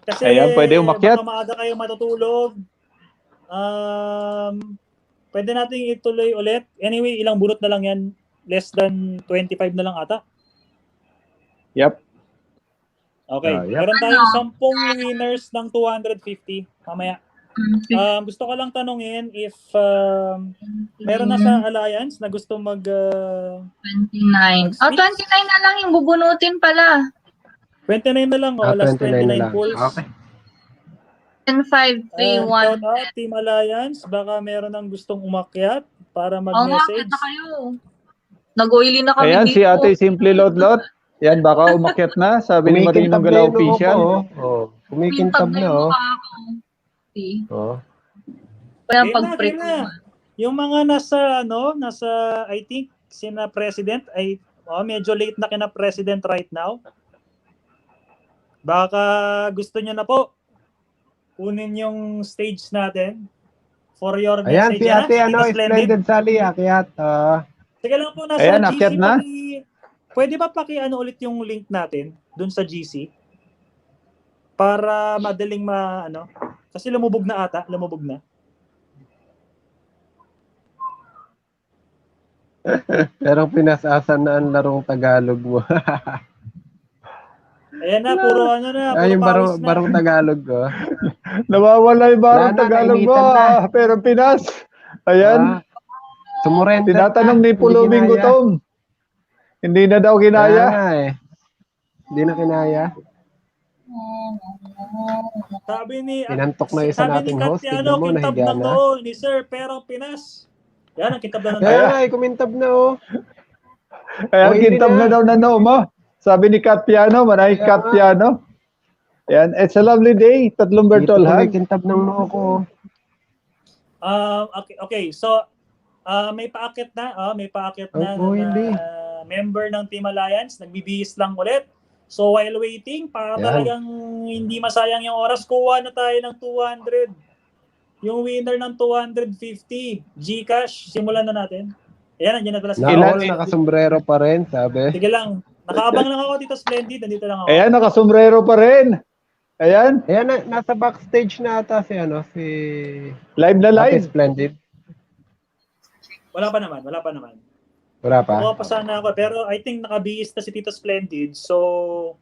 Kasi Ayan, pwede umakyat. baka maaga kayo matutulog. Pwede nating ituloy ulit. Anyway, ilang bunot na lang yan. Less than 25 na lang ata. Yep. Okay. Yep. Meron tayong 10 winners ng 250 mamaya. Gusto ko lang tanungin if meron na sa Alliance na gusto 29. Oh, 29 na lang yung bubunutin pala. 29 na lang. Last 29 lang. pulls. Okay. 10, 5, 3, 1. Shout out, Team Alliance. Baka meron ng gustong umakyat para Oo nga, mag-message. kita kayo. Nag-oily na kami Ayan, dito. si Ate Simple Lot. Yan, baka umakyat na. Sabi ni Marinong Gala official. Kumikintab na, oh. Oh. Kaya Game pag-prep na. Yung mga nasa I think sina President ay medyo late na kina President right now. Baka gusto niyo na po kunin yung stage natin for your Ayan, message. si Ate Splendid Sally, akyat. Sige lang po, nasa Ayan, GC akyat na. Pwede ba ulit yung link natin dun sa GC? Para madaling kasi lumubog na. Pero pinasasan na ang larong Tagalog mo. Ayan na, puro puro Ay, yung pawis na. barong Tagalog ko. Nawawala yung barong Wala na, Tagalog mo. kainitan na. Pero Pinas. Ayan. Sumurender Tinatanong ni Pulubing Hindi kinaya. Gutom. Hindi na daw Kaya kinaya. nga eh. Hindi na kinaya. Sabi ni Inantok na isa nating host. Tignan mo, kintab nahiga na na. to ni Sir Pero Pinas. Yan ang kintab na Kaya nga, kumintab na, oh. Ayan, O, hindi kintab na na. daw na no mo. Sabi ni Kat Piano, maraming Kat Piano. Yan, it's a lovely day. Tatlong virtual hug. Kintab ng noo ko. Okay. So, may paakit na. May paakit na, member ng Team Alliance. Nagbibihis lang ulit. So, while waiting, para talagang hindi masayang yung oras, kuha na tayo ng 200. Yung winner ng 250. Gcash, simulan na natin. Ayan, nandiyan na pala si Nakasombrero pa rin, sabi. Sige lang. Nakaabang lang ako dito, Splendid. Nandito lang ako. Ayan, nakasombrero pa rin. Ayan. Ayan, nasa backstage na ata si live na live. Splendid. Wala pa naman. Wala pa. Kuha pa sana ako. Pero I think nakabihis na si Tito Splendid. So,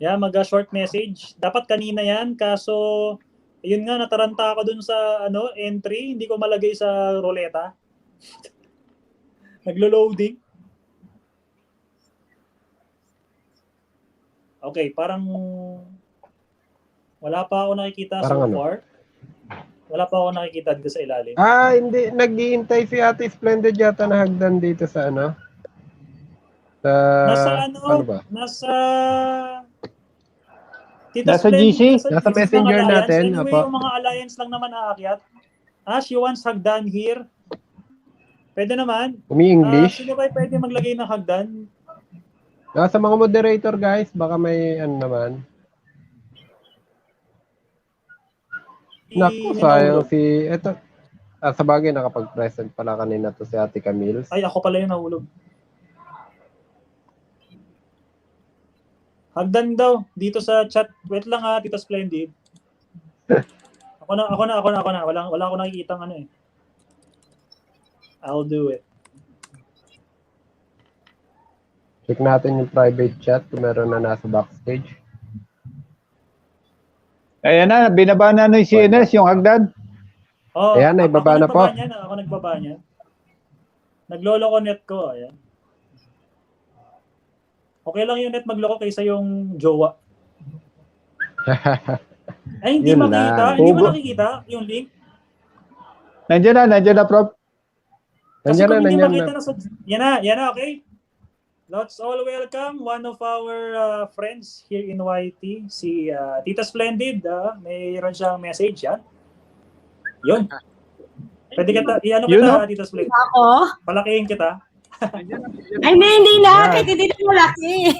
mag-short message. Dapat kanina yan. Kaso, ayun nga, nataranta ako dun sa entry. Hindi ko malagay sa ruleta. Naglo-loading. Okay, parang wala pa ako nakikita so far. Wala pa ako nakikita dito sa ilalim. Hindi. Naghihintay si Ate Splendid yata na hagdan dito sa Nasa ba? Nasa GC? Nasa messenger natin. Anyway, yung mga alliance lang naman aakyat. She wants hagdan here. Pwede naman. Umi-English? Sino ba pwede maglagay ng hagdan? Sa mga moderator guys, baka may naman. Naku, sayang eto. Sa bagay, nakapag-present pala kanina to si Ate Camille. Ay, ako pala yung nahulog. Hagdan daw, dito sa chat. Wait lang Tito Splendid. Ako na. Wala ako nakikita I'll do it. Check natin yung private chat kung meron na nasa backstage. Ayan na, binaba na yung CNS, yung hagdan. Ayan, naibaba na po. Ako nagbaba niya. Naglolo connect ko. Ayan. Okay lang yung net magloko kaysa yung jowa. Ay, hindi makita. Hindi mo nakikita yung link. Nandiyan na, Prof. Kasi kung hindi makita na. Yan na, okay? Let's all welcome one of our friends here in YT, si Tita Splendid. Mayroon siyang message yan. Yun. Pwede kita, kita, Tita Splendid. Ako? Palakihin kita. Ay, hindi na. Kahit hindi na malaki.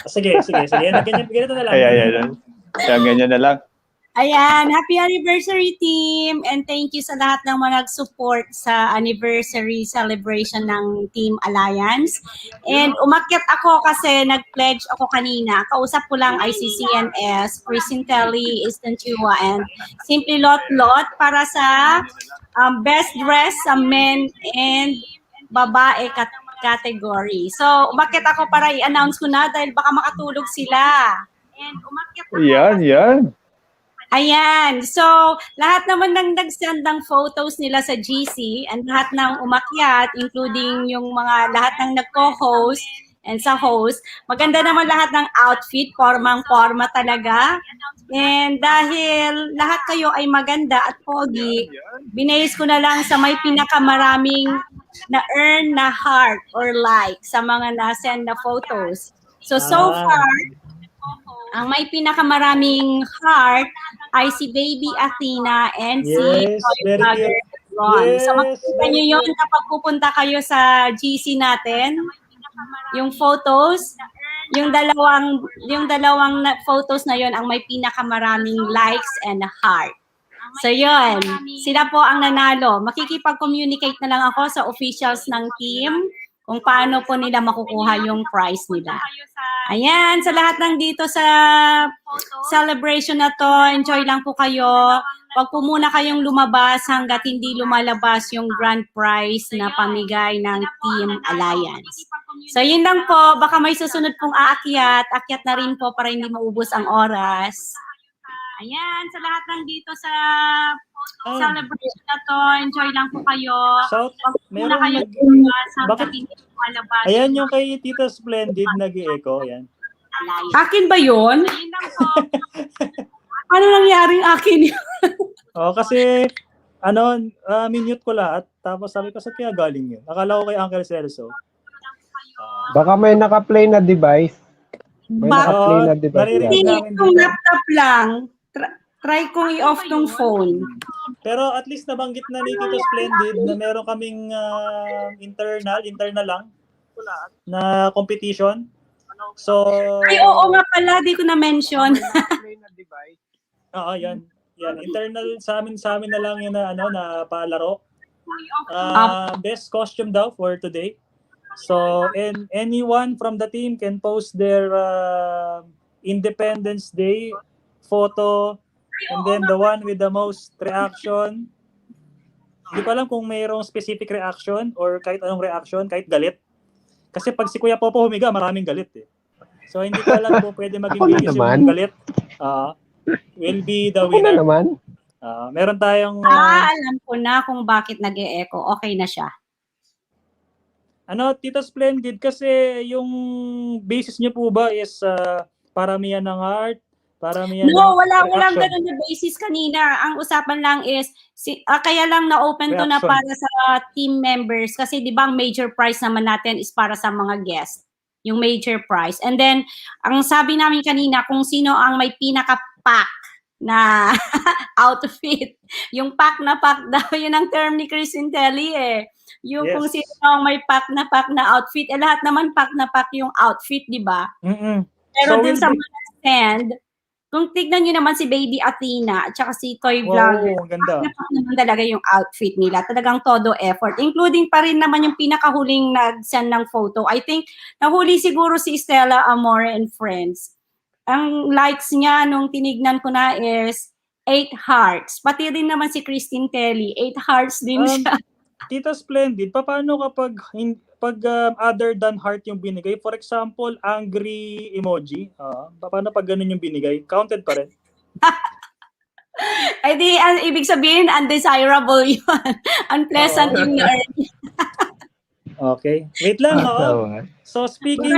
Sige. Ganyan na lang. Ayan, ganyan na lang. Ayan, happy anniversary team and thank you sa lahat ng mga nag-support sa anniversary celebration ng Team Alliance. And umakyat ako kasi nag-pledge ako kanina. Kausap ko lang ICCNS, Crisintelli, Istantua, and Simply Lot para sa best dress sa men and babae category. So, umakyat ako para i-announce ko na dahil baka makatulog sila. And umakyat ako. Yan. Ayan. So, lahat naman ng nag-send ng photos nila sa GC and lahat ng umakyat, including yung mga lahat ng nagko-host and sa host, maganda naman lahat ng outfit, formang-forma talaga. And dahil lahat kayo ay maganda at pogi, binayos ko na lang sa may pinakamaraming na-earn na heart or like sa mga na-send na photos. So far, ang may pinakamaraming heart ay si Baby Athena and si Vlogger Ron. So makikita nyo yun kapag pupunta kayo sa GC natin. Yung photos, yung dalawang photos na yun ang may pinakamaraming likes and heart. So yun, sila po ang nanalo. Makikipag-communicate na lang ako sa officials ng team kung paano po nila makukuha yung prize nila. Ayan, sa lahat ng dito sa celebration na to, enjoy lang po kayo. Wag po muna kayong lumabas hanggat hindi lumalabas yung grand prize na pamigay ng Team Alliance. So yun lang po, baka may susunod pong aakyat na rin po para hindi maubos ang oras. Ayan, sa lahat ng dito sa celebration na to, enjoy lang po kayo. Wag muna kayo lumabas hanggat hindi lumalabas. Ayan yung kay Tita Splendid nag-e-echo, ayan. Akin ba yun? Ano nangyaring akin yun? Kasi minute ko lahat. Tapos sabi ko, saan kaya galing yun? Akala ko kay Uncle Celso. Baka may naka-play na device. May naka-play na device. naririnig yan. namin Kung dito. laptop lang, try kong i-off tong phone. Pero at least nabanggit na ni Tito Splendid na meron kaming internal lang na competition. So, Ay, oo nga pala, di ko na-mention. oo, yan. Internal sa amin na lang yun na na palaro. Best costume daw for today. So, and anyone from the team can post their Independence Day photo, and then the one with the most reaction. Hindi ko alam kung mayroong specific reaction or kahit anong reaction, kahit galit. Kasi pag si Kuya Popo humiga, maraming galit eh. So, hindi ko alam kung pwede maging Ako na bilis naman. yung galit. Will be the Ako na winner. naman. Meron tayong Alam ko na kung bakit nag-e-echo. Okay na siya. Tito Splendid, kasi yung basis niyo po ba is paramihan ng heart, paramihan No, ng walang reaction? ganun na basis kanina. Ang usapan lang is, kaya lang na-open to na Reaction. para sa team members kasi di ba ang major prize naman natin is para sa mga guests. Yung major prize. And then, ang sabi namin kanina, kung sino ang may pinaka-pack na outfit. Yung pack na pack daw, yun ang term ni Chris Intelli eh. Yung Yes. kung sino ang may pack na outfit, lahat naman pack na pack yung outfit, di ba? Pero So, dun will sa be- mga stand, kung tignan nyo naman si Baby Athena at saka si Toy Wow, Vlogger, ang ganda. pack naman talaga yung outfit nila. Talagang todo effort. Including pa rin naman yung pinakahuling nag-send ng photo. I think, nahuli siguro si Stella Amore and Friends. Ang likes niya nung tinignan ko na is 8 hearts. Pati rin naman si Christine Telly, 8 hearts din siya. Tito Splendid, paano kapag other than heart yung binigay? For example, angry emoji. Paano pag ganun yung binigay? Counted pa rin? Ay di, ibig sabihin, undesirable yun. Unpleasant yung na-earn. Okay. Wait lang, So speaking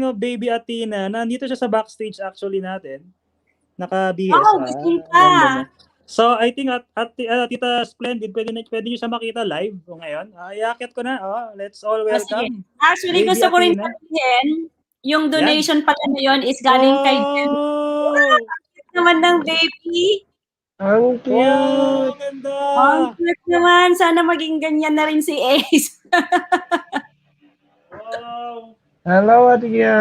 of Baby Athena, nandito siya sa backstage actually natin. Naka-BS. Gising pa. So I think at Tita Splendid, pwede niyo siya makita live ngayon. Iakit ko na. Let's all welcome. Actually, Baby gusto ko rin Athena. sabihin, yung donation pala na yun is galing kay Jen. Naman ng baby. Ang cute. Wow, ganda. Ang cute naman. Sana maging ganyan na rin si Ace. Wow. Hello, Atia.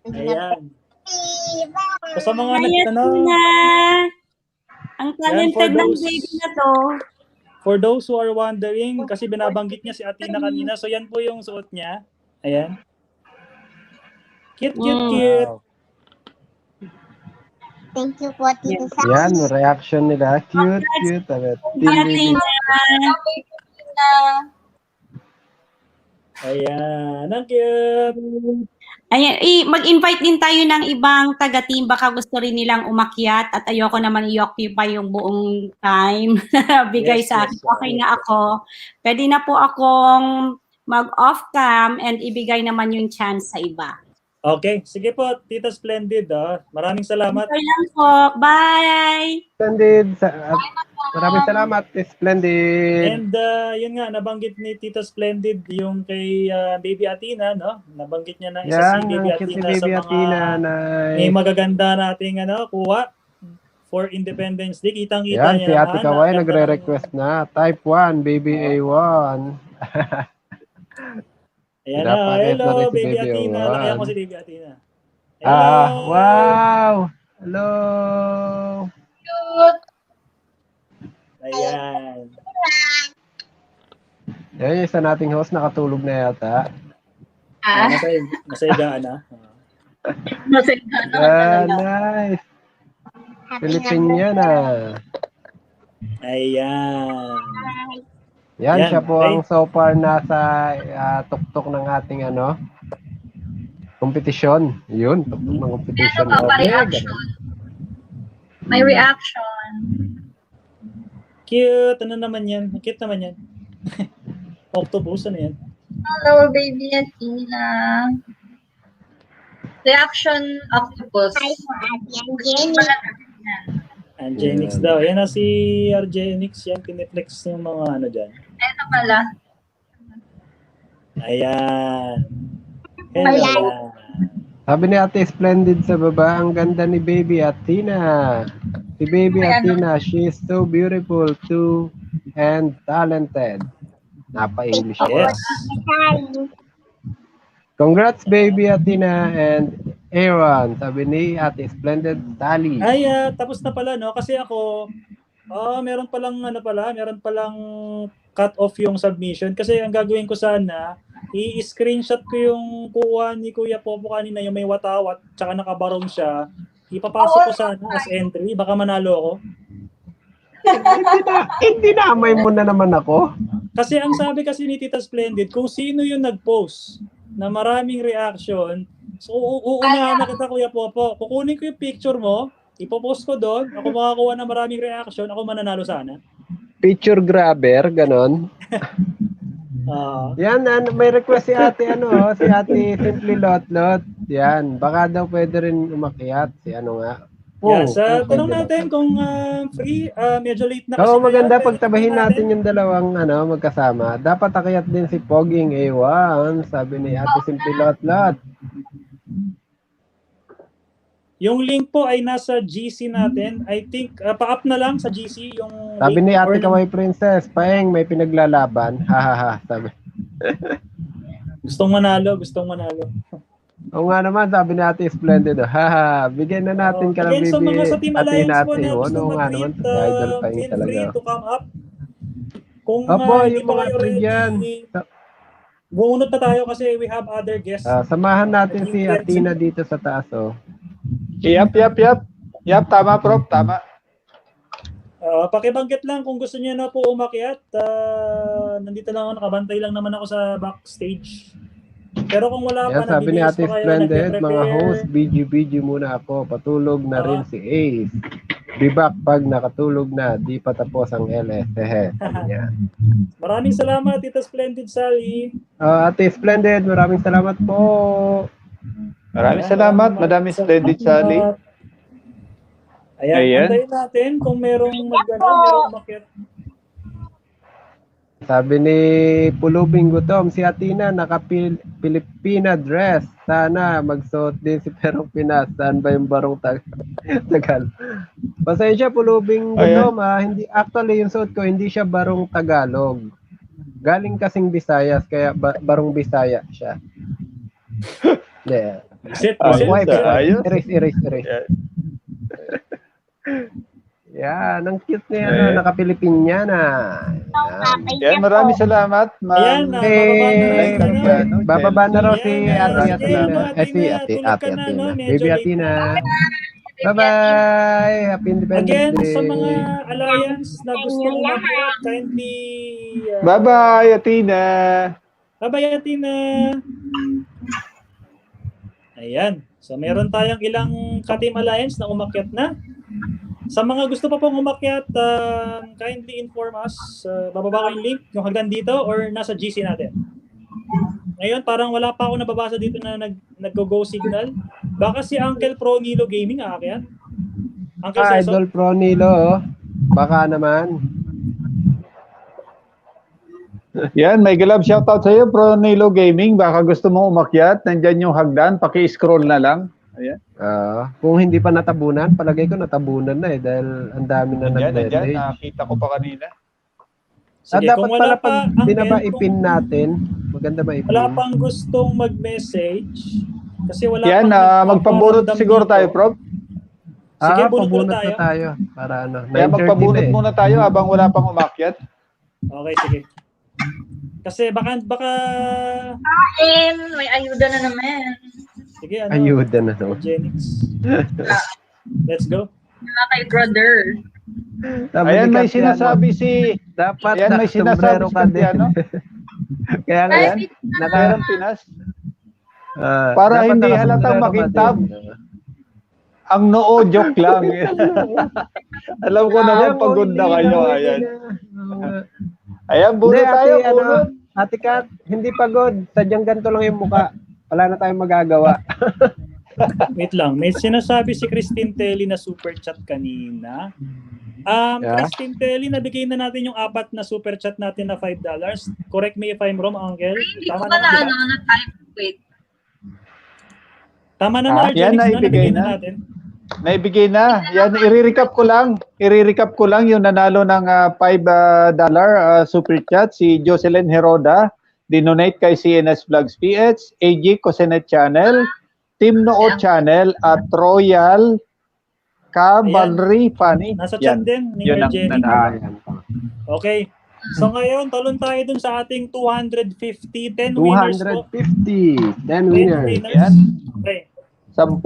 Ayan. So, sa mga Ayan na. Ang talented ng baby na to. For those who are wondering, kasi binabanggit niya si Athena kanina, so yan po yung suot niya. Ayan. Cute. Thank you po, Tito Sam. Yan, reaction nila. Cute. Ayan. Ang cute. Ayan, mag-invite din tayo ng ibang taga-team. Baka gusto rin nilang umakyat at ayoko naman i-occupy yung buong time. Bigay sa akin. Okay na ako. Pwede na po akong mag-off cam and ibigay naman yung chance sa iba. Okay. Sige po, Tita Splendid. Maraming salamat. Okay lang po. Bye! Splendid. Maraming salamat, Splendid. And yun nga, nabanggit ni Tita Splendid yung kay Baby Athena, no? Nabanggit niya na isa Yan, si Baby ang cute si Athena Baby sa Athena. mga may magaganda nating kuha for Independence Day. Kitang-kita Yan, niya si naman. Ate Kawai nagre-request na. Type 1, Baby A1. Ayan Pinapakita hello, rin si Baby Baby Athena. A1. Laki ako si Baby Athena. Hello! Wow! Hello! Ayan. Yan yung isa nating host, nakatulog na yata. Nasayagaan na. Yeah, nice. Filipiniana. Ayan. Yan, siya po ang so far nasa tuktok ng ating kompetisyon. Yun, tuktok ng kompetisyon. May reaction. Cute. Ano naman yan? Cute naman yan. Octopus, ano yan? Hello, Baby Athena. Reaction octopus. Hi po, Ate Angelina. Angenix daw. Yan na si Argenix. Yan, piniflex yung mga dyan. Ito pala. Ayan. Ayan. Sabi ni Ate Splendid sa baba, ang ganda ni Baby Athena. Si Baby Athena, she is so beautiful too and talented. Napa-English ako. Yes. Congrats Baby Athena and Aaron. Sabi ni Ate Splendid Tally. Ay, tapos na pala, no? Kasi ako, meron palang cut off yung submission. Kasi ang gagawin ko sana, i-screenshot ko yung kuha ni Kuya Popo kanina, yung may watawat, tsaka nakabarong siya. Ipapasok ko sana as entry. Baka manalo ako. Hindi naamay mo na naman ako. Kasi ang sabi kasi ni Tita Splendid, kung sino yung nag-post na maraming reaction, so uunahan na kita Kuya Popo. Kukunin ko yung picture mo, ipopost ko doon, ako makakuha ng maraming reaction, ako mananalo sana. Picture grabber, ganon. Yan, may request si ate, si ate Simply Lotlot. Yan, baka daw pwede rin umakyat. Si Tanong natin kung free, medyo late na kasi. Maganda pagtabahin natin yung dalawang magkasama. Dapat akyat din si Poging A1, sabi ni ate Simply Lotlot. Yung link po ay nasa GC natin. I think, pa-up na lang sa GC yung sabi ni link. Ate Kaway Princess, Paeng, may pinaglalaban. Hahaha, sabi. Gustong manalo. Oo nga naman, sabi ni Ate Splendid. Haha, bigyan na natin ka ng Again, sa mga sa Team Alliance po na gusto naman, idol Paeng feel talaga. free to come up. Kung yung mga dyan. Bumunot na tayo kasi we have other guests. Samahan natin si Athena dito sa taas. Yap. Tama, Prof. Tama. Pakibanggit lang kung gusto niyo na po umakyat. Nandito lang ako, nakabantay lang naman ako sa backstage. Pero kung wala pa, sabi ni Ate Splendid, mga nagpe-prepare. host, BG muna ako. Patulog na rin si Ace. Be back pag nakatulog na, di pa tapos ang LS. Maraming salamat, Tita Splendid Sally. Ate Splendid, maraming salamat po. Maraming salamat, Madam Splendid Sally. Ayan, antayin natin kung merong umakyat. Sabi ni Pulubing Gutom, si Athena naka-Pilipina dress. Sana magsuot din si Perong Pinas. Saan ba yung barong Tagal? Pasensya Pulubing Gutom, hindi, actually yung suot ko, hindi siya barong Tagalog. Galing kasing Visayas, kaya barong Bisaya siya. Yeah. Erase. Yan, ang cute niya, naka-Pilipinyana. Yan, maraming salamat. Bababa na raw si Ate Athena. Si Ate Athena. Baby Athena. Bye-bye! Happy Independence Day! Again, sa mga alliance na gusto umakyat, kindly... Bye-bye, Athena! Bye-bye, Athena! Ayan. So, meron tayong ilang ka-team alliance na umakyat na. Sa mga gusto pa pong umakyat, kindly inform us. Bababa ko yung link, yung hanggang dito, or nasa GC natin. Ngayon, parang wala pa ako nababasa dito na nag-go signal. Baka si Uncle Pro Nilo Gaming aakyat. Uncle Cesar? Idol Pro Nilo, baka naman. Yan, may galab shoutout sa iyo, Pro Nilo Gaming. Baka gusto mo umakyat, nandyan yung hagdan, paki-scroll na lang. Ayan. Kung hindi pa natabunan, palagay ko natabunan na dahil ang dami na nag-message. Nakita ko pa kanina. Sige, dapat kung wala pala pag binaba ipin natin, maganda ba ipin? Wala pang gustong mag-message kasi wala yan, magpabunot siguro tayo, Prof. Sige, bunot na tayo. Para Kaya magpabunot muna tayo habang wala pang umakyat. Okay, sige. Kasi baka may ayuda na naman. Sige, ayuda na naman. Let's go. Kay brother. Ayan, may sinasabi si... Dapat ayan, may sinasabi si Kantiano. Kaya nga yan, Perong Pinas. Para hindi halatang makintab. Ang noo, joke lang. Alam ko naman, pagod na kayo. Ayan. Ayan, bunot tayo. Ate Kat, hindi pagod. Sadyang ganito lang yung mukha. Wala na tayong magagawa. Wait lang, may sinasabi si Christine Telly na super chat kanina. Christine Telly, nabigay na natin yung 4 na super chat natin na $5. Correct me if I'm wrong, Uncle. Hindi ko Tama pa naman, na, di ba? na time. Wait. Tama na, Yan, Argenix, naibigay nabigay na na. natin. Naibigay na. Yan, i-recap ko lang yung nanalo ng $5 super chat, si Jocelyn Heroda, dinonate kay CNS Vlogs PH, AG Cosenet Channel, Team Nood Channel, at Royal Cavalry Funny. Nasa chat din ni Yun ang Jenny. nanalo. Okay. So ngayon, talon tayo dun sa ating 250, 10 winners po. 250, 10 winners. Yan. Okay. 10.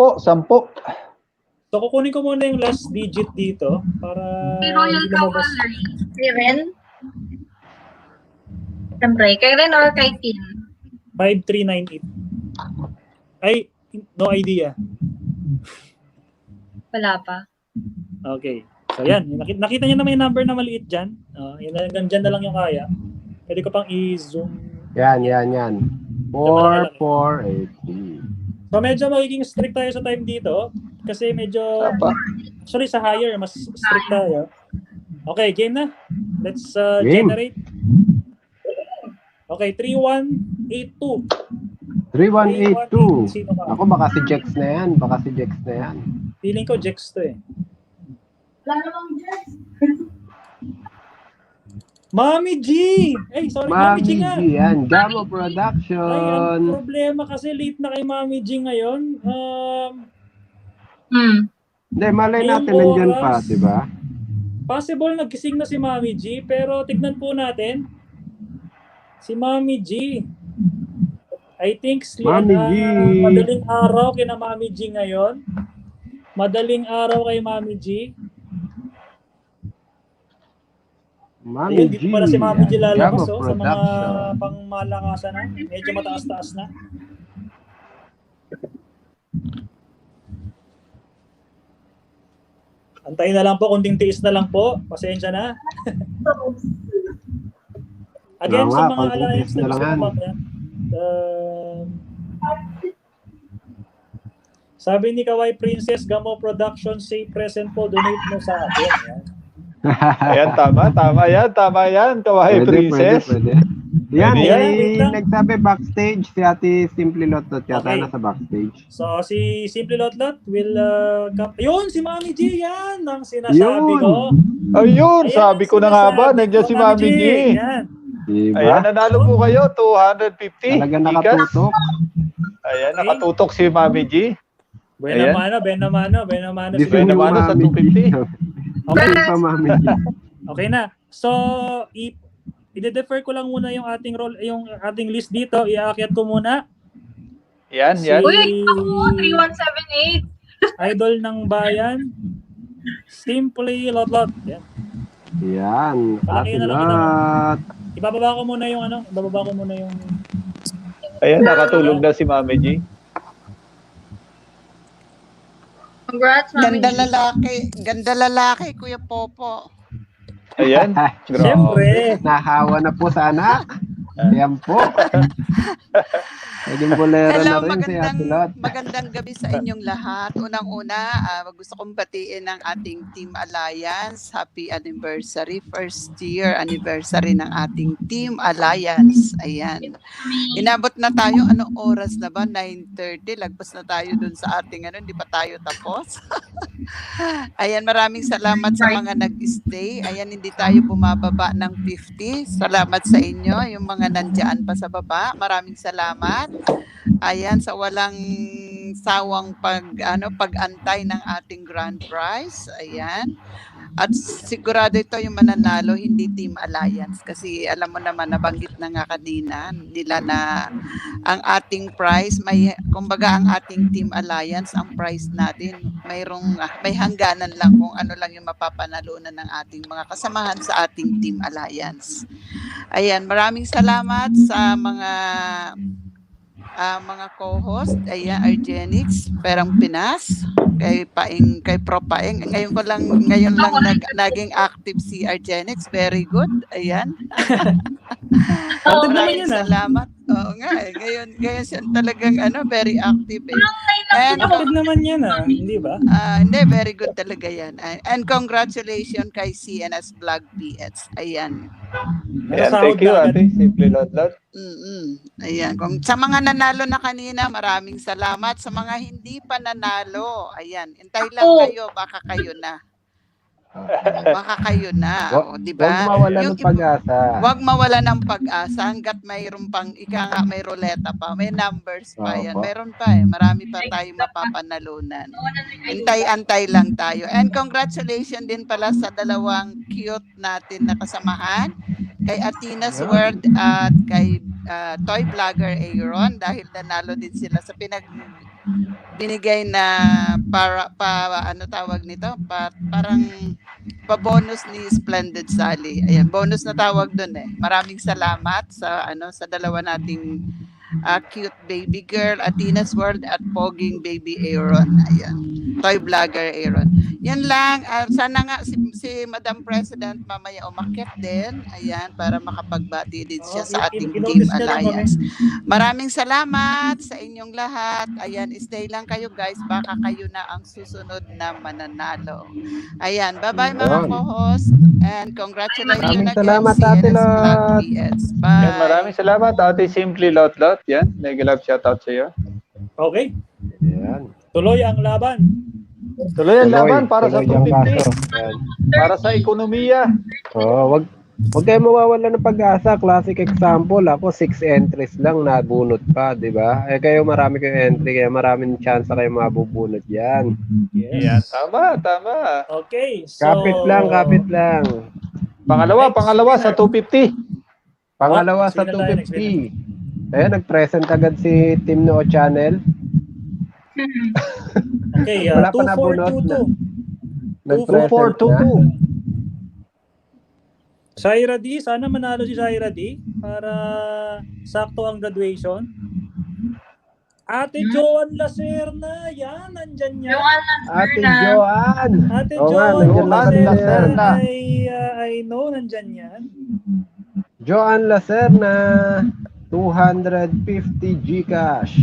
So kukunin ko muna yung last digit dito para Kay Royal lumabas. Cavalry. Kay Ren? Siyempre, kay Ren or kay Tin? 5398. Ay, no idea. Wala pa. Okay. So yan, nakita niyo naman yung number na maliit dyan. Yan, hanggang dyan na lang yung kaya. Pwede ko pang i-zoom. Yan. 4480. So medyo magiging strict tayo sa time dito. Kasi medyo, actually sa higher, mas strict tayo. Okay, game na. Let's generate. Okay, 3182. 3182. Sino ka? Ako baka si Jex na yan. Feeling ko Jex to eh. Wala namang Jex. Mami G! Ay, sorry, Mami G nga. Yan. Gamo Ay, Production. ang problema kasi late na kay Mami G ngayon. Hindi, malay Ngayong natin nandyan pa, oras, di ba? Possible nagising na si Mami G, pero tignan po natin. Si Mami G. I think Mami G. madaling araw kina Mami G ngayon. Madaling araw kay Mami G. Mami Ayun, G. dito pala si Mami G lalabas Gamo sa mga Production. pangmalakasan na. Medyo mataas-taas na. Antayin na lang po, kunting tiis na lang po. Pasensya na. Again, Oo sa nga, mga konting alliance tiis na na lang gusto yan. mamaya. Sabi ni Kawai Princess, Gamo Production, say present po, donate mo sa akin. Yan. Ayan, tama yan, Kawaii Princess. Pwede. Yan, Pwede yan. Wait lang. nagsabi backstage si Ate Simply Lotot yata Okay. nasa backstage. So, si Simply Lotlot will come. Yun, si Mami G, yan ang sinasabi Yun. ko. Ayun, Ayan sabi ang ko na nga ba, sinasabi nandiyan ko, si Mami G. Yan. Diba? Ayan, nanalo po kayo, 250. Talaga Gigas. nakatutok. Ayan, nakatutok si Mami G. Buena mano si Gising yung Mano sa Mami G. 250. Okay. Gising pa Mami G. Okay na. So, i-defer ko lang muna yung ating yung ating list dito. Iaakyat ko muna. Yan. Uy, ako, 3178. Idol ng bayan. Simply Lotlot. Yan. Yan. Palaki na lang Asilot. Ibababa ko muna yung Ayan, nakatulog na si Mami G. Congrats, Mami. Ganda lalaki, Kuya Popo. Ayan. Siyempre. Nahawa na po sa anak. Ayan po. Naging bolero na rin si Asilot. Magandang gabi sa inyong lahat. Unang-una, gusto kong batiin ang ating Team Alliance. Happy anniversary. First year anniversary ng ating Team Alliance. Ayan. Inabot na tayo. Anong oras na ba? 9:30. Lagpas na tayo dun sa ating hindi pa tayo tapos. Ayan, maraming salamat sa mga nag-stay. Ayan, hindi tayo bumababa ng 50. Salamat sa inyo, yung mga nandiyan pa sa baba. Maraming salamat. Ayan, sa walang sawang pag-antay ng ating grand prize. Ayan. At sigurado ito yung mananalo, hindi Team Alliance. Kasi alam mo naman, nabanggit na nga kanina nila na ang ating prize, kumbaga ang ating Team Alliance, ang prize natin, may hangganan lang kung ano lang yung mapapanalunan ng ating mga kasamahan sa ating Team Alliance. Ayan, maraming salamat sa mga co-host, ayan, Argenix, Perang Pinas, kay Pro Paeng. Ngayon lang naging active si Argenix. Very good. Ayan. Maraming salamat. Oo nga eh. Ngayon siya talagang very active eh. And Active naman yan hindi ba? hindi, very good talaga yan. And congratulations kay CNS Vlog PH. Ayan. Ayan, thank you, ate. Simple Lotlot. Ayan. Kung sa mga nanalo na kanina, maraming salamat. Sa mga hindi pa nanalo, ayan, hintay lang kayo, baka kayo na. Baka kayo na, di ba? Huwag mawala ng pag-asa. Huwag mawala ng pag-asa hanggat mayroon pang, may ruleta pa, may numbers pa yan. Meron pa marami pa tayong mapapanalunan. Antay lang tayo. And congratulations din pala sa dalawang cute natin na kasamahan, kay Athena's World at kay Toy Vlogger Aaron, dahil nanalo din sila sa binigay na ano tawag nito? Parang pa-bonus ni Splendid Sally. Ayan, bonus na tawag doon eh. Maraming salamat sa sa dalawa nating cute baby girl, Athena's World at Poging Baby Aaron. Ayan. Toy Vlogger Aaron. Yan lang. Sana nga si Madam President mamaya umakyat din. Ayan, para makapagbati din siya sa ating Team Alliance. Maraming salamat sa inyong lahat. Ayan, stay lang kayo guys. Baka kayo na ang susunod na mananalo. Ayan, bye-bye mga co-host. And congratulations again, salamat, CNS Ate Vlog Lot. PS. Bye. Yan, maraming salamat, ate. Simply Lotlot. Yan, nag-love shoutout sa iyo. Okay. Yan. Tuloy ang laban. Tuloy ang laban para sa tuloy ang 250. kaso. Yan. Para sa ekonomiya. Wag kayo mawawala ng pag-asa. Classic example, ako 6 entries lang nabunot pa, di ba? Kayo marami kayong entry, kaya maraming chance kayo mabubunot yan. Yes. Yan, tama. Okay. So, Kapit lang. Pangalawa sa 250. Pangalawa sa explain na tayo, 250. Ayan, nag-present agad si Team Noo Channel. Okay, Wala pa nabunot na. 2422. Shaira D, sana manalo si Shaira D para sakto ang graduation. Ate Joan Lacerna, yan, nandyan yan. Ate Joan. Ate Oo nga, Joan nandiyan Lacerna, Lacerna. I know, nandyan yan. Joan Lacerna, 250 Gcash.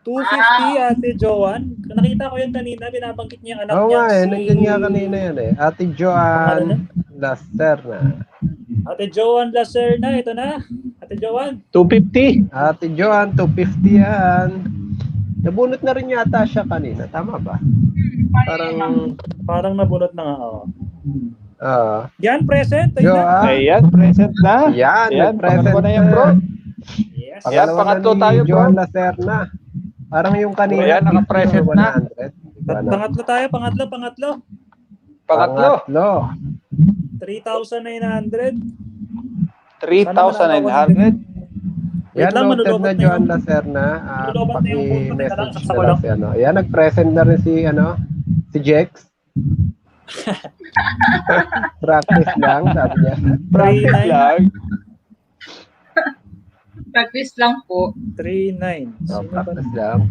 250 Ate Joan. Nakita ko yan kanina, binabanggit niya ang anak Oo niya nga nandiyan nga kanina yan eh. Ate Joan Lacerna. Ate Joan Lacerna, ito na. Ate Joan. 250. Ate Joan, 250 yan. Nabunot na rin yata siya kanina. Tama ba? Parang nabunot na nga. Yan, present. Ayan, present na. Yan, present pangalawa na yan, bro. Yes. Yan, pangatlo tayo, bro. Joan Lacerna. Parang yung kanina. Ayan, naka-present na. 100. Pangatlo tayo, pangatlo. Pangatlo. 3,900. 3,900. Yan, noted na Joan Lacerna. Paki-message na lang si ano. Ayan, nag-present na rin si Jex. Practice lang, sabi niya. Practice lang. Practice lang po. 3,900. Practice lang.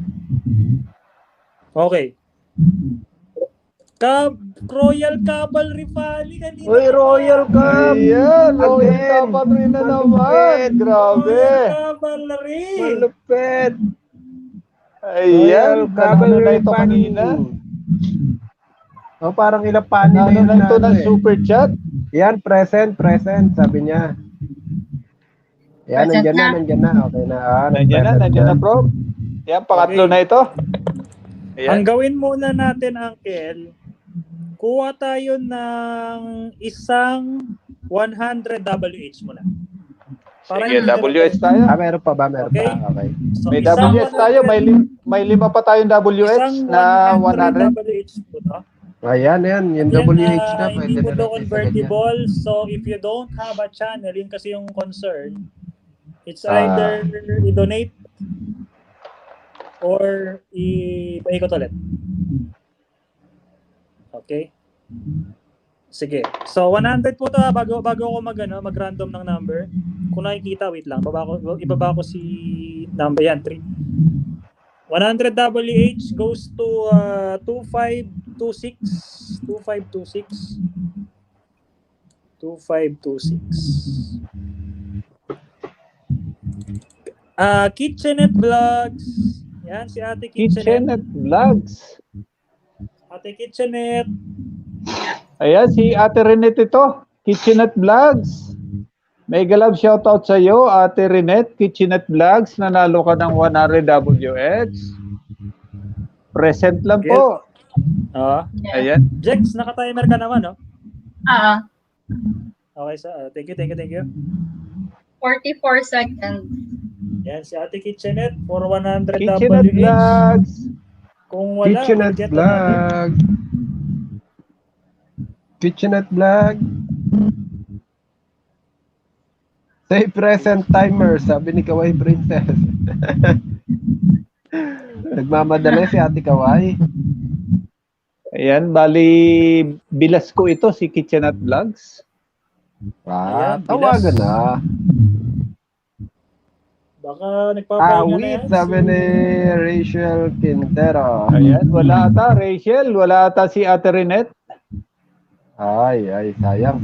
Okay. Royal Cavalry Rally kanina. Uy, Royal Cup! Ayan, Royal Cavalry na naman. Grabe. Royal Cavalry. Malupit. Ayan, Cavalry na ito kanina. Parang ilang panin na yun. Ito ng super chat. Yan, present, sabi niya. Yan, nandiyan na. Okay na. Nandiyan na, bro. Yan, pangatlo na ito. Ayan. Ang gawin muna natin, Uncle, kuha tayo ng isang 100 WH muna. Sige, WH tayo. Meron pa ba? Okay. So, may WH tayo, may lima pa tayong WH na 100. WH po to. Ayan, yung WH na. Hindi po to convertible. So, if you don't have a channel, yun kasi yung concern. It's either i-donate or ipaikot ulit. Okay? Sige. So, 100 po ito bago ako mag-random ng number. Kung nakikita, wait lang. Ibaba ko si number. Yan, 3. 100 WH goes to 2526. 2526. 2526. Kitchenette Vlogs. Yan, si Ate Kitchenette. Kitchenette Vlogs. Ate Kitchenette. Ayan, si Ate Renette ito. Kitchenette Vlogs. Mega love shoutout sa iyo, Ate Renette. Kitchenette Vlogs. Nanalo ka ng 100 WH. Present lang po. Ayan. Jex, naka-timer ka naman, no? Okay, thank you. 44 seconds. Yan, si Ate Kitchenette for 100 Kitchenette WH. Vlogs. Kung wala, Kitchenette Vlog. Kitchenette Vlog. Say present timer, sabi ni Kawai Princess. Nagmamadali si Ate Kawai. Ayan, bali bilas ko ito si Kitchenette Vlogs. Ayan, Tawagan bilas. na. Baka nagpapahinga na Awit, yan. sabi ni Rachel Quintero. Ayan, wala ata Rachel, wala ata si Ate Renette. Ay, sayang.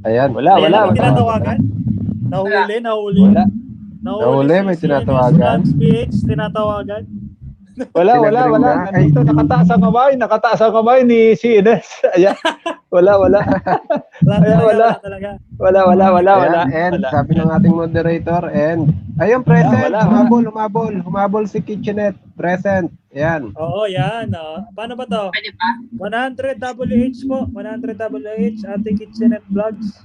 Ayan. Wala. May tinatawagan? Nahuli. Wala. Nahuli, may tinatawagan. PH, tinatawagan. Wala. Nandito, nakataas ang kamay ni si Ines. Ayan. Wala. Ayan, wala. And sabi ng ating moderator, and ayun, present. Humabol si Kitchenette. Present. Ayan. Oo, yan. Paano ba to? 100 WH po. 100 WH, Ate Kitchenette Vlogs.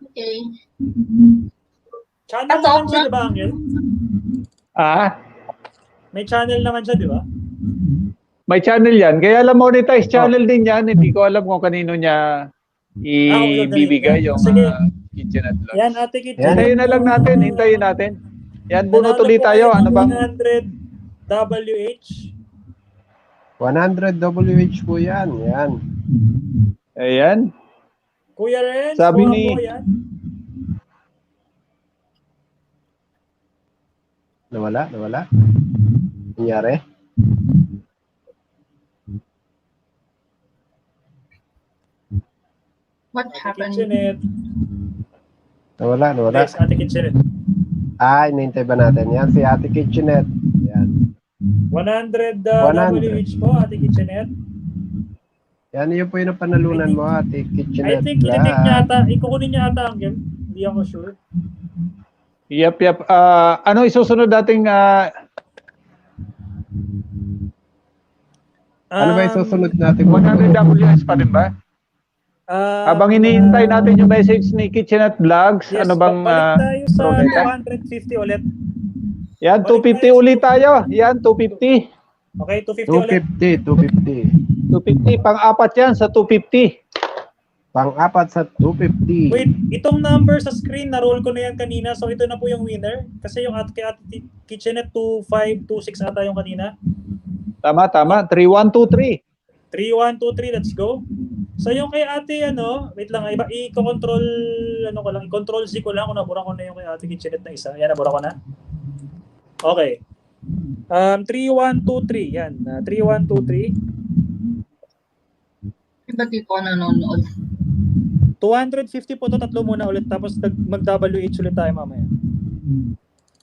Okay. Channel naman siya, di ba, Angel? May channel naman siya, di ba? May channel yan. Kaya alam, monetize channel din yan. Hindi ko alam kung kanino niya ibibigay yung Kitchenette Vlogs. Yan, Ate Kitchenette. Hintayin natin. Yan, bunot ulit tayo. Ano bang? 100 WH. 100 WH po yan. Yan. Ayan. Kuya Renz, sabi ni... yan. Nawala? Nangyari? What happened? Kitchenette. Nawala. Yes, Ate Kitchenette. Inintay ba natin? Yan, si Ate Kitchenette. Yan. 100 WH po, Ate Kitchenette. Yan, yun po yung panalunan mo, Ate Kitchenette. I think clinic niya ata. Ikukunin niya ata ang game. Hindi ako sure. Yep. Ano isusunod dating ano ba isusunod natin? 100 WS pa rin ba? Habang iniintay natin yung message ni Kitchenette Vlogs, yes, ano bang balik tayo sa 250 ulit. Yan, 250 ulit tayo. Yan, 250. Okay, 250 ulit. 250. Pang-apat yan sa 250. Pang-apat sa 250. Wait, itong number sa screen, na-roll ko na yan kanina. So, ito na po yung winner. Kasi yung kay Ate Kitchenette 2526 ata yung kanina. Tama. 3123. 3123, let's go. So, yung kay Ate, wait lang, i-control, i-control Z ko lang kung nabura ko na yung kay Ate Kitchenette na isa. Yan, nabura ko na. Okay. 3123, yan. 3123. Ba't di ko nanonood? 250 po to, tatlo muna ulit tapos mag-WH ulit tayo mamaya.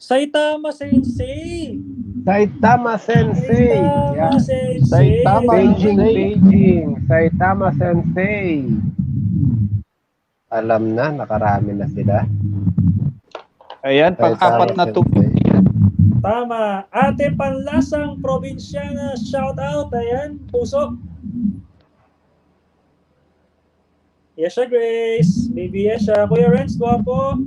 Saitama Sensei. Saitama Sensei. Beijing. Saitama Sensei. Alam na, nakarami na sila. Ayan, pang-apat na 250. Tama. Ate Panlasang Probinsyana, shout out. Ayan, puso. Yesha Grace, Baby Yesha, Kuya Renz, guwapo.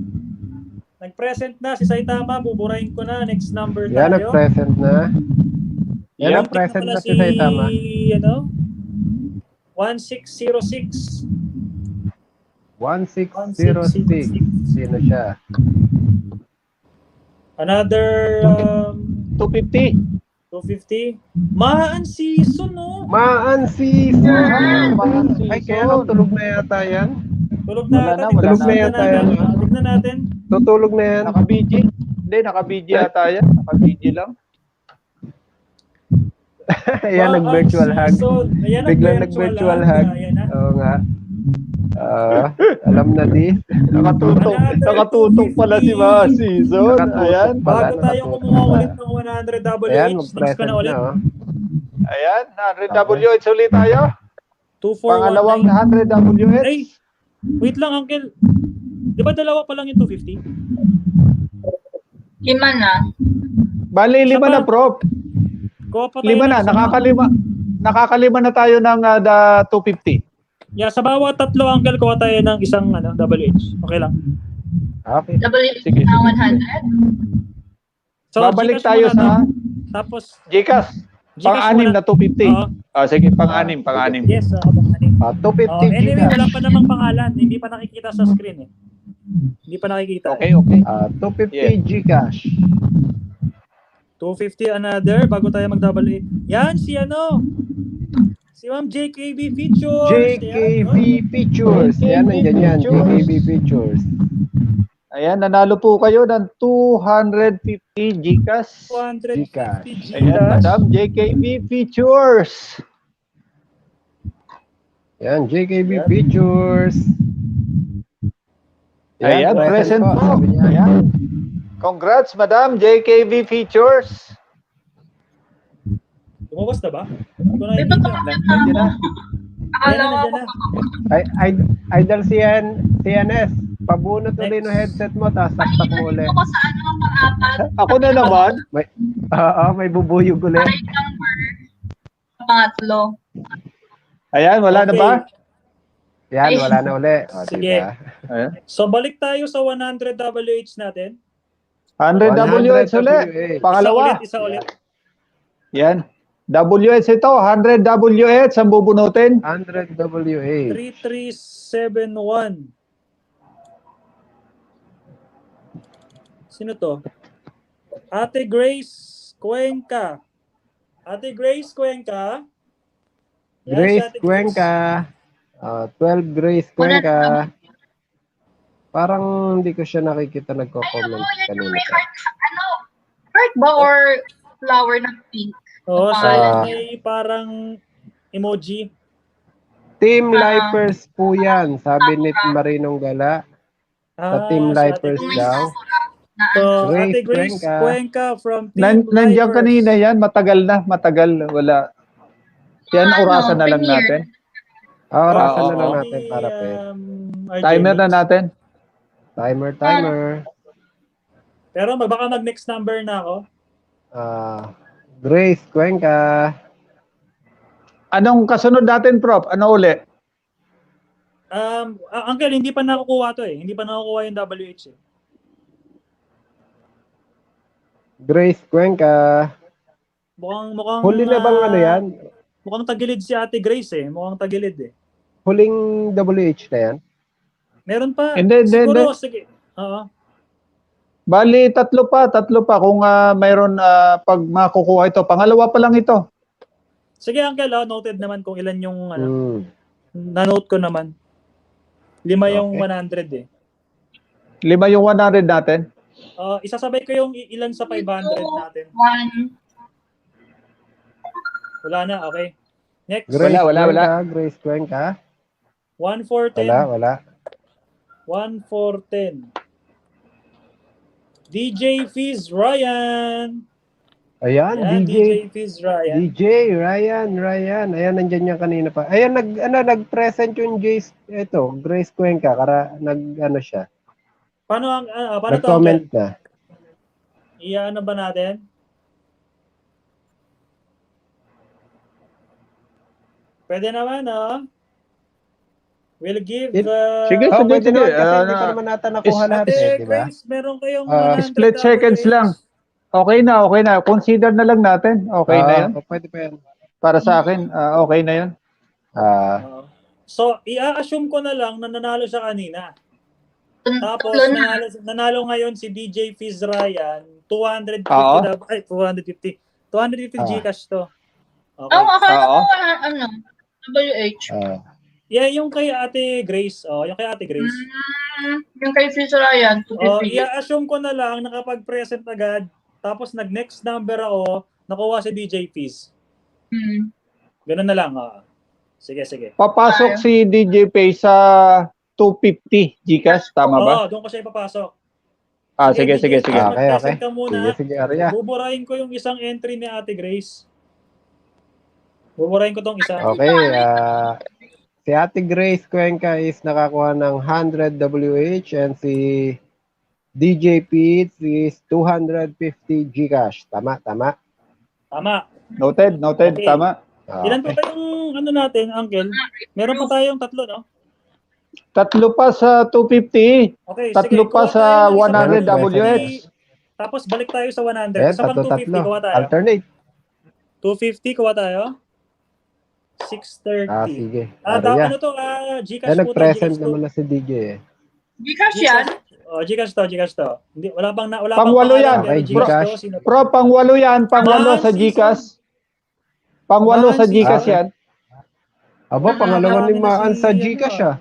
Nag-present na si Saitama, buburahin ko na. Next number tayo. Yan, nag-present na. Yan, nag-present na si Saitama. 1606. 1606. Sino siya? Another 250. 250. Maan season, no? Maan season. Ay, kaya tulog na yata yan. Tulog na yata. Tulog na yata yan. Tignan natin. Tutulog na yan. Naka-BG? Hindi, naka-BG yata yan. Naka-BG lang. Ayan, nag-virtual hug. Ayan, Biglang nag-virtual hug. Oo nga. Alam na di. Nakatutok pala si mga season. Ayan. Bago tayo kumuha ulit ng 100 WH, Ayan, next ka mag-present na ulit. na. Ayan, 100 WH ulit tayo. 2419. Pangalawang 100 WH. Ay, wait lang, Uncle. Di ba dalawa pa lang yung 250? 5 na. Bali, 5 na, Prof. Kuha pa tayo 5 na, ng nakakalima na tayo ng 250. Yeah, sa bawat tatlo, Uncle, kuha tayo ng isang WH. Okay lang. Okay. Sige, na sige. 100. So, Babalik Gcash tayo muna sa tapos, Gcash. Gcash Pang-anim muna. na 250. Oo. Sige, pang-anim, pang-anim. Yes, pang-anim. 250 Anyway, Gcash. wala pa namang pangalan. Hindi pa nakikita sa screen eh. Hindi pa nakikita. Okay, okay. 250 Gcash. 250 another bago tayo mag-double A. Yan, si si Ma'am JKB Features. JKB Features. Yan, nandiyan yan. JKB Features. Ayan, nanalo po kayo ng 250 Gcash. 250 Ayan, Madam JKB Features. Yan, JKB Features. Ayan, present po. sabi niya. Ayan. Congrats, Madam JKB Features. Lumabas na ba? Hindi ko nakikita. Nandiyan na. Akala ko Nandiyan na. Idol CNS. Pabunot ulit ng headset mo, tapos saksak mo ulit. Ako sa pang-apat. Ako na naman. May bubuyog ulit. Number. Pangatlo. Ayan, wala na ba? Yan, wala na ulit. Sige. Diba? Ayan. So, balik tayo sa 100 WH natin. 100 WH ulit. Pangalawa. Isa ulit. Yan. WH ito, 100 WH ang bubunutin. 100 WH. 3371. Sino to? Ate Grace Cuenca. Ate Grace Cuenca. Yan, si Grace Ate Cuenca. 12 Grace Cuenca. Parang hindi ko siya nakikita nagko-comment kanina. Heart ba or flower na pink? Oo, so may parang emoji. Team Lifers po yan, sabi ni Marinong Gala. Sa Team Lifers daw. So, Grace Ate Grace Cuenca. Cuenca from Team Nandiyan Lifers. kanina yan, matagal na, wala. Yan, orasan na lang natin. Orasan na lang natin para Timer na natin. Timer. Pero baka mag-next number na ako. Grace Cuenca. Anong kasunod natin, Prof? Ano uli? Uncle, hindi pa nakukuha to eh. Hindi pa nakukuha yung WH eh. Grace Cuenca. Mukhang Huli na bang ano yan? Mukhang tagilid si Ate Grace eh. Mukhang tagilid eh. Huling WH na yan? Meron pa. Hindi. Siguro, sige. Oo. Bali, tatlo pa. Kung mayroon pag makukuha ito. Pangalawa pa lang ito. Sige, Uncle, noted naman kung ilan yung na-note ko naman. 5 yung 100 eh. 5 yung 100 natin. Isasabay ko yung ilan sa 500 natin. 1. Wala na, okay. Next. Wala. Grace Cuenca. 1-4-10. Wala. 1-4-10. DJ Fizz Ryan. Ayan, DJ Fizz Ryan. DJ Ryan. Ayan, nandyan yan kanina pa. Ayan, nag-present yung Grace Cuenca. Siya. Paano nag-comment na. Iyaano ba natin? Pwede naman, We'll give... Sige. Pwede naman kasi hindi pa naman natin nakuha lahat. Ate Diba? Grace, meron kayong 100 Split seconds lang. Okay na. Consider na lang natin. Okay na yan. Pwede pa yan. Para sa akin, okay na yan. So, i-assume ko na lang na nanalo siya kanina. Tapos, nanalo ngayon si DJ Fizz Ryan, 250 Gcash to. Okay. Akala ko WH. Yeah, yung kay Ate Grace. Yung kay Ate Grace. Yung kay Fizz Ryan, 250. I-assume ko na lang na kapag present agad, tapos nag-next number ako, nakuha si DJ Fizz. Ganun na lang. Sige, sige. Papasok si DJ Pay sa 250 GCash, tama ba? Oo, doon ko siya ipapasok. Sige. Mag-present ka muna. Sige, Arya. Buburahin ko yung isang entry ni Ate Grace. Buburahin ko tong isa. Okay, si Ate Grace Cuenca is nakakuha ng 100 WH and si DJ Pete is 250 GCash. Tama. Tama. Noted, Okay. tama. Ilan pa yung ano natin, Uncle? Meron pa tayong 3, no? 3 pa sa 250. Okay, 3 sige. pa Kuha sa tayo ng 100 isang WH. Tapos balik tayo sa 100. Eh, Isa pang 250, kuha tayo. Alternate. 250, kuha tayo. 630. Sige. Ano to? Gcash po to. Nag-present naman na si DJ eh. Gcash yan? Gcash to. Hindi, wala pang Pang-walo yan. Okay, Gcash. Pro, pang-walo yan. Pang-walo sa GCash. Pang-walo sa GCash yan. Aba, pangalawa ni Maan sa GCash ah.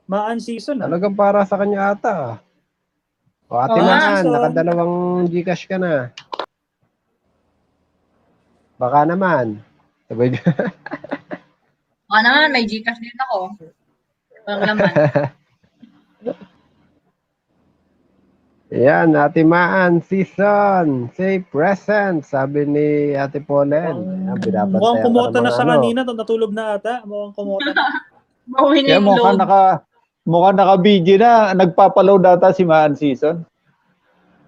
Maan season. Talagang para sa kanya ata. O Ate Maan, nakadalawang GCash ka na. Baka naman. Sabay Oo naman, may Gcash din ako. Walang laman. Yan, Ate Maan season. Say present, sabi ni Ate Polen. Mukhang kumota na siya kanina. Natulog na ata. Mukhang kumota na. Kaya mukhang naka-BG na. Nagpapaload data si Maan Season.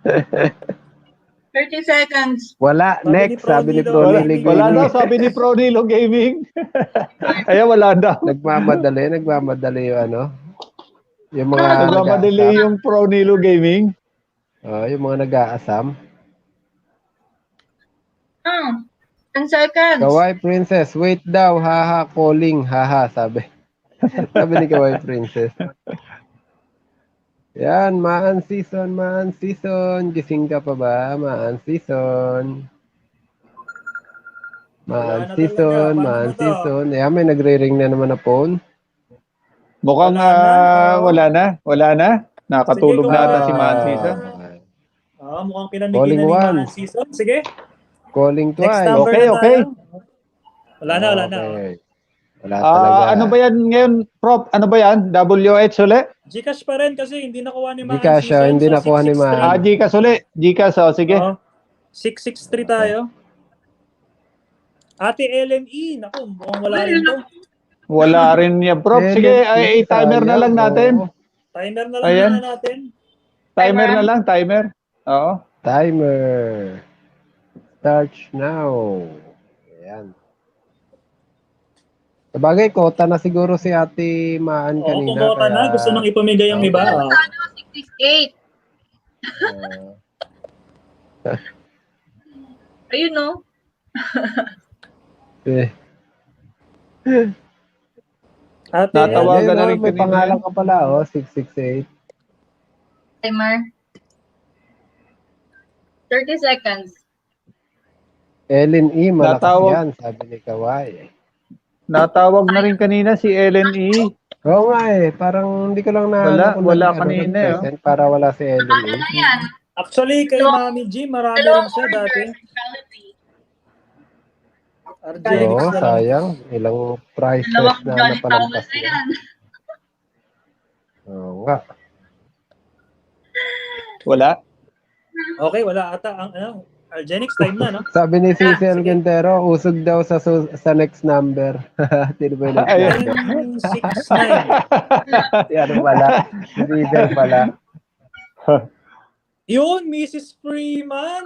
30 seconds. Wala, next, sabi ni Pro Nilo Gaming. Wala daw, sabi ni Pro Nilo Gaming. Kaya wala daw. Nagmamadali yung ano. Yung mga nagmamadali yung Pro Nilo Gaming. Yung mga nag-aasam. 10 seconds. Kawaii Princess, wait daw, haha, calling, haha, sabi. Sabi ni Kawaii Princess. Yan, Maan season. Gising ka pa ba? Maan season. Yan, may nagre-ring na naman na phone. Mukhang wala na. Nakatulog na ata si Maan Season. Mukhang pinamigay na ni Maan Season. Sige. Calling twice. Next number Okay. Wala na. Wala talaga. Ano ba yan ngayon, Prof? Ano ba yan? WH ulit? Gcash pa rin kasi hindi nakuha ni Maan Gcash, Season. hindi nakuha ni Maan. Gcash ulit. Gcash, sige. 663 tayo. Ate LME, naku, mukhang wala rin to. Wala rin yan, Prof. Sige, timer na lang natin. Timer na lang natin. Timer na lang, timer. Oo. Timer. Start now. Ayan. Sabagay, kota na siguro si Ate Maan kanina. Oo, kota na. Gusto nang ipamigay ang iba. 68. Ayun, no? Natawagan na rin may pangalan ka pala, 668. Timer. 30 seconds. Ellen E, malakas yan, sabi ni Kawai. Natawag na rin kanina si Ellen E. Oo nga parang hindi ko lang wala kanina para wala si Ellen E. Actually, kay Mami G, marami rin siya dati. Oo, sayang. Ilang prices na napalampas niya. Oo nga. Wala? Okay, wala ata. Algenix time na, no? Sabi ni Cecil Quintero, usog daw sa next number. Sino ba yung next number? 969. Yan pala. Reader pala. Yun, Mrs. Freeman.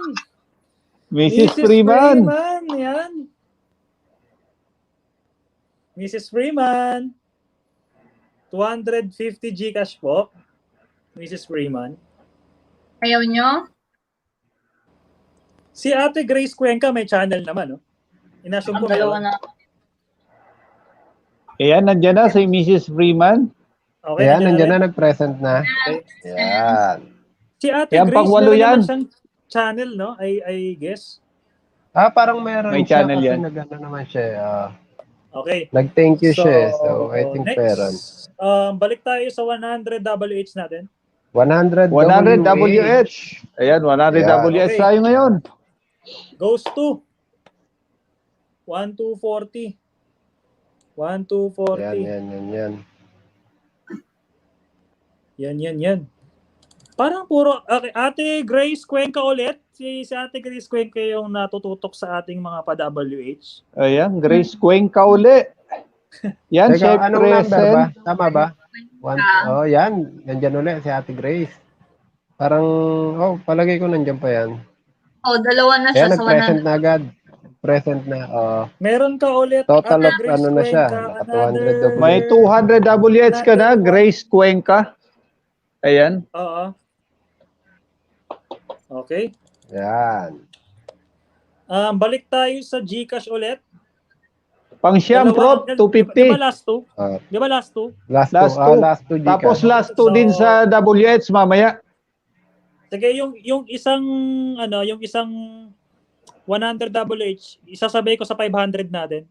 Mrs. Freeman. Yan. Mrs. Freeman. 250 Gcash po. Mrs. Freeman. Ayaw nyo? Si Ate Grace Cuenca may channel naman, no? Inassume ko meron. Ayan, nandiyan na si Mrs. Freeman. Okay, ayan, nandiyan na, nag-present na. Ayan. Si Ate Ayan, Grace pangwalo meron yan. naman siyang channel, no? I guess. Parang meron may siya channel kasi yan. nag-ano naman siya. Okay. Nag-thank you siya. So, I think next, meron. Balik tayo sa 100 WH natin. 100 WH. Ayan, 100 WH tayo ngayon. Goes to 1240. 1,240. Yan. Parang puro, okay, Ate Grace Cuenca ulit. Si Ate Grace Cuenca yung natututok sa ating mga pa-WH. Ayan, Grace Cuenca uli. Yan, Teka, siya anong number ba? present. Tama ba? Yan. Nandyan ulit si Ate Grace. Parang, palagay ko nandyan pa yan. Dalawa na siya Ayan, sa nag-present na agad. Present na. Meron ka ulit. Total Ate of Grace ano na siya. Cuenca, Naka 200 WH. May 200 WH ka na, Grace Cuenca. Ayan. Oo. Okay. Yan. Balik tayo sa GCash ulit. Pang-siyam, Prof, 250. Di ba last two? Di ba last two? Last two. Tapos last two din sa WH mamaya. Sige, yung isang 100 WH, isasabay ko sa 500 natin.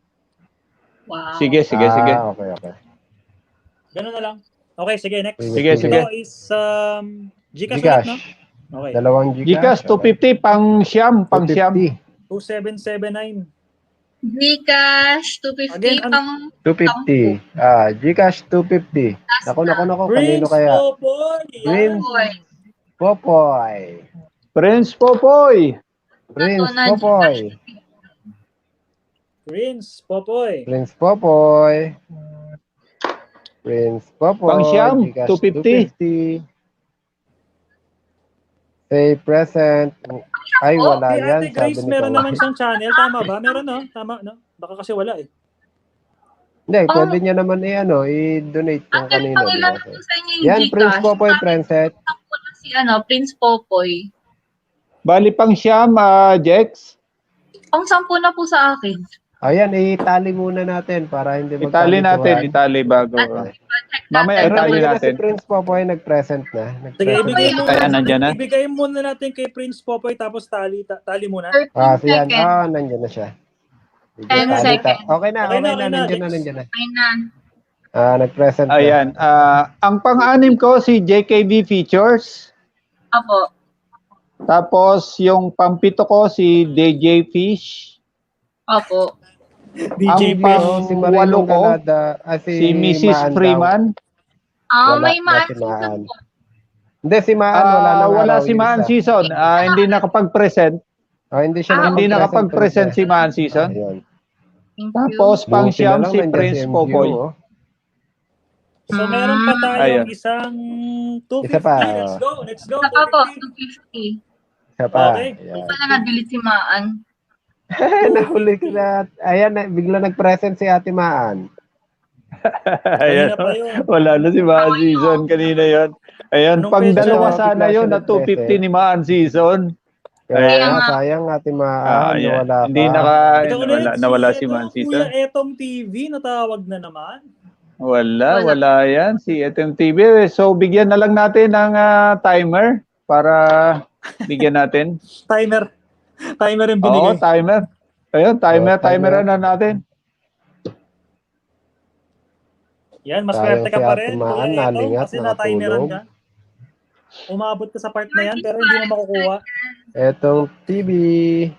Wow. Sige. Okay. Ganun na lang. Okay, sige, next. Sige. Ito is GCash ulit, no? Okay. Dalawang GCash, 250, pang-siyam. 2779. GCash, 250 Again, pang 250. GCash 250. Nako, kanino kaya? Prince Popoy. Pang-siyam, GCash 250. Say present. Ay, wala Si yan. Ate Grace, Sabi ni meron Kawa. naman siyang channel. Tama ba? Meron, no? Tama, no? Baka kasi wala, eh. Hindi, pwede niya naman i-donate kung kanino. Pangilan po sa inyo yung Yan, GCash. Prince Popoy, Princess. Si Prince Popoy. Bali pang-siyam, Jex. Pang 10 na po sa akin. Ayan, itali muna natin para hindi Itali natin, bago. Mamaya itali natin. Si Prince Popoy nag-present na. Sige, Nandiyan na. ibigay muna natin kay Prince Popoy tapos tali muna. Siyan. Nandiyan na siya. 10 seconds. Okay na. Nandiyan na. Ay na. Nag-present na. Ayan. Ang pang-anim ko si JKB Features. Apo. Tapos yung pang-pito ko si DJ Fish. Opo. DJ Fish. Si Walo ko si Mrs. Freeman. May Maan Season po. Hindi, si Maan. Wala si Maan Season. Hindi nakapag-present. Hindi nakapag-present si Maan Season. Tapos pang-siyam si Prince Popoy. So meron pa tayong isang 250. Isa pa. Let's go. Opo, 250. Isa pa. Okay. Hindi pala na-delete si Maan. Nahuli ko na. Ayan, bigla nag-present si Ate Maan. Ayan. Wala na si Maan Season. Kanina yon. Ayan, pang-dalawa sana yon na 250 ni Maan Season. Kaya sayang Ate Maan. Nawala pa. Nawala si Maan Season. Kuya Etong TV, natawag na naman. Wala yan. Si Etong TV. So, bigyan na lang natin ng timer para bigyan natin. Timer yung binigay. Oo, timer. Ayun, timer na natin. Yan, mas swerte ka pa rin. Nalingat, kasi na-timeran ka. Umabot ka sa part na yan, pero hindi mo makukuha. Etong TV.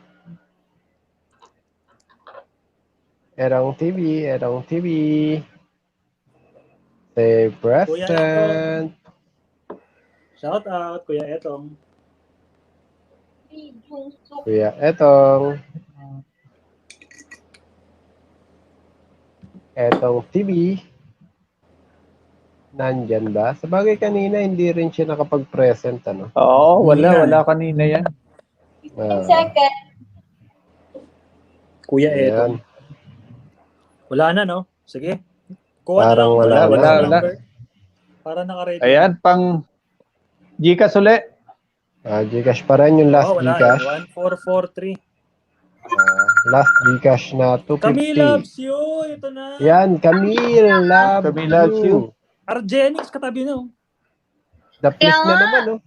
Say present. Shout out, Kuya Etong. Etong TV. Nandyan ba? Sabagay kanina hindi rin siya nakapag-present, ano? Oo, wala kanina yan. 15 seconds. Kuya Etong. Wala na, no? Sige. Parang wala. Para naka-ready. Ayan, pang GCash ulit. GCash pa rin yung last GCash. 1443. Last GCash na 250. Camille loves you. Ito na. Yan, Camille loves you. Argenix katabi no. The please na naman, no?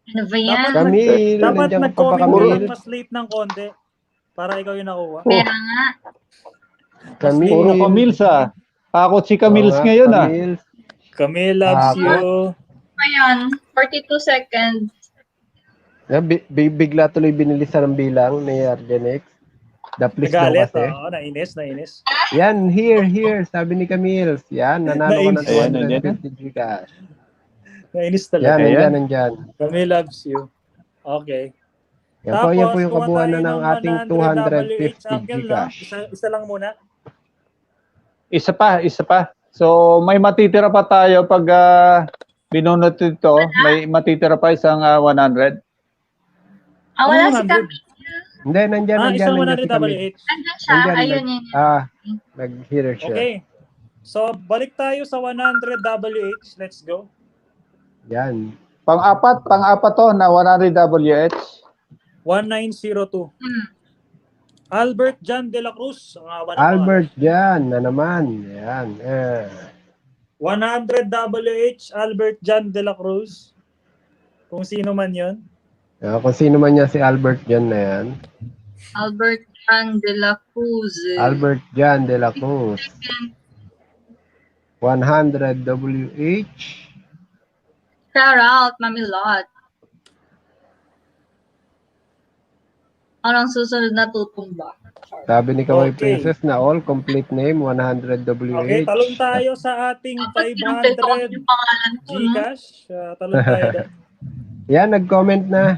Ano ba yan? Camille, dapat nag-comment Camille. mas late ng konti para ikaw yung nakuha. Kaya nga. Camille. Puro Camille Takot si Camille ngayon, Camille loves you. Ayan, 42 seconds. Bigla tuloy binilisan ng bilang ni Argenix. The-please daw Nagalit, kasi. oo, nainis. Yan, here, sabi ni Camille. Yan, nanalo ka ng Nainis. 250 Gcash. Nainis talaga. Yan, nandyan. Kami loves you. Okay. Yan po yung kuha kabuuan tayo na ng ating 100 WH 250 uncle, no? Gcash. Isa lang muna. Isa pa. So may matitira pa tayo pag binunot ito. May matitira pa isang 100. Wala si Camille. Hindi, nandyan Isang si 100 Camille. WH. Nandyan siya. Ayun yun. Nag-heater siya. Okay. So, balik tayo sa 100 WH. Let's go. Yan. Pang-apat to na 100 WH. 1902. Albert John De La Cruz. Albert Jan na naman. Yan. 100 WH, Albert John De La Cruz. Kung sino man yun. Kung sino man yan si Albert Jan na yan. Albert Jan De La Cruz. Albert Jan De La Cruz. 100 WH. Shout out, Mami Lot. Anong susunod na tutumba? Sabi ni Kawai Princess na all complete name 100 WH. Okay, talon tayo sa ating 500 Gcash. Talon tayo doon. Yan, nag-comment na.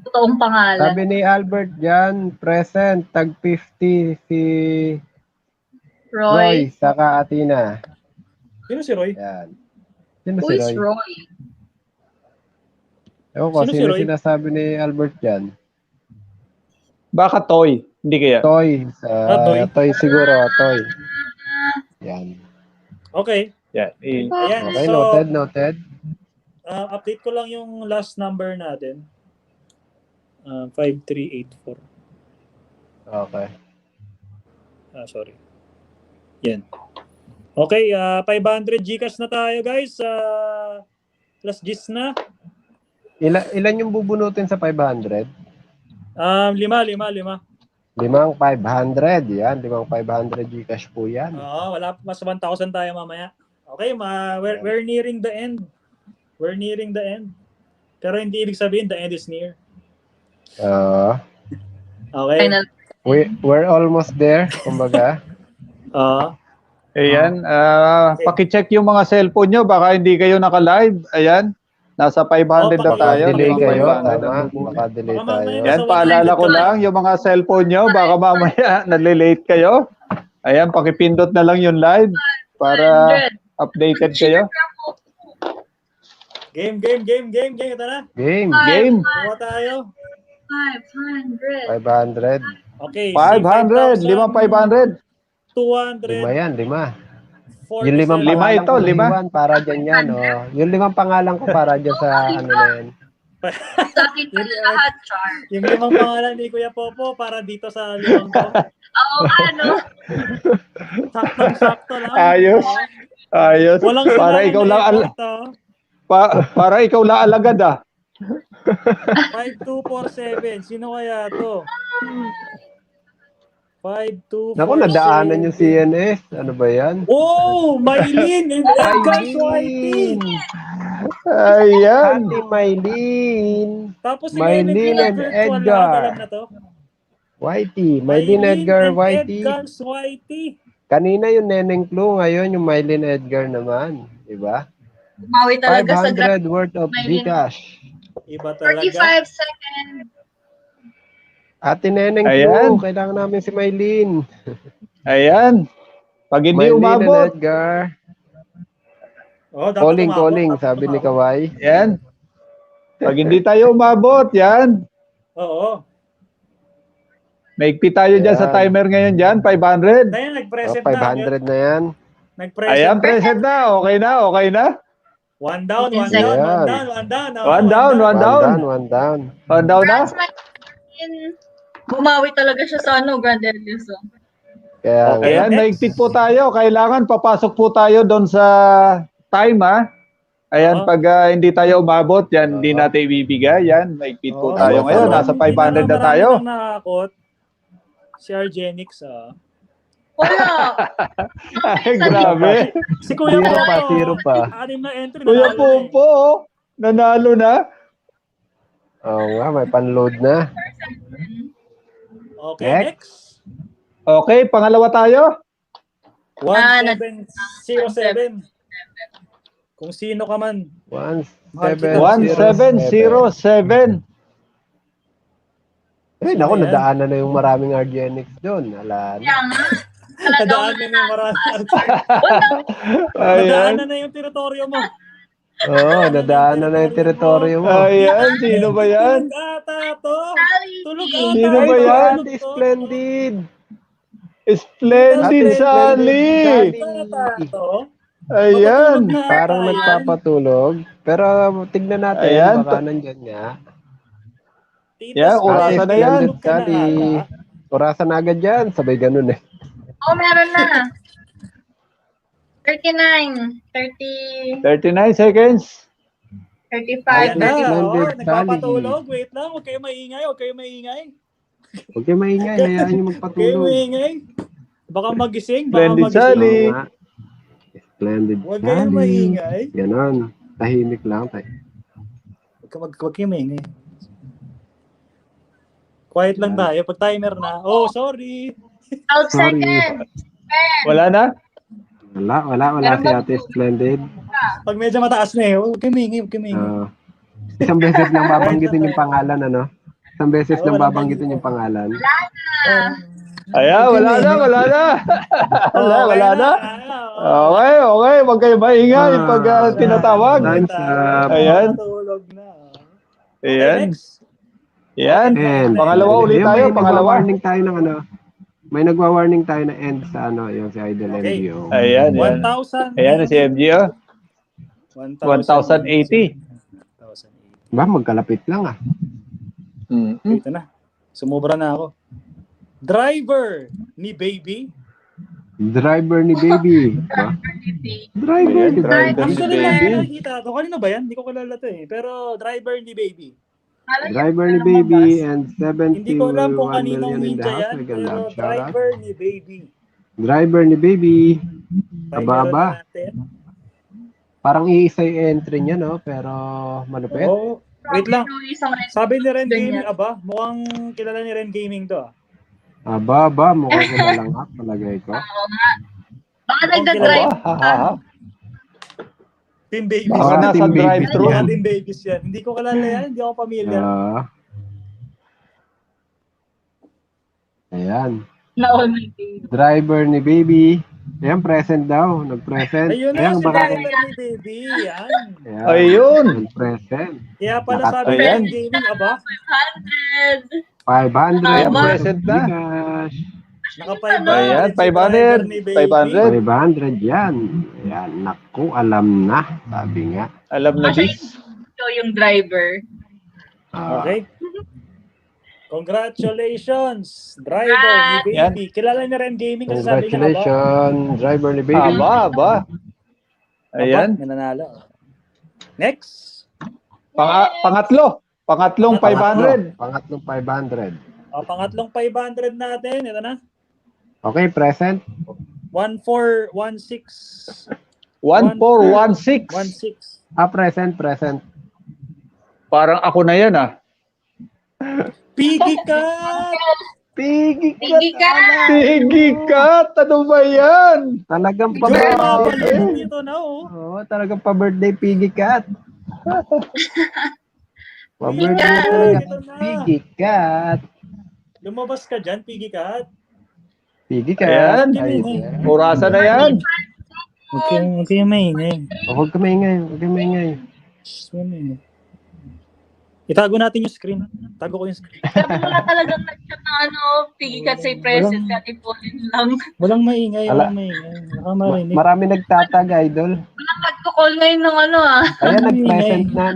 Totoong pangalan. Sabi ni Albert Jan, present, tag 50 si Roy saka Athena. Sino si Roy? Yan. Sino Who si is Roy? Roy? Ewan ko, Sino si sino Roy? sinasabi ni Albert Jan? Baka Toy. Hindi kaya? Toy. Toy. Toy siguro, Toy. Yan. Okay. Yan. Ayan, Okay, so, noted. update ko lang yung last number natin. 5384. Okay. Sorry. Yan. Okay, 500 Gcash na tayo, guys. Plus G's na. Ilan yung bubunutin sa 500? 5. 500. Yan, 500 Gcash po yan. Oo, wala mas 1,000 tayo mamaya. Okay, we're nearing the end. We're nearing the end. Pero hindi ibig sabihin the end is near. Okay. We're almost there, kumbaga. Ayan, paki-check yung mga cellphone nyo, baka hindi kayo naka-live. Ayan, nasa 500 na tayo. Delay kayo, maka-delay tayo. Ayan, paalala ko lang, yung mga cellphone nyo, baka mamaya nalilate kayo. Ayan, pakipindot na lang yung live para updated kayo. Game. Ito na. Game. Kuha tayo. 500. 500. Okay. 500, 500. 200. 5 yan, 5. 47. Yung 5 pangalan ito, ko, 5. Iwan, para dyan yan. Oh. Yung 5 pangalan ko para dyan sa ano na yan. Sa akin pala lahat, Char. Yung 5 pangalan ni Kuya Popo para dito sa 5 ko. Oo, ano? Saktong-sakto lang. Ayos. Walang Para ikaw lang para ikaw lang alagad 5247. Sino kaya to? 5247. Naku, nadaanan yung CNS. Ano ba yan? Oh, Maylin and Edgar Swipey. Ayan. Ate Maylin. Tapos si Maylin and Edgar. Alam na to. Whitey. Maylin, Edgar, and Whitey. Edgar Swipey. Kanina yung Neneng Clue, ngayon yung Maylin Edgar naman. Diba? Umawi talaga sa 500 worth of Gcash. Iba talaga. 45 seconds. Ate Neneng Ayan. Clue, kailangan namin si Maylin. Ayan. Pag hindi Maylin umabot. and Edgar. Oh, dapat Calling, sabi ni Kawai. Yan. Pag hindi tayo umabot, yan. Oo. Maigpi tayo dyan sa timer ngayon dyan, 500. Kaya nag-present 500 na yan. Nag-present. Ayan, present na. Okay na. One down. One down na. Bumawi talaga siya sa Grand Ellison. Kaya, ayan, maigpit po tayo. Kailangan papasok po tayo doon sa time, ha? Ayan, pag hindi tayo umabot, yan, hindi natin ibibigay. Yan, maigpit po tayo ngayon. Nasa 500 na tayo. Nakakot. Si Argenix, Wala. Ay, grabe. Si Kuya Zero pa. Anim na entry. Kuya Popo, nanalo na. Oo nga, may pan-load na. Okay, next. Okay, pangalawa tayo. 1707. Kung sino ka man. 1707. Eh, naku, nadaanan na yung maraming Argenix doon. Ala na. Nadaanan na yung maraming. Ayan. Nadaanan na yung teritoryo mo. Oo, nadaanan na yung teritoryo mo. Ayan, sino ba yan? Tulog Sino ba yan? Splendid. Splendid Sally. Ayan. Parang nagpapatulog. Pero tignan natin, Ayan. baka nandyan niya. Yeah, orasan na yan. Orasan na agad yan. Sabay ganun eh. Oh, meron na. 39. 30. 39 seconds. 35. Nagpapatulog. Wait lang, huwag kayo maingay. Huwag kayo maingay. Hayaan nyo Huwag kayo magpatulog. maingay. Baka magising. Splendid Sally. Splendid Huwag kayo maingay. Ganon. Tahimik lang. Huwag kayo maingay. Quiet lang tayo. Pag timer na. Oh, sorry. 12 seconds. Wala na? Wala si Ate Splendid. Pag medyo mataas na eh, huwag kayo maingay. Isang beses lang babanggitin yung pangalan, ano? Isang beses lang babanggitin yung pangalan. Ayan, wala na. Wala na. Okay. Huwag kayo maingay pag tinatawag. Ayan. Ayan. Yan. Pangalawa ulit tayo. Pangalawa. May nagwa-warning tayo na end sa yung si Idol MGO. Ayan. 1,000. Ayan si MGO. 1,080. Ba, magkalapit lang ah. Ito na. Sumubra na ako. Driver ni Baby. Driver ni Baby. Actually, nakikita ito. Kanina ba yan? Hindi ko kilala ito eh. Pero driver ni Baby. Driver ni Baby and 71 Hindi ko alam kung kaninong million in the ninja house. yan. Pero driver ni Baby. Driver ni Baby. Ababa. Parang iisa yung entry niya, no? Pero malupit. Oh, wait lang. Sabi ni Ren Gaming, mukhang kilala ni Ren Gaming to. Aba, mukhang kilalang up palagay ko. Baka nagda-drive. Team Babies. Baka nasa drive-thru. Team Babies yan. Hindi ko kilala yan. Hindi ako familiar. Ayan. Driver ni Baby. Ayan, present daw. Nag-present. Ayun na, si driver ni Baby. Yan. Ayun. Nag-present. Kaya pala sabi ni Ren Gaming, 500. Ayan, present na. Naka 500. Ayan, 500. 500 yan. Ayan, naku, alam na. Sabi nga. Alam na this. So, yung driver. Okay. Congratulations, driver ni Baby. Kilala niya Ren Gaming kasi sabi niya Congratulations, driver ni Baby. Aba. Ayan. Nanalo. Next. Pangatlong 500. Pangatlong 500. Pangatlong 500 natin. Ito na. Okay, present. 1416. 1416. Present. Parang ako na yan Piggy Cat! Piggy Cat! Ano ba yan? Talagang pa-birthday. Dito na talagang pa-birthday Piggy Cat. Pa-birthday talaga Piggy Cat. Lumabas ka dyan, Piggy Cat. Piggy Cat. Ayan. Orasan na yan. Huwag kayo maingay. Huwag ka maingay. Itago natin yung screen. Tago ko yung screen. Wala talagang nag-chat ng Piggy Cat say present. Kati po lang. Walang maingay. Marami nagtatag, Idol. Walang nagko-call ngayon ng Ayan,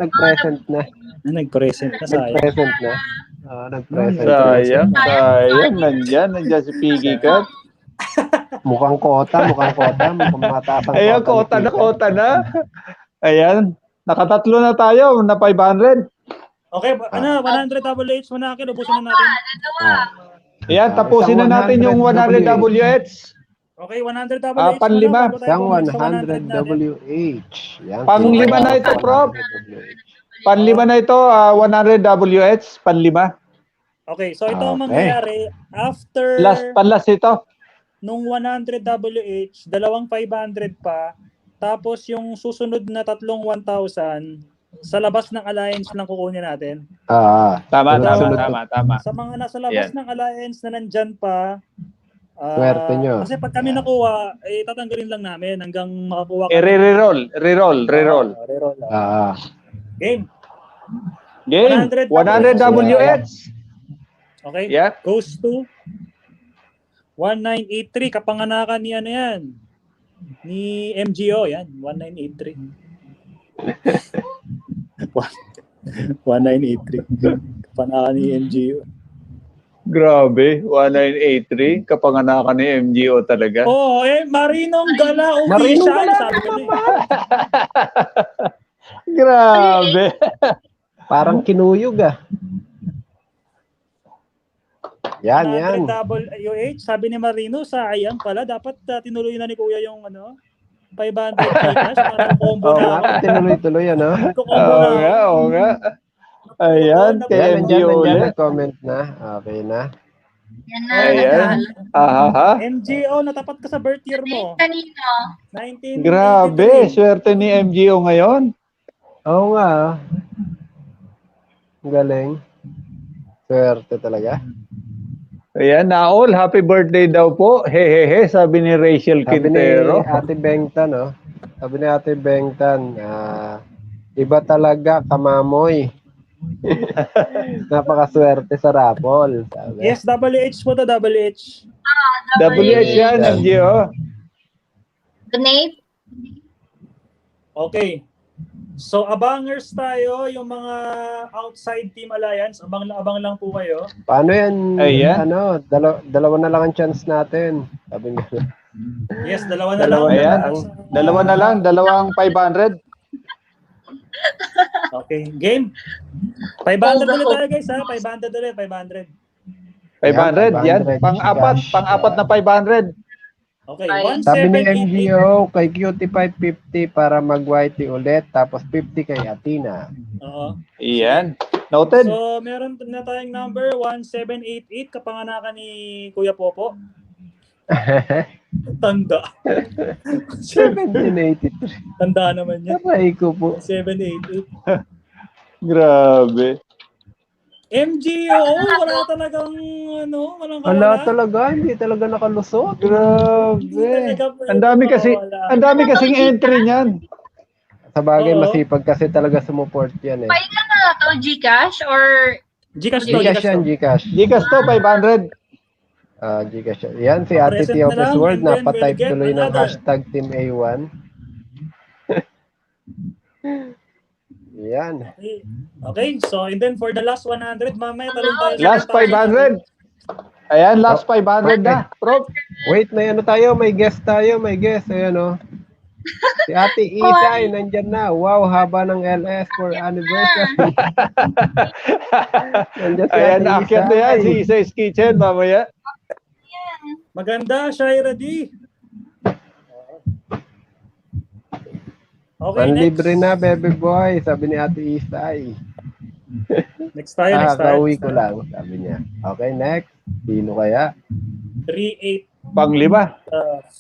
nag-present na. Nag-present na, sayang. Nag-present. Sayang. Nandyan si Piggy Cat. Mukhang kota. Mukhang mataas ang Ayan, kota na. Ayan. Nakatatlo na tayo na 500. Okay, 100 WH muna akin. Ubusin na natin. Ayan, tapusin na natin yung 100 WH. Okay, 100 WH. Panlima. Isang 100 WH. Panglima na ito, Prof. Panlima na ito, 100 WH. Panlima. Okay, so ito ang Okay. mangyayari after Panlast ito. nung 100 WH, dalawang 500 pa, tapos yung susunod na tatlong 1,000 sa labas ng alliance lang kukunin natin. Tama. Sa mga nasa labas ng alliance na nandyan pa, Swerte nyo. kasi pag kami nakuha, tatanggalin lang namin hanggang makakuha Reroll. Reroll. Game. 100 WH. Okay? Yeah. Goes to 1983. Kapanganakan ni ano yan? Ni MGO. Yan. 1983. 1983. Kapanganakan ni MGO. Grabe, 1983. Kapanganakan ni MGO talaga. Oh, Marinong Gala official. Marinong Gala sabi ko na. Grabe. Parang kinuyog Yan. 100 WH, sabi ni Marino, sayang pala. Dapat tinuloy na ni Kuya yung 500 cash para combo na. Tinuloy-tuloy Oo nga. Ayan, kay MGO ulit. Comment na. Okay na. Ayan. MGO, natapat ka sa birth year mo. Kanino? 1983. Grabe, swerte ni MGO ngayon. Oo nga. Galing. Swerte talaga. Ayan, Naol, happy birthday daw po. Hehehe, sabi ni Rachel Quintero. Sabi ni Ate Bengtan, Sabi ni Ate Bengtan, iba talaga kamamoy. Napakaswerte sa raffle. Sabi. Yes, WH po to, WH. WH yan, MGO. Donate? Okay. So, abangers tayo, yung mga outside Team Alliance, abang lang po kayo. Paano yan? Ayan. Dalawa na lang ang chance natin. Sabi nga. Yes, dalawa na lang. Ayan. Dalawa na lang, dalawang 500. Okay, game. 500 ulit tayo guys ha, 500 ulit, 500. 500, yan. Pang-apat na 500. Okay, Sabi ni 1788. MGO, kay Cutie 550 para mag-whitey ulit, tapos 50 kay Athena. Oo. Yan. Noted. So, meron na tayong number 1788, kapanganakan ni Kuya Popo. Tanda. 1783. Tanda naman niya. Aray ko po. 788. Grabe. MGO, wala talagang walang Wala talaga, hindi talaga nakalusot. Grabe. Ang dami kasing entry niyan. Sa bagay, masipag kasi talaga sumuport yan Pahinga na to, Gcash or Gcash yan, Gcash. Gcash to, 500. Gcash. Yan, si Ate Present Teopes na lang, World, and then napatype we'll get tuloy ng another. hashtag Team A1. Yan. Okay, so and then for the last 100, mamaya talon tayo. Last 500. Ayan, last 500 na. Prof. Wait, may tayo, may guest tayo, may guest. Ayan Si Ate Isa ay nandyan na. Wow, haba ng LS for anniversary. Nandyan si Ayan, Ate akyat na yan. Si Isay's Kitchen, mamaya. Maganda, Shaira D. Okay, Panlibre na, baby boy, sabi ni Ate Isay. Next tayo. Kauwi ko lang, sabi niya. Okay, next. Sino kaya? 38. Pang-lima.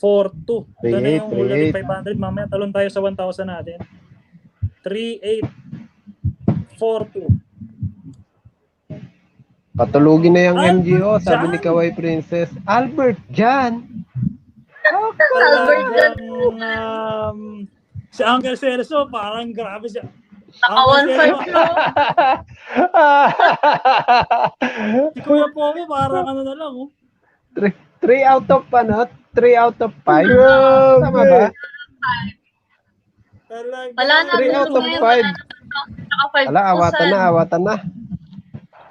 4-2. Ito na yung 38. ulit 500. Mamaya talon tayo sa 1,000 natin. 38. 4-2. Patulugin na yung MGO, sabi Jan? ni Kawai Princess. Albert Jan. Albert Jan. Si Uncle Celso, parang grabe siya. Naka-1.5 lang. Si Kuya Popo, parang na lang. 3 out of 3 out of 5. Tama ba? Wala na. 3 out of 5. Wala, awatan na.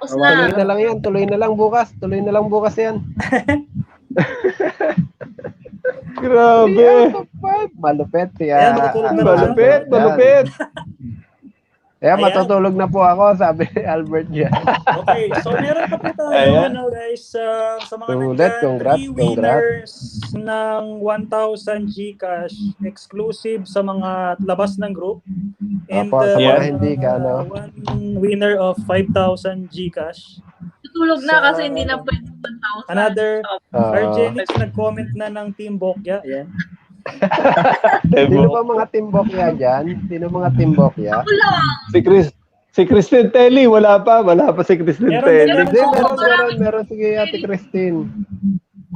Tuloy na lang yan, tuloy na lang bukas yan. Grabe. 3 out of 5. Malupit. Ayan, Malupit. Kaya Ayan. matutulog na po ako, sabi ni Albert dyan. Okay, so meron pa po tayo, Ayan. ano guys, sa mga Sulit, nandyan, congrats, 3 winners ng 1,000 GCash exclusive sa mga labas ng group. And Apo, sa mga hindi ka, ano. one winner of 5,000 GCash. Tutulog na Sa- kasi hindi na pwede 1,000. Another, Oo. Argenix nag-comment na ng Team Bokya. Ayan. Sino ba mga timbokya dyan? Sino mga timbokya? Si Christine Telly, wala pa si Christine Meron Telly. din, Meron. Sige, Ate Christine.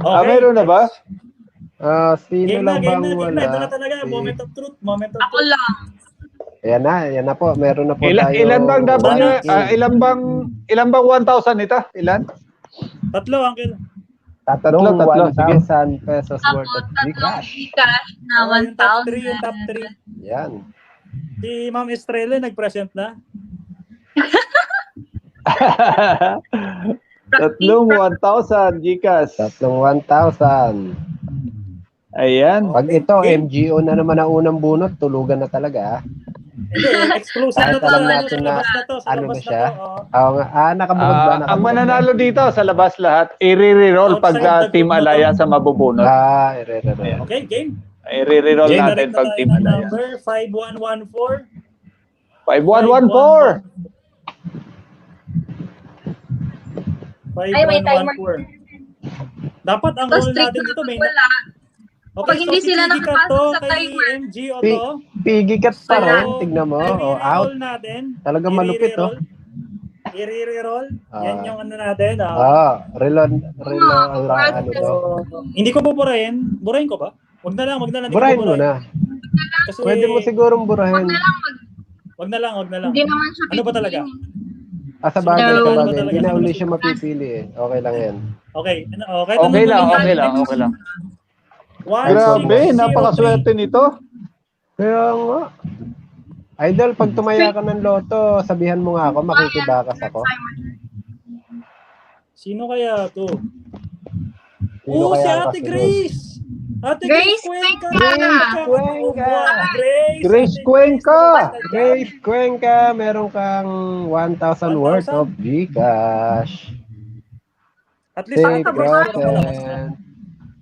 Ah, meron na ba? Sino Game na, lang game bang na, game wala? na. Ito na talaga, moment of truth, moment of Ako truth. lang. Ayan na po. Meron na po tayo. Ilan bang dapat na, 1K. ilan bang 1,000 ito? Ilan? Tatlo, Uncle. Tatlong Tatlo, sige. 1,000 pesos worth of Tatlong Gcash. Gcash na Yung top 3, 1,000. yung top 3. Yan. Si Ma'am Estrella nag-present na. Tatlong 1,000 Gcash. Tatlong 1,000. Ayan. Pag ito, MGO na naman ang unang bunot, tulugan na talaga. Hindi, exclusive na Kahit to. alam Ano, natin sa na labas na to. Sa ano labas na na siya. to. Oo. Oo nga. Nakabukod ba? Ang mananalo dito sa labas lahat, i-re-roll pag Outside the Team group na to. Alliance ang mabubunot. Irerero. Okay, game. I-re-roll Game, natin direct na pag tayo Team ng Alliance. number 5114. 5114. 5114. Dapat ang Tapos goal trick natin na dito may wala. Okay, Pag hindi so sila si Piggy Cat nakapasok to, sa kay timer. MGO to. Piggy cat pa So, rin. Tignan mo. Oh, out. i-re-roll natin. Talaga malupit, oh. I-re-roll. Yan yung ano natin. Relon, ano to? Hindi ko buburahin. Burahin ko ba? Wag na lang. Hindi ko Burahin mo buburahin. na. Kasi, Pwede mo sigurong burahin. Wag na lang. Hindi naman siya Ano ba talaga? Sa bagay, No. sa bagay. Hindi na uli siya mapipili eh. Okay lang yan. Okay. Okay lang. Grabe, napakaswerte nito. Kaya nga. Idol, pag tumaya ka ng loto, sabihan mo nga ako, makikibakas ako. Sino kaya to? Sino Si kaya ang Ate kasunod? Grace! Ate Grace Cuenca! Grace Cuenca, meron kang 1,000 worth of Gcash. At least Take Ate Grace, present.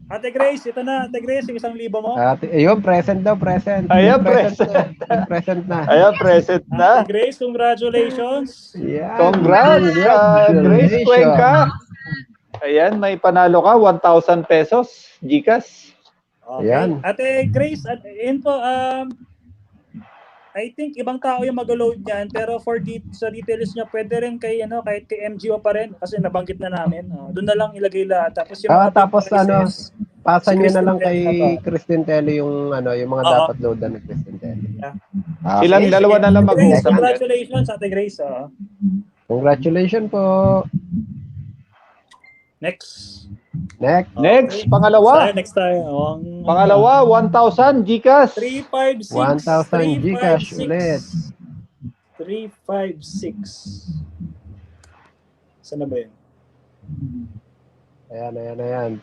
Ate Grace, ito na. Ate Grace, yung 1,000 mo. Ayun, present daw, present. Ayan, present. Present na. Ayan, present na. Ate Grace, congratulations. Yeah. Congrats, Grace Cuenca. Ayan, may panalo ka, 1,000 pesos, Gcash. Okay. Ayan. Ate Grace, yun po, I think ibang tao yung mag-load niyan, pero sa details niya, pwede rin kay, kahit kay MGO pa rin, kasi nabanggit na namin. Doon na lang ilagay lahat. Tapos yung Tapos pasa si niyo na lang Christine kay Telly. Christine Telly yung yung mga dapat loadan ni Christine Telly. Yeah. Ilan, dalawa na lang Grace, mag-uusap. congratulations, Ate Grace. Congratulations po. Next. Next, pangalawa. Next tayo. Pangalawa, 1,000 Gcash. 356. 1,000 Gcash ulit. 356. Saan na ba yun? Ayan.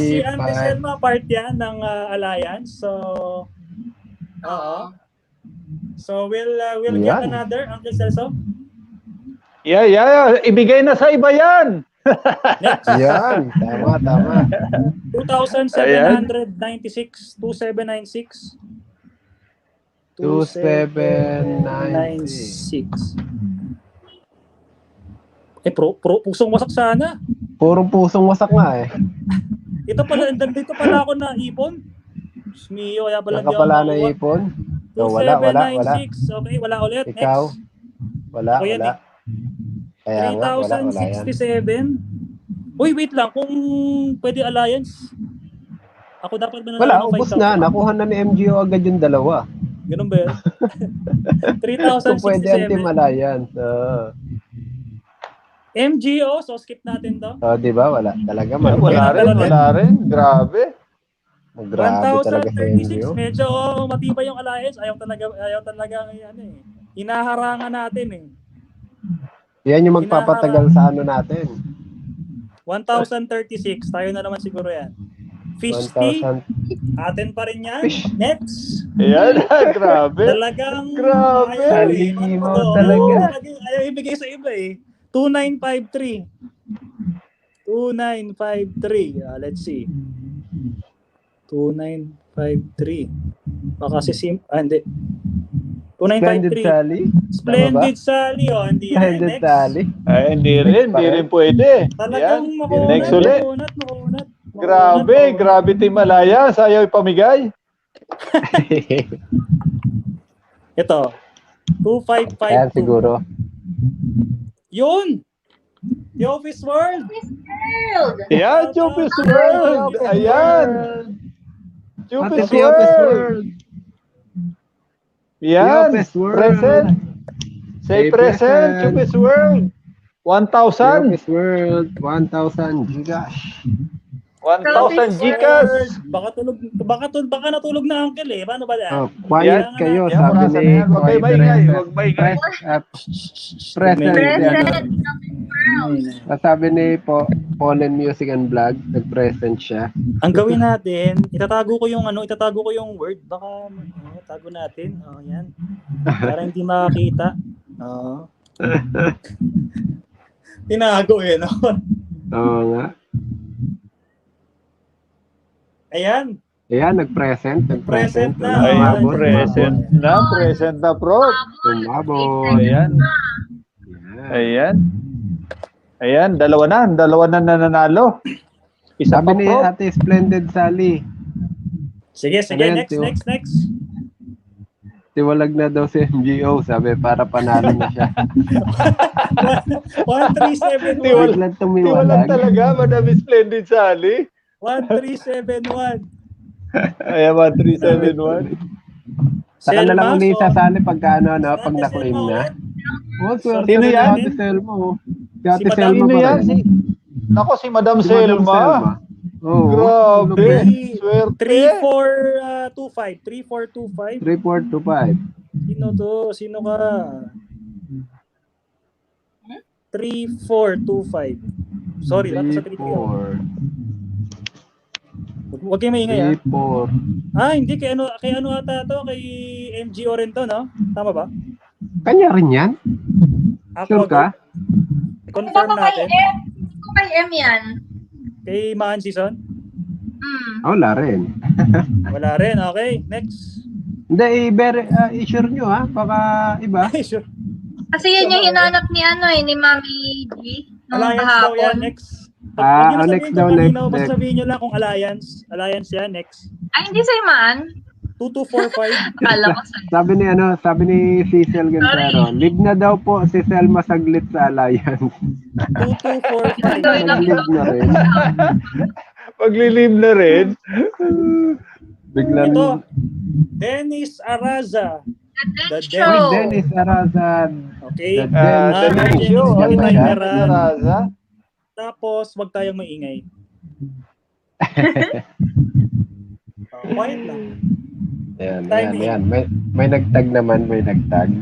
Si Ante Selma, part yan ng Alliance. So, So, we'll get another, Uncle Celso? Yeah. Ibigay na sa iba yan. Next. Yan, tama. 2,796. 2796. 2796. Pusong wasak sana. Purong pusong wasak nga eh. Dito pala ako na ipon. Mio, kaya pala Nakapala na ipon. No, wala. 2796. Okay, wala ulit. Ikaw? Next. Wala. Ako yan eh. Kaya nga, wala yan. 3,067. Uy, wait lang. Kung pwede Alliance, ako dapat mananalo Wala, ng ubos 5,000. na. Nakuha na ni MGO agad yung dalawa. Ganun ba yun? Kung pwede ang Team 3,067. Alliance. MGO, so skip natin to. Di ba? Wala. Talaga. Wala rin. Grabe. Grabe talaga sa 1,036. MGO. Medyo matibay yung Alliance. Ayaw talaga hinaharangan natin eh. Yan yung magpapatagal sa ano natin. 1,036. Tayo na naman siguro yan. Fish tea. 1,036. Atin pa rin yan. Next. Ayan, grabe. Talagang Grabe. Ayaw ibigay sa iba eh. 2953. 2953. Let's see. 2953. Baka si hindi. 2953. Splendid Sally. Oh, hindi yan. Splendid Next. Sally. Ay, hindi rin pwede. Talagang Next ulit. makunat. Grabe Team Alliance. Ayaw ipamigay. Ito. 2552. Ayan siguro. Yun! The Office World! Ayan, Office World! Ayan! Office World! Yan, present. Say present, Office World. 1,000. Office World, 1,000 Gcash. 1,000 Gcash. Baka natulog na uncle eh. Paano ba yan? Oh, quiet kayo, sabi ni Huwag kayo maingay, huwag maingay. Present. Sabi ni Pollen Music and Vlog, nag-present siya. Ang gawin natin, itatago ko yung word. Baka tago natin. Oh, yan. Para hindi makakita. Oh. Tinago eh, no? Oo nga. Ayan. Ayan, nag-present na. Ayan, present na, bro. Umabot. Ayan, dalawa na nananalo. Isa sabi pa, ni bro. Ate Splendid Sally. Sige, Ayan, next. Tiwalag na daw si MGO, sabi, para panalo na siya. 1371. Tiwalag talaga, Madam Splendid Sally. 1371. Ayan, 1371. Saka na lang uli sasali pagka pag na-claim na. Oh, swerte Sino na yan? Ate Selma. Si Ate Si Selma Sino pa yan? rin. Nako, si Madam Si Madam Selma. Oh, Grabe. Swerte. 3425. 3425. Sino ka? 3425. Sorry, lang sa 34. Huwag kayo maingay ha. 34. Hindi kay ano ata to, kay MGO rin to, no? Tama ba? Kanya rin yan? Sure ka? Confirm natin. Kay M yan. Kay Mahan Season? Wala rin. Wala rin, okay. Next. Hindi, i-sure nyo ha. Baka iba. Sure. Kasi yan yung hinanap ni ni Mami G. Nung Alliance daw yan, kahapon. next. Next daw, next. Basta sabihin nyo lang kung Alliance. Alliance yan, next. Ay, hindi sa'yo man. 2245. Kala ko Sabi ni Cecil Gantero, live na daw po si Selma saglit sa Alliance. 2245. Live na rin. Paglilib na rin. Bigla Ito, Dennis Araza. The Dennis Araza. Okay. Dennis Show. Araza. Tapos, wag tayong maingay. Quiet lang. Yan. May nagtag naman, may nagtag.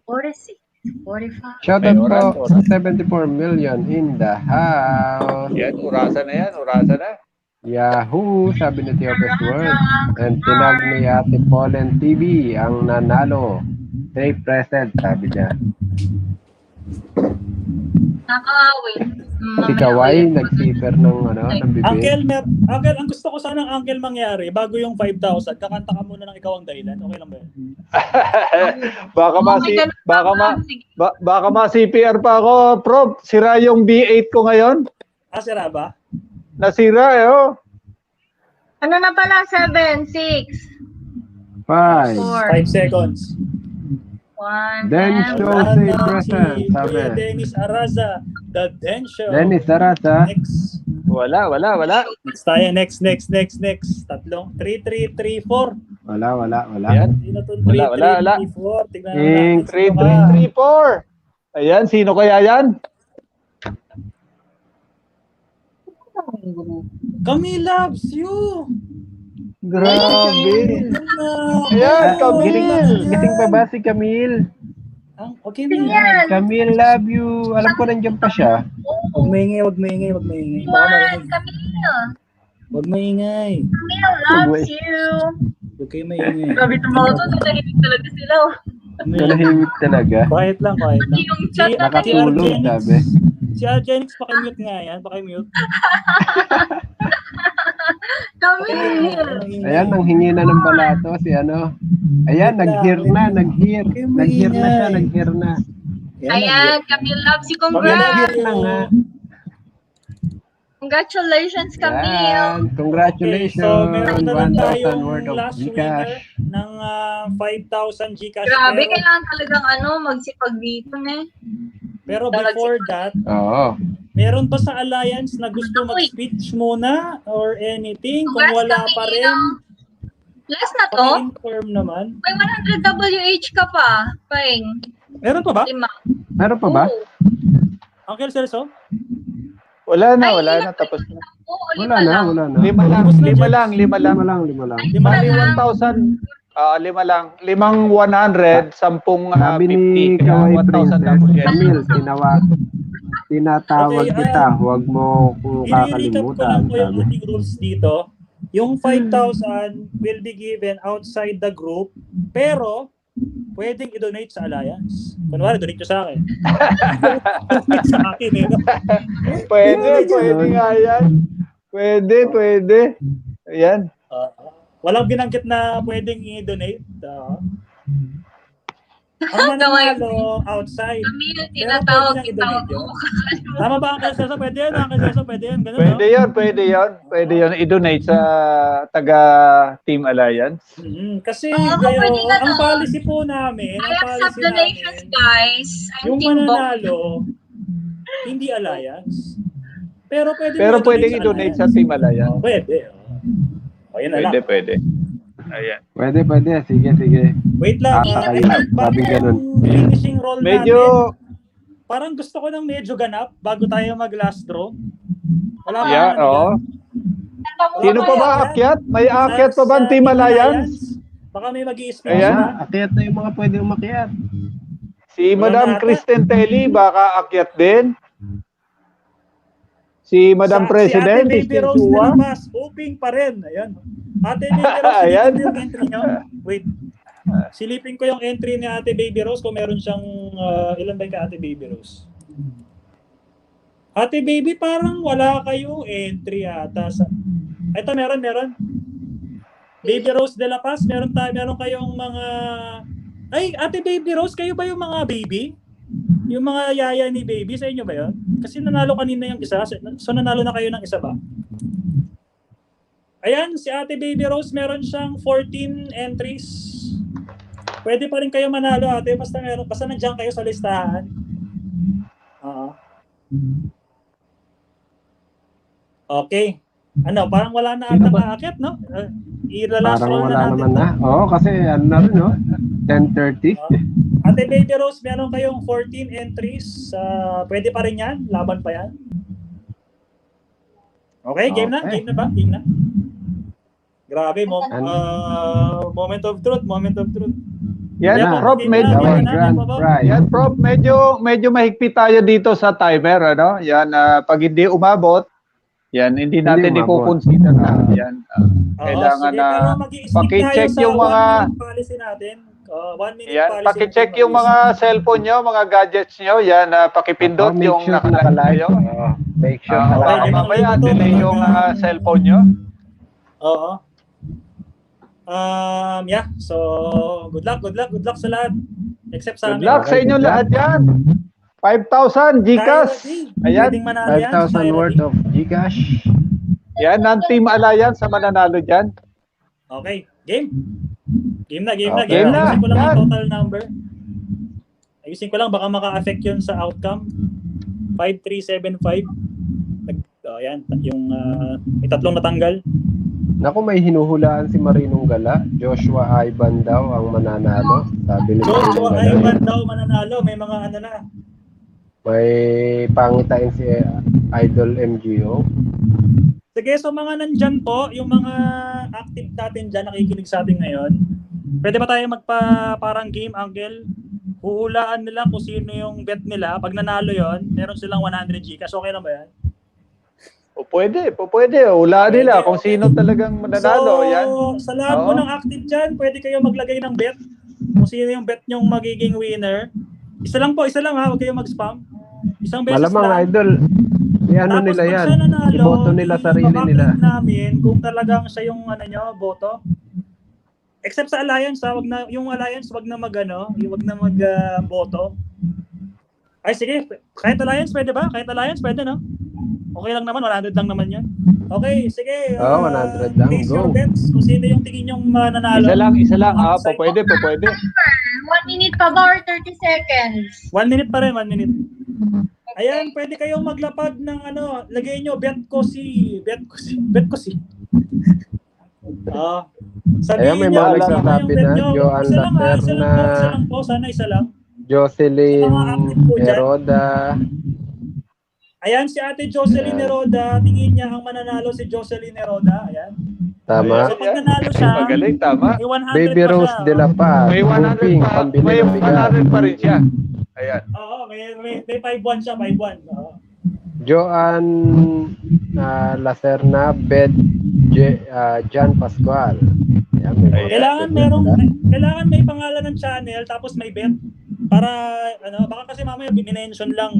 46, 45. Shoutout po, 74 million in the house. Yan, urasa na. Yahoo, sabi ni Theopis World. And tinag ni Ate Pollen TV ang nanalo. Stay present, sabi niya. Nakawin. Si Kawai, nag-zipper ng bibig. Uncle, ang gusto ko sanang Uncle mangyari, bago yung 5,000, kakanta ka muna ng Ikaw ang Dahilan. Okay lang ba yun? Baka ma-CPR pa ako, Prof. Sira yung B8 ko ngayon. Sira ba? Nasira Ano na pala? 7, 6, 5 seconds. 1, Then show say present, sabi. Dennis Araza, the Den Show. Dennis Araza. Next. Wala. Next tayo, next. Tatlong, 3, 3, 3, 4. Wala. Ayan. Wala. 3, 3, 3, 4. Tignan natin. 3, 3, 3, 4. Ayan, sino kaya yan? Camille loves you. Grabe. Ayan, Camille. Gising pa ba si Camille? Okay, Camille, love you. Alam ko nandiyan pa siya. Huwag maingay. Baka marinig. Huwag maingay. Camille loves you. Huwag kayo maingay. Grabe tumawa to, nanahimik talaga sila. Nanahimik talaga. Quiet lang, quiet lang. Yung chat na Nakatulog, sabi. Si Argenix, pakimute nga yan. Pakimute. Camille. Ayan, nang hingi na ng balato si ano. Ayan, nag-hear na. Nag-hear na siya, nag-hear na. Ayan, Camille loves you. Nag-hear Congrats. na nga. Congratulations, Camille. Ayan, congratulations. So, meron na lang 1,000 tayong worth of last winner Gcash. ng 5,000 Gcash. Grabe, Pero- kailangan talagang magsipag dito, ne? Pero before that, Oo. meron pa sa Alliance na gusto mag-speech muna or anything? Kung Congrats, wala pa rin, Last na to? inform naman. May 100 WH ka pa, Peng. Meron pa ba? Lima. Meron pa ba? Uncle Celso? Wala na. Tapos na. Wala na. Lima lang. Bali 1,000. 5 lang. 5 100, 10 Sabi ni 50. Kawai 1,000 Princess, WH. Camille, tinatawag Okay, kita. Huwag mo kung I-recap ko kakalimutan. lang po yung Sabi. ating rules dito. Yung 5,000 will be given outside the group, pero pwedeng i-donate sa Alliance. Kunwari, donate nyo sa akin. Donate sa akin eh. No? Pwede nga yan. Pwede. Ayan. Walang binanggit na pwedeng i-donate. Ang mananalo outside. Camille, Pero tinatawag pwede niyang kita. i-donate yun. Tama ba, Uncle Celso? Pwede yun, Uncle Celso? Pwede yun. Ganun, no? Pwede yun. I-donate sa taga Team Alliance. Kasi pwede na ang to. policy po namin, I accept donations, guys. I'm yung Team Bok. mananalo, hindi Alliance. Pero Pwede i-donate sa Team Alliance. Pwede. O, yun na lang. Pwede. Ayan. Pwede. Sige. Wait lang. Sabi ganun. Finishing roll Medyo, natin. Parang gusto ko ng medyo ganap bago tayo mag-last draw. Wala yeah, oo. Sino pa ba aakyat? May aakyat pa ba ang Team Alliance? Baka may mag-i-speech Ayan. na. Akyat na yung mga pwede umakyat. Si Madam Kristen Telly, baka aakyat din. Si Madam President, Si Ate Baby Kristen Rose Chua. na labas. Hoping pa rin. Ayan. Ate Baby Rose, Ayan. silipin yung entry nyo. Wait. Silipin ko yung entry ni Ate Baby Rose kung meron siyang, ilan ba yung ka Ate Baby Rose? Ate Baby, parang wala kayo entry ata. Ito, meron. Baby Rose de la Paz, meron kayong mga... Ay, Ate Baby Rose, kayo ba yung mga baby? Yung mga yaya ni Baby, sa inyo ba yun? Kasi nanalo kanina yung isa, so nanalo na kayo ng isa ba? Ayan, si Ate Baby Rose, meron siyang 14 entries. Pwede pa rin kayo manalo, ate, basta nandiyan kayo sa listahan. Okay. Parang wala na ata maakyat, no? Ilalas Parang roll wala na natin. naman na. Oo, kasi ano na rin, no? 10:30. Ate Baby Rose, meron kayong 14 entries. Pwede pa rin yan? Laban pa yan? Okay, game na? Game na ba? Game na? Grabe, moment of truth. Yan, Yan, Prof, game medyo, na, game na. yan, Prof, medyo mahigpit tayo dito sa timer, ano? Yan, pag hindi umabot, yan, hindi natin i-consider na. Yan, kailangan sige, na pero mag-i-stick paki-check tayo sa yung mga 1 minute policy natin. 1 minute yan, policy. paki-check yung mga cellphone nyo, mga gadgets nyo, yan, pakipindot Make yung sure nakalive. Make sure Baka mamaya, delay yung cellphone nyo. Oo. Yeah, so good luck sa lahat. Except sa Good luck sa inyo lahat yan. 5,000 Gcash. Ayan. 5,000 worth of Gcash. Yan, ang Team Alliance sa mananalo dyan. Okay, game. Game na. Okay. Ayusin ko lang ang total number. Ayusin ko lang, baka maka-affect yun sa outcome. 5375. Ayan, yung may 3 natanggal. Naku, may hinuhulaan si Marinong Gala. Joshua Ivan daw ang mananalo. Sabi ni Joshua Marinong Gala. Ivan daw mananalo. May mga ano na. May pangitain si Idol MGO. Sige, so mga nandyan po, yung mga active natin dyan, nakikinig sa atin ngayon, pwede ba tayo parang game, Uncle? Huhulaan nila kung sino yung bet nila. Pag nanalo yon, meron silang 100 Gcash. Okay lang ba yan? Pwede. Hulaan nila kung sino talagang mananalo. Yan. Sa lahat po ng active dyan, pwede kayo maglagay ng bet. Kung sino yung bet nyong magiging winner. Isa lang ha, huwag kayong mag-spam. Isang beses Malamang lang. idol, ano nila Tapos yan, pag siya nanalo, iboto nila sarili nila. namin kung talagang siya yung boto. Except sa Alliance, yung Alliance wag na mag-boto. Ay sige, kahit Alliance pwede ba? Kahit Alliance pwede, no? Okay lang naman, 100 lang naman yun. Okay, sige. 100 lang, place go. your bets kung sino yung tingin yung mananalo. Isa lang. Pwede. 1 minute pa ba or 30 seconds? 1 minute pa rin, 1 minute. Ayan, pwede kayong maglapag ng lagay nyo, bet ko si. Ayan, may mga nagsasabi na, Joan Lacerna, isa lang. Jocelyn Heroda. Ayan, si Ate Jocelyn Heroda, tingin niya ang mananalo si Jocelyn Heroda. Ayan. Tama. So pag nanalo siya, magaling, tama. May 100 Baby pa Rose siya. de la Paz. May 100 pa. May 100 pa rin siya. Ayan. Oo, may 5-1 siya, 5-1. Oo. Joan Lacerna, Bed John Pascual. Ayan, Kailangan may pangalan ng channel tapos may bet para baka kasi mamaya binention lang.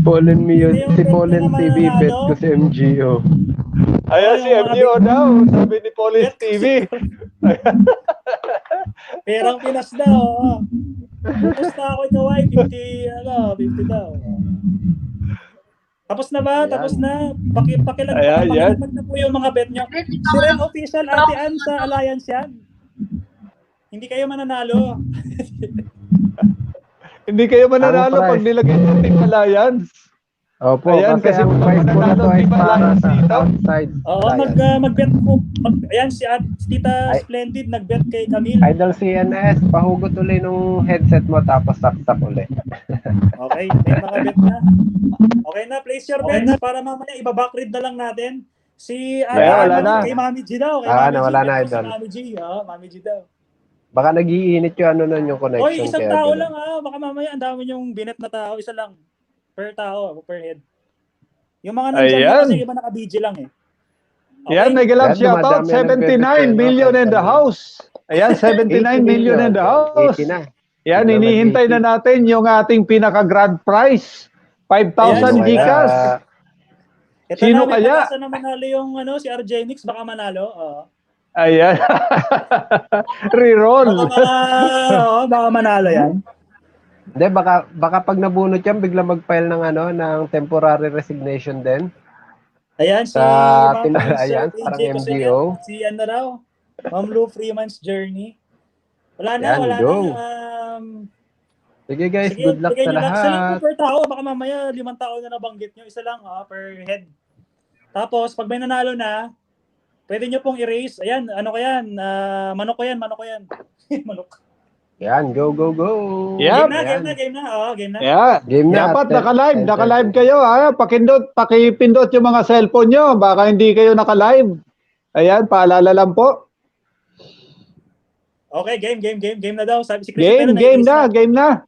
Pollen si Pollen TV, bet ko si MGO. Ayan si MGO daw, sabi ni Police TV. Perang Pinas daw. Basta ako ikaw ay 50 daw. Tapos na ba? Tapos na. Pakilagay na po yung mga bet nyo. Si Ren Official, Ate Ann sa Alliance yan. Hindi kayo mananalo. Hindi kayo mananalo pag nilagay ng Team Alliance. Opo, ayan, kasi ang price po na to ay para sa outside. Oo, mag-bet po. Ayan, si Tita Splendid nag-bet kay Camille. Idol CNS, pahugot uli nung headset mo tapos saksak uli. Okay, may mga bet na. Okay na, place your bets para mamaya iba-backread na lang natin. Si wala na. Kay Mami G daw. Wala na, idol. Mami G, Mami G daw. Baka nag-iinit yung yung connection. Oy, isang tao lang baka mamaya ang dami yung binet na tao, isa lang. Per tao, per head. Yung mga nandiyan kasi iba naka-BG lang eh. Okay. Yan, may galang shoutout, 79 million in the house. Ayan, 79 million in the house. Yan, hinihintay na natin yung ating pinaka-grand prize. 5,000 Gcash. Sino kaya? Ito na manalo yung si RJ Nix, baka manalo. Ayan. Reroll. Baka manalo yan. Hindi, baka pag nabunot yan, bigla mag-file ng ng temporary resignation din. Ayan, ayan, parang MGO. Si raw, Ma'am Lou Freeman's Journey. Wala na. Sige guys, good luck sa lahat. Isa lang per tao, baka mamaya 5 tao na nabanggit nyo. Isa lang per head. Tapos, pag may nanalo na, pwede nyo pong erase. Ayan, manok ko yan. Manok. Yan, go. Yep. Game na. Yeah. Game na. Dapat naka-live kayo pakipindot yung mga cellphone nyo. Baka hindi kayo naka-live. Ayan, paalala lang po. Okay, game na daw. Sabi si Christine game na.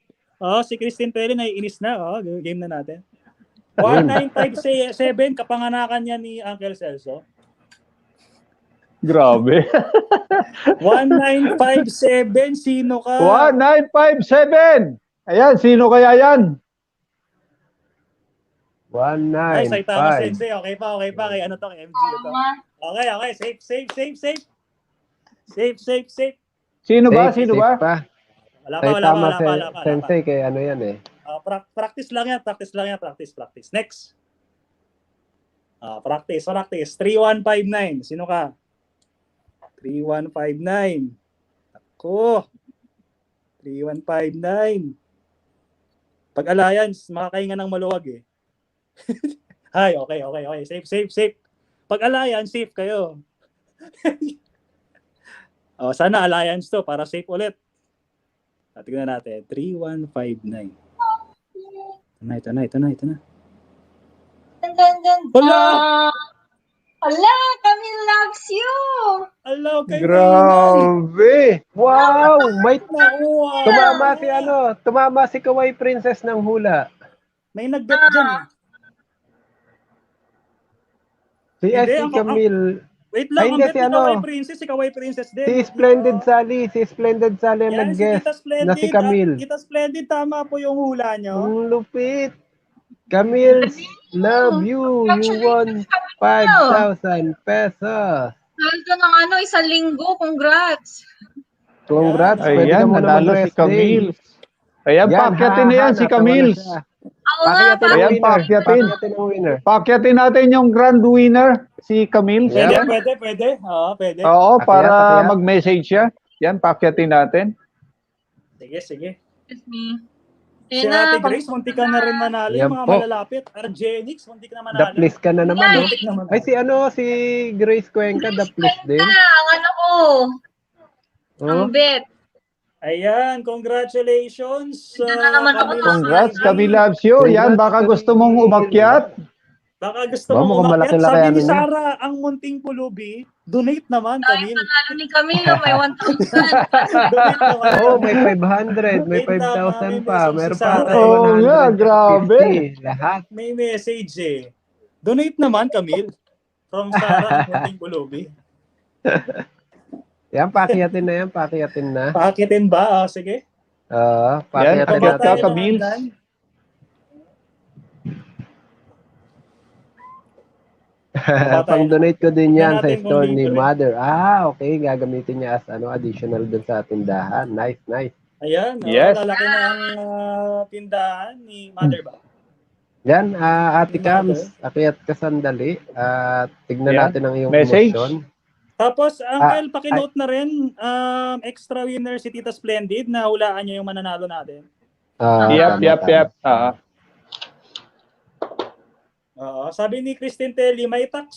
Si Christine Perry naiinis na. Game na natin. 1957 kapanganakan niya ni Uncle Celso. Grabe. 1957, sino ka? 1957! Ayan, sino kaya yan? 195. Ay, Saitama Sensei. Okay pa. Kay kay MG ito. Okay. Safe. Sino ba? Wala pa. Sensei, kay yan eh. Practice lang yan. Practice. Next. Practice. 3159. Sino ka? 3159. Ako. 3159. Pag Alliance, makakahinga ng maluwag eh. Hay, okay. Safe. Pag Alliance, safe kayo. Sana Alliance to para safe ulit. Tignan natin. 3159. Ito na. Hala, Camille loves you! Hello, kay Grabe! Wow! May tumama si Kawaii Princess ng hula. May nag-bet dyan eh. Si Camille. Wait lang, Ay, hindi, si ikaw ay princess din. Si Splendid Sally ang Yan, nag-guest si Tita na si Camille. Tita Splendid, tama po yung hula nyo. Ang lupit. Camille, love you. You won 5,000 pesos. Saldo ng 1 linggo. Congrats. Congrats. Pwede ka Ayan, muna nanalo si mag-rest day. Camille. Ayan, Yan, paakyatin na yan si Camille. Ayan, paakyatin natin yung grand winner, si Camille. Pwede. Oo, pwede. Oo, para mag-message siya. Yan, paakyatin natin. Sige. Excuse me. Si Ate Grace, muntik ka na rin manalo. Yan Yung mga po. malalapit. Argenix, muntik na manalo. Daplis ka na naman. Ay, si Grace Cuenca, daplis din. Ang ano ko. Ang bet. Ayan, congratulations. Congrats, Camille loves you. Yan, baka gusto mong umakyat. Baka gusto mong umakyat. Sabi ni Sarah, ang munting pulubi, donate naman, Camille. Panalo ni Camille, may 1,000. Oh, may 500, may 5,000 pa. Meron pa tayo Oo nga, grabe. Lahat. May message eh. Donate naman, Camille. From Sarah, ang munting pulubi. Yan, pakiyatin na yan, pakiyatin na. Pakiyatin ba? Oh, sige. Pakiyatin Yan, natin. Camille. Pang-donate ko din yan sa natin kung store ni libre. Mother. Okay, gagamitin niya as additional dun sa tindahan. Nice. Ayan, Yes. lalaki na ang tindahan ni Mother ba? Yan, Ate Cams, akyat ka sandali. Tignan Yan. natin ang iyong Message. emosyon. Tapos, Uncle, pakinote na rin, extra winner si Tita Splendid na hulaan niya yung mananalo natin. Yep. Oo, sabi ni Christine Telly, may tax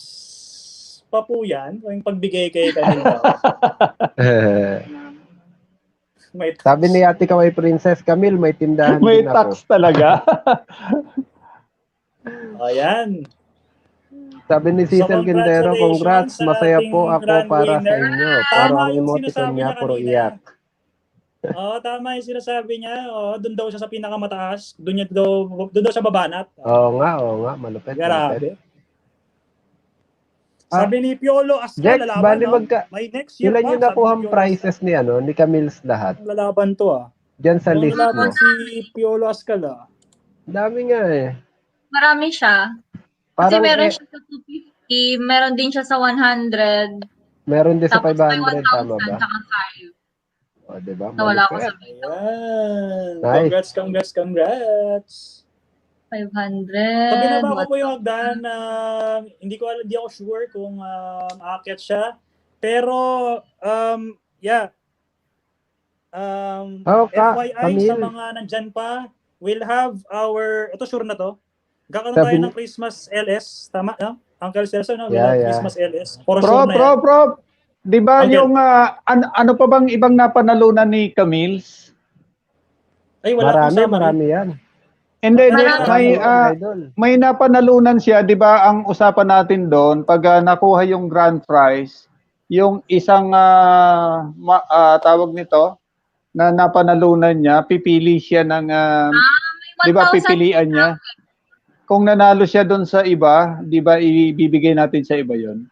pa po yan, yung pagbigay kay kanina. May tax. Sabi ni Ate Kaway Princess Camille, may tindahan May din ako. tax talaga. Ayan. Sabi ni Cecil Quintero, congrats, sa masaya ating po ako grand para sa winner. inyo. Tama Pero ang yung emoticon sinasabi niya, niya puro kanina. iyak. Oo, tama yung sinasabi niya. Oo, doon daw siya sa pinakamataas. Doon daw siya babanat. Oo nga, malupit. Grabe. Sabi ni Piolo, Jack, lalaban, bali no? magka... May next year Ilan pa, yung sabi nakuha ni Piolo. prizes ni Camille's lahat? Lalaban to Diyan sa Yung list mo. lalaban si Piolo Ascala. Dami nga eh. Marami siya. Kasi Parang meron siya sa 250, meron din siya sa 100. Meron din sa Tapos may 1,000, tama 1,000, ba? tsaka 5. O, diba? Nawala ko sa Malupit. Ayan. Nice. Congrats. 500. Sabi na ba ako po yung hagdan na hindi ako sure kung aakyat siya. Pero, FYI sa mga nandyan pa, we'll have ito sure na to. Gakaroon tayo ng Christmas LS. Tama, no? Uncle Celso, no? We'll have Christmas LS. For sure na yan. Prof. Di ba Okay. yung, ano pa bang ibang napanalunan ni Camille's? Ay, wala akong sama. Marami yan. Hindi, Marami. may napanalunan siya, di ba ang usapan natin doon, pag nakuha yung grand prize, yung isang tawag nito, na napanalunan niya, pipili siya ng, di ba pipilian niya? Kung nanalo siya doon sa iba, di ba ibibigay natin sa iba yon?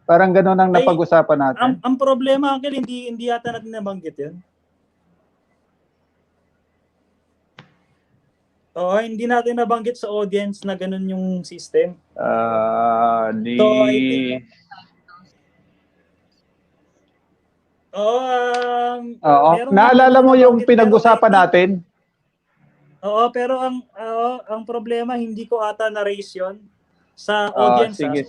Parang gano'n ang napag-usapan natin. Ang problema, Uncle, hindi yata natin nabanggit yun. Oo, hindi natin nabanggit sa audience na ganun yung system. Naalala mo yung pinag-usapan natin? Oo, pero ang problema, hindi ko ata na-raise yun sa audience. Sige.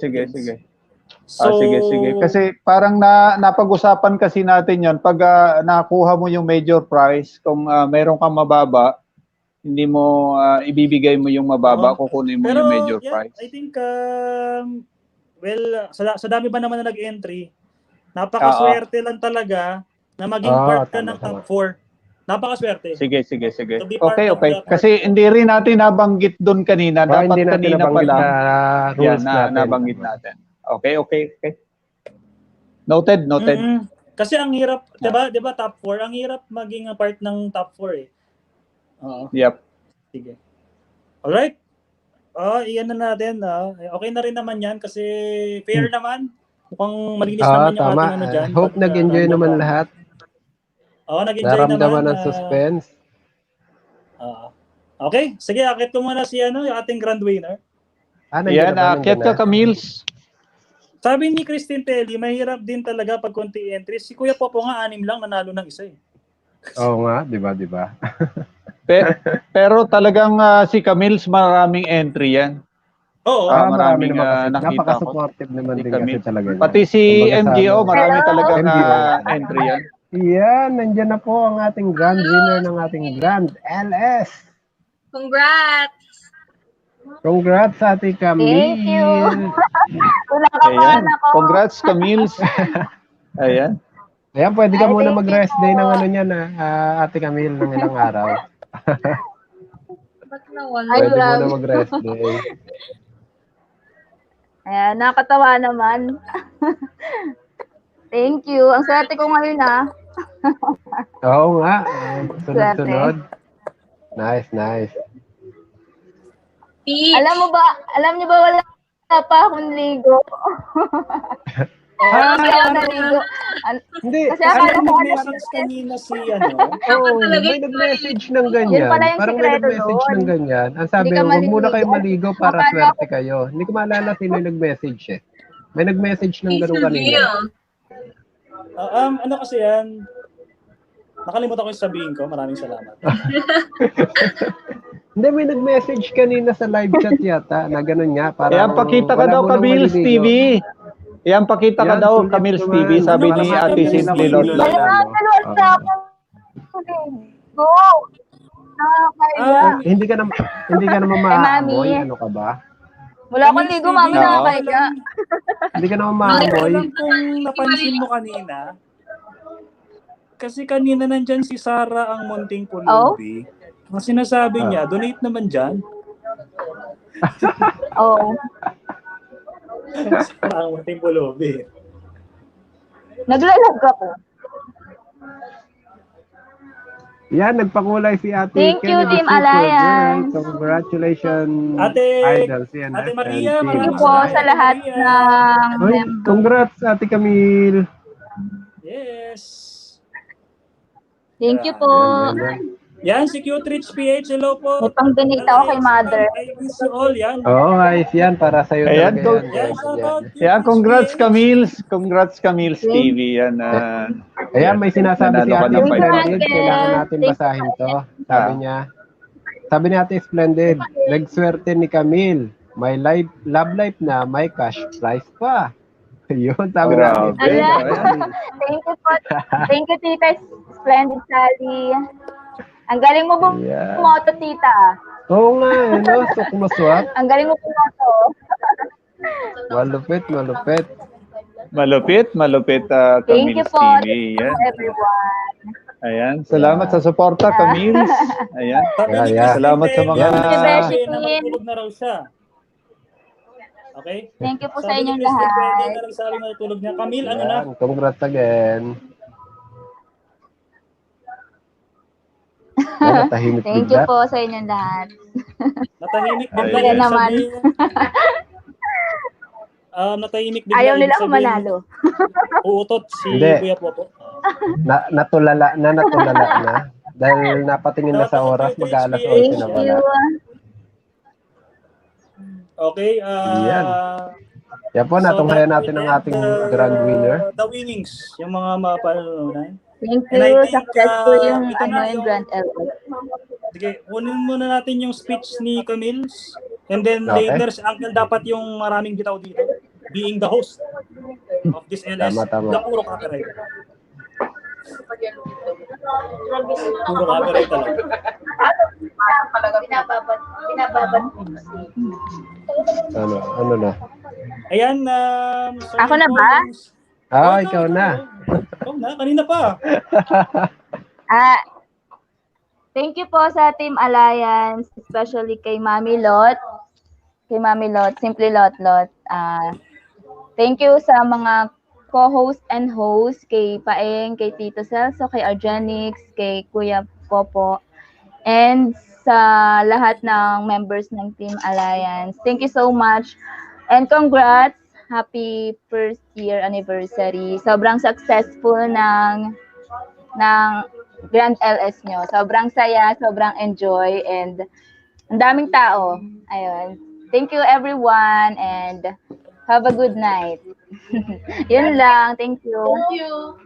So, sige. Kasi parang napag-usapan kasi natin yon pag nakuha mo yung major prize, kung meron kang mababa, hindi mo ibibigay mo yung mababa, kukunin mo yung major prize. I think, sa dami ba naman na nag-entry, napakaswerte lang talaga na maging part ka ng top 4. Napakaswerte. Sige. Okay. Kasi hindi rin natin nabanggit doon kanina. Dapat kanina pa lang. Nabanggit natin. Okay. Noted. Kasi ang hirap, 'di ba top 4, ang hirap maging part ng top 4 eh. Oo. Yep. Sige. Alright. Iyan na natin. Okay na rin naman yan kasi fair naman. Mukhang malinis naman yung tama. ating ano dyan. Hope nag-enjoy naman lahat. Nag-enjoy naman. Naramdaman ng suspense. Okay, sige, akit ko muna si yung ating grand winner. Yan, akit ka, Camils. Sabi ni Christine Telly, mahirap din talaga pag konti entries. Si Kuya Popo nga, 6 lang, nanalo ng isa eh. Oo nga, di ba? Pero talagang si Camils maraming entry yan. Oo. Maraming nakita ko. Napaka-supportive naman din kasi talaga. Pati si MGO, marami talagang entry yan. Yan, nandiyan na po ang ating grand winner ng ating Grand LS. Congrats! Congrats sa ating Camille. Thank you. Ayan. Congrats, Camille. Ayan. Ayan, pwede ka muna mag-rest day ng ano niyan, Ate Camille, ng ilang araw. Pwede muna mag-rest day. Ayan, nakatawa naman. Thank you. Ang swerte ko ngayon Oo nga. Sunod-sunod. Nice. Alam niyo ba wala pa akong ligo? Hindi. Kasi akala ko message kanina si may nag-message ng ganyan. Parang may nag-message ng ganyan. Ang sabi, huwag muna kayo maligo para swerte kayo. Hindi ko maalala sino yung nag-message eh. May nag-message ng gano'n kanina. Ano kasi yan? Nakalimutan ko yung sabihin ko. Maraming salamat. Hindi, may nag-message kanina sa live chat yata na gano'n nga. Ayan, pakita ka daw, Camille TV. Ayan, pakita ka daw, Camille TV. Sabi ni Ate Simply Lotlot. Hindi ka naman maamoy. Ano ka ba? Wala akong ligo, mami, nakakahiga. Hindi ka naman maamoy. Alam kung napansin mo kanina, kasi kanina nandyan si Sarah ang Munting Pulubi. Ang sinasabi niya, donate naman dyan. Oo. Sarah ang Munting Pulubi. Naglalag ako. Yan, nagpakulay si Ate. Thank you, Team Alliance. Congratulations, Ate Idols. Ate Maria, thank you po sa lahat ng member. Congrats, Ate Camille. Yes. Thank you po. Yan, si Cute Rich PH. Hello po. May pang-donate ako kay Mother. I miss you all. Yan. Ayos yan. Para sa'yo. Ayan, congrats, Camille. Congrats, Camille TV. Yan. Ayan, may sinasabi si Ate Splendid. Kailangan natin basahin to. Sabi ni Ate Splendid, nagswerte ni Camille. May love life na, may cash prize pa. Yun, sabi natin. Thank you po. Thank you, Tita Splendid Sally. Ang galing mo bumoto, Tita. Oo nga, no? So, kumaswak. Ang galing mo bumoto. Malupit, Thank you Camille po, TV. Yan. everyone. Ayan, salamat sa suporta, Camille. Ayan. Salamat sa mga... Natulog na raw siya. Okay? Thank you po sa inyong lahat. Sabi na natulog niya. Camille, ano na? Congrats again. Thank you po sa inyong lahat. Natahimik din Kaya naman. Natahimik din. Ayaw nila ako manalo. Uutot si Kuya Popo. Natulala na. Dahil napatingin na sa oras, mag-aalas 11 na pala. Okay. Yan po, natunghayan natin ang ating grand winner. The winnings, yung mga mapanonood. Thank you. Successful yung Grand LS. Sige, unin muna natin yung speech ni Camille. And then later, si Uncle dapat yung maraming bitaw dito. Being the host of this LS. Tama. Na puro copyright. Puro copyright talaga. Binababat. Ano na? Ayan. Ako na ba? Ikaw na. Ikaw na, kanina pa. Thank you po sa Team Alliance, especially kay Mami Lot, Simply Lotlot. Thank you sa mga co-host and host, kay Paeng, kay Tito Celso, kay Argenix, kay Kuya Popo, and sa lahat ng members ng Team Alliance. Thank you so much. And congrats! Happy first year anniversary. Sobrang successful ng Grand LS nyo. Sobrang saya, sobrang enjoy, and ang daming tao. Ayun. Thank you everyone, and have a good night. Yun lang. Thank you. Thank you.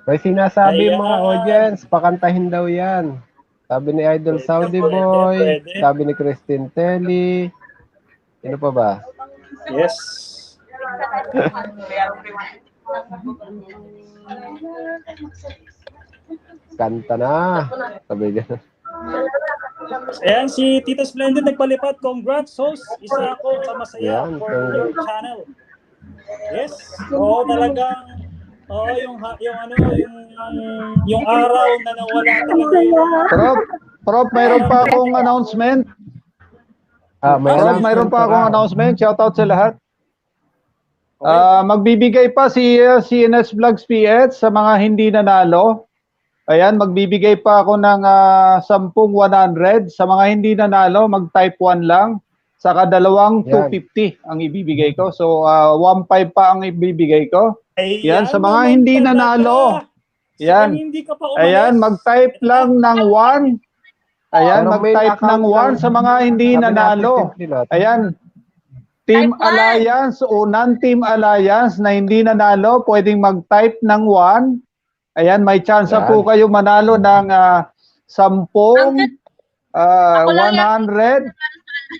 May sinasabi yung mga audience, pakantahin daw yan. Sabi ni Idol Saudi Boy, sabi ni Christine Telly. Ano pa ba? Yes. Kanta na. Sabi gano'n. Ayan, si Tita Splendid nagpalipat. Congrats, host. Isa ako sa masaya Yan, for your channel. Yes. Oo, talagang yung araw na nawala talaga yun. Prof, mayroon pa akong announcement. Mayroon pa akong announcement. Shoutout sa lahat. Magbibigay pa si CNS Vlogs PH sa mga hindi nanalo. Ayan, magbibigay pa ako ng 10-100. Sa mga hindi nanalo, mag-type 1 lang. Saka 2-250 ang ibibigay ko. So, 1.5 pa ang ibibigay ko. Yan, sa mga hindi nanalo. Yan. Ayan, mag-type lang ng 1. Ayan, mag-type ng 1 sa mga hindi nanalo. Ayan. Team Alliance o non-Team Alliance na hindi nanalo, pwedeng mag-type ng 1. Ayan, may chance po kayo manalo ng 10, 100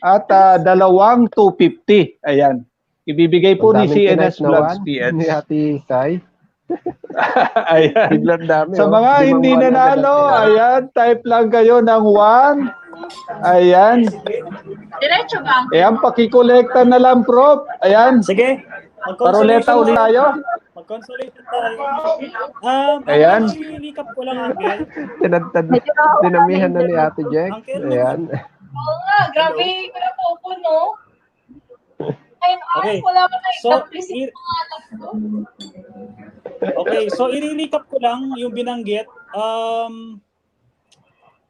at 2-250. Ayan. Ibibigay po ni CNS Vlogs PH. Ni Ate Sai. Ayan. Biglang dami. Sa mga hindi nanalo, ayan, type lang kayo ng 1. Ayan. Diretso ba? Ayan, pakikolekta na lang, Prof. Ayan. Sige. Paroleta ulit tayo. Mag-consolation tayo. Ayan. Recap ko lang, Angel. Dinamihan na ni Ate Jack. Ayan. Oo nga, grabe ko na po, no? Okay. Wala ka na So, Okay, so i-recap ko lang yung binanggit.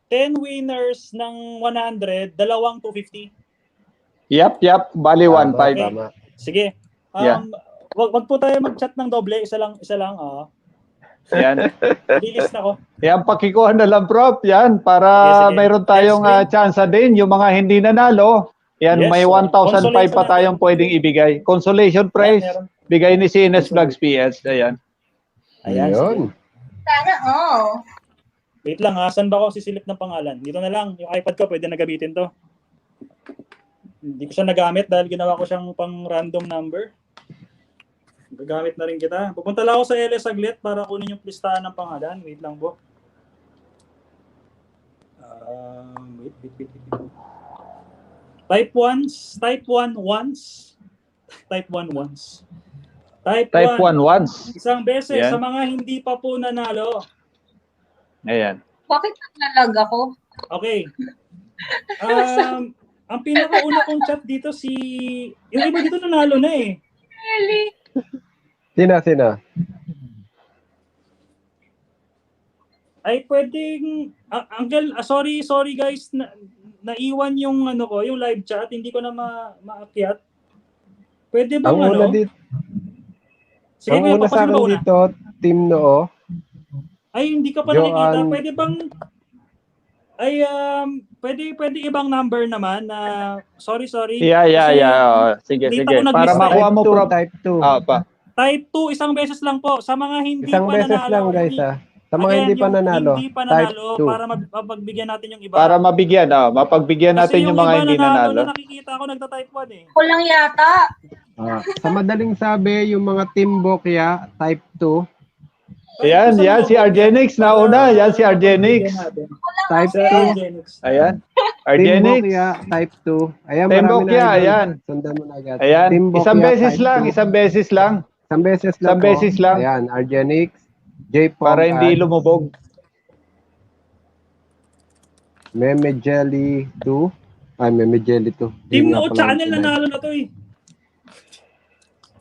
10 winners ng 100, 2-250. Yep. Bali 1.5. Okay. Sige. Wag po tayo mag-chat ng doble, isa lang. Yan. Release na ko. Yan, pakikuha na lang, Prof. Yan, para mayroon tayong chance din. Yung mga hindi nanalo, yan, may 1,005 pa tayong pwedeng ibigay. Consolation prize, bigay ni CNS Vlogs PH. Ayan. Ayun. Sana, Wait lang ha, saan ba ako sisilip ng pangalan? Dito na lang, yung iPad ko, pwede na gamitin to. Hindi ko siya nagamit dahil ginawa ko siyang pang random number. Gagamit na rin kita. Pupunta lang ako sa LS saglit para kunin yung listahan ng pangalan. Wait lang po. Wait. Type 1 once. Type 1 once. Type 1 once. Isang beses sa mga hindi pa po nanalo. Ayan. Bakit naglalag ako? Okay. Ang pinakauna kong chat dito yung iba dito nanalo na eh. Really? Sina? Ay pwedeng Uncle, sorry guys, naiwan yung yung live chat, hindi ko na maakyat. Pwede bang ang una dito? Sige, ang una sa akin dito, Team Noo. Ay, hindi ka pa nakikita. Pwede bang pwede ibang number naman na sorry. Yeah. Sige. Para makuha mo, Prof. Type 2. Type 2, isang beses lang po. Sa mga hindi isang pa beses nanalo. Lang, guys, Sa mga hindi pa nanalo, type 2. Para mapagbigyan natin yung iba. Para mapagbigyan natin yung mga hindi nanalo. Kasi nakikita ko nagta-type 1 eh. Ako lang yata. Sa madaling sabi, yung mga Team Bokya, type 2. Ayan, si Argenix nauna. Yan si Argenix. Type 2. Ayan. Argenix. Team Bokya, type 2. Ayan, Team Bokya, ayan. Sundan mo na agad. Ayan, Bokya, isang beses lang. Ayan, Argenix. J-Pog. Para hindi lumubog. Meme Jelly 2. Meme Jelly 2. Team Noo channel nanalo na to eh.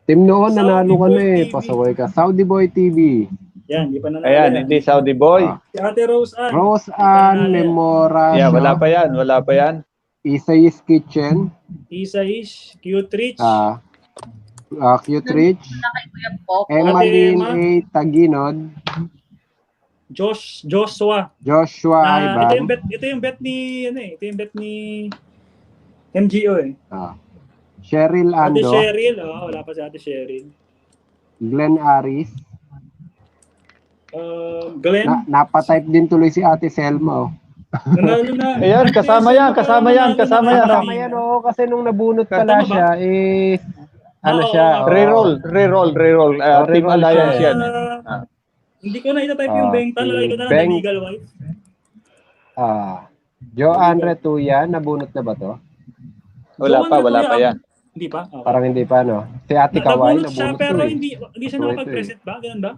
Team Noo nanalo ka na eh. Pasaway ka. Saudi Boy TV. Yan, di pa nanalo Ayan, yan. hindi Saudi Boy. Si Ate Rose Ann. Rose Ann Lemora. Yeah, wala pa yan, wala pa yan. Isay's Kitchen. Isa-ish, Cute Rich. Cute Rich. Emmaline A. Taginod. Joshua. Joshua Ivan. Ito yung bet ni ito yung bet ni MGO eh. Cheryl Ate Ando. Cheryl, wala pa si Ate Cheryl. Glenn Aris. Glenn. Napatype din tuloy si Ate Selma. Nanalo na. Ayan, kasama yan. Kasama yan, oo. Kasi nung nabunot pala siya, siya. Reroll. Team Alliance yan. Hindi ko na itatype yung Bengtal. Lalagay ko na lang Legal Wife. Joe Andre Tuya, nabunot na ba to? Wala pa yan. Hindi pa? Okay. Parang hindi pa, no? Si Ate Kawai, Nabunot siya, nabunot pero to eh. hindi siya nakapag-present ba? Ganun ba?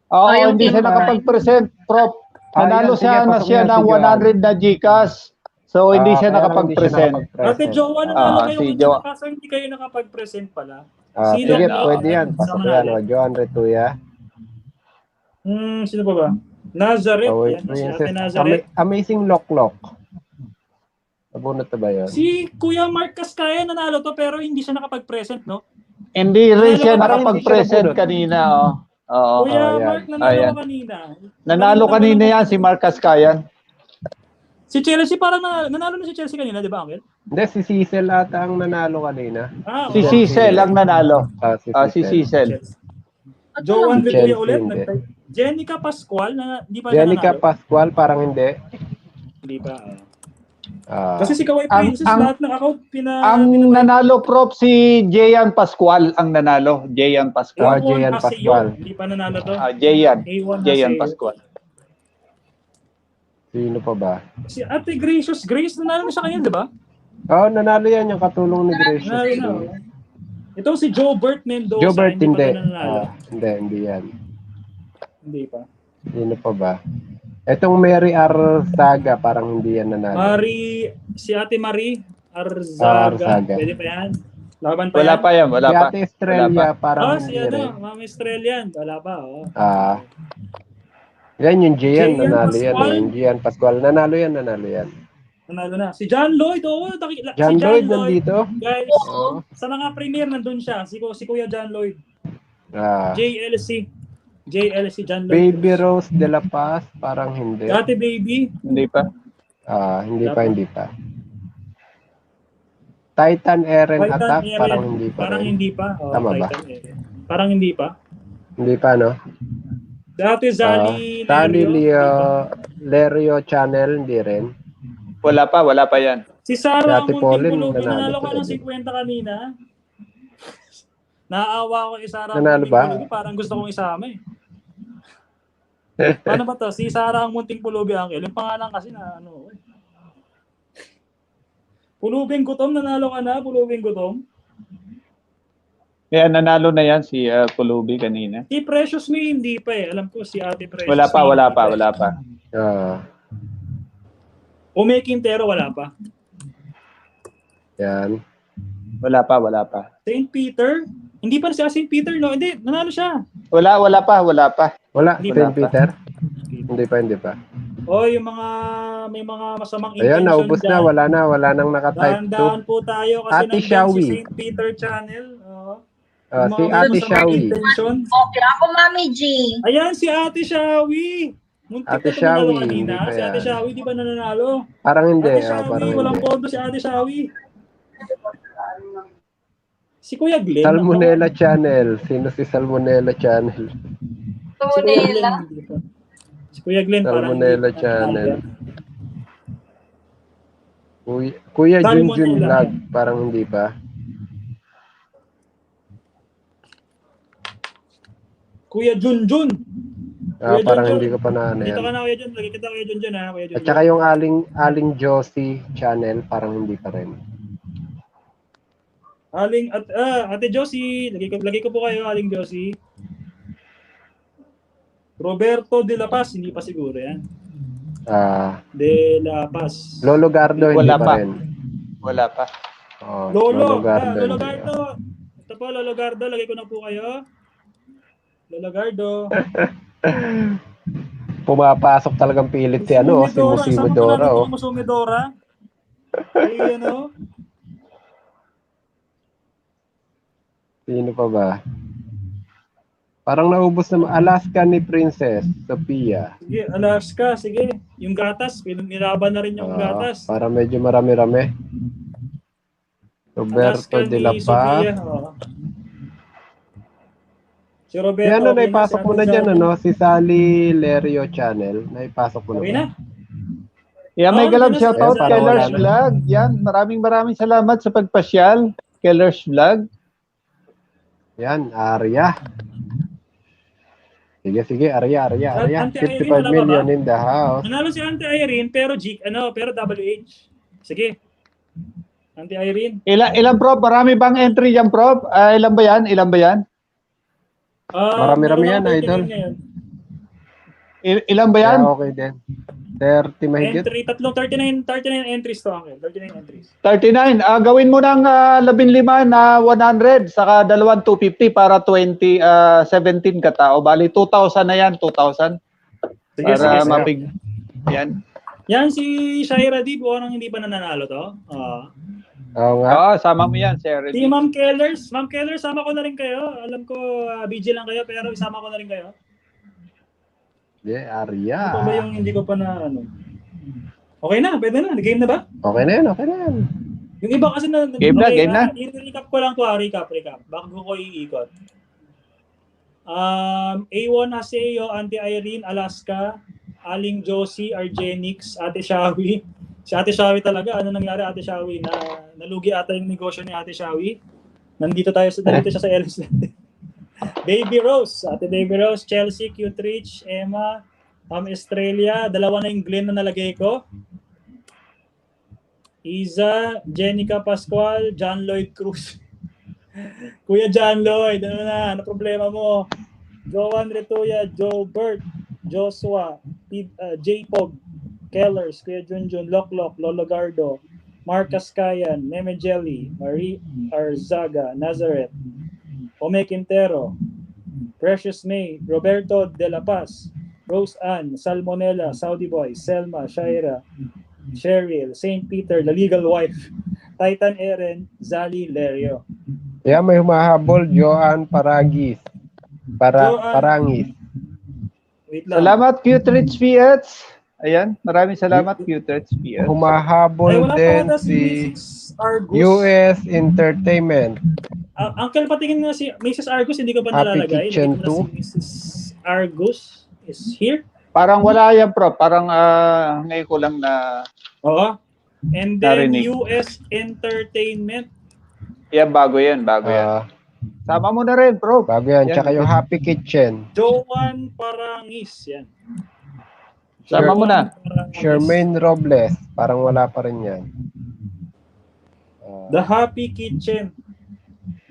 Oo, hindi siya nakapag-present, Prof. Nanalo siya ng 100 na GCash. So, hindi siya nakapag-present. Ate Jowa, nanalo kayo kung kaso hindi kayo nakapag-present pala. Sige, pwede yan. Pasok yan, o. Joe Andre Tuya. Sino pa ba? Nazareth. Yan, si Ate Nazareth. Amazing Lock. Nabunot na ba yun? Si Kuya Mark Cascaya nanalo to pero hindi siya nakapag-present, no? Hindi rin siya nakapag-present kanina, Oo. Kuya Mark nanalo kanina. Nanalo kanina yan si Marcus Kayan. Si Chelsea parang nanalo na si Chelsea kanina, di ba, Angel? Hindi, si Cecil ata ang nanalo kanina. Si Cecil ang nanalo. Si Cecil. Joe Andre Kuya ulit. Jenica Pascual, di pa Jenica nanalo? Pascual, parang hindi. Hindi pa. Kasi si Kawai Princess, lahat ng account ang nanalo, Prof, si Jayan Pascual ang nanalo. Jayan Pascual. Jayan Pascual. Hindi pa nanalo to. Jayan Pascual. Sino pa ba? Si Ate Grace nanalo na siya kanina, di ba? Oo, nanalo yan yung katulong ni Gracious. Ito si Jobert Mendoza. Jobert, hindi. Hindi yan. Hindi pa. Sino pa ba? Etong Mary Arzaga, parang hindi yan nanalo. Si Ate Marie Arzaga. Pwede pa yan? Laban pa wala yan? Pa yan, wala si pa. Ate Estrella, parang si Mama Estrella yan. Wala pa, yan yung Gian, nanalo yan. Yung Gian Pascual, nanalo yan. Nanalo na. Si John Lloyd, John Lloyd nandito? Guys, sa mga premier nandun siya. Si Kuya John Lloyd. JLC John Lloyd. Baby Rose de la Paz, parang hindi. Ate Baby? Hindi pa. Hindi pa. Titan Eren Attack, parang hindi pa. Parang hindi pa. Tama ba? Parang hindi pa. Hindi pa, no? Dati Zali Lerio Channel, hindi rin. Wala pa yan. Si Sarah Dati Pauline, nanalo ka ng 50 kanina. Naaawa ko kay Sarah. Nanalo ba? Parang gusto kong isama eh. Paano ba to? Si Sarah ang munting pulubi, Angel. Yung pangalan kasi na Pulubing Gutom, nanalo ka na? Pulubing Gutom? Kaya nanalo na yan si Pulubi kanina. Si Precious May hindi pa eh. Alam ko si Ate Precious. Wala pa. Ome Quintero, wala pa. Yan. Wala pa. St. Peter? Hindi pa siya St. Peter, no? Hindi, nanalo siya. Wala pa. Wala, St. Peter? Hindi pa. Yung may mga masamang intention. Ayun, naubos dyan. na. Wala nang nakatype. Dahan po tayo kasi Ate Shawi. si St. Peter channel. Si Ate Shawi. Okay, ako Mami G. Ayan, si Ate Shawi. Ate Shawi. Kanina. Si Ate Shawi, di ba nananalo? Parang hindi. Ate Shawi, walang pondo si Ate Shawi. Si Kuya Glenn. Salmonella Channel. Sino si Salmonella Channel? Si Kuya Glenn. Salmonella Channel. Kuya Junjun Vlog. Parang hindi pa. Kuya Junjun. Parang hindi ko pa na Dito yan. ka na, Kuya Jun. Lagi kita Kuya Junjun, ha? Kuya Junjun. At saka yung Aling Josie Channel, parang hindi pa rin. Ate Josie, lagi ko po kayo, Aling Josie. Roberto de la Paz, hindi pa siguro yan. De la Paz. Lolo Gardo, hindi pa rin. Wala pa. Lolo Gardo. Ito po, Lolo Gardo, lagay ko na po kayo. Lolagardo. Pumapasok talagang pilit si ano, si Musimidora. Oh. Musimidora. Ay, ano? Sino pa ba? Parang naubos na Alaska ni Princess Sophia. Sige, Alaska, sige. Yung gatas, nilaban na rin yung gatas. Para medyo marami-rami. Roberto Alaska de la ni Paz. Sofia, Si Roberto. Yan, okay naipasok na, mo na dyan, ano, si Sally Lerio Channel. Naipasok mo na Okay ba? na? Yeah, may galab shoutout Eh, kay parang Lars wala na. Vlog. Yan, maraming salamat sa pagpasyal kay Lars Vlog. Yan, Arya. Sige, Arya. Auntie Irene, 55 wala pa million ba? in the house. Nanalo si Auntie Irene, pero pero WH. Sige. Auntie Irene. Ilan Prof? Marami bang entry yan, Prof? Ilan ba yan? Marami-rami yan, idol. Ilan ba yan? Kaya okay din. 30 mahigit. Entry, 39 entries to, Uncle. 39 entries. 39. Gawin mo ng 15 na 100 saka 250 para 17 katao. Bali 2,000 na yan, 2,000. Sige. mapig. Yan. Yan si Shaira D, parang hindi pa nananalo to. Oo nga. Oo, sama mo yan, Sir. Si Ma'am Kellers, sama ko na rin kayo. Alam ko BG lang kayo, pero isama ko na rin kayo. Arya. Ano ba yung hindi ko pa na ano? Okay na, pwede na. Game na ba? Okay na yan. Yung iba kasi na... Game na. I-recap ko lang to, recap. Bago ko iikot. A1 Haseo, Auntie Irene, Alaska, Aling Josie, Argenix, Ate Shawi. Si Ate Shawi talaga, ano nangyari Ate Shawi? Nalugi ata yung negosyo ni Ate Shawi. Nandito siya sa LS natin. Baby Rose, Ate Baby Rose, Chelsea, Cute Rich, Emma, Estrella, dalawa na yung Glenn na nalagay ko. Iza, Jenica Pascual, John Lloyd Cruz. Kuya John Lloyd, ano problema mo? Joan Retuya, Joe Bert, Joshua, J-Pog, Kellers, Kuya Junjun, Loklok, Lolo Gardo, Mark Cascayan, Meme Jelly, Marie Arzaga, Nazareth, Ome Quintero, Precious May, Roberto De La Paz, Rose Ann, Salmonella, Saudi Boy, Selma, Shaira, Cheryl, St. Peter, The Legal Wife, Titan Eren, Zali Lerio. Yan, may humahabol, Joan Parangis. Parangis. Wait lang. Salamat, Cute Rich Fiats. Ayan, maraming salamat, Cute Rich Fiats. Humahabol din si US Entertainment. Uncle, patingin nga si Mrs. Argus, hindi ko pa nalalagay. Happy Kitchen Hindi ko na si Mrs. Argus is here. Parang wala yan, Prof. Parang ngayon ko lang na... Oo. And then narinig. US Entertainment. Yan, bago yan. Sama mo na rin, Prof. Bago yan. Tsaka yung Happy Kitchen. Joan Parangis. Yan. Sama mo na. Shermaine Robles. Parang wala pa rin yan. The Happy Kitchen.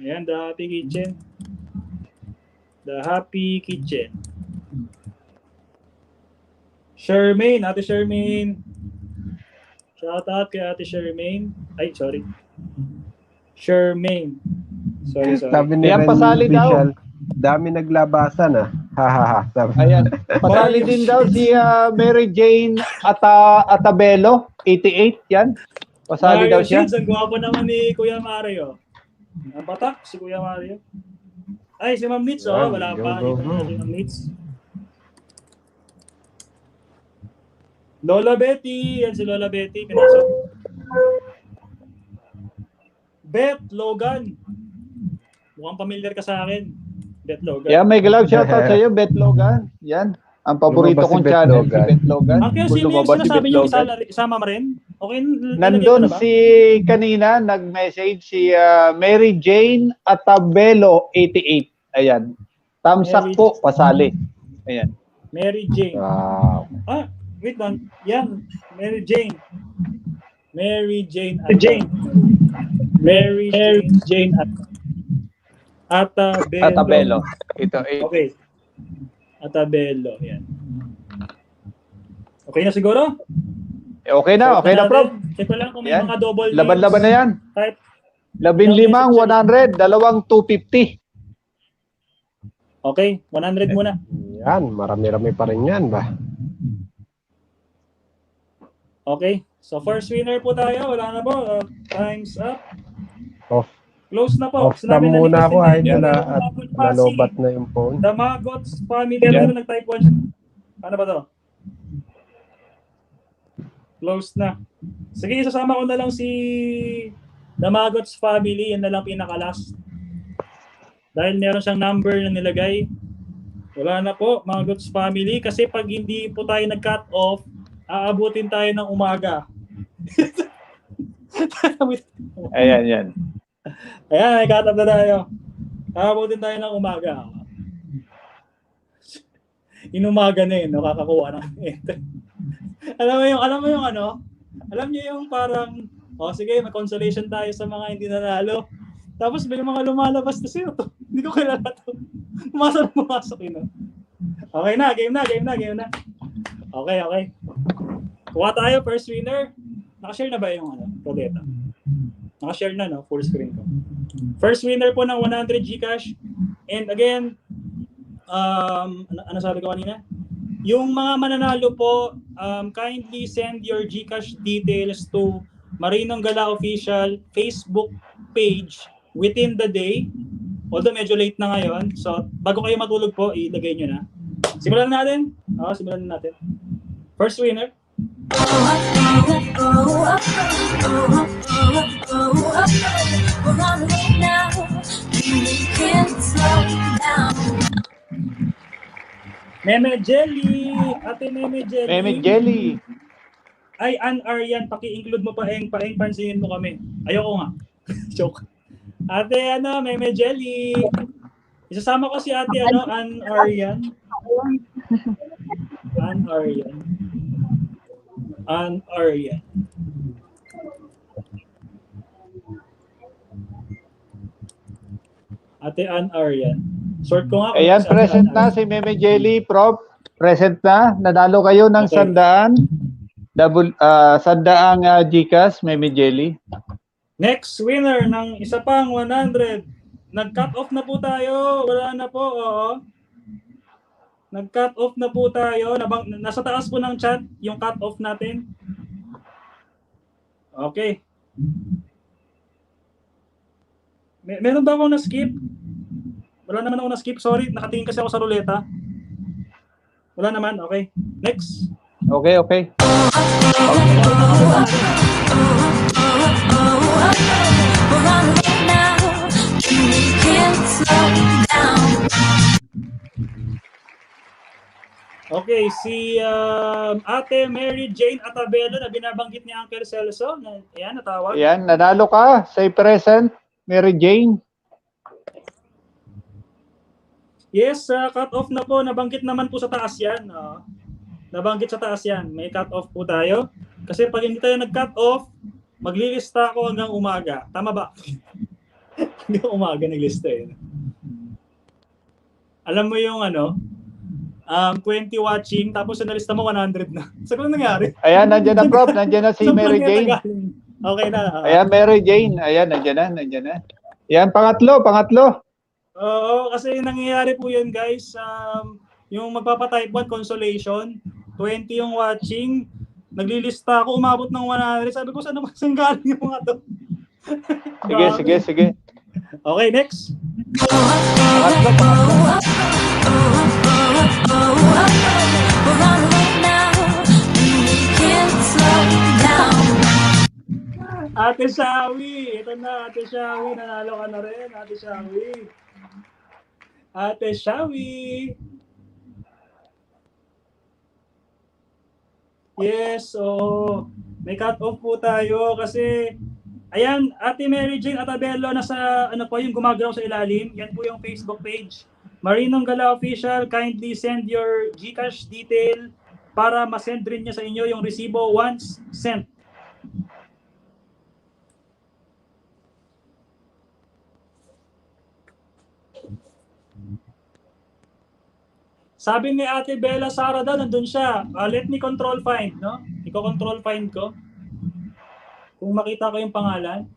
Ayan, The Happy Kitchen. The Happy Kitchen. Shermaine, Ate Shermaine. Shout out kay Ate Shermaine. Ay, sorry. Shermaine. Sorry. Sabi ni Ayan, Ren pasali daw. Official, dami naglabasan ah. Hahaha. Ayan. Pasali din daw si Mary Jane Atabelo, 88. Yan. Pasali daw siya. Ang gwapo naman ni Kuya Mario. Ang batak, si Kuya Mario. Ay, si Ma'am Nitz, wala pa. Dito na si Ma'am Nitz. Lola Betty. Yan si Lola Betty. Pinasok. Beth Logan. Mukhang familiar ka sa akin. Beth Logan. Yan, may galab shoutout sa iyo, Beth Logan. Yan. Ang paborito kong channel, si Beth Logan. Kaya sino yung sinasabi niyo isama mo rin? Okay, nandun si kanina, nag-message si Mary Jane Atabelo, 88. Ayan. Thumbs up po, pasali. Ayan. Mary Jane. Wow. Wait lang. Yan. Mary Jane. Mary Jane. Atabelo. Ito. Okay. Atabelo. Yan. Okay na siguro? Okay na, Prof. Check ko lang kung may Yan. mga double names. Laban-laban na yan. Type 15, 100, 250. Okay, 100 muna. Yan, marami-rami pa rin yan ba? Okay, so first winner po tayo. Wala na po. Time's up. Off. Close na po. Off cam muna ako, idol, at nalobat na yung phone. The Magots family. Meron nag-type 1. Ano ba to? Close na. Sige, isasama ko na lang si The Magots family. Yan na lang pinaka-last. Dahil meron siyang number na nilagay. Wala na po, Magots family. Kasi pag hindi po tayo nag-cut off, aabutin tayo ng umaga. Ayan, yan. Ayan, may cut off na tayo. Aabutin tayo ng umaga. Inumaga na yun, nakakakuha ng alam mo yung ano? Alam niyo yung parang, sige, may consolation tayo sa mga hindi nanalo. Tapos may mga lumalabas na sino to. Hindi ko kilala to. Pumasok yun. Okay na, game na. Okay. Kuha tayo, first winner. Nakashare na ba yung Rodeta? Nakashare na, no? Full screen ko. First winner po ng 100 Gcash. And again, ano sabi ko kanina? Yung mga mananalo po, kindly send your Gcash details to Marinong Gala Official Facebook page within the day. Although medyo late na ngayon. So, bago kayo matulog po, ilagay nyo na. Simulan natin. Simulan natin. First winner. Meme Jelly! Ate Meme Jelly! Meme Jelly! Ay, Ann Aryan, paki-include mo paeng, pansinin mo kami. Ayoko nga. Joke. Ate, Meme Jelly! Isasama ko si Ate, Ann Aryan. Ann Aryan. Ann Aryan. Ate Ann Aryan. Sort ko nga. Ayan, present na si Meme Jelly, Prof. Present na. Nanalo kayo ng Okay. 100 Gcash, Meme Jelly. Next winner ng isa pang 100. Nag-cut off na po tayo. Wala na po, oo. Nag-cut off na po tayo. Nasa taas po ng chat yung cut off natin. Okay. Meron ba akong na-skip? Wala naman ako na-skip. Sorry, nakatingin kasi ako sa ruleta. Wala naman. Okay. Next. Okay. Okay, si Ate Mary Jane Atabelo na binabanggit ni Uncle Celso. Ayan, natawag. Ayan, nanalo ka. Say present, Mary Jane. Yes, cut off na po. Nabanggit naman po sa taas yan. Nabanggit sa taas yan. May cut off po tayo. Kasi pag hindi tayo nag-cut off, maglilista ako hanggang umaga. Tama ba? Hanggang umaga naglista eh. Alam mo yung 20 watching, tapos nalista mo 100 na. Sa kung nangyari? Ayan, nandiyan na, Prof. Nandiyan na si Mary Jane. Okay na. Ayan, Mary Jane. Ayan, nandiyan na. Ayan, pangatlo. Oo, kasi nangyayari po yun, guys. Yung magpapatype 1, consolation, 20 yung watching, naglilista ako, umabot ng 100. Sabi ko, saan galing yung mga to? Sige. Okay, next. Ate Shawi, ito na, Ate Shawi, nanalo ka na rin, Ate Shawi. Ate Shawi. Yes, may cut off po tayo kasi, ayan, Ate Mary Jane Atabelo, nasa, yung gumagalaw sa ilalim, yan po yung Facebook page. Marinong Gala Official, kindly send your Gcash detail para masend rin niya sa inyo yung resibo once sent. Sabi ni Ate Bella Sara daw, nandun siya. Let me control find, no? Iko-control find ko. Kung makita ko yung pangalan.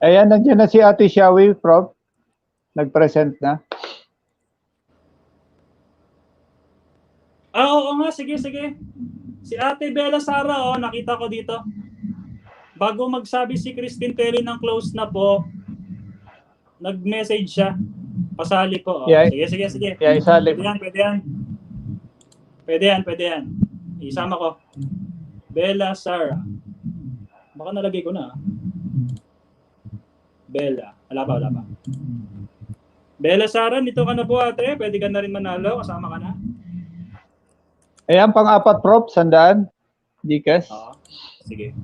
Ayan, nandiyan na si Ate Shawi, Prof. Nag-present na. Oo nga, sige. Si Ate Bella Sara, nakita ko dito. Bago magsabi si Christine Telly ng close na po, nag-message siya. Pasali po. Yeah. Sige. Yeah, isali. Pwede yan. Isama ko. Bella Sara. Baka nalagay ko na. Bella. Wala pa. Bella Sara, nito ka na po ate. Pwede ka na rin manalo. Kasama ka na. Ayan, pang-apat, Prof. 100. Gcash. Sige.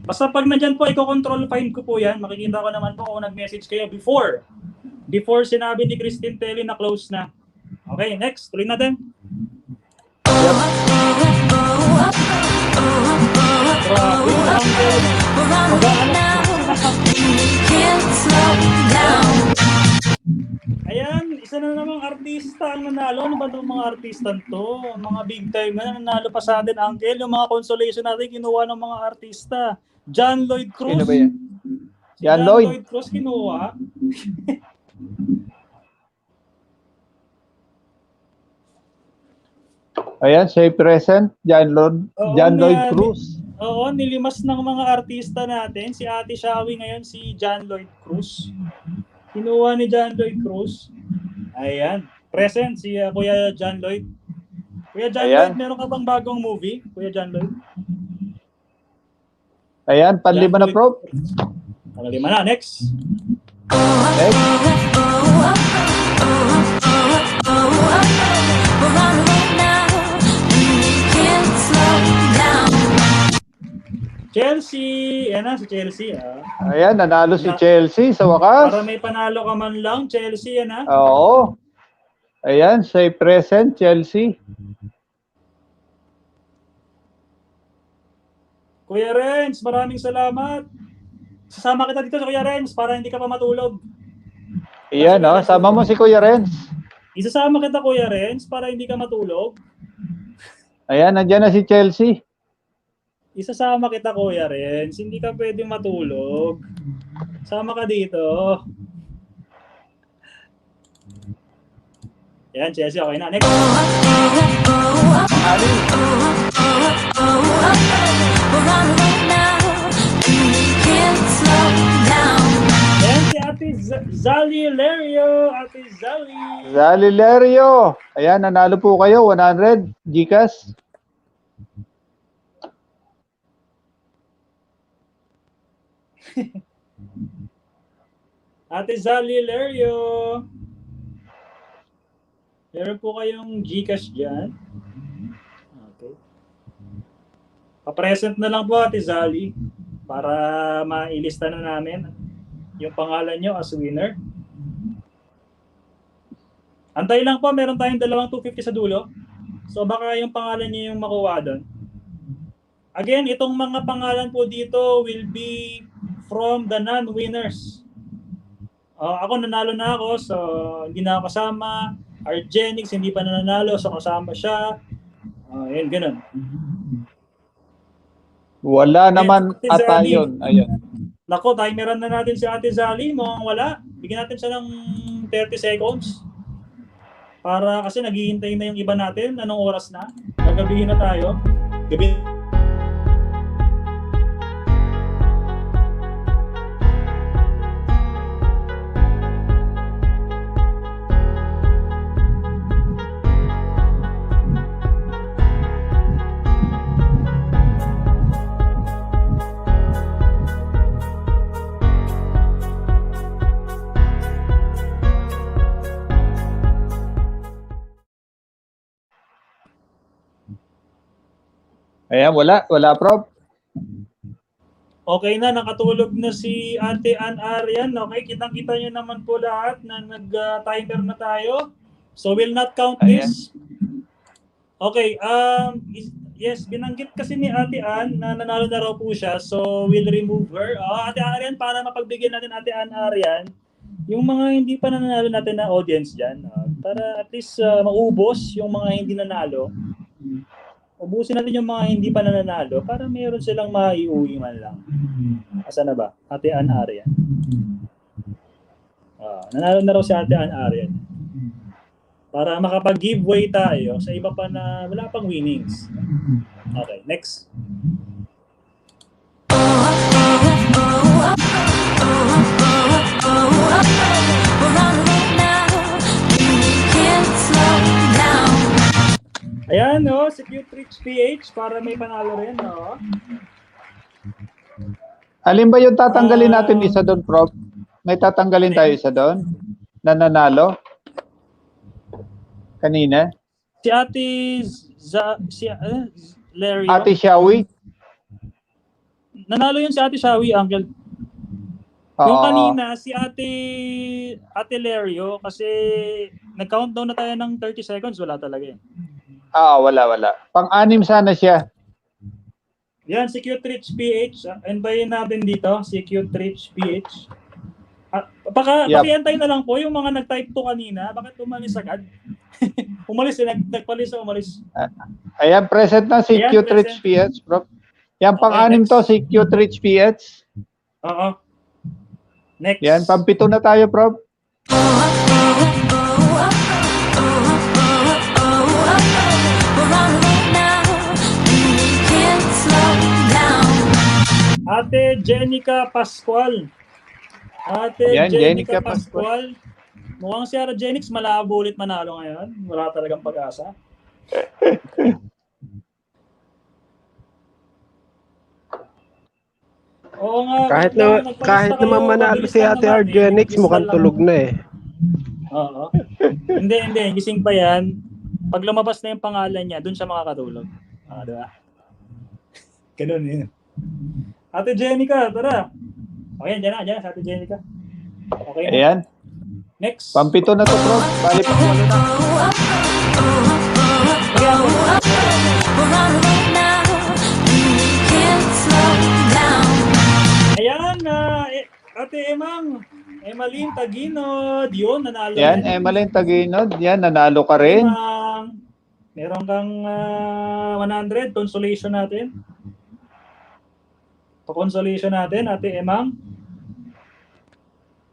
Basta pag nandyan po, i-control find ko po yan. Makikita ko naman po kung nag-message kayo before sinabi ni Christine Telly na close na. Okay, next. Tuloy natin. Ayan, isa na namang artista ang nanalo. Ano ba itong mga artista to? Mga big time na nanalo pa sa atin, Uncle. Yung mga consolation natin, kinuha ng mga artista. John Lloyd Cruz. Sino ba yan? John Lloyd Cruz kinuha. Ayan, say present. John Lloyd Cruz. Oo, nilimas ng mga artista natin. Si Ate Shawi ngayon, si John Lloyd Cruz. Kinuha ni John Lloyd Cruz. Ayan. Present si Kuya John Lloyd. Kuya John Lloyd, meron ka bang bagong movie? Kuya John Lloyd? Ayan, panlima na, Prof. Panlima na. Next. Chelsea. Yan na, si Chelsea. Ayan, nanalo si Chelsea sa wakas. Para may panalo ka man lang, Chelsea yan ha. Oo. Ayan, say present, Chelsea. Kuya Renz, maraming salamat. Sasama kita dito sa Kuya Renz para hindi ka pa matulog. Ayan, sama mo si Kuya Renz. Isasama kita Kuya Renz para hindi ka matulog. Ayan, nandiyan na si Chelsea. Isasama kita Kuya Renz, hindi ka pwedeng matulog. Sama ka dito. Ayan, Chelsea, okay na. Next. Ayan si Ate Zali Lerio. Ate Zali. Zali Lerio. Ayan, nanalo po kayo. 100 Gcash. Ate Zali Lerio. Meron po kayong Gcash dyan. Okay. Pa-present na lang po Ate Zali para mailista na namin yung pangalan nyo as winner. Antay lang po, meron tayong dalawang 250 sa dulo. So baka yung pangalan nyo yung makuha doon. Again, itong mga pangalan po dito will be from the non-winners. Ako nanalo na ako, so hindi na ako kasama. Argenix, hindi pa nanalo, so kasama siya. Ayan, ganun. Wala naman ata yun. Ayun. Nako, timeran na natin si Ate Zali. Mukhang wala. Bigyan natin siya ng 30 seconds. Para kasi naghihintay na yung iba natin. Anong oras na? Gagabihin na tayo. Gabi. Ayan, wala, Prof. Okay na, nakatulog na si Ate Ann Arian. Okay, kitang-kita nyo naman po lahat na nag-timer na tayo. So, we'll not count this. Okay, yes, binanggit kasi ni Ate Ann na nanalo na raw po siya. So, we'll remove her. Ate Arian, para mapagbigyan natin Ate Ann Arian, yung mga hindi pa nanalo natin na audience dyan, para at least maubos yung mga hindi nanalo. ubusin natin yung mga hindi pa nananalo para meron silang maiuwi man lang. Asa na ba? Ate Ann Arian. Nanalo na raw si Ate Ann Arian. Para makapag-giveaway tayo sa iba pa na wala pang winnings. Okay, next. Ayan, no, si Cute Rich PH para may panalo rin, no. Alin ba yung tatanggalin natin isa doon, Prof? May tatanggalin tayo isa doon? Na nanalo? Kanina? Si Ate Larry. Ate Shawi? Nanalo yun si Ate Shawi, Uncle. Yung kanina, si Ate Lario, kasi nag-countdown na tayo ng 30 seconds, wala talaga eh. Wala. Pang-anim sana siya. Yan, si Cute Rich PH. Antayin natin dito, si Cute Rich PH. Pakiantay na lang po yung mga nag-type to kanina. Bakit umalis agad? Umalis eh, nagpalis na umalis. Ayan, present na si Cute Rich PH, Prof. Yan, pang-anim to, si Cute Rich PH. Oo. Next. Yan, pang-pito na tayo, Prof. Ate Jenica Pascual. Yan, Jenica Pascual. Mukhang si Ate Jenix malabo ulit manalo ngayon. Wala talagang pag-asa. Oo nga. Kahit naman manalo si Ate Argenix, mukhang tulog na eh. Oo. Hindi. Gising pa yan. Pag lumabas na yung pangalan niya, dun siya makakatulog. Diba? Ganun yun. Ate Jenica, tara. Okay, dyan na, Ate Jenica. Okay na. Ayan. Next. Pampito na to, Prof. Bali pa wala na. Ayan, Ate Emaline Taginod. Yun, nanalo. Yan, Emaline Taginod. Yan, nanalo ka rin. Meron kang 100 consolation natin. Pa-consolation natin, Ate Emang.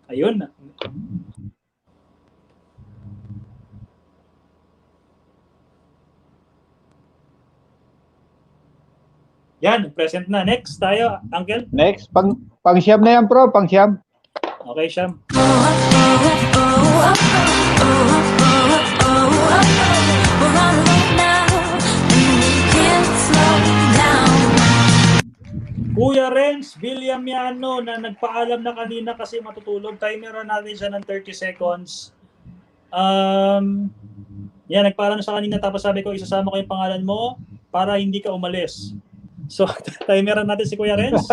Ayun. Yan, present na. Next tayo, Uncle. Next, pang-siyam na yan, Prof. Pang-siyam. Okay, Siyam. Kuya Renz Villamiano na nagpaalam na kanina kasi matutulog. Timer natin siya ng 30 seconds. Yan, nagpaalam sa kanina tapos sabi ko isasama ko yung pangalan mo para hindi ka umalis. So, timeran natin si Kuya Renz.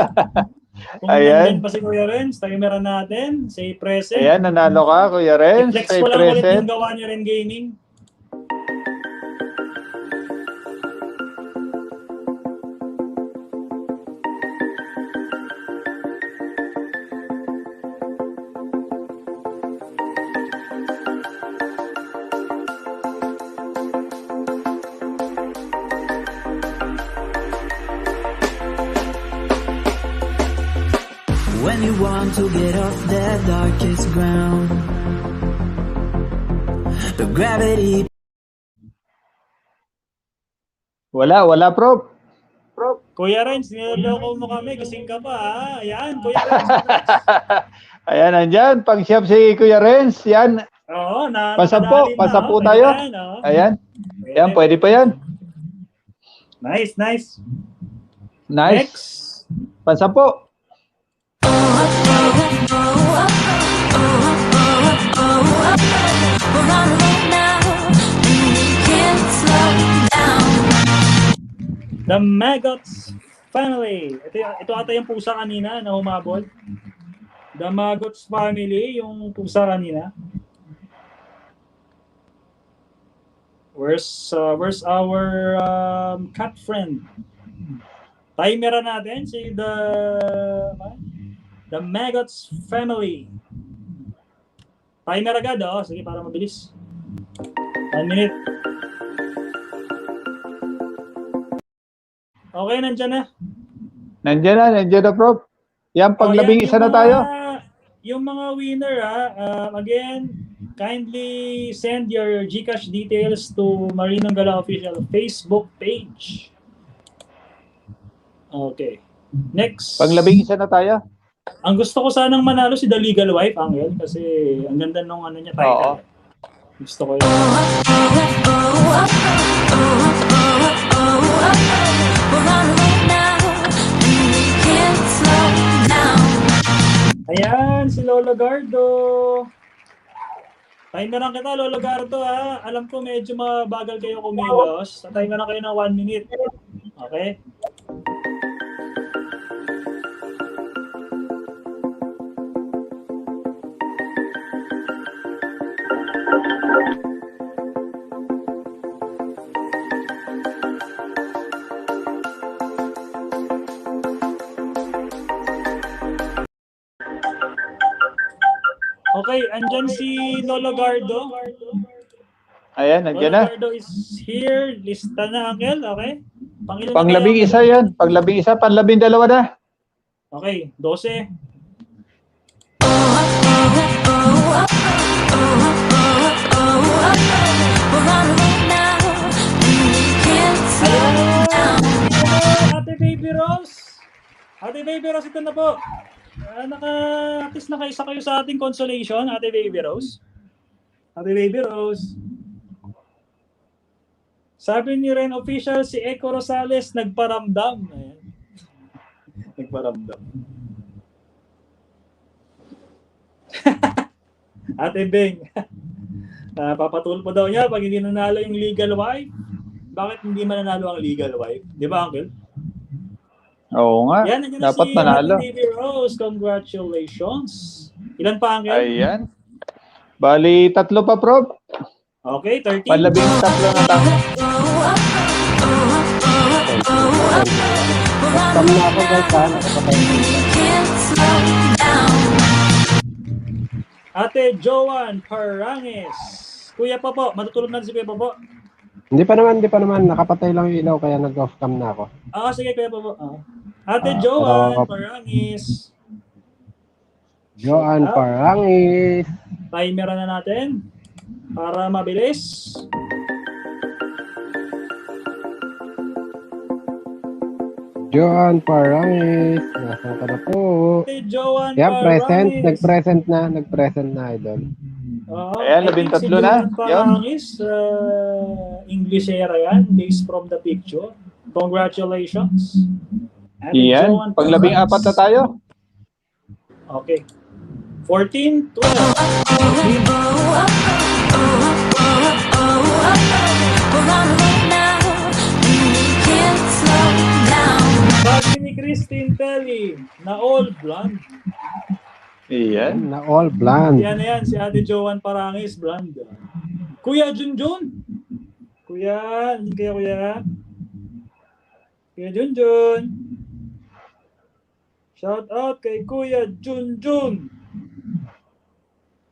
Kung nandyan pa si Kuya Renz, timeran natin. Say present. Ayan, nanalo ka, Kuya Renz. I-flex Say ko lang ulit present. yung gawa niyo rin gaming. When you want to get off the darkest ground, the gravity. Wala, Prof. Kuya Renz, niloloko mo kami. Gising ka pa, ha? Ayan, Kuya Renz. Ayan, nandyan. Pang-siyam si Kuya Renz. Yan. Oo, Pasampo tayo. Ayan. Ayan, pwede pa yan. Nice. Next. Pasampo. The Maggots Family. Ito ata yung pusa kanina na humabol. The Maggots Family, yung pusa kanina. Where's our cat friend? Timeran natin si The Maggots Family. Timer agad, sige, para mabilis. 1 minute. Okay, nandyan na. Nandiyan na, Prof. Yan, paglabing isa na tayo. Yung mga winner, again, kindly send your GCash details to Marinong Gala Official Facebook page. Okay. Next. Paglabing isa na tayo. Ang gusto ko sanang manalo si The Legal Wife, Angel, kasi ang ganda nung ano niya title. Gusto ko yun. Ayan, si Lolo Gardo. Timeran kita, Lolo Gardo, ha. Alam ko medyo mabagal kayo kumilos. Timeran kayo ng 1 minute. Okay? Okay, andyan si Lolo Gardo. Ayan, nandiyan na. Lolo Gardo is here. Lista na, Angel. Okay? Panglabing isa yan. Panglabing isa, panlabing dalawa na. Okay, 12. Ate Baby Rose. Ate Baby Rose, ito na po. At least nakaisa kayo sa ating consolation, Ate Baby Rose. Ate Baby Rose. Sabi ni Ren Official, si Eco Rosales nagparamdam. Ayan. Nagparamdam. Ate Beng. Papatulpo daw niya pag hindi nanalo yung legal wife. Bakit hindi mananalo ang legal wife? Di ba, Uncle? Oo nga. Yan, dapat manalo. Baby Rose, congratulations. Ilan pa, Uncle? Ayan. Bali, 3 pa, Prof. Okay, 13. Panlabing 3 na tayo. Tama na ako, guys, ha? Ate Joan Parangis. Kuya Popo, matutulog na si Kuya Popo. Hindi pa naman. Nakapatay lang yung ilaw, kaya nag-off cam na ako. Sige, Kuya Popo. Ate Joan Parangis. Joan Parangis. Timer na natin para mabilis. Joan Parangis. Nasaan ka na po? Ate Joan Yan, Parangis. Nag-present na, idol. Ayan, 13 na. Parangis, English era yan, based from the picture. Congratulations. Yan, panglabing 4 na tayo. Okay. 14, 12. Sabi ni Christine Telly, na all blonde. Iyan. Na all blonde. Yan, si Ate Joan Parangis, blonde. Kuya Junjun. Kuya, hindi kaya kuya. Kuya Junjun. Shout out kay Kuya Junjun.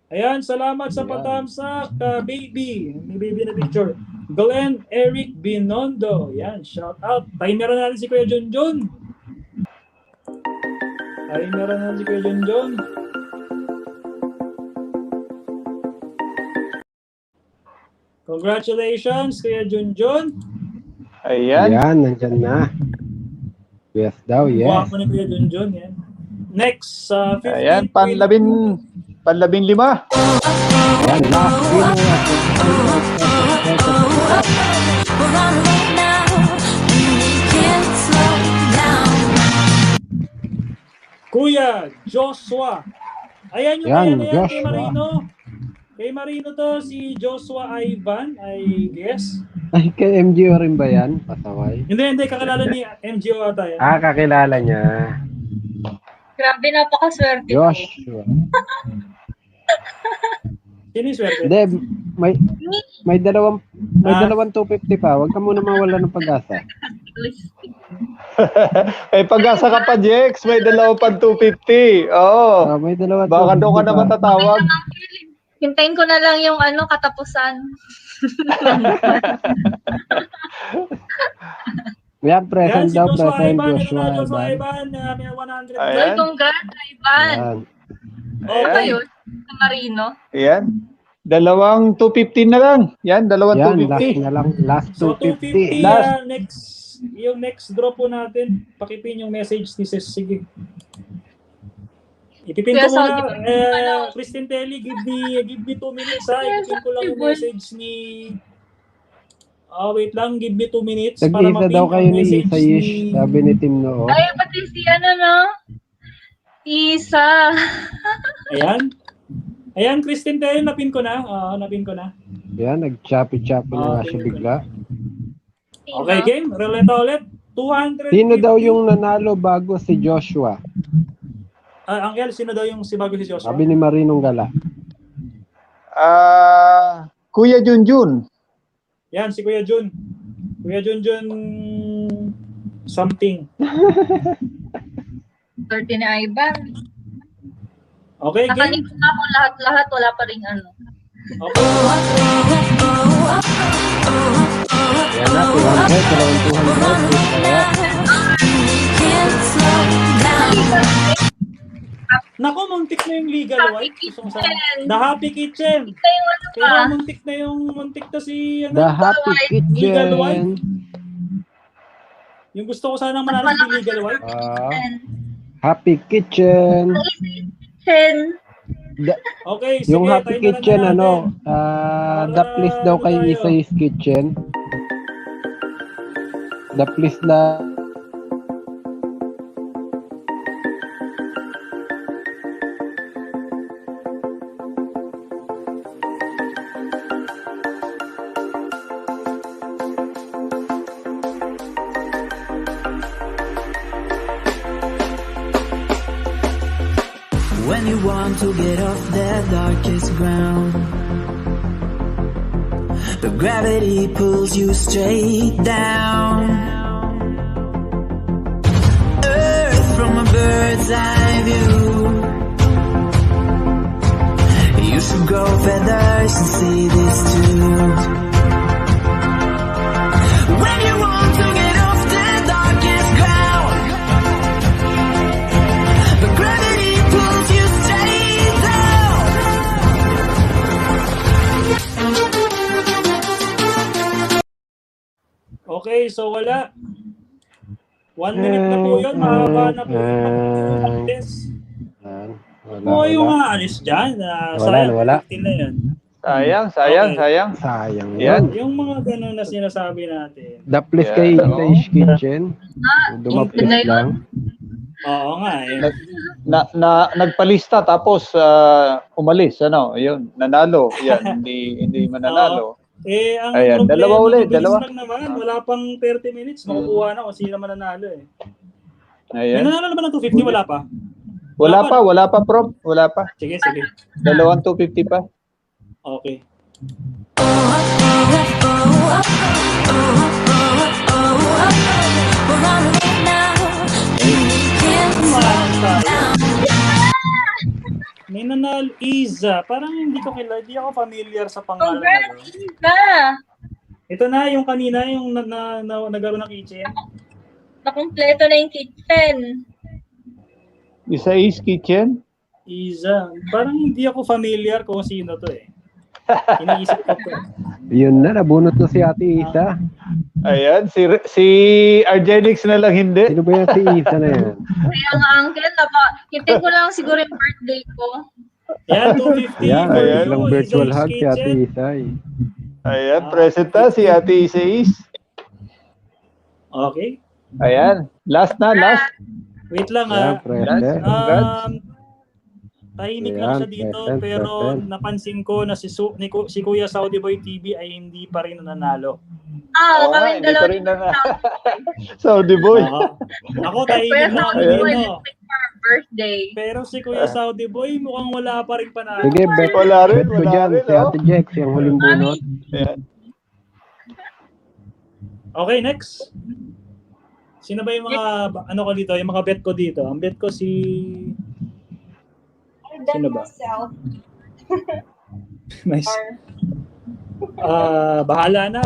Ayan, salamat sa patamsak, baby. May baby na picture. Glenn Eric Binondo. Yan, shout out. Timeran natin si Kuya Junjun. Timeran natin si Kuya Junjun. Congratulations, Kuya Junjun. Ayan. Ayan, nandyan na. Yes daw, yes. Buwak ni Kuya Junjun, yan. Next, 15. Ayan, panlabing 5. Ayan, last winner. Kuya Joshua. Ayan yung Yan, kay Joshua. Marino. Kay Marino to, si Joshua Ivan, I guess. Ay, kay MGO rin ba yan? Pasaway. Hindi, kakilala ni MGO ata yan. Kakilala niya. Grabe, napakaswerte. Joshua. Sino yung swerte? Hindi, may dalawang 250 pa. Huwag ka muna mawala ng pag-asa. May pag-asa ka pa, Jex. May 2 pang 250. Oo. May 2 Baka doon ka na matatawag. Hintayin ko na lang yung katapusan. Yan, present si daw, Joshua present Ivan. Joshua Joshua Ivan. Ivan, may 100. Ayan. Well, congrats, Ivan. Yan. Okay. Ayun, sa Marino. Ayan. Dalawang 250 na lang. Yan, dalawang Yan, 250. last na lang. Last So 250. 250 Last. yung next draw po natin. Pakipin yung message ni Sis. Sige. Ipipin ko Kuya Saudi, muna. Christine Telly, give me 2 minutes ha. Ipipin ko lang yung message ni... wait lang, give me 2 minutes para Nag-isa mapin daw kayo ang ni message Isa-ish, sabi ni Tim Noo. Ay, pati si ano, no? Isa. Ayan, Christine Telly, napin ko na. Napin ko na. Yan, nag-choppy-choppy na nga siya bigla. Okay, game. Ruleta ulit. 200. Sino daw yung nanalo bago si Joshua? Angel, sino daw yung si bago si Joshua? Sabi ni Marinong Gala. Kuya Junjun. Yan, si Kuya Jun. Kuya Jun something. 30 na Ivan. Okay, game. Nakanig na ako lahat-lahat, wala pa rin ano. Okay. Yan na, 200, dalawang 200. Nako, muntik na yung legal white. The Happy Kitchen. Pero muntik na si The Happy Legal White. Kitchen. Yung gusto ko sanang manalo si Legal White. Happy Kitchen. Okay, sige. Yung Happy Kitchen, the please daw kay Isa-ish Kitchen. The please na. When you want to get off the darkest ground, the gravity pulls you straight down. Earth from a bird's eye view. You should grow feathers and see this too. When you want to get off the darkest ground, the gravity pulls you straight down. Okay, so wala. 1 minute na po yun. Mahaba na po yung test. Oo, yung mga alis dyan. Wala. 15 na yun. Sayang. Yan. Yung mga ganun na sinasabi natin. The please kay Isa-ish Kitchen. Dumapit lang. Oo nga eh. Nagpalista tapos umalis, yun, nanalo. Yan, hindi mananalo. Ang Ayan, problema, dalawa ulit, mabilis dalawa. lang naman. Wala pang 30 minutes. Makukuha na kung sino mananalo eh. Ayan. May nanalo na ba ng 250? Wala pa. Wala pa, Prof. Wala pa. Sige. Dalawang 250 pa. Okay. May nanalo Iza. Parang hindi ako familiar sa pangalan. Congrats, Iza! Ito na yung kanina, yung nagkaroon ng kitchen. Nakumpleto na yung kitchen. Isa-ish Kitchen. Iza. Parang hindi ako familiar kung sino to eh. Iniisip ko to. Yun na, nabunot na si Ate Isa. Ayan, si Argenix na lang hindi. Sino ba yan si Isa na yan? Kaya nga, Uncle, hintayin ko lang siguro yung birthday ko. Yan, 250. Yan, Ayan. ilang virtual hug si Ate Isa. Ayan, present na si Ate Isa-ish. Okay. Ayan, last. Wait lang Yan, present. Tahimik lang siya dito, pero napansin ko na si Kuya Saudi Boy TV ay hindi pa rin nananalo. Kami hindi dalawa. pa rin nananalo. Saudi Boy. Ako tahimik na ako dito. Birthday. Pero si Kuya Saudi Boy mukhang wala pa rin panalo. Sige, bet ko dyan si Ate Jex, yung huling bunot. Ayan. Okay, next. Sino ba yung mga, yung mga bet ko dito? Ang bet ko si... Sino ba? Bahala na.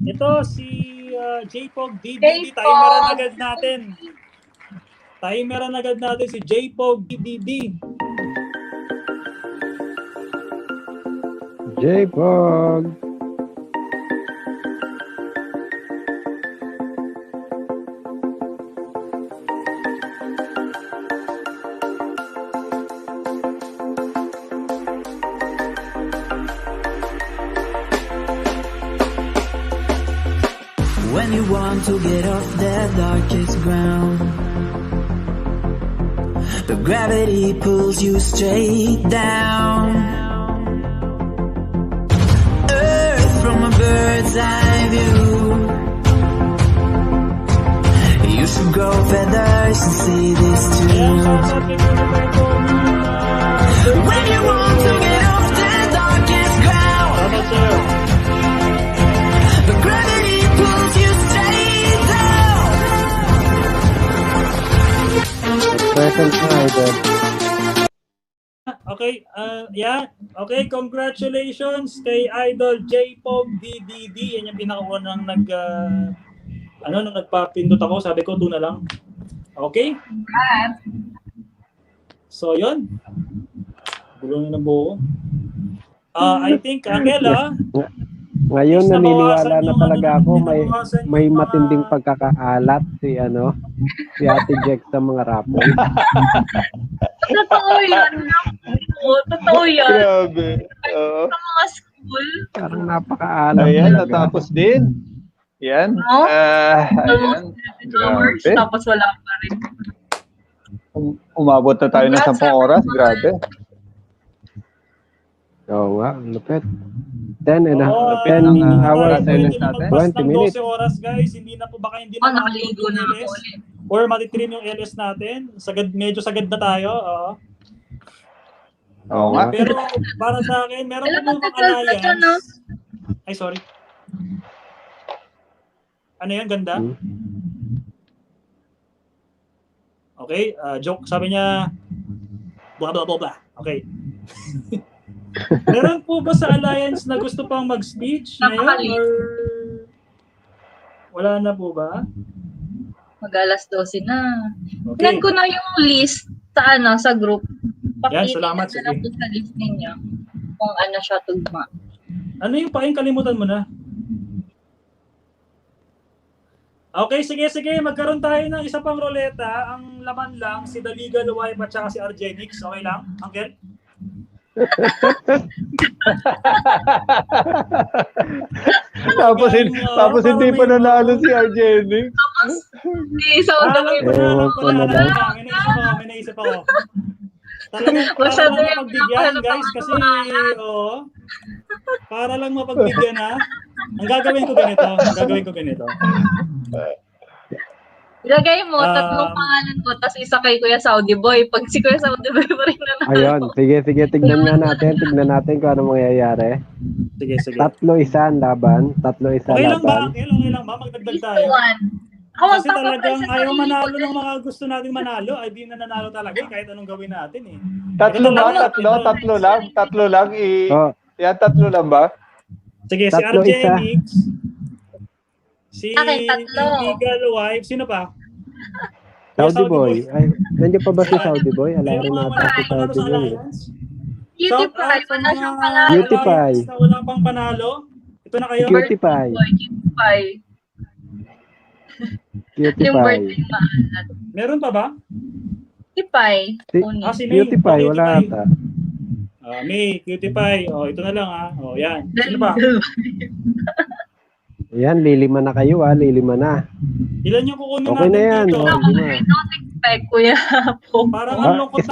Ito si J-Pog DDD. Timeran agad natin. Timeran agad natin si J-Pog DDD. J-Pog. When you want to get off the darkest ground, the gravity pulls you straight down. Earth from a bird's eye view. You should grow feathers and say this too. When you want to get off the darkest ground, the gravity pulls you straight down. Present idol. Okay, yeah. Okay, congratulations kay Idol J-Pog DDD. Yan yung pinakaunang nung nagpapindot ako. Sabi ko, 2 na lang. Okay? So, yun. Gulo na ng buo. I think, Angela, Ngayon naniniwala na talaga ako may matinding pagkakaalat si Ate Jack sa mga rapol. Totoo yan. Totoo yan. Grabe. Sa mga school. Parang napakaalat. Ayan, natapos din. Yan. No? Ayan. Hours, Grabe. tapos wala pa rin. Umabot na tayo ng 10 oras. Grabe. Oo nga, lupit. 10 and a Oo, half, 10 hours pwede and na magpas 20 ng minutes. 12 oras, guys. Hindi na po, baka hindi na Nakaligo na ako LS. ulit. Or matitrim yung LS natin. Medyo sagad na tayo. Oo. Oo nga. Pero para sa akin, meron Alam po mo, mga tagal na siya, no? alliance. Ay, sorry. Ano yan? Ganda? Okay, joke. Sabi niya, blah, blah, blah, blah. Okay. Meron po ba sa alliance na gusto pang mag-speech ngayon? Or wala na po ba? Mag-alas 12 na. Okay. Tignan ko na yung list sa group. Yan, salamat. Pakita na po sa list ninyo kung ano siya tugma. Ano yung paking kalimutan mo na? Okay, sige. Magkaroon tayo ng isa pang roleta. Ang laman lang, si The Legal Wife at saka si Argenix. Okay lang, Uncle? tapos hindi pa nanalo si Argenix. Tapos, di isa ko May naisip ako. Talagang para lang mapagbigyan, guys, kasi, para lang mapagbigyan, ha? Ang gagawin ko ganito. Ilagay mo, 3 pangalan ko, tapos isa kay Kuya Saudi Boy. Pag si Kuya Saudi Boy pa rin nanalo. Ayun, sige, tignan natin kung ano mangyayari. Sige. 3-1 ang laban, 3-1 Okay lang ba? laban. Okay lang ba? Magdagdag tayo. Kasi talagang ayaw manalo ng mga gusto nating manalo, ay di na nanalo talaga kahit anong gawin natin eh. Tatlo lang. Yan, 3 lang ba? Sige, si Argenix, si Akin, 3. Legal Wife, sino pa? Saudi Boy. Ay, nandiyan pa ba si Saudi Boy? Alam rin natin si Saudi Boy. Cutie Pie, wala siyang panalo. Cutie Pie. Wala pang panalo. Ito na kayo. Cutie Pie. Cutie Pie. Cutie Yung Pie. birthday maalat. Meron pa ba? Cutie Pie. Si May. Cutie Pie, Cutie wala Pie. ata. May, Cutie Pie. Ito na lang yan. Sino pa? Ayan, lilima na kayo lilima na. Ilan yung kukunin Okay natin na yan. dito? Lima. Don't expect, Kuya po. Parang ang lungkot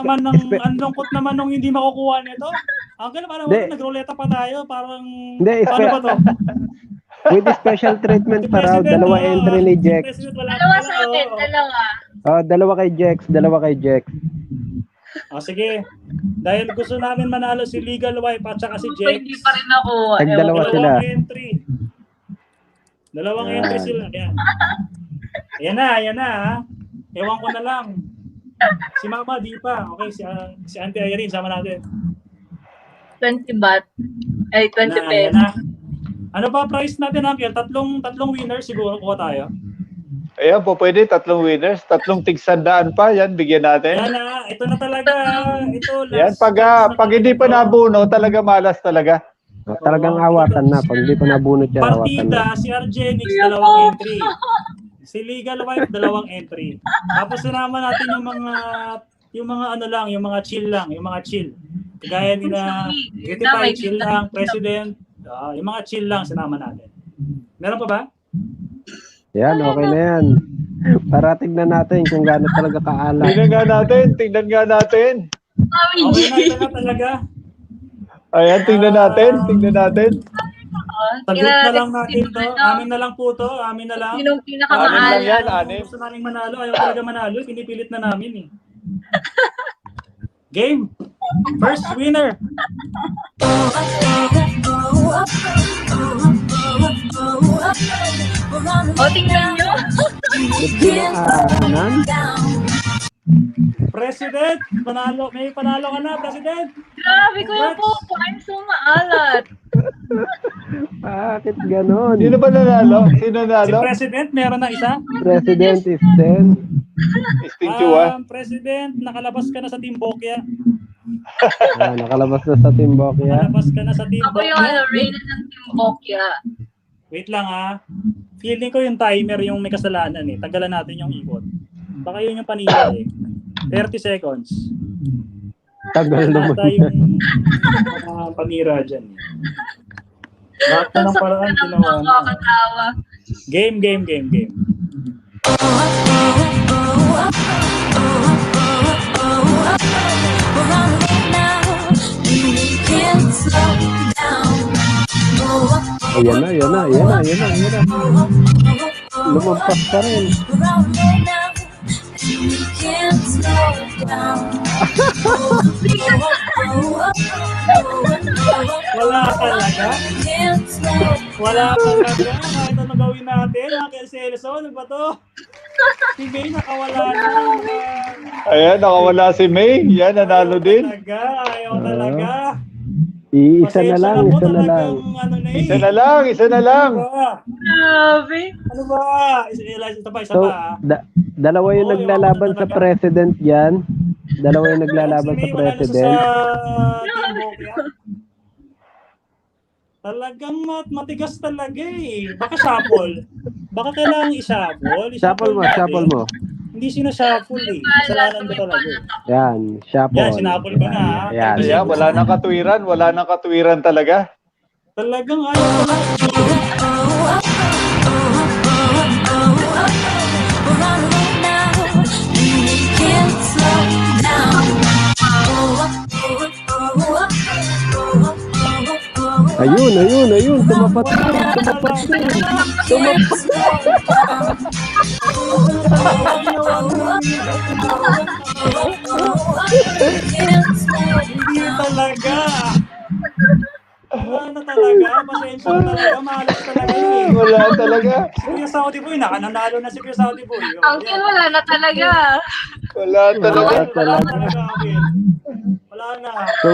naman nung hindi makukuha nito. Uncle, parang nagroleta pa tayo. Parang, Hindi, paano ba to? with special treatment pa raw. 2 entry ni Jex. Dalawa sa akin, dalawa. 2 kay Jex. Sige. Dahil gusto namin manalo si Legal Wife at saka si Jex. Hindi pa rin ako. Tag-dalawa sila. Dalawang entry sila. Yan. Yan na, ha. Ewan ko na lang. Si Mama, di pa. Okay, si Auntie Irene, sama natin. 20 baht. Ay, 20 Yan pesos. na. Ano ba price natin, Uncle? Tatlong winners siguro kuha tayo. Ayan po, pwede 3 winners, 3 tig-100 pa, yan, bigyan natin. Yan na, ito na talaga. Ito, Yan, last. pag hindi pa nabuno, talaga malas talaga. Talagang awatan na. Pag hindi pa nabunot yan, awatan na. Partida, si Argenix, 2 entry. Si Legal Wife, 2 entry. Tapos sinama natin yung mga ano lang, yung mga chill lang, yung mga chill. Kagaya nila, Gitify, chill lang, President, yung mga chill lang sinama natin. Meron pa ba? Yan, okay na yan. Para tignan natin kung gaano talaga kaalat. Tingnan nga natin. Okay na, ito na talaga. Ayan, tingnan natin. Sagot na lang natin to. Amin na lang po to. Amin na lang. Sinong pinakamaalam? Amin lang yan, anim. Gusto namin manalo. Ayaw talaga manalo. Pinipilit na namin eh. Game. First winner. O, tingnan nyo. President, may panalo ka na, President. Grabe ko yung po. I'm so maalat. Bakit ganon? Sino ba nanalo? Sino Si nanalo? President, meron na isa. President is 10. President, nakalabas ka na sa Team Bokya. Nakalabas na sa Timbok yan. Nakalabas ka na sa Team Ako yung Reyna ng Team Bokya. Wait lang ha. Feeling ko yung timer yung may kasalanan eh. Tagalan natin yung ikot. Baka yun yung panira eh. 30 seconds. Tagal naman yung mga panira dyan. Lahat na ng paraan ginawa na. Nakakatawa. Game. Ayan na. Lumampas pa rin. Wala talaga. Kahit ano gawin natin. Uncle Celso, ano ba to? Si May nakawala na. Ayan, nakawala si May. Yan, nanalo din. Ayaw talaga. Isa na lang. Isa na lang. Grabe. Ano ba? Isa pa. Dalawa yung naglalaban sa president yan. Dalawa yung naglalaban sa president. Talagang matigas talaga eh. Baka shuffle. Baka kailangan i-shuffle. Shuffle mo. Hindi sinashuffle eh. Kasalanan ko talaga. Yan, shuffle. Yan, sinapol ko na. Yan. Wala nang katwiran talaga. Talagang ayaw talaga. Ayun. Tumapat din. Hindi talaga. Wala na talaga. Pasensya na talaga. Mahalas talaga eh. Wala talaga. Si Kuya Saudi Boy, nanalo na si Kuya Saudi Boy. Uncle, wala na talaga. Wala talaga. Wala na. So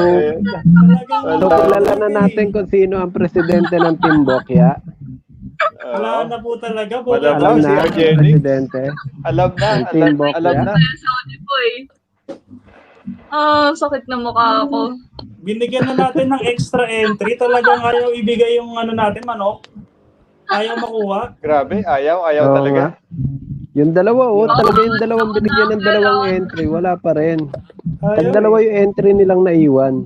kilala na natin kung sino ang presidente ng Team Bokya. Wala na po talaga. Alam na, presidente. Alam na. Saudi Boy. Sakit na mukha ako. Binigyan na natin ng extra entry. Talagang ayaw ibigay yung ano natin, manok. Ayaw makuha. Grabe, ayaw talaga. Yung dalawa, talaga yung dalawang binigyan ng dalawang entry, wala pa rin. Pag dalawa yung entry nilang naiwan.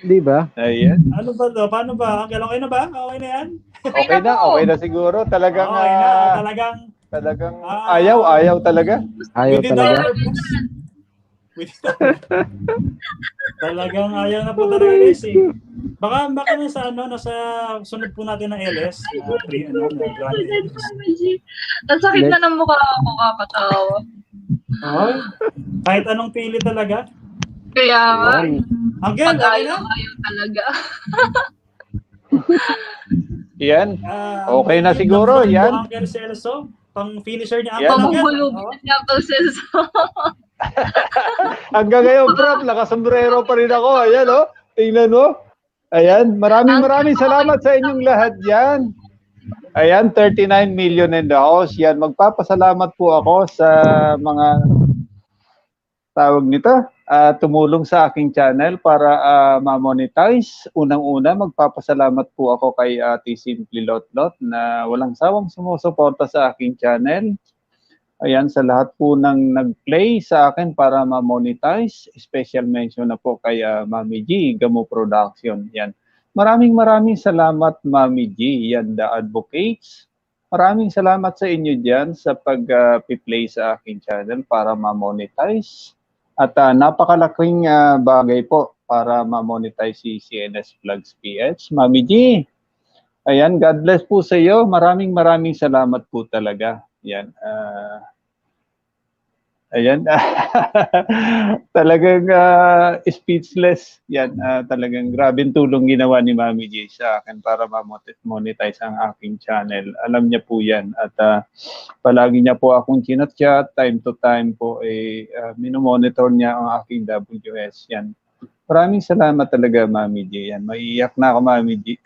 Di ba? Ayan. Ano ba to? Paano ba? Okay na ba? Okay na yan? Okay na siguro. Talagang okay na. Talagang ayaw talaga. Ayaw talaga. Talagang ayaw na po talaga guys eh. Baka nasa sunod po natin ng LS. Ang sakit na ng mukha ako, kakatawa. Kahit anong pili talaga. Kaya nga. Again, ayaw talaga. Yan. Okay na siguro. Yan. Uncle Celso, pang finisher niya. Pamumulog ni Uncle Celso. Hanggang ngayon, Prof, nakasombrero pa rin ako. Ayan, oh. Tingnan mo. Ayan, maraming salamat sa inyong lahat yan. Ayan, 39 million in the house. Yan, magpapasalamat po ako sa mga tawag nito, tumulong sa aking channel para ma-monetize. Unang-una, magpapasalamat po ako kay Ate Simply Lotlot na walang sawang sumusuporta sa aking channel. Ayan, sa lahat po ng nag-play sa akin para ma-monetize. Special mention na po kay Mami G, Gamo Production. Yan. Maraming salamat, Mami G. Yan, The Advocates. Maraming salamat sa inyo dyan sa pag-play sa aking channel para ma-monetize. At napakalaking bagay po para ma-monetize si CNS Vlogs PH. Mami G, ayan, God bless po sa iyo. Maraming salamat po talaga. Yan. Ayan. Talagang speechless. Yan. Talagang grabing tulong ginawa ni Mami J sa akin para ma-monetize ang aking channel. Alam niya po yan. At palagi niya po akong chinat-chat. Time to time po minomonitor niya ang aking WS. Yan. Maraming salamat talaga, Mami J. Yan. Maiiyak na ako, Mami J.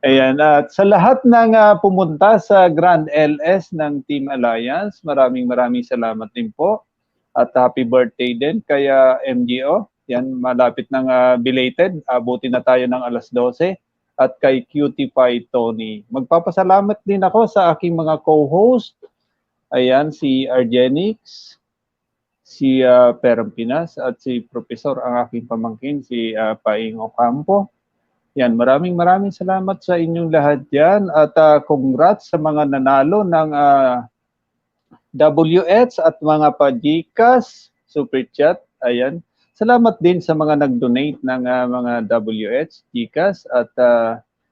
Ayan, at sa lahat ng pumunta sa Grand LS ng Team Alliance, maraming salamat din po. At happy birthday din kay MGO. Yan, malapit ng belated. Abutin na tayo ng alas 12. At kay Cutie Pie Tony. Magpapasalamat din ako sa aking mga co-host. Ayan, si Argenix, si Perang Pinas, at si Professor, ang aking pamangkin, si Paing Ocampo. Yan, maraming salamat sa inyong lahat yan at congrats sa mga nanalo ng WH at mga pa-GCash, Super Chat. Ayan. Salamat din sa mga nag-donate ng mga WH, GCash at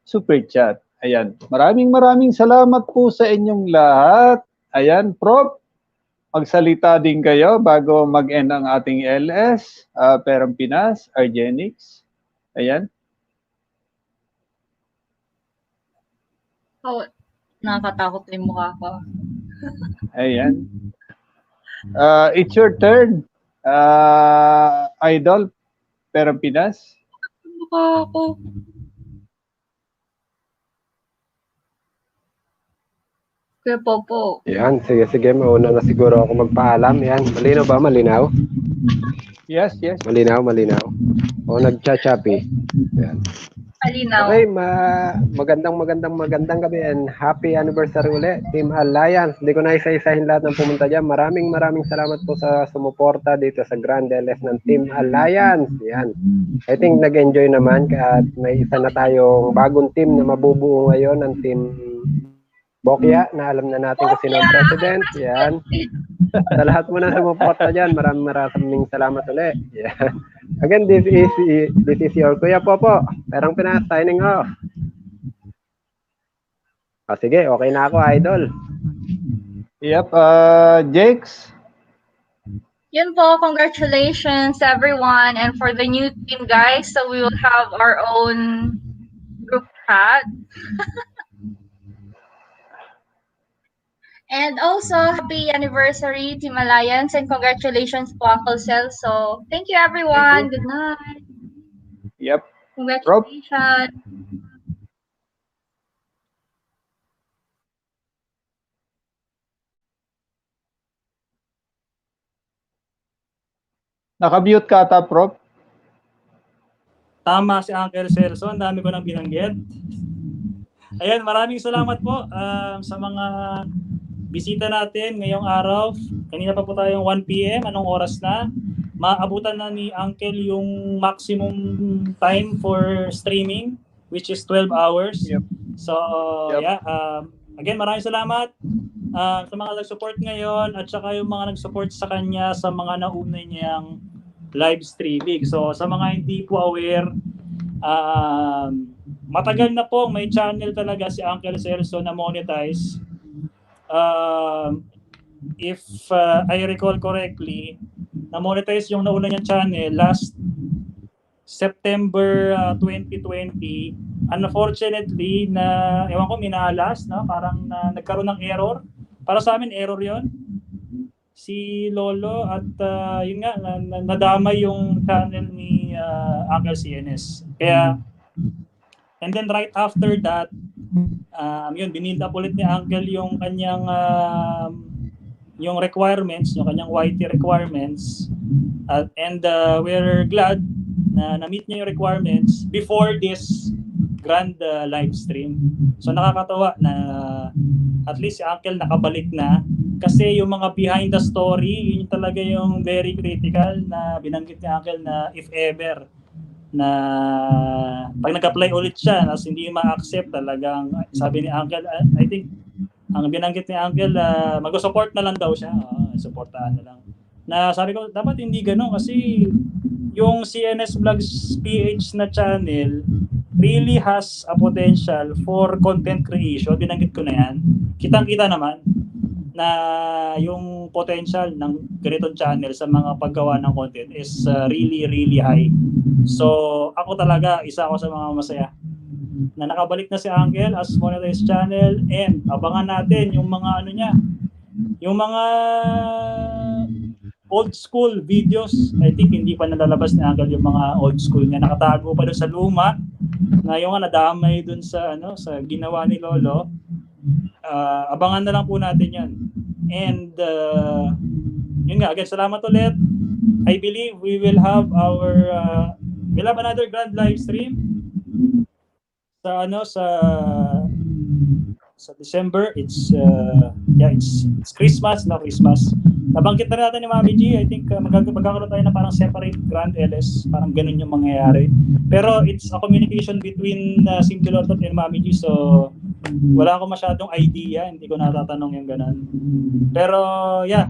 Super Chat. Ayan. Maraming salamat po sa inyong lahat. Ayan, Prof, magsalita din kayo bago mag-end ang ating LS, Perang Pinas, Argenix. Ayan. Oh, nakakatakot yung mukha ko. Ayan. It's your turn. Idol, Perang Pinas. Mukha ko. Kuya Popo. Yan, sige. Mauna na siguro ako magpaalam. Yan, malinaw ba? Malinaw? Yes. Malinaw. O nag-chachapi. Yan. Malinaw. Okay, magandang gabi and happy anniversary ulit, Team Alliance. Hindi ko na isa-isahin lahat ng pumunta dyan. Maraming salamat po sa sumuporta dito sa Grand LS ng Team Alliance. Yan. I think nag-enjoy naman at may isa na tayong bagong team na mabubuo ngayon ng Team Bokya na alam na natin kung sino ang president. Yan. Sa lahat mo na sumuporta dyan, maraming salamat ulit. Yan. Again, this is your Kuya Popo. Perang Pinas, signing off. Sige, okay na ako, Idol. Yep, Jakes. Yun po, congratulations everyone and for the new team guys. So we will have our own group chat. And also, happy anniversary, Team Alliance, and congratulations po, Uncle Celso. Thank you, everyone. Good night. Yep. Congratulations. Naka-mute ka ata, Prof. Tama si Uncle Celso. Ang dami ko nang binanggit. Ayan, maraming salamat po sa mga bisita natin ngayong araw. Kanina pa po tayong 1 p.m. Anong oras na? Maabutan na ni Uncle yung maximum time for streaming, which is 12 hours. Yep. So, yeah. Again, maraming salamat sa mga nag-support ngayon at saka yung mga nag-support sa kanya sa mga nauna niyang live streaming. So, sa mga hindi po aware, matagal na po may channel talaga si Uncle Celso na monetize. If I recall correctly, na-monetize yung nauna niyang channel last September 2020 unfortunately na ewan ko minalas, no? Parang nagkaroon ng error. Para sa amin error 'yon. Si Lolo at yun nga nadamay yung channel ni Uncle CNS. Kaya and then right after that yun binild up ulit ni Uncle yung kanyang yung requirements, yung kanyang YT requirements and we're glad na na-meet niya yung requirements before this grand live stream. So nakakatawa na at least si Uncle nakabalik na kasi yung mga behind the story, yun talaga yung very critical na binanggit ni Uncle na if ever na pag nag-apply ulit siya na hindi ma-accept talagang sabi ni Uncle, I think ang binanggit ni Uncle mag-support na lang daw siya, supportahan na lang. Na sabi ko dapat hindi ganoon kasi yung CNS Vlogs PH na channel really has a potential for content creation. Binanggit ko na yan. Kitang-kita naman na yung potential ng ganitong channel sa mga paggawa ng content is really, really high. So, ako talaga, isa ako sa mga masaya na nakabalik na si Uncle as monetized channel and abangan natin yung mga ano niya, yung mga old school videos. I think hindi pa nalalabas ni Uncle yung mga old school niya. Nakatago pa doon sa luma na yung nadamay doon sa ano sa ginawa ni Lolo. Abangan na lang po natin yan. And yun nga, again, salamat ulit. I believe we will have we'll have another grand live stream sa ano sa December. It's Christmas, Christmas. Nabanggit na natin ni Mami G, I think magkakaroon tayo na parang separate grand LS, parang ganun yung mangyayari. Pero it's a communication between Simple Lotot and Mami G, so wala akong masyadong idea, hindi ko natatanong yung ganun. Pero yeah,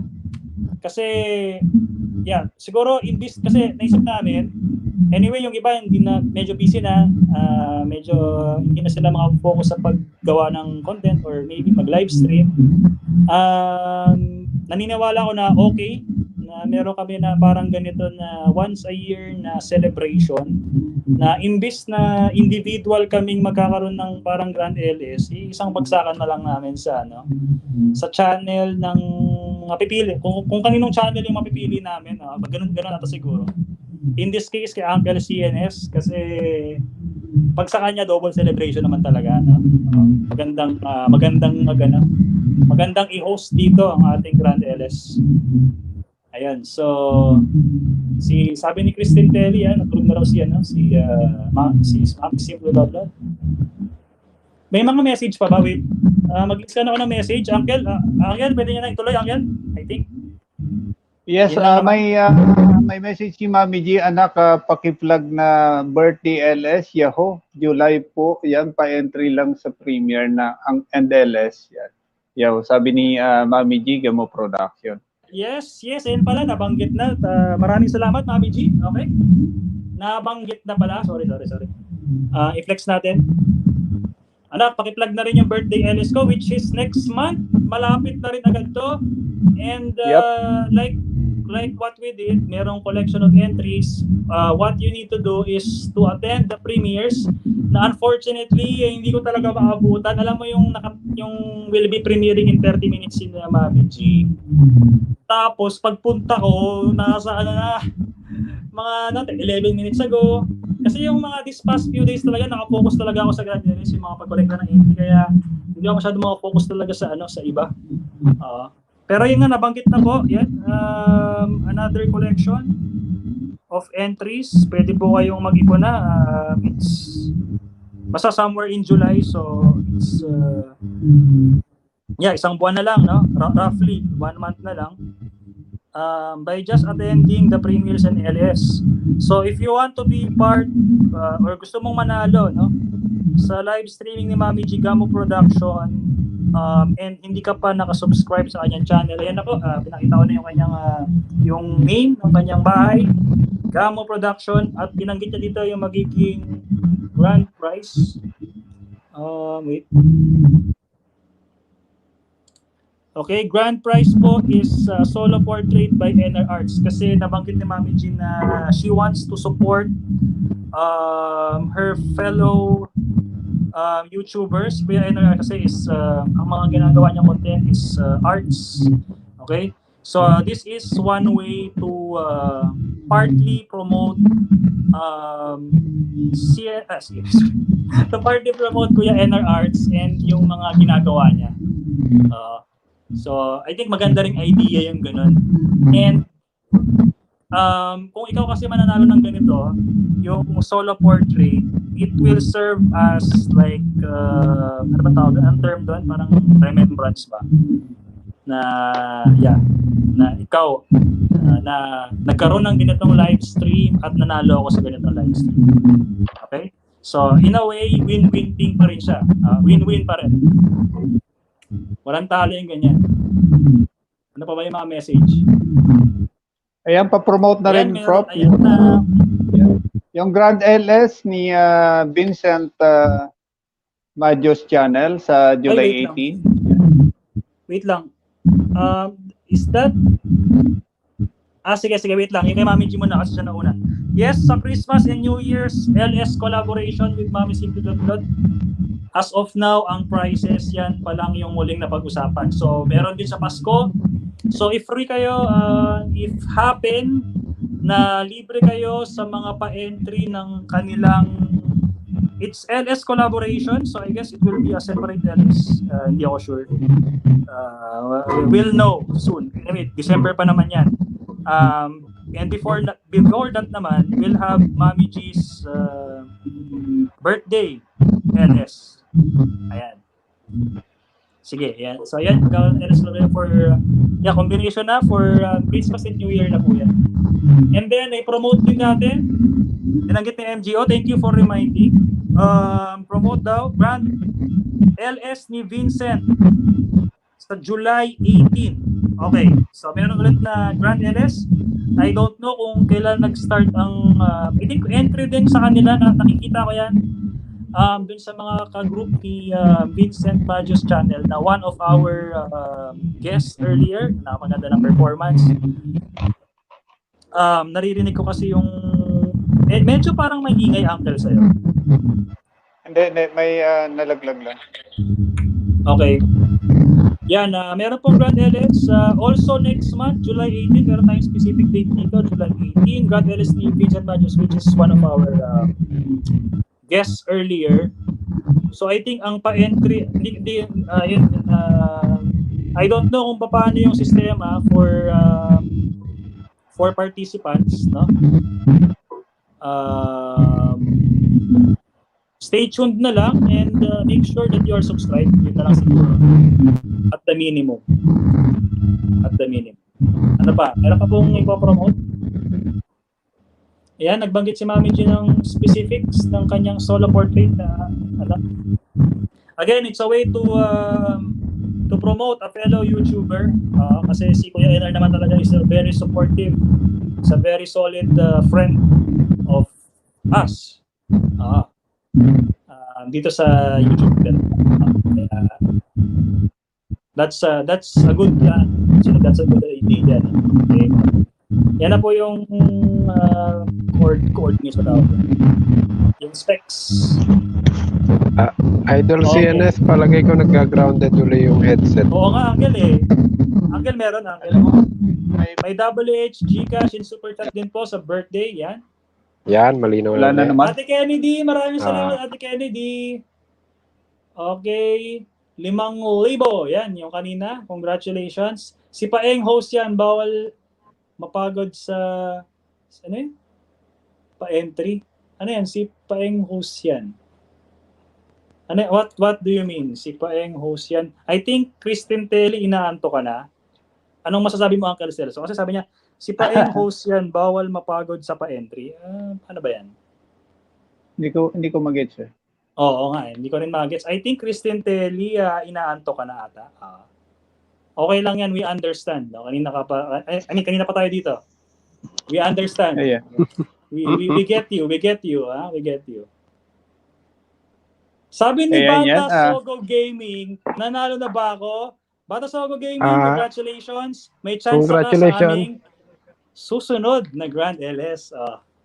kasi siguro kasi naisip namin, anyway yung iba hindi na medyo busy na, medyo hindi na sila makafocus sa paggawa ng content or maybe mag-live stream. Naniniwala ko na okay na meron kami na parang ganito na once a year na celebration na imbis na individual kaming magkakaroon ng parang grand LS, isang bagsakan na lang namin sa sa channel ng mapipili. Kung kaninong channel yung mapipili namin, ganun ata siguro. In this case kay Uncle CNS kasi pag sa kanya double celebration naman talaga, magandang i-host dito ang ating Grand LS. Ayan, so sabi ni Christine Telly, natulog na raw si Simple Lotot. May mga message pa ba? Wait. Mag-scan ako ng message. Uncle, pwede niya na ituloy, Uncle? I think. Yes, may message si Mami G, anak, paki-plug na birthday LS, Yahoo, July po, yan, pa-entry lang sa premiere na ang LS, yan. Yahoo, sabi ni Mami G, Gamo Production. Yes, ayun pala, nabanggit na. Maraming salamat, Mami G, okay? Nabanggit na pala, sorry. I-flex natin. Anak, paki-plug na rin yung birthday LS ko, which is next month. Malapit na rin agad to. And like what we did, merong collection of entries. What you need to do is to attend the premieres na unfortunately hindi ko talaga maabutan. Alam mo yung will be premiering in 30 minutes in Mami G. Tapos pagpunta ko, nasa mga 11 minutes ago. Kasi yung mga this past few days talaga naka-focus talaga ako sa Grand LS, yung mga pag-collect na entry, kaya hindi ako masyado maka-focus talaga sa sa iba. Pero yun nga, nabanggit na po, yan, another collection of entries. Pwede po kayong mag-ipon na. It's basta somewhere in July, so it's isang buwan na lang, roughly 1 month na lang, by just attending the premieres and LS. So if you want to be part or gusto mong manalo sa live streaming ni Mami G Gamo Production, and hindi ka pa nakasubscribe sa kanyang channel, ayan ako, pinakita ko na yung kanyang yung name ng kanyang bahay, Gamo Production, at binanggit niya dito yung magiging grand prize. Wait. Okay, grand prize po is solo portrait by NR Arts, kasi nabanggit ni Mami G na she wants to support her fellow YouTubers. Kuya NR kasi is ang mga ginagawa niyang content is arts. Okay? So this is one way to partly promote to partly promote Kuya NR Arts and yung mga ginagawa niya. So I think maganda ring idea yung ganun. And kung ikaw kasi mananalo ng ganito, yung solo portrait, it will serve as like ano ba tawag ang term doon, parang remembrance ba na na ikaw na nagkaroon ng ganitong live stream at nanalo ako sa ganitong live stream. Okay? So in a way, win-win thing pa rin siya. Win-win pa rin. Walang talo yung ganyan. Ano pa ba yung mga message? Ayan, pa-promote na rin, Prof. Yung Grand LS ni Vincent Majos channel sa July 18. Wait lang. Is that... sige, wait lang. Yung kay Mami G muna kasi siya nauna. Yes, sa Christmas and New Year's LS collaboration with Mami Simply Blood. As of now, ang prices yan pa lang yung muling napag-usapan. So, meron din sa Pasko. So, if free kayo, if happen na libre kayo sa mga pa-entry ng kanilang it's LS collaboration. So, I guess it will be a separate LS. Hindi ako sure. We'll know soon. Anyway, December pa naman yan. And before that naman, we'll have Mami G's birthday LS. Ayan. Sige, yan. So, ayan. LS for, combination na for Christmas and New Year na po yan. And then, i-promote din natin. Dinanggit ni MGO. Thank you for reminding. Promote daw. Grand LS ni Vincent sa July 18. Okay. So, meron ulit na Grand LS. I don't know kung kailan nag-start ang I think entry din sa kanila na nakikita ko yan dun sa mga ka-group ni Vincent Majos channel na one of our guests earlier, napaganda ng performance. Naririnig ko kasi yung medyo parang may ingay uncle sa'yo. Hindi, may nalaglag lang. Okay. Yan, meron pong Grand LS. Also next month, July 18, meron tayong specific date dito, July 18, Grand LS ni Vincent Majos, which is one of our guests earlier. So I think ang pa-entry, I don't know kung paano yung sistema for participants, no? Stay tuned na lang and make sure that you are subscribed. Yun na lang siguro. At the minimum. Ano pa? Meron pa pong ipopromote? Ayan, nagbanggit si Mami G ng specifics ng kanyang solo portrait na again, it's a way to promote a fellow YouTuber kasi si Kuya NR naman talaga is a very supportive, is a very solid friend of us dito sa YouTube. That's a good plan. So that's a good idea. Okay. Yan na po yung coordinates pa tawag. Yung specs. Idol CNS, palagay ko nagka-grounded ulit yung headset. Oo nga, Angel eh. Angel meron, Angel. May WH, Gcash, and Super Chat din po sa birthday, yan. Yan, malinaw na naman. Ate Kennedy, maraming salamat, Ate Kennedy. Okay. 5,000. Yan, yung kanina. Congratulations. Si Paeng host yan. Bawal mapagod sa ano yun? Pa-entry. Ano yan? Si Paeng host yan. Ano, what do you mean? Si Paeng host yan. I think Kristen Telly, inaanto ka na. Anong masasabi mo, Uncle Celso? Kasi sabi niya, si Paeng host yan. Bawal mapagod sa pa-entry. Ano ba yan? Hindi ko mag-gets eh. Oo nga, hindi ko rin mag-gets. I think Kristen Telly, inaanto ka na ata. Okay lang yan, we understand. No? Kanina pa tayo dito. We understand. Yeah. We get you, we get you. Sabi ni Bata Sogo Gaming, nanalo na ba ako? Bata Sogo Gaming, congratulations. May chance ka sa aming susunod na Grand LS.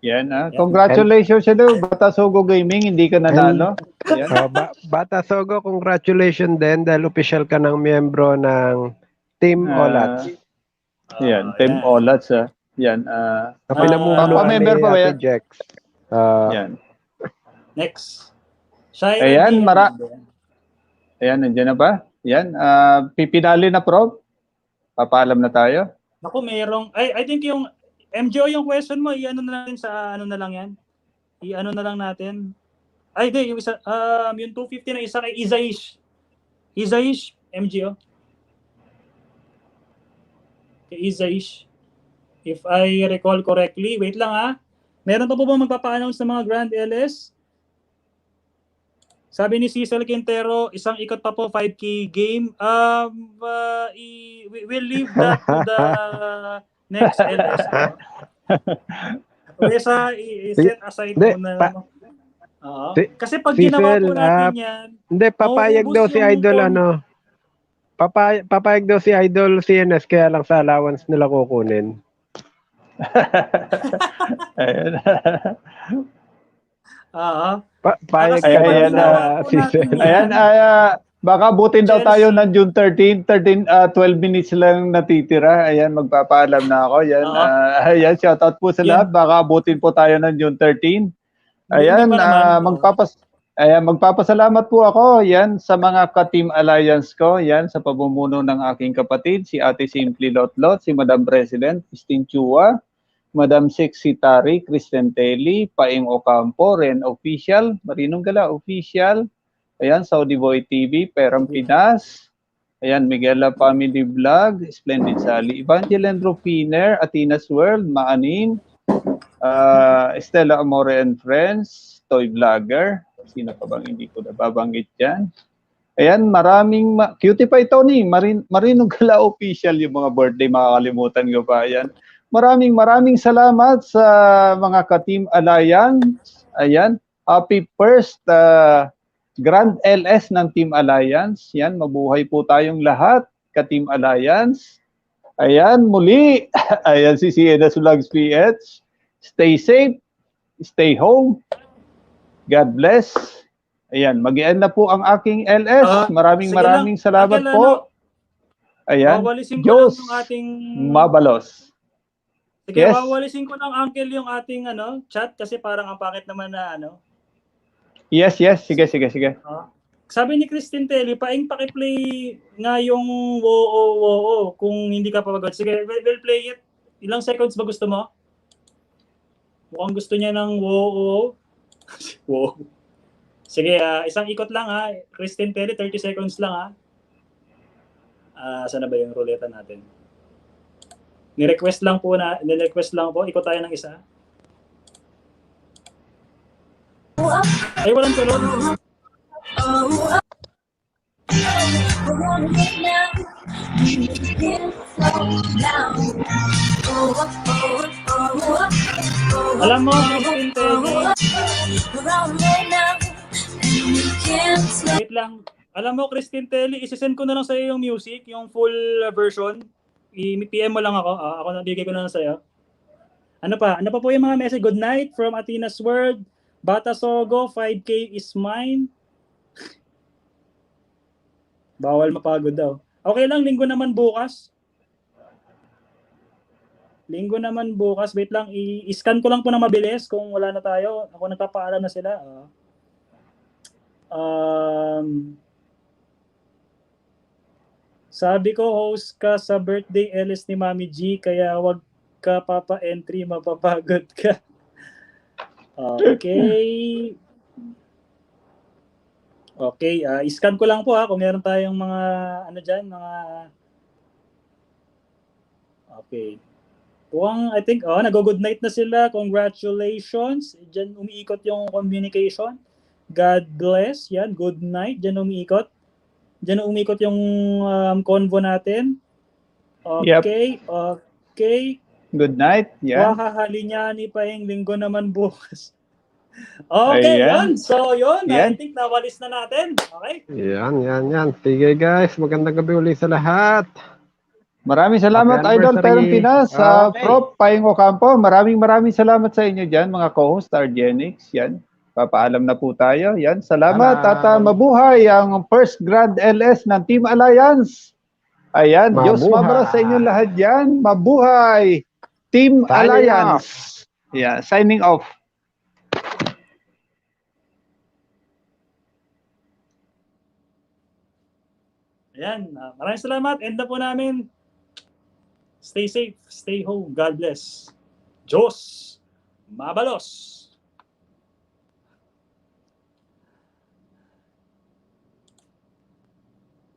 Yan congratulations sa Bata Sogo Gaming, hindi ka nanalo. Yan. Bata Sogo, congratulations din dahil official ka ng miyembro ng Team Olats. Yan, Team Olats. Yan. Pamember pa ba yan? Yan. Next. Ayan, Ayan, nandiyan na ba? Yan, pipinali na, Prof. Papaalam na tayo. Naku, merong, I think yung MJO yung question mo, i-ano na natin sa ano na lang yan. I-ano na lang natin. Ay, di, yung isa, yung 250 na isa kay Izaish. Izaish, MJO. Kay Izaish. If I recall correctly, wait lang meron pa po ba magpapa-announce ng mga Grand LS? Sabi ni Cecil Quintero, isang ikot pa po 5K game. We'll leave that to the next LS. I-set aside muna. Kasi pag ginawa po natin yan, hindi, papayag daw si Idol papayag daw si Idol CNS kaya lang sa allowance nila kukunin. Ayan. Payag ka Ayan, baka butin daw tayo ng June 13, 12 minutes lang natitira. Ayan, magpapaalam na ako. Ayan, ayan, shoutout po sa lahat. Baka butin po tayo ng June 13. Ayan, magpapasalamat po ako yan sa mga ka-Team Alliance ko, yan sa pamumuno ng aking kapatid, si Ate Simply Lotlot, si Madam President Christine Chua, Madam Sexy Tari, Kristen Telly, Paing Ocampo, Ren Official, Marinong Gala Official, ayan, Saudi Boy TV, Perang Pinas, ayan, Miguela Family Vlog, Splendid Sally, Evangeline Rufiner, Athena's World, Maanin, Estela Amore and Friends, Toy Vlogger, sino pa bang hindi ko nababanggit dyan? Ayan, maraming, Cutie Pie Tony, Marinong Gala Official, yung mga birthday, makakalimutan ko pa, ayan. Maraming salamat sa mga ka-Team Alliance. Ayan, happy first Grand LS ng Team Alliance. Yan, mabuhay po tayong lahat, ka-Team Alliance. Ayan, muli. Ayan si Siena Sulags PH. Stay safe, stay home. God bless. Ayan, mag-i-end na po ang aking LS. Maraming salamat po. Ayan, Diyos mabalos. Sige, wawalisin ko ng uncle yung ating chat kasi parang ang pakit naman na Yes. Sige. Sabi ni Christine Telly, paki-play nga yung wo kung hindi ka papagod. Sige, we'll play it. Ilang seconds ba gusto mo? Mukhang gusto niya ng wo. Wow. Sige, isang ikot lang Christine Telly, 30 seconds lang saan na ba yung ruleta natin? Ni-request lang po, ikot tayo ng isa. Ay, walang tulog. Alam mo, Christine Telly. Wait lang. Alam mo, Christine Telly, isisend ko na lang sa'yo yung music, yung full version. I-PM mo lang ako. Ako nabigay ko na lang sa'yo. Ano pa po yung mga message? Good night from Athena's World. Bata Sogo, 5K is mine. Bawal mapagod daw. Okay lang, linggo naman bukas. Wait lang, i-scan ko lang po na mabilis kung wala na tayo. Ako nagpapaalam na sila. Sabi ko, host ka sa birthday LS ni Mami G, kaya wag ka papa-entry, mapapagod ka. Okay. I-scan ko lang po kung meron tayong mga Okay. I think, nag-good night na sila. Congratulations. Diyan umiikot yung communication. God bless. Yan, good night. Diyan umiikot yung convo natin. Okay. Yep. Okay. Good night. Yeah. Wahahali niya ni Paeng, linggo naman bukas. Okay, yan. So, yun. I think nawalis na natin. Okay? Yan. Sige guys, magandang gabi ulit sa lahat. Maraming salamat, Happy Idol anniversary. Perong Pinas, sa Okay. Prof. Paing Ocampo. Maraming salamat sa inyo dyan, mga co-host, Argenix. Yan, papaalam na po tayo. Yan, salamat at mabuhay ang first Grand LS ng Team Alliance. Ayan, Diyos Mabuhay. mabara sa inyo lahat yan. Mabuhay! Team Signing Alliance. Yeah, signing off. Ayan, maraming salamat. End na po namin. Stay safe, stay home. God bless. Diyos mabalos.